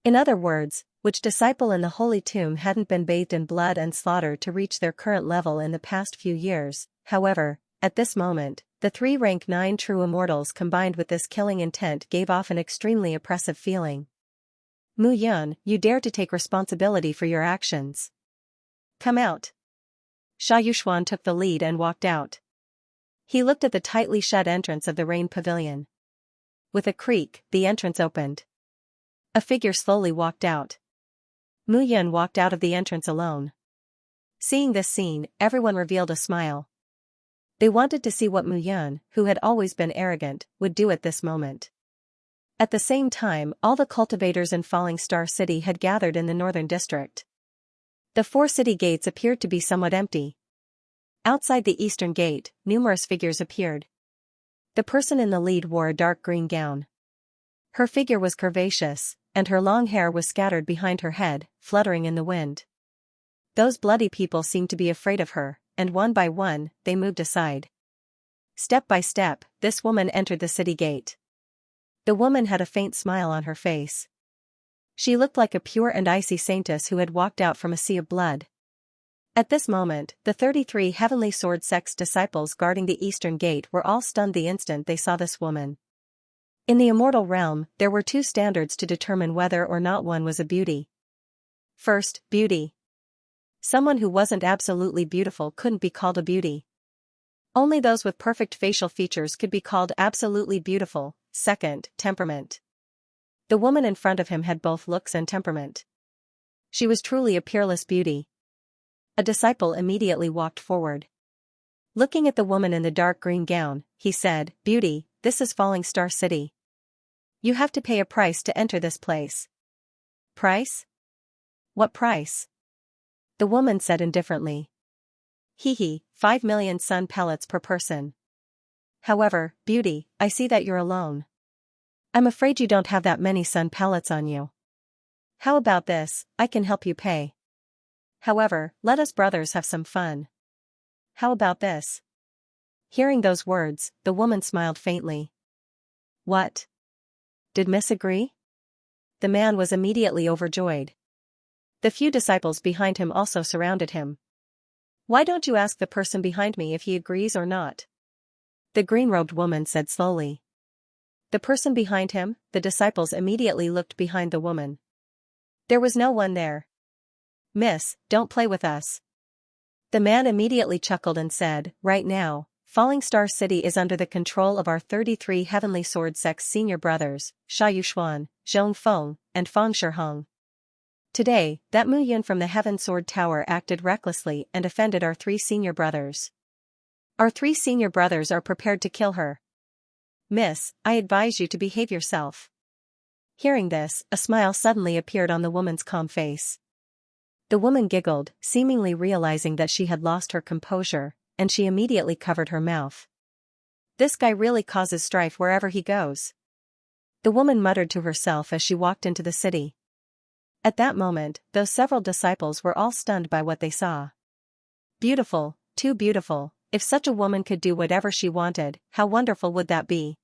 In other words, which disciple in the Holy Tomb hadn't been bathed in blood and slaughter to reach their current level in the past few years. However, at this moment, the 3 rank 9 true immortals combined with this killing intent gave off an extremely oppressive feeling. Mu Yun, you dare to take responsibility for your actions. Come out. Sha Yuxuan took the lead and walked out. He looked at the tightly shut entrance of the Rain Pavilion. With a creak, the entrance opened. A figure slowly walked out. Mu Yun walked out of the entrance alone. Seeing this scene, everyone revealed a smile. They wanted to see what Mu Yun, who had always been arrogant, would do at this moment. At the same time, all the cultivators in Falling Star City had gathered in the northern district. The 4 city gates appeared to be somewhat empty. Outside the eastern gate, numerous figures appeared. The person in the lead wore a dark green gown. Her figure was curvaceous, and her long hair was scattered behind her head, fluttering in the wind. Those bloody people seemed to be afraid of her, and one by one, they moved aside. Step by step, this woman entered the city gate. The woman had a faint smile on her face. She looked like a pure and icy saintess who had walked out from a sea of blood. At this moment, the 33 Heavenly Sword Sect's disciples guarding the eastern gate were all stunned the instant they saw this woman. In the immortal realm, there were 2 standards to determine whether or not one was a beauty. First, beauty. Someone who wasn't absolutely beautiful couldn't be called a beauty. Only those with perfect facial features could be called absolutely beautiful. Second, temperament. The woman in front of him had both looks and temperament. She was truly a peerless beauty. A disciple immediately walked forward. Looking at the woman in the dark green gown, he said, "Beauty, this is Falling Star City. You have to pay a price to enter this place." Price? What price? The woman said indifferently. Hee, 5 million sun pellets per person. However, beauty, I see that you're alone. I'm afraid you don't have that many sun pellets on you. How about this, I can help you pay. However, let us brothers have some fun. How about this? Hearing those words, the woman smiled faintly. What? Did Miss agree? The man was immediately overjoyed. The few disciples behind him also surrounded him. Why don't you ask the person behind me if he agrees or not? The green-robed woman said slowly. The person behind him? The disciples immediately looked behind the woman. There was no one there. Miss, don't play with us. The man immediately chuckled and said, right now, Falling Star City is under the control of our 33 Heavenly Sword Sect's senior brothers, Sha Yuxuan, Zhong Feng, and Fang Shiheng. Today, that Mu Yun from the Heaven Sword Tower acted recklessly and offended our 3 senior brothers. Our 3 senior brothers are prepared to kill her. Miss, I advise you to behave yourself. Hearing this, a smile suddenly appeared on the woman's calm face. The woman giggled, seemingly realizing that she had lost her composure, and she immediately covered her mouth. This guy really causes strife wherever he goes. The woman muttered to herself as she walked into the city. At that moment, those several disciples were all stunned by what they saw. Beautiful, too beautiful, if such a woman could do whatever she wanted, how wonderful would that be?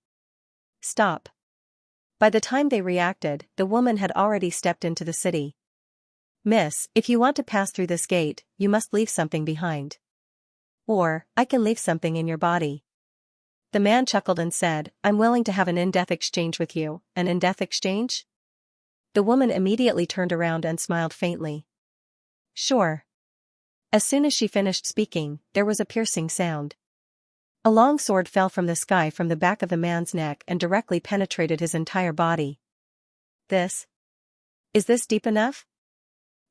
Stop. By the time they reacted, the woman had already stepped into the city. Miss, if you want to pass through this gate, you must leave something behind. Or, I can leave something in your body. The man chuckled and said, I'm willing to have an in-death exchange with you. An in-death exchange? The woman immediately turned around and smiled faintly. Sure. As soon as she finished speaking, there was a piercing sound. A long sword fell from the sky from the back of the man's neck and directly penetrated his entire body. Is this deep enough?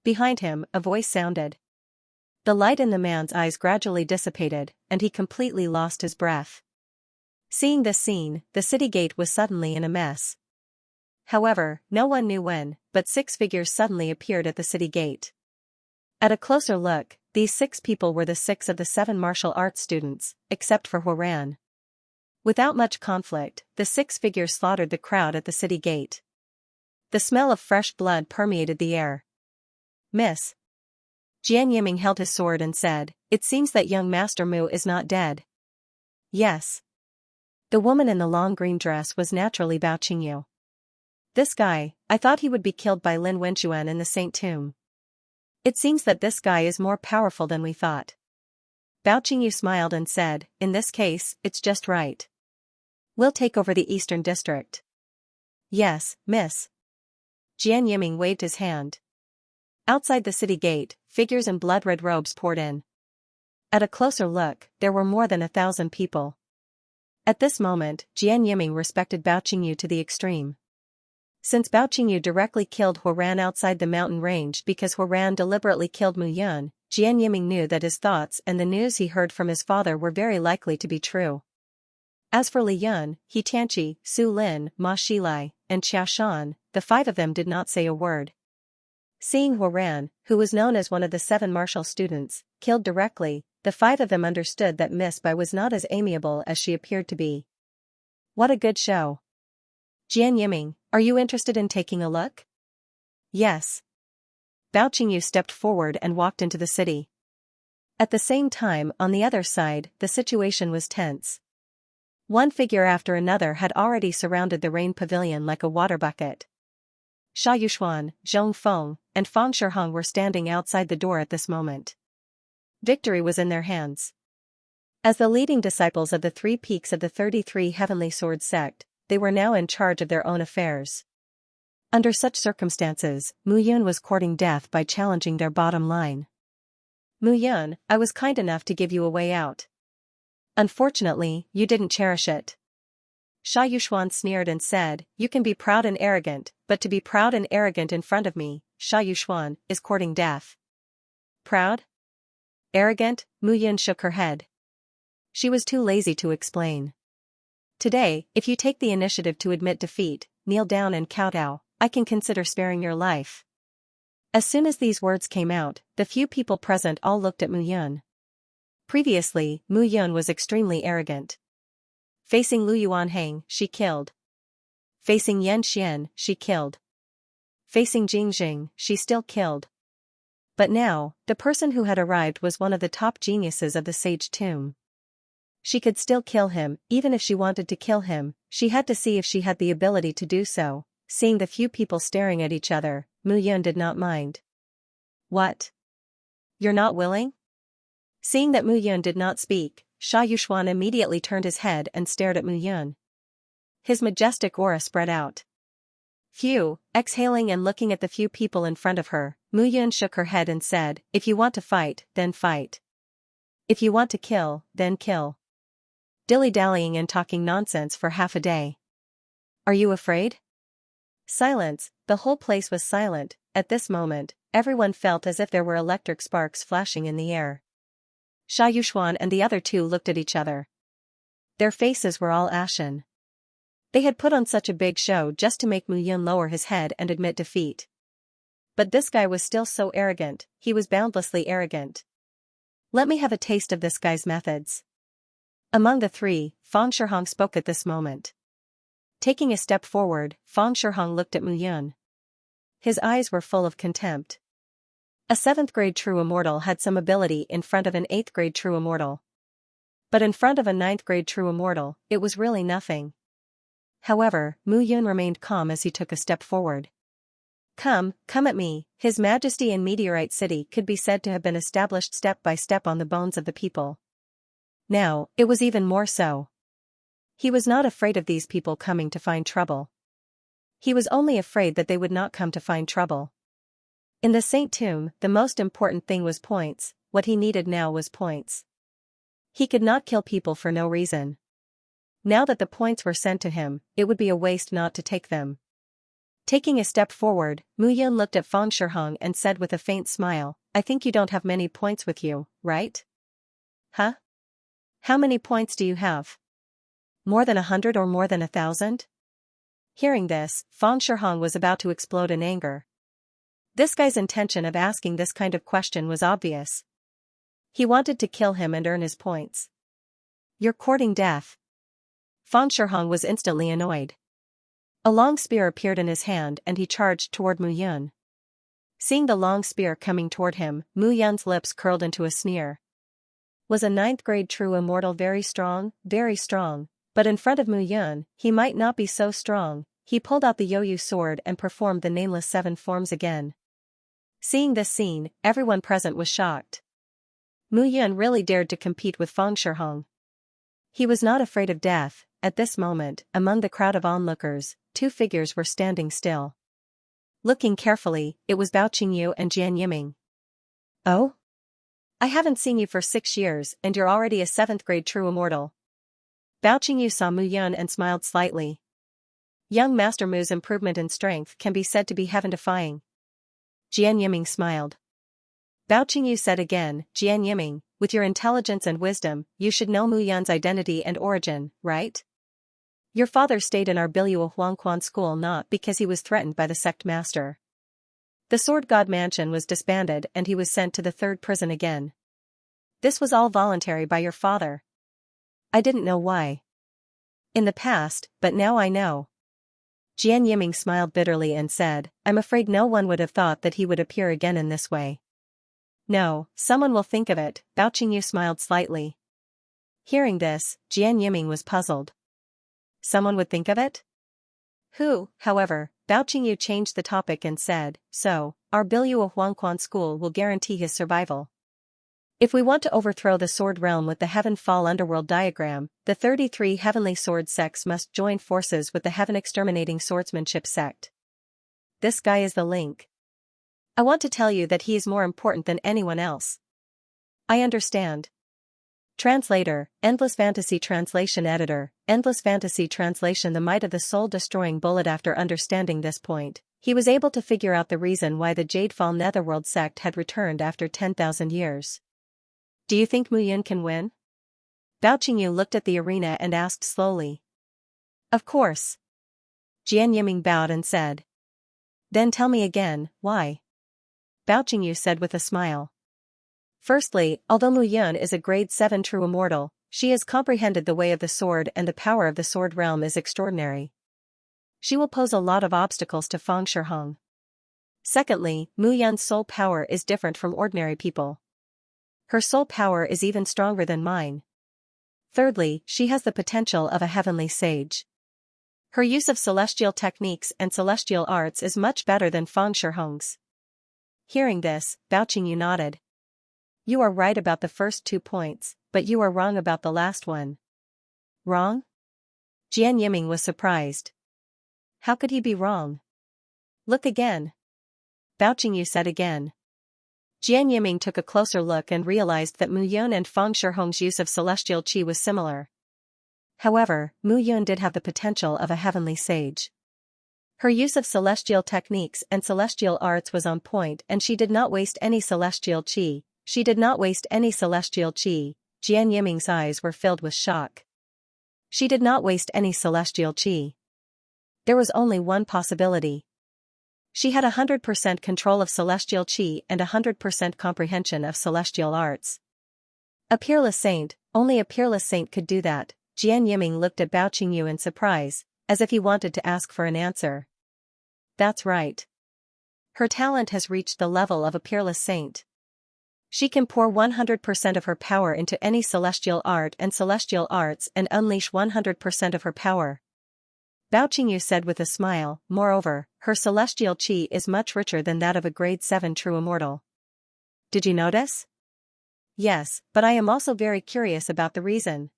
Behind him, a voice sounded. The light in the man's eyes gradually dissipated, and he completely lost his breath. Seeing this scene, the city gate was suddenly in a mess. However, no one knew when, but 6 figures suddenly appeared at the city gate. At a closer look, these 6 people were the 6 of the 7 martial arts students, except for Huaran. Without much conflict, the 6 figures slaughtered the crowd at the city gate. The smell of fresh blood permeated the air. Miss. Jian Yiming held his sword and said, it seems that young Master Mu is not dead. Yes. The woman in the long green dress was naturally Bao Qingyu. This guy, I thought he would be killed by Lin Wenchuan in the Saint Tomb. It seems that this guy is more powerful than we thought. Bao Qingyu smiled and said, in this case, it's just right. We'll take over the Eastern District. Yes, miss. Jian Yiming waved his hand. Outside the city gate, figures in blood-red robes poured in. At a closer look, there were more than 1,000 people. At this moment, Jian Yiming respected Bao Qingyu to the extreme. Since Bao Qingyu directly killed Huaran outside the mountain range because Huaran deliberately killed Mu Yun, Jian Yiming knew that his thoughts and the news he heard from his father were very likely to be true. As for Li Yun, He Tianqi, Su Lin, Ma Shilai, and Xia Shan, the 5 of them did not say a word. Seeing Huaran, who was known as one of the 7 martial students, killed directly, the 5 of them understood that Miss Bai was not as amiable as she appeared to be. What a good show. Jian Yiming, are you interested in taking a look? Yes. Bao Qingyu stepped forward and walked into the city. At the same time, on the other side, the situation was tense. One figure after another had already surrounded the rain pavilion like a water bucket. Sha Yuxuan, Zhong Feng, and Fang Shiheng were standing outside the door at this moment. Victory was in their hands. As the leading disciples of the 3 peaks of the 33 Heavenly Sword sect, they were now in charge of their own affairs. Under such circumstances, Mu Yun was courting death by challenging their bottom line. Mu Yun, I was kind enough to give you a way out. Unfortunately, you didn't cherish it. Sha Yuxuan sneered and said, you can be proud and arrogant, but to be proud and arrogant in front of me, Sha Yuxuan, is courting death. Proud? Arrogant? Mu Yun shook her head. She was too lazy to explain. Today, if you take the initiative to admit defeat, kneel down and kowtow, I can consider sparing your life. As soon as these words came out, the few people present all looked at Mu Yun. Previously, Mu Yun was extremely arrogant. Facing Lu Yuanhang, she killed. Facing Yan Xian, she killed. Facing Jing Jing, she still killed. But now, the person who had arrived was one of the top geniuses of the Sage Tomb. She could still kill him, even if she wanted to kill him, she had to see if she had the ability to do so. Seeing the few people staring at each other, Mu Yun did not mind. What? You're not willing? Seeing that Mu Yun did not speak, Sha Yuxuan immediately turned his head and stared at Mu Yun. His majestic aura spread out. Phew, exhaling and looking at the few people in front of her, Mu Yun shook her head and said, if you want to fight, then fight. If you want to kill, then kill. Dilly-dallying and talking nonsense for half a day. Are you afraid? Silence, the whole place was silent. At this moment, everyone felt as if there were electric sparks flashing in the air. Sha Yuxuan and the other two looked at each other. Their faces were all ashen. They had put on such a big show just to make Mu Yun lower his head and admit defeat. But this guy was still so arrogant, he was boundlessly arrogant. Let me have a taste of this guy's methods. Among the three, Fang Shihong spoke at this moment. Taking a step forward, Fang Shihong looked at Mu Yun. His eyes were full of contempt. A 7th grade true immortal had some ability in front of an 8th grade true immortal. But in front of a 9th grade true immortal, it was really nothing. However, Mu Yun remained calm as he took a step forward. Come at me. His Majesty in Meteorite City could be said to have been established step by step on the bones of the people. Now, it was even more so. He was not afraid of these people coming to find trouble. He was only afraid that they would not come to find trouble. In the Saint Tomb, the most important thing was points. What he needed now was points. He could not kill people for no reason. Now that the points were sent to him, it would be a waste not to take them. Taking a step forward, Mu Yun looked at Fang Shihong and said with a faint smile, I think you don't have many points with you, right? Huh? How many points do you have? More than 100 or more than 1,000? Hearing this, Fang Shihong was about to explode in anger. This guy's intention of asking this kind of question was obvious. He wanted to kill him and earn his points. You're courting death. Fang Shihong was instantly annoyed. A long spear appeared in his hand and he charged toward Mu Yun. Seeing the long spear coming toward him, Mu Yun's lips curled into a sneer. Was a 9th grade true immortal very strong, but in front of Mu Yun, he might not be so strong. He pulled out the Yoyu sword and performed the nameless 7 forms again. Seeing this scene, everyone present was shocked. Mu Yun really dared to compete with Fang Shihong. He was not afraid of death. At this moment, among the crowd of onlookers, 2 figures were standing still. Looking carefully, it was Bao Qingyu and Jian Yiming. Oh? I haven't seen you for 6 years and you're already a 7th grade true immortal. Bao Qingyu saw Mu Yun and smiled slightly. Young Master Mu's improvement in strength can be said to be heaven-defying. Jian Yiming smiled. Bao Qingyu said again, Jian Yiming, with your intelligence and wisdom, you should know Mu Yun's identity and origin, right? Your father stayed in our Biluo Huangquan school not because he was threatened by the sect master. The Sword God Mansion was disbanded and he was sent to the 3rd prison again. This was all voluntary by your father. I didn't know why. In the past, but now I know. Jian Yiming smiled bitterly and said, I'm afraid no one would have thought that he would appear again in this way. No, someone will think of it, Bao Qingyu smiled slightly. Hearing this, Jian Yiming was puzzled. Someone would think of it? Who, however, Bao Qingyu changed the topic and said, so, our Biluo Huangquan school will guarantee his survival. If we want to overthrow the sword realm with the Heaven Fall Underworld diagram, the 33 heavenly sword sects must join forces with the Heaven Exterminating Swordsmanship sect. This guy is the link. I want to tell you that he is more important than anyone else. I understand. Translator, Endless Fantasy Translation Editor, Endless Fantasy Translation. The might of the soul-destroying bullet. After understanding this point, he was able to figure out the reason why the Jadefall Netherworld sect had returned after 10,000 years. Do you think Mu Yun can win? Bao Qingyu looked at the arena and asked slowly. Of course. Jian Yiming bowed and said. Then tell me again, why? Bao Qingyu said with a smile. Firstly, although Mu Yun is a grade 7 true immortal, she has comprehended the way of the sword and the power of the sword realm is extraordinary. She will pose a lot of obstacles to Fang Shihong. Secondly, Mu Yun's soul power is different from ordinary people. Her soul power is even stronger than mine. Thirdly, she has the potential of a heavenly sage. Her use of celestial techniques and celestial arts is much better than Fang Shihong's. Hearing this, Bao Qingyu nodded. You are right about the first 2 points, but you are wrong about the last one. Wrong? Jian Yiming was surprised. How could he be wrong? Look again. Bao Qingyu said again. Jian Yiming took a closer look and realized that Mu Yun and Fang Shihong's use of celestial qi was similar. However, Mu Yun did have the potential of a heavenly sage. Her use of celestial techniques and celestial arts was on point, and she did not waste any celestial qi. Jian Yiming's eyes were filled with shock. She did not waste any celestial qi. There was only one possibility. She had 100% control of celestial qi and 100% comprehension of celestial arts. A peerless saint, only a peerless saint could do that. Jian Yiming looked at Bao Qingyu in surprise, as if he wanted to ask for an answer. That's right. Her talent has reached the level of a peerless saint. She can pour 100% of her power into any celestial art and celestial arts and unleash 100% of her power. Bao Qingyu said with a smile. Moreover, her celestial qi is much richer than that of a grade 7 true immortal. Did you notice? Yes, but I am also very curious about the reason.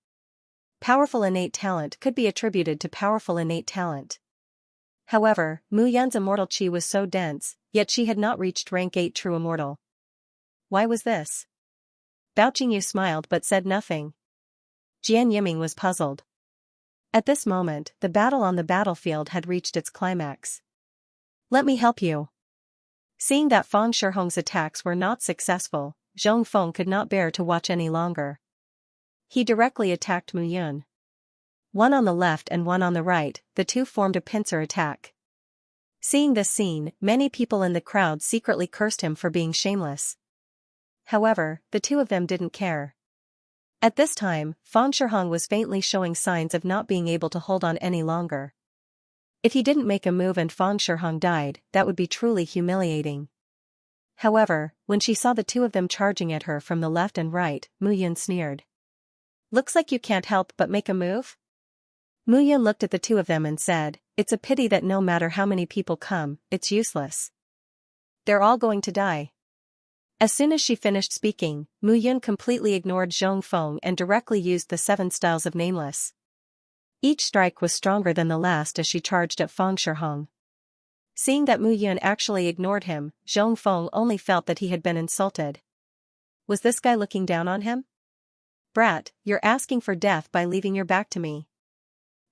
Powerful innate talent could be attributed to powerful innate talent. However, Mu Yun's immortal qi was so dense, yet she had not reached rank 8 true immortal. Why was this? Bao Qingyu smiled but said nothing. Jian Yiming was puzzled. At this moment, the battle on the battlefield had reached its climax. Let me help you. Seeing that Fang Shihong's attacks were not successful, Zhong Feng could not bear to watch any longer. He directly attacked Mu Yun. One on the left and one on the right, the two formed a pincer attack. Seeing this scene, many people in the crowd secretly cursed him for being shameless. However, the two of them didn't care. At this time, Fang Shihong was faintly showing signs of not being able to hold on any longer. If he didn't make a move and Fang Shihong died, that would be truly humiliating. However, when she saw the two of them charging at her from the left and right, Mu Yun sneered. Looks like you can't help but make a move? Mu Yun looked at the two of them and said, it's a pity that no matter how many people come, it's useless. They're all going to die. As soon as she finished speaking, Mu Yun completely ignored Zhong Feng and directly used the 7 styles of Nameless. Each strike was stronger than the last as she charged at Fang Shihong. Seeing that Mu Yun actually ignored him, Zhong Feng only felt that he had been insulted. Was this guy looking down on him? Brat, you're asking for death by leaving your back to me.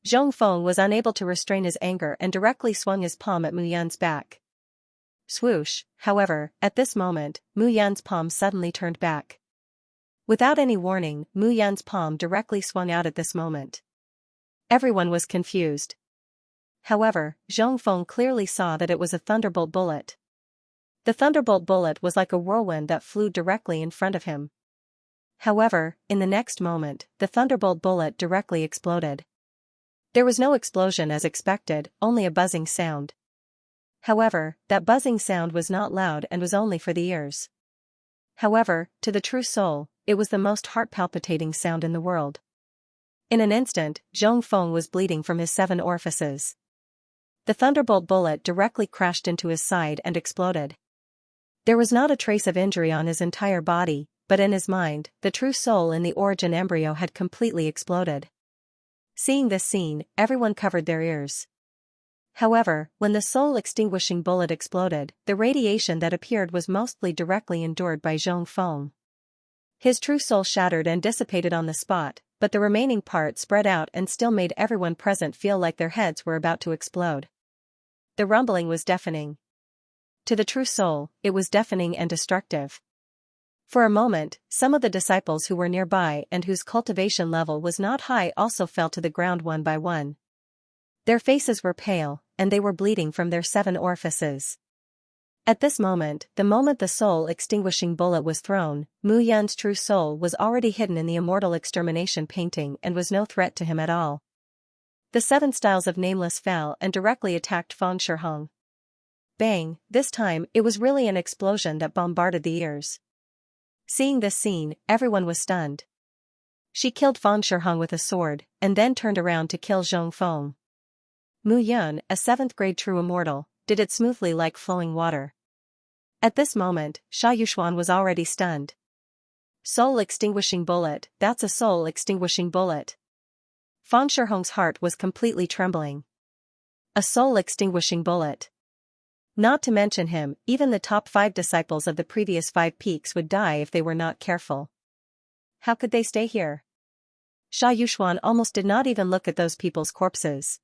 Zhong Feng was unable to restrain his anger and directly swung his palm at Mu Yun's back. Swoosh, however, at this moment, Mu Yun's palm suddenly turned back. Without any warning, Mu Yun's palm directly swung out at this moment. Everyone was confused. However, Zhong Feng clearly saw that it was a thunderbolt bullet. The thunderbolt bullet was like a whirlwind that flew directly in front of him. However, in the next moment, the thunderbolt bullet directly exploded. There was no explosion as expected, only a buzzing sound. However, that buzzing sound was not loud and was only for the ears. However, to the true soul, it was the most heart-palpitating sound in the world. In an instant, Zhong Feng was bleeding from his 7 orifices. The thunderbolt bullet directly crashed into his side and exploded. There was not a trace of injury on his entire body, but in his mind, the true soul in the origin embryo had completely exploded. Seeing this scene, everyone covered their ears. However, when the soul-extinguishing bullet exploded, the radiation that appeared was mostly directly endured by Zhong Feng. His true soul shattered and dissipated on the spot, but the remaining part spread out and still made everyone present feel like their heads were about to explode. The rumbling was deafening. To the true soul, it was deafening and destructive. For a moment, some of the disciples who were nearby and whose cultivation level was not high also fell to the ground one by one. Their faces were pale, and they were bleeding from their 7 orifices. At this moment, the moment the soul-extinguishing bullet was thrown, Mu Yun's true soul was already hidden in the immortal extermination painting and was no threat to him at all. The 7 styles of Nameless fell and directly attacked Fang Shihong. Bang, this time it was really an explosion that bombarded the ears. Seeing this scene, everyone was stunned. She killed Fang Shihong with a sword, and then turned around to kill Zhong Feng. Mu Yun, a 7th grade true immortal, did it smoothly like flowing water. At this moment, Sha Yuxuan was already stunned. Soul-extinguishing bullet, that's a soul-extinguishing bullet. Fan Shihong's heart was completely trembling. A soul-extinguishing bullet. Not to mention him, even the top 5 disciples of the previous 5 peaks would die if they were not careful. How could they stay here? Sha Yuxuan almost did not even look at those people's corpses.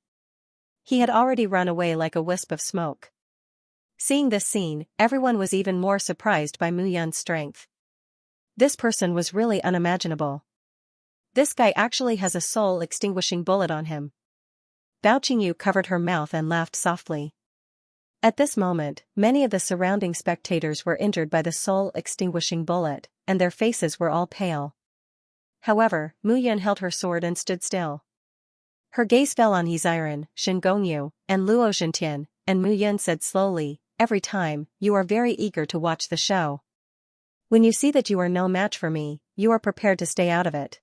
He had already run away like a wisp of smoke. Seeing this scene, everyone was even more surprised by Mu Yun's strength. This person was really unimaginable. This guy actually has a soul-extinguishing bullet on him. Bao Qingyu covered her mouth and laughed softly. At this moment, many of the surrounding spectators were injured by the soul-extinguishing bullet, and their faces were all pale. However, Mu Yun held her sword and stood still. Her gaze fell on Xianxia, Shen Gongyu, and Luo Zhentian, and Mu Yun said slowly, "Every time, you are very eager to watch the show. When you see that you are no match for me, you are prepared to stay out of it.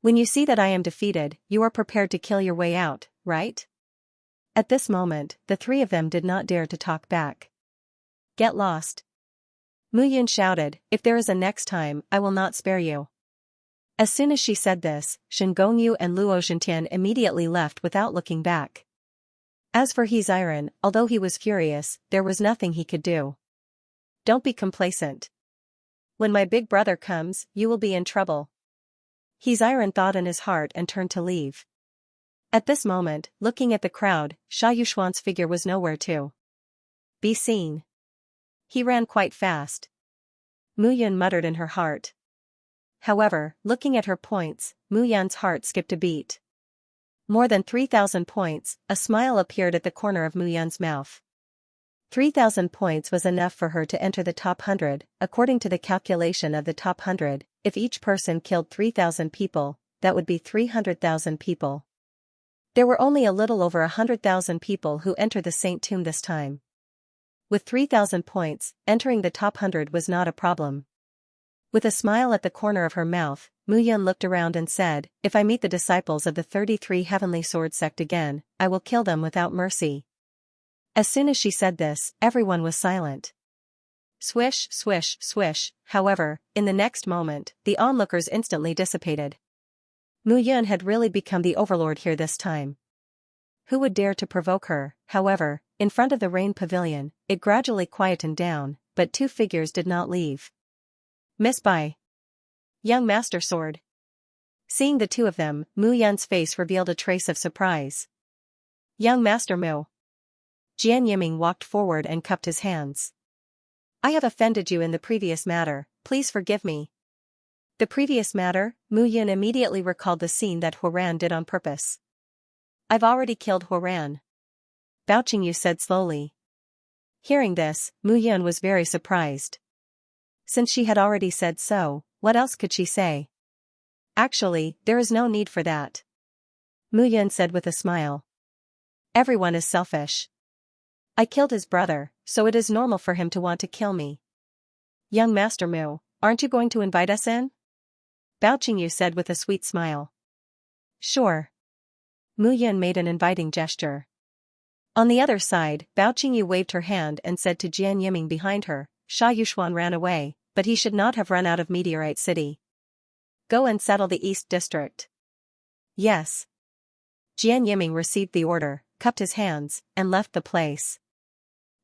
When you see that I am defeated, you are prepared to kill your way out, right?" At this moment, the 3 of them did not dare to talk back. "Get lost." Mu Yun shouted, "If there is a next time, I will not spare you." As soon as she said this, Shen Gongyu and Luo Zhentian immediately left without looking back. As for Xianxia, although he was furious, there was nothing he could do. "Don't be complacent. When my big brother comes, you will be in trouble." Xianxia thought in his heart and turned to leave. At this moment, looking at the crowd, Sha Yuxuan's figure was nowhere to be seen. He ran quite fast. Mu Yun muttered in her heart. However, looking at her points, Mu Yun's heart skipped a beat. More than 3,000 points, a smile appeared at the corner of Mu Yun's mouth. 3,000 points was enough for her to enter the top 100, according to the calculation of the top 100, if each person killed 3,000 people, that would be 300,000 people. There were only a little over 100,000 people who entered the Saint Tomb this time. With 3,000 points, entering the top 100 was not a problem. With a smile at the corner of her mouth, Mu Yun looked around and said, "If I meet the disciples of the 33 Heavenly Sword sect again, I will kill them without mercy." As soon as she said this, everyone was silent. Swish, swish, swish. However, in the next moment, the onlookers instantly dissipated. Mu Yun had really become the overlord here this time. Who would dare to provoke her? However, in front of the rain pavilion, it gradually quietened down, but 2 figures did not leave. "Miss by Young Master Sword." Seeing the 2 of them, Mu Yun's face revealed a trace of surprise. "Young Master Mu." Jian Yiming walked forward and cupped his hands. "I have offended you in the previous matter, please forgive me." The previous matter, Mu Yun immediately recalled the scene that Huoran did on purpose. "I've already killed Huoran," Bao Qingyu said slowly. Hearing this, Mu Yun was very surprised. Since she had already said so, what else could she say? "Actually, there is no need for that," Mu Yun said with a smile. "Everyone is selfish. I killed his brother, so it is normal for him to want to kill me." "Young Master Mu, aren't you going to invite us in?" Bao Qingyu said with a sweet smile. "Sure." Mu Yun made an inviting gesture. On the other side, Bao Qingyu waved her hand and said to Jian Yiming behind her, "Sha Yuxuan ran away, but he should not have run out of Meteorite City. Go and settle the East District." "Yes." Jian Yiming received the order, cupped his hands, and left the place.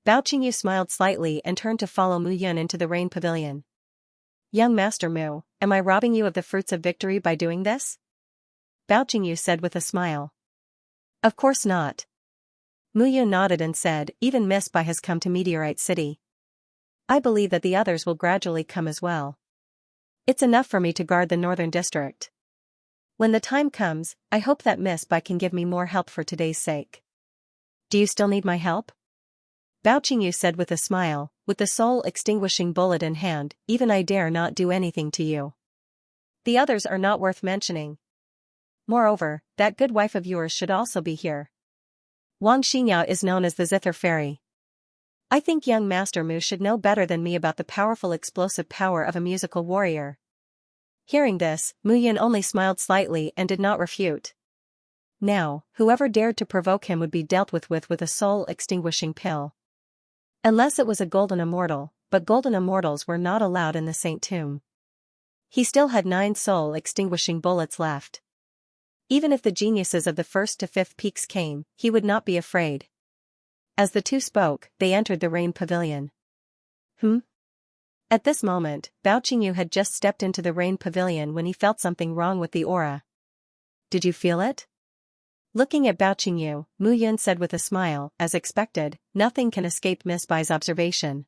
Bao Qingyu smiled slightly and turned to follow Mu Yun into the rain pavilion. "Young Master Mu, am I robbing you of the fruits of victory by doing this?" Bao Qingyu said with a smile. "Of course not." Mu Yun nodded and said, "Even Miss Bai has come to Meteorite City. I believe that the others will gradually come as well. It's enough for me to guard the Northern District. When the time comes, I hope that Miss Bai can give me more help for today's sake." "Do you still need my help?" Bao Qingyu said with a smile, "With the soul-extinguishing bullet in hand, even I dare not do anything to you. The others are not worth mentioning. Moreover, that good wife of yours should also be here. Wang Xinhao is known as the Zither Fairy. I think young Master Mu should know better than me about the powerful explosive power of a musical warrior." Hearing this, Mu Yun only smiled slightly and did not refute. Now, whoever dared to provoke him would be dealt with a soul-extinguishing pill. Unless it was a golden immortal, but golden immortals were not allowed in the Saint Tomb. He still had 9 soul-extinguishing bullets left. Even if the geniuses of the 1st to 5th peaks came, he would not be afraid. As the two spoke, they entered the rain pavilion. At this moment, Bao Qingyu had just stepped into the rain pavilion when he felt something wrong with the aura. Did you feel it? Looking at Bao Qingyu, Mu Yun said with a smile, as expected, nothing can escape Miss Bai's observation.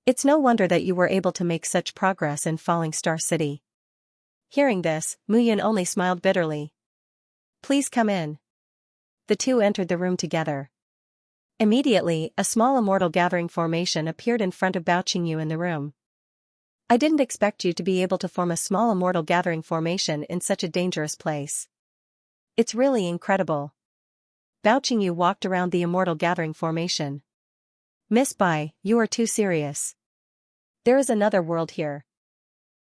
It's no wonder that you were able to make such progress in Falling Star City. Hearing this, Mu Yun only smiled bitterly. Please come in. The two entered the room together. Immediately, a small immortal gathering formation appeared in front of Bao Qingyu in the room. I didn't expect you to be able to form a small immortal gathering formation in such a dangerous place. It's really incredible. Bao Qingyu walked around the immortal gathering formation. Miss Bai, you are too serious. There is another world here.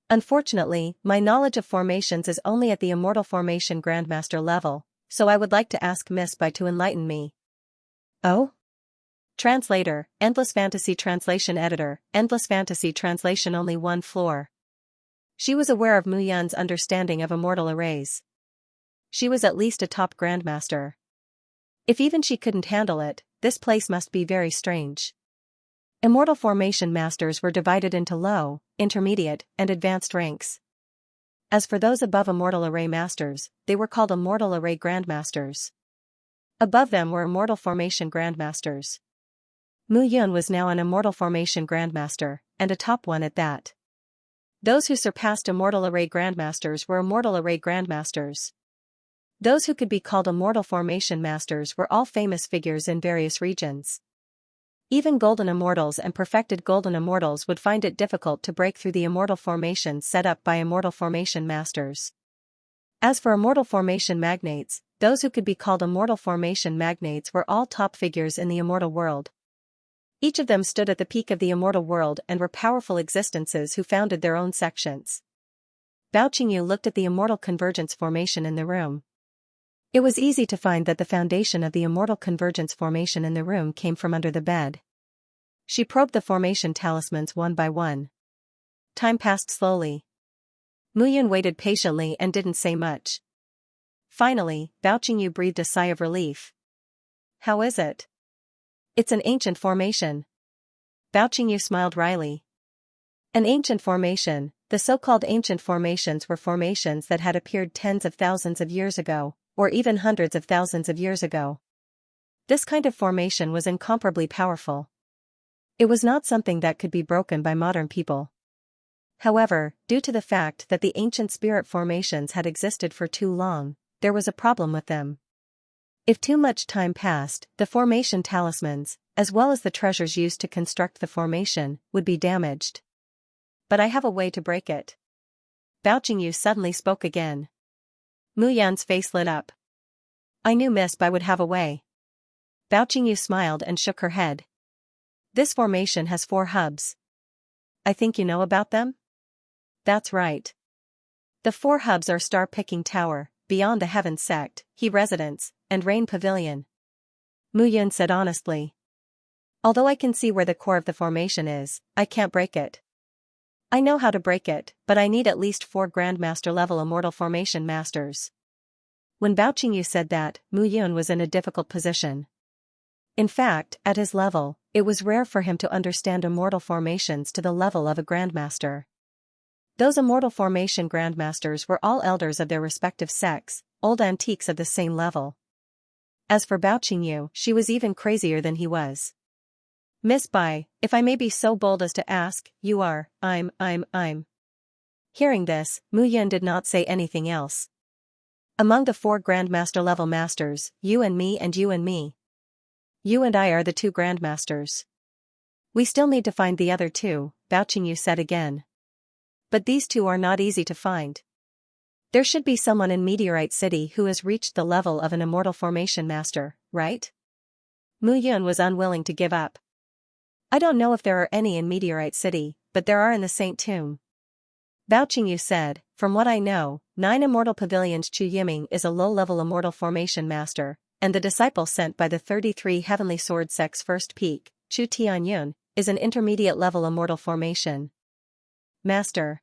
Unfortunately, my knowledge of formations is only at the immortal formation grandmaster level, so I would like to ask Miss Bai to enlighten me. Oh? Translator, Endless Fantasy Translation Editor, Endless Fantasy Translation only 1 floor. She was aware of Mu Yun's understanding of immortal arrays. She was at least a top grandmaster. If even she couldn't handle it, this place must be very strange. Immortal formation masters were divided into low, intermediate, and advanced ranks. As for those above immortal array masters, they were called immortal array grandmasters. Above them were immortal formation grandmasters. Mu Yun was now an immortal formation grandmaster, and a top one at that. Those who surpassed immortal array grandmasters were immortal array grandmasters. Those who could be called immortal formation masters were all famous figures in various regions. Even golden immortals and perfected golden immortals would find it difficult to break through the immortal formations set up by immortal formation masters. As for immortal formation magnates, those who could be called immortal formation magnates were all top figures in the immortal world. Each of them stood at the peak of the immortal world and were powerful existences who founded their own sections. Bao Qingyu looked at the immortal convergence formation in the room. It was easy to find that the foundation of the immortal convergence formation in the room came from under the bed. She probed the formation talismans one by one. Time passed slowly. Mu Yun waited patiently and didn't say much. Finally, Bao Qingyu breathed a sigh of relief. How is it? It's an ancient formation. Bao Qingyu smiled wryly. An ancient formation, the so-called ancient formations were formations that had appeared tens of thousands of years ago, or even hundreds of thousands of years ago. This kind of formation was incomparably powerful. It was not something that could be broken by modern people. However, due to the fact that the ancient spirit formations had existed for too long, there was a problem with them. If too much time passed, the formation talismans, as well as the treasures used to construct the formation, would be damaged. But I have a way to break it. Bao Qingyu suddenly spoke again. Mu Yan's face lit up. I knew Miss Bai would have a way. Bao Qingyu smiled and shook her head. This formation has 4 hubs. I think you know about them? That's right. The 4 hubs are Star Picking Tower, Beyond the Heaven Sect, He Residence, and Rain Pavilion. Mu Yun said honestly. Although I can see where the core of the formation is, I can't break it. I know how to break it, but I need at least 4 Grandmaster level Immortal Formation Masters. When Bao Qingyu said that, Mu Yun was in a difficult position. In fact, at his level, it was rare for him to understand immortal formations to the level of a Grandmaster. Those Immortal Formation Grandmasters were all elders of their respective sects, old antiques of the same level. As for Bao Qingyu, she was even crazier than he was. Miss Bai, if I may be so bold as to ask, you are, I'm. Hearing this, Mu Yun did not say anything else. Among the 4 Grandmaster level masters, you and me and you and me. You and I are the 2 Grandmasters. We still need to find the other 2, Bao Qingyu said again. But these 2 are not easy to find. There should be someone in Meteorite City who has reached the level of an Immortal Formation Master, right? Mu Yun was unwilling to give up. I don't know if there are any in Meteorite City, but there are in the Saint Tomb. Bao Qingyu said, from what I know, 9 Immortal Pavilions Chu Yiming is a low-level Immortal Formation Master, and the disciple sent by the 33 Heavenly Sword Sect's first peak, Chu Tianyun, is an intermediate-level Immortal Formation Master.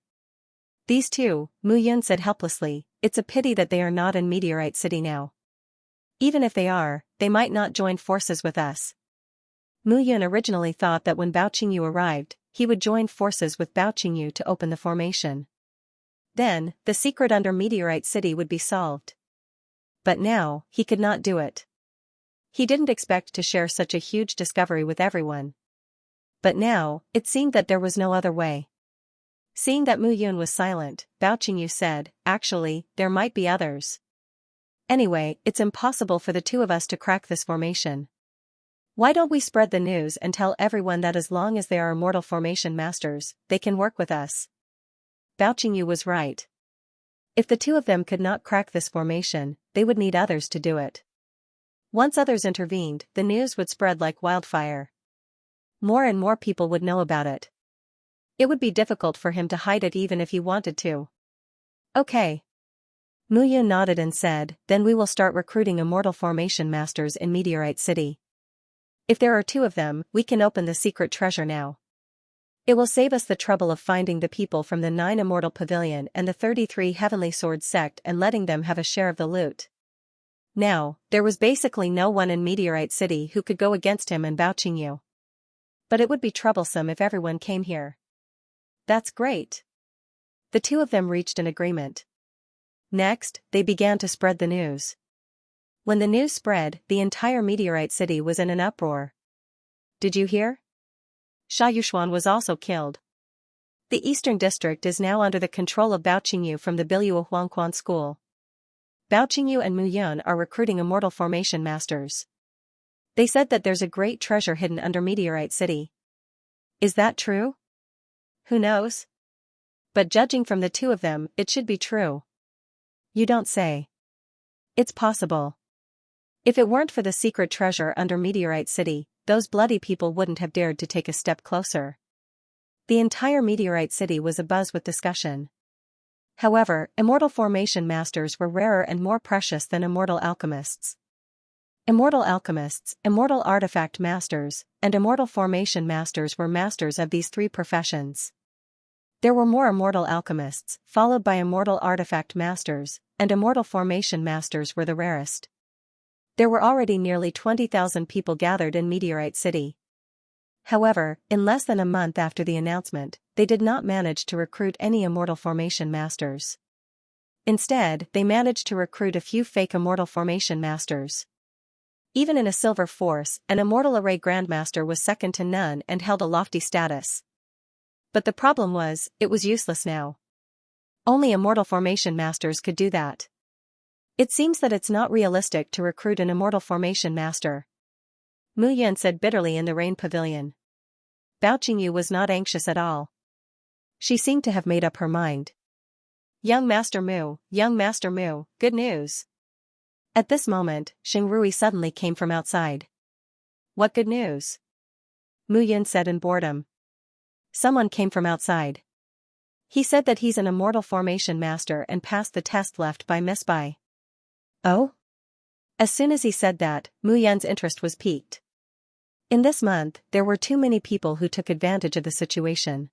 These two, Mu Yun said helplessly, it's a pity that they are not in Meteorite City now. Even if they are, they might not join forces with us. Mu Yun originally thought that when Bao Qingyu arrived, he would join forces with Bao Qingyu to open the formation. Then, the secret under Meteorite City would be solved. But now, he could not do it. He didn't expect to share such a huge discovery with everyone. But now, it seemed that there was no other way. Seeing that Mu Yun was silent, Bao Qingyu said, actually, there might be others. Anyway, it's impossible for the two of us to crack this formation. Why don't we spread the news and tell everyone that as long as they are immortal formation masters, they can work with us? Bao Qingyu was right. If the two of them could not crack this formation, they would need others to do it. Once others intervened, the news would spread like wildfire. More and more people would know about it. It would be difficult for him to hide it even if he wanted to. Okay. Mu Yun nodded and said, then we will start recruiting immortal formation masters in Meteorite City. If there are two of them, we can open the secret treasure now. It will save us the trouble of finding the people from the 9 Immortal Pavilion and the 33 Heavenly Sword sect and letting them have a share of the loot. Now, there was basically no one in Meteorite City who could go against him and Bao Qingyu. But it would be troublesome if everyone came here. That's great. The two of them reached an agreement. Next, they began to spread the news. When the news spread, the entire Meteorite City was in an uproar. Did you hear? Xia Yuxuan was also killed. The Eastern District is now under the control of Bao Qingyu from the Biluo Huangquan School. Bao Qingyu and Mu Yun are recruiting immortal formation masters. They said that there's a great treasure hidden under Meteorite City. Is that true? Who knows? But judging from the two of them, it should be true. You don't say. It's possible. If it weren't for the secret treasure under Meteorite City, those bloody people wouldn't have dared to take a step closer. The entire Meteorite City was abuzz with discussion. However, immortal formation masters were rarer and more precious than immortal alchemists. Immortal alchemists, immortal artifact masters, and immortal formation masters were masters of these three professions. There were more immortal alchemists, followed by immortal artifact masters, and immortal formation masters were the rarest. There were already nearly 20,000 people gathered in Meteorite City. However, in less than a month after the announcement, they did not manage to recruit any immortal formation masters. Instead, they managed to recruit a few fake immortal formation masters. Even in a silver force, an immortal array grandmaster was second to none and held a lofty status. But the problem was, it was useless now. Only immortal formation masters could do that. It seems that it's not realistic to recruit an immortal formation master. Mu Yun said bitterly in the Rain Pavilion. Bao Qingyu was not anxious at all. She seemed to have made up her mind. Young Master Mu, good news. At this moment, Xing Rui suddenly came from outside. What good news? Mu Yun said in boredom. Someone came from outside. He said that he's an immortal formation master and passed the test left by Miss Bai. Oh? As soon as he said that, Mu Yun's interest was piqued. In this month, there were too many people who took advantage of the situation.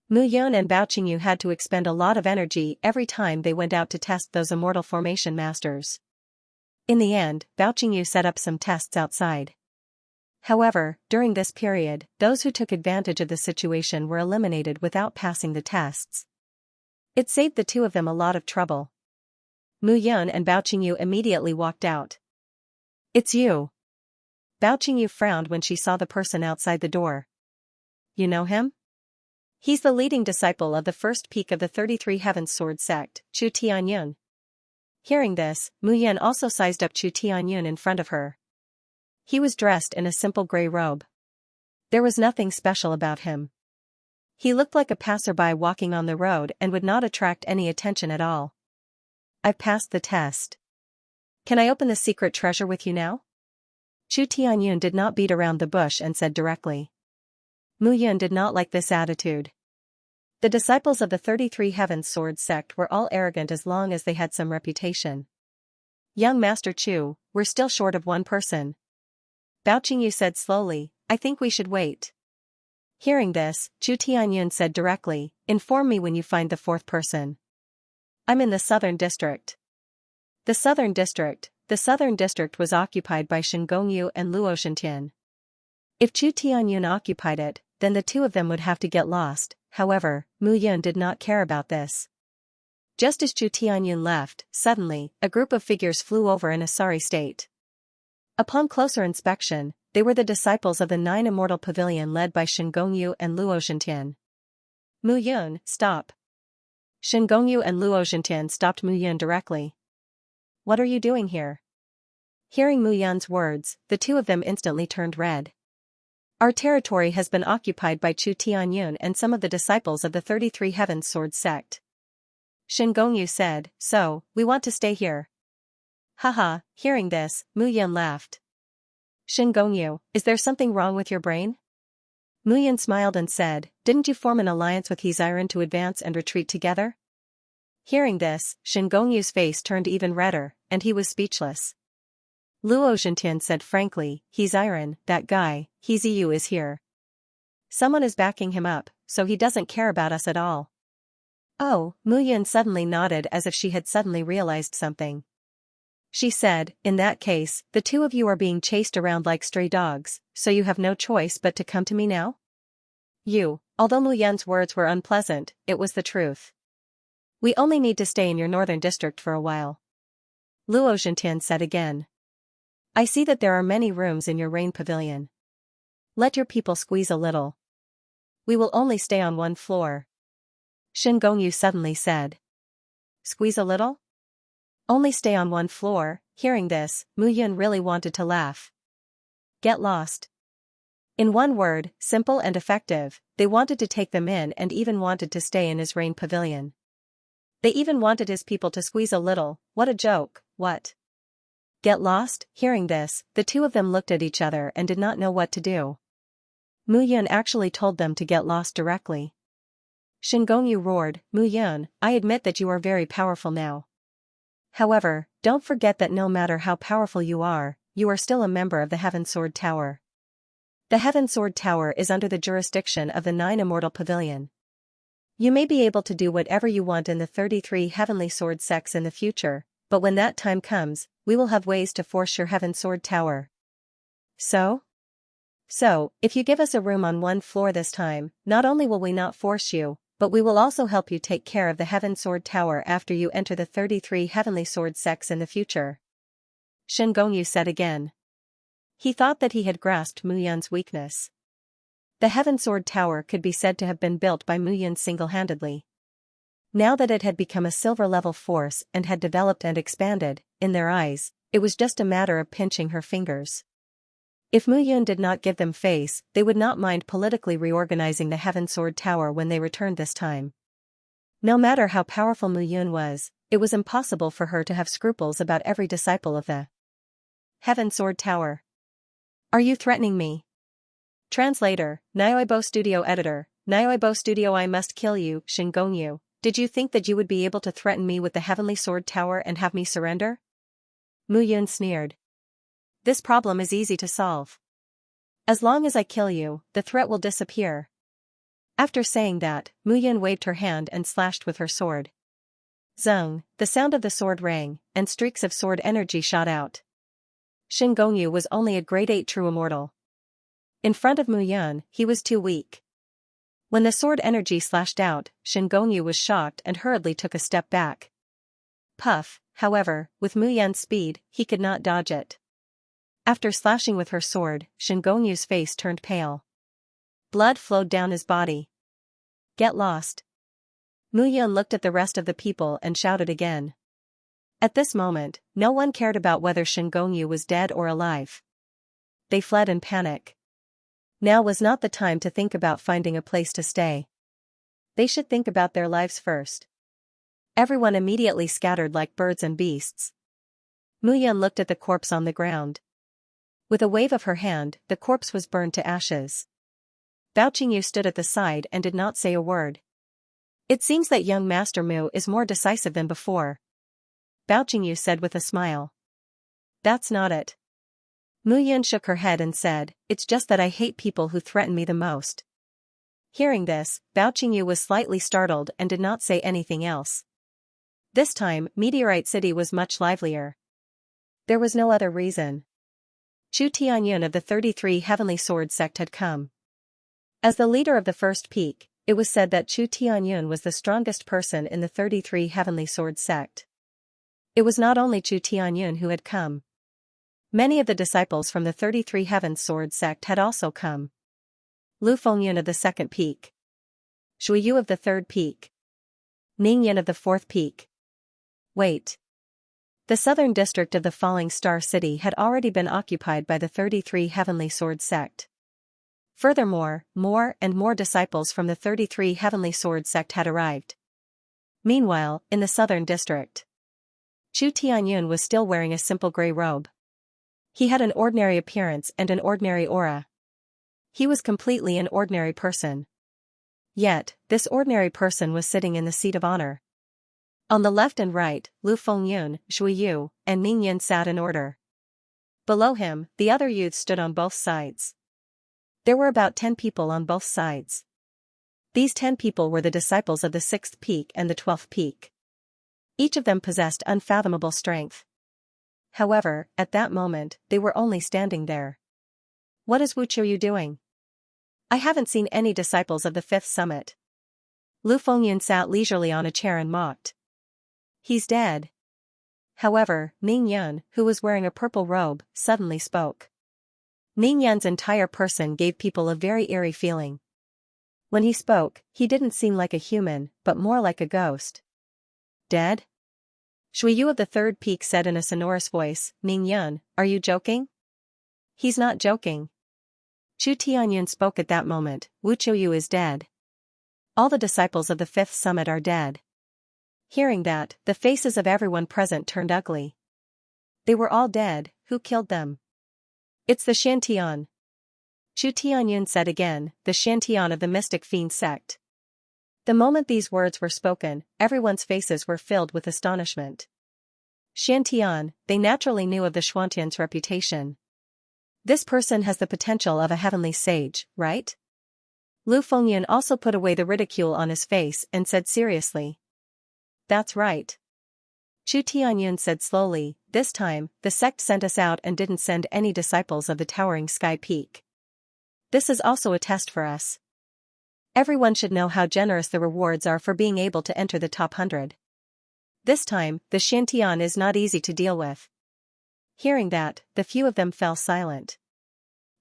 Mu Yun and Bao Qingyu had to expend a lot of energy every time they went out to test those immortal formation masters. In the end, Bao Qingyu set up some tests outside. However, during this period, those who took advantage of the situation were eliminated without passing the tests. It saved the two of them a lot of trouble. Mu Yun and Bao Qingyu immediately walked out. It's you. Bao Qingyu frowned when she saw the person outside the door. You know him? He's the leading disciple of the first peak of the 33 Heavens Sword sect, Chu Tianyun. Hearing this, Mu Yun also sized up Chu Tianyun in front of her. He was dressed in a simple gray robe. There was nothing special about him. He looked like a passerby walking on the road and would not attract any attention at all. I've passed the test. Can I open the secret treasure with you now? Chu Tianyun did not beat around the bush and said directly. Mu Yun did not like this attitude. The disciples of the 33 Heavens Sword sect were all arrogant as long as they had some reputation. Young Master Chu, we're still short of one person. Bao Qingyu said slowly, I think we should wait. Hearing this, Chu Tianyun said directly, "Inform me when you find the fourth person." "I'm in the southern district." The southern district was occupied by Shen Gongyu and Luo Shintian. If Chu Tianyun occupied it, then the two of them would have to get lost. However, Mu Yun did not care about this. Just as Chu Tianyun left, suddenly, a group of figures flew over in a sorry state. Upon closer inspection, they were the disciples of the Nine Immortal Pavilion led by Shen Gongyu and Luo Shintian. "Mu Yun, stop." Shen Gongyu and Luo Shintian stopped Mu Yun directly. "What are you doing here?" Hearing Mu Yun's words, the two of them instantly turned red. "Our territory has been occupied by Chu Tianyun and some of the disciples of the 33 Heavens Sword sect," Shen Gongyu said, "so, we want to stay here." Haha, hearing this, Mu Yun laughed. "Shen Gongyu, is there something wrong with your brain?" Mu Yun smiled and said, "Didn't you form an alliance with Xianxia to advance and retreat together?" Hearing this, Shen Gongyu's face turned even redder, and he was speechless. Luo Zhintian said frankly, "Xianxia, that guy, Xiyu is here. Someone is backing him up, so he doesn't care about us at all." Oh, Mu Yun suddenly nodded as if she had suddenly realized something. She said, "In that case, the two of you are being chased around like stray dogs, so you have no choice but to come to me now?" Although Mu Yun's words were unpleasant, it was the truth. "We only need to stay in your northern district for a while," Luo Zhintian said again. "I see that there are many rooms in your rain pavilion. Let your people squeeze a little. We will only stay on one floor," Shen Gongyu suddenly said. "Squeeze a little? Only stay on one floor?" Hearing this, Mu Yun really wanted to laugh. Get lost. In one word, simple and effective, they wanted to take them in and even wanted to stay in his rain pavilion. They even wanted his people to squeeze a little. What a joke, what? Get lost? Hearing this, the two of them looked at each other and did not know what to do. Mu Yun actually told them to get lost directly. Shen Gongyu roared, "Mu Yun, I admit that you are very powerful now. However, don't forget that no matter how powerful you are still a member of the Heaven Sword Tower. The Heaven Sword Tower is under the jurisdiction of the Nine Immortal Pavilion. You may be able to do whatever you want in the 33 Heavenly Sword sects in the future, but when that time comes, we will have ways to force your Heaven Sword Tower. So, if you give us a room on one floor this time, not only will we not force you, but we will also help you take care of the Heaven Sword Tower after you enter the 33 Heavenly Sword sects in the future," Shen Gongyu said again. He thought that he had grasped Mu Yun's weakness. The Heaven Sword Tower could be said to have been built by Mu Yun single-handedly. Now that it had become a silver-level force and had developed and expanded, in their eyes, it was just a matter of pinching her fingers. If Mu Yun did not give them face, they would not mind politically reorganizing the Heaven Sword Tower when they returned this time. No matter how powerful Mu Yun was, it was impossible for her to have scruples about every disciple of the Heaven Sword Tower. "Are you threatening me?" Translator, Nyoibo Studio Editor, Nyoibo Studio I must kill you, Shen Gongyu. Did you think that you would be able to threaten me with the Heavenly Sword Tower and have me surrender? Mu Yun sneered. This problem is easy to solve. As long as I kill you, the threat will disappear. After saying that, Mu Yun waved her hand and slashed with her sword. Zung, the sound of the sword rang, and streaks of sword energy shot out. Shen Gongyu was only a grade 8 true immortal. In front of Mu Yun, he was too weak. When the sword energy slashed out, Shen Gongyu was shocked and hurriedly took a step back. Puff, however, with Mu Yun's speed, he could not dodge it. After slashing with her sword, Shen Gongyu's face turned pale. Blood flowed down his body. Get lost. Mu Yun looked at the rest of the people and shouted again. At this moment, no one cared about whether Shen Gongyu was dead or alive. They fled in panic. Now was not the time to think about finding a place to stay. They should think about their lives first. Everyone immediately scattered like birds and beasts. Mu Yun looked at the corpse on the ground. With a wave of her hand, the corpse was burned to ashes. Bao Qingyu stood at the side and did not say a word. It seems that young Master Mu is more decisive than before, Bao Qingyu said with a smile. That's not it. Mu Yun shook her head and said, it's just that I hate people who threaten me the most. Hearing this, Bao Qingyu was slightly startled and did not say anything else. This time, Meteorite City was much livelier. There was no other reason. Chu Tianyun of the 33 Heavenly Sword sect had come. As the leader of the first peak, it was said that Chu Tianyun was the strongest person in the 33 Heavenly Sword sect. It was not only Chu Tianyun who had come. Many of the disciples from the 33 Heaven Sword sect had also come. Lu Fengyun of the second peak. Shui Yu of the third peak. Ning Yin of the fourth peak. Wait. The southern district of the Falling Star City had already been occupied by the 33 Heavenly Sword sect. Furthermore, more and more disciples from the 33 Heavenly Sword sect had arrived. Meanwhile, in the southern district, Chu Tianyun was still wearing a simple gray robe. He had an ordinary appearance and an ordinary aura. He was completely an ordinary person. Yet, this ordinary person was sitting in the seat of honor. On the left and right, Lu Fengyun, Shui Yu, and Ning Yin sat in order. Below him, the other youths stood on both sides. There were about 10 people on both sides. These 10 people were the disciples of the 6th peak and the 12th peak. Each of them possessed unfathomable strength. However, at that moment, they were only standing there. What is Wu Qiuyu doing? I haven't seen any disciples of the 5th summit. Lu Fengyun sat leisurely on a chair and mocked. He's dead. However, Ning Yan, who was wearing a purple robe, suddenly spoke. Ning Yan's entire person gave people a very eerie feeling. When he spoke, he didn't seem like a human, but more like a ghost. Dead? Shui Yu of the third peak said in a sonorous voice, Ning Yan, are you joking? He's not joking. Chu Tianyun spoke at that moment, Wu Qiuyu is dead. All the disciples of the 5th summit are dead. Hearing that, the faces of everyone present turned ugly. They were all dead. Who killed them? It's the Xianxia. Chu Tianyun said again, the Xianxia of the Mystic Fiend sect. The moment these words were spoken, everyone's faces were filled with astonishment. Xianxia, they naturally knew of the Xuantian's reputation. This person has the potential of a heavenly sage, right? Lu Fengyun also put away the ridicule on his face and said seriously. That's right. Chu Tianyun said slowly, this time, the sect sent us out and didn't send any disciples of the towering sky peak. This is also a test for us. Everyone should know how generous the rewards are for being able to enter the top 100. This time, the Xianxia is not easy to deal with. Hearing that, the few of them fell silent.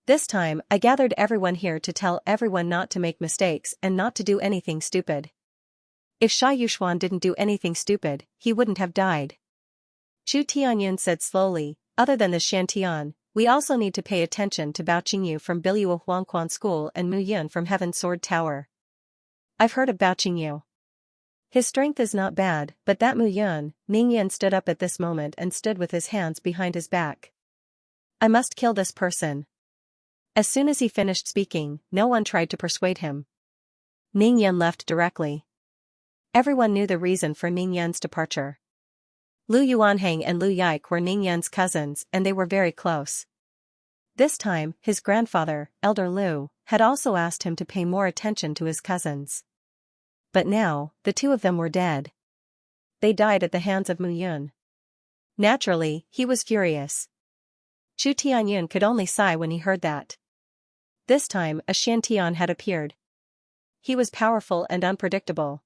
This time, I gathered everyone here to tell everyone not to make mistakes and not to do anything stupid. If Sha Yuxuan didn't do anything stupid, he wouldn't have died. Chu Tianyun said slowly, other than the Xianxia, we also need to pay attention to Bao Qingyu from Biluo Huangquan School and Mu Yun from Heaven Sword Tower. I've heard of Bao Qingyu. His strength is not bad, but that Mu Yun, Ning Yin stood up at this moment and stood with his hands behind his back. I must kill this person. As soon as he finished speaking, no one tried to persuade him. Ning Yin left directly. Everyone knew the reason for Ning Yan's departure. Lu Yuanhang and Lu Yike were Ning Yan's cousins and they were very close. This time, his grandfather, Elder Lu, had also asked him to pay more attention to his cousins. But now, the two of them were dead. They died at the hands of Mu Yun. Naturally, he was furious. Chu Tianyun could only sigh when he heard that. This time, a Xiantian had appeared. He was powerful and unpredictable.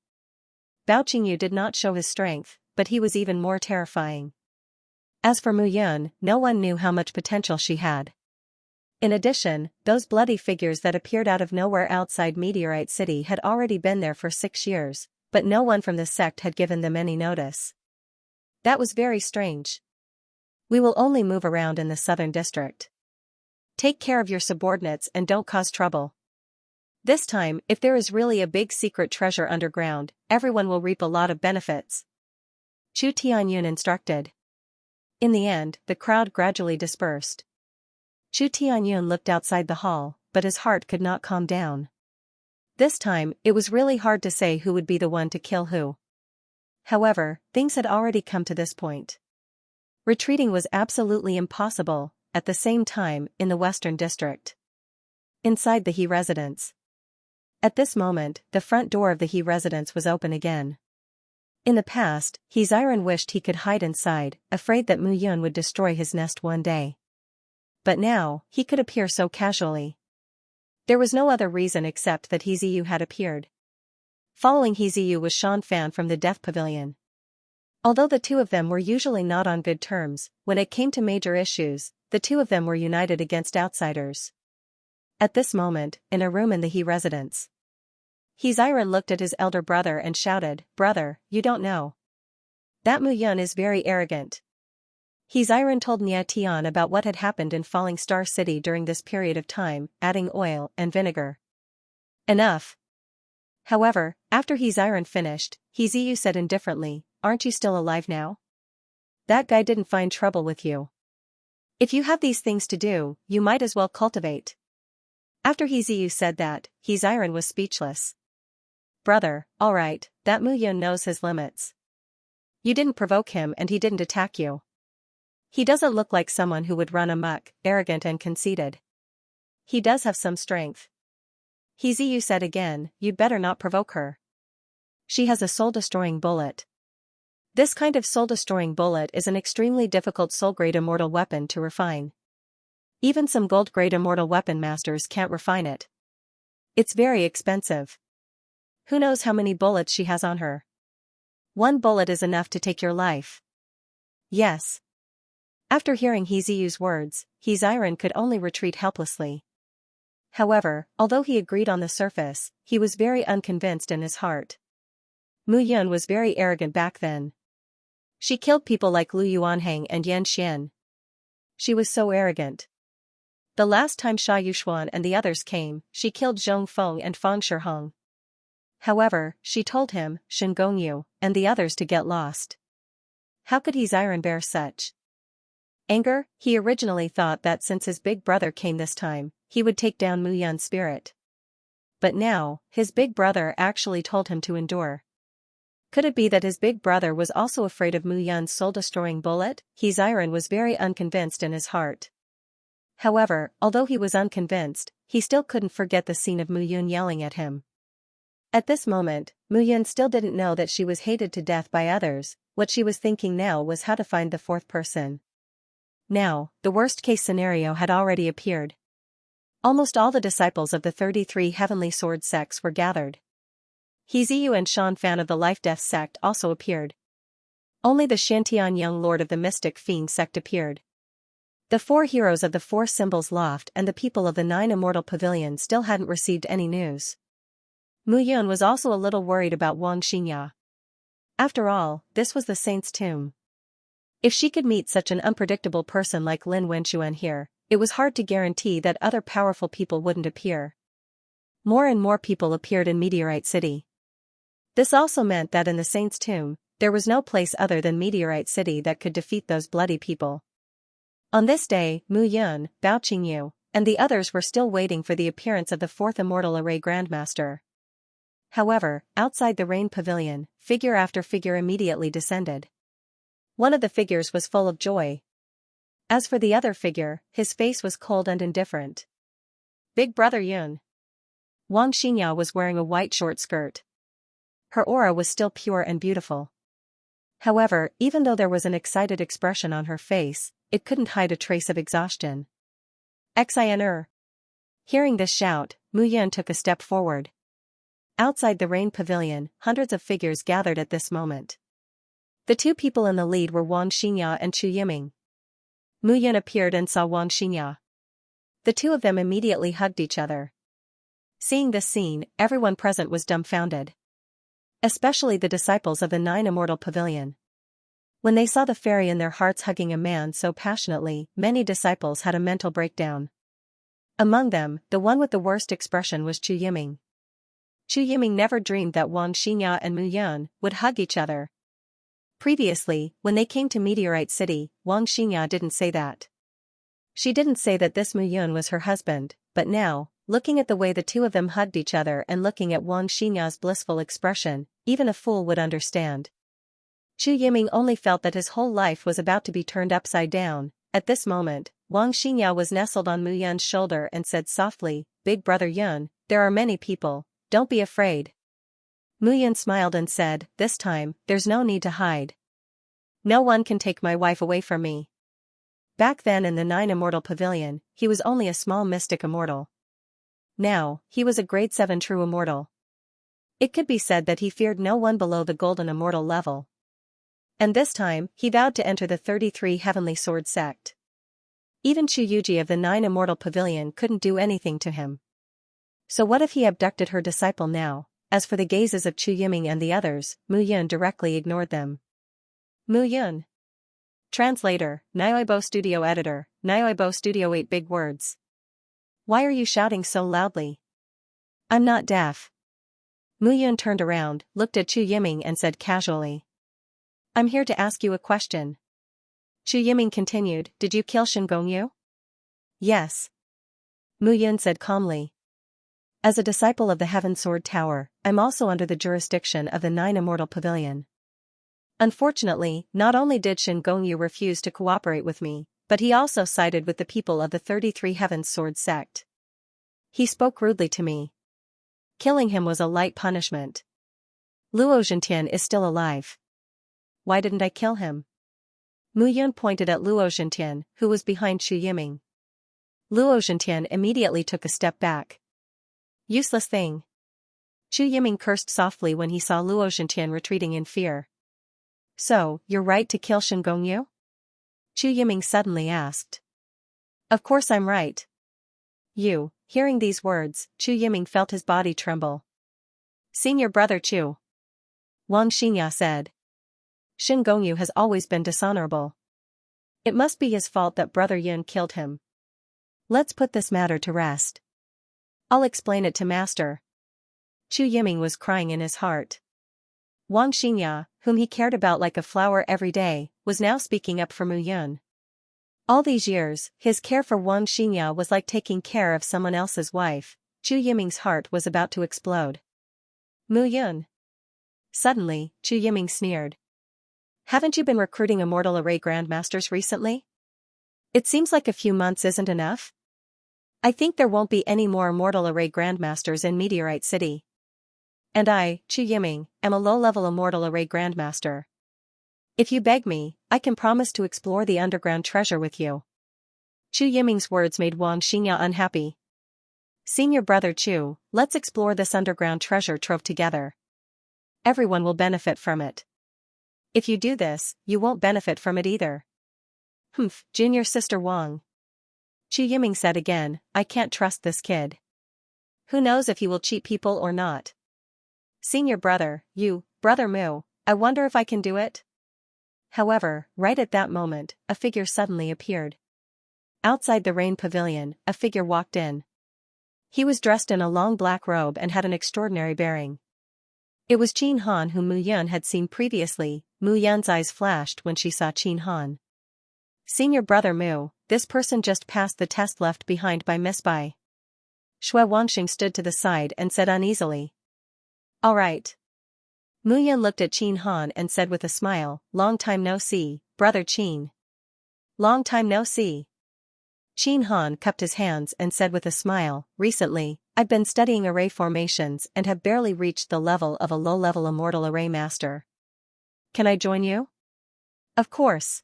Bao Qingyu did not show his strength, but he was even more terrifying. As for Mu Yun, no one knew how much potential she had. In addition, those bloody figures that appeared out of nowhere outside Meteorite City had already been there for 6 years, but no one from the sect had given them any notice. That was very strange. We will only move around in the southern district. Take care of your subordinates and don't cause trouble. This time, if there is really a big secret treasure underground, everyone will reap a lot of benefits. Chu Tianyun instructed. In the end, the crowd gradually dispersed. Chu Tianyun looked outside the hall, but his heart could not calm down. This time, it was really hard to say who would be the one to kill who. However, things had already come to this point. Retreating was absolutely impossible, at the same time, in the Western District. Inside the He residence. At this moment, the front door of the He residence was open again. In the past, He Xiren wished he could hide inside, afraid that Mu Yun would destroy his nest one day. But now, he could appear so casually. There was no other reason except that He Ziyu had appeared. Following He Ziyu was Shan Fan from the Deaf Pavilion. Although the two of them were usually not on good terms, when it came to major issues, the two of them were united against outsiders. At this moment, in a room in the He residence, He Xiren looked at his elder brother and shouted, "Brother, you don't know. That Mu Yun is very arrogant." He Xiren told Nia Tian about what had happened in Falling Star City during this period of time, adding oil and vinegar. Enough. However, after He Xiren finished, He Ziyu said indifferently, "Aren't you still alive now? That guy didn't find trouble with you. If you have these things to do, you might as well cultivate." After He Ziyu said that, He Xiren was speechless. "Brother, alright, that Mu Yun knows his limits. You didn't provoke him and he didn't attack you. He doesn't look like someone who would run amok, arrogant and conceited. He does have some strength." He Ziyu said again, "You'd better not provoke her. She has a soul-destroying bullet. This kind of soul-destroying bullet is an extremely difficult soul-grade immortal weapon to refine. Even some gold-grade immortal weapon masters can't refine it. It's very expensive. Who knows how many bullets she has on her? One bullet is enough to take your life." "Yes." After hearing He Ziyu's words, He Xiren could only retreat helplessly. However, although he agreed on the surface, he was very unconvinced in his heart. Mu Yun was very arrogant back then. She killed people like Lu Yuanhang and Yan Xian. She was so arrogant. The last time Sha Yuxuan and the others came, she killed Zhong Feng and Fang Shihong. However, she told him, Shen Gongyu, and the others to get lost. How could He Xiren bear such anger? He originally thought that since his big brother came this time, he would take down Mu Yun's spirit. But now, his big brother actually told him to endure. Could it be that his big brother was also afraid of Mu Yun's soul-destroying bullet? He Xiren was very unconvinced in his heart. However, although he was unconvinced, he still couldn't forget the scene of Mu Yun yelling at him. At this moment, Mu Yun still didn't know that she was hated to death by others. What she was thinking now was how to find the fourth person. Now, the worst-case scenario had already appeared. Almost all the disciples of the 33 Heavenly Sword sects were gathered. He Ziyu and Shan Fan of the Life-Death sect also appeared. Only the Shantian Young Lord of the Mystic Fiend sect appeared. The 4 heroes of the 4 Symbols Loft and the people of the 9 Immortal Pavilion still hadn't received any news. Mu Yun was also a little worried about Wang Xinya. After all, this was the saint's tomb. If she could meet such an unpredictable person like Lin Wenxuan here, it was hard to guarantee that other powerful people wouldn't appear. More and more people appeared in Meteorite City. This also meant that in the saint's tomb, there was no place other than Meteorite City that could defeat those bloody people. On this day, Mu Yun, Bao Qingyu, and the others were still waiting for the appearance of the 4th Immortal Array Grandmaster. However, outside the Rain Pavilion, figure after figure immediately descended. One of the figures was full of joy. As for the other figure, his face was cold and indifferent. Big Brother Yun. Wang Xinya was wearing a white short skirt. Her aura was still pure and beautiful. However, even though there was an excited expression on her face, it couldn't hide a trace of exhaustion. Xinr. Hearing this shout, Mu Yun took a step forward. Outside the Rain Pavilion, hundreds of figures gathered at this moment. The 2 people in the lead were Wang Xinya and Chu Yiming. Mu Yun appeared and saw Wang Xinya. The 2 of them immediately hugged each other. Seeing this scene, everyone present was dumbfounded. Especially the disciples of the 9 Immortal Pavilion. When they saw the fairy in their hearts hugging a man so passionately, many disciples had a mental breakdown. Among them, the one with the worst expression was Chu Yiming. Chu Yiming never dreamed that Wang Xinya and Mu Yun would hug each other. Previously, when they came to Meteorite City, Wang Xinya didn't say that. She didn't say that this Mu Yun was her husband, but now, looking at the way the 2 of them hugged each other and looking at Wang Xinya's blissful expression, even a fool would understand. Chu Yiming only felt that his whole life was about to be turned upside down. At this moment, Wang Xinya was nestled on Mu Yun's shoulder and said softly, Big Brother Yun, there are many people, don't be afraid. Mu Yun smiled and said, this time, there's no need to hide. No one can take my wife away from me. Back then in the Nine Immortal Pavilion, he was only a small mystic immortal. Now, he was a grade 7 true immortal. It could be said that he feared no one below the golden immortal level. And this time, he vowed to enter the 33 Heavenly Sword sect. Even Chu Yuji of the Nine Immortal Pavilion couldn't do anything to him. So what if he abducted her disciple now? As for the gazes of Chu Yiming and the others, Mu Yun directly ignored them. Mu Yun. Translator, Nyoibo Studio Editor, Nyoibo Studio 8 Big Words. Why are you shouting so loudly? I'm not deaf. Mu Yun turned around, looked at Chu Yiming and said casually. I'm here to ask you a question. Chu Yiming continued, did you kill Shin Gongyu? Yes. Mu Yun said calmly. As a disciple of the Heaven Sword Tower, I'm also under the jurisdiction of the Nine Immortal Pavilion. Unfortunately, not only did Shin Gongyu refuse to cooperate with me, but he also sided with the people of the 33 Heaven Sword sect. He spoke rudely to me. Killing him was a light punishment. Luo Zhentian is still alive. Why didn't I kill him? Mu Yun pointed at Luo Zhentian, who was behind Chu Yiming. Luo Zhentian immediately took a step back. Useless thing. Chu Yiming cursed softly when he saw Luo Zhentian retreating in fear. So, you're right to kill Shin Gongyu? Chu Yiming suddenly asked. Of course I'm right. Hearing these words, Chu Yiming felt his body tremble. Senior brother Chu. Wang Xianxia said. Shin Gongyu has always been dishonorable. It must be his fault that brother Yun killed him. Let's put this matter to rest. I'll explain it to master. Chu Yiming was crying in his heart. Wang Xianxia, whom he cared about like a flower every day, was now speaking up for Mu Yun. All these years, his care for Wang Xianxia was like taking care of someone else's wife. Chu Yiming's heart was about to explode. Mu Yun. Suddenly, Chu Yiming sneered. Haven't you been recruiting Immortal Array Grandmasters recently? It seems like a few months isn't enough. I think there won't be any more Immortal Array Grandmasters in Meteorite City. And I, Chu Yiming, am a low-level Immortal Array Grandmaster. If you beg me, I can promise to explore the underground treasure with you. Chu Yiming's words made Wang Xianxia unhappy. Senior brother Chu, let's explore this underground treasure trove together. Everyone will benefit from it. If you do this, you won't benefit from it either. Humph, junior sister Wang. Chu Yiming said again, I can't trust this kid. Who knows if he will cheat people or not? Senior brother, brother Mu, I wonder if I can do it? However, right at that moment, a figure suddenly appeared. Outside the Rain Pavilion, a figure walked in. He was dressed in a long black robe and had an extraordinary bearing. It was Qin Han whom Mu Yun had seen previously. Mu Yun's eyes flashed when she saw Qin Han. Senior brother Mu, this person just passed the test left behind by Miss Bai. Shui Wanxing stood to the side and said uneasily. All right. Mu Yun looked at Qin Han and said with a smile, long time no see, brother Qin. Long time no see. Qin Han cupped his hands and said with a smile, recently, I've been studying array formations and have barely reached the level of a low-level immortal array master. Can I join you? Of course.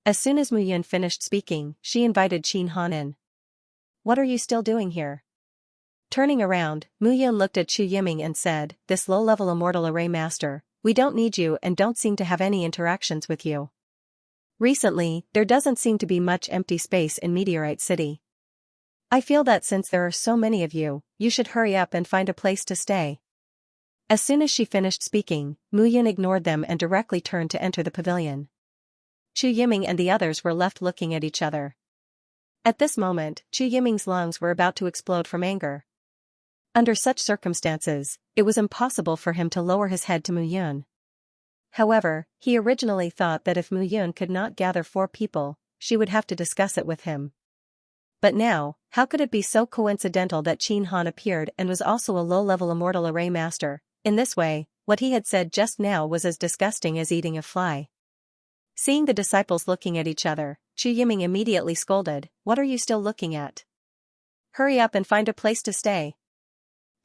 As soon as Mu Yun finished speaking, she invited Qin Han in. What are you still doing here? Turning around, Mu Yun looked at Chu Yiming and said, this low-level immortal array master, we don't need you and don't seem to have any interactions with you. Recently, there doesn't seem to be much empty space in Meteorite City. I feel that since there are so many of you, you should hurry up and find a place to stay. As soon as she finished speaking, Mu Yun ignored them and directly turned to enter the pavilion. Chu Yiming and the others were left looking at each other. At this moment, Chu Yiming's lungs were about to explode from anger. Under such circumstances, it was impossible for him to lower his head to Mu Yun. However, he originally thought that if Mu Yun could not gather 4 people, she would have to discuss it with him. But now, how could it be so coincidental that Qin Han appeared and was also a low-level immortal array master? In this way, what he had said just now was as disgusting as eating a fly. Seeing the disciples looking at each other, Chu Yiming immediately scolded, what are you still looking at? Hurry up and find a place to stay.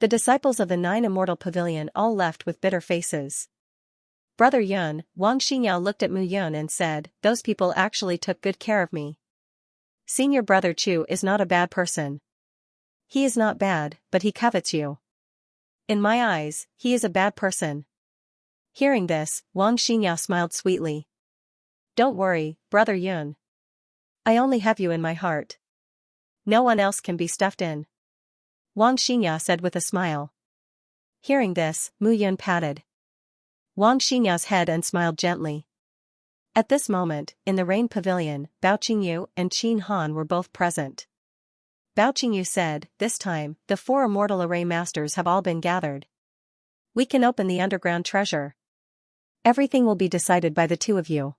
The disciples of the Nine Immortal Pavilion all left with bitter faces. Brother Yun, Wang Xinyao looked at Mu Yun and said, "Those people actually took good care of me. Senior brother Chu is not a bad person. He is not bad, but he covets you. In my eyes, he is a bad person." Hearing this, Wang Xinyao smiled sweetly. "Don't worry, brother Yun. I only have you in my heart. No one else can be stuffed in," Wang Xinyao said with a smile. Hearing this, Mu Yun patted Wang Xinyao's head and smiled gently. At this moment, in the Rain Pavilion, Bao Qingyu and Qin Han were both present. Bao Qingyu said, "This time, the 4 immortal array masters have all been gathered. We can open the underground treasure. Everything will be decided by the 2 of you.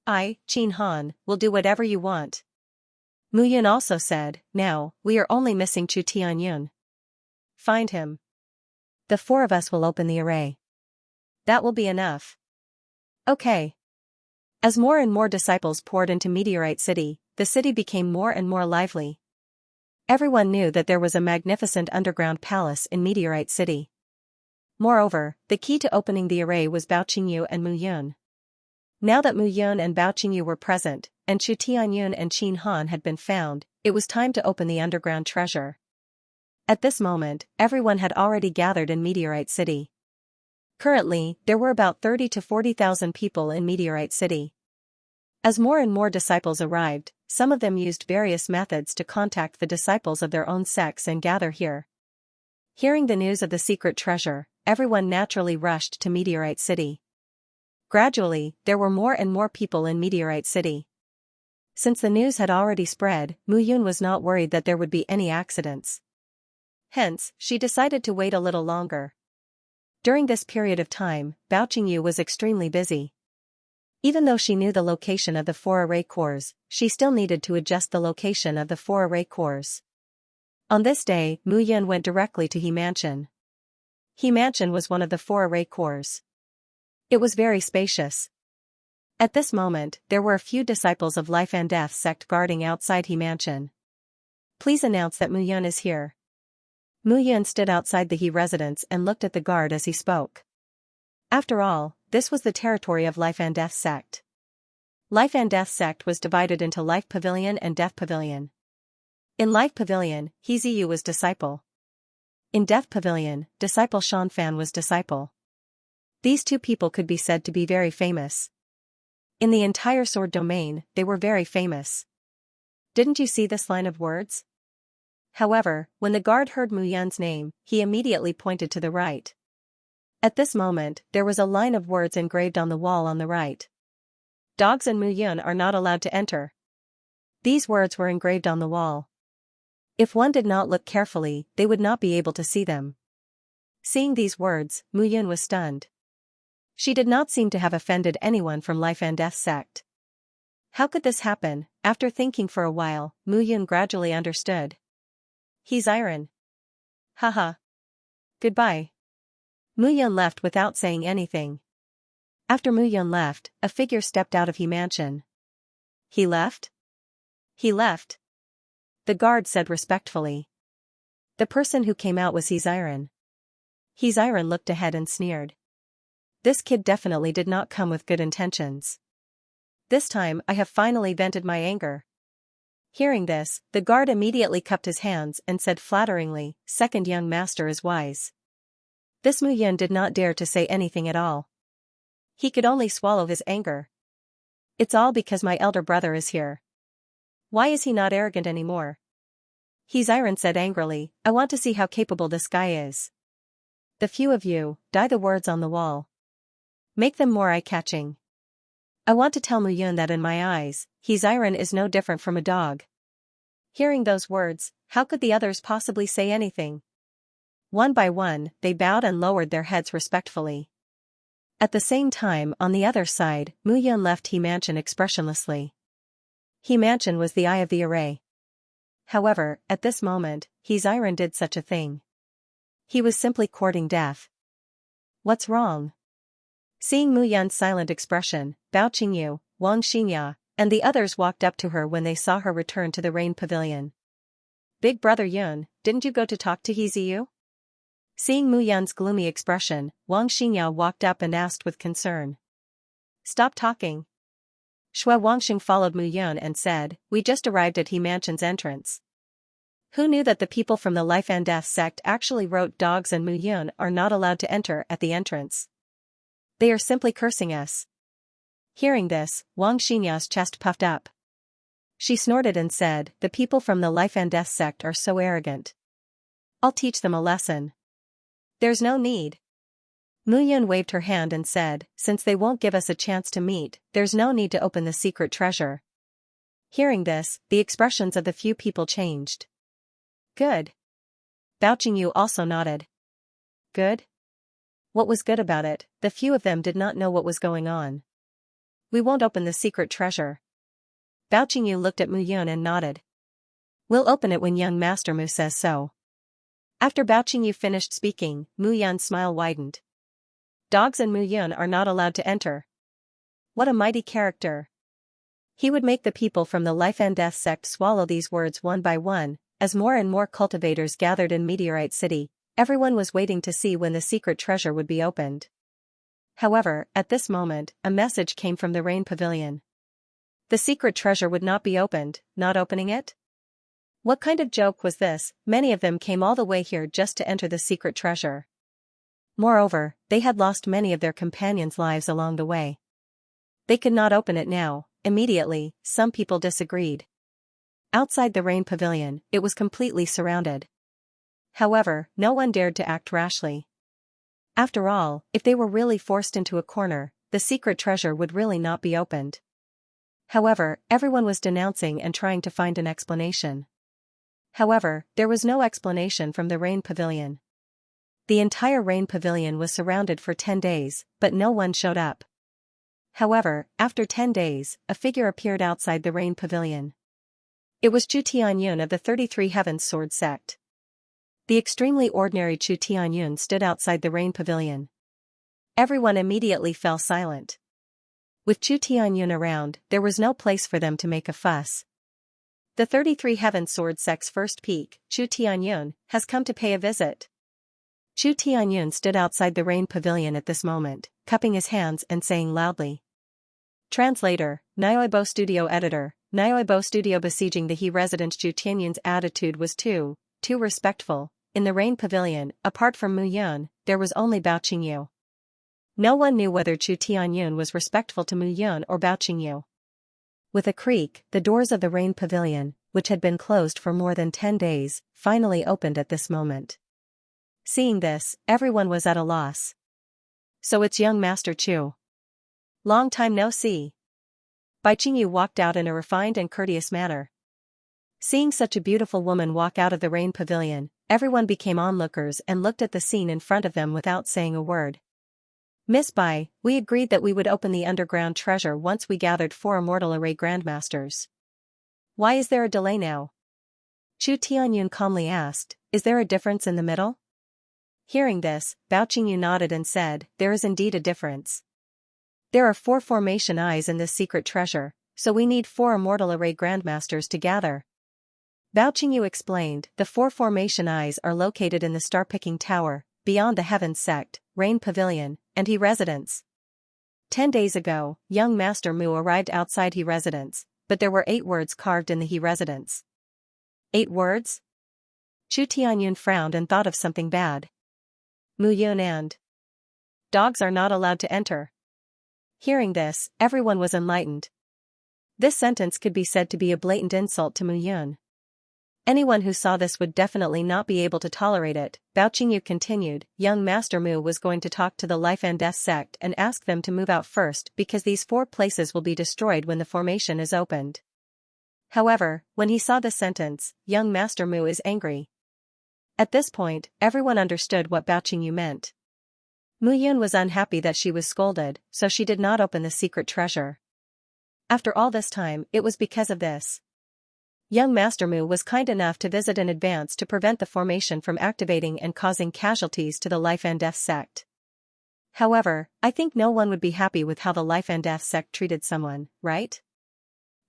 I, Qin Han, will do whatever you want." Mu Yun also said, "Now, we are only missing Chu Tianyun. Find him. The 4 of us will open the array. That will be enough." Okay. As more and more disciples poured into Meteorite City, the city became more and more lively. Everyone knew that there was a magnificent underground palace in Meteorite City. Moreover, the key to opening the array was Bao Qingyu and Mu Yun. Now that Mu Yun and Bao Qingyu were present, and Chu Tianyun and Qin Han had been found, it was time to open the underground treasure. At this moment, everyone had already gathered in Meteorite City. Currently, there were about 30 to 40,000 people in Meteorite City. As more and more disciples arrived, some of them used various methods to contact the disciples of their own sects and gather here. Hearing the news of the secret treasure, everyone naturally rushed to Meteorite City. Gradually, there were more and more people in Meteorite City. Since the news had already spread, Mu Yun was not worried that there would be any accidents. Hence, she decided to wait a little longer. During this period of time, Bao Qingyu was extremely busy. Even though she knew the location of the 4 array cores, she still needed to adjust the location of the 4 array cores. On this day, Mu Yun went directly to He Mansion. He Mansion was one of the 4 array cores. It was very spacious. At this moment, there were a few disciples of Life and Death sect guarding outside He Mansion. "Please announce that Mu Yun is here." Mu Yun stood outside the He residence and looked at the guard as he spoke. After all, this was the territory of Life and Death sect. Life and Death sect was divided into Life Pavilion and Death Pavilion. In Life Pavilion, He Ziyu was disciple. In Death Pavilion, disciple Shanfan was disciple. These 2 people could be said to be very famous. In the entire sword domain, they were very famous. Didn't you see this line of words? However, when the guard heard Mu Yun's name, he immediately pointed to the right. At this moment, there was a line of words engraved on the wall on the right. "Dogs and Mu Yun are not allowed to enter." These words were engraved on the wall. If one did not look carefully, they would not be able to see them. Seeing these words, Mu Yun was stunned. She did not seem to have offended anyone from Life and Death sect. How could this happen? After thinking for a while, Mu Yun gradually understood. He's iron. Haha. Goodbye. Mu Yun left without saying anything. After Mu Yun left, a figure stepped out of He Mansion. He left? He left. The guard said respectfully. The person who came out was He's iron. He's iron looked ahead and sneered. This kid definitely did not come with good intentions. This time I have finally vented my anger. Hearing this, the guard immediately cupped his hands and said flatteringly, "Second young master is wise." This Mu Yun did not dare to say anything at all. He could only swallow his anger. It's all because my elder brother is here. Why is he not arrogant anymore? He's iron said angrily, "I want to see how capable this guy is." The few of you, dye the words on the wall. Make them more eye-catching. I want to tell Mu Yun that in my eyes, He's iron is no different from a dog. Hearing those words, how could the others possibly say anything? One by one, they bowed and lowered their heads respectfully. At the same time, on the other side, Mu Yun left He Mansion expressionlessly. He Mansion was the eye of the array. However, at this moment, He's iron did such a thing. He was simply courting death. What's wrong? Seeing Mu Yun's silent expression, Bao Qingyu, Wang Xinyao, and the others walked up to her when they saw her return to the Rain Pavilion. "Big brother Yun, didn't you go to talk to He Ziyu?" Seeing Mu Yun's gloomy expression, Xianxia walked up and asked with concern. Stop talking. Shui Wangxing followed Mu Yun and said, we just arrived at He Mansion's entrance. Who knew that the people from the Life and Death sect actually wrote dogs and Mu Yun are not allowed to enter at the entrance? They are simply cursing us. Hearing this, Xianxia's chest puffed up. She snorted and said, the people from the Life and Death sect are so arrogant. I'll teach them a lesson. There's no need. Mu Yun waved her hand and said, since they won't give us a chance to meet, there's no need to open the secret treasure. Hearing this, the expressions of the few people changed. Good. Bao Qingyu also nodded. Good? What was good about it? The few of them did not know what was going on. We won't open the secret treasure. Bao Qingyu looked at Mu Yun and nodded. We'll open it when young Master Mu says so. After Bao Qingyu finished speaking, Mu Yun's smile widened. Dogs and Mu Yun are not allowed to enter. What a mighty character. He would make the people from the Life and Death sect swallow these words one by one. As more and more cultivators gathered in Meteorite City, everyone was waiting to see when the secret treasure would be opened. However, at this moment, a message came from the Rain Pavilion. The secret treasure would not be opened, not opening it? What kind of joke was this? Many of them came all the way here just to enter the secret treasure. Moreover, they had lost many of their companions' lives along the way. They could not open it now. Immediately, some people disagreed. Outside the Rain Pavilion, it was completely surrounded. However, no one dared to act rashly. After all, if they were really forced into a corner, the secret treasure would really not be opened. However, everyone was denouncing and trying to find an explanation. However, there was no explanation from the Rain Pavilion. The entire Rain Pavilion was surrounded for 10 days, but no one showed up. However, after 10 days, a figure appeared outside the Rain Pavilion. It was Chu Tianyun of the 33 Heavens Sword sect. The extremely ordinary Chu Tianyun stood outside the Rain Pavilion. Everyone immediately fell silent. With Chu Tianyun around, there was no place for them to make a fuss. The 33 Heavens Sword sect's first peak, Chu Tianyun, has come to pay a visit. Chu Tianyun stood outside the Rain Pavilion at this moment, cupping his hands and saying loudly. Translator, Nyoibo Studio Editor, Nyoibo Studio. Besieging the He resident Chu Tianyun's attitude was too respectful. In the Rain Pavilion, apart from Mu Yun, there was only Bao Qingyu. No one knew whether Chu Tianyun was respectful to Mu Yun or Bao Qingyu. With a creak, the doors of the Rain Pavilion, which had been closed for more than 10 days, finally opened at this moment. Seeing this, everyone was at a loss. So it's young Master Chu. Long time no see. Bai Qingyu walked out in a refined and courteous manner. Seeing such a beautiful woman walk out of the Rain Pavilion, everyone became onlookers and looked at the scene in front of them without saying a word. Miss Bai, we agreed that we would open the underground treasure once we gathered 4 immortal array grandmasters. Why is there a delay now? Chu Tianyun calmly asked, is there a difference in the middle? Hearing this, Bao Qingyu nodded and said, there is indeed a difference. There are 4 formation eyes in this secret treasure, so we need 4 immortal array grandmasters to gather. Bao Qingyu explained, the 4 formation eyes are located in the star-picking tower, beyond the Heavens sect, Rain Pavilion, and He residence. 10 days ago, young Master Mu arrived outside He residence, but there were 8 words carved in the He residence. 8 words? Chu Tianyun frowned and thought of something bad. Mu Yun and dogs are not allowed to enter. Hearing this, everyone was enlightened. This sentence could be said to be a blatant insult to Mu Yun. Anyone who saw this would definitely not be able to tolerate it. Bao Qingyu continued, young Master Mu was going to talk to the Life and Death sect and ask them to move out first because these 4 places will be destroyed when the formation is opened. However, when he saw this sentence, young Master Mu is angry. At this point, everyone understood what Bao Qingyu meant. Mu Yun was unhappy that she was scolded, so she did not open the secret treasure. After all this time, it was because of this. Young Master Mu was kind enough to visit in advance to prevent the formation from activating and causing casualties to the Life and Death sect. However, I think no one would be happy with how the Life and Death sect treated someone, right?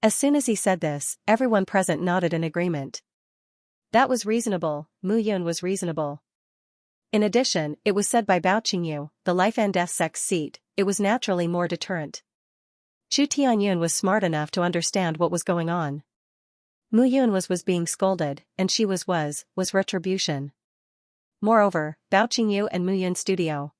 As soon as he said this, everyone present nodded in agreement. That was reasonable. Mu Yun was reasonable. In addition, it was said by Bao Qingyu, the life and death sect's seat, it was naturally more deterrent. Chu Tianyun was smart enough to understand what was going on. Mu Yun was being scolded, and she was retribution. Moreover, Bao Qingyu and Mu Yun's studio.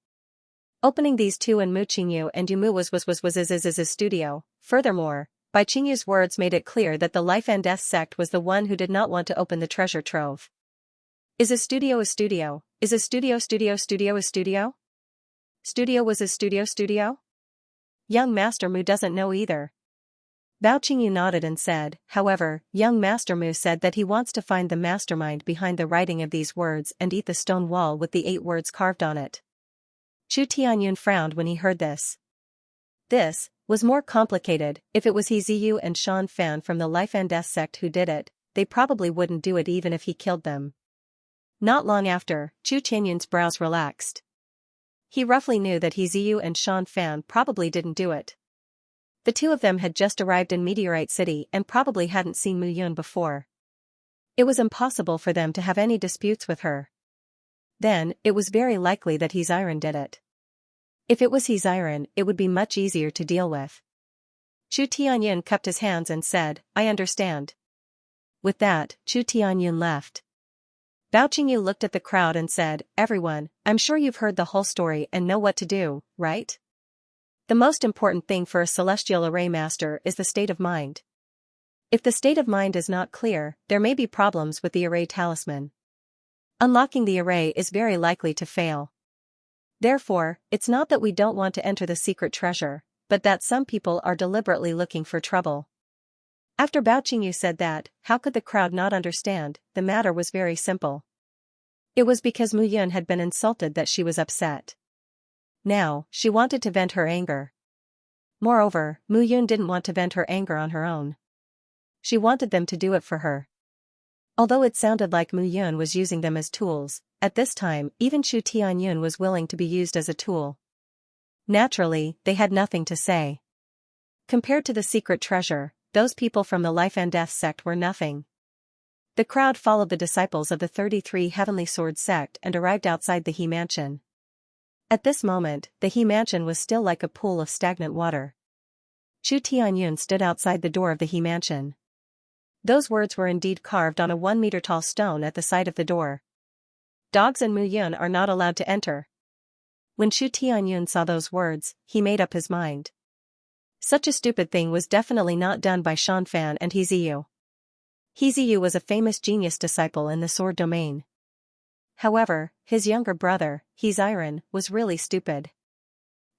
Opening these two and Mu Qingyu and Yu Mu was his studio. Furthermore, Bai Qingyu's words made it clear that the life and death sect was the one who did not want to open the treasure trove. Is a studio a studio? Is a studio a studio? Studio was a studio? Young Master Mu doesn't know either. Bao Qingyu nodded and said, however, young Master Mu said that he wants to find the mastermind behind the writing of these words and eat the stone wall with the 8 words carved on it. Chu Tianyun frowned when he heard this. This was more complicated. If it was He Ziyu and Shan Fan from the Life and Death sect who did it, they probably wouldn't do it even if he killed them. Not long after, Chu Tianyun's brows relaxed. He roughly knew that He Ziyu and Shan Fan probably didn't do it. The two of them had just arrived in Meteorite City and probably hadn't seen Mu Yun before. It was impossible for them to have any disputes with her. Then, it was very likely that He Ziren did it. If it was He Ziren, it would be much easier to deal with. Chu Tianyun cupped his hands and said, I understand. With that, Chu Tianyun left. Bao Qingyu looked at the crowd and said, everyone, I'm sure you've heard the whole story and know what to do, right? The most important thing for a celestial array master is the state of mind. If the state of mind is not clear, there may be problems with the array talisman. Unlocking the array is very likely to fail. Therefore, it's not that we don't want to enter the secret treasure, but that some people are deliberately looking for trouble. After Bao Qingyu said that, how could the crowd not understand? The matter was very simple. It was because Mu Yun had been insulted that she was upset. Now, she wanted to vent her anger. Moreover, Mu Yun didn't want to vent her anger on her own. She wanted them to do it for her. Although it sounded like Mu Yun was using them as tools, at this time even Chu Tianyun was willing to be used as a tool. Naturally, they had nothing to say. Compared to the secret treasure, those people from the Life and Death sect were nothing. The crowd followed the disciples of the 33 Heavenly Sword sect and arrived outside the He Mansion. At this moment, the He Mansion was still like a pool of stagnant water. Chu Tianyun stood outside the door of the He Mansion. Those words were indeed carved on a 1-meter-tall stone at the side of the door. Dogs and Mu Yun are not allowed to enter. When Chu Tianyun saw those words, he made up his mind. Such a stupid thing was definitely not done by Shan Fan and He Ziyu. He Ziyu was a famous genius disciple in the sword domain. However, his younger brother, He Ziren, was really stupid.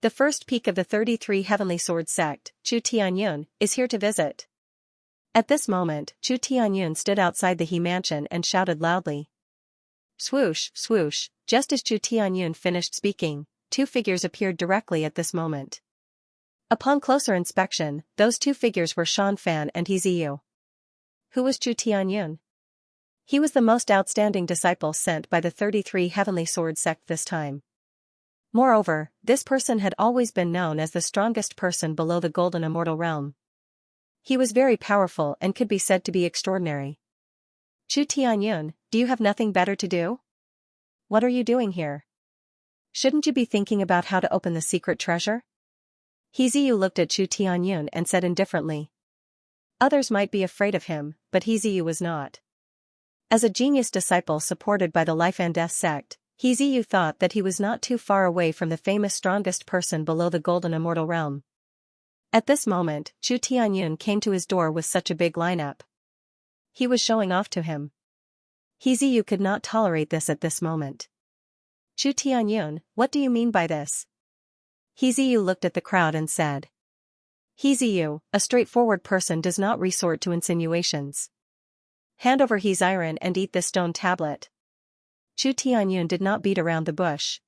The first peak of the 33 Heavenly Sword sect, Chu Tianyun, is here to visit. At this moment, Chu Tianyun stood outside the He Mansion and shouted loudly. Swoosh, swoosh, just as Chu Tianyun finished speaking, 2 figures appeared directly at this moment. Upon closer inspection, those 2 figures were Shan Fan and He Ziyu. Who was Chu Tianyun? He was the most outstanding disciple sent by the 33 Heavenly Sword sect this time. Moreover, this person had always been known as the strongest person below the Golden Immortal Realm. He was very powerful and could be said to be extraordinary. Chu Tianyun, do you have nothing better to do? What are you doing here? Shouldn't you be thinking about how to open the secret treasure? He Ziyu looked at Chu Tianyun and said indifferently. Others might be afraid of him, but He Ziyu was not. As a genius disciple supported by the Life and Death sect, He Ziyu thought that he was not too far away from the famous strongest person below the Golden Immortal Realm. At this moment, Chu Tianyun came to his door with such a big lineup. He was showing off to him. He Ziyu could not tolerate this at this moment. Chu Tianyun, what do you mean by this? He Ziyu looked at the crowd and said. He Ziyu, a straightforward person does not resort to insinuations. Hand over He Ziren and eat this stone tablet. Chu Tianyun did not beat around the bush.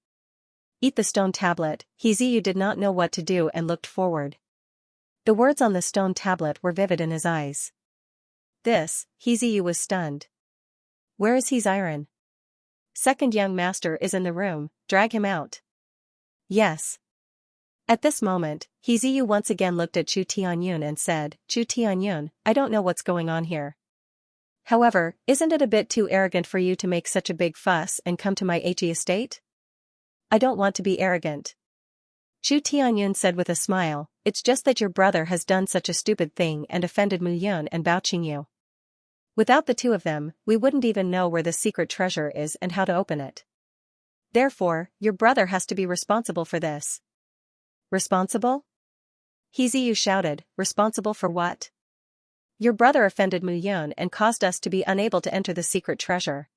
Eat the stone tablet. He Ziyu did not know what to do and looked forward. The words on the stone tablet were vivid in his eyes. This, He Ziyu was stunned. Where is He Ziren? Second young master is in the room, drag him out. Yes. At this moment, He Ziyu once again looked at Chu Tianyun and said, Chu Tianyun, I don't know what's going on here. However, isn't it a bit too arrogant for you to make such a big fuss and come to my HE estate? I don't want to be arrogant. Zhu Tianyun said with a smile, it's just that your brother has done such a stupid thing and offended Mu Yun and Bao Qingyu. Without the two of them, we wouldn't even know where the secret treasure is and how to open it. Therefore, your brother has to be responsible for this. Responsible? He Ziyu shouted, responsible for what? Your brother offended Mu Yun and caused us to be unable to enter the secret treasure.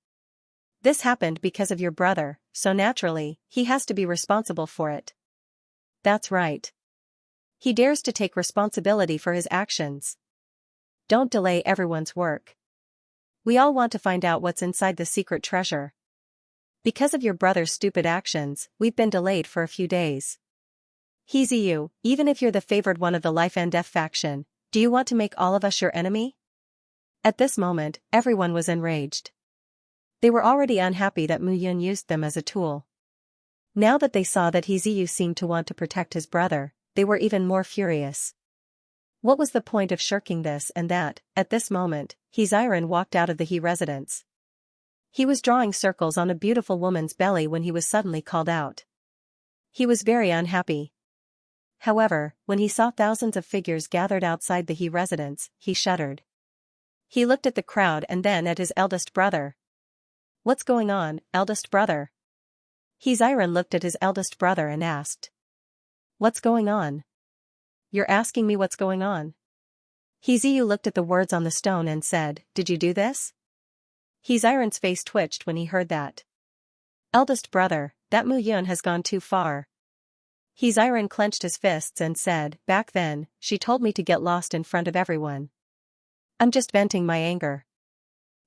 This happened because of your brother, so naturally, he has to be responsible for it. That's right. He dares to take responsibility for his actions. Don't delay everyone's work. We all want to find out what's inside the secret treasure. Because of your brother's stupid actions, we've been delayed for a few days. He Ziyu, even if you're the favored one of the Life and Death faction, do you want to make all of us your enemy? At this moment, everyone was enraged. They were already unhappy that Mu Yun used them as a tool. Now that they saw that He Ziyu seemed to want to protect his brother, they were even more furious. What was the point of shirking this and that? At this moment, He Ziren walked out of the He residence. He was drawing circles on a beautiful woman's belly when he was suddenly called out. He was very unhappy. However, when he saw thousands of figures gathered outside the He residence, he shuddered. He looked at the crowd and then at his eldest brother. What's going on, eldest brother? He Ziren looked at his eldest brother and asked. What's going on? You're asking me what's going on? He Ziyu looked at the words on the stone and said, did you do this? He Ziren's face twitched when he heard that. Eldest brother, that Mu Yun has gone too far. He Ziren clenched his fists and said, back then, she told me to get lost in front of everyone. I'm just venting my anger.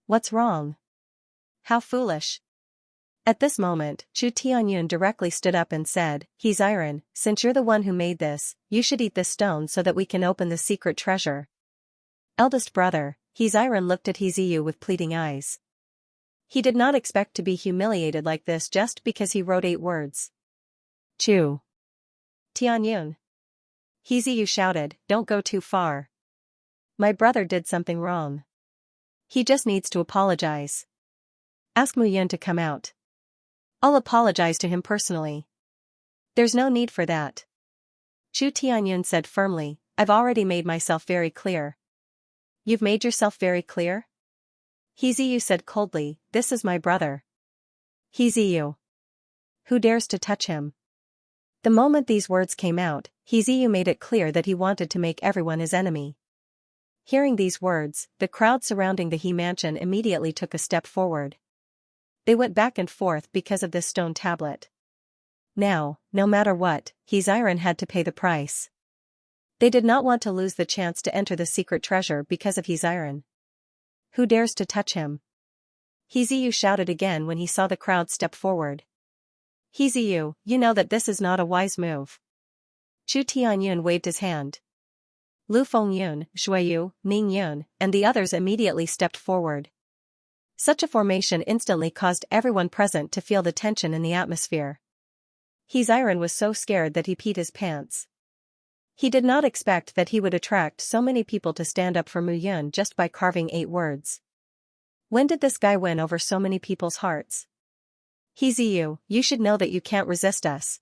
What's wrong? How foolish. At this moment, Zhu Tianyun directly stood up and said, He Ziren, since you're the one who made this, you should eat this stone so that we can open the secret treasure. Eldest brother, He Ziren looked at He Ziyu with pleading eyes. He did not expect to be humiliated like this just because he wrote 8 words. Zhu Tianyun. He Ziyu shouted, don't go too far. My brother did something wrong. He just needs to apologize. Ask Mu Yun to come out. I'll apologize to him personally. There's no need for that. Zhu Tianyun said firmly, I've already made myself very clear. You've made yourself very clear? He Ziyu said coldly, this is my brother. He Ziyu. Who dares to touch him? The moment these words came out, He Ziyu made it clear that he wanted to make everyone his enemy. Hearing these words, the crowd surrounding the He mansion immediately took a step forward. They went back and forth because of this stone tablet. Now, no matter what, He Ziren had to pay the price. They did not want to lose the chance to enter the secret treasure because of He Ziren. Who dares to touch him? He Ziyu shouted again when he saw the crowd step forward. He Ziyu, you know that this is not a wise move. Zhu Tianyun waved his hand. Lu Fengyun, Xueyu, Ning Yun, and the others immediately stepped forward. Such a formation instantly caused everyone present to feel the tension in the atmosphere. He Ziren was so scared that he peed his pants. He did not expect that he would attract so many people to stand up for Mu Yun just by carving 8 words. When did this guy win over so many people's hearts? He Ziyu, you should know that you can't resist us.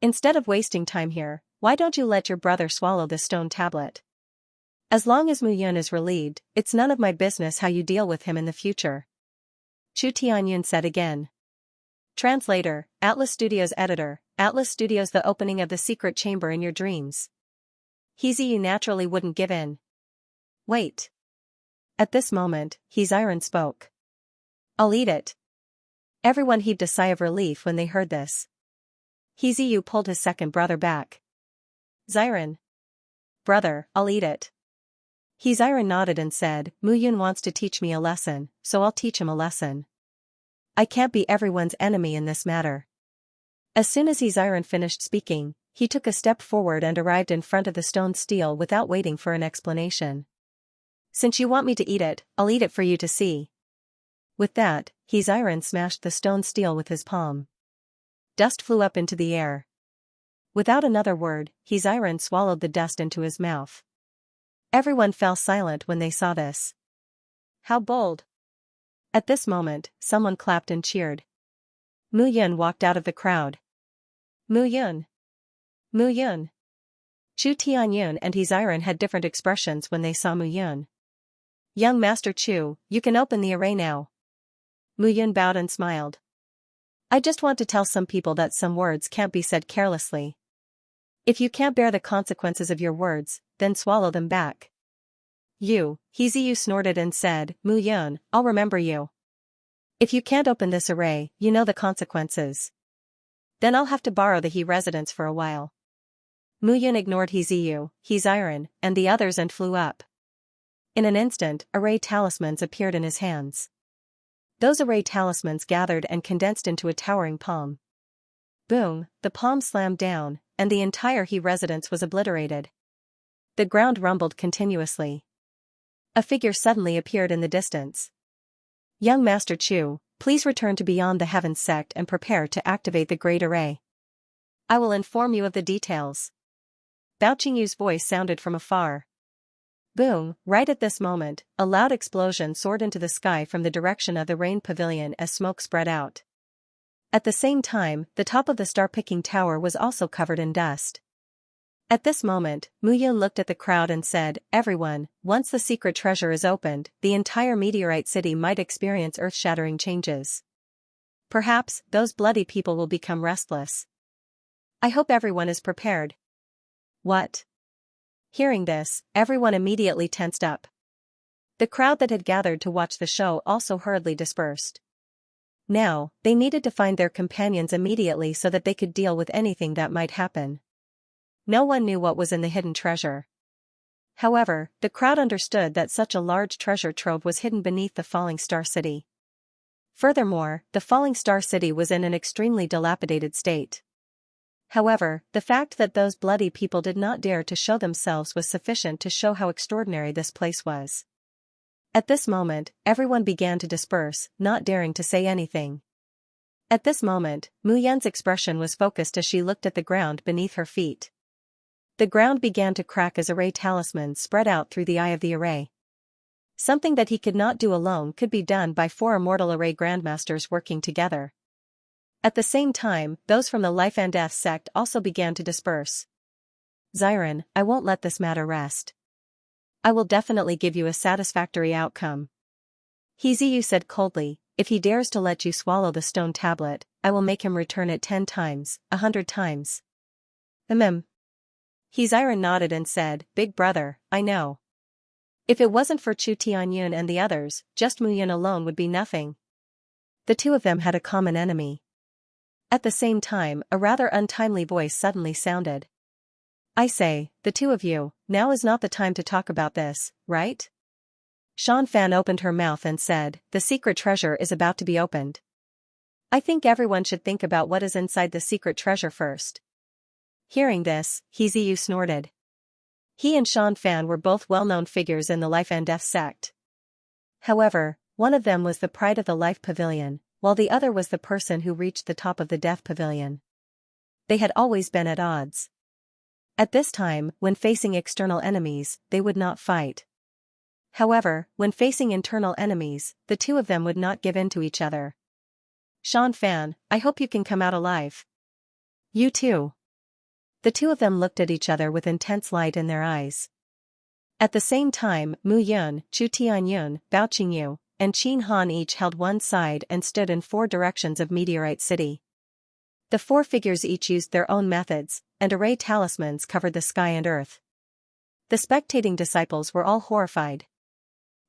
Instead of wasting time here, why don't you let your brother swallow this stone tablet? As long as Mu Yun is relieved, it's none of my business how you deal with him in the future. Zhu Tianyun said again. Translator, Atlas Studios editor, Atlas Studios. The opening of the secret chamber in your dreams. He Ziyu naturally wouldn't give in. Wait. At this moment, He Ziren spoke. I'll eat it. Everyone heaved a sigh of relief when they heard this. He Ziyu pulled his second brother back. Ziren. Brother, I'll eat it. He Ziren nodded and said, Mu Yun wants to teach me a lesson, so I'll teach him a lesson. I can't be everyone's enemy in this matter. As soon as He Ziren finished speaking, he took a step forward and arrived in front of the stone stele without waiting for an explanation. Since you want me to eat it, I'll eat it for you to see. With that, He Ziren smashed the stone stele with his palm. Dust flew up into the air. Without another word, He Ziren swallowed the dust into his mouth. Everyone fell silent when they saw this. how bold. At this moment, someone clapped and cheered. Mu Yun walked out of the crowd. Mu Yun. Mu Yun. Chu Tianyun and Xianxia had different expressions when they saw Mu Yun. Young Master Chu, you can open the array now. Mu Yun bowed and smiled. I just want to tell some people that some words can't be said carelessly. If you can't bear the consequences of your words, then swallow them back. Xianxia snorted and said, Mu Yun, I'll remember you. If you can't open this array, you know the consequences. Then I'll have to borrow the He residence for a while. Mu Yun ignored Xianxia, and the others and flew up. In an instant, array talismans appeared in his hands. Those array talismans gathered and condensed into a towering palm. Boom, the palm slammed down, and the entire He residence was obliterated. The ground rumbled continuously. A figure suddenly appeared in the distance. Young Master Chu, please return to Beyond the Heavens sect and prepare to activate the Great Array. I will inform you of the details. Bao Qingyu's voice sounded from afar. Boom, right at this moment, a loud explosion soared into the sky from the direction of the rain pavilion as smoke spread out. At the same time, the top of the star-picking tower was also covered in dust. At this moment, Mu Yun looked at the crowd and said, Everyone, once the secret treasure is opened, the entire meteorite city might experience earth-shattering changes. Perhaps, those bloody people will become restless. I hope everyone is prepared. What? Hearing this, everyone immediately tensed up. The crowd that had gathered to watch the show also hurriedly dispersed. Now, they needed to find their companions immediately so that they could deal with anything that might happen. No one knew what was in the hidden treasure. However, the crowd understood that such a large treasure trove was hidden beneath the Falling Star City. Furthermore, the Falling Star City was in an extremely dilapidated state. However, the fact that those bloody people did not dare to show themselves was sufficient to show how extraordinary this place was. At this moment, everyone began to disperse, not daring to say anything. At this moment, Mu Yun's expression was focused as she looked at the ground beneath her feet. The ground began to crack as array talismans spread out through the eye of the array. Something that he could not do alone could be done by 4 immortal array grandmasters working together. At the same time, those from the Life and Death sect also began to disperse. Xianxia, I won't let this matter rest. I will definitely give you a satisfactory outcome. Xianxia said coldly, if he dares to let you swallow the stone tablet, I will make him return it 10 times, 100 times. Xianxia nodded and said, Big brother, I know. If it wasn't for Chu Tianyun and the others, just Mu Yun alone would be nothing. The two of them had a common enemy. At the same time, a rather untimely voice suddenly sounded. I say, the two of you, now is not the time to talk about this, right? Xianxia opened her mouth and said, the secret treasure is about to be opened. I think everyone should think about what is inside the secret treasure first. Hearing this, Xianxia snorted. He and Xianxia were both well-known figures in the Life and Death sect. However, one of them was the pride of the Life Pavilion, while the other was the person who reached the top of the Death Pavilion. They had always been at odds. At this time, when facing external enemies, they would not fight. However, when facing internal enemies, the two of them would not give in to each other. Xianxia, I hope you can come out alive. You too. The two of them looked at each other with intense light in their eyes. At the same time, Mu Yun, Chu Tianyun, Bao Qingyu, and Qin Han each held one side and stood in 4 directions of Meteorite City. The 4 figures each used their own methods, and array talismans covered the sky and earth. The spectating disciples were all horrified.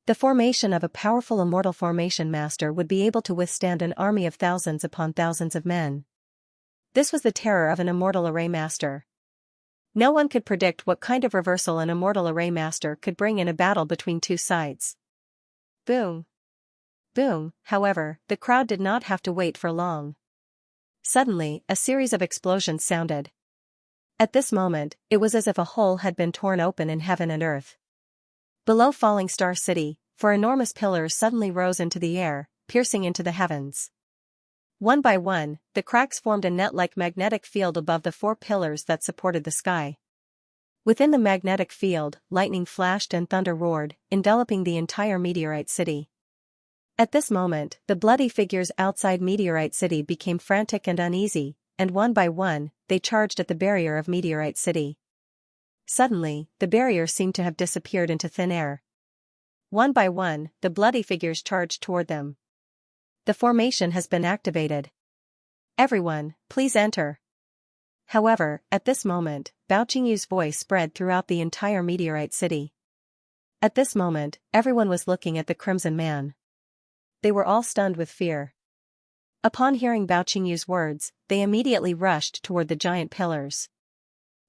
The formation of a powerful immortal formation master would be able to withstand an army of thousands upon thousands of men. This was the terror of an immortal array master. No one could predict what kind of reversal an immortal array master could bring in a battle between 2 sides. Boom. Boom, however, the crowd did not have to wait for long. Suddenly, a series of explosions sounded. At this moment, it was as if a hole had been torn open in heaven and earth. Below Falling Star City, 4 enormous pillars suddenly rose into the air, piercing into the heavens. One by one, the cracks formed a net-like magnetic field above the 4 pillars that supported the sky. Within the magnetic field, lightning flashed and thunder roared, enveloping the entire meteorite city. At this moment, the bloody figures outside Meteorite City became frantic and uneasy, and one by one, they charged at the barrier of Meteorite City. Suddenly, the barrier seemed to have disappeared into thin air. One by one, the bloody figures charged toward them. The formation has been activated. Everyone, please enter. However, at this moment, Bao Qingyu's voice spread throughout the entire Meteorite City. At this moment, everyone was looking at the Crimson Man. They were all stunned with fear. Upon hearing Bao Qingyu's words, they immediately rushed toward the giant pillars.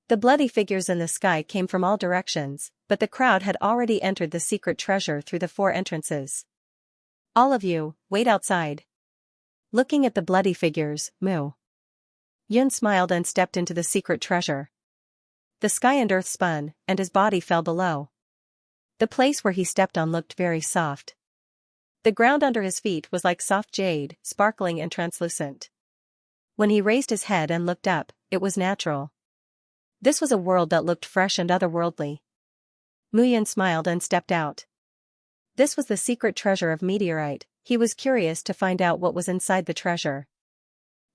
The bloody figures in the sky came from all directions, but the crowd had already entered the secret treasure through the 4 entrances. All of you, wait outside. Looking at the bloody figures, Mu Yun smiled and stepped into the secret treasure. The sky and earth spun, and his body fell below. The place where he stepped on looked very soft. The ground under his feet was like soft jade, sparkling and translucent. When he raised his head and looked up, it was natural. This was a world that looked fresh and otherworldly. Mu Yun smiled and stepped out. This was the secret treasure of Meteorite. He was curious to find out what was inside the treasure.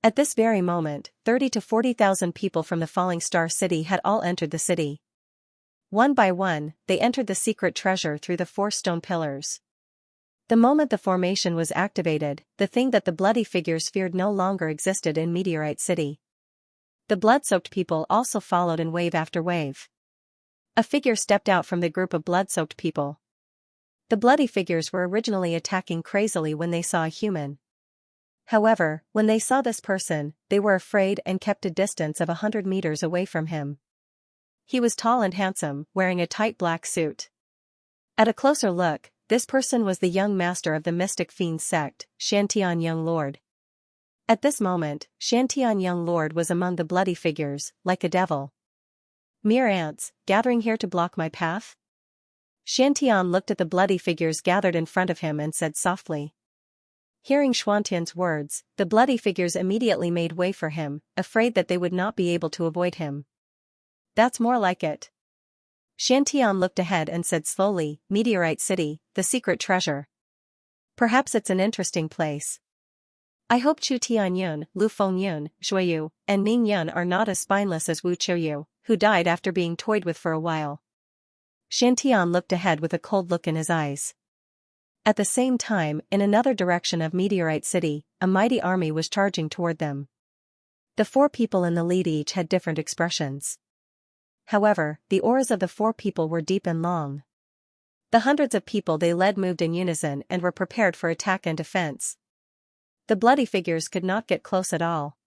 At this very moment, 30 to 40,000 people from the Falling Star City had all entered the city. One by one, they entered the secret treasure through the 4 stone pillars. The moment the formation was activated, the thing that the bloody figures feared no longer existed in Meteorite City. The blood-soaked people also followed in wave after wave. A figure stepped out from the group of blood-soaked people. The bloody figures were originally attacking crazily when they saw a human. However, when they saw this person, they were afraid and kept a distance of 100 meters away from him. He was tall and handsome, wearing a tight black suit. At a closer look, this person was the young master of the Mystic Fiends sect, Xianxia Young Lord. At this moment, Xianxia Young Lord was among the bloody figures, like a devil. Mere ants, gathering here to block my path? Xiantian looked at the bloody figures gathered in front of him and said softly. Hearing Xuantian's words, the bloody figures immediately made way for him, afraid that they would not be able to avoid him. That's more like it. Xiantian looked ahead and said slowly, Meteorite City, the secret treasure. Perhaps it's an interesting place. I hope Chu Tianyun, Lu Fengyun, Shuiyu, and Ning Yun are not as spineless as Wu Qiuyu, who died after being toyed with for a while. Xiantian looked ahead with a cold look in his eyes. At the same time, in another direction of Meteorite City, a mighty army was charging toward them. The 4 people in the lead each had different expressions. However, the auras of the 4 people were deep and long. The hundreds of people they led moved in unison and were prepared for attack and defense. The bloody figures could not get close at all.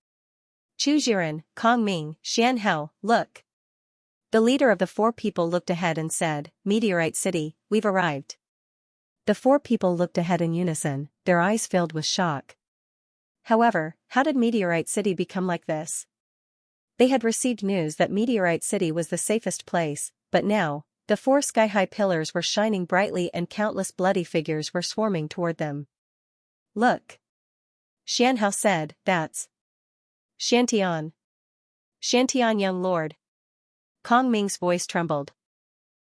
Chu Jiren, Kong Ming, Xian Hao, look. The leader of the 4 people looked ahead and said, Meteorite City, we've arrived. The 4 people looked ahead in unison, their eyes filled with shock. However, how did Meteorite City become like this? They had received news that Meteorite City was the safest place, but now, the 4 sky-high pillars were shining brightly and countless bloody figures were swarming toward them. Look. Xian Hao said, that's Xiantian. Xiantian Young Lord. Kong Ming's voice trembled.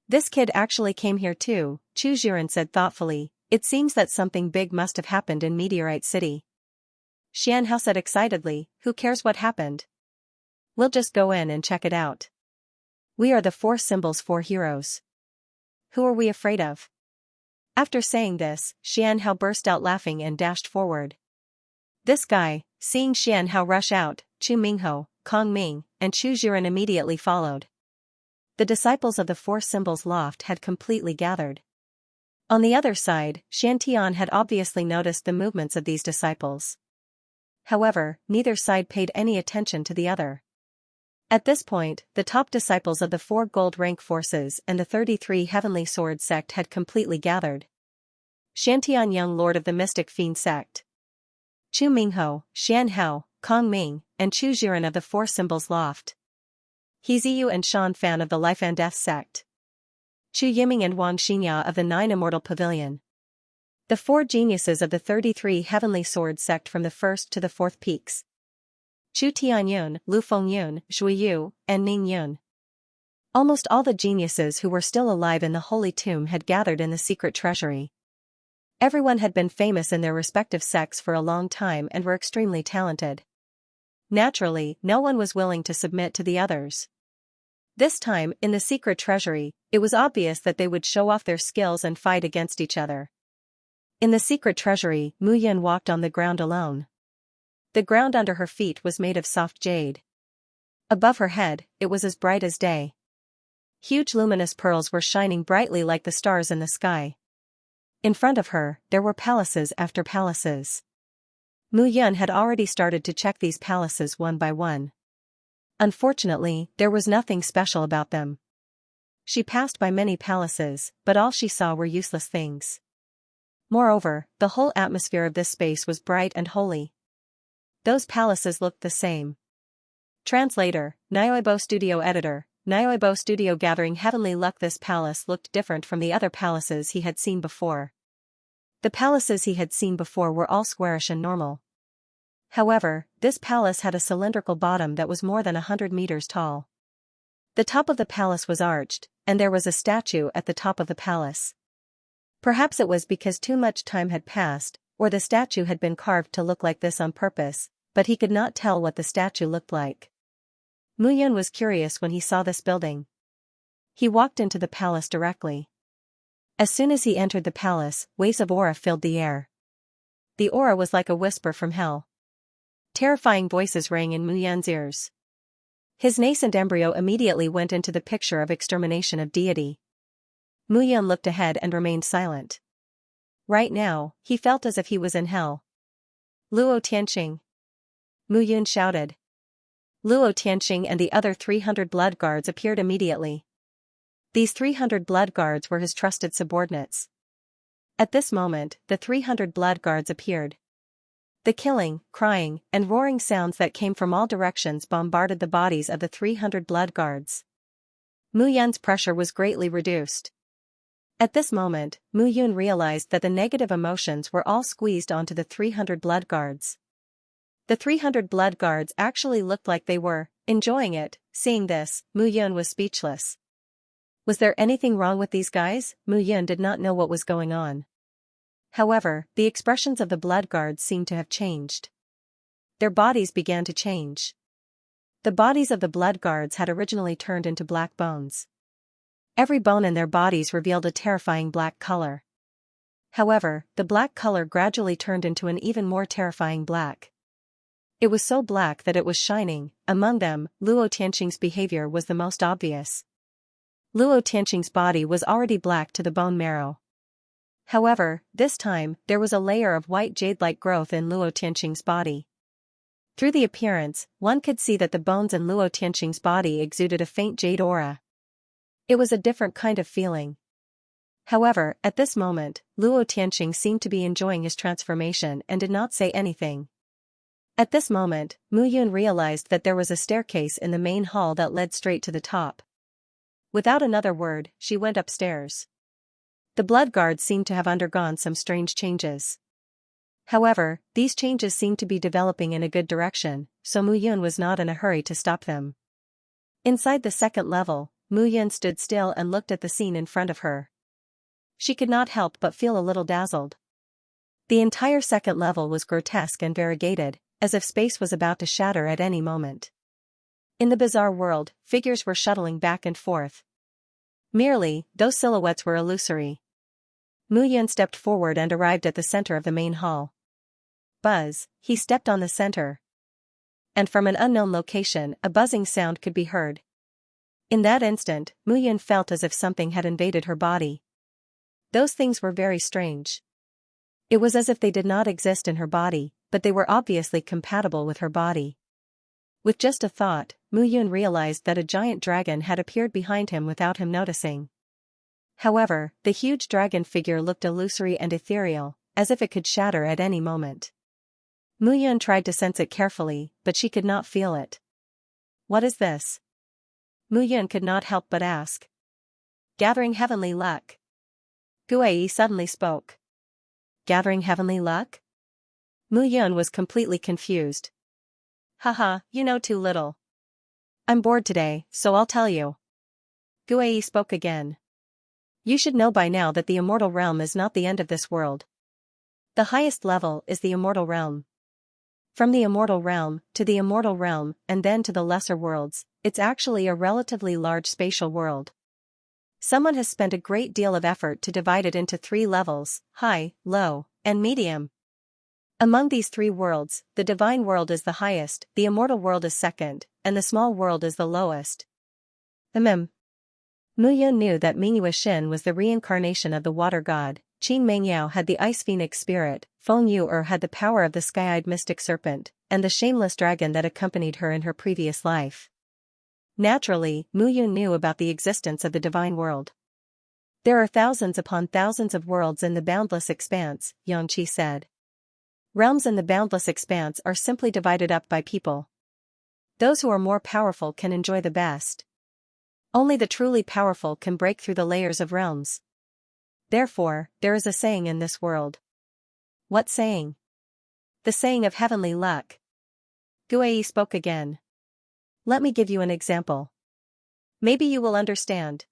This kid actually came here too, Chu Jiren said thoughtfully. It seems that something big must have happened in Meteorite City. Xian Hao said excitedly, who cares what happened? We'll just go in and check it out. We are the 4 symbols 4 heroes. Who are we afraid of? After saying this, Xian Hao burst out laughing and dashed forward. This guy, seeing Xian Hao rush out, Chu Mingho, Kong Ming, and Chu Jiren immediately followed. The disciples of the 4 symbols loft had completely gathered. On the other side, Xiantian had obviously noticed the movements of these disciples. However, neither side paid any attention to the other. At this point, the top disciples of the 4 gold rank forces and the 33 heavenly sword sect had completely gathered. Xiantian Young Lord of the Mystic Fiend sect. Chu Mingho, Xian Hao, Kong Ming, and Chu Jiren of the 4 symbols loft. He Ziyu and Shan Fan of the Life and Death sect. Chu Yiming and Wang Xinya of the 9 Immortal Pavilion. The 4 geniuses of the 33 heavenly sword sect from the 1st to the 4th peaks. Chu Tianyun, Lu Fengyun, Shuiyu, and Ning Yun. Almost all the geniuses who were still alive in the Holy Tomb had gathered in the secret treasury. Everyone had been famous in their respective sects for a long time and were extremely talented. Naturally, no one was willing to submit to the others. This time, in the secret treasury, it was obvious that they would show off their skills and fight against each other. In the secret treasury, Mu Yun walked on the ground alone. The ground under her feet was made of soft jade. Above her head, it was as bright as day. Huge luminous pearls were shining brightly like the stars in the sky. In front of her, there were palaces after palaces. Mu Yun had already started to check these palaces one by one. Unfortunately, there was nothing special about them. She passed by many palaces, but all she saw were useless things. Moreover, the whole atmosphere of this space was bright and holy. Those palaces looked the same. Translator, Nioibo Studio Editor, Nioibo Studio Gathering Heavenly Luck. This palace looked different from the other palaces he had seen before. The palaces he had seen before were all squarish and normal. However, this palace had a cylindrical bottom that was more than 100 meters tall. The top of the palace was arched, and there was a statue at the top of the palace. Perhaps it was because too much time had passed, or the statue had been carved to look like this on purpose, but he could not tell what the statue looked like. Mu Yun was curious when he saw this building. He walked into the palace directly. As soon as he entered the palace, waves of aura filled the air. The aura was like a whisper from hell. Terrifying voices rang in Mu Yun's ears. His nascent embryo immediately went into the picture of extermination of deity. Mu Yun looked ahead and remained silent. Right now, he felt as if he was in hell. Luo Tianqing! Mu Yun shouted. Luo Tianqing and the other 300 blood guards appeared immediately. These 300 blood guards were his trusted subordinates. At this moment, the 300 blood guards appeared. The killing, crying, and roaring sounds that came from all directions bombarded the bodies of the 300 blood guards. Mu Yun's pressure was greatly reduced. At this moment, Mu Yun realized that the negative emotions were all squeezed onto the 300 blood guards. The 300 blood guards actually looked like they were enjoying it. Seeing this, Mu Yun was speechless. Was there anything wrong with these guys? Mu Yun did not know what was going on. However, the expressions of the blood guards seemed to have changed. Their bodies began to change. The bodies of the blood guards had originally turned into black bones. Every bone in their bodies revealed a terrifying black color. However, the black color gradually turned into an even more terrifying black. It was so black that it was shining. Among them, Luo Tianqing's behavior was the most obvious. Luo Tianqing's body was already black to the bone marrow. However, this time, there was a layer of white jade-like growth in Luo Tianqing's body. Through the appearance, one could see that the bones in Luo Tianqing's body exuded a faint jade aura. It was a different kind of feeling. However, at this moment, Luo Tianqing seemed to be enjoying his transformation and did not say anything. At this moment, Mu Yun realized that there was a staircase in the main hall that led straight to the top. Without another word, she went upstairs. The blood guards seemed to have undergone some strange changes. However, these changes seemed to be developing in a good direction, so Mu Yun was not in a hurry to stop them. Inside the second level, Mu Yun stood still and looked at the scene in front of her. She could not help but feel a little dazzled. The entire second level was grotesque and variegated, as if space was about to shatter at any moment. In the bizarre world, figures were shuttling back and forth. Merely, those silhouettes were illusory. Mu Yun stepped forward and arrived at the center of the main hall. Buzz, he stepped on the center. And from an unknown location, a buzzing sound could be heard. In that instant, Mu Yun felt as if something had invaded her body. Those things were very strange. It was as if they did not exist in her body, but they were obviously compatible with her body. With just a thought, Mu Yun realized that a giant dragon had appeared behind him without him noticing. However, the huge dragon figure looked illusory and ethereal, as if it could shatter at any moment. Mu Yun tried to sense it carefully, but she could not feel it. What is this? Mu Yun could not help but ask. Gathering heavenly luck. Guai suddenly spoke. Gathering heavenly luck? Mu Yun was completely confused. Haha, you know too little. I'm bored today, so I'll tell you. Guei spoke again. You should know by now that the immortal realm is not the end of this world. The highest level is the immortal realm. From the immortal realm, to the immortal realm, and then to the lesser worlds, it's actually a relatively large spatial world. Someone has spent a great deal of effort to divide it into 3 levels, high, low, and medium. Among these 3 worlds, the divine world is the highest, the immortal world is second, and the small world is the lowest. Mu Yun knew that Mingyue Xin was the reincarnation of the water god, Qin Mengyao had the ice phoenix spirit, Feng Yu had the power of the sky-eyed mystic serpent, and the shameless dragon that accompanied her in her previous life. Naturally, Mu Yun knew about the existence of the divine world. There are thousands upon thousands of worlds in the boundless expanse, Xianxia said. Realms in the boundless expanse are simply divided up by people. Those who are more powerful can enjoy the best. Only the truly powerful can break through the layers of realms. Therefore, there is a saying in this world. What saying? The saying of heavenly luck. Guei spoke again. Let me give you an example. Maybe you will understand.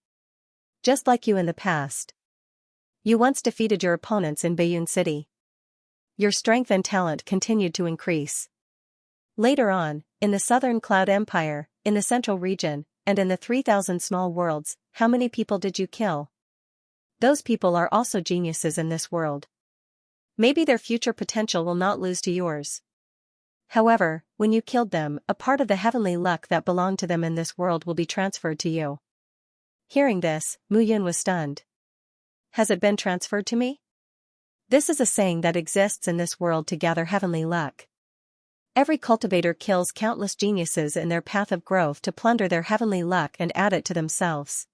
Just like you in the past. You once defeated your opponents in Baiyun City. Your strength and talent continued to increase. Later on, in the Southern Cloud Empire, in the Central Region, and in the 3,000 small worlds, how many people did you kill? Those people are also geniuses in this world. Maybe their future potential will not lose to yours. However, when you killed them, a part of the heavenly luck that belonged to them in this world will be transferred to you. Hearing this, Mu Yun was stunned. Has it been transferred to me? This is a saying that exists in this world to gather heavenly luck. Every cultivator kills countless geniuses in their path of growth to plunder their heavenly luck and add it to themselves.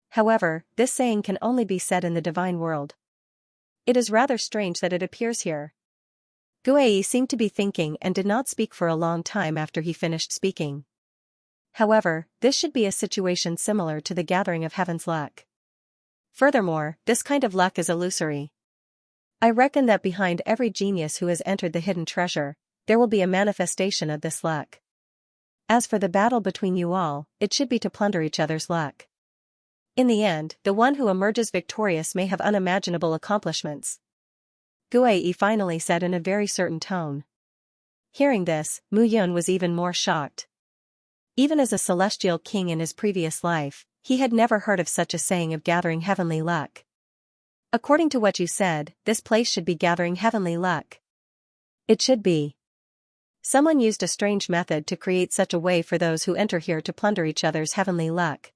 However, this saying can only be said in the divine world. It is rather strange that it appears here. Guei seemed to be thinking and did not speak for a long time after he finished speaking. However, this should be a situation similar to the gathering of heaven's luck. Furthermore, this kind of luck is illusory. I reckon that behind every genius who has entered the hidden treasure, there will be a manifestation of this luck. As for the battle between you all, it should be to plunder each other's luck. In the end, the one who emerges victorious may have unimaginable accomplishments. Guei finally said in a very certain tone. Hearing this, Mu Yun was even more shocked. Even as a celestial king in his previous life, he had never heard of such a saying of gathering heavenly luck. According to what you said, this place should be gathering heavenly luck. It should be. Someone used a strange method to create such a way for those who enter here to plunder each other's heavenly luck.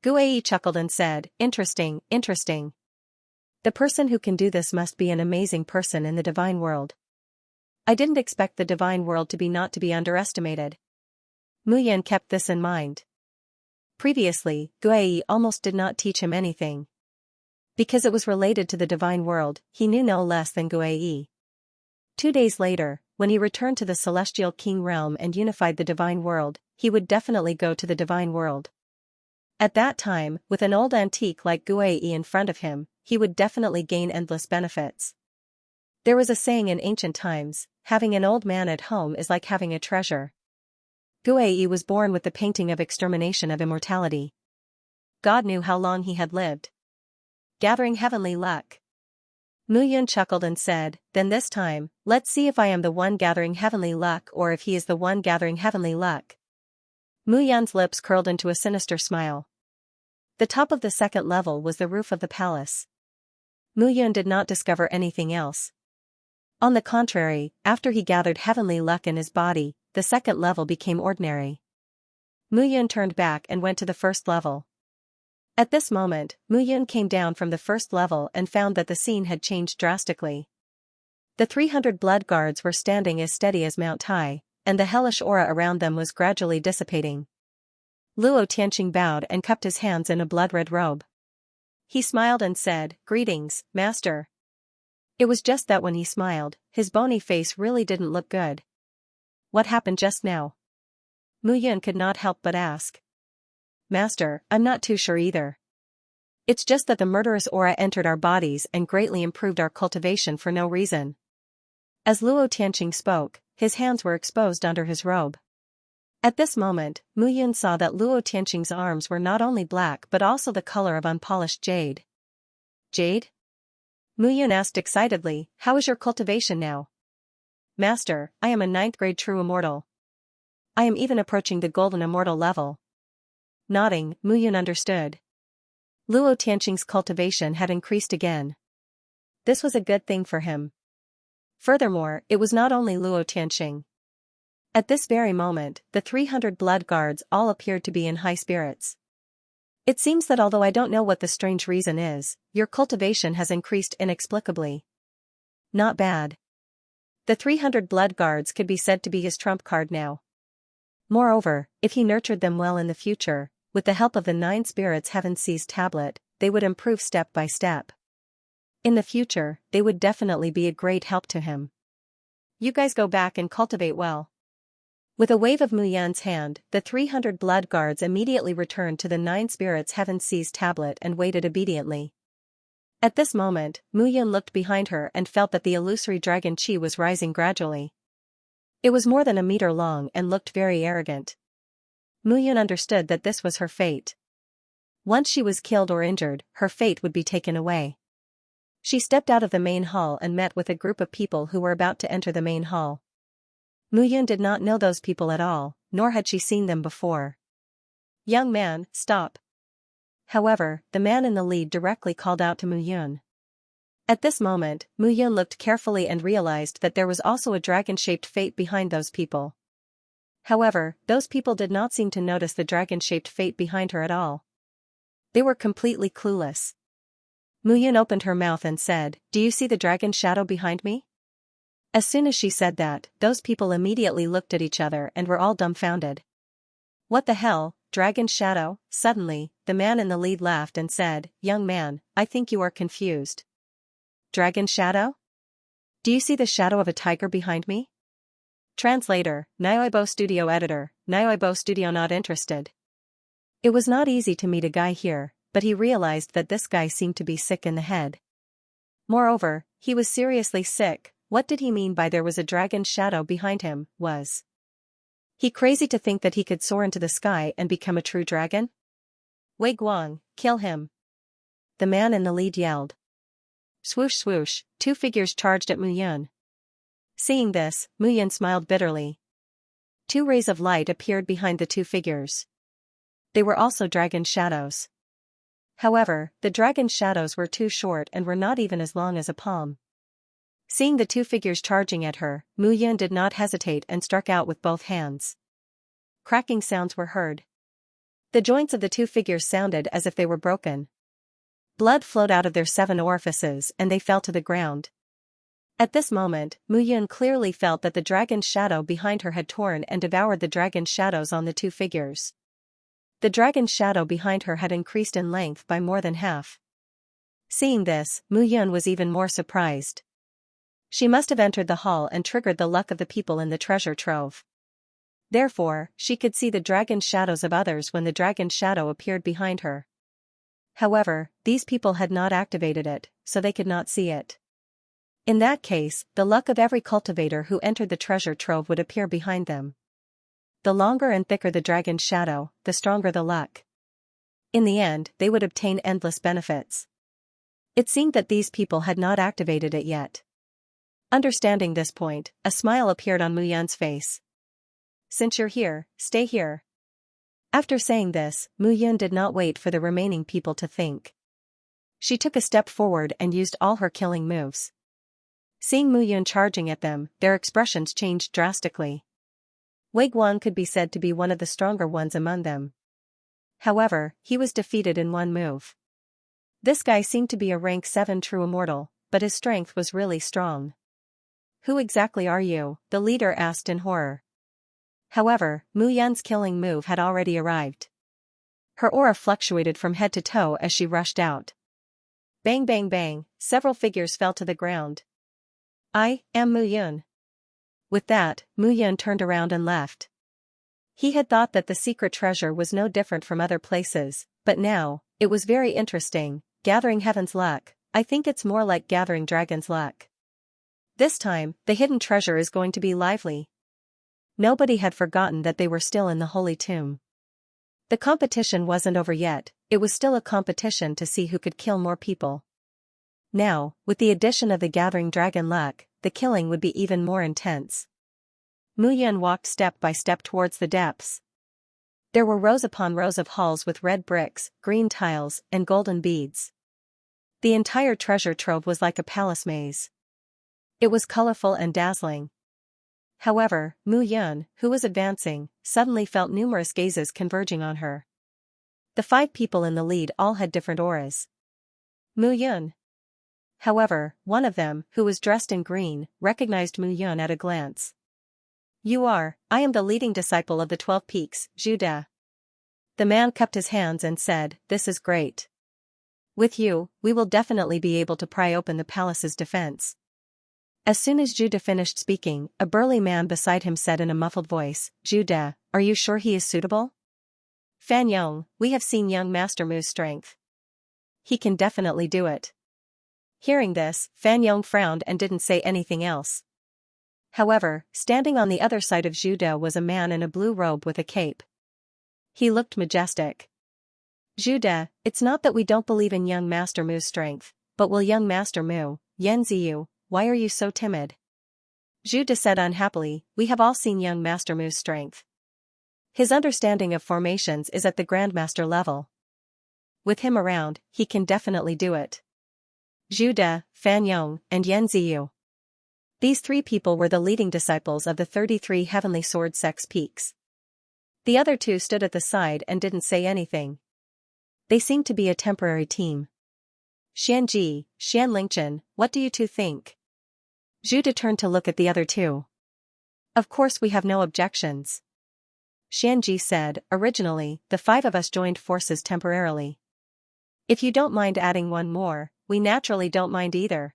Guei chuckled and said, interesting, interesting. The person who can do this must be an amazing person in the divine world. I didn't expect the divine world to be not to be underestimated. Mu Yun kept this in mind. Previously, Guei almost did not teach him anything. Because it was related to the divine world, he knew no less than Guei. 2 days later, when he returned to the celestial king realm and unified the divine world, he would definitely go to the divine world. At that time, with an old antique like Guei in front of him, he would definitely gain endless benefits. There was a saying in ancient times, having an old man at home is like having a treasure. Guei was born with the painting of extermination of immortality. God knew how long he had lived. Gathering heavenly luck. Mu Yun chuckled and said, then this time, let's see if I am the one gathering heavenly luck or if he is the one gathering heavenly luck. Mu Yun's lips curled into a sinister smile. The top of the second level was the roof of the palace. Mu Yun did not discover anything else. On the contrary, after he gathered heavenly luck in his body, the second level became ordinary. Mu Yun turned back and went to the first level. At this moment, Mu Yun came down from the first level and found that the scene had changed drastically. The 300 blood guards were standing as steady as Mount Tai, and the hellish aura around them was gradually dissipating. Luo Tianqing bowed and cupped his hands in a blood-red robe. He smiled and said, greetings, master. It was just that when he smiled, his bony face really didn't look good. What happened just now? Mu Yun could not help but ask. Master, I'm not too sure either. It's just that the murderous aura entered our bodies and greatly improved our cultivation for no reason. As Luo Tianqing spoke, his hands were exposed under his robe. At this moment, Mu Yun saw that Luo Tianqing's arms were not only black but also the color of unpolished jade. Jade? Mu Yun asked excitedly, how is your cultivation now? Master, I am a 9th grade true immortal. I am even approaching the golden immortal level. Nodding, Mu Yun understood. Luo Tianqing's cultivation had increased again. This was a good thing for him. Furthermore, it was not only Luo Tianqing. At this very moment, the 300 blood guards all appeared to be in high spirits. It seems that although I don't know what the strange reason is, your cultivation has increased inexplicably. Not bad. The 300 blood guards could be said to be his trump card now. Moreover, if he nurtured them well in the future, with the help of the 9 spirits heaven seized tablet, they would improve step by step. In the future, they would definitely be a great help to him. You guys go back and cultivate well. With a wave of Mu Yan's hand, the 300 blood guards immediately returned to the 9 spirits heaven seized tablet and waited obediently. At this moment, Mu Yan looked behind her and felt that the illusory dragon chi was rising gradually. It was more than a meter long and looked very arrogant. Mu Yan understood that this was her fate. Once she was killed or injured, her fate would be taken away. She stepped out of the main hall and met with a group of people who were about to enter the main hall. Mu Yun did not know those people at all, nor had she seen them before. Young man, stop. However, the man in the lead directly called out to Mu Yun. At this moment, Mu Yun looked carefully and realized that there was also a dragon-shaped fate behind those people. However, those people did not seem to notice the dragon-shaped fate behind her at all. They were completely clueless. Mu Yun opened her mouth and said, "Do you see the dragon shadow behind me?" As soon as she said that, those people immediately looked at each other and were all dumbfounded. What the hell, dragon shadow? Suddenly, the man in the lead laughed and said, "Young man, I think you are confused. Dragon shadow? Do you see the shadow of a tiger behind me?" Translator, Nyoibo Studio Editor, Nyoibo Studio not interested. It was not easy to meet a guy here, but he realized that this guy seemed to be sick in the head. Moreover, he was seriously sick. What did he mean by there was a dragon's shadow behind him? Was he crazy to think that he could soar into the sky and become a true dragon? Wei Guang, kill him! The man in the lead yelled. Swoosh swoosh, 2 figures charged at Mu Yun. Seeing this, Mu Yun smiled bitterly. 2 rays of light appeared behind the 2 figures. They were also dragon shadows. However, the dragon shadows were too short and were not even as long as a palm. Seeing the 2 figures charging at her, Mu Yun did not hesitate and struck out with both hands. Cracking sounds were heard. The joints of the 2 figures sounded as if they were broken. Blood flowed out of their 7 orifices and they fell to the ground. At this moment, Mu Yun clearly felt that the dragon's shadow behind her had torn and devoured the dragon's shadows on the 2 figures. The dragon's shadow behind her had increased in length by more than half. Seeing this, Mu Yun was even more surprised. She must have entered the hall and triggered the luck of the people in the treasure trove. Therefore, she could see the dragon's shadows of others when the dragon's shadow appeared behind her. However, these people had not activated it, so they could not see it. In that case, the luck of every cultivator who entered the treasure trove would appear behind them. The longer and thicker the dragon's shadow, the stronger the luck. In the end, they would obtain endless benefits. It seemed that these people had not activated it yet. Understanding this point, a smile appeared on Mu Yun's face. Since you're here, stay here. After saying this, Mu Yun did not wait for the remaining people to think. She took a step forward and used all her killing moves. Seeing Mu Yun charging at them, their expressions changed drastically. Wei Guang could be said to be one of the stronger ones among them. However, he was defeated in one move. This guy seemed to be a rank 7 true immortal, but his strength was really strong. Who exactly are you? The leader asked in horror. However, Mu Yun's killing move had already arrived. Her aura fluctuated from head to toe as she rushed out. Bang bang bang, several figures fell to the ground. I am Mu Yun. With that, Mu Yun turned around and left. He had thought that the secret treasure was no different from other places, but now, it was very interesting, gathering heaven's luck. I think it's more like gathering dragon's luck. This time, the hidden treasure is going to be lively. Nobody had forgotten that they were still in the holy tomb. The competition wasn't over yet, it was still a competition to see who could kill more people. Now, with the addition of the gathering dragon luck, the killing would be even more intense. Mu Yun walked step by step towards the depths. There were rows upon rows of halls with red bricks, green tiles, and golden beads. The entire treasure trove was like a palace maze. It was colorful and dazzling. However, Mu Yun, who was advancing, suddenly felt numerous gazes converging on her. The 5 people in the lead all had different auras. Mu Yun. However, one of them, who was dressed in green, recognized Mu Yun at a glance. I am the leading disciple of the 12 Peaks, Zhu De. The man cupped his hands and said, "This is great. With you, we will definitely be able to pry open the palace's defense." As soon as Zhu De finished speaking, a burly man beside him said in a muffled voice, "Zhu De, are you sure he is suitable?" "Fan Yong, we have seen young Master Mu's strength. He can definitely do it." Hearing this, Fan Yong frowned and didn't say anything else. However, standing on the other side of Zhu De was a man in a blue robe with a cape. He looked majestic. "Zhu De, it's not that we don't believe in young Master Mu's strength, but will young Master Mu, Yanziyu, why are you so timid?" Zhu De said unhappily, "We have all seen young Master Mu's strength. His understanding of formations is at the Grandmaster level. With him around, he can definitely do it." Zhu De, Fan Yong, and Yanziyu. These 3 people were the leading disciples of the 33 Heavenly Sword Sex Peaks. The other 2 stood at the side and didn't say anything. They seemed to be a temporary team. "Xianji, Xianlingchen, what do you 2 think?" Zhu De turned to look at the other 2. "Of course we have no objections." Xianji said, "Originally, the 5 of us joined forces temporarily. If you don't mind adding one more, we naturally don't mind either."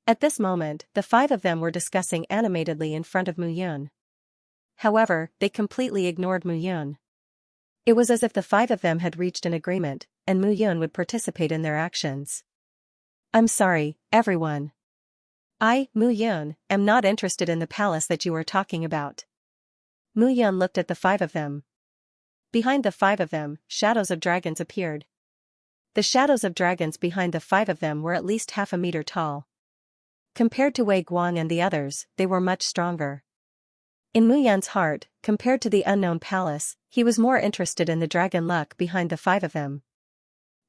At this moment, the 5 of them were discussing animatedly in front of Mu Yun. However, they completely ignored Mu Yun. It was as if the 5 of them had reached an agreement, and Mu Yun would participate in their actions. "I'm sorry, everyone. I, Mu Yun, am not interested in the palace that you are talking about." Mu Yun looked at the 5 of them. Behind the 5 of them, shadows of dragons appeared. The shadows of dragons behind the 5 of them were at least half a meter tall. Compared to Wei Guang and the others, they were much stronger. In Mu Yun's heart, compared to the unknown palace, he was more interested in the dragon luck behind the 5 of them.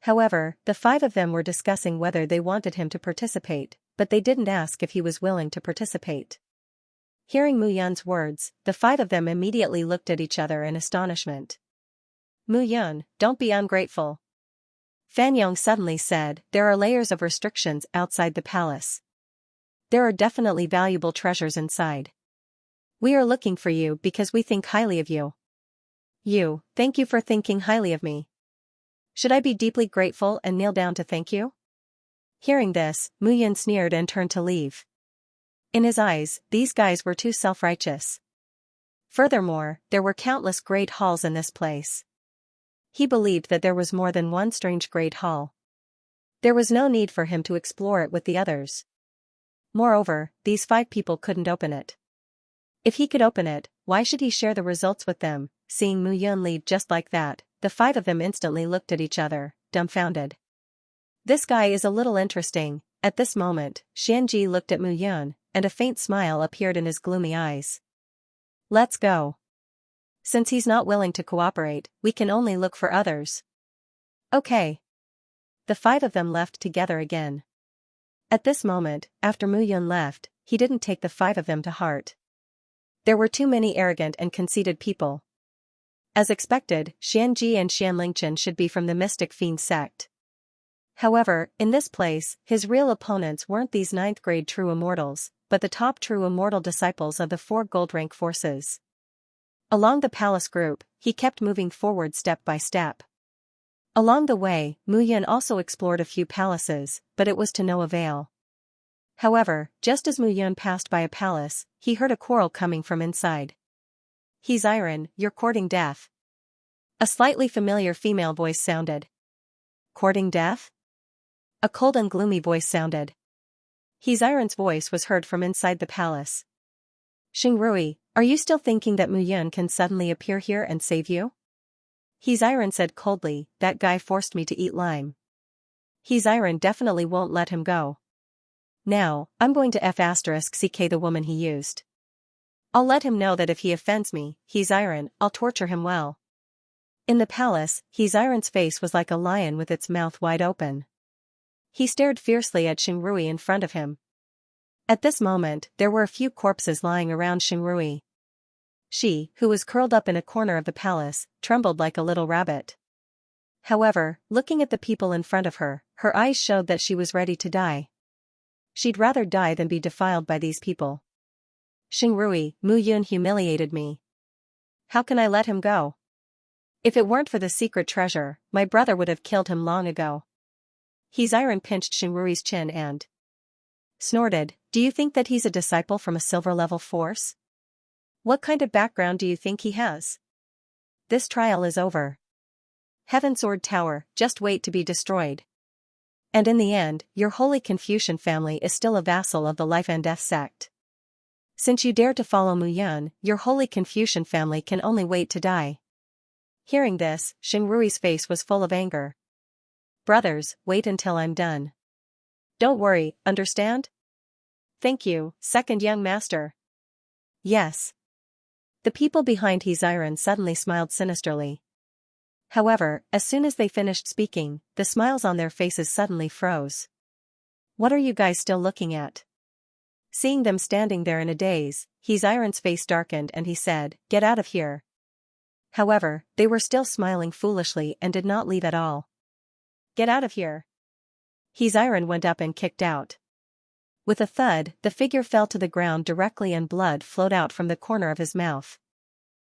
However, the 5 of them were discussing whether they wanted him to participate, but they didn't ask if he was willing to participate. Hearing Mu Yun's words, the 5 of them immediately looked at each other in astonishment. "Mu Yun, don't be ungrateful." Fan Yong suddenly said, "There are layers of restrictions outside the palace. There are definitely valuable treasures inside. We are looking for you because we think highly of you." Thank you for thinking highly of me. Should I be deeply grateful and kneel down to thank you?" Hearing this, Mu Yun sneered and turned to leave. In his eyes, these guys were too self-righteous. Furthermore, there were countless great halls in this place. He believed that there was more than one strange great hall. There was no need for him to explore it with the others. Moreover, these 5 people couldn't open it. If he could open it, why should he share the results with them? Seeing Mu Yun leave just like that, the 5 of them instantly looked at each other, dumbfounded. This guy is a little interesting. At this moment, Xianji looked at Mu Yun, and a faint smile appeared in his gloomy eyes. "Let's go. Since he's not willing to cooperate, we can only look for others." "Okay." The 5 of them left together again. At this moment, after Mu Yun left, he didn't take the 5 of them to heart. There were too many arrogant and conceited people. As expected, Xianji and Xianlingchen should be from the Mystic Fiend sect. However, in this place, his real opponents weren't these 9th grade true immortals, but the top true immortal disciples of the 4 gold rank forces. Along the palace group, he kept moving forward step by step. Along the way, Mu Yun also explored a few palaces, but it was to no avail. However, just as Mu Yun passed by a palace, he heard a quarrel coming from inside. "He's Iron, you're courting death." A slightly familiar female voice sounded. "Courting death?" A cold and gloomy voice sounded. He's Iron's voice was heard from inside the palace. Xingrui, are you still thinking that Mu Yun can suddenly appear here and save you? Xiran said coldly, that guy forced me to eat lime. Xiran definitely won't let him go. Now, I'm going to *CK the woman he used. I'll let him know that if he offends me, Xiran, I'll torture him well. In the palace, Xiran's face was like a lion with its mouth wide open. He stared fiercely at Xingrui in front of him. At this moment, there were a few corpses lying around Xingrui. She, who was curled up in a corner of the palace, trembled like a little rabbit. However, looking at the people in front of her, her eyes showed that she was ready to die. She'd rather die than be defiled by these people. Xingrui, Mu Yun humiliated me. How can I let him go? If it weren't for the secret treasure, my brother would have killed him long ago. Xiran pinched Xingrui's chin and snorted, do you think that he's a disciple from a silver-level force? What kind of background do you think he has? This trial is over. Heaven Sword Tower, just wait to be destroyed. And in the end, your holy Confucian family is still a vassal of the Life and Death sect. Since you dare to follow Mu Yun, your holy Confucian family can only wait to die. Hearing this, Xingrui's face was full of anger. Brothers, wait until I'm done. Don't worry, understand? Thank you, second young master. Yes. The people behind Xiran suddenly smiled sinisterly. However, as soon as they finished speaking, the smiles on their faces suddenly froze. What are you guys still looking at? Seeing them standing there in a daze, Xiran's face darkened and he said, get out of here. However, they were still smiling foolishly and did not leave at all. Get out of here. Xiran went up and kicked out. With a thud, the figure fell to the ground directly and blood flowed out from the corner of his mouth.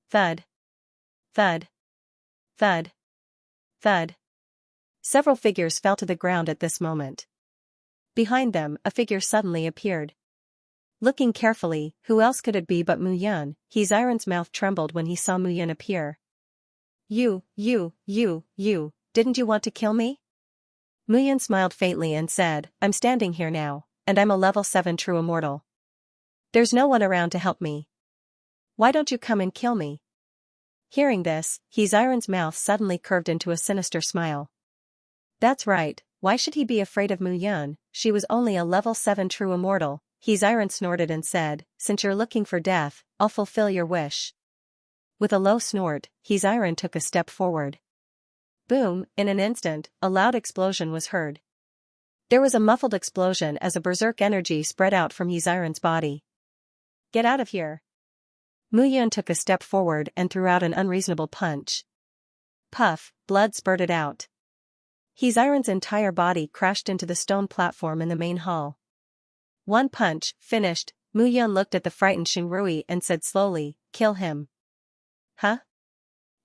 Thud. Thud. Thud. Thud. Several figures fell to the ground at this moment. Behind them, a figure suddenly appeared. Looking carefully, who else could it be but Mu Yun? Xiran's mouth trembled when he saw Mu Yun appear. You, didn't you want to kill me? Mu Yun smiled faintly and said, I'm standing here now, and I'm a level 7 true immortal. There's no one around to help me. Why don't you come and kill me? Hearing this, Xiran's mouth suddenly curved into a sinister smile. That's right, why should he be afraid of Mu Yun? She was only a level 7 true immortal. Xiran snorted and said, since you're looking for death, I'll fulfill your wish. With a low snort, Xiran took a step forward. Boom, in an instant, a loud explosion was heard. There was a muffled explosion as a berserk energy spread out from Xiran's body. Get out of here. Mu Yun took a step forward and threw out an unreasonable punch. Puff, blood spurted out. Xiran's entire body crashed into the stone platform in the main hall. One punch, finished. Mu Yun looked at the frightened Xingrui and said slowly, kill him. Huh?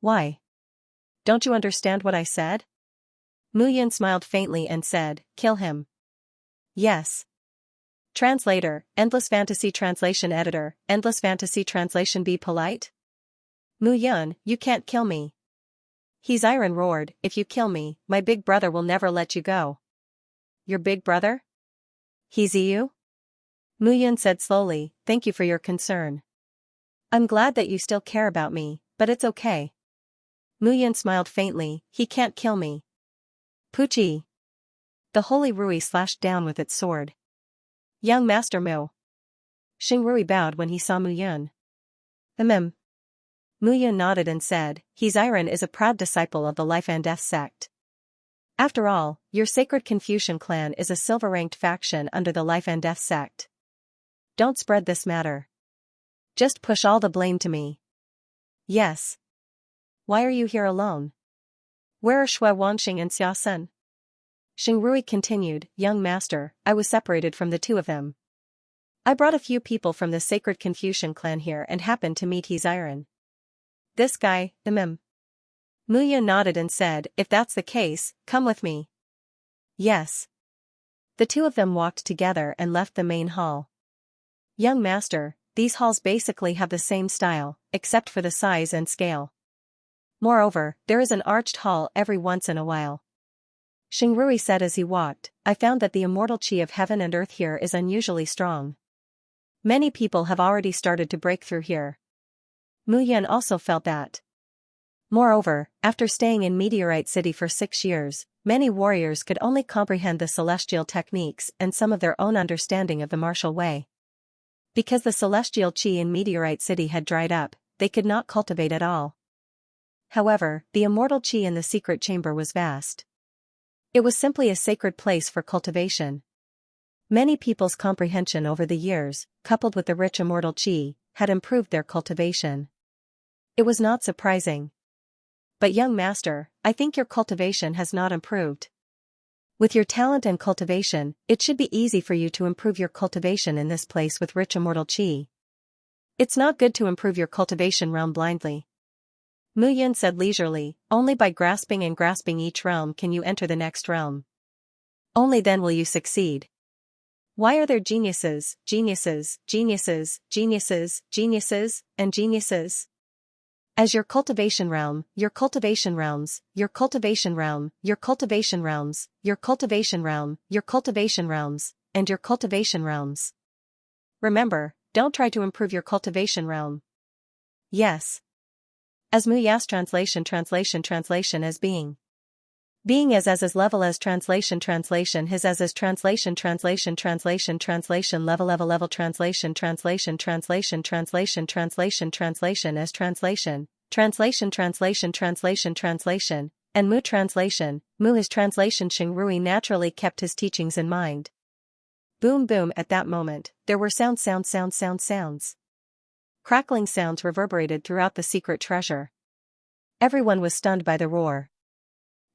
Why? Don't you understand what I said? Mu Yun smiled faintly and said, kill him. Yes. Translator, Endless Fantasy Translation Editor, Endless Fantasy Translation Be polite? Mu Yun, you can't kill me. Xiran roared, if you kill me, my big brother will never let you go. Your big brother? Xiyu? Mu Yun said slowly, thank you for your concern. I'm glad that you still care about me, but it's okay. Mu Yun smiled faintly, he can't kill me. Puchi. The holy Rui slashed down with its sword. Young Master Mu. Xingrui bowed when he saw Mu Yun. Mu Yun nodded and said, Xiran is a proud disciple of the Life and Death sect. After all, your sacred Confucian clan is a silver-ranked faction under the Life and Death sect. Don't spread this matter. Just push all the blame to me. Yes. Why are you here alone? Where are Shui Wanxing and Xia? Xingrui continued, young master, I was separated from the two of them. I brought a few people from the sacred Confucian clan here and happened to meet Xiran. This guy, Mu Yun nodded and said, if that's the case, come with me. Yes. The two of them walked together and left the main hall. Young master, these halls basically have the same style, except for the size and scale. Moreover, there is an arched hall every once in a while. Xingrui said as he walked, I found that the immortal chi of heaven and earth here is unusually strong. Many people have already started to break through here. Mu Yun also felt that. Moreover, after staying in Meteorite City for 6 years, many warriors could only comprehend the celestial techniques and some of their own understanding of the martial way. Because the celestial qi in Meteorite City had dried up, they could not cultivate at all. However, the immortal qi in the secret chamber was vast. It was simply a sacred place for cultivation. Many people's comprehension over the years, coupled with the rich immortal qi, had improved their cultivation. It was not surprising. But young master, I think your cultivation has not improved. With your talent and cultivation, it should be easy for you to improve your cultivation in this place with rich immortal qi. It's not good to improve your cultivation realm blindly. Mu Yun said leisurely, only by grasping each realm can you enter the next realm. Only then will you succeed. Why are there geniuses, geniuses, geniuses, geniuses, geniuses, and geniuses? As your cultivation realm, your cultivation realms, your cultivation realm, your cultivation realms, your cultivation realm, your cultivation realms, and your cultivation realms. Remember, don't try to improve your cultivation realm. Yes. As Mu Yas translation as being. Being as level as translation his as translation level translation as translation, and Mu translation, Mu his translation. Xing Rui naturally kept his teachings in mind. Boom boom. At that moment, there were sounds. Crackling sounds reverberated throughout the secret treasure. Everyone was stunned by the roar.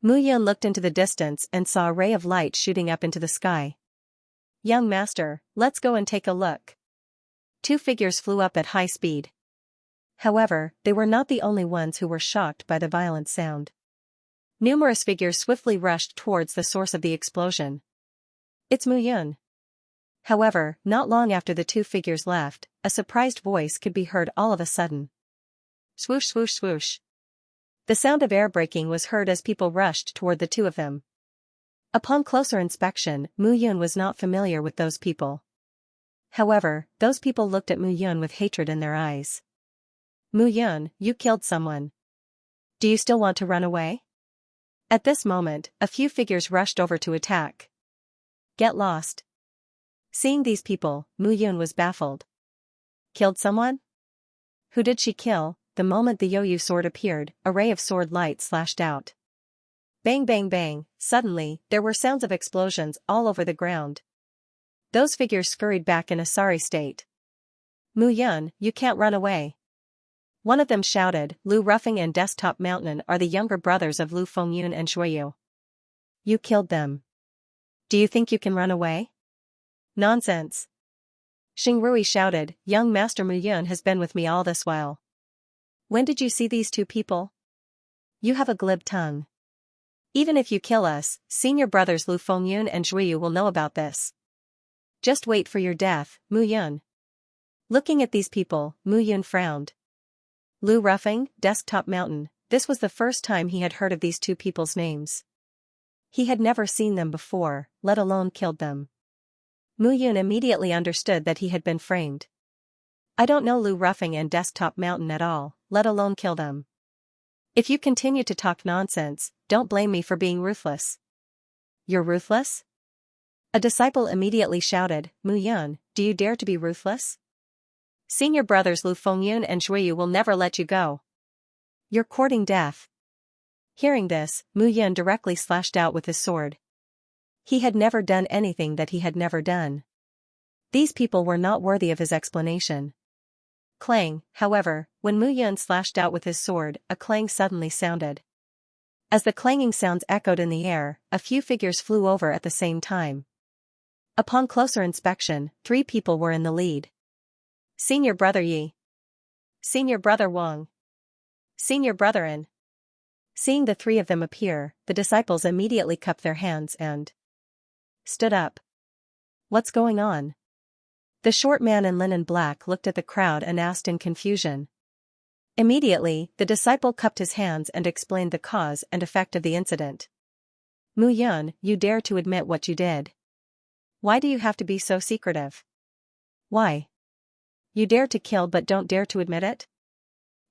Mu Yun looked into the distance and saw a ray of light shooting up into the sky. Young master, let's go and take a look. 2 figures flew up at high speed. However, they were not the only ones who were shocked by the violent sound. Numerous figures swiftly rushed towards the source of the explosion. It's Mu Yun. However, not long after the 2 figures left, a surprised voice could be heard all of a sudden. Swoosh swoosh swoosh. The sound of air braking was heard as people rushed toward the 2 of them. Upon closer inspection, Mu Yun was not familiar with those people. However, those people looked at Mu Yun with hatred in their eyes. Mu Yun, you killed someone. Do you still want to run away? At this moment, a few figures rushed over to attack. Get lost. Seeing these people, Mu Yun was baffled. Killed someone? Who did she kill? The moment the Yoyu sword appeared, a ray of sword light slashed out. Bang bang bang, suddenly, there were sounds of explosions all over the ground. Those figures scurried back in a sorry state. Mu Yun, you can't run away. One of them shouted. Lu Ruffing and Desktop Mountain are the younger brothers of Lu Fengyun and Shuiyu. You killed them. Do you think you can run away? Nonsense. Xing Rui shouted, young master Mu Yun has been with me all this while. When did you see these 2 people? You have a glib tongue. Even if you kill us, senior brothers Lu Fengyun and Shuiyu will know about this. Just wait for your death, Mu Yun. Looking at these people, Mu Yun frowned. Lu Ruffing, Desktop Mountain, this was the first time he had heard of these 2 people's names. He had never seen them before, let alone killed them. Mu Yun immediately understood that he had been framed. I don't know Lu Ruffing and Desktop Mountain at all, let alone kill them. If you continue to talk nonsense, don't blame me for being ruthless. You're ruthless? A disciple immediately shouted, Mu Yun, do you dare to be ruthless? Senior brothers Lu Fengyun and Shuiyu will never let you go. You're courting death. Hearing this, Mu Yun directly slashed out with his sword. He had never done anything that he had never done. These people were not worthy of his explanation. Clang, however, when Mu Yun slashed out with his sword, a clang suddenly sounded. As the clanging sounds echoed in the air, a few figures flew over at the same time. Upon closer inspection, 3 people were in the lead. Senior brother Yi. Senior brother Wang. Senior brother In. Seeing the 3 of them appear, the disciples immediately cupped their hands and stood up. What's going on? The short man in linen black looked at the crowd and asked in confusion. Immediately, the disciple cupped his hands and explained the cause and effect of the incident. Mu Yun, you dare to admit what you did. Why do you have to be so secretive? Why? You dare to kill but don't dare to admit it?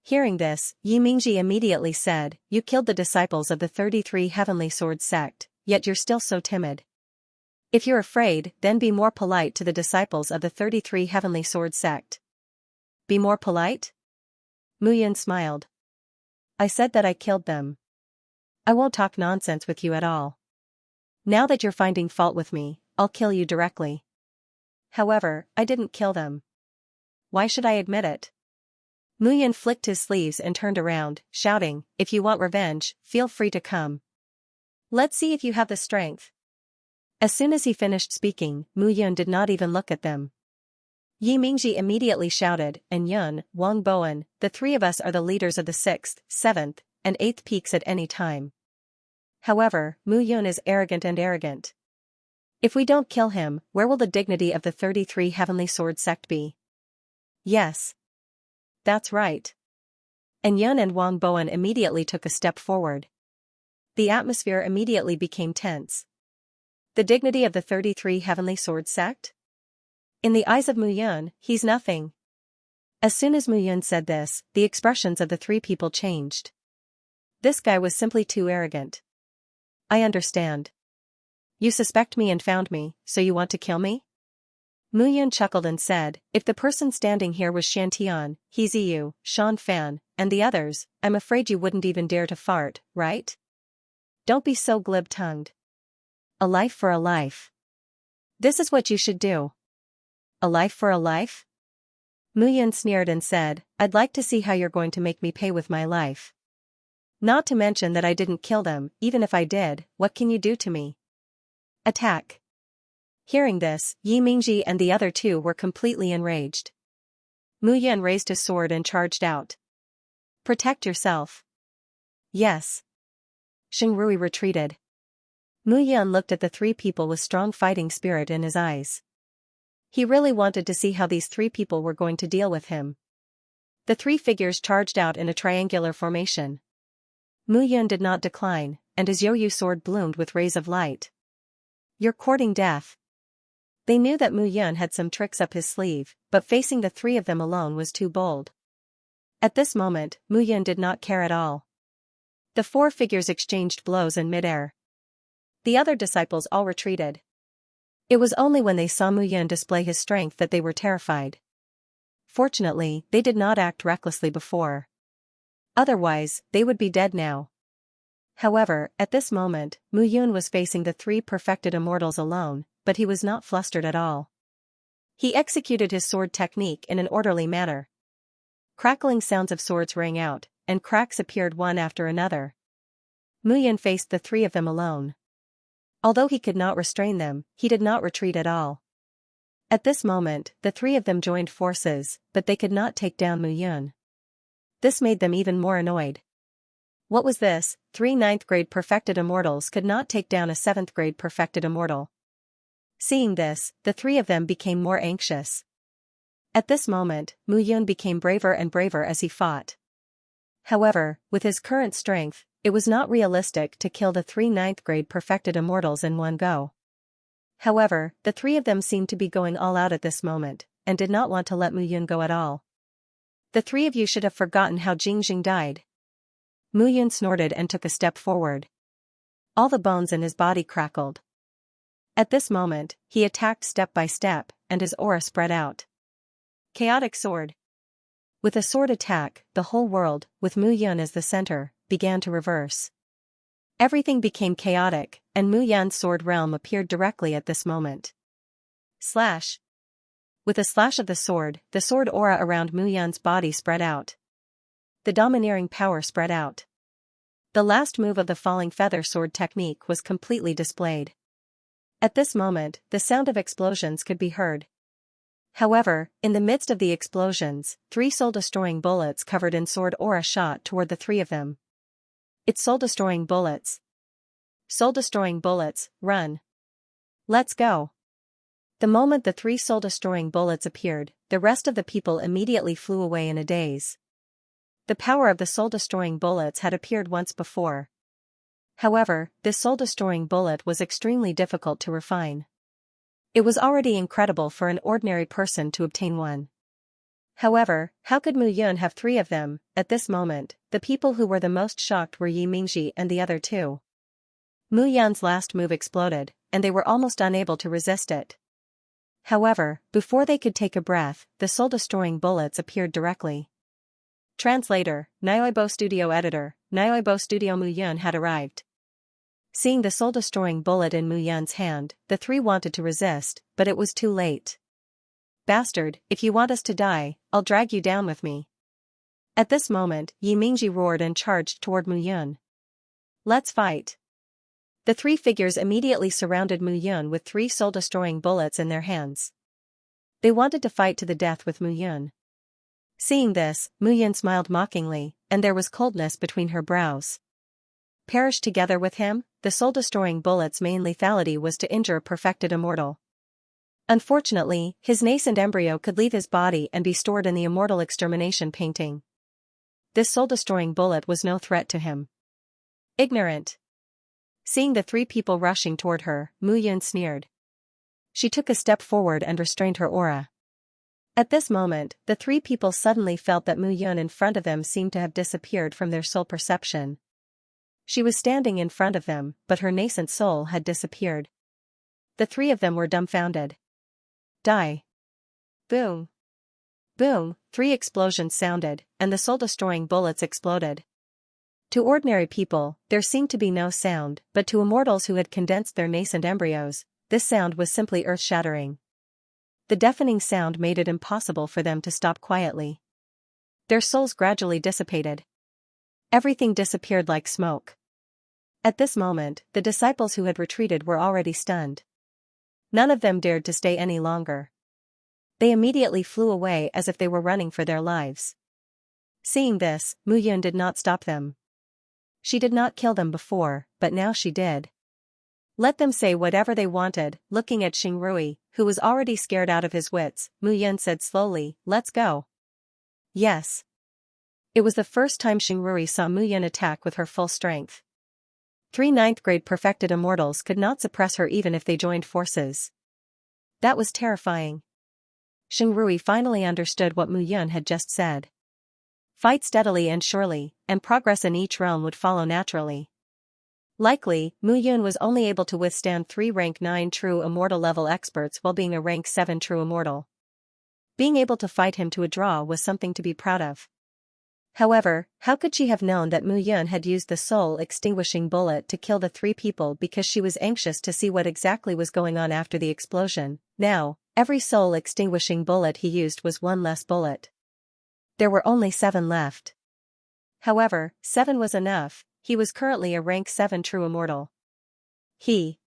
Hearing this, Yi Mingji immediately said, you killed the disciples of the 33 Heavenly Sword sect, yet you're still so timid. If you're afraid, then be more polite to the disciples of the 33 Heavenly Sword sect. Be more polite? Mu Yun smiled. I said that I killed them. I won't talk nonsense with you at all. Now that you're finding fault with me, I'll kill you directly. However, I didn't kill them. Why should I admit it? Mu Yun flicked his sleeves and turned around, shouting, if you want revenge, feel free to come. Let's see if you have the strength. As soon as he finished speaking, Mu Yun did not even look at them. Yi Mingji immediately shouted, and Yun, Wang Bowen, the three of us are the leaders of the 6th, 7th, and 8th peaks at any time. However, Mu Yun is arrogant and arrogant. If we don't kill him, where will the dignity of the 33 Heavenly Sword sect be? Yes. That's right. And Yun and Wang Bowen immediately took a step forward. The atmosphere immediately became tense. The dignity of the 33 Heavenly Sword sect? In the eyes of Mu Yun, he's nothing. As soon as Mu Yun said this, the expressions of the three people changed. This guy was simply too arrogant. I understand. You suspect me and found me, so you want to kill me? Mu Yun chuckled and said, if the person standing here was Shan Tian, He Ziyu, Shan Fan, and the others, I'm afraid you wouldn't even dare to fart, right? Don't be so glib-tongued. A life for a life. This is what you should do. A life for a life? Mu Yun sneered and said, I'd like to see how you're going to make me pay with my life. Not to mention that I didn't kill them, even if I did, what can you do to me? Attack. Hearing this, Yi Mingji and the other two were completely enraged. Mu Yun raised his sword and charged out. Protect yourself. Yes. Xingrui retreated. Mu Yun looked at the three people with strong fighting spirit in his eyes. He really wanted to see how these three people were going to deal with him. The three figures charged out in a triangular formation. Mu Yun did not decline, and his Yoyu sword bloomed with rays of light. You're courting death. They knew that Mu Yun had some tricks up his sleeve, but facing the three of them alone was too bold. At this moment, Mu Yun did not care at all. The four figures exchanged blows in midair. The other disciples all retreated. It was only when they saw Mu Yun display his strength that they were terrified. Fortunately, they did not act recklessly before. Otherwise, they would be dead now. However, at this moment, Mu Yun was facing the three perfected immortals alone, but he was not flustered at all. He executed his sword technique in an orderly manner. Crackling sounds of swords rang out, and cracks appeared one after another. Mu Yun faced the three of them alone. Although he could not restrain them, he did not retreat at all. At this moment, the three of them joined forces, but they could not take down Mu Yun. This made them even more annoyed. What was this? 3 9th-grade perfected immortals could not take down a 7th-grade perfected immortal. Seeing this, the three of them became more anxious. At this moment, Mu Yun became braver and braver as he fought. However, with his current strength, it was not realistic to kill the 3 9th-grade perfected immortals in one go. However, the three of them seemed to be going all out at this moment, and did not want to let Mu Yun go at all. The three of you should have forgotten how Jingjing died. Mu Yun snorted and took a step forward. All the bones in his body crackled. At this moment, he attacked step by step, and his aura spread out. Chaotic sword. With a sword attack, the whole world, with Mu Yun as the center, began to reverse. Everything became chaotic, and Mu Yun's sword realm appeared directly at this moment. Slash. With a slash of the sword aura around Mu Yun's body spread out. The domineering power spread out. The last move of the falling feather sword technique was completely displayed. At this moment, the sound of explosions could be heard. However, in the midst of the explosions, 3 soul-destroying bullets covered in sword aura shot toward the three of them. It's soul-destroying bullets. Soul-destroying bullets, run. Let's go. The moment the 3 soul-destroying bullets appeared, the rest of the people immediately flew away in a daze. The power of the soul-destroying bullets had appeared once before. However, this soul-destroying bullet was extremely difficult to refine. It was already incredible for an ordinary person to obtain one. However, how could Mu Yun have three of them? At this moment, the people who were the most shocked were Yi Mingji and the other two. Mu Yun's last move exploded, and they were almost unable to resist it. However, before they could take a breath, the soul-destroying bullets appeared directly. Translator, Nyoibo Studio Editor, Nyoibo Studio. Mu Yun had arrived. Seeing the soul-destroying bullet in Mu Yun's hand, the three wanted to resist, but it was too late. Bastard, if you want us to die, I'll drag you down with me. At this moment, Yi Mingji roared and charged toward Mu Yun. Let's fight. The three figures immediately surrounded Mu Yun with three soul-destroying bullets in their hands. They wanted to fight to the death with Mu Yun. Seeing this, Mu Yun smiled mockingly, and there was coldness between her brows. Perish together with him? The soul-destroying bullet's main lethality was to injure a perfected immortal. Unfortunately, his nascent embryo could leave his body and be stored in the immortal extermination painting. This soul-destroying bullet was no threat to him. Ignorant. Seeing the three people rushing toward her, Mu Yun sneered. She took a step forward and restrained her aura. At this moment, the three people suddenly felt that Mu Yun in front of them seemed to have disappeared from their soul perception. She was standing in front of them, but her nascent soul had disappeared. The three of them were dumbfounded. Die. Boom. Boom, three explosions sounded, and the soul-destroying bullets exploded. To ordinary people, there seemed to be no sound, but to immortals who had condensed their nascent embryos, this sound was simply earth-shattering. The deafening sound made it impossible for them to stop quietly. Their souls gradually dissipated. Everything disappeared like smoke. At this moment, the disciples who had retreated were already stunned. None of them dared to stay any longer. They immediately flew away as if they were running for their lives. Seeing this, Mu Yun did not stop them. She did not kill them before, but now she did. Let them say whatever they wanted. Looking at Xingrui, who was already scared out of his wits, Mu Yun said slowly, "Let's go." Yes. It was the first time Xingrui saw Mu Yun attack with her full strength. 3 ninth-grade perfected immortals could not suppress her even if they joined forces. That was terrifying. Xingrui finally understood what Mu Yun had just said. Fight steadily and surely, and progress in each realm would follow naturally. Likely, Mu Yun was only able to withstand 3 rank 9 true immortal level experts while being a rank 7 true immortal. Being able to fight him to a draw was something to be proud of. However, how could she have known that Mu Yun had used the soul-extinguishing bullet to kill the 3 people because she was anxious to see what exactly was going on after the explosion? Now, every soul-extinguishing bullet he used was 1 less bullet. There were only 7 left. However, 7 was enough. He was currently a rank 7 true immortal. He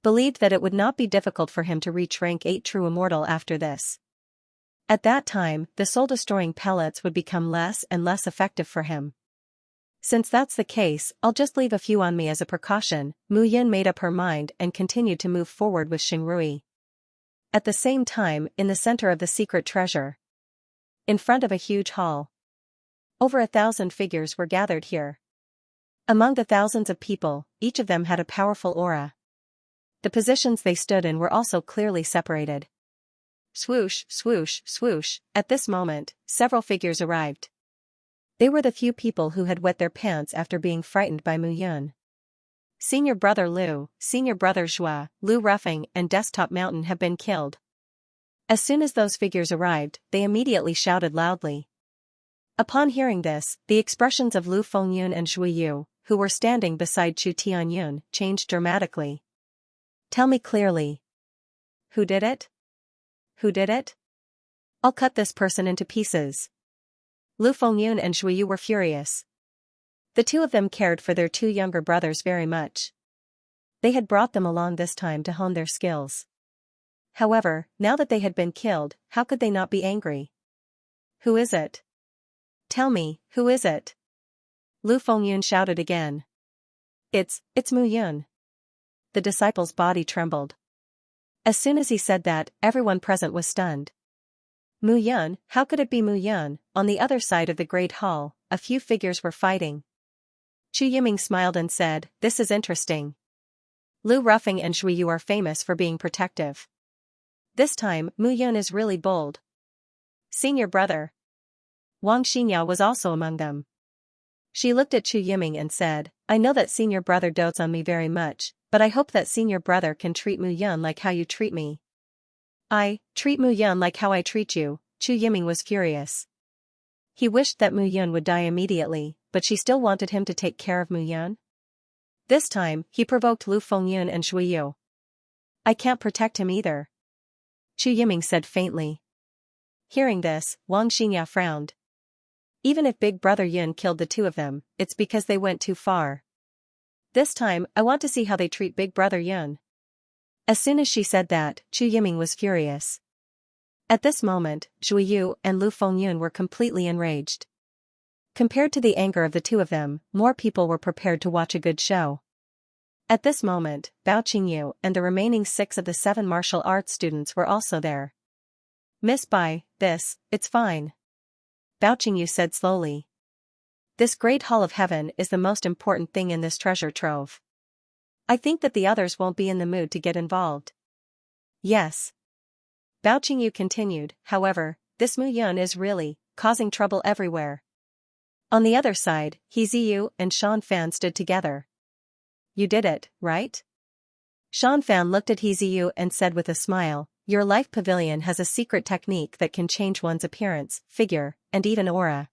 believed that it would not be difficult for him to reach rank 8 true immortal after this. At that time, the soul-destroying pellets would become less and less effective for him. Since that's the case, I'll just leave a few on me as a precaution. Mu Yun made up her mind and continued to move forward with Xingrui. At the same time, in the center of the secret treasure, in front of a huge hall, over 1,000 figures were gathered here. Among the thousands of people, each of them had a powerful aura. The positions they stood in were also clearly separated. Swoosh, swoosh, swoosh. At this moment, several figures arrived. They were the few people who had wet their pants after being frightened by Mu Yun. Senior Brother Liu, Senior Brother Zhua, Lu Ruffing, and Desktop Mountain have been killed. As soon as those figures arrived, they immediately shouted loudly. Upon hearing this, the expressions of Lu Fengyun and Zhui Yu, who were standing beside Chu Tianyun, changed dramatically. Tell me clearly. Who did it? Who did it? I'll cut this person into pieces. Lu Fengyun and Zhui Yu were furious. The two of them cared for their 2 younger brothers very much. They had brought them along this time to hone their skills. However, now that they had been killed, how could they not be angry? Who is it? Tell me, who is it? Lu Fengyun shouted again. It's Mu Yun. The disciple's body trembled. As soon as he said that, everyone present was stunned. Mu Yun, how could it be Mu Yun? On the other side of the great hall, a few figures were fighting. Chu Yiming smiled and said, "This is interesting. Lu Ruffing and Zhui Yu are famous for being protective. This time, Mu Yun is really bold." Senior brother. Wang Xinya was also among them. She looked at Chu Yiming and said, I know that senior brother dotes on me very much, but I hope that senior brother can treat Mu Yun like how you treat me. I treat Mu Yun like how I treat you. Chu Yiming was furious. He wished that Mu Yun would die immediately, but she still wanted him to take care of Mu Yun. This time, he provoked Lu Fengyun and Shui Yu. I can't protect him either, Chu Yiming said faintly. Hearing this, Wang Xinya frowned. Even if Big Brother Yun killed the two of them, it's because they went too far. This time, I want to see how they treat Big Brother Yun. As soon as she said that, Chu Yiming was furious. At this moment, Shui Yu and Lu Fengyun were completely enraged. Compared to the anger of the two of them, more people were prepared to watch a good show. At this moment, Bao Qingyu and the remaining 6 of the 7 martial arts students were also there. Miss Bai, it's fine, Bao Qingyu said slowly. This great hall of heaven is the most important thing in this treasure trove. I think that the others won't be in the mood to get involved. Yes. Bao Qingyu continued, however, this Mu Yun is really causing trouble everywhere. On the other side, He Ziyu and Shan Fan stood together. You did it, right? Shan Fan looked at He Ziyu and said with a smile, your life pavilion has a secret technique that can change one's appearance, figure, and even aura.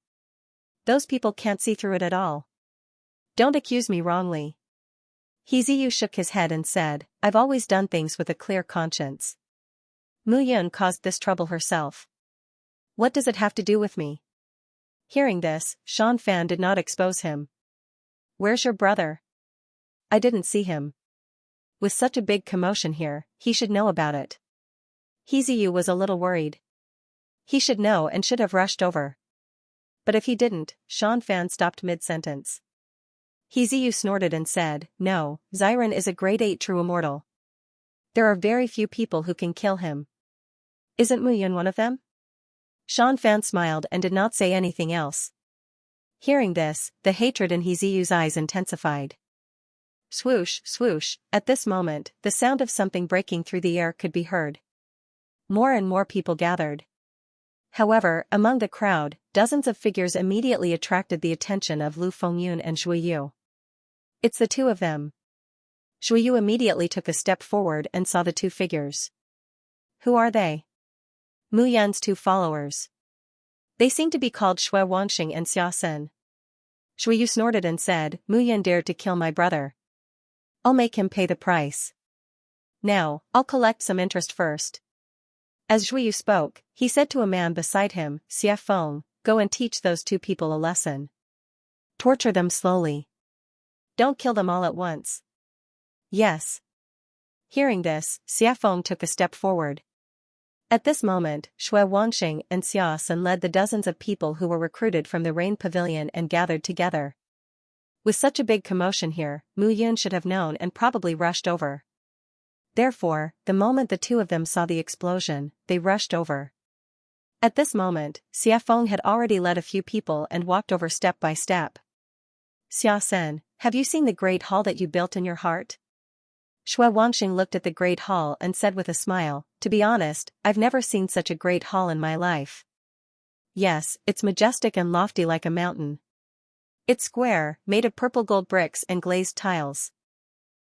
Those people can't see through it at all. Don't accuse me wrongly. He Ziyu shook his head and said, I've always done things with a clear conscience. Mu Yun caused this trouble herself. What does it have to do with me? Hearing this, Shan Fan did not expose him. Where's your brother? I didn't see him. With such a big commotion here, he should know about it. He Ziyu was a little worried. He should know and should have rushed over. But if he didn't, Shan Fan stopped mid-sentence. He Ziyu snorted and said, no, Xiren is a grade 8 true immortal. There are very few people who can kill him. Isn't Mu Yun one of them? Shan Fan smiled and did not say anything else. Hearing this, the hatred in He Ziyu's eyes intensified. Swoosh, swoosh, at this moment, the sound of something breaking through the air could be heard. More and more people gathered. However, among the crowd, dozens of figures immediately attracted the attention of Lu Fengyun and Shui Yu. It's the two of them. Shui Yu immediately took a step forward and saw the two figures. Who are they? Mu Yun's 2 followers. They seem to be called Shui Wanxing and Xia Sen. Shui Yu snorted and said, Mu Yun dared to kill my brother. I'll make him pay the price. Now, I'll collect some interest first. As Shui Yu spoke, he said to a man beside him, Xia Feng, go and teach those 2 people a lesson. Torture them slowly. Don't kill them all at once. Yes. Hearing this, Xia Feng took a step forward. At this moment, Shui Wanxing and Xia Sen led the dozens of people who were recruited from the Rain Pavilion and gathered together. With such a big commotion here, Mu Yun should have known and probably rushed over. Therefore, the moment the two of them saw the explosion, they rushed over. At this moment, Xia Feng had already led a few people and walked over step by step. Xia Sen, have you seen the great hall that you built in your heart? Shui Wanxing looked at the great hall and said with a smile, to be honest, I've never seen such a great hall in my life. Yes, it's majestic and lofty like a mountain. It's square, made of purple gold bricks and glazed tiles.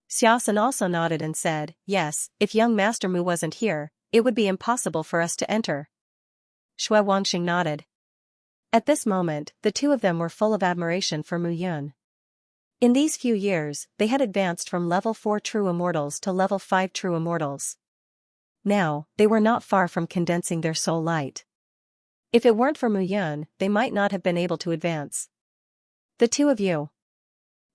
Xia Sen also nodded and said, yes, if young Master Mu wasn't here, it would be impossible for us to enter. Shui Wanxing nodded. At this moment, the two of them were full of admiration for Mu Yun. In these few years, they had advanced from level 4 true immortals to level 5 true immortals. Now, they were not far from condensing their soul light. If it weren't for Mu Yun, they might not have been able to advance. The two of you.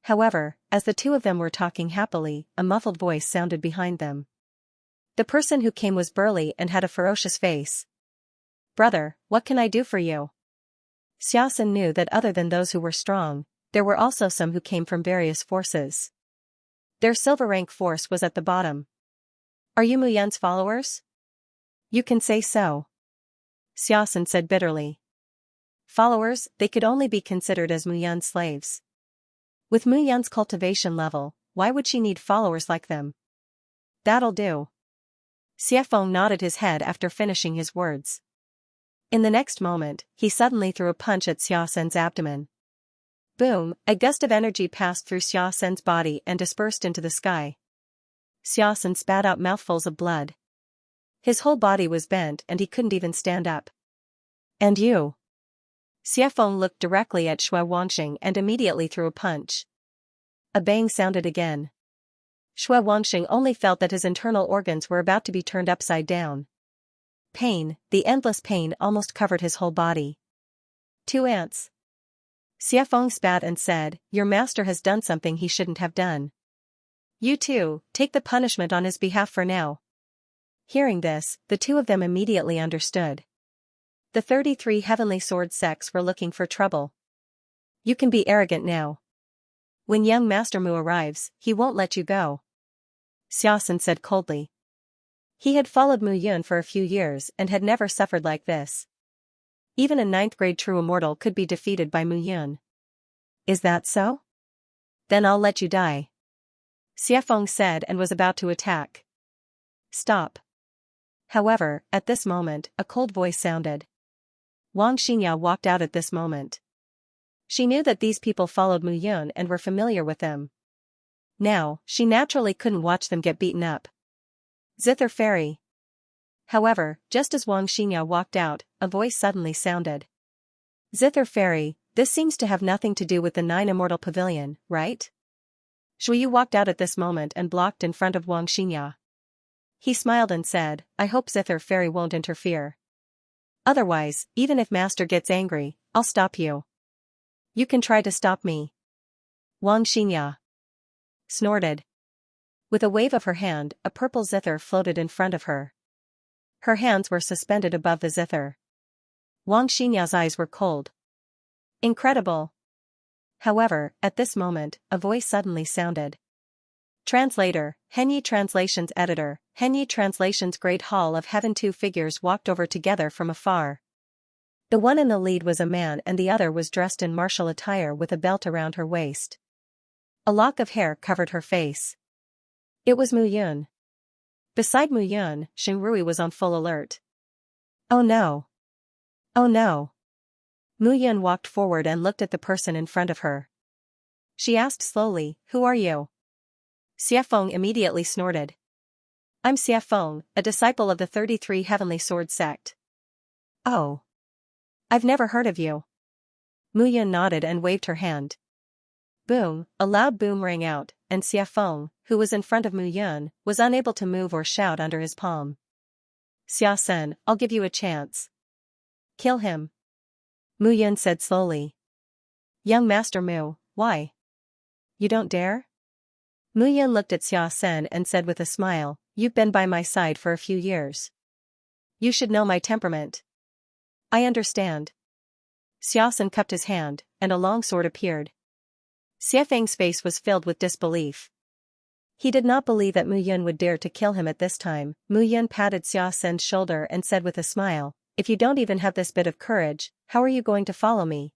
However, as the two of them were talking happily, a muffled voice sounded behind them. The person who came was burly and had a ferocious face. Brother, what can I do for you? Xia Sen knew that other than those who were strong, there were also some who came from various forces. Their silver rank force was at the bottom. Are you Mu Yun's followers? You can say so. Xia Sen said bitterly. Followers, they could only be considered as Mu Yun's slaves. With Mu Yun's cultivation level, why would she need followers like them? That'll do. Xia Feng nodded his head after finishing his words. In the next moment, he suddenly threw a punch at Xiaosen's abdomen. Boom, a gust of energy passed through Xiaosen's body and dispersed into the sky. Xiaosen spat out mouthfuls of blood. His whole body was bent and he couldn't even stand up. And you? Xiefeng looked directly at Shui Wangxing and immediately threw a punch. A bang sounded again. Shui Wangxing only felt that his internal organs were about to be turned upside down. Pain, the endless pain almost covered his whole body. 2 ants. Xiefeng spat and said, "Your master has done something he shouldn't have done. You too, take the punishment on his behalf for now." Hearing this, the two of them immediately understood. The 33 heavenly sword sects were looking for trouble. You can be arrogant now. When young Master Mu arrives, he won't let you go. Xiaosen said coldly. He had followed Mu Yun for a few years and had never suffered like this. Even a 9th grade true immortal could be defeated by Mu Yun. Is that so? Then I'll let you die. Xiefeng said and was about to attack. Stop. However, at this moment, a cold voice sounded. Wang Xinya walked out at this moment. She knew that these people followed Mu Yun and were familiar with them. Now, she naturally couldn't watch them get beaten up. Zither Fairy. However, just as Wang Xinya walked out, a voice suddenly sounded. Zither Fairy, this seems to have nothing to do with the 9 Immortal Pavilion, right? Shuyu walked out at this moment and blocked in front of Wang Xinya. He smiled and said, I hope Zither Fairy won't interfere. Otherwise, even if Master gets angry, I'll stop you. You can try to stop me. Wang Xinya snorted. With a wave of her hand, a purple zither floated in front of her. Her hands were suspended above the zither. Wang Xinya's eyes were cold. Incredible. However, at this moment, a voice suddenly sounded. Translator, Henyi Translations Editor, Henyi Translations Great Hall of Heaven. 2 figures walked over together from afar. The one in the lead was a man and the other was dressed in martial attire with a belt around her waist. A lock of hair covered her face. It was Mu Yun. Beside Mu Yun, Xingrui was on full alert. Oh no. Oh no. Mu Yun walked forward and looked at the person in front of her. She asked slowly, Who are you? Xiefeng immediately snorted. I'm Xiefeng, a disciple of the 33 Heavenly Sword sect. Oh. I've never heard of you. Mu Yun nodded and waved her hand. Boom, a loud boom rang out, and Xiefeng, who was in front of Mu Yun, was unable to move or shout under his palm. Xiaosen, I'll give you a chance. Kill him. Mu Yun said slowly. Young Master Mu, why? You don't dare? Mu Yun looked at Xiaosen and said with a smile, You've been by my side for a few years. You should know my temperament. I understand. Xiaosen cupped his hand, and a long sword appeared. Xiefeng's face was filled with disbelief. He did not believe that Mu Yun would dare to kill him at this time. Mu Yun patted Xiaosen's shoulder and said with a smile, If you don't even have this bit of courage, how are you going to follow me?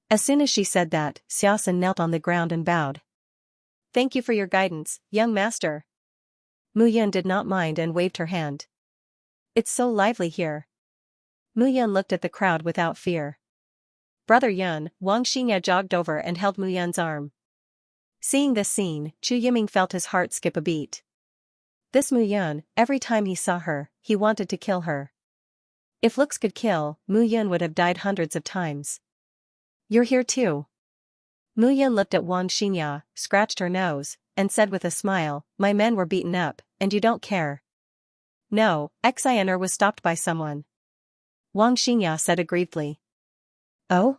As soon as she said that, Xiaosen knelt on the ground and bowed. Thank you for your guidance, young master. Mu Yun did not mind and waved her hand. It's so lively here. Mu Yun looked at the crowd without fear. Brother Yun, Wang Xinya jogged over and held Mu Yun's arm. Seeing this scene, Chu Yiming felt his heart skip a beat. This Mu Yun, every time he saw her, he wanted to kill her. If looks could kill, Mu Yun would have died hundreds of times. You're here too. Mu Yun looked at Wang Xinya, scratched her nose, and said with a smile, My men were beaten up, and you don't care. No, Xianxia was stopped by someone. Wang Xinya said aggrievedly. Oh?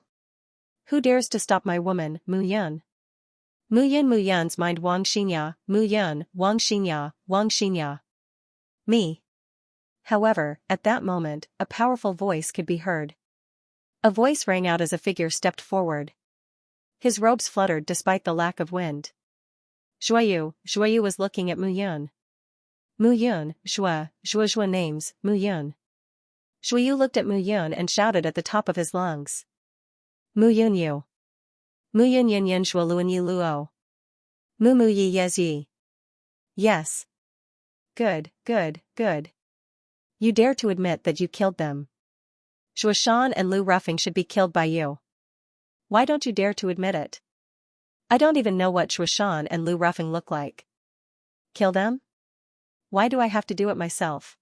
Who dares to stop my woman, Mu Yun? Mu Yun's mind Wang Xinya, Mu Yun, Wang Xinya, Wang Xinya. Me. However, at that moment, a powerful voice could be heard. A voice rang out as a figure stepped forward. His robes fluttered despite the lack of wind. Zhuoyu was looking at Mu Yun. Mu Yun, Zhuo names, Mu Yun. Zhuoyu looked at Mu Yun and shouted at the top of his lungs. Mu Yun Yu. Mu Yun Yin Yin Zhuo Luan Yi Luo. Mu Yi Yes Yi. Yes. Good. You dare to admit that you killed them. Shuashan and Lu Ruffing should be killed by you. Why don't you dare to admit it? I don't even know what Shuashan and Lu Ruffing look like. Kill them? Why do I have to do it myself?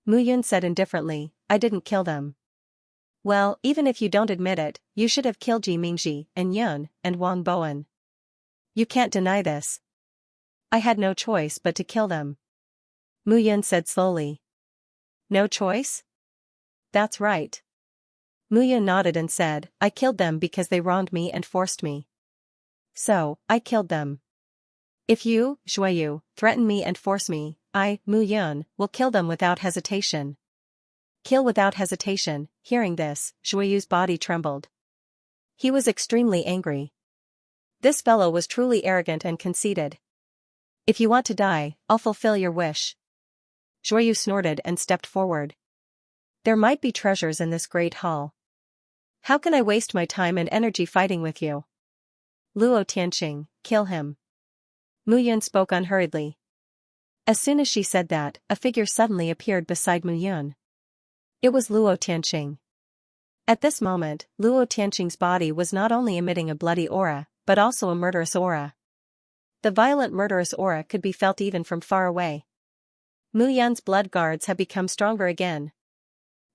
Mu Yun said indifferently, I didn't kill them. Well, even if you don't admit it, you should have killed Ji Mingji and Yun and Wang Bowen. You can't deny this. I had no choice but to kill them. Mu Yun said slowly. No choice? That's right. Mu Yun nodded and said, I killed them because they wronged me and forced me. So, I killed them. If you, Xueyu, threaten me and force me, I, Mu Yun, will kill them without hesitation. Kill without hesitation. Hearing this, Xueyu's body trembled. He was extremely angry. This fellow was truly arrogant and conceited. If you want to die, I'll fulfill your wish. Xueyu snorted and stepped forward. There might be treasures in this great hall. How can I waste my time and energy fighting with you? Luo Tianqing, kill him. Mu Yun spoke unhurriedly. As soon as she said that, a figure suddenly appeared beside Mu Yun. It was Luo Tianqing. At this moment, Luo Tianqing's body was not only emitting a bloody aura, but also a murderous aura. The violent murderous aura could be felt even from far away. Mu Yun's blood guards have become stronger again.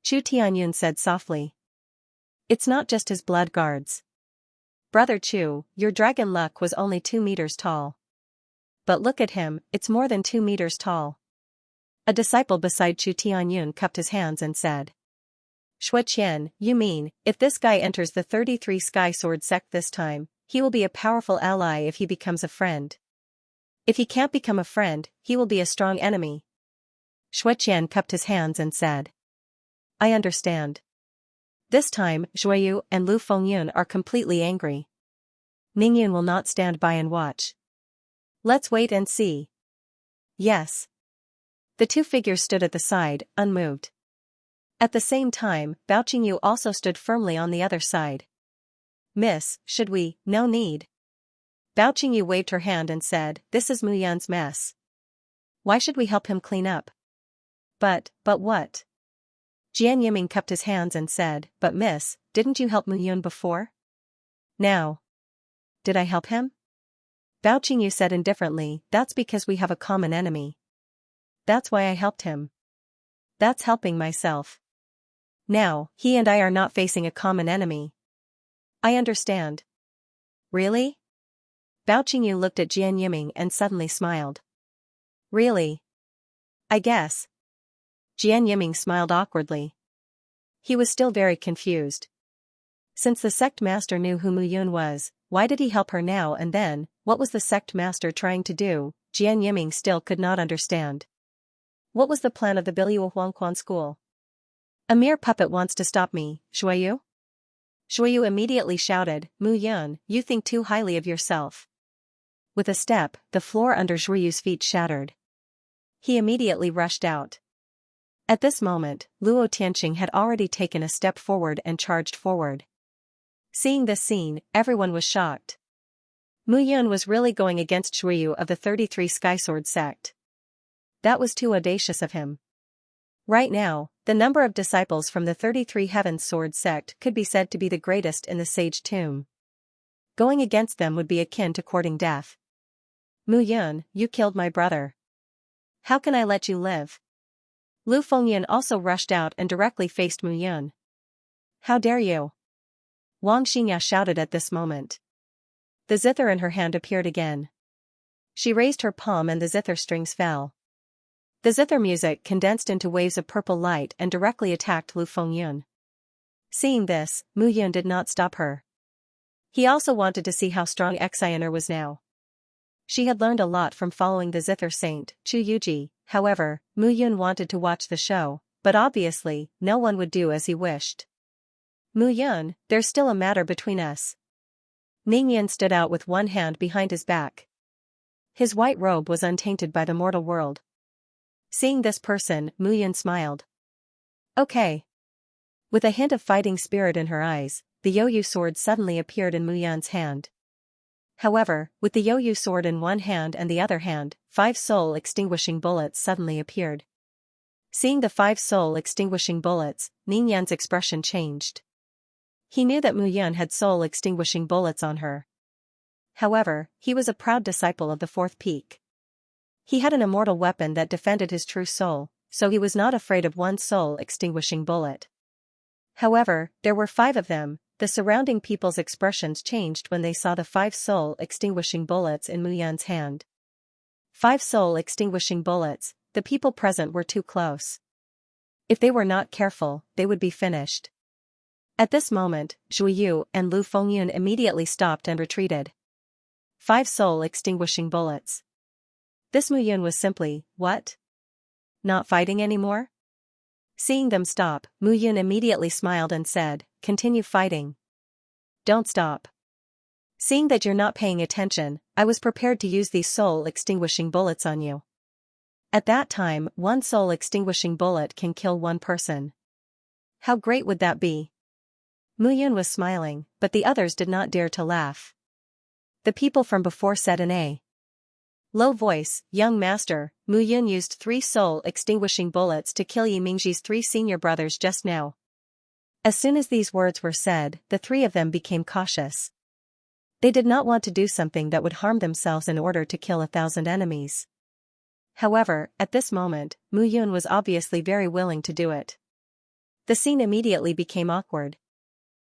Chu Tianyun said softly. It's not just his blood guards. Brother Chu, your dragon luck was only 2 meters tall. But look at him, it's more than 2 meters tall. A disciple beside Chu Tianyun cupped his hands and said. Shuqian, you mean, if this guy enters the 33 Sky Sword sect this time, he will be a powerful ally if he becomes a friend. If he can't become a friend, he will be a strong enemy. Shuqian cupped his hands and said. I understand. This time, Xueyu and Lu Fengyun are completely angry. Ningyun will not stand by and watch. Let's wait and see. Yes. The two figures stood at the side, unmoved. At the same time, Bao Qingyu also stood firmly on the other side. Miss, should we? No need. Bao Qingyu waved her hand and said, this is Mu Yun's mess. Why should we help him clean up? But what? Jian Yiming cupped his hands and said, but miss, didn't you help Mu Yun before? Now. Did I help him? Bao Qingyu said indifferently, that's because we have a common enemy. That's why I helped him. That's helping myself. Now, he and I are not facing a common enemy. I understand. Really? Bao Qingyu looked at Jian Yiming and suddenly smiled. Really? I guess. Jian Yiming smiled awkwardly. He was still very confused. Since the sect master knew who Mu Yun was, why did he help her now and then? What was the sect master trying to do? Jian Yiming still could not understand. What was the plan of the Biluo Huangquan school? A mere puppet wants to stop me, Xueyu? Xueyu immediately shouted, Mu Yun, you think too highly of yourself. With a step, the floor under Xueyu's feet shattered. He immediately rushed out. At this moment, Luo Tianqing had already taken a step forward and charged forward. Seeing this scene, everyone was shocked. Mu Yun was really going against Xueyu of the 33 Sky Sword sect. That was too audacious of him. Right now, the number of disciples from the 33 Heaven Sword sect could be said to be the greatest in the Sage Tomb. Going against them would be akin to courting death. Mu Yun, you killed my brother. How can I let you live? Lu Fengyun also rushed out and directly faced Mu Yun. How dare you? Wang Xianxia shouted at this moment. The zither in her hand appeared again. She raised her palm and the zither strings fell. The zither music condensed into waves of purple light and directly attacked Lu Fengyun. Seeing this, Mu Yun did not stop her. He also wanted to see how strong Xianxia was now. She had learned a lot from following the zither saint, Chu Yuji. However, Mu Yun wanted to watch the show, but obviously, no one would do as he wished. Mu Yun, there's still a matter between us. Ningyun stood out with one hand behind his back. His white robe was untainted by the mortal world. Seeing this person, Mu Yun smiled. Okay. With a hint of fighting spirit in her eyes, the Youyu sword suddenly appeared in Mu Yun's hand. However, with the Youyu sword in one hand and the other hand, 5 soul-extinguishing bullets suddenly appeared. Seeing the 5 soul-extinguishing bullets, Ning Yan's expression changed. He knew that Mu Yun had soul-extinguishing bullets on her. However, he was a proud disciple of the 4th peak. He had an immortal weapon that defended his true soul, so he was not afraid of one soul-extinguishing bullet. However, there were 5 of them. The surrounding people's expressions changed when they saw the 5 soul-extinguishing bullets in Mu Yun's hand. 5 soul-extinguishing bullets, the people present were too close. If they were not careful, they would be finished. At this moment, Zhu Yu and Lu Fengyun immediately stopped and retreated. 5 soul-extinguishing bullets. This Mu Yun was simply, what? Not fighting anymore? Seeing them stop, Mu Yun immediately smiled and said, continue fighting. Don't stop. Seeing that you're not paying attention, I was prepared to use these soul-extinguishing bullets on you. At that time, one soul-extinguishing bullet can kill one person. How great would that be? Mu Yun was smiling, but the others did not dare to laugh. The people from before said in a low voice, young master, Mu Yun used 3 soul-extinguishing bullets to kill Yi Mingji's 3 senior brothers just now. As soon as these words were said, the 3 of them became cautious. They did not want to do something that would harm themselves in order to kill 1,000 enemies. However, at this moment, Mu Yun was obviously very willing to do it. The scene immediately became awkward.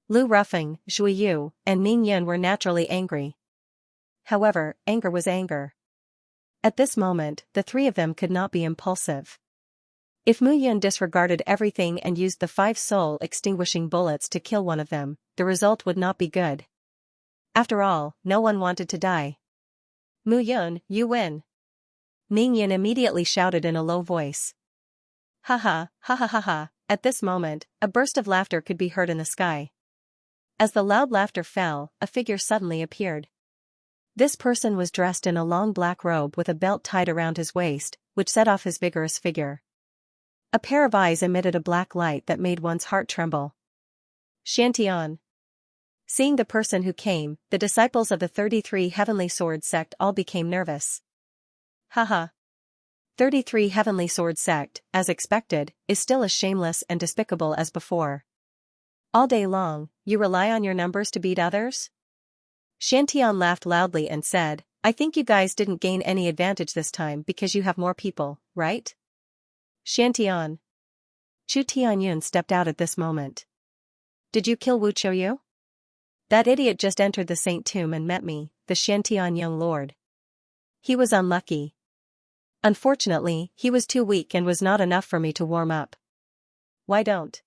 Lu Rufeng, Zhu Yu, and Ning Yun were naturally angry. However, anger was anger. At this moment, the 3 of them could not be impulsive. If Mu Yun disregarded everything and used the 5 soul-extinguishing bullets to kill one of them, the result would not be good. After all, no one wanted to die. Mu Yun, you win. Ning Yun immediately shouted in a low voice. Ha ha, ha ha ha ha. At this moment, a burst of laughter could be heard in the sky. As the loud laughter fell, a figure suddenly appeared. This person was dressed in a long black robe with a belt tied around his waist, which set off his vigorous figure. A pair of eyes emitted a black light that made one's heart tremble. Xianxia. Seeing the person who came, the disciples of the 33 Heavenly Sword sect all became nervous. Haha. 33 Heavenly Sword sect, as expected, is still as shameless and despicable as before. All day long, you rely on your numbers to beat others? Xianxia laughed loudly and said, I think you guys didn't gain any advantage this time because you have more people, right? Xianxia. Chu Tianyun stepped out at this moment. Did you kill Wu Qiuyu? That idiot just entered the Saint Tomb and met me, the Xiantian young lord. He was unlucky. Unfortunately, he was too weak and was not enough for me to warm up. Why don't?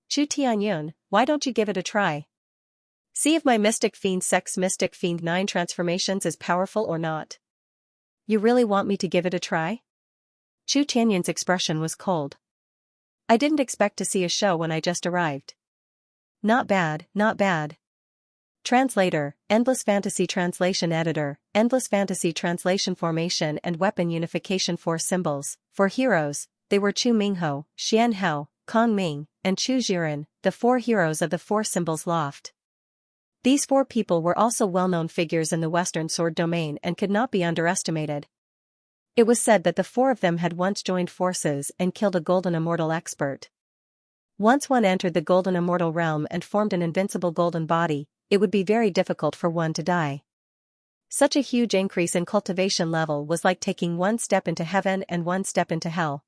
Chu Tianyun, why don't you give it a try? See if my Mystic Fiend Sex Mystic Fiend 9 transformations is powerful or not. You really want me to give it a try? Chu Tianyun's expression was cold. I didn't expect to see a show when I just arrived. Not bad, not bad. Translator, Endless Fantasy Translation Editor, Endless Fantasy Translation Formation and Weapon Unification 4 symbols. For heroes, they were Chu Mingho, Xian Hao, Kong Ming, and Chu Jiren, the 4 heroes of the 4 symbols loft. These 4 people were also well-known figures in the Western sword domain and could not be underestimated. It was said that the 4 of them had once joined forces and killed a golden immortal expert. Once one entered the golden immortal realm and formed an invincible golden body, it would be very difficult for one to die. Such a huge increase in cultivation level was like taking 1 step into heaven and 1 step into hell.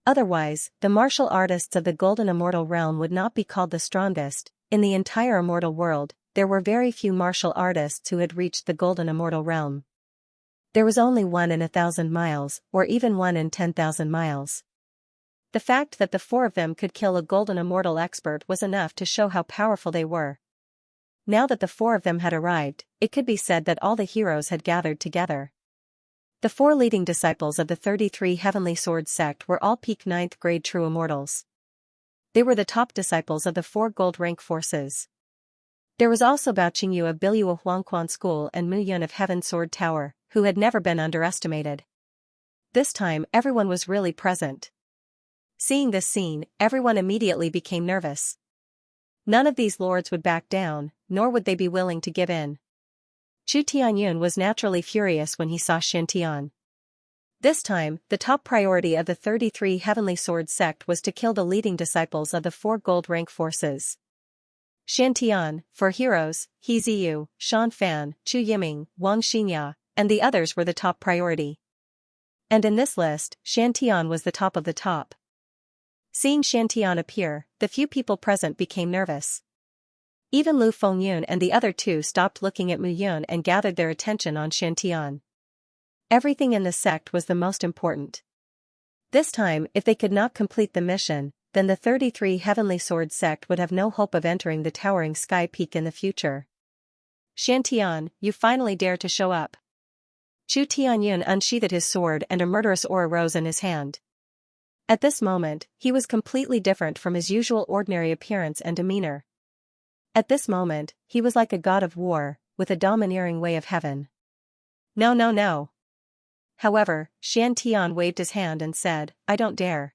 Otherwise, the martial artists of the golden immortal realm would not be called the strongest. In the entire immortal world, there were very few martial artists who had reached the golden immortal realm. There was only 1 in 1,000 miles, or even 1 in 10,000 miles. The fact that the 4 of them could kill a golden immortal expert was enough to show how powerful they were. Now that the 4 of them had arrived, it could be said that all the heroes had gathered together. The 4 leading disciples of the 33 Heavenly Sword sect were all peak 9th grade true immortals. They were the top disciples of the 4 gold rank forces. There was also Bao Qingyu of Biluo Huangquan School and Mu Yun of Heaven Sword Tower, who had never been underestimated. This time everyone was really present. Seeing this scene, everyone immediately became nervous. None of these lords would back down, nor would they be willing to give in. Chu Tianyun was naturally furious when he saw Xiantian. This time, the top priority of the 33 Heavenly Sword sect was to kill the leading disciples of the 4 gold rank forces. Xiantian, 4 heroes, He Ziyu, Shan Fan, Chu Yiming, Wang Xinya, and the others were the top priority. And in this list, Xiantian was the top of the top. Seeing Xiantian appear, the few people present became nervous. Even Lu Fengyun and the other 2 stopped looking at Mu Yun and gathered their attention on Xiantian. Everything in the sect was the most important. This time, if they could not complete the mission, then the 33 Heavenly Sword sect would have no hope of entering the towering sky peak in the future. Xiantian, you finally dare to show up. Chu Tianyun unsheathed his sword and a murderous aura rose in his hand. At this moment, he was completely different from his usual ordinary appearance and demeanor. At this moment, he was like a god of war, with a domineering way of heaven. No, no, no. However, Xiantian waved his hand and said, I don't dare.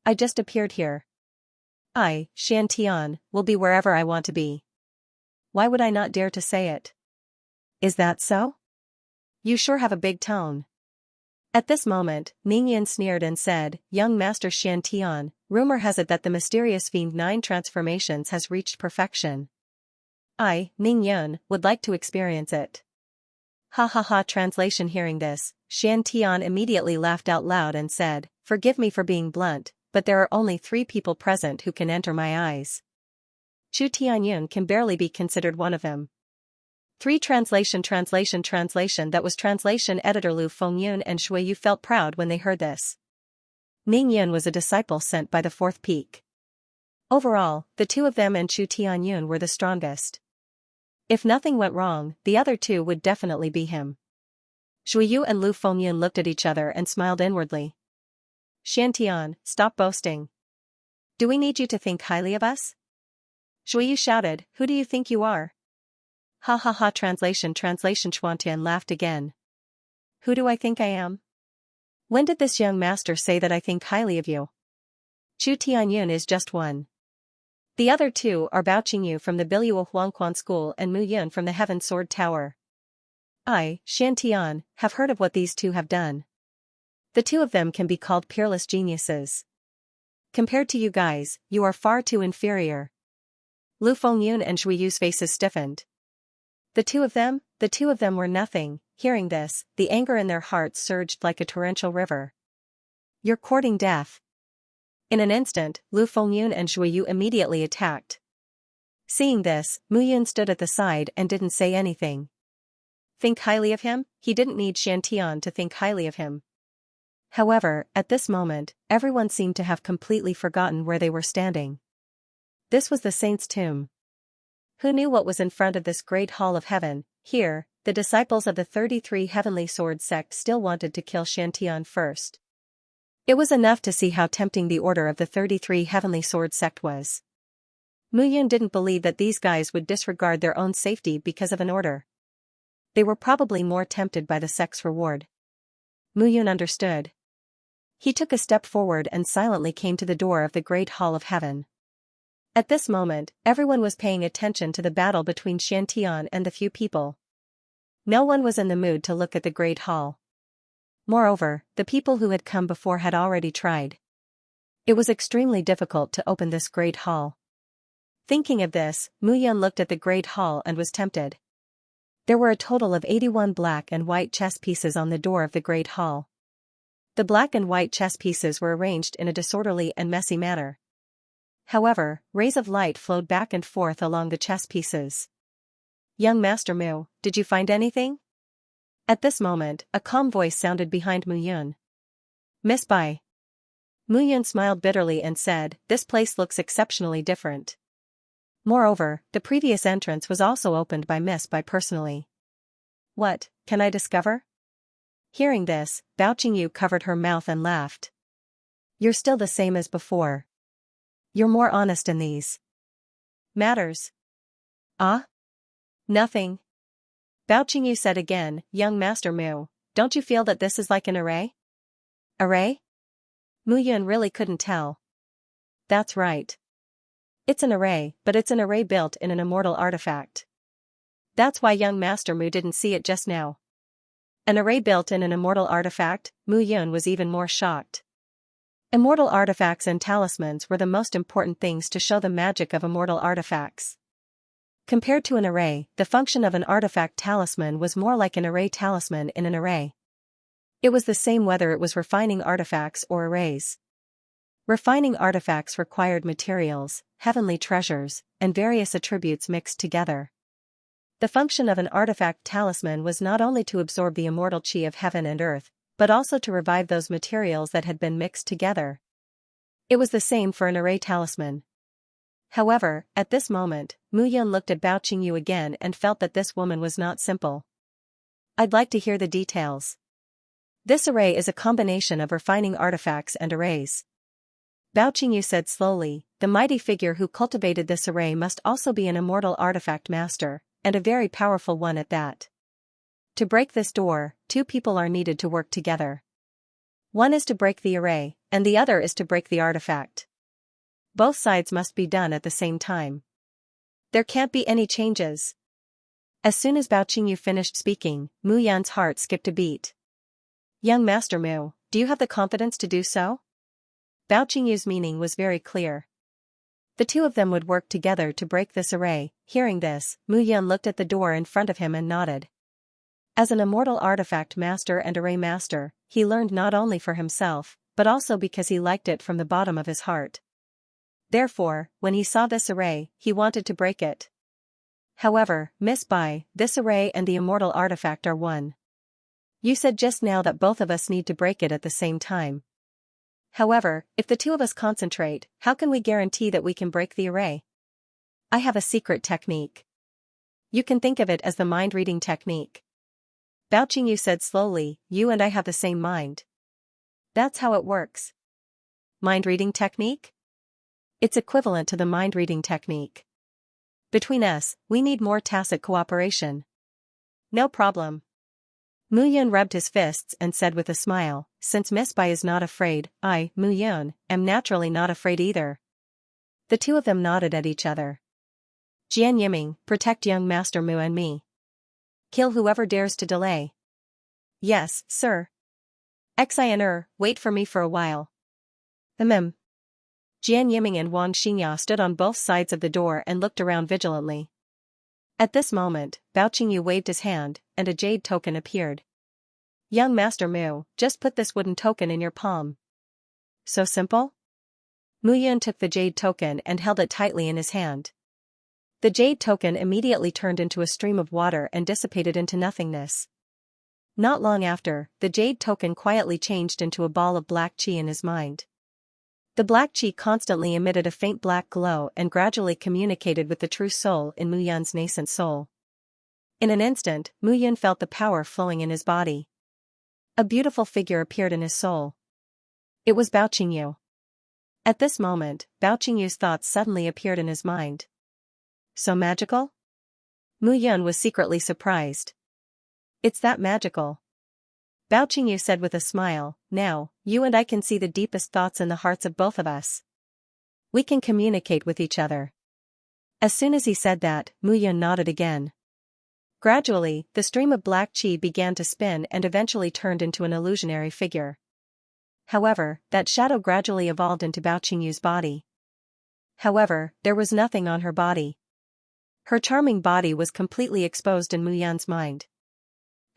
I just appeared here. I, Xiantian, will be wherever I want to be. Why would I not dare to say it? Is that so? You sure have a big tone. At this moment, Mingyan sneered and said, Young Master Xiantian, rumor has it that the mysterious Fiend 9 transformations has reached perfection. I, Mingyan, would like to experience it. Ha ha ha. Translation. Hearing this, Xiantian immediately laughed out loud and said, Forgive me for being blunt, but there are only 3 people present who can enter my eyes. Chu Tianyun can barely be considered one of them. 3 Translation. That was translation. Editor Lu Fengyun and Shui Yu felt proud when they heard this. Ning Yun was a disciple sent by the 4th peak. Overall, the 2 of them and Chu Tianyun were the strongest. If nothing went wrong, the other 2 would definitely be him. Shui Yu and Lu Fengyun looked at each other and smiled inwardly. Xiantian, stop boasting. Do we need you to think highly of us? Shui Yu shouted, Who do you think you are? Ha ha ha. Translation. Xiantian laughed again. Who do I think I am? When did this young master say that I think highly of you? Chu Tianyun is just one. The other 2 are Bao Qingyu from the Biluo Huangquan School and Mu Yun from the Heaven Sword Tower. I, Xiantian, have heard of what these 2 have done. The 2 of them can be called peerless geniuses. Compared to you guys, you are far too inferior. Lu Fengyun and Shui Yu's faces stiffened. The two of them were nothing. Hearing this, the anger in their hearts surged like a torrential river. You're courting death. In an instant, Lu Fengyun and Shui Yu immediately attacked. Seeing this, Mu Yun stood at the side and didn't say anything. Think highly of him? He didn't need Xiantian to think highly of him. However, at this moment, everyone seemed to have completely forgotten where they were standing. This was the saint's tomb. Who knew what was in front of this great hall of heaven? Here, the disciples of the 33 Heavenly Sword sect still wanted to kill Xiantian first. It was enough to see how tempting the order of the 33 Heavenly Sword sect was. Mu Yun didn't believe that these guys would disregard their own safety because of an order. They were probably more tempted by the sect's reward. Mu Yun understood. He took a step forward and silently came to the door of the great hall of heaven. At this moment, everyone was paying attention to the battle between Xiantian and the few people. No one was in the mood to look at the great hall. Moreover, the people who had come before had already tried. It was extremely difficult to open this great hall. Thinking of this, Mu Yun looked at the great hall and was tempted. There were a total of 81 black and white chess pieces on the door of the great hall. The black and white chess pieces were arranged in a disorderly and messy manner. However, rays of light flowed back and forth along the chess pieces. Young Master Mu, did you find anything? At this moment, a calm voice sounded behind Mu Yun. Miss Bai. Mu Yun smiled bitterly and said, This place looks exceptionally different. Moreover, the previous entrance was also opened by Miss Bai personally. What, can I discover? Hearing this, Bao Qingyu covered her mouth and laughed. You're still the same as before. You're more honest in these matters. Ah? Nothing. Bao Qingyu said again, Young Master Mu, don't you feel that this is like an array? Array? Mu Yun really couldn't tell. That's right. It's an array, but it's an array built in an immortal artifact. That's why young Master Mu didn't see it just now. An array built in an immortal artifact? Mu Yun was even more shocked. Immortal artifacts and talismans were the most important things to show the magic of immortal artifacts. Compared to an array, the function of an artifact talisman was more like an array talisman in an array. It was the same whether it was refining artifacts or arrays. Refining artifacts required materials, heavenly treasures, and various attributes mixed together. The function of an artifact talisman was not only to absorb the immortal chi of heaven and earth, but also to revive those materials that had been mixed together. It was the same for an array talisman. However, at this moment, Mu Yun looked at Bao Qingyu again and felt that this woman was not simple. I'd like to hear the details. This array is a combination of refining artifacts and arrays. Bao Qingyu said slowly, the mighty figure who cultivated this array must also be an immortal artifact master, and a very powerful one at that. To break this door, two people are needed to work together. One is to break the array, and the other is to break the artifact. Both sides must be done at the same time. There can't be any changes. As soon as Bao Qingyu finished speaking, Mu Yun's heart skipped a beat. Young Master Mu, do you have the confidence to do so? Bao Qingyu's meaning was very clear. The two of them would work together to break this array. Hearing this, Mu Yun looked at the door in front of him and nodded. As an immortal artifact master and array master, he learned not only for himself, but also because he liked it from the bottom of his heart. Therefore, when he saw this array, he wanted to break it. However, Miss Bai, this array and the immortal artifact are one. You said just now that both of us need to break it at the same time. However, if the two of us concentrate, how can we guarantee that we can break the array? I have a secret technique. You can think of it as the mind-reading technique. Bao Qingyu said slowly, you and I have the same mind. That's how it works. Mind-reading technique? It's equivalent to the mind-reading technique. Between us, we need more tacit cooperation. No problem. Mu Yun rubbed his fists and said with a smile, since Miss Bai is not afraid, I, Mu Yun, am naturally not afraid either. The two of them nodded at each other. Jian Yiming, protect young Master Mu and me. Kill whoever dares to delay. Yes, sir. Xianxia, wait for me for a while. Jian Yiming and Wang Xingya stood on both sides of the door and looked around vigilantly. At this moment, Bao Qingyu waved his hand, and a jade token appeared. Young Master Mu, just put this wooden token in your palm. So simple? Mu Yun took the jade token and held it tightly in his hand. The jade token immediately turned into a stream of water and dissipated into nothingness. Not long after, the jade token quietly changed into a ball of black qi in his mind. The black qi constantly emitted a faint black glow and gradually communicated with the true soul in Mu Yun's nascent soul. In an instant, Mu Yun felt the power flowing in his body. A beautiful figure appeared in his soul. It was Bao Qingyu. At this moment, Bao Qingyu's thoughts suddenly appeared in his mind. So magical? Mu Yun was secretly surprised. It's that magical. Bao Qingyu said with a smile, now, you and I can see the deepest thoughts in the hearts of both of us. We can communicate with each other. As soon as he said that, Mu Yun nodded again. Gradually, the stream of black qi began to spin and eventually turned into an illusionary figure. However, that shadow gradually evolved into Bao Qingyu's body. However, there was nothing on her body. Her charming body was completely exposed in Mu Yun's mind.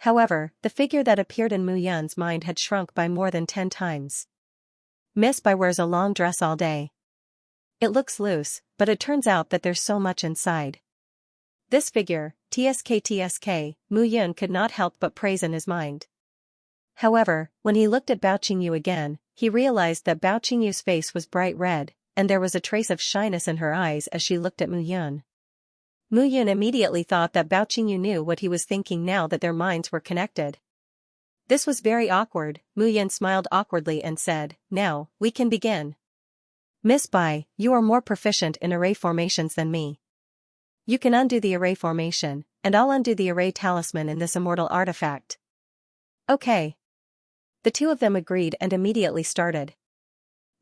However, the figure that appeared in Mu Yun's mind had shrunk by more than 10 times. Miss Bai wears a long dress all day. It looks loose, but it turns out that there's so much inside. This figure, TSK, Mu Yun could not help but praise in his mind. However, when he looked at Bao Qingyu again, he realized that Bao Qingyu's face was bright red, and there was a trace of shyness in her eyes as she looked at Mu Yun. Mu Yun immediately thought that Bao Qingyu knew what he was thinking now that their minds were connected. This was very awkward. Mu Yun smiled awkwardly and said, now, we can begin. Miss Bai, you are more proficient in array formations than me. You can undo the array formation, and I'll undo the array talisman in this immortal artifact. Okay. The two of them agreed and immediately started.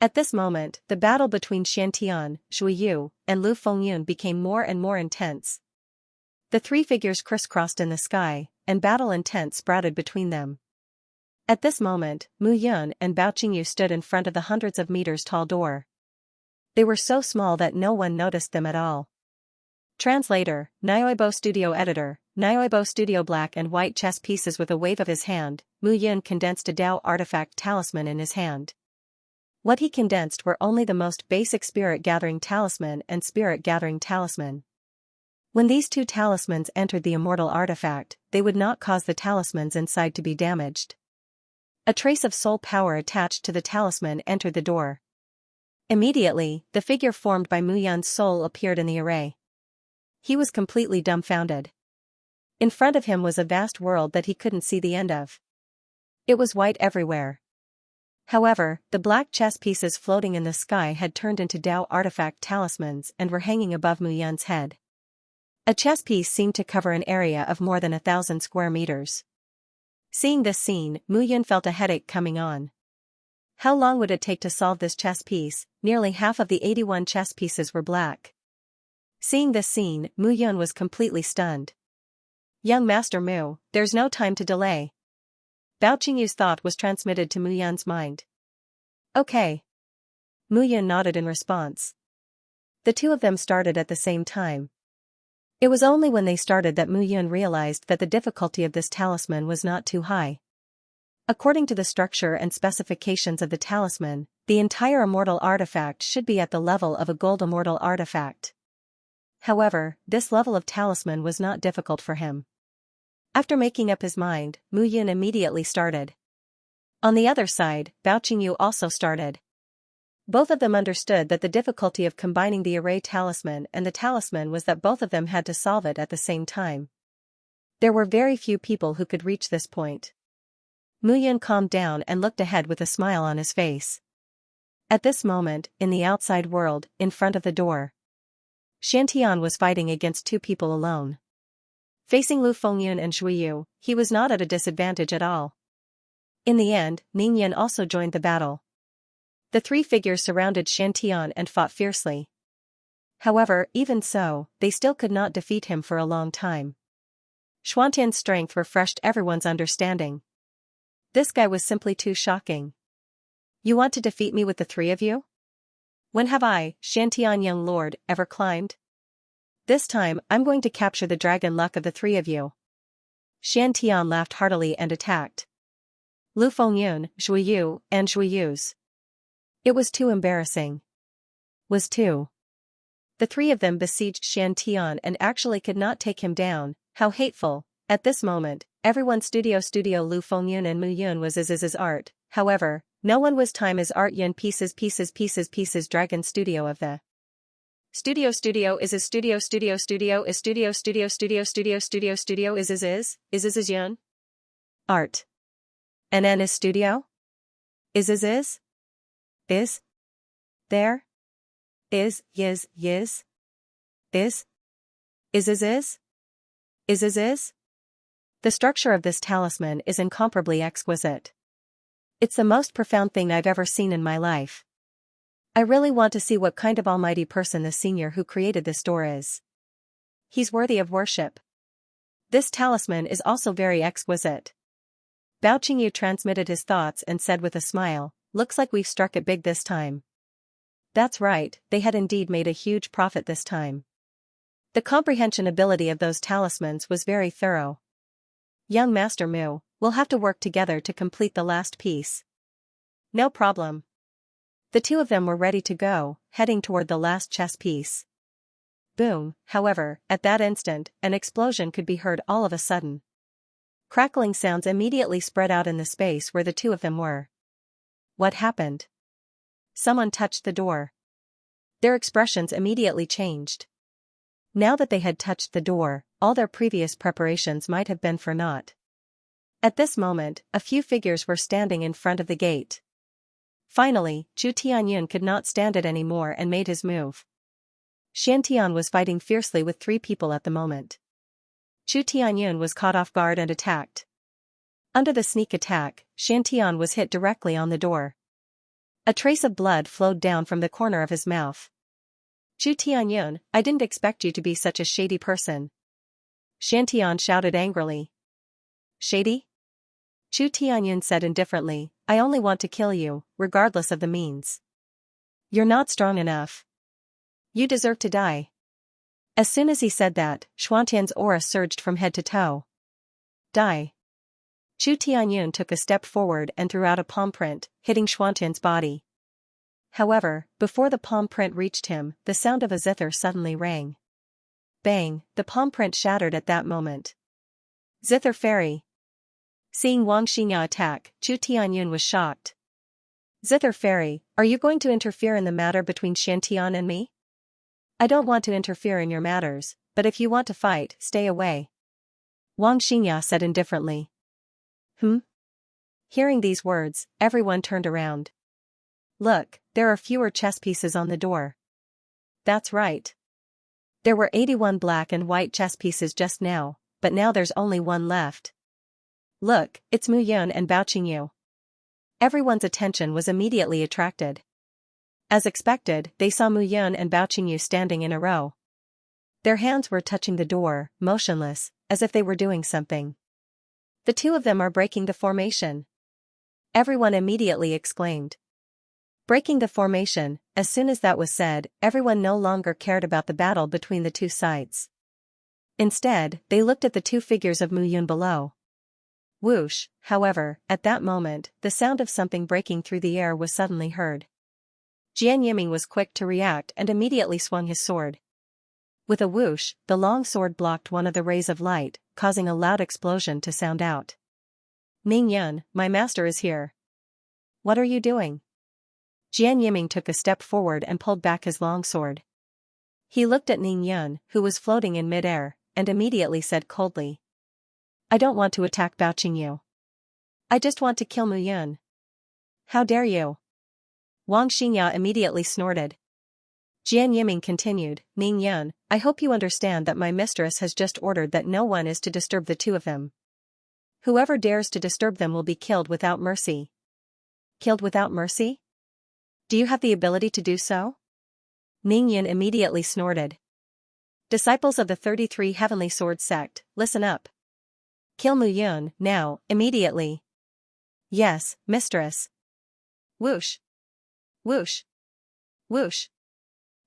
At this moment, the battle between Xiantian, Shui Yu, and Lu Fengyun became more and more intense. The three figures crisscrossed in the sky, and battle intent sprouted between them. At this moment, Mu Yun and Bao Qingyu stood in front of the hundreds of meters tall door. They were so small that no one noticed them at all. Translator, Nioibo Studio Editor, Nioibo Studio. Black and white chess pieces. With a wave of his hand, Mu Yun condensed a Dao artifact talisman in his hand. What he condensed were only the most basic spirit-gathering talisman and spirit-gathering talisman. When these two talismans entered the immortal artifact, they would not cause the talismans inside to be damaged. A trace of soul power attached to the talisman entered the door. Immediately, the figure formed by Mu Yun's soul appeared in the array. He was completely dumbfounded. In front of him was a vast world that he couldn't see the end of. It was white everywhere. However, the black chess pieces floating in the sky had turned into Dao artifact talismans and were hanging above Mu Yun's head. A chess piece seemed to cover an area of more than 1,000 square meters. Seeing this scene, Mu Yun felt a headache coming on. How long would it take to solve this chess piece? Nearly half of the 81 chess pieces were black. Seeing this scene, Mu Yun was completely stunned. Young Master Mu, there's no time to delay. Bao Qingyu's thought was transmitted to Mu Yun's mind. Okay. Mu Yun nodded in response. The two of them started at the same time. It was only when they started that Mu Yun realized that the difficulty of this talisman was not too high. According to the structure and specifications of the talisman, the entire immortal artifact should be at the level of a gold immortal artifact. However, this level of talisman was not difficult for him. After making up his mind, Mu Yun immediately started. On the other side, Bao Qingyu also started. Both of them understood that the difficulty of combining the array talisman and the talisman was that both of them had to solve it at the same time. There were very few people who could reach this point. Mu Yun calmed down and looked ahead with a smile on his face. At this moment, in the outside world, in front of the door, Xianxia was fighting against two people alone. Facing Lu Fengyun and Zhuyu, he was not at a disadvantage at all. In the end, Ningyan also joined the battle. The three figures surrounded Xianxia and fought fiercely. However, even so, they still could not defeat him for a long time. Xuantian's strength refreshed everyone's understanding. This guy was simply too shocking. You want to defeat me with the three of you? When have I, Xiantian young lord, ever climbed? This time, I'm going to capture the dragon luck of the three of you. Xiantian laughed heartily and attacked Lu Fengyun, Zhuyu, and Zhuyu's. It was too embarrassing. Was too. The three of them besieged Xiantian and actually could not take him down. How hateful. At this moment, everyone's studio Lu Fengyun and Mu Yun was his art. However, no one was time as art Yun pieces dragon studio of the studio is his studio is Yun art. And N is studio? Is there? Is The structure of this talisman is incomparably exquisite. It's the most profound thing I've ever seen in my life. I really want to see what kind of almighty person the senior who created this door is. He's worthy of worship. This talisman is also very exquisite. Bao Qingyu transmitted his thoughts and said with a smile, looks like we've struck it big this time. That's right, they had indeed made a huge profit this time. The comprehension ability of those talismans was very thorough. Young Master Mu, we'll have to work together to complete the last piece. No problem. The two of them were ready to go, heading toward the last chess piece. Boom, however, at that instant, an explosion could be heard all of a sudden. Crackling sounds immediately spread out in the space where the two of them were. What happened? Someone touched the door. Their expressions immediately changed. Now that they had touched the door, all their previous preparations might have been for naught. At this moment, a few figures were standing in front of the gate. Finally, Zhu Tianyun could not stand it anymore and made his move. Xiantian was fighting fiercely with three people at the moment. Zhu Tianyun was caught off guard and attacked. Under the sneak attack, Xiantian was hit directly on the door. A trace of blood flowed down from the corner of his mouth. Zhu Tianyun, I didn't expect you to be such a shady person. Xiantian shouted angrily. Shady? Chu Tianyun said indifferently, I only want to kill you, regardless of the means. You're not strong enough. You deserve to die. As soon as he said that, Xuantian's aura surged from head to toe. Die. Chu Tianyun took a step forward and threw out a palm print, hitting Xuantian's body. However, before the palm print reached him, the sound of a zither suddenly rang. Bang, the palm print shattered at that moment. Zither fairy. Seeing Wang Xinya attack, Chu Tianyun was shocked. Zither fairy, are you going to interfere in the matter between Xiantian and me? I don't want to interfere in your matters, but if you want to fight, stay away. Wang Xinya said indifferently. Hearing these words, everyone turned around. Look, there are fewer chess pieces on the door. That's right. There were 81 black and white chess pieces just now, but now there's only one left. Look, it's Mu Yun and Bao Qingyu. Everyone's attention was immediately attracted. As expected, they saw Mu Yun and Bao Qingyu standing in a row. Their hands were touching the door, motionless, as if they were doing something. The two of them are breaking the formation. Everyone immediately exclaimed. Breaking the formation. As soon as that was said, everyone no longer cared about the battle between the two sides. Instead, they looked at the two figures of Mu Yun below. Whoosh, however, at that moment, the sound of something breaking through the air was suddenly heard. Jian Yiming was quick to react and immediately swung his sword. With a whoosh, the long sword blocked one of the rays of light, causing a loud explosion to sound out. Ning Yun, my master is here. What are you doing? Jian Yiming took a step forward and pulled back his long sword. He looked at Ning Yun, who was floating in midair, and immediately said coldly. I don't want to attack Bao Qingyu. I just want to kill Mu Yun. How dare you? Wang Xinya immediately snorted. Jian Yiming continued, Ning Yun, I hope you understand that my mistress has just ordered that no one is to disturb the two of them. Whoever dares to disturb them will be killed without mercy. Killed without mercy? Do you have the ability to do so? Ning Yun immediately snorted. Disciples of the 33 Heavenly Sword Sect, listen up. Kill Mu Yun, now, immediately. Yes, mistress. Whoosh. Whoosh. Whoosh.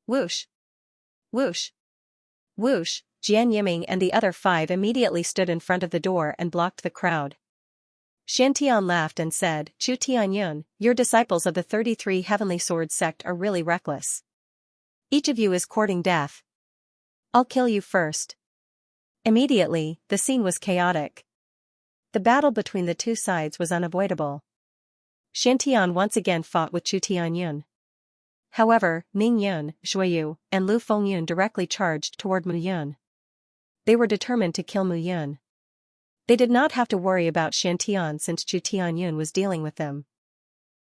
Whoosh. Whoosh. Whoosh. Jian Yiming and the other 5 immediately stood in front of the door and blocked the crowd. Xiantian laughed and said, Chu Tianyun, your disciples of the 33 Heavenly Sword Sect are really reckless. Each of you is courting death. I'll kill you first. Immediately, the scene was chaotic. The battle between the two sides was unavoidable. Xiantian once again fought with Chu Tianyun. However, Ning Yun, Zhuoyu, and Lu Fengyun directly charged toward Mu Yun. They were determined to kill Mu Yun. They did not have to worry about Xiantian since Chu Tianyun was dealing with them.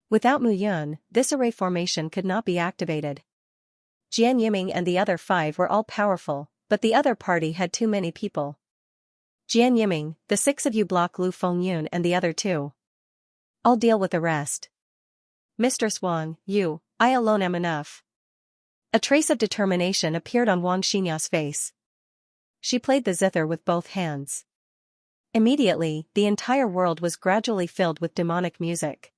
Without Mu Yun, this array formation could not be activated. Jian Yiming and the other 5 were all powerful, but the other party had too many people. Jian Yiming, the 6 of you block Lu Fengyun and the other 2. I'll deal with the rest. Mistress Wang, I alone am enough. A trace of determination appeared on Wang Xinya's face. She played the zither with both hands. Immediately, the entire world was gradually filled with demonic music.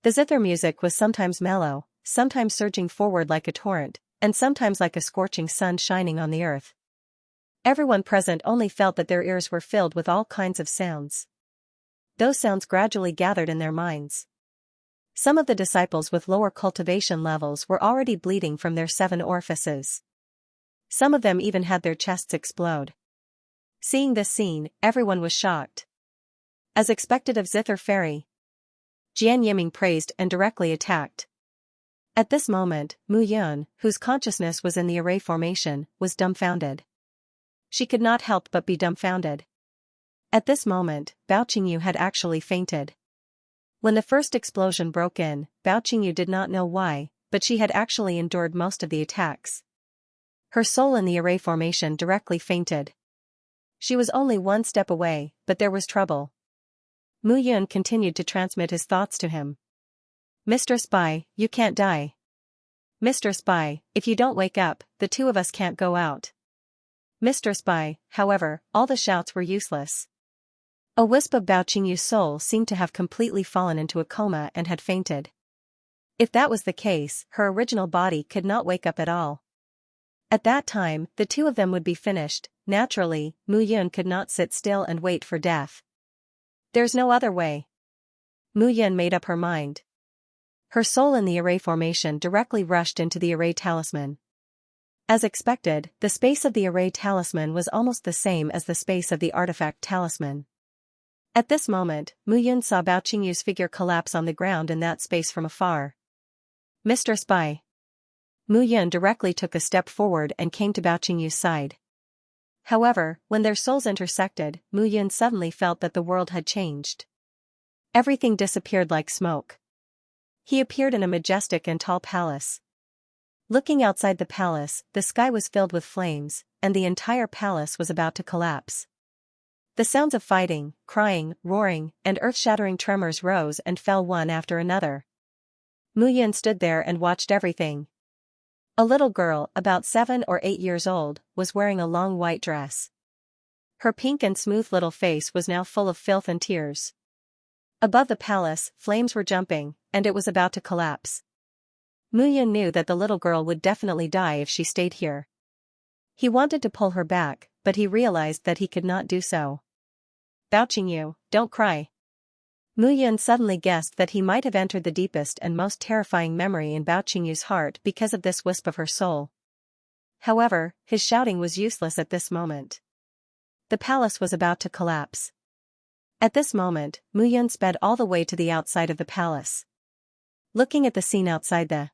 The zither music was sometimes mellow, sometimes surging forward like a torrent, and sometimes like a scorching sun shining on the earth. Everyone present only felt that their ears were filled with all kinds of sounds. Those sounds gradually gathered in their minds. Some of the disciples with lower cultivation levels were already bleeding from their 7 orifices. Some of them even had their chests explode. Seeing this scene, everyone was shocked. As expected of Zither Fairy, Jian Yiming praised and directly attacked. At this moment, Mu Yun, whose consciousness was in the array formation, was dumbfounded. She could not help but be dumbfounded. At this moment, Bao Qingyu had actually fainted. When the first explosion broke in, Bao Qingyu did not know why, but she had actually endured most of the attacks. Her soul in the array formation directly fainted. She was only one step away, but there was trouble. Mu Yun continued to transmit his thoughts to him. Mr. Spy, you can't die. Mr. Spy, if you don't wake up, the 2 of us can't go out. Mistress Bai, however, all the shouts were useless. A wisp of Bao Qingyu's soul seemed to have completely fallen into a coma and had fainted. If that was the case, her original body could not wake up at all. At that time, the two of them would be finished. Naturally, Mu Yun could not sit still and wait for death. There's no other way. Mu Yun made up her mind. Her soul in the array formation directly rushed into the array talisman. As expected, the space of the array talisman was almost the same as the space of the artifact talisman. At this moment, Mu Yun saw Bao Qingyu's figure collapse on the ground in that space from afar. Mistress Bai. Mu Yun directly took a step forward and came to Bao Qingyu's side. However, when their souls intersected, Mu Yun suddenly felt that the world had changed. Everything disappeared like smoke. He appeared in a majestic and tall palace. Looking outside the palace, the sky was filled with flames, and the entire palace was about to collapse. The sounds of fighting, crying, roaring, and earth-shattering tremors rose and fell one after another. Mu Yun stood there and watched everything. A little girl, about 7 or 8 years old, was wearing a long white dress. Her pink and smooth little face was now full of filth and tears. Above the palace, flames were jumping, and it was about to collapse. Mu Yun knew that the little girl would definitely die if she stayed here. He wanted to pull her back, but he realized that he could not do so. Bao Qingyu, don't cry. Mu Yun suddenly guessed that he might have entered the deepest and most terrifying memory in Bao Qingyu's heart because of this wisp of her soul. However, his shouting was useless at this moment. The palace was about to collapse. At this moment, Mu Yun sped all the way to the outside of the palace. Looking at the scene outside the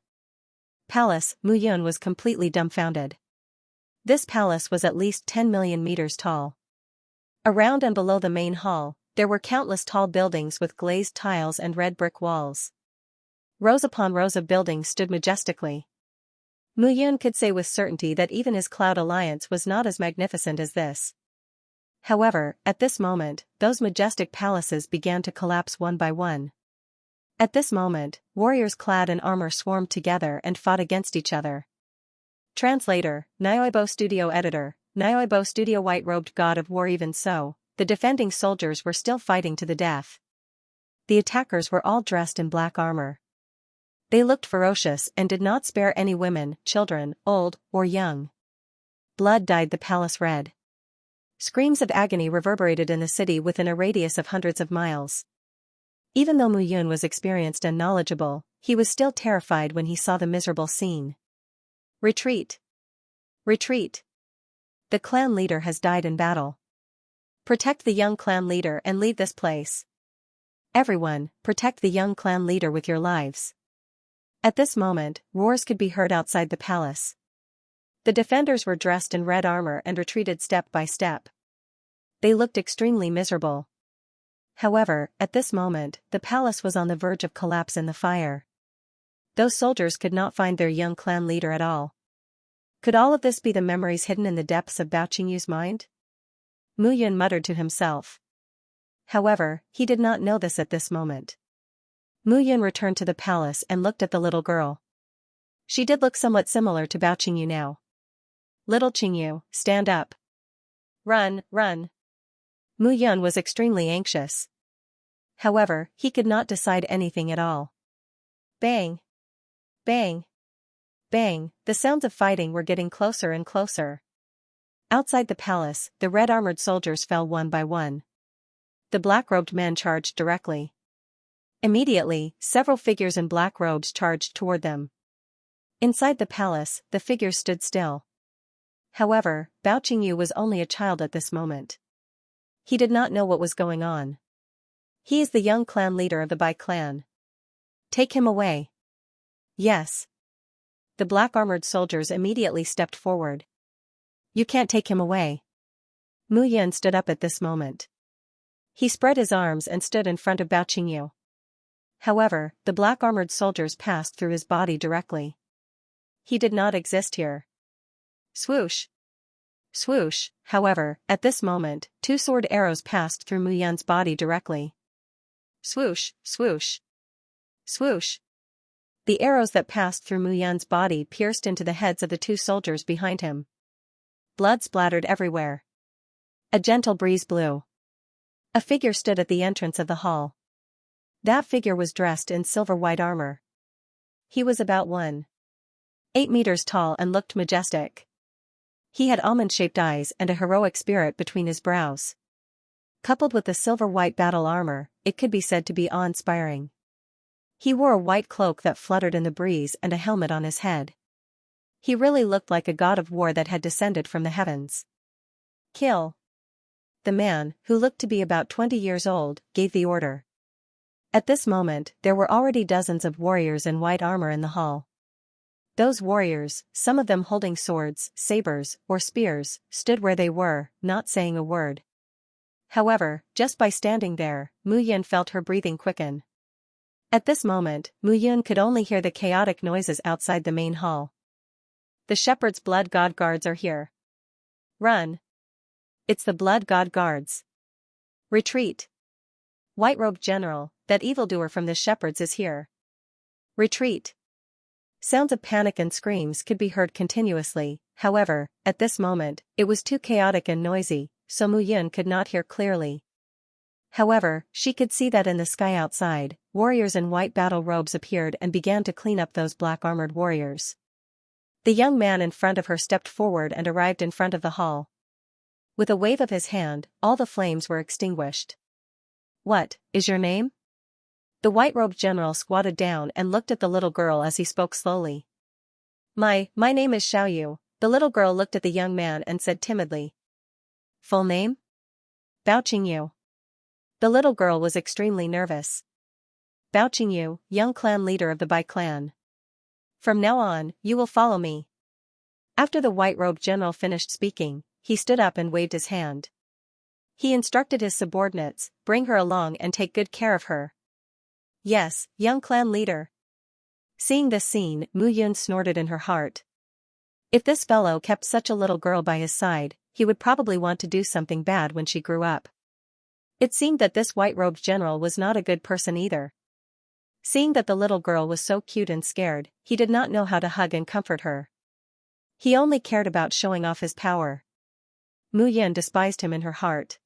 palace, Mu Yun was completely dumbfounded. This palace was at least 10 million meters tall. Around and below the main hall, there were countless tall buildings with glazed tiles and red brick walls. Rows upon rows of buildings stood majestically. Mu Yun could say with certainty that even his Cloud Alliance was not as magnificent as this. However, at this moment, those majestic palaces began to collapse one by one. At this moment, warriors clad in armor swarmed together and fought against each other. Translator, Nioibo Studio Editor, Nioibo Studio White-robed God of War. Even so, the defending soldiers were still fighting to the death. The attackers were all dressed in black armor. They looked ferocious and did not spare any women, children, old, or young. Blood dyed the palace red. Screams of agony reverberated in the city within a radius of hundreds of miles. Even though Mu Yun was experienced and knowledgeable, he was still terrified when he saw the miserable scene. Retreat! Retreat! The clan leader has died in battle. Protect the young clan leader and leave this place. Everyone, protect the young clan leader with your lives. At this moment, roars could be heard outside the palace. The defenders were dressed in red armor and retreated step by step. They looked extremely miserable. However, at this moment, the palace was on the verge of collapse in the fire. Those soldiers could not find their young clan leader at all. Could all of this be the memories hidden in the depths of Bao Qingyu's mind? Mu Yun muttered to himself. However, he did not know this at this moment. Mu Yun returned to the palace and looked at the little girl. She did look somewhat similar to Bao Qingyu now. Little Qingyu, stand up. Run, run. Mu Yun was extremely anxious. However, he could not decide anything at all. Bang! Bang! Bang! The sounds of fighting were getting closer and closer. Outside the palace, the red-armored soldiers fell one by one. The black-robed men charged directly. Immediately, several figures in black robes charged toward them. Inside the palace, the figures stood still. However, Bao Qingyu was only a child at this moment. He did not know what was going on. He is the young clan leader of the Bai clan. Take him away. Yes. The black-armored soldiers immediately stepped forward. You can't take him away. Mu Yun stood up at this moment. He spread his arms and stood in front of Bao Qingyu. However, the black-armored soldiers passed through his body directly. He did not exist here. Swoosh! Swoosh! However, at this moment, 2 sword arrows passed through Mu Yun's body directly. Swoosh! Swoosh! Swoosh! The arrows that passed through Mu Yun's body pierced into the heads of the 2 soldiers behind him. blood splattered everywhere. A gentle breeze blew. A figure stood at the entrance of the hall. That figure was dressed in silver-white armor. He was about 1.8 meters tall and looked majestic. He had almond-shaped eyes and a heroic spirit between his brows. Coupled with the silver-white battle armor, it could be said to be awe-inspiring. He wore a white cloak that fluttered in the breeze and a helmet on his head. He really looked like a god of war that had descended from the heavens. Kill. The man, who looked to be about 20 years old, gave the order. At this moment, there were already dozens of warriors in white armor in the hall. Those warriors, some of them holding swords, sabers, or spears, stood where they were, not saying a word. However, just by standing there, Mu Yun felt her breathing quicken. At this moment, Mu Yun could only hear the chaotic noises outside the main hall. The shepherd's blood god guards are here. Run. It's the blood god guards. Retreat. White-robed general, that evildoer from the shepherds is here. Retreat. Sounds of panic and screams could be heard continuously. However, at this moment, it was too chaotic and noisy, so Mu Yun could not hear clearly. However, she could see that in the sky outside, warriors in white battle robes appeared and began to clean up those black-armored warriors. The young man in front of her stepped forward and arrived in front of the hall. With a wave of his hand, all the flames were extinguished. What is your name? The white-robed general squatted down and looked at the little girl as he spoke slowly. My name is Xiaoyu. The little girl looked at the young man and said timidly. Full name? Bao Qingyu. The little girl was extremely nervous. Bao Qingyu, young clan leader of the Bai clan. From now on, you will follow me. After the white-robed general finished speaking, he stood up and waved his hand. He instructed his subordinates, bring her along and take good care of her. Yes, young clan leader. Seeing this scene, Mu Yun snorted in her heart. If this fellow kept such a little girl by his side, he would probably want to do something bad when she grew up. It seemed that this white-robed general was not a good person either. Seeing that the little girl was so cute and scared, he did not know how to hug and comfort her. He only cared about showing off his power. Mu Yun despised him in her heart.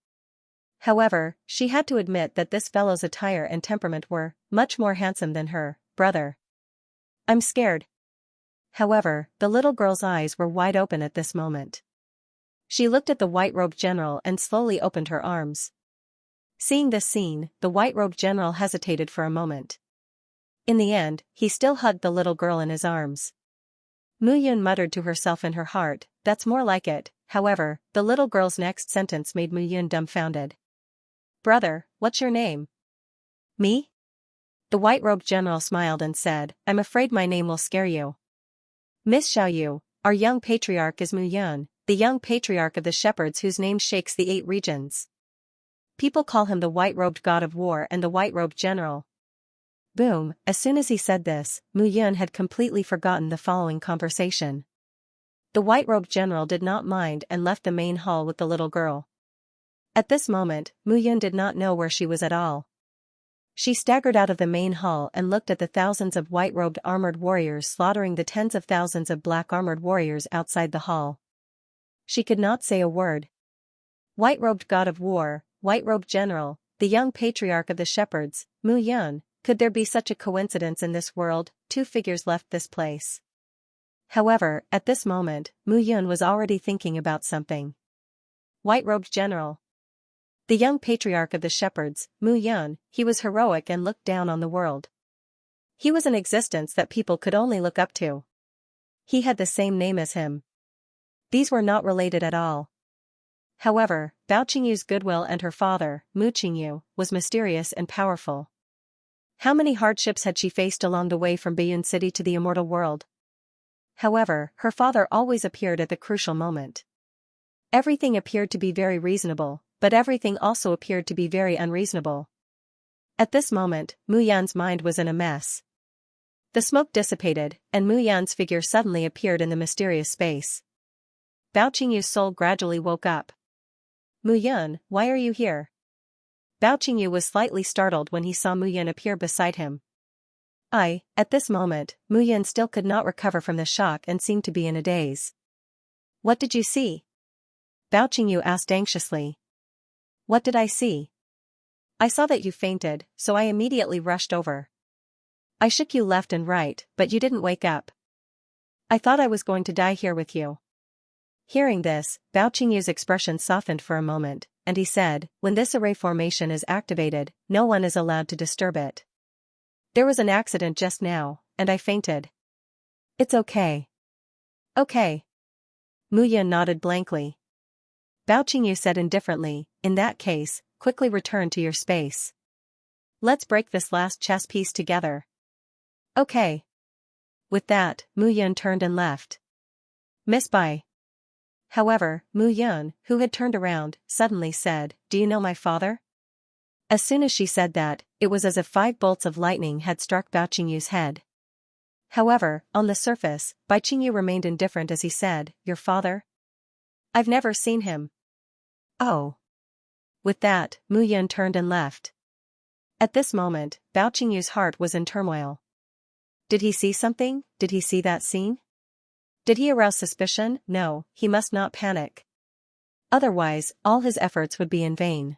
However, she had to admit that this fellow's attire and temperament were much more handsome than her brother. I'm scared. However, the little girl's eyes were wide open at this moment. She looked at the white-robed general and slowly opened her arms. Seeing this scene, the white-robed general hesitated for a moment. In the end, he still hugged the little girl in his arms. Mu Yun muttered to herself in her heart, that's more like it. However, the little girl's next sentence made Mu Yun dumbfounded. Brother, what's your name? Me? The white-robed general smiled and said, I'm afraid my name will scare you. Miss Xiaoyu, our young patriarch is Mu Yun, the young patriarch of the shepherds whose name shakes the 8 regions. People call him the white-robed god of war and the white-robed general. Boom, as soon as he said this, Mu Yun had completely forgotten the following conversation. The white-robed general did not mind and left the main hall with the little girl. At this moment, Mu Yun did not know where she was at all. She staggered out of the main hall and looked at the thousands of white-robed armored warriors slaughtering the tens of thousands of black-armored warriors outside the hall. She could not say a word. White-robed god of war, white-robed general, the young patriarch of the shepherds, Mu Yun, could there be such a coincidence in this world? 2 figures left this place. However, at this moment, Mu Yun was already thinking about something. White-robed general. The young patriarch of the shepherds, Mu Yun, he was heroic and looked down on the world. He was an existence that people could only look up to. He had the same name as him. These were not related at all. However, Bao Qingyu's goodwill and her father, Mu Qingyu, was mysterious and powerful. How many hardships had she faced along the way from Bayun City to the immortal world? However, her father always appeared at the crucial moment. Everything appeared to be very reasonable, but everything also appeared to be very unreasonable. At this moment, Mu Yan's mind was in a mess. The smoke dissipated, and Mu Yan's figure suddenly appeared in the mysterious space. Bao Qingyu's soul gradually woke up. Mu Yun, why are you here? Bao Qingyu was slightly startled when he saw Mu Yun appear beside him. At this moment, Mu Yun still could not recover from the shock and seemed to be in a daze. What did you see? Bao Qingyu asked anxiously. What did I see? I saw that you fainted, so I immediately rushed over. I shook you left and right, but you didn't wake up. I thought I was going to die here with you. Hearing this, Bao Qingyu's expression softened for a moment, and he said, when this array formation is activated, no one is allowed to disturb it. There was an accident just now, and I fainted. It's okay. Okay. Mu Yun nodded blankly. Bao Qingyu said indifferently, in that case, quickly return to your space. Let's break this last chess piece together. Okay. With that, Mu Yun turned and left. Miss Bai. However, Mu Yun, who had turned around, suddenly said, Do you know my father? As soon as she said that, it was as if 5 bolts of lightning had struck Bao Qingyu's head. However, on the surface, Bai Qingyu remained indifferent as he said, Your father? I've never seen him. Oh. With that, Mu Yun turned and left. At this moment, Bao Qingyu's heart was in turmoil. Did he see something? Did he see that scene? Did he arouse suspicion? No, he must not panic. Otherwise, all his efforts would be in vain.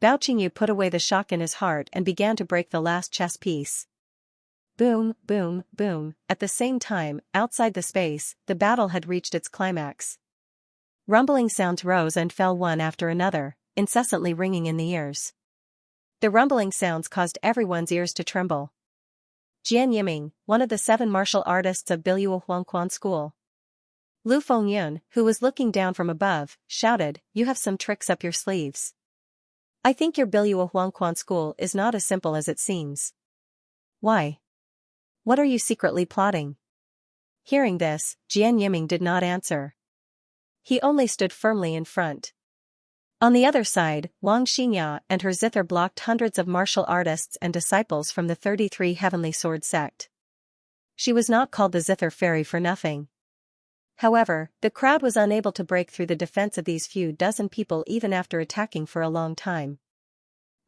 Bao Qingyu put away the shock in his heart and began to break the last chess piece. Boom, boom, boom. At the same time, outside the space, the battle had reached its climax. Rumbling sounds rose and fell one after another, incessantly ringing in the ears. The rumbling sounds caused everyone's ears to tremble. Jian Yiming, one of the 7 martial artists of Biluo Huangquan School. Lu Fengyun, who was looking down from above, shouted, You have some tricks up your sleeves. I think your Biluo Huangquan School is not as simple as it seems. Why? What are you secretly plotting? Hearing this, Jian Yiming did not answer. He only stood firmly in front. On the other side, Xianxia and her zither blocked hundreds of martial artists and disciples from the 33 Heavenly Sword sect. She was not called the Zither Fairy for nothing. However, the crowd was unable to break through the defense of these few dozen people even after attacking for a long time.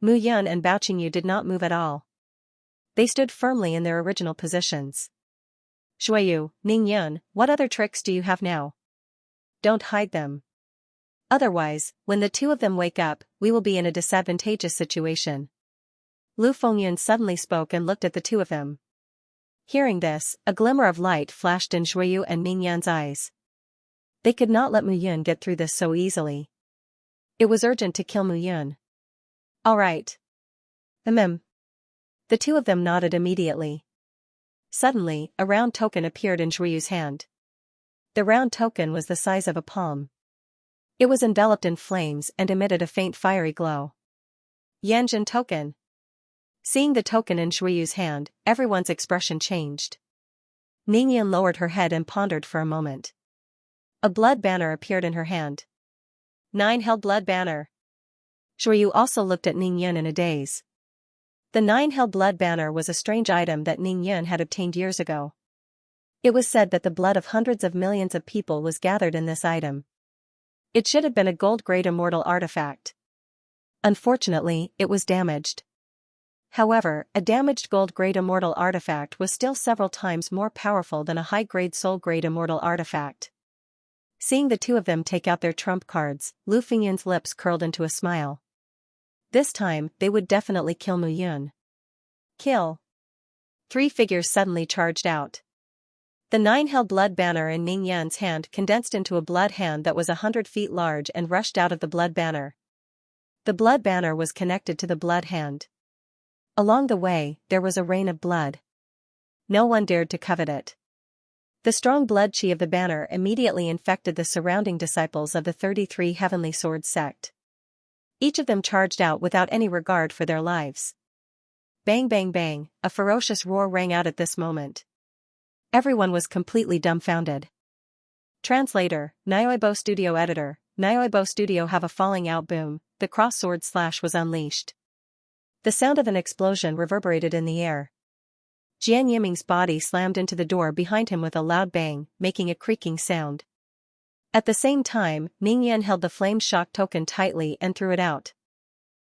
Mu Yun and Bao Qingyu did not move at all. They stood firmly in their original positions. Shuiyu, Ning Yun, what other tricks do you have now? Don't hide them. Otherwise, when the 2 of them wake up, we will be in a disadvantageous situation. Lu Fengyun suddenly spoke and looked at the 2 of them. Hearing this, a glimmer of light flashed in Shuiyu and Ning Yan's eyes. They could not let Mu Yun get through this so easily. It was urgent to kill Mu Yun. All right. The 2 of them nodded immediately. Suddenly, a round token appeared in Shuiyu's hand. The round token was the size of a palm. It was enveloped in flames and emitted a faint fiery glow. Yanjin token. Seeing the token in Shuiyu's hand, everyone's expression changed. Ningyan lowered her head and pondered for a moment. A blood banner appeared in her hand. 9-held blood banner. Shuiyu also looked at Ningyan in a daze. The 9-held blood banner was a strange item that Ningyan had obtained years ago. It was said that the blood of hundreds of millions of people was gathered in this item. It should have been a gold-grade immortal artifact. Unfortunately, it was damaged. However, a damaged gold-grade immortal artifact was still several times more powerful than a high-grade soul-grade immortal artifact. Seeing the 2 of them take out their trump cards, Lu Fengyun's lips curled into a smile. This time, they would definitely kill Mu Yun. Kill. 3 figures suddenly charged out. The 9-held blood banner in Ning Yan's hand condensed into a blood hand that was 100 feet large and rushed out of the blood banner. The blood banner was connected to the blood hand. Along the way, there was a rain of blood. No one dared to covet it. The strong blood chi of the banner immediately infected the surrounding disciples of the 33 Heavenly Sword sect. Each of them charged out without any regard for their lives. Bang bang bang, a ferocious roar rang out at this moment. Everyone was completely dumbfounded. Translator, Nyoibo Studio Editor, Nyoibo Studio have a falling out boom, the cross-sword slash was unleashed. The sound of an explosion reverberated in the air. Jian Yiming's body slammed into the door behind him with a loud bang, making a creaking sound. At the same time, Ning Yan held the flame shock token tightly and threw it out.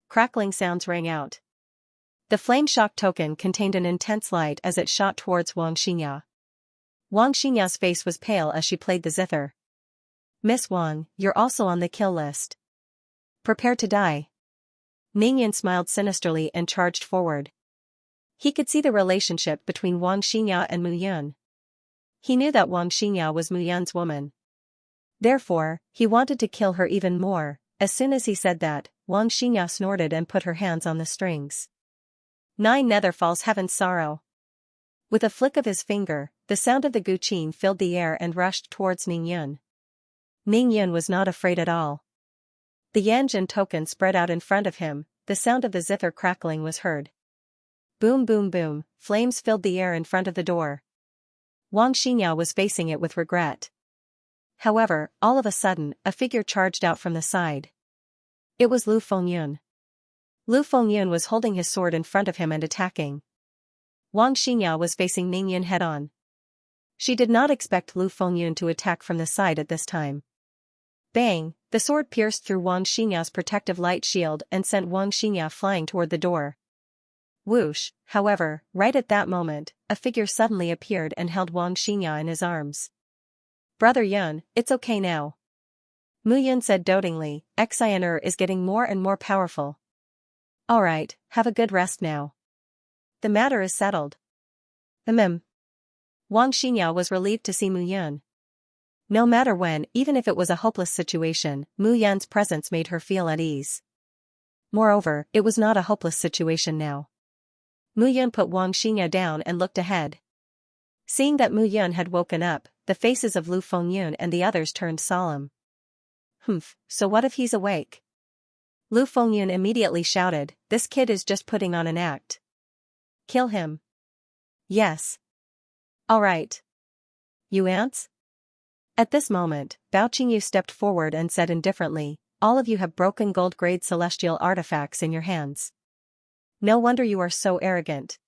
Crackling sounds rang out. The flame shock token contained an intense light as it shot towards Xianxia. Xianxia's face was pale as she played the zither. Miss Wang, you're also on the kill list. Prepare to die. Mingyan smiled sinisterly and charged forward. He could see the relationship between Wang Xingya and Mu Yun. He knew that Wang Xingya was Mu Yun's woman. Therefore, he wanted to kill her even more. As soon as he said that, Wang Xingya snorted and put her hands on the strings. 9 Nether falls Heaven's sorrow. With a flick of his finger, the sound of the guqin filled the air and rushed towards Ning Yun. Ning Yun was not afraid at all. The Yanjin token spread out in front of him, the sound of the zither crackling was heard. Boom boom boom, flames filled the air in front of the door. Wang Xingya was facing it with regret. However, all of a sudden, a figure charged out from the side. It was Lu Fengyun. Lu Fengyun was holding his sword in front of him and attacking. Wang Xingya was facing Ning Yun head-on. She did not expect Lu Fengyun to attack from the side at this time. Bang! The sword pierced through Wang Xingya's protective light shield and sent Wang Xingya flying toward the door. Whoosh! However, right at that moment, a figure suddenly appeared and held Wang Xingya in his arms. Brother Yun, it's okay now. Mu Yun said dotingly, Xianxia is getting more and more powerful. Alright, have a good rest now. The matter is settled. Wang Xingya was relieved to see Mu Yun. No matter when, even if it was a hopeless situation, Mu Yun's presence made her feel at ease. Moreover, it was not a hopeless situation now. Mu Yun put Wang Xingya down and looked ahead. Seeing that Mu Yun had woken up, the faces of Lu Fengyun and the others turned solemn. So what if he's awake? Lu Fengyun immediately shouted, this kid is just putting on an act. Kill him. Yes. Alright. You ants? At this moment, Bao Qingyu stepped forward and said indifferently, all of you have broken gold-grade celestial artifacts in your hands. No wonder you are so arrogant.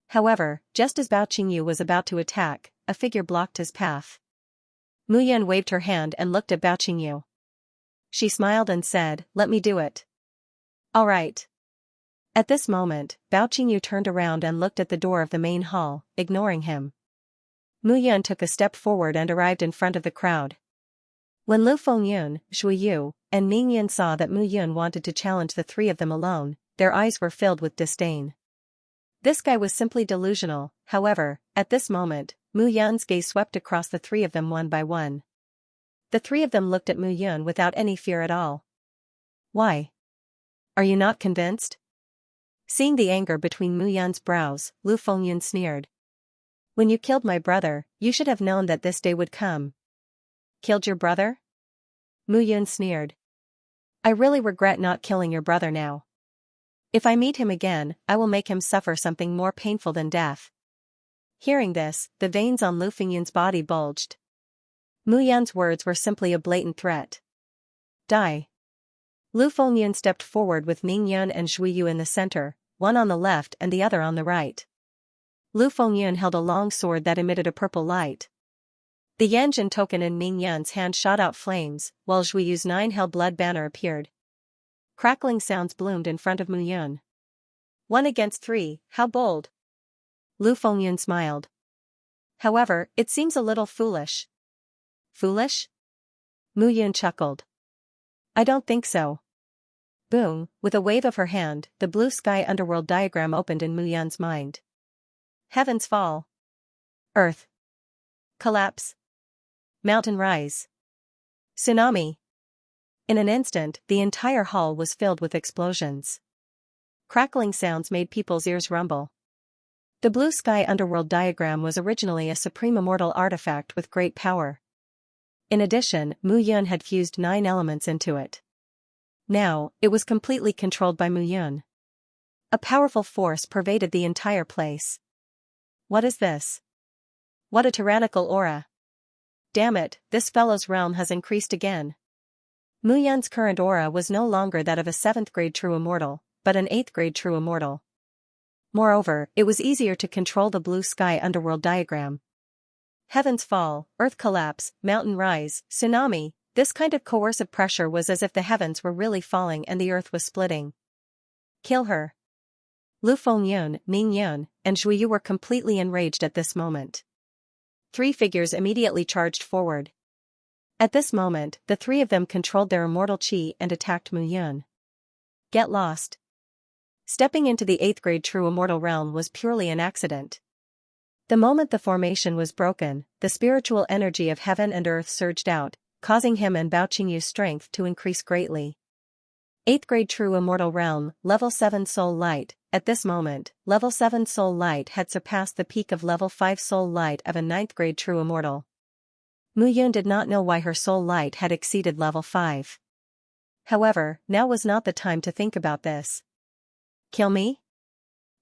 However, just as Bao Qingyu was about to attack, a figure blocked his path. Mu Yun waved her hand and looked at Bao Qingyu. She smiled and said, let me do it. Alright. At this moment, Bao Qingyu turned around and looked at the door of the main hall, ignoring him. Mu Yun took a step forward and arrived in front of the crowd. When Lu Fengyun, Zhui Yu, and Ning Yun saw that Mu Yun wanted to challenge the three of them alone, their eyes were filled with disdain. This guy was simply delusional. However, at this moment, Mu Yun's gaze swept across the three of them one by one. The three of them looked at Mu Yun without any fear at all. Why? Are you not convinced? Seeing the anger between Mu Yun's brows, Lu Fengyun sneered. When you killed my brother, you should have known that this day would come. Killed your brother? Mu Yun sneered. I really regret not killing your brother now. If I meet him again, I will make him suffer something more painful than death. Hearing this, the veins on Lu Fengyun's body bulged. Mu Yun's words were simply a blatant threat. Die. Lu Fengyun stepped forward with Ning Yun and Zhui Yu in the center, one on the left and the other on the right. Lu Fengyun held a long sword that emitted a purple light. The Yanjin token in Ning Yun's hand shot out flames, while Zhui Yu's 9 blood banner appeared. Crackling sounds bloomed in front of Mu Yun. 1 against 3, how bold. Lu Fengyun smiled. However, it seems a little foolish. Foolish? Mu Yun chuckled. I don't think so. Boom, with a wave of her hand, the blue sky underworld diagram opened in Mu Yun's mind. Heavens fall. Earth. Collapse. Mountain rise. Tsunami. In an instant, the entire hall was filled with explosions. Crackling sounds made people's ears rumble. The blue sky underworld diagram was originally a supreme immortal artifact with great power. In addition, Mu Yun had fused 9 elements into it. Now, it was completely controlled by Mu Yun. A powerful force pervaded the entire place. What is this? What a tyrannical aura. Damn it, this fellow's realm has increased again. Mu Yun's current aura was no longer that of a 7th grade true immortal, but an 8th grade true immortal. Moreover, it was easier to control the blue sky underworld diagram. Heavens fall, earth collapse, mountain rise, tsunami. This kind of coercive pressure was as if the heavens were really falling and the earth was splitting. Kill her. Lu Fengyun, Ning Yun, and Zhui Yu were completely enraged at this moment. 3 figures immediately charged forward. At this moment, the three of them controlled their immortal chi and attacked Mu Yun. Get lost. Stepping into the 8th grade true immortal realm was purely an accident. The moment the formation was broken, the spiritual energy of heaven and earth surged out, causing him and Bao Qingyu's strength to increase greatly. 8th grade true immortal realm, level 7 soul light. At this moment, level 7 soul light had surpassed the peak of level 5 soul light of a 9th grade true immortal. Mu Yun did not know why her soul light had exceeded level 5. However, now was not the time to think about this. Kill me?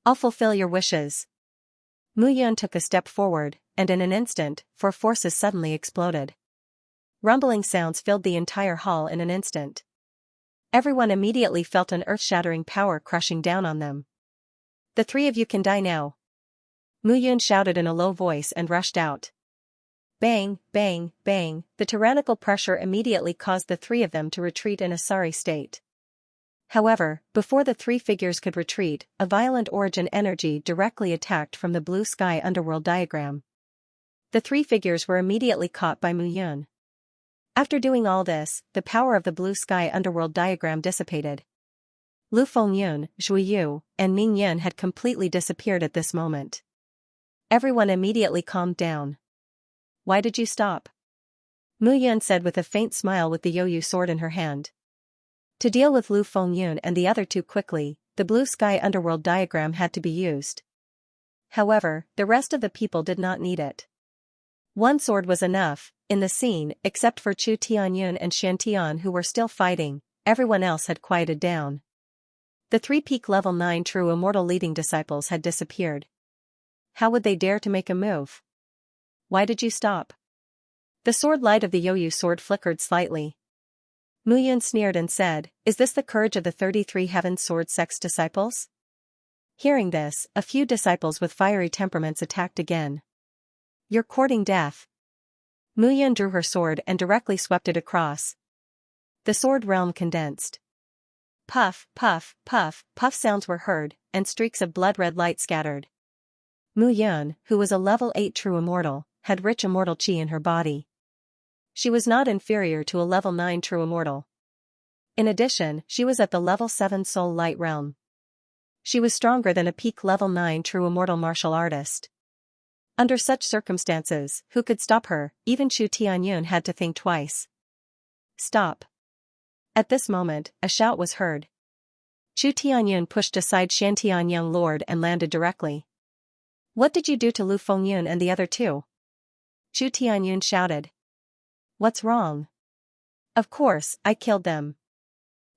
I'll fulfill your wishes. Mu Yun took a step forward, and in an instant, 4 forces suddenly exploded. Rumbling sounds filled the entire hall in an instant. Everyone immediately felt an earth-shattering power crushing down on them. The three of you can die now. Mu Yun shouted in a low voice and rushed out. Bang, bang, bang, the tyrannical pressure immediately caused the three of them to retreat in a sorry state. However, before the three figures could retreat, a violent origin energy directly attacked from the blue sky underworld diagram. The three figures were immediately caught by Mu Yun. After doing all this, the power of the blue sky underworld diagram dissipated. Lu Fengyun, Zhui Yu, and Ming Yin had completely disappeared at this moment. Everyone immediately calmed down. Why did you stop? Mu Yun said with a faint smile with the Yoyu sword in her hand. To deal with Lu Fengyun and the other two quickly, the blue sky underworld diagram had to be used. However, the rest of the people did not need it. One sword was enough. In the scene, except for Chu Tianyun and Shan Tian who were still fighting, everyone else had quieted down. The three peak level 9 true immortal leading disciples had disappeared. How would they dare to make a move? Why did you stop? The sword light of the Yoyu sword flickered slightly. Mu Yun sneered and said, Is this the courage of the 33 Heaven Sword Sect's disciples? Hearing this, a few disciples with fiery temperaments attacked again. You're courting death. Mu Yun drew her sword and directly swept it across. The sword realm condensed. Puff, puff, puff, puff sounds were heard, and streaks of blood-red light scattered. Mu Yun, who was a level 8 true immortal, had rich immortal chi in her body. She was not inferior to a level 9 true immortal. In addition, she was at the level 7 soul light realm. She was stronger than a peak level 9 true immortal martial artist. Under such circumstances, who could stop her? Even Chu Tianyun had to think twice. Stop. At this moment, a shout was heard. Chu Tianyun pushed aside Shan Tianyun Lord and landed directly. What did you do to Lu Fengyun and the other two? Chu Tianyun shouted. What's wrong? Of course, I killed them.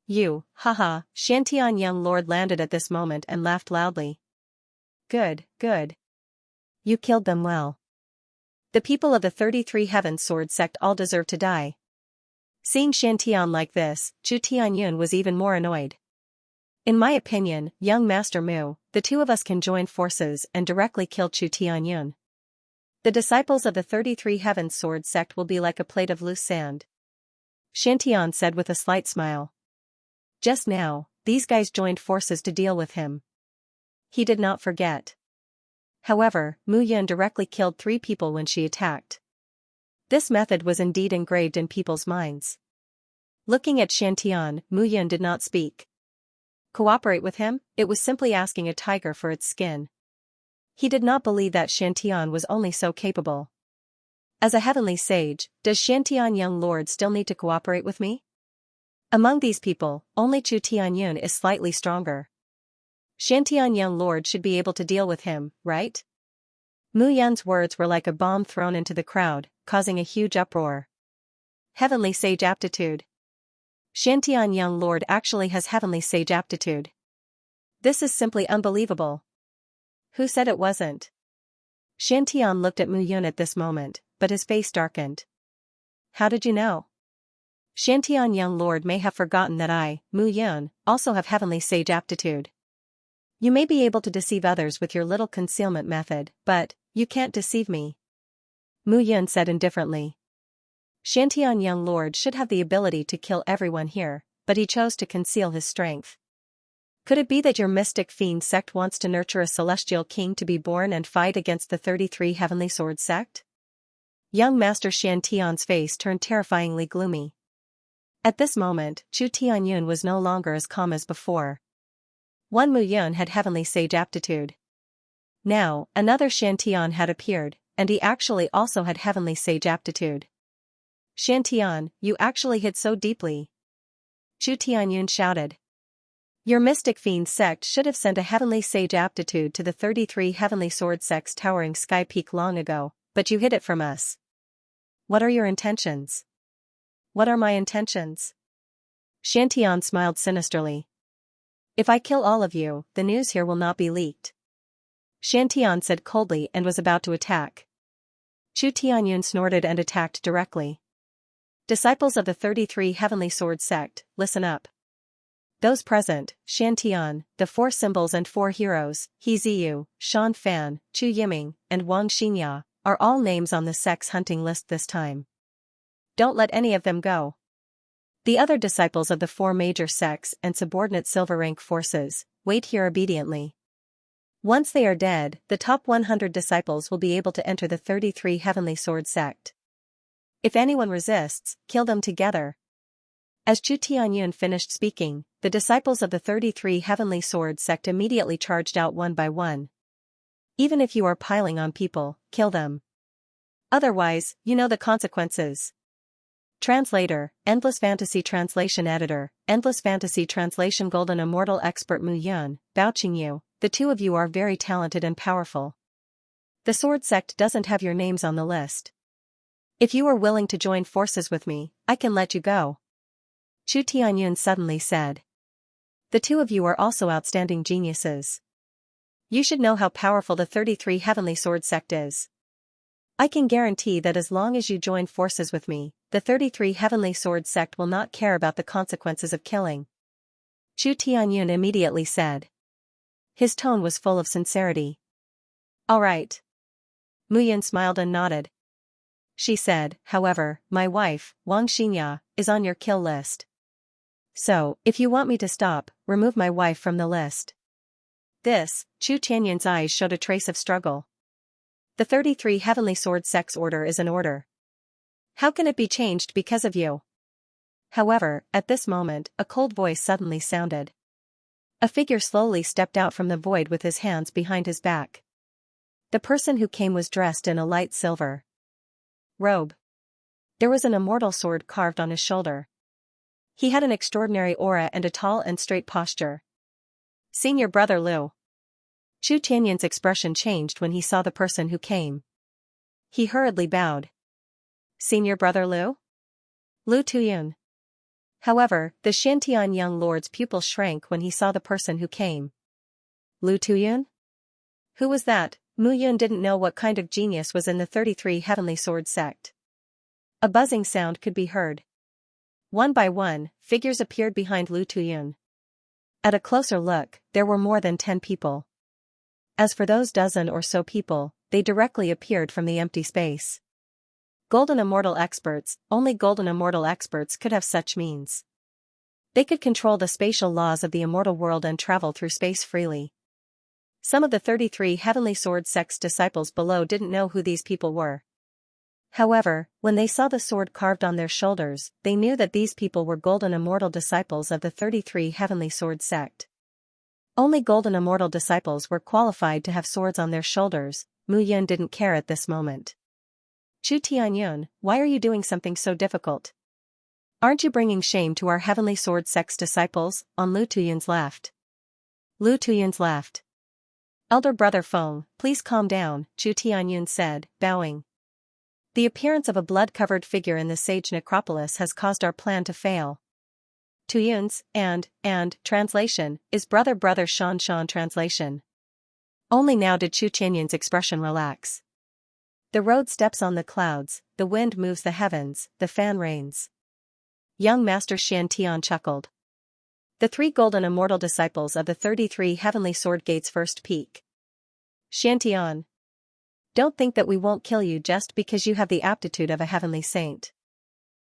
You, haha, Shan Tianyun Lord landed at this moment and laughed loudly. Good, good. You killed them well. The people of the 33 Heaven Sword Sect all deserve to die. Seeing Shan Tian like this, Chu Tianyun was even more annoyed. In my opinion, young Master Mu, the two of us can join forces and directly kill Chu Tianyun. The disciples of the 33 Heaven Sword Sect will be like a plate of loose sand. Shan Tian said with a slight smile. Just now, these guys joined forces to deal with him. He did not forget. However, Mu Yun directly killed 3 people when she attacked. This method was indeed engraved in people's minds. Looking at Shan Tian, Mu Yun did not speak. Cooperate with him? It was simply asking a tiger for its skin. He did not believe that Shan Tian was only so capable. As a heavenly sage, does Shan Tian young lord still need to cooperate with me? Among these people, only Chu Tianyun is slightly stronger. Shan Tian young lord should be able to deal with him, right? Mu Yun's words were like a bomb thrown into the crowd, causing a huge uproar. Heavenly sage aptitude. Shan Tian young lord actually has heavenly sage aptitude. This is simply unbelievable. Who said it wasn't? Shan Tian looked at Mu Yun at this moment, but his face darkened. How did you know? Shan Tian young lord may have forgotten that I, Mu Yun, also have heavenly sage aptitude. You may be able to deceive others with your little concealment method, but you can't deceive me. Mu Yun said indifferently. Shan Tian young lord should have the ability to kill everyone here, but he chose to conceal his strength. Could it be that your mystic fiend sect wants to nurture a celestial king to be born and fight against the 33 Heavenly Sword Sect? Young Master Shan Tian's face turned terrifyingly gloomy. At this moment, Chu Tianyun was no longer as calm as before. One Mu Yun had heavenly sage aptitude. Now, another Shan Tian had appeared, and he actually also had heavenly sage aptitude. Shan Tian, you actually hit so deeply. Chu Tianyun shouted. Your mystic fiend sect should have sent a heavenly sage aptitude to the 33 heavenly sword sects towering Sky Peak long ago, but you hid it from us. What are your intentions? What are my intentions? Shan Tian smiled sinisterly. If I kill all of you, the news here will not be leaked. Shan Tian said coldly and was about to attack. Chu Tianyun snorted and attacked directly. Disciples of the 33 heavenly sword sect, listen up. Those present, Shan Tian, the 4 symbols and 4 heroes, He Ziyu, Shan Fan, Chu Yiming, and Wang Xianxia, are all names on the sect's hunting list this time. Don't let any of them go. The other disciples of the 4 major sects and subordinate silver rank forces, wait here obediently. Once they are dead, the top 100 disciples will be able to enter the 33 heavenly sword sect. If anyone resists, kill them together. As Chu Tianyun finished speaking, the disciples of the 33 heavenly sword sect immediately charged out one by one. Even if you are piling on people, kill them. Otherwise, you know the consequences. Translator, Endless Fantasy Translation Editor, Endless Fantasy Translation Golden Immortal Expert Mu Yun, vouching you, the two of you are very talented and powerful. The sword sect doesn't have your names on the list. If you are willing to join forces with me, I can let you go. Chu Tianyun suddenly said. The two of you are also outstanding geniuses. You should know how powerful the 33 heavenly sword sect is. I can guarantee that as long as you join forces with me, the 33 heavenly sword sect will not care about the consequences of killing. Chu Tianyun immediately said. His tone was full of sincerity. All right. Mu Yun smiled and nodded. She said, however, my wife, Wang Xianxia, is on your kill list. So, if you want me to stop, remove my wife from the list. This, Chu Tianyun's eyes showed a trace of struggle. The 33 heavenly sword sect's order is an order. How can it be changed because of you? However, at this moment, a cold voice suddenly sounded. A figure slowly stepped out from the void with his hands behind his back. The person who came was dressed in a light silver robe. There was an immortal sword carved on his shoulder. He had an extraordinary aura and a tall and straight posture. Senior Brother Liu. Chu Tianyun's expression changed when he saw the person who came. He hurriedly bowed. Senior Brother Liu? Liu Tuyun. However, the Shantian young lord's pupil shrank when he saw the person who came. Liu Tuyun? Who was that? Mu Yun didn't know what kind of genius was in the 33 heavenly sword sect. A buzzing sound could be heard. One by one, figures appeared behind Liu Tuyun. At a closer look, there were more than 10 people. As for those dozen or so people, they directly appeared from the empty space. Golden Immortal Experts, only Golden Immortal Experts could have such means. They could control the spatial laws of the immortal world and travel through space freely. Some of the 33 heavenly sword sect's disciples below didn't know who these people were. However, when they saw the sword carved on their shoulders, they knew that these people were golden immortal disciples of the 33 heavenly sword sect. Only golden immortal disciples were qualified to have swords on their shoulders. Mu Yun didn't care at this moment. Chu Tianyun, why are you doing something so difficult? Aren't you bringing shame to our heavenly sword sect's disciples? On Liu Tuyun's left. Liu Tuyun's left. Elder Brother Feng, please calm down, Chu Tianyun said, bowing. The appearance of a blood-covered figure in the sage necropolis has caused our plan to fail. Tuyun's, and, translation, is Brother Shan translation. Only now did Chu Tianyun's expression relax. The road steps on the clouds, the wind moves the heavens, the fan rains. Young Master Shan Tian chuckled. The 3 golden immortal disciples of the 33 heavenly sword gates first peak. Shan Tian. Don't think that we won't kill you just because you have the aptitude of a heavenly saint.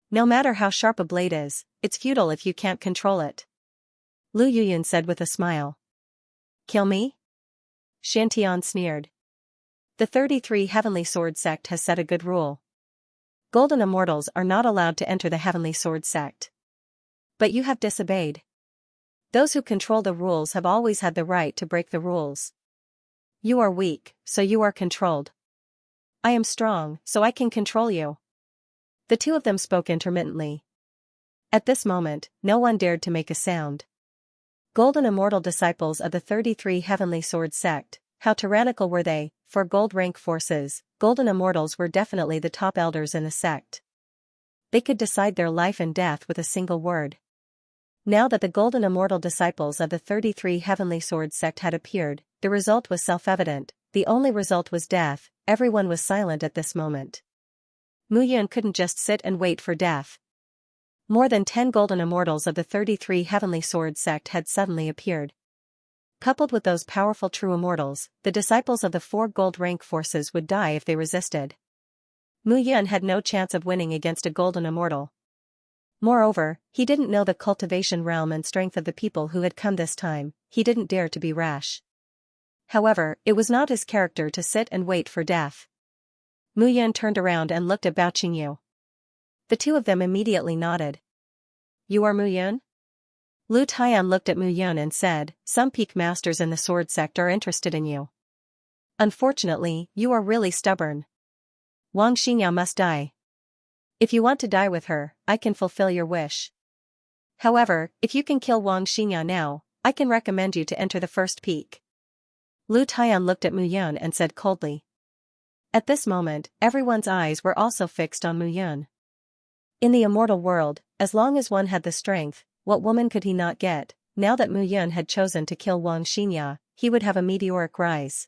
No matter how sharp a blade is, it's futile if you can't control it. Liu Yuyun said with a smile. Kill me? Shan Tian sneered. The 33 heavenly sword sect has set a good rule. Golden immortals are not allowed to enter the Heavenly Sword sect. But you have disobeyed. Those who control the rules have always had the right to break the rules. You are weak, so you are controlled. I am strong, so I can control you. The two of them spoke intermittently. At this moment, no one dared to make a sound. Golden immortal disciples of the 33 Heavenly Sword sect, how tyrannical were they? For gold rank forces, golden immortals were definitely the top elders in the sect. They could decide their life and death with a single word. Now that the golden immortal disciples of the 33 Heavenly Sword sect had appeared, the result was self-evident. The only result was death. Everyone was silent at this moment. Mu Yun couldn't just sit and wait for death. More than 10 golden immortals of the 33 Heavenly Sword sect had suddenly appeared. Coupled with those powerful true immortals, the disciples of the 4 gold rank forces would die if they resisted. Mu Yun had no chance of winning against a golden immortal. Moreover, he didn't know the cultivation realm and strength of the people who had come this time. He didn't dare to be rash. However, it was not his character to sit and wait for death. Mu Yun turned around and looked at Bao Qingyu. The two of them immediately nodded. You are Mu Yun? Lu Taiyan looked at Mu Yun and said, some peak masters in the sword sect are interested in you. Unfortunately, you are really stubborn. Wang Xingyao must die. If you want to die with her, I can fulfill your wish. However, if you can kill Wang Xingyao now, I can recommend you to enter the first peak. Lu Taiyan looked at Mu Yun and said coldly. At this moment, everyone's eyes were also fixed on Mu Yun. In the immortal world, as long as one had the strength, what woman could he not get? Now that Mu Yun had chosen to kill Wang Xingyao, he would have a meteoric rise.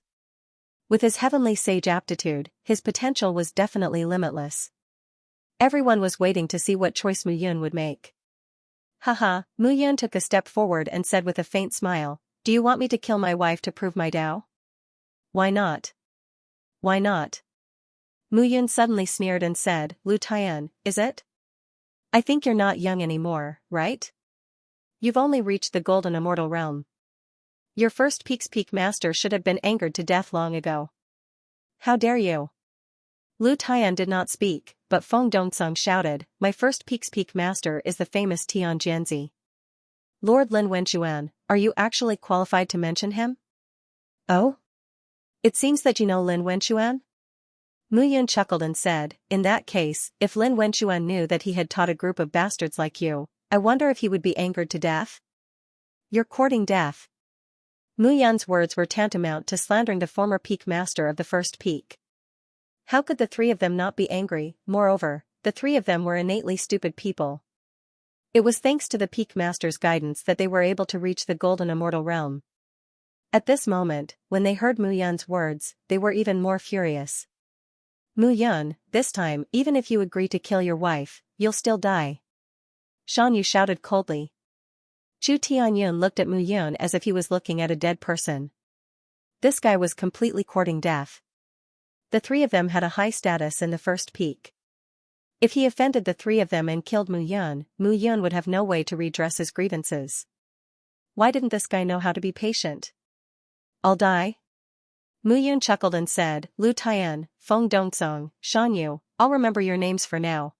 With his heavenly sage aptitude, his potential was definitely limitless. Everyone was waiting to see what choice Mu Yun would make. Haha, Mu Yun took a step forward and said with a faint smile, do you want me to kill my wife to prove my Tao? Why not? Why not? Mu Yun suddenly sneered and said, Lu Taiyan, is it? I think you're not young anymore, right? You've only reached the golden immortal realm. Your first peak master should have been angered to death long ago. How dare you? Lu Taiyan did not speak, but Feng Dongsong shouted, my first peak master is the famous Tian Jianzi. Lord Lin Wenquan, are you actually qualified to mention him? Oh? It seems that you know Lin Wenquan? Mu Yun chuckled and said, in that case, if Lin Wenquan knew that he had taught a group of bastards like you, I wonder if he would be angered to death? You're courting death. Mu Yun's words were tantamount to slandering the former peak master of the first peak. How could the three of them not be angry? Moreover, the three of them were innately stupid people. It was thanks to the peak master's guidance that they were able to reach the golden immortal realm. At this moment, when they heard Mu Yun's words, they were even more furious. Mu Yun, this time, even if you agree to kill your wife, you'll still die. Xianxia shouted coldly. Chu Tianyun looked at Mu Yun as if he was looking at a dead person. This guy was completely courting death. The three of them had a high status in the first peak. If he offended the three of them and killed Mu Yun would have no way to redress his grievances. Why didn't this guy know how to be patient? I'll die? Mu Yun chuckled and said, Lu Taiyan, Feng Dongsong, Xianxia, I'll remember your names for now.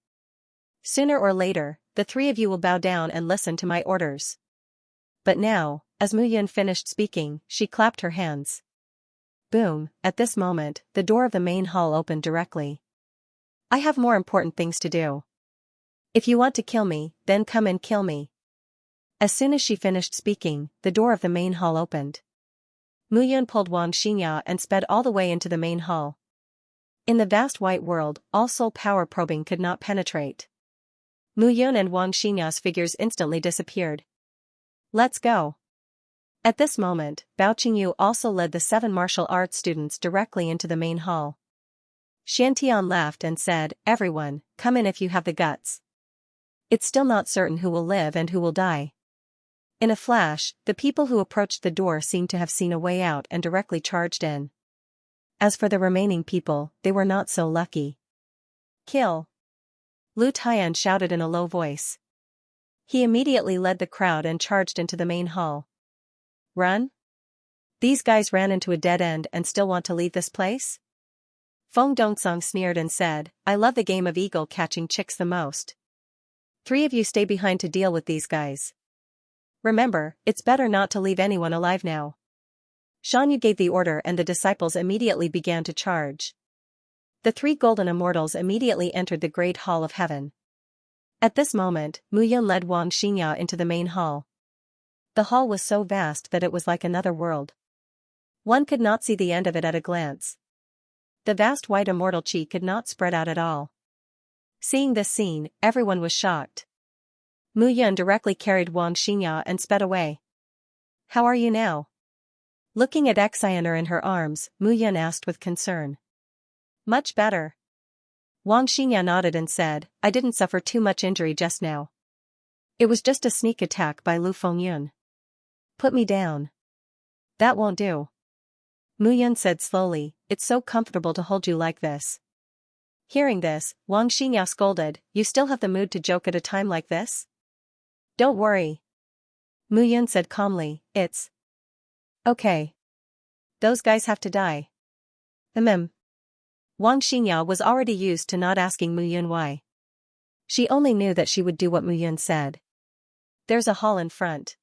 Sooner or later, the three of you will bow down and listen to my orders. But now, as Mu Yun finished speaking, she clapped her hands. Boom, at this moment, the door of the main hall opened directly. I have more important things to do. If you want to kill me, then come and kill me. As soon as she finished speaking, the door of the main hall opened. Mu Yun pulled Wang Xingyao and sped all the way into the main hall. In the vast white world, all soul power probing could not penetrate. Mu Yun and Wang Xingyao's figures instantly disappeared. Let's go. At this moment, Bao Qingyu also led the 7 martial arts students directly into the main hall. Xiantian laughed and said, everyone, come in if you have the guts. It's still not certain who will live and who will die. In a flash, the people who approached the door seemed to have seen a way out and directly charged in. As for the remaining people, they were not so lucky. Kill! Lu Taiyan shouted in a low voice. He immediately led the crowd and charged into the main hall. Run? These guys ran into a dead end and still want to leave this place? Feng Dongsong sneered and said, I love the game of eagle catching chicks the most. 3 of you stay behind to deal with these guys. Remember, it's better not to leave anyone alive now. Xianxia gave the order and the disciples immediately began to charge. The 3 golden immortals immediately entered the great hall of heaven. At this moment, Mu Yun led Wang Xingya into the main hall. The hall was so vast that it was like another world. One could not see the end of it at a glance. The vast white immortal chi could not spread out at all. Seeing this scene, everyone was shocked. Mu Yun directly carried Wang Xingya and sped away. How are you now? Looking at Xianxia in her arms, Mu Yun asked with concern. Much better. Wang Xingya nodded and said, I didn't suffer too much injury just now. It was just a sneak attack by Lu Fengyun. Put me down. That won't do. Mu Yun said slowly, it's so comfortable to hold you like this. Hearing this, Wang Xingya scolded, you still have the mood to joke at a time like this? Don't worry. Mu Yun said calmly, it's okay. Those guys have to die. Wang Xingya was already used to not asking Mu Yun why. She only knew that she would do what Mu Yun said. There's a hall in front.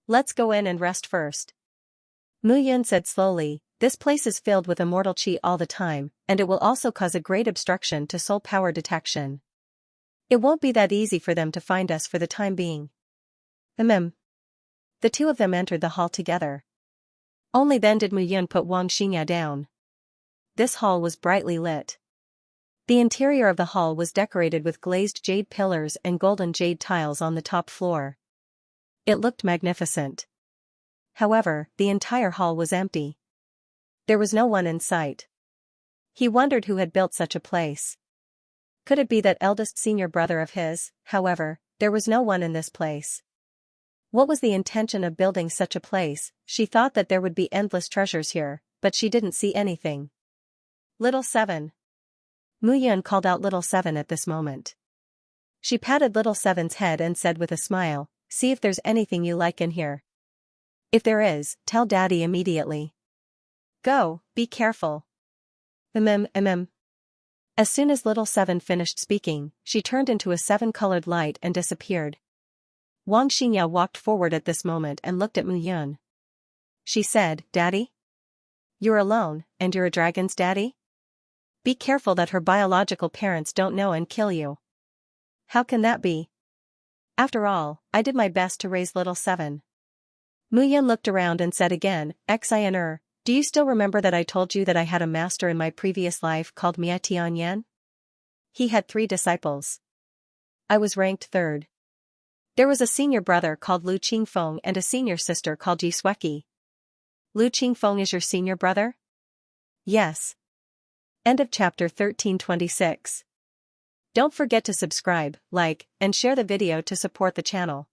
Let's go in and rest first. Mu Yun said slowly, this place is filled with immortal chi all the time, and it will also cause a great obstruction to soul power detection. It won't be that easy for them to find us for the time being. The 2 of them entered the hall together. Only then did Mu Yun put Wang Xingya down. This hall was brightly lit. The interior of the hall was decorated with glazed jade pillars and golden jade tiles on the top floor. It looked magnificent. However, the entire hall was empty. There was no one in sight. He wondered who had built such a place. Could it be that eldest senior brother of his? However, there was no one in this place. What was the intention of building such a place? She thought that there would be endless treasures here, but she didn't see anything. Little 7. Mu Yun called out Little 7 at this moment. She patted Little 7's head and said with a smile, see if there's anything you like in here. If there is, tell Daddy immediately. Go, be careful. As soon as Little 7 finished speaking, she turned into a 7-colored light and disappeared. Wang Xingya walked forward at this moment and looked at Mu Yun. She said, Daddy? You're alone, and you're a dragon's daddy? Be careful that her biological parents don't know and kill you. How can that be? After all, I did my best to raise Little 7. Mu Yun looked around and said again, Xianxia, do you still remember that I told you that I had a master in my previous life called Mia Tianyan? He had 3 disciples. I was ranked 3rd. There was a senior brother called Lu Qingfeng and a senior sister called Ji Sueki. Lu Qingfeng is your senior brother? Yes. End of chapter 1326. Don't forget to subscribe, like, and share the video to support the channel.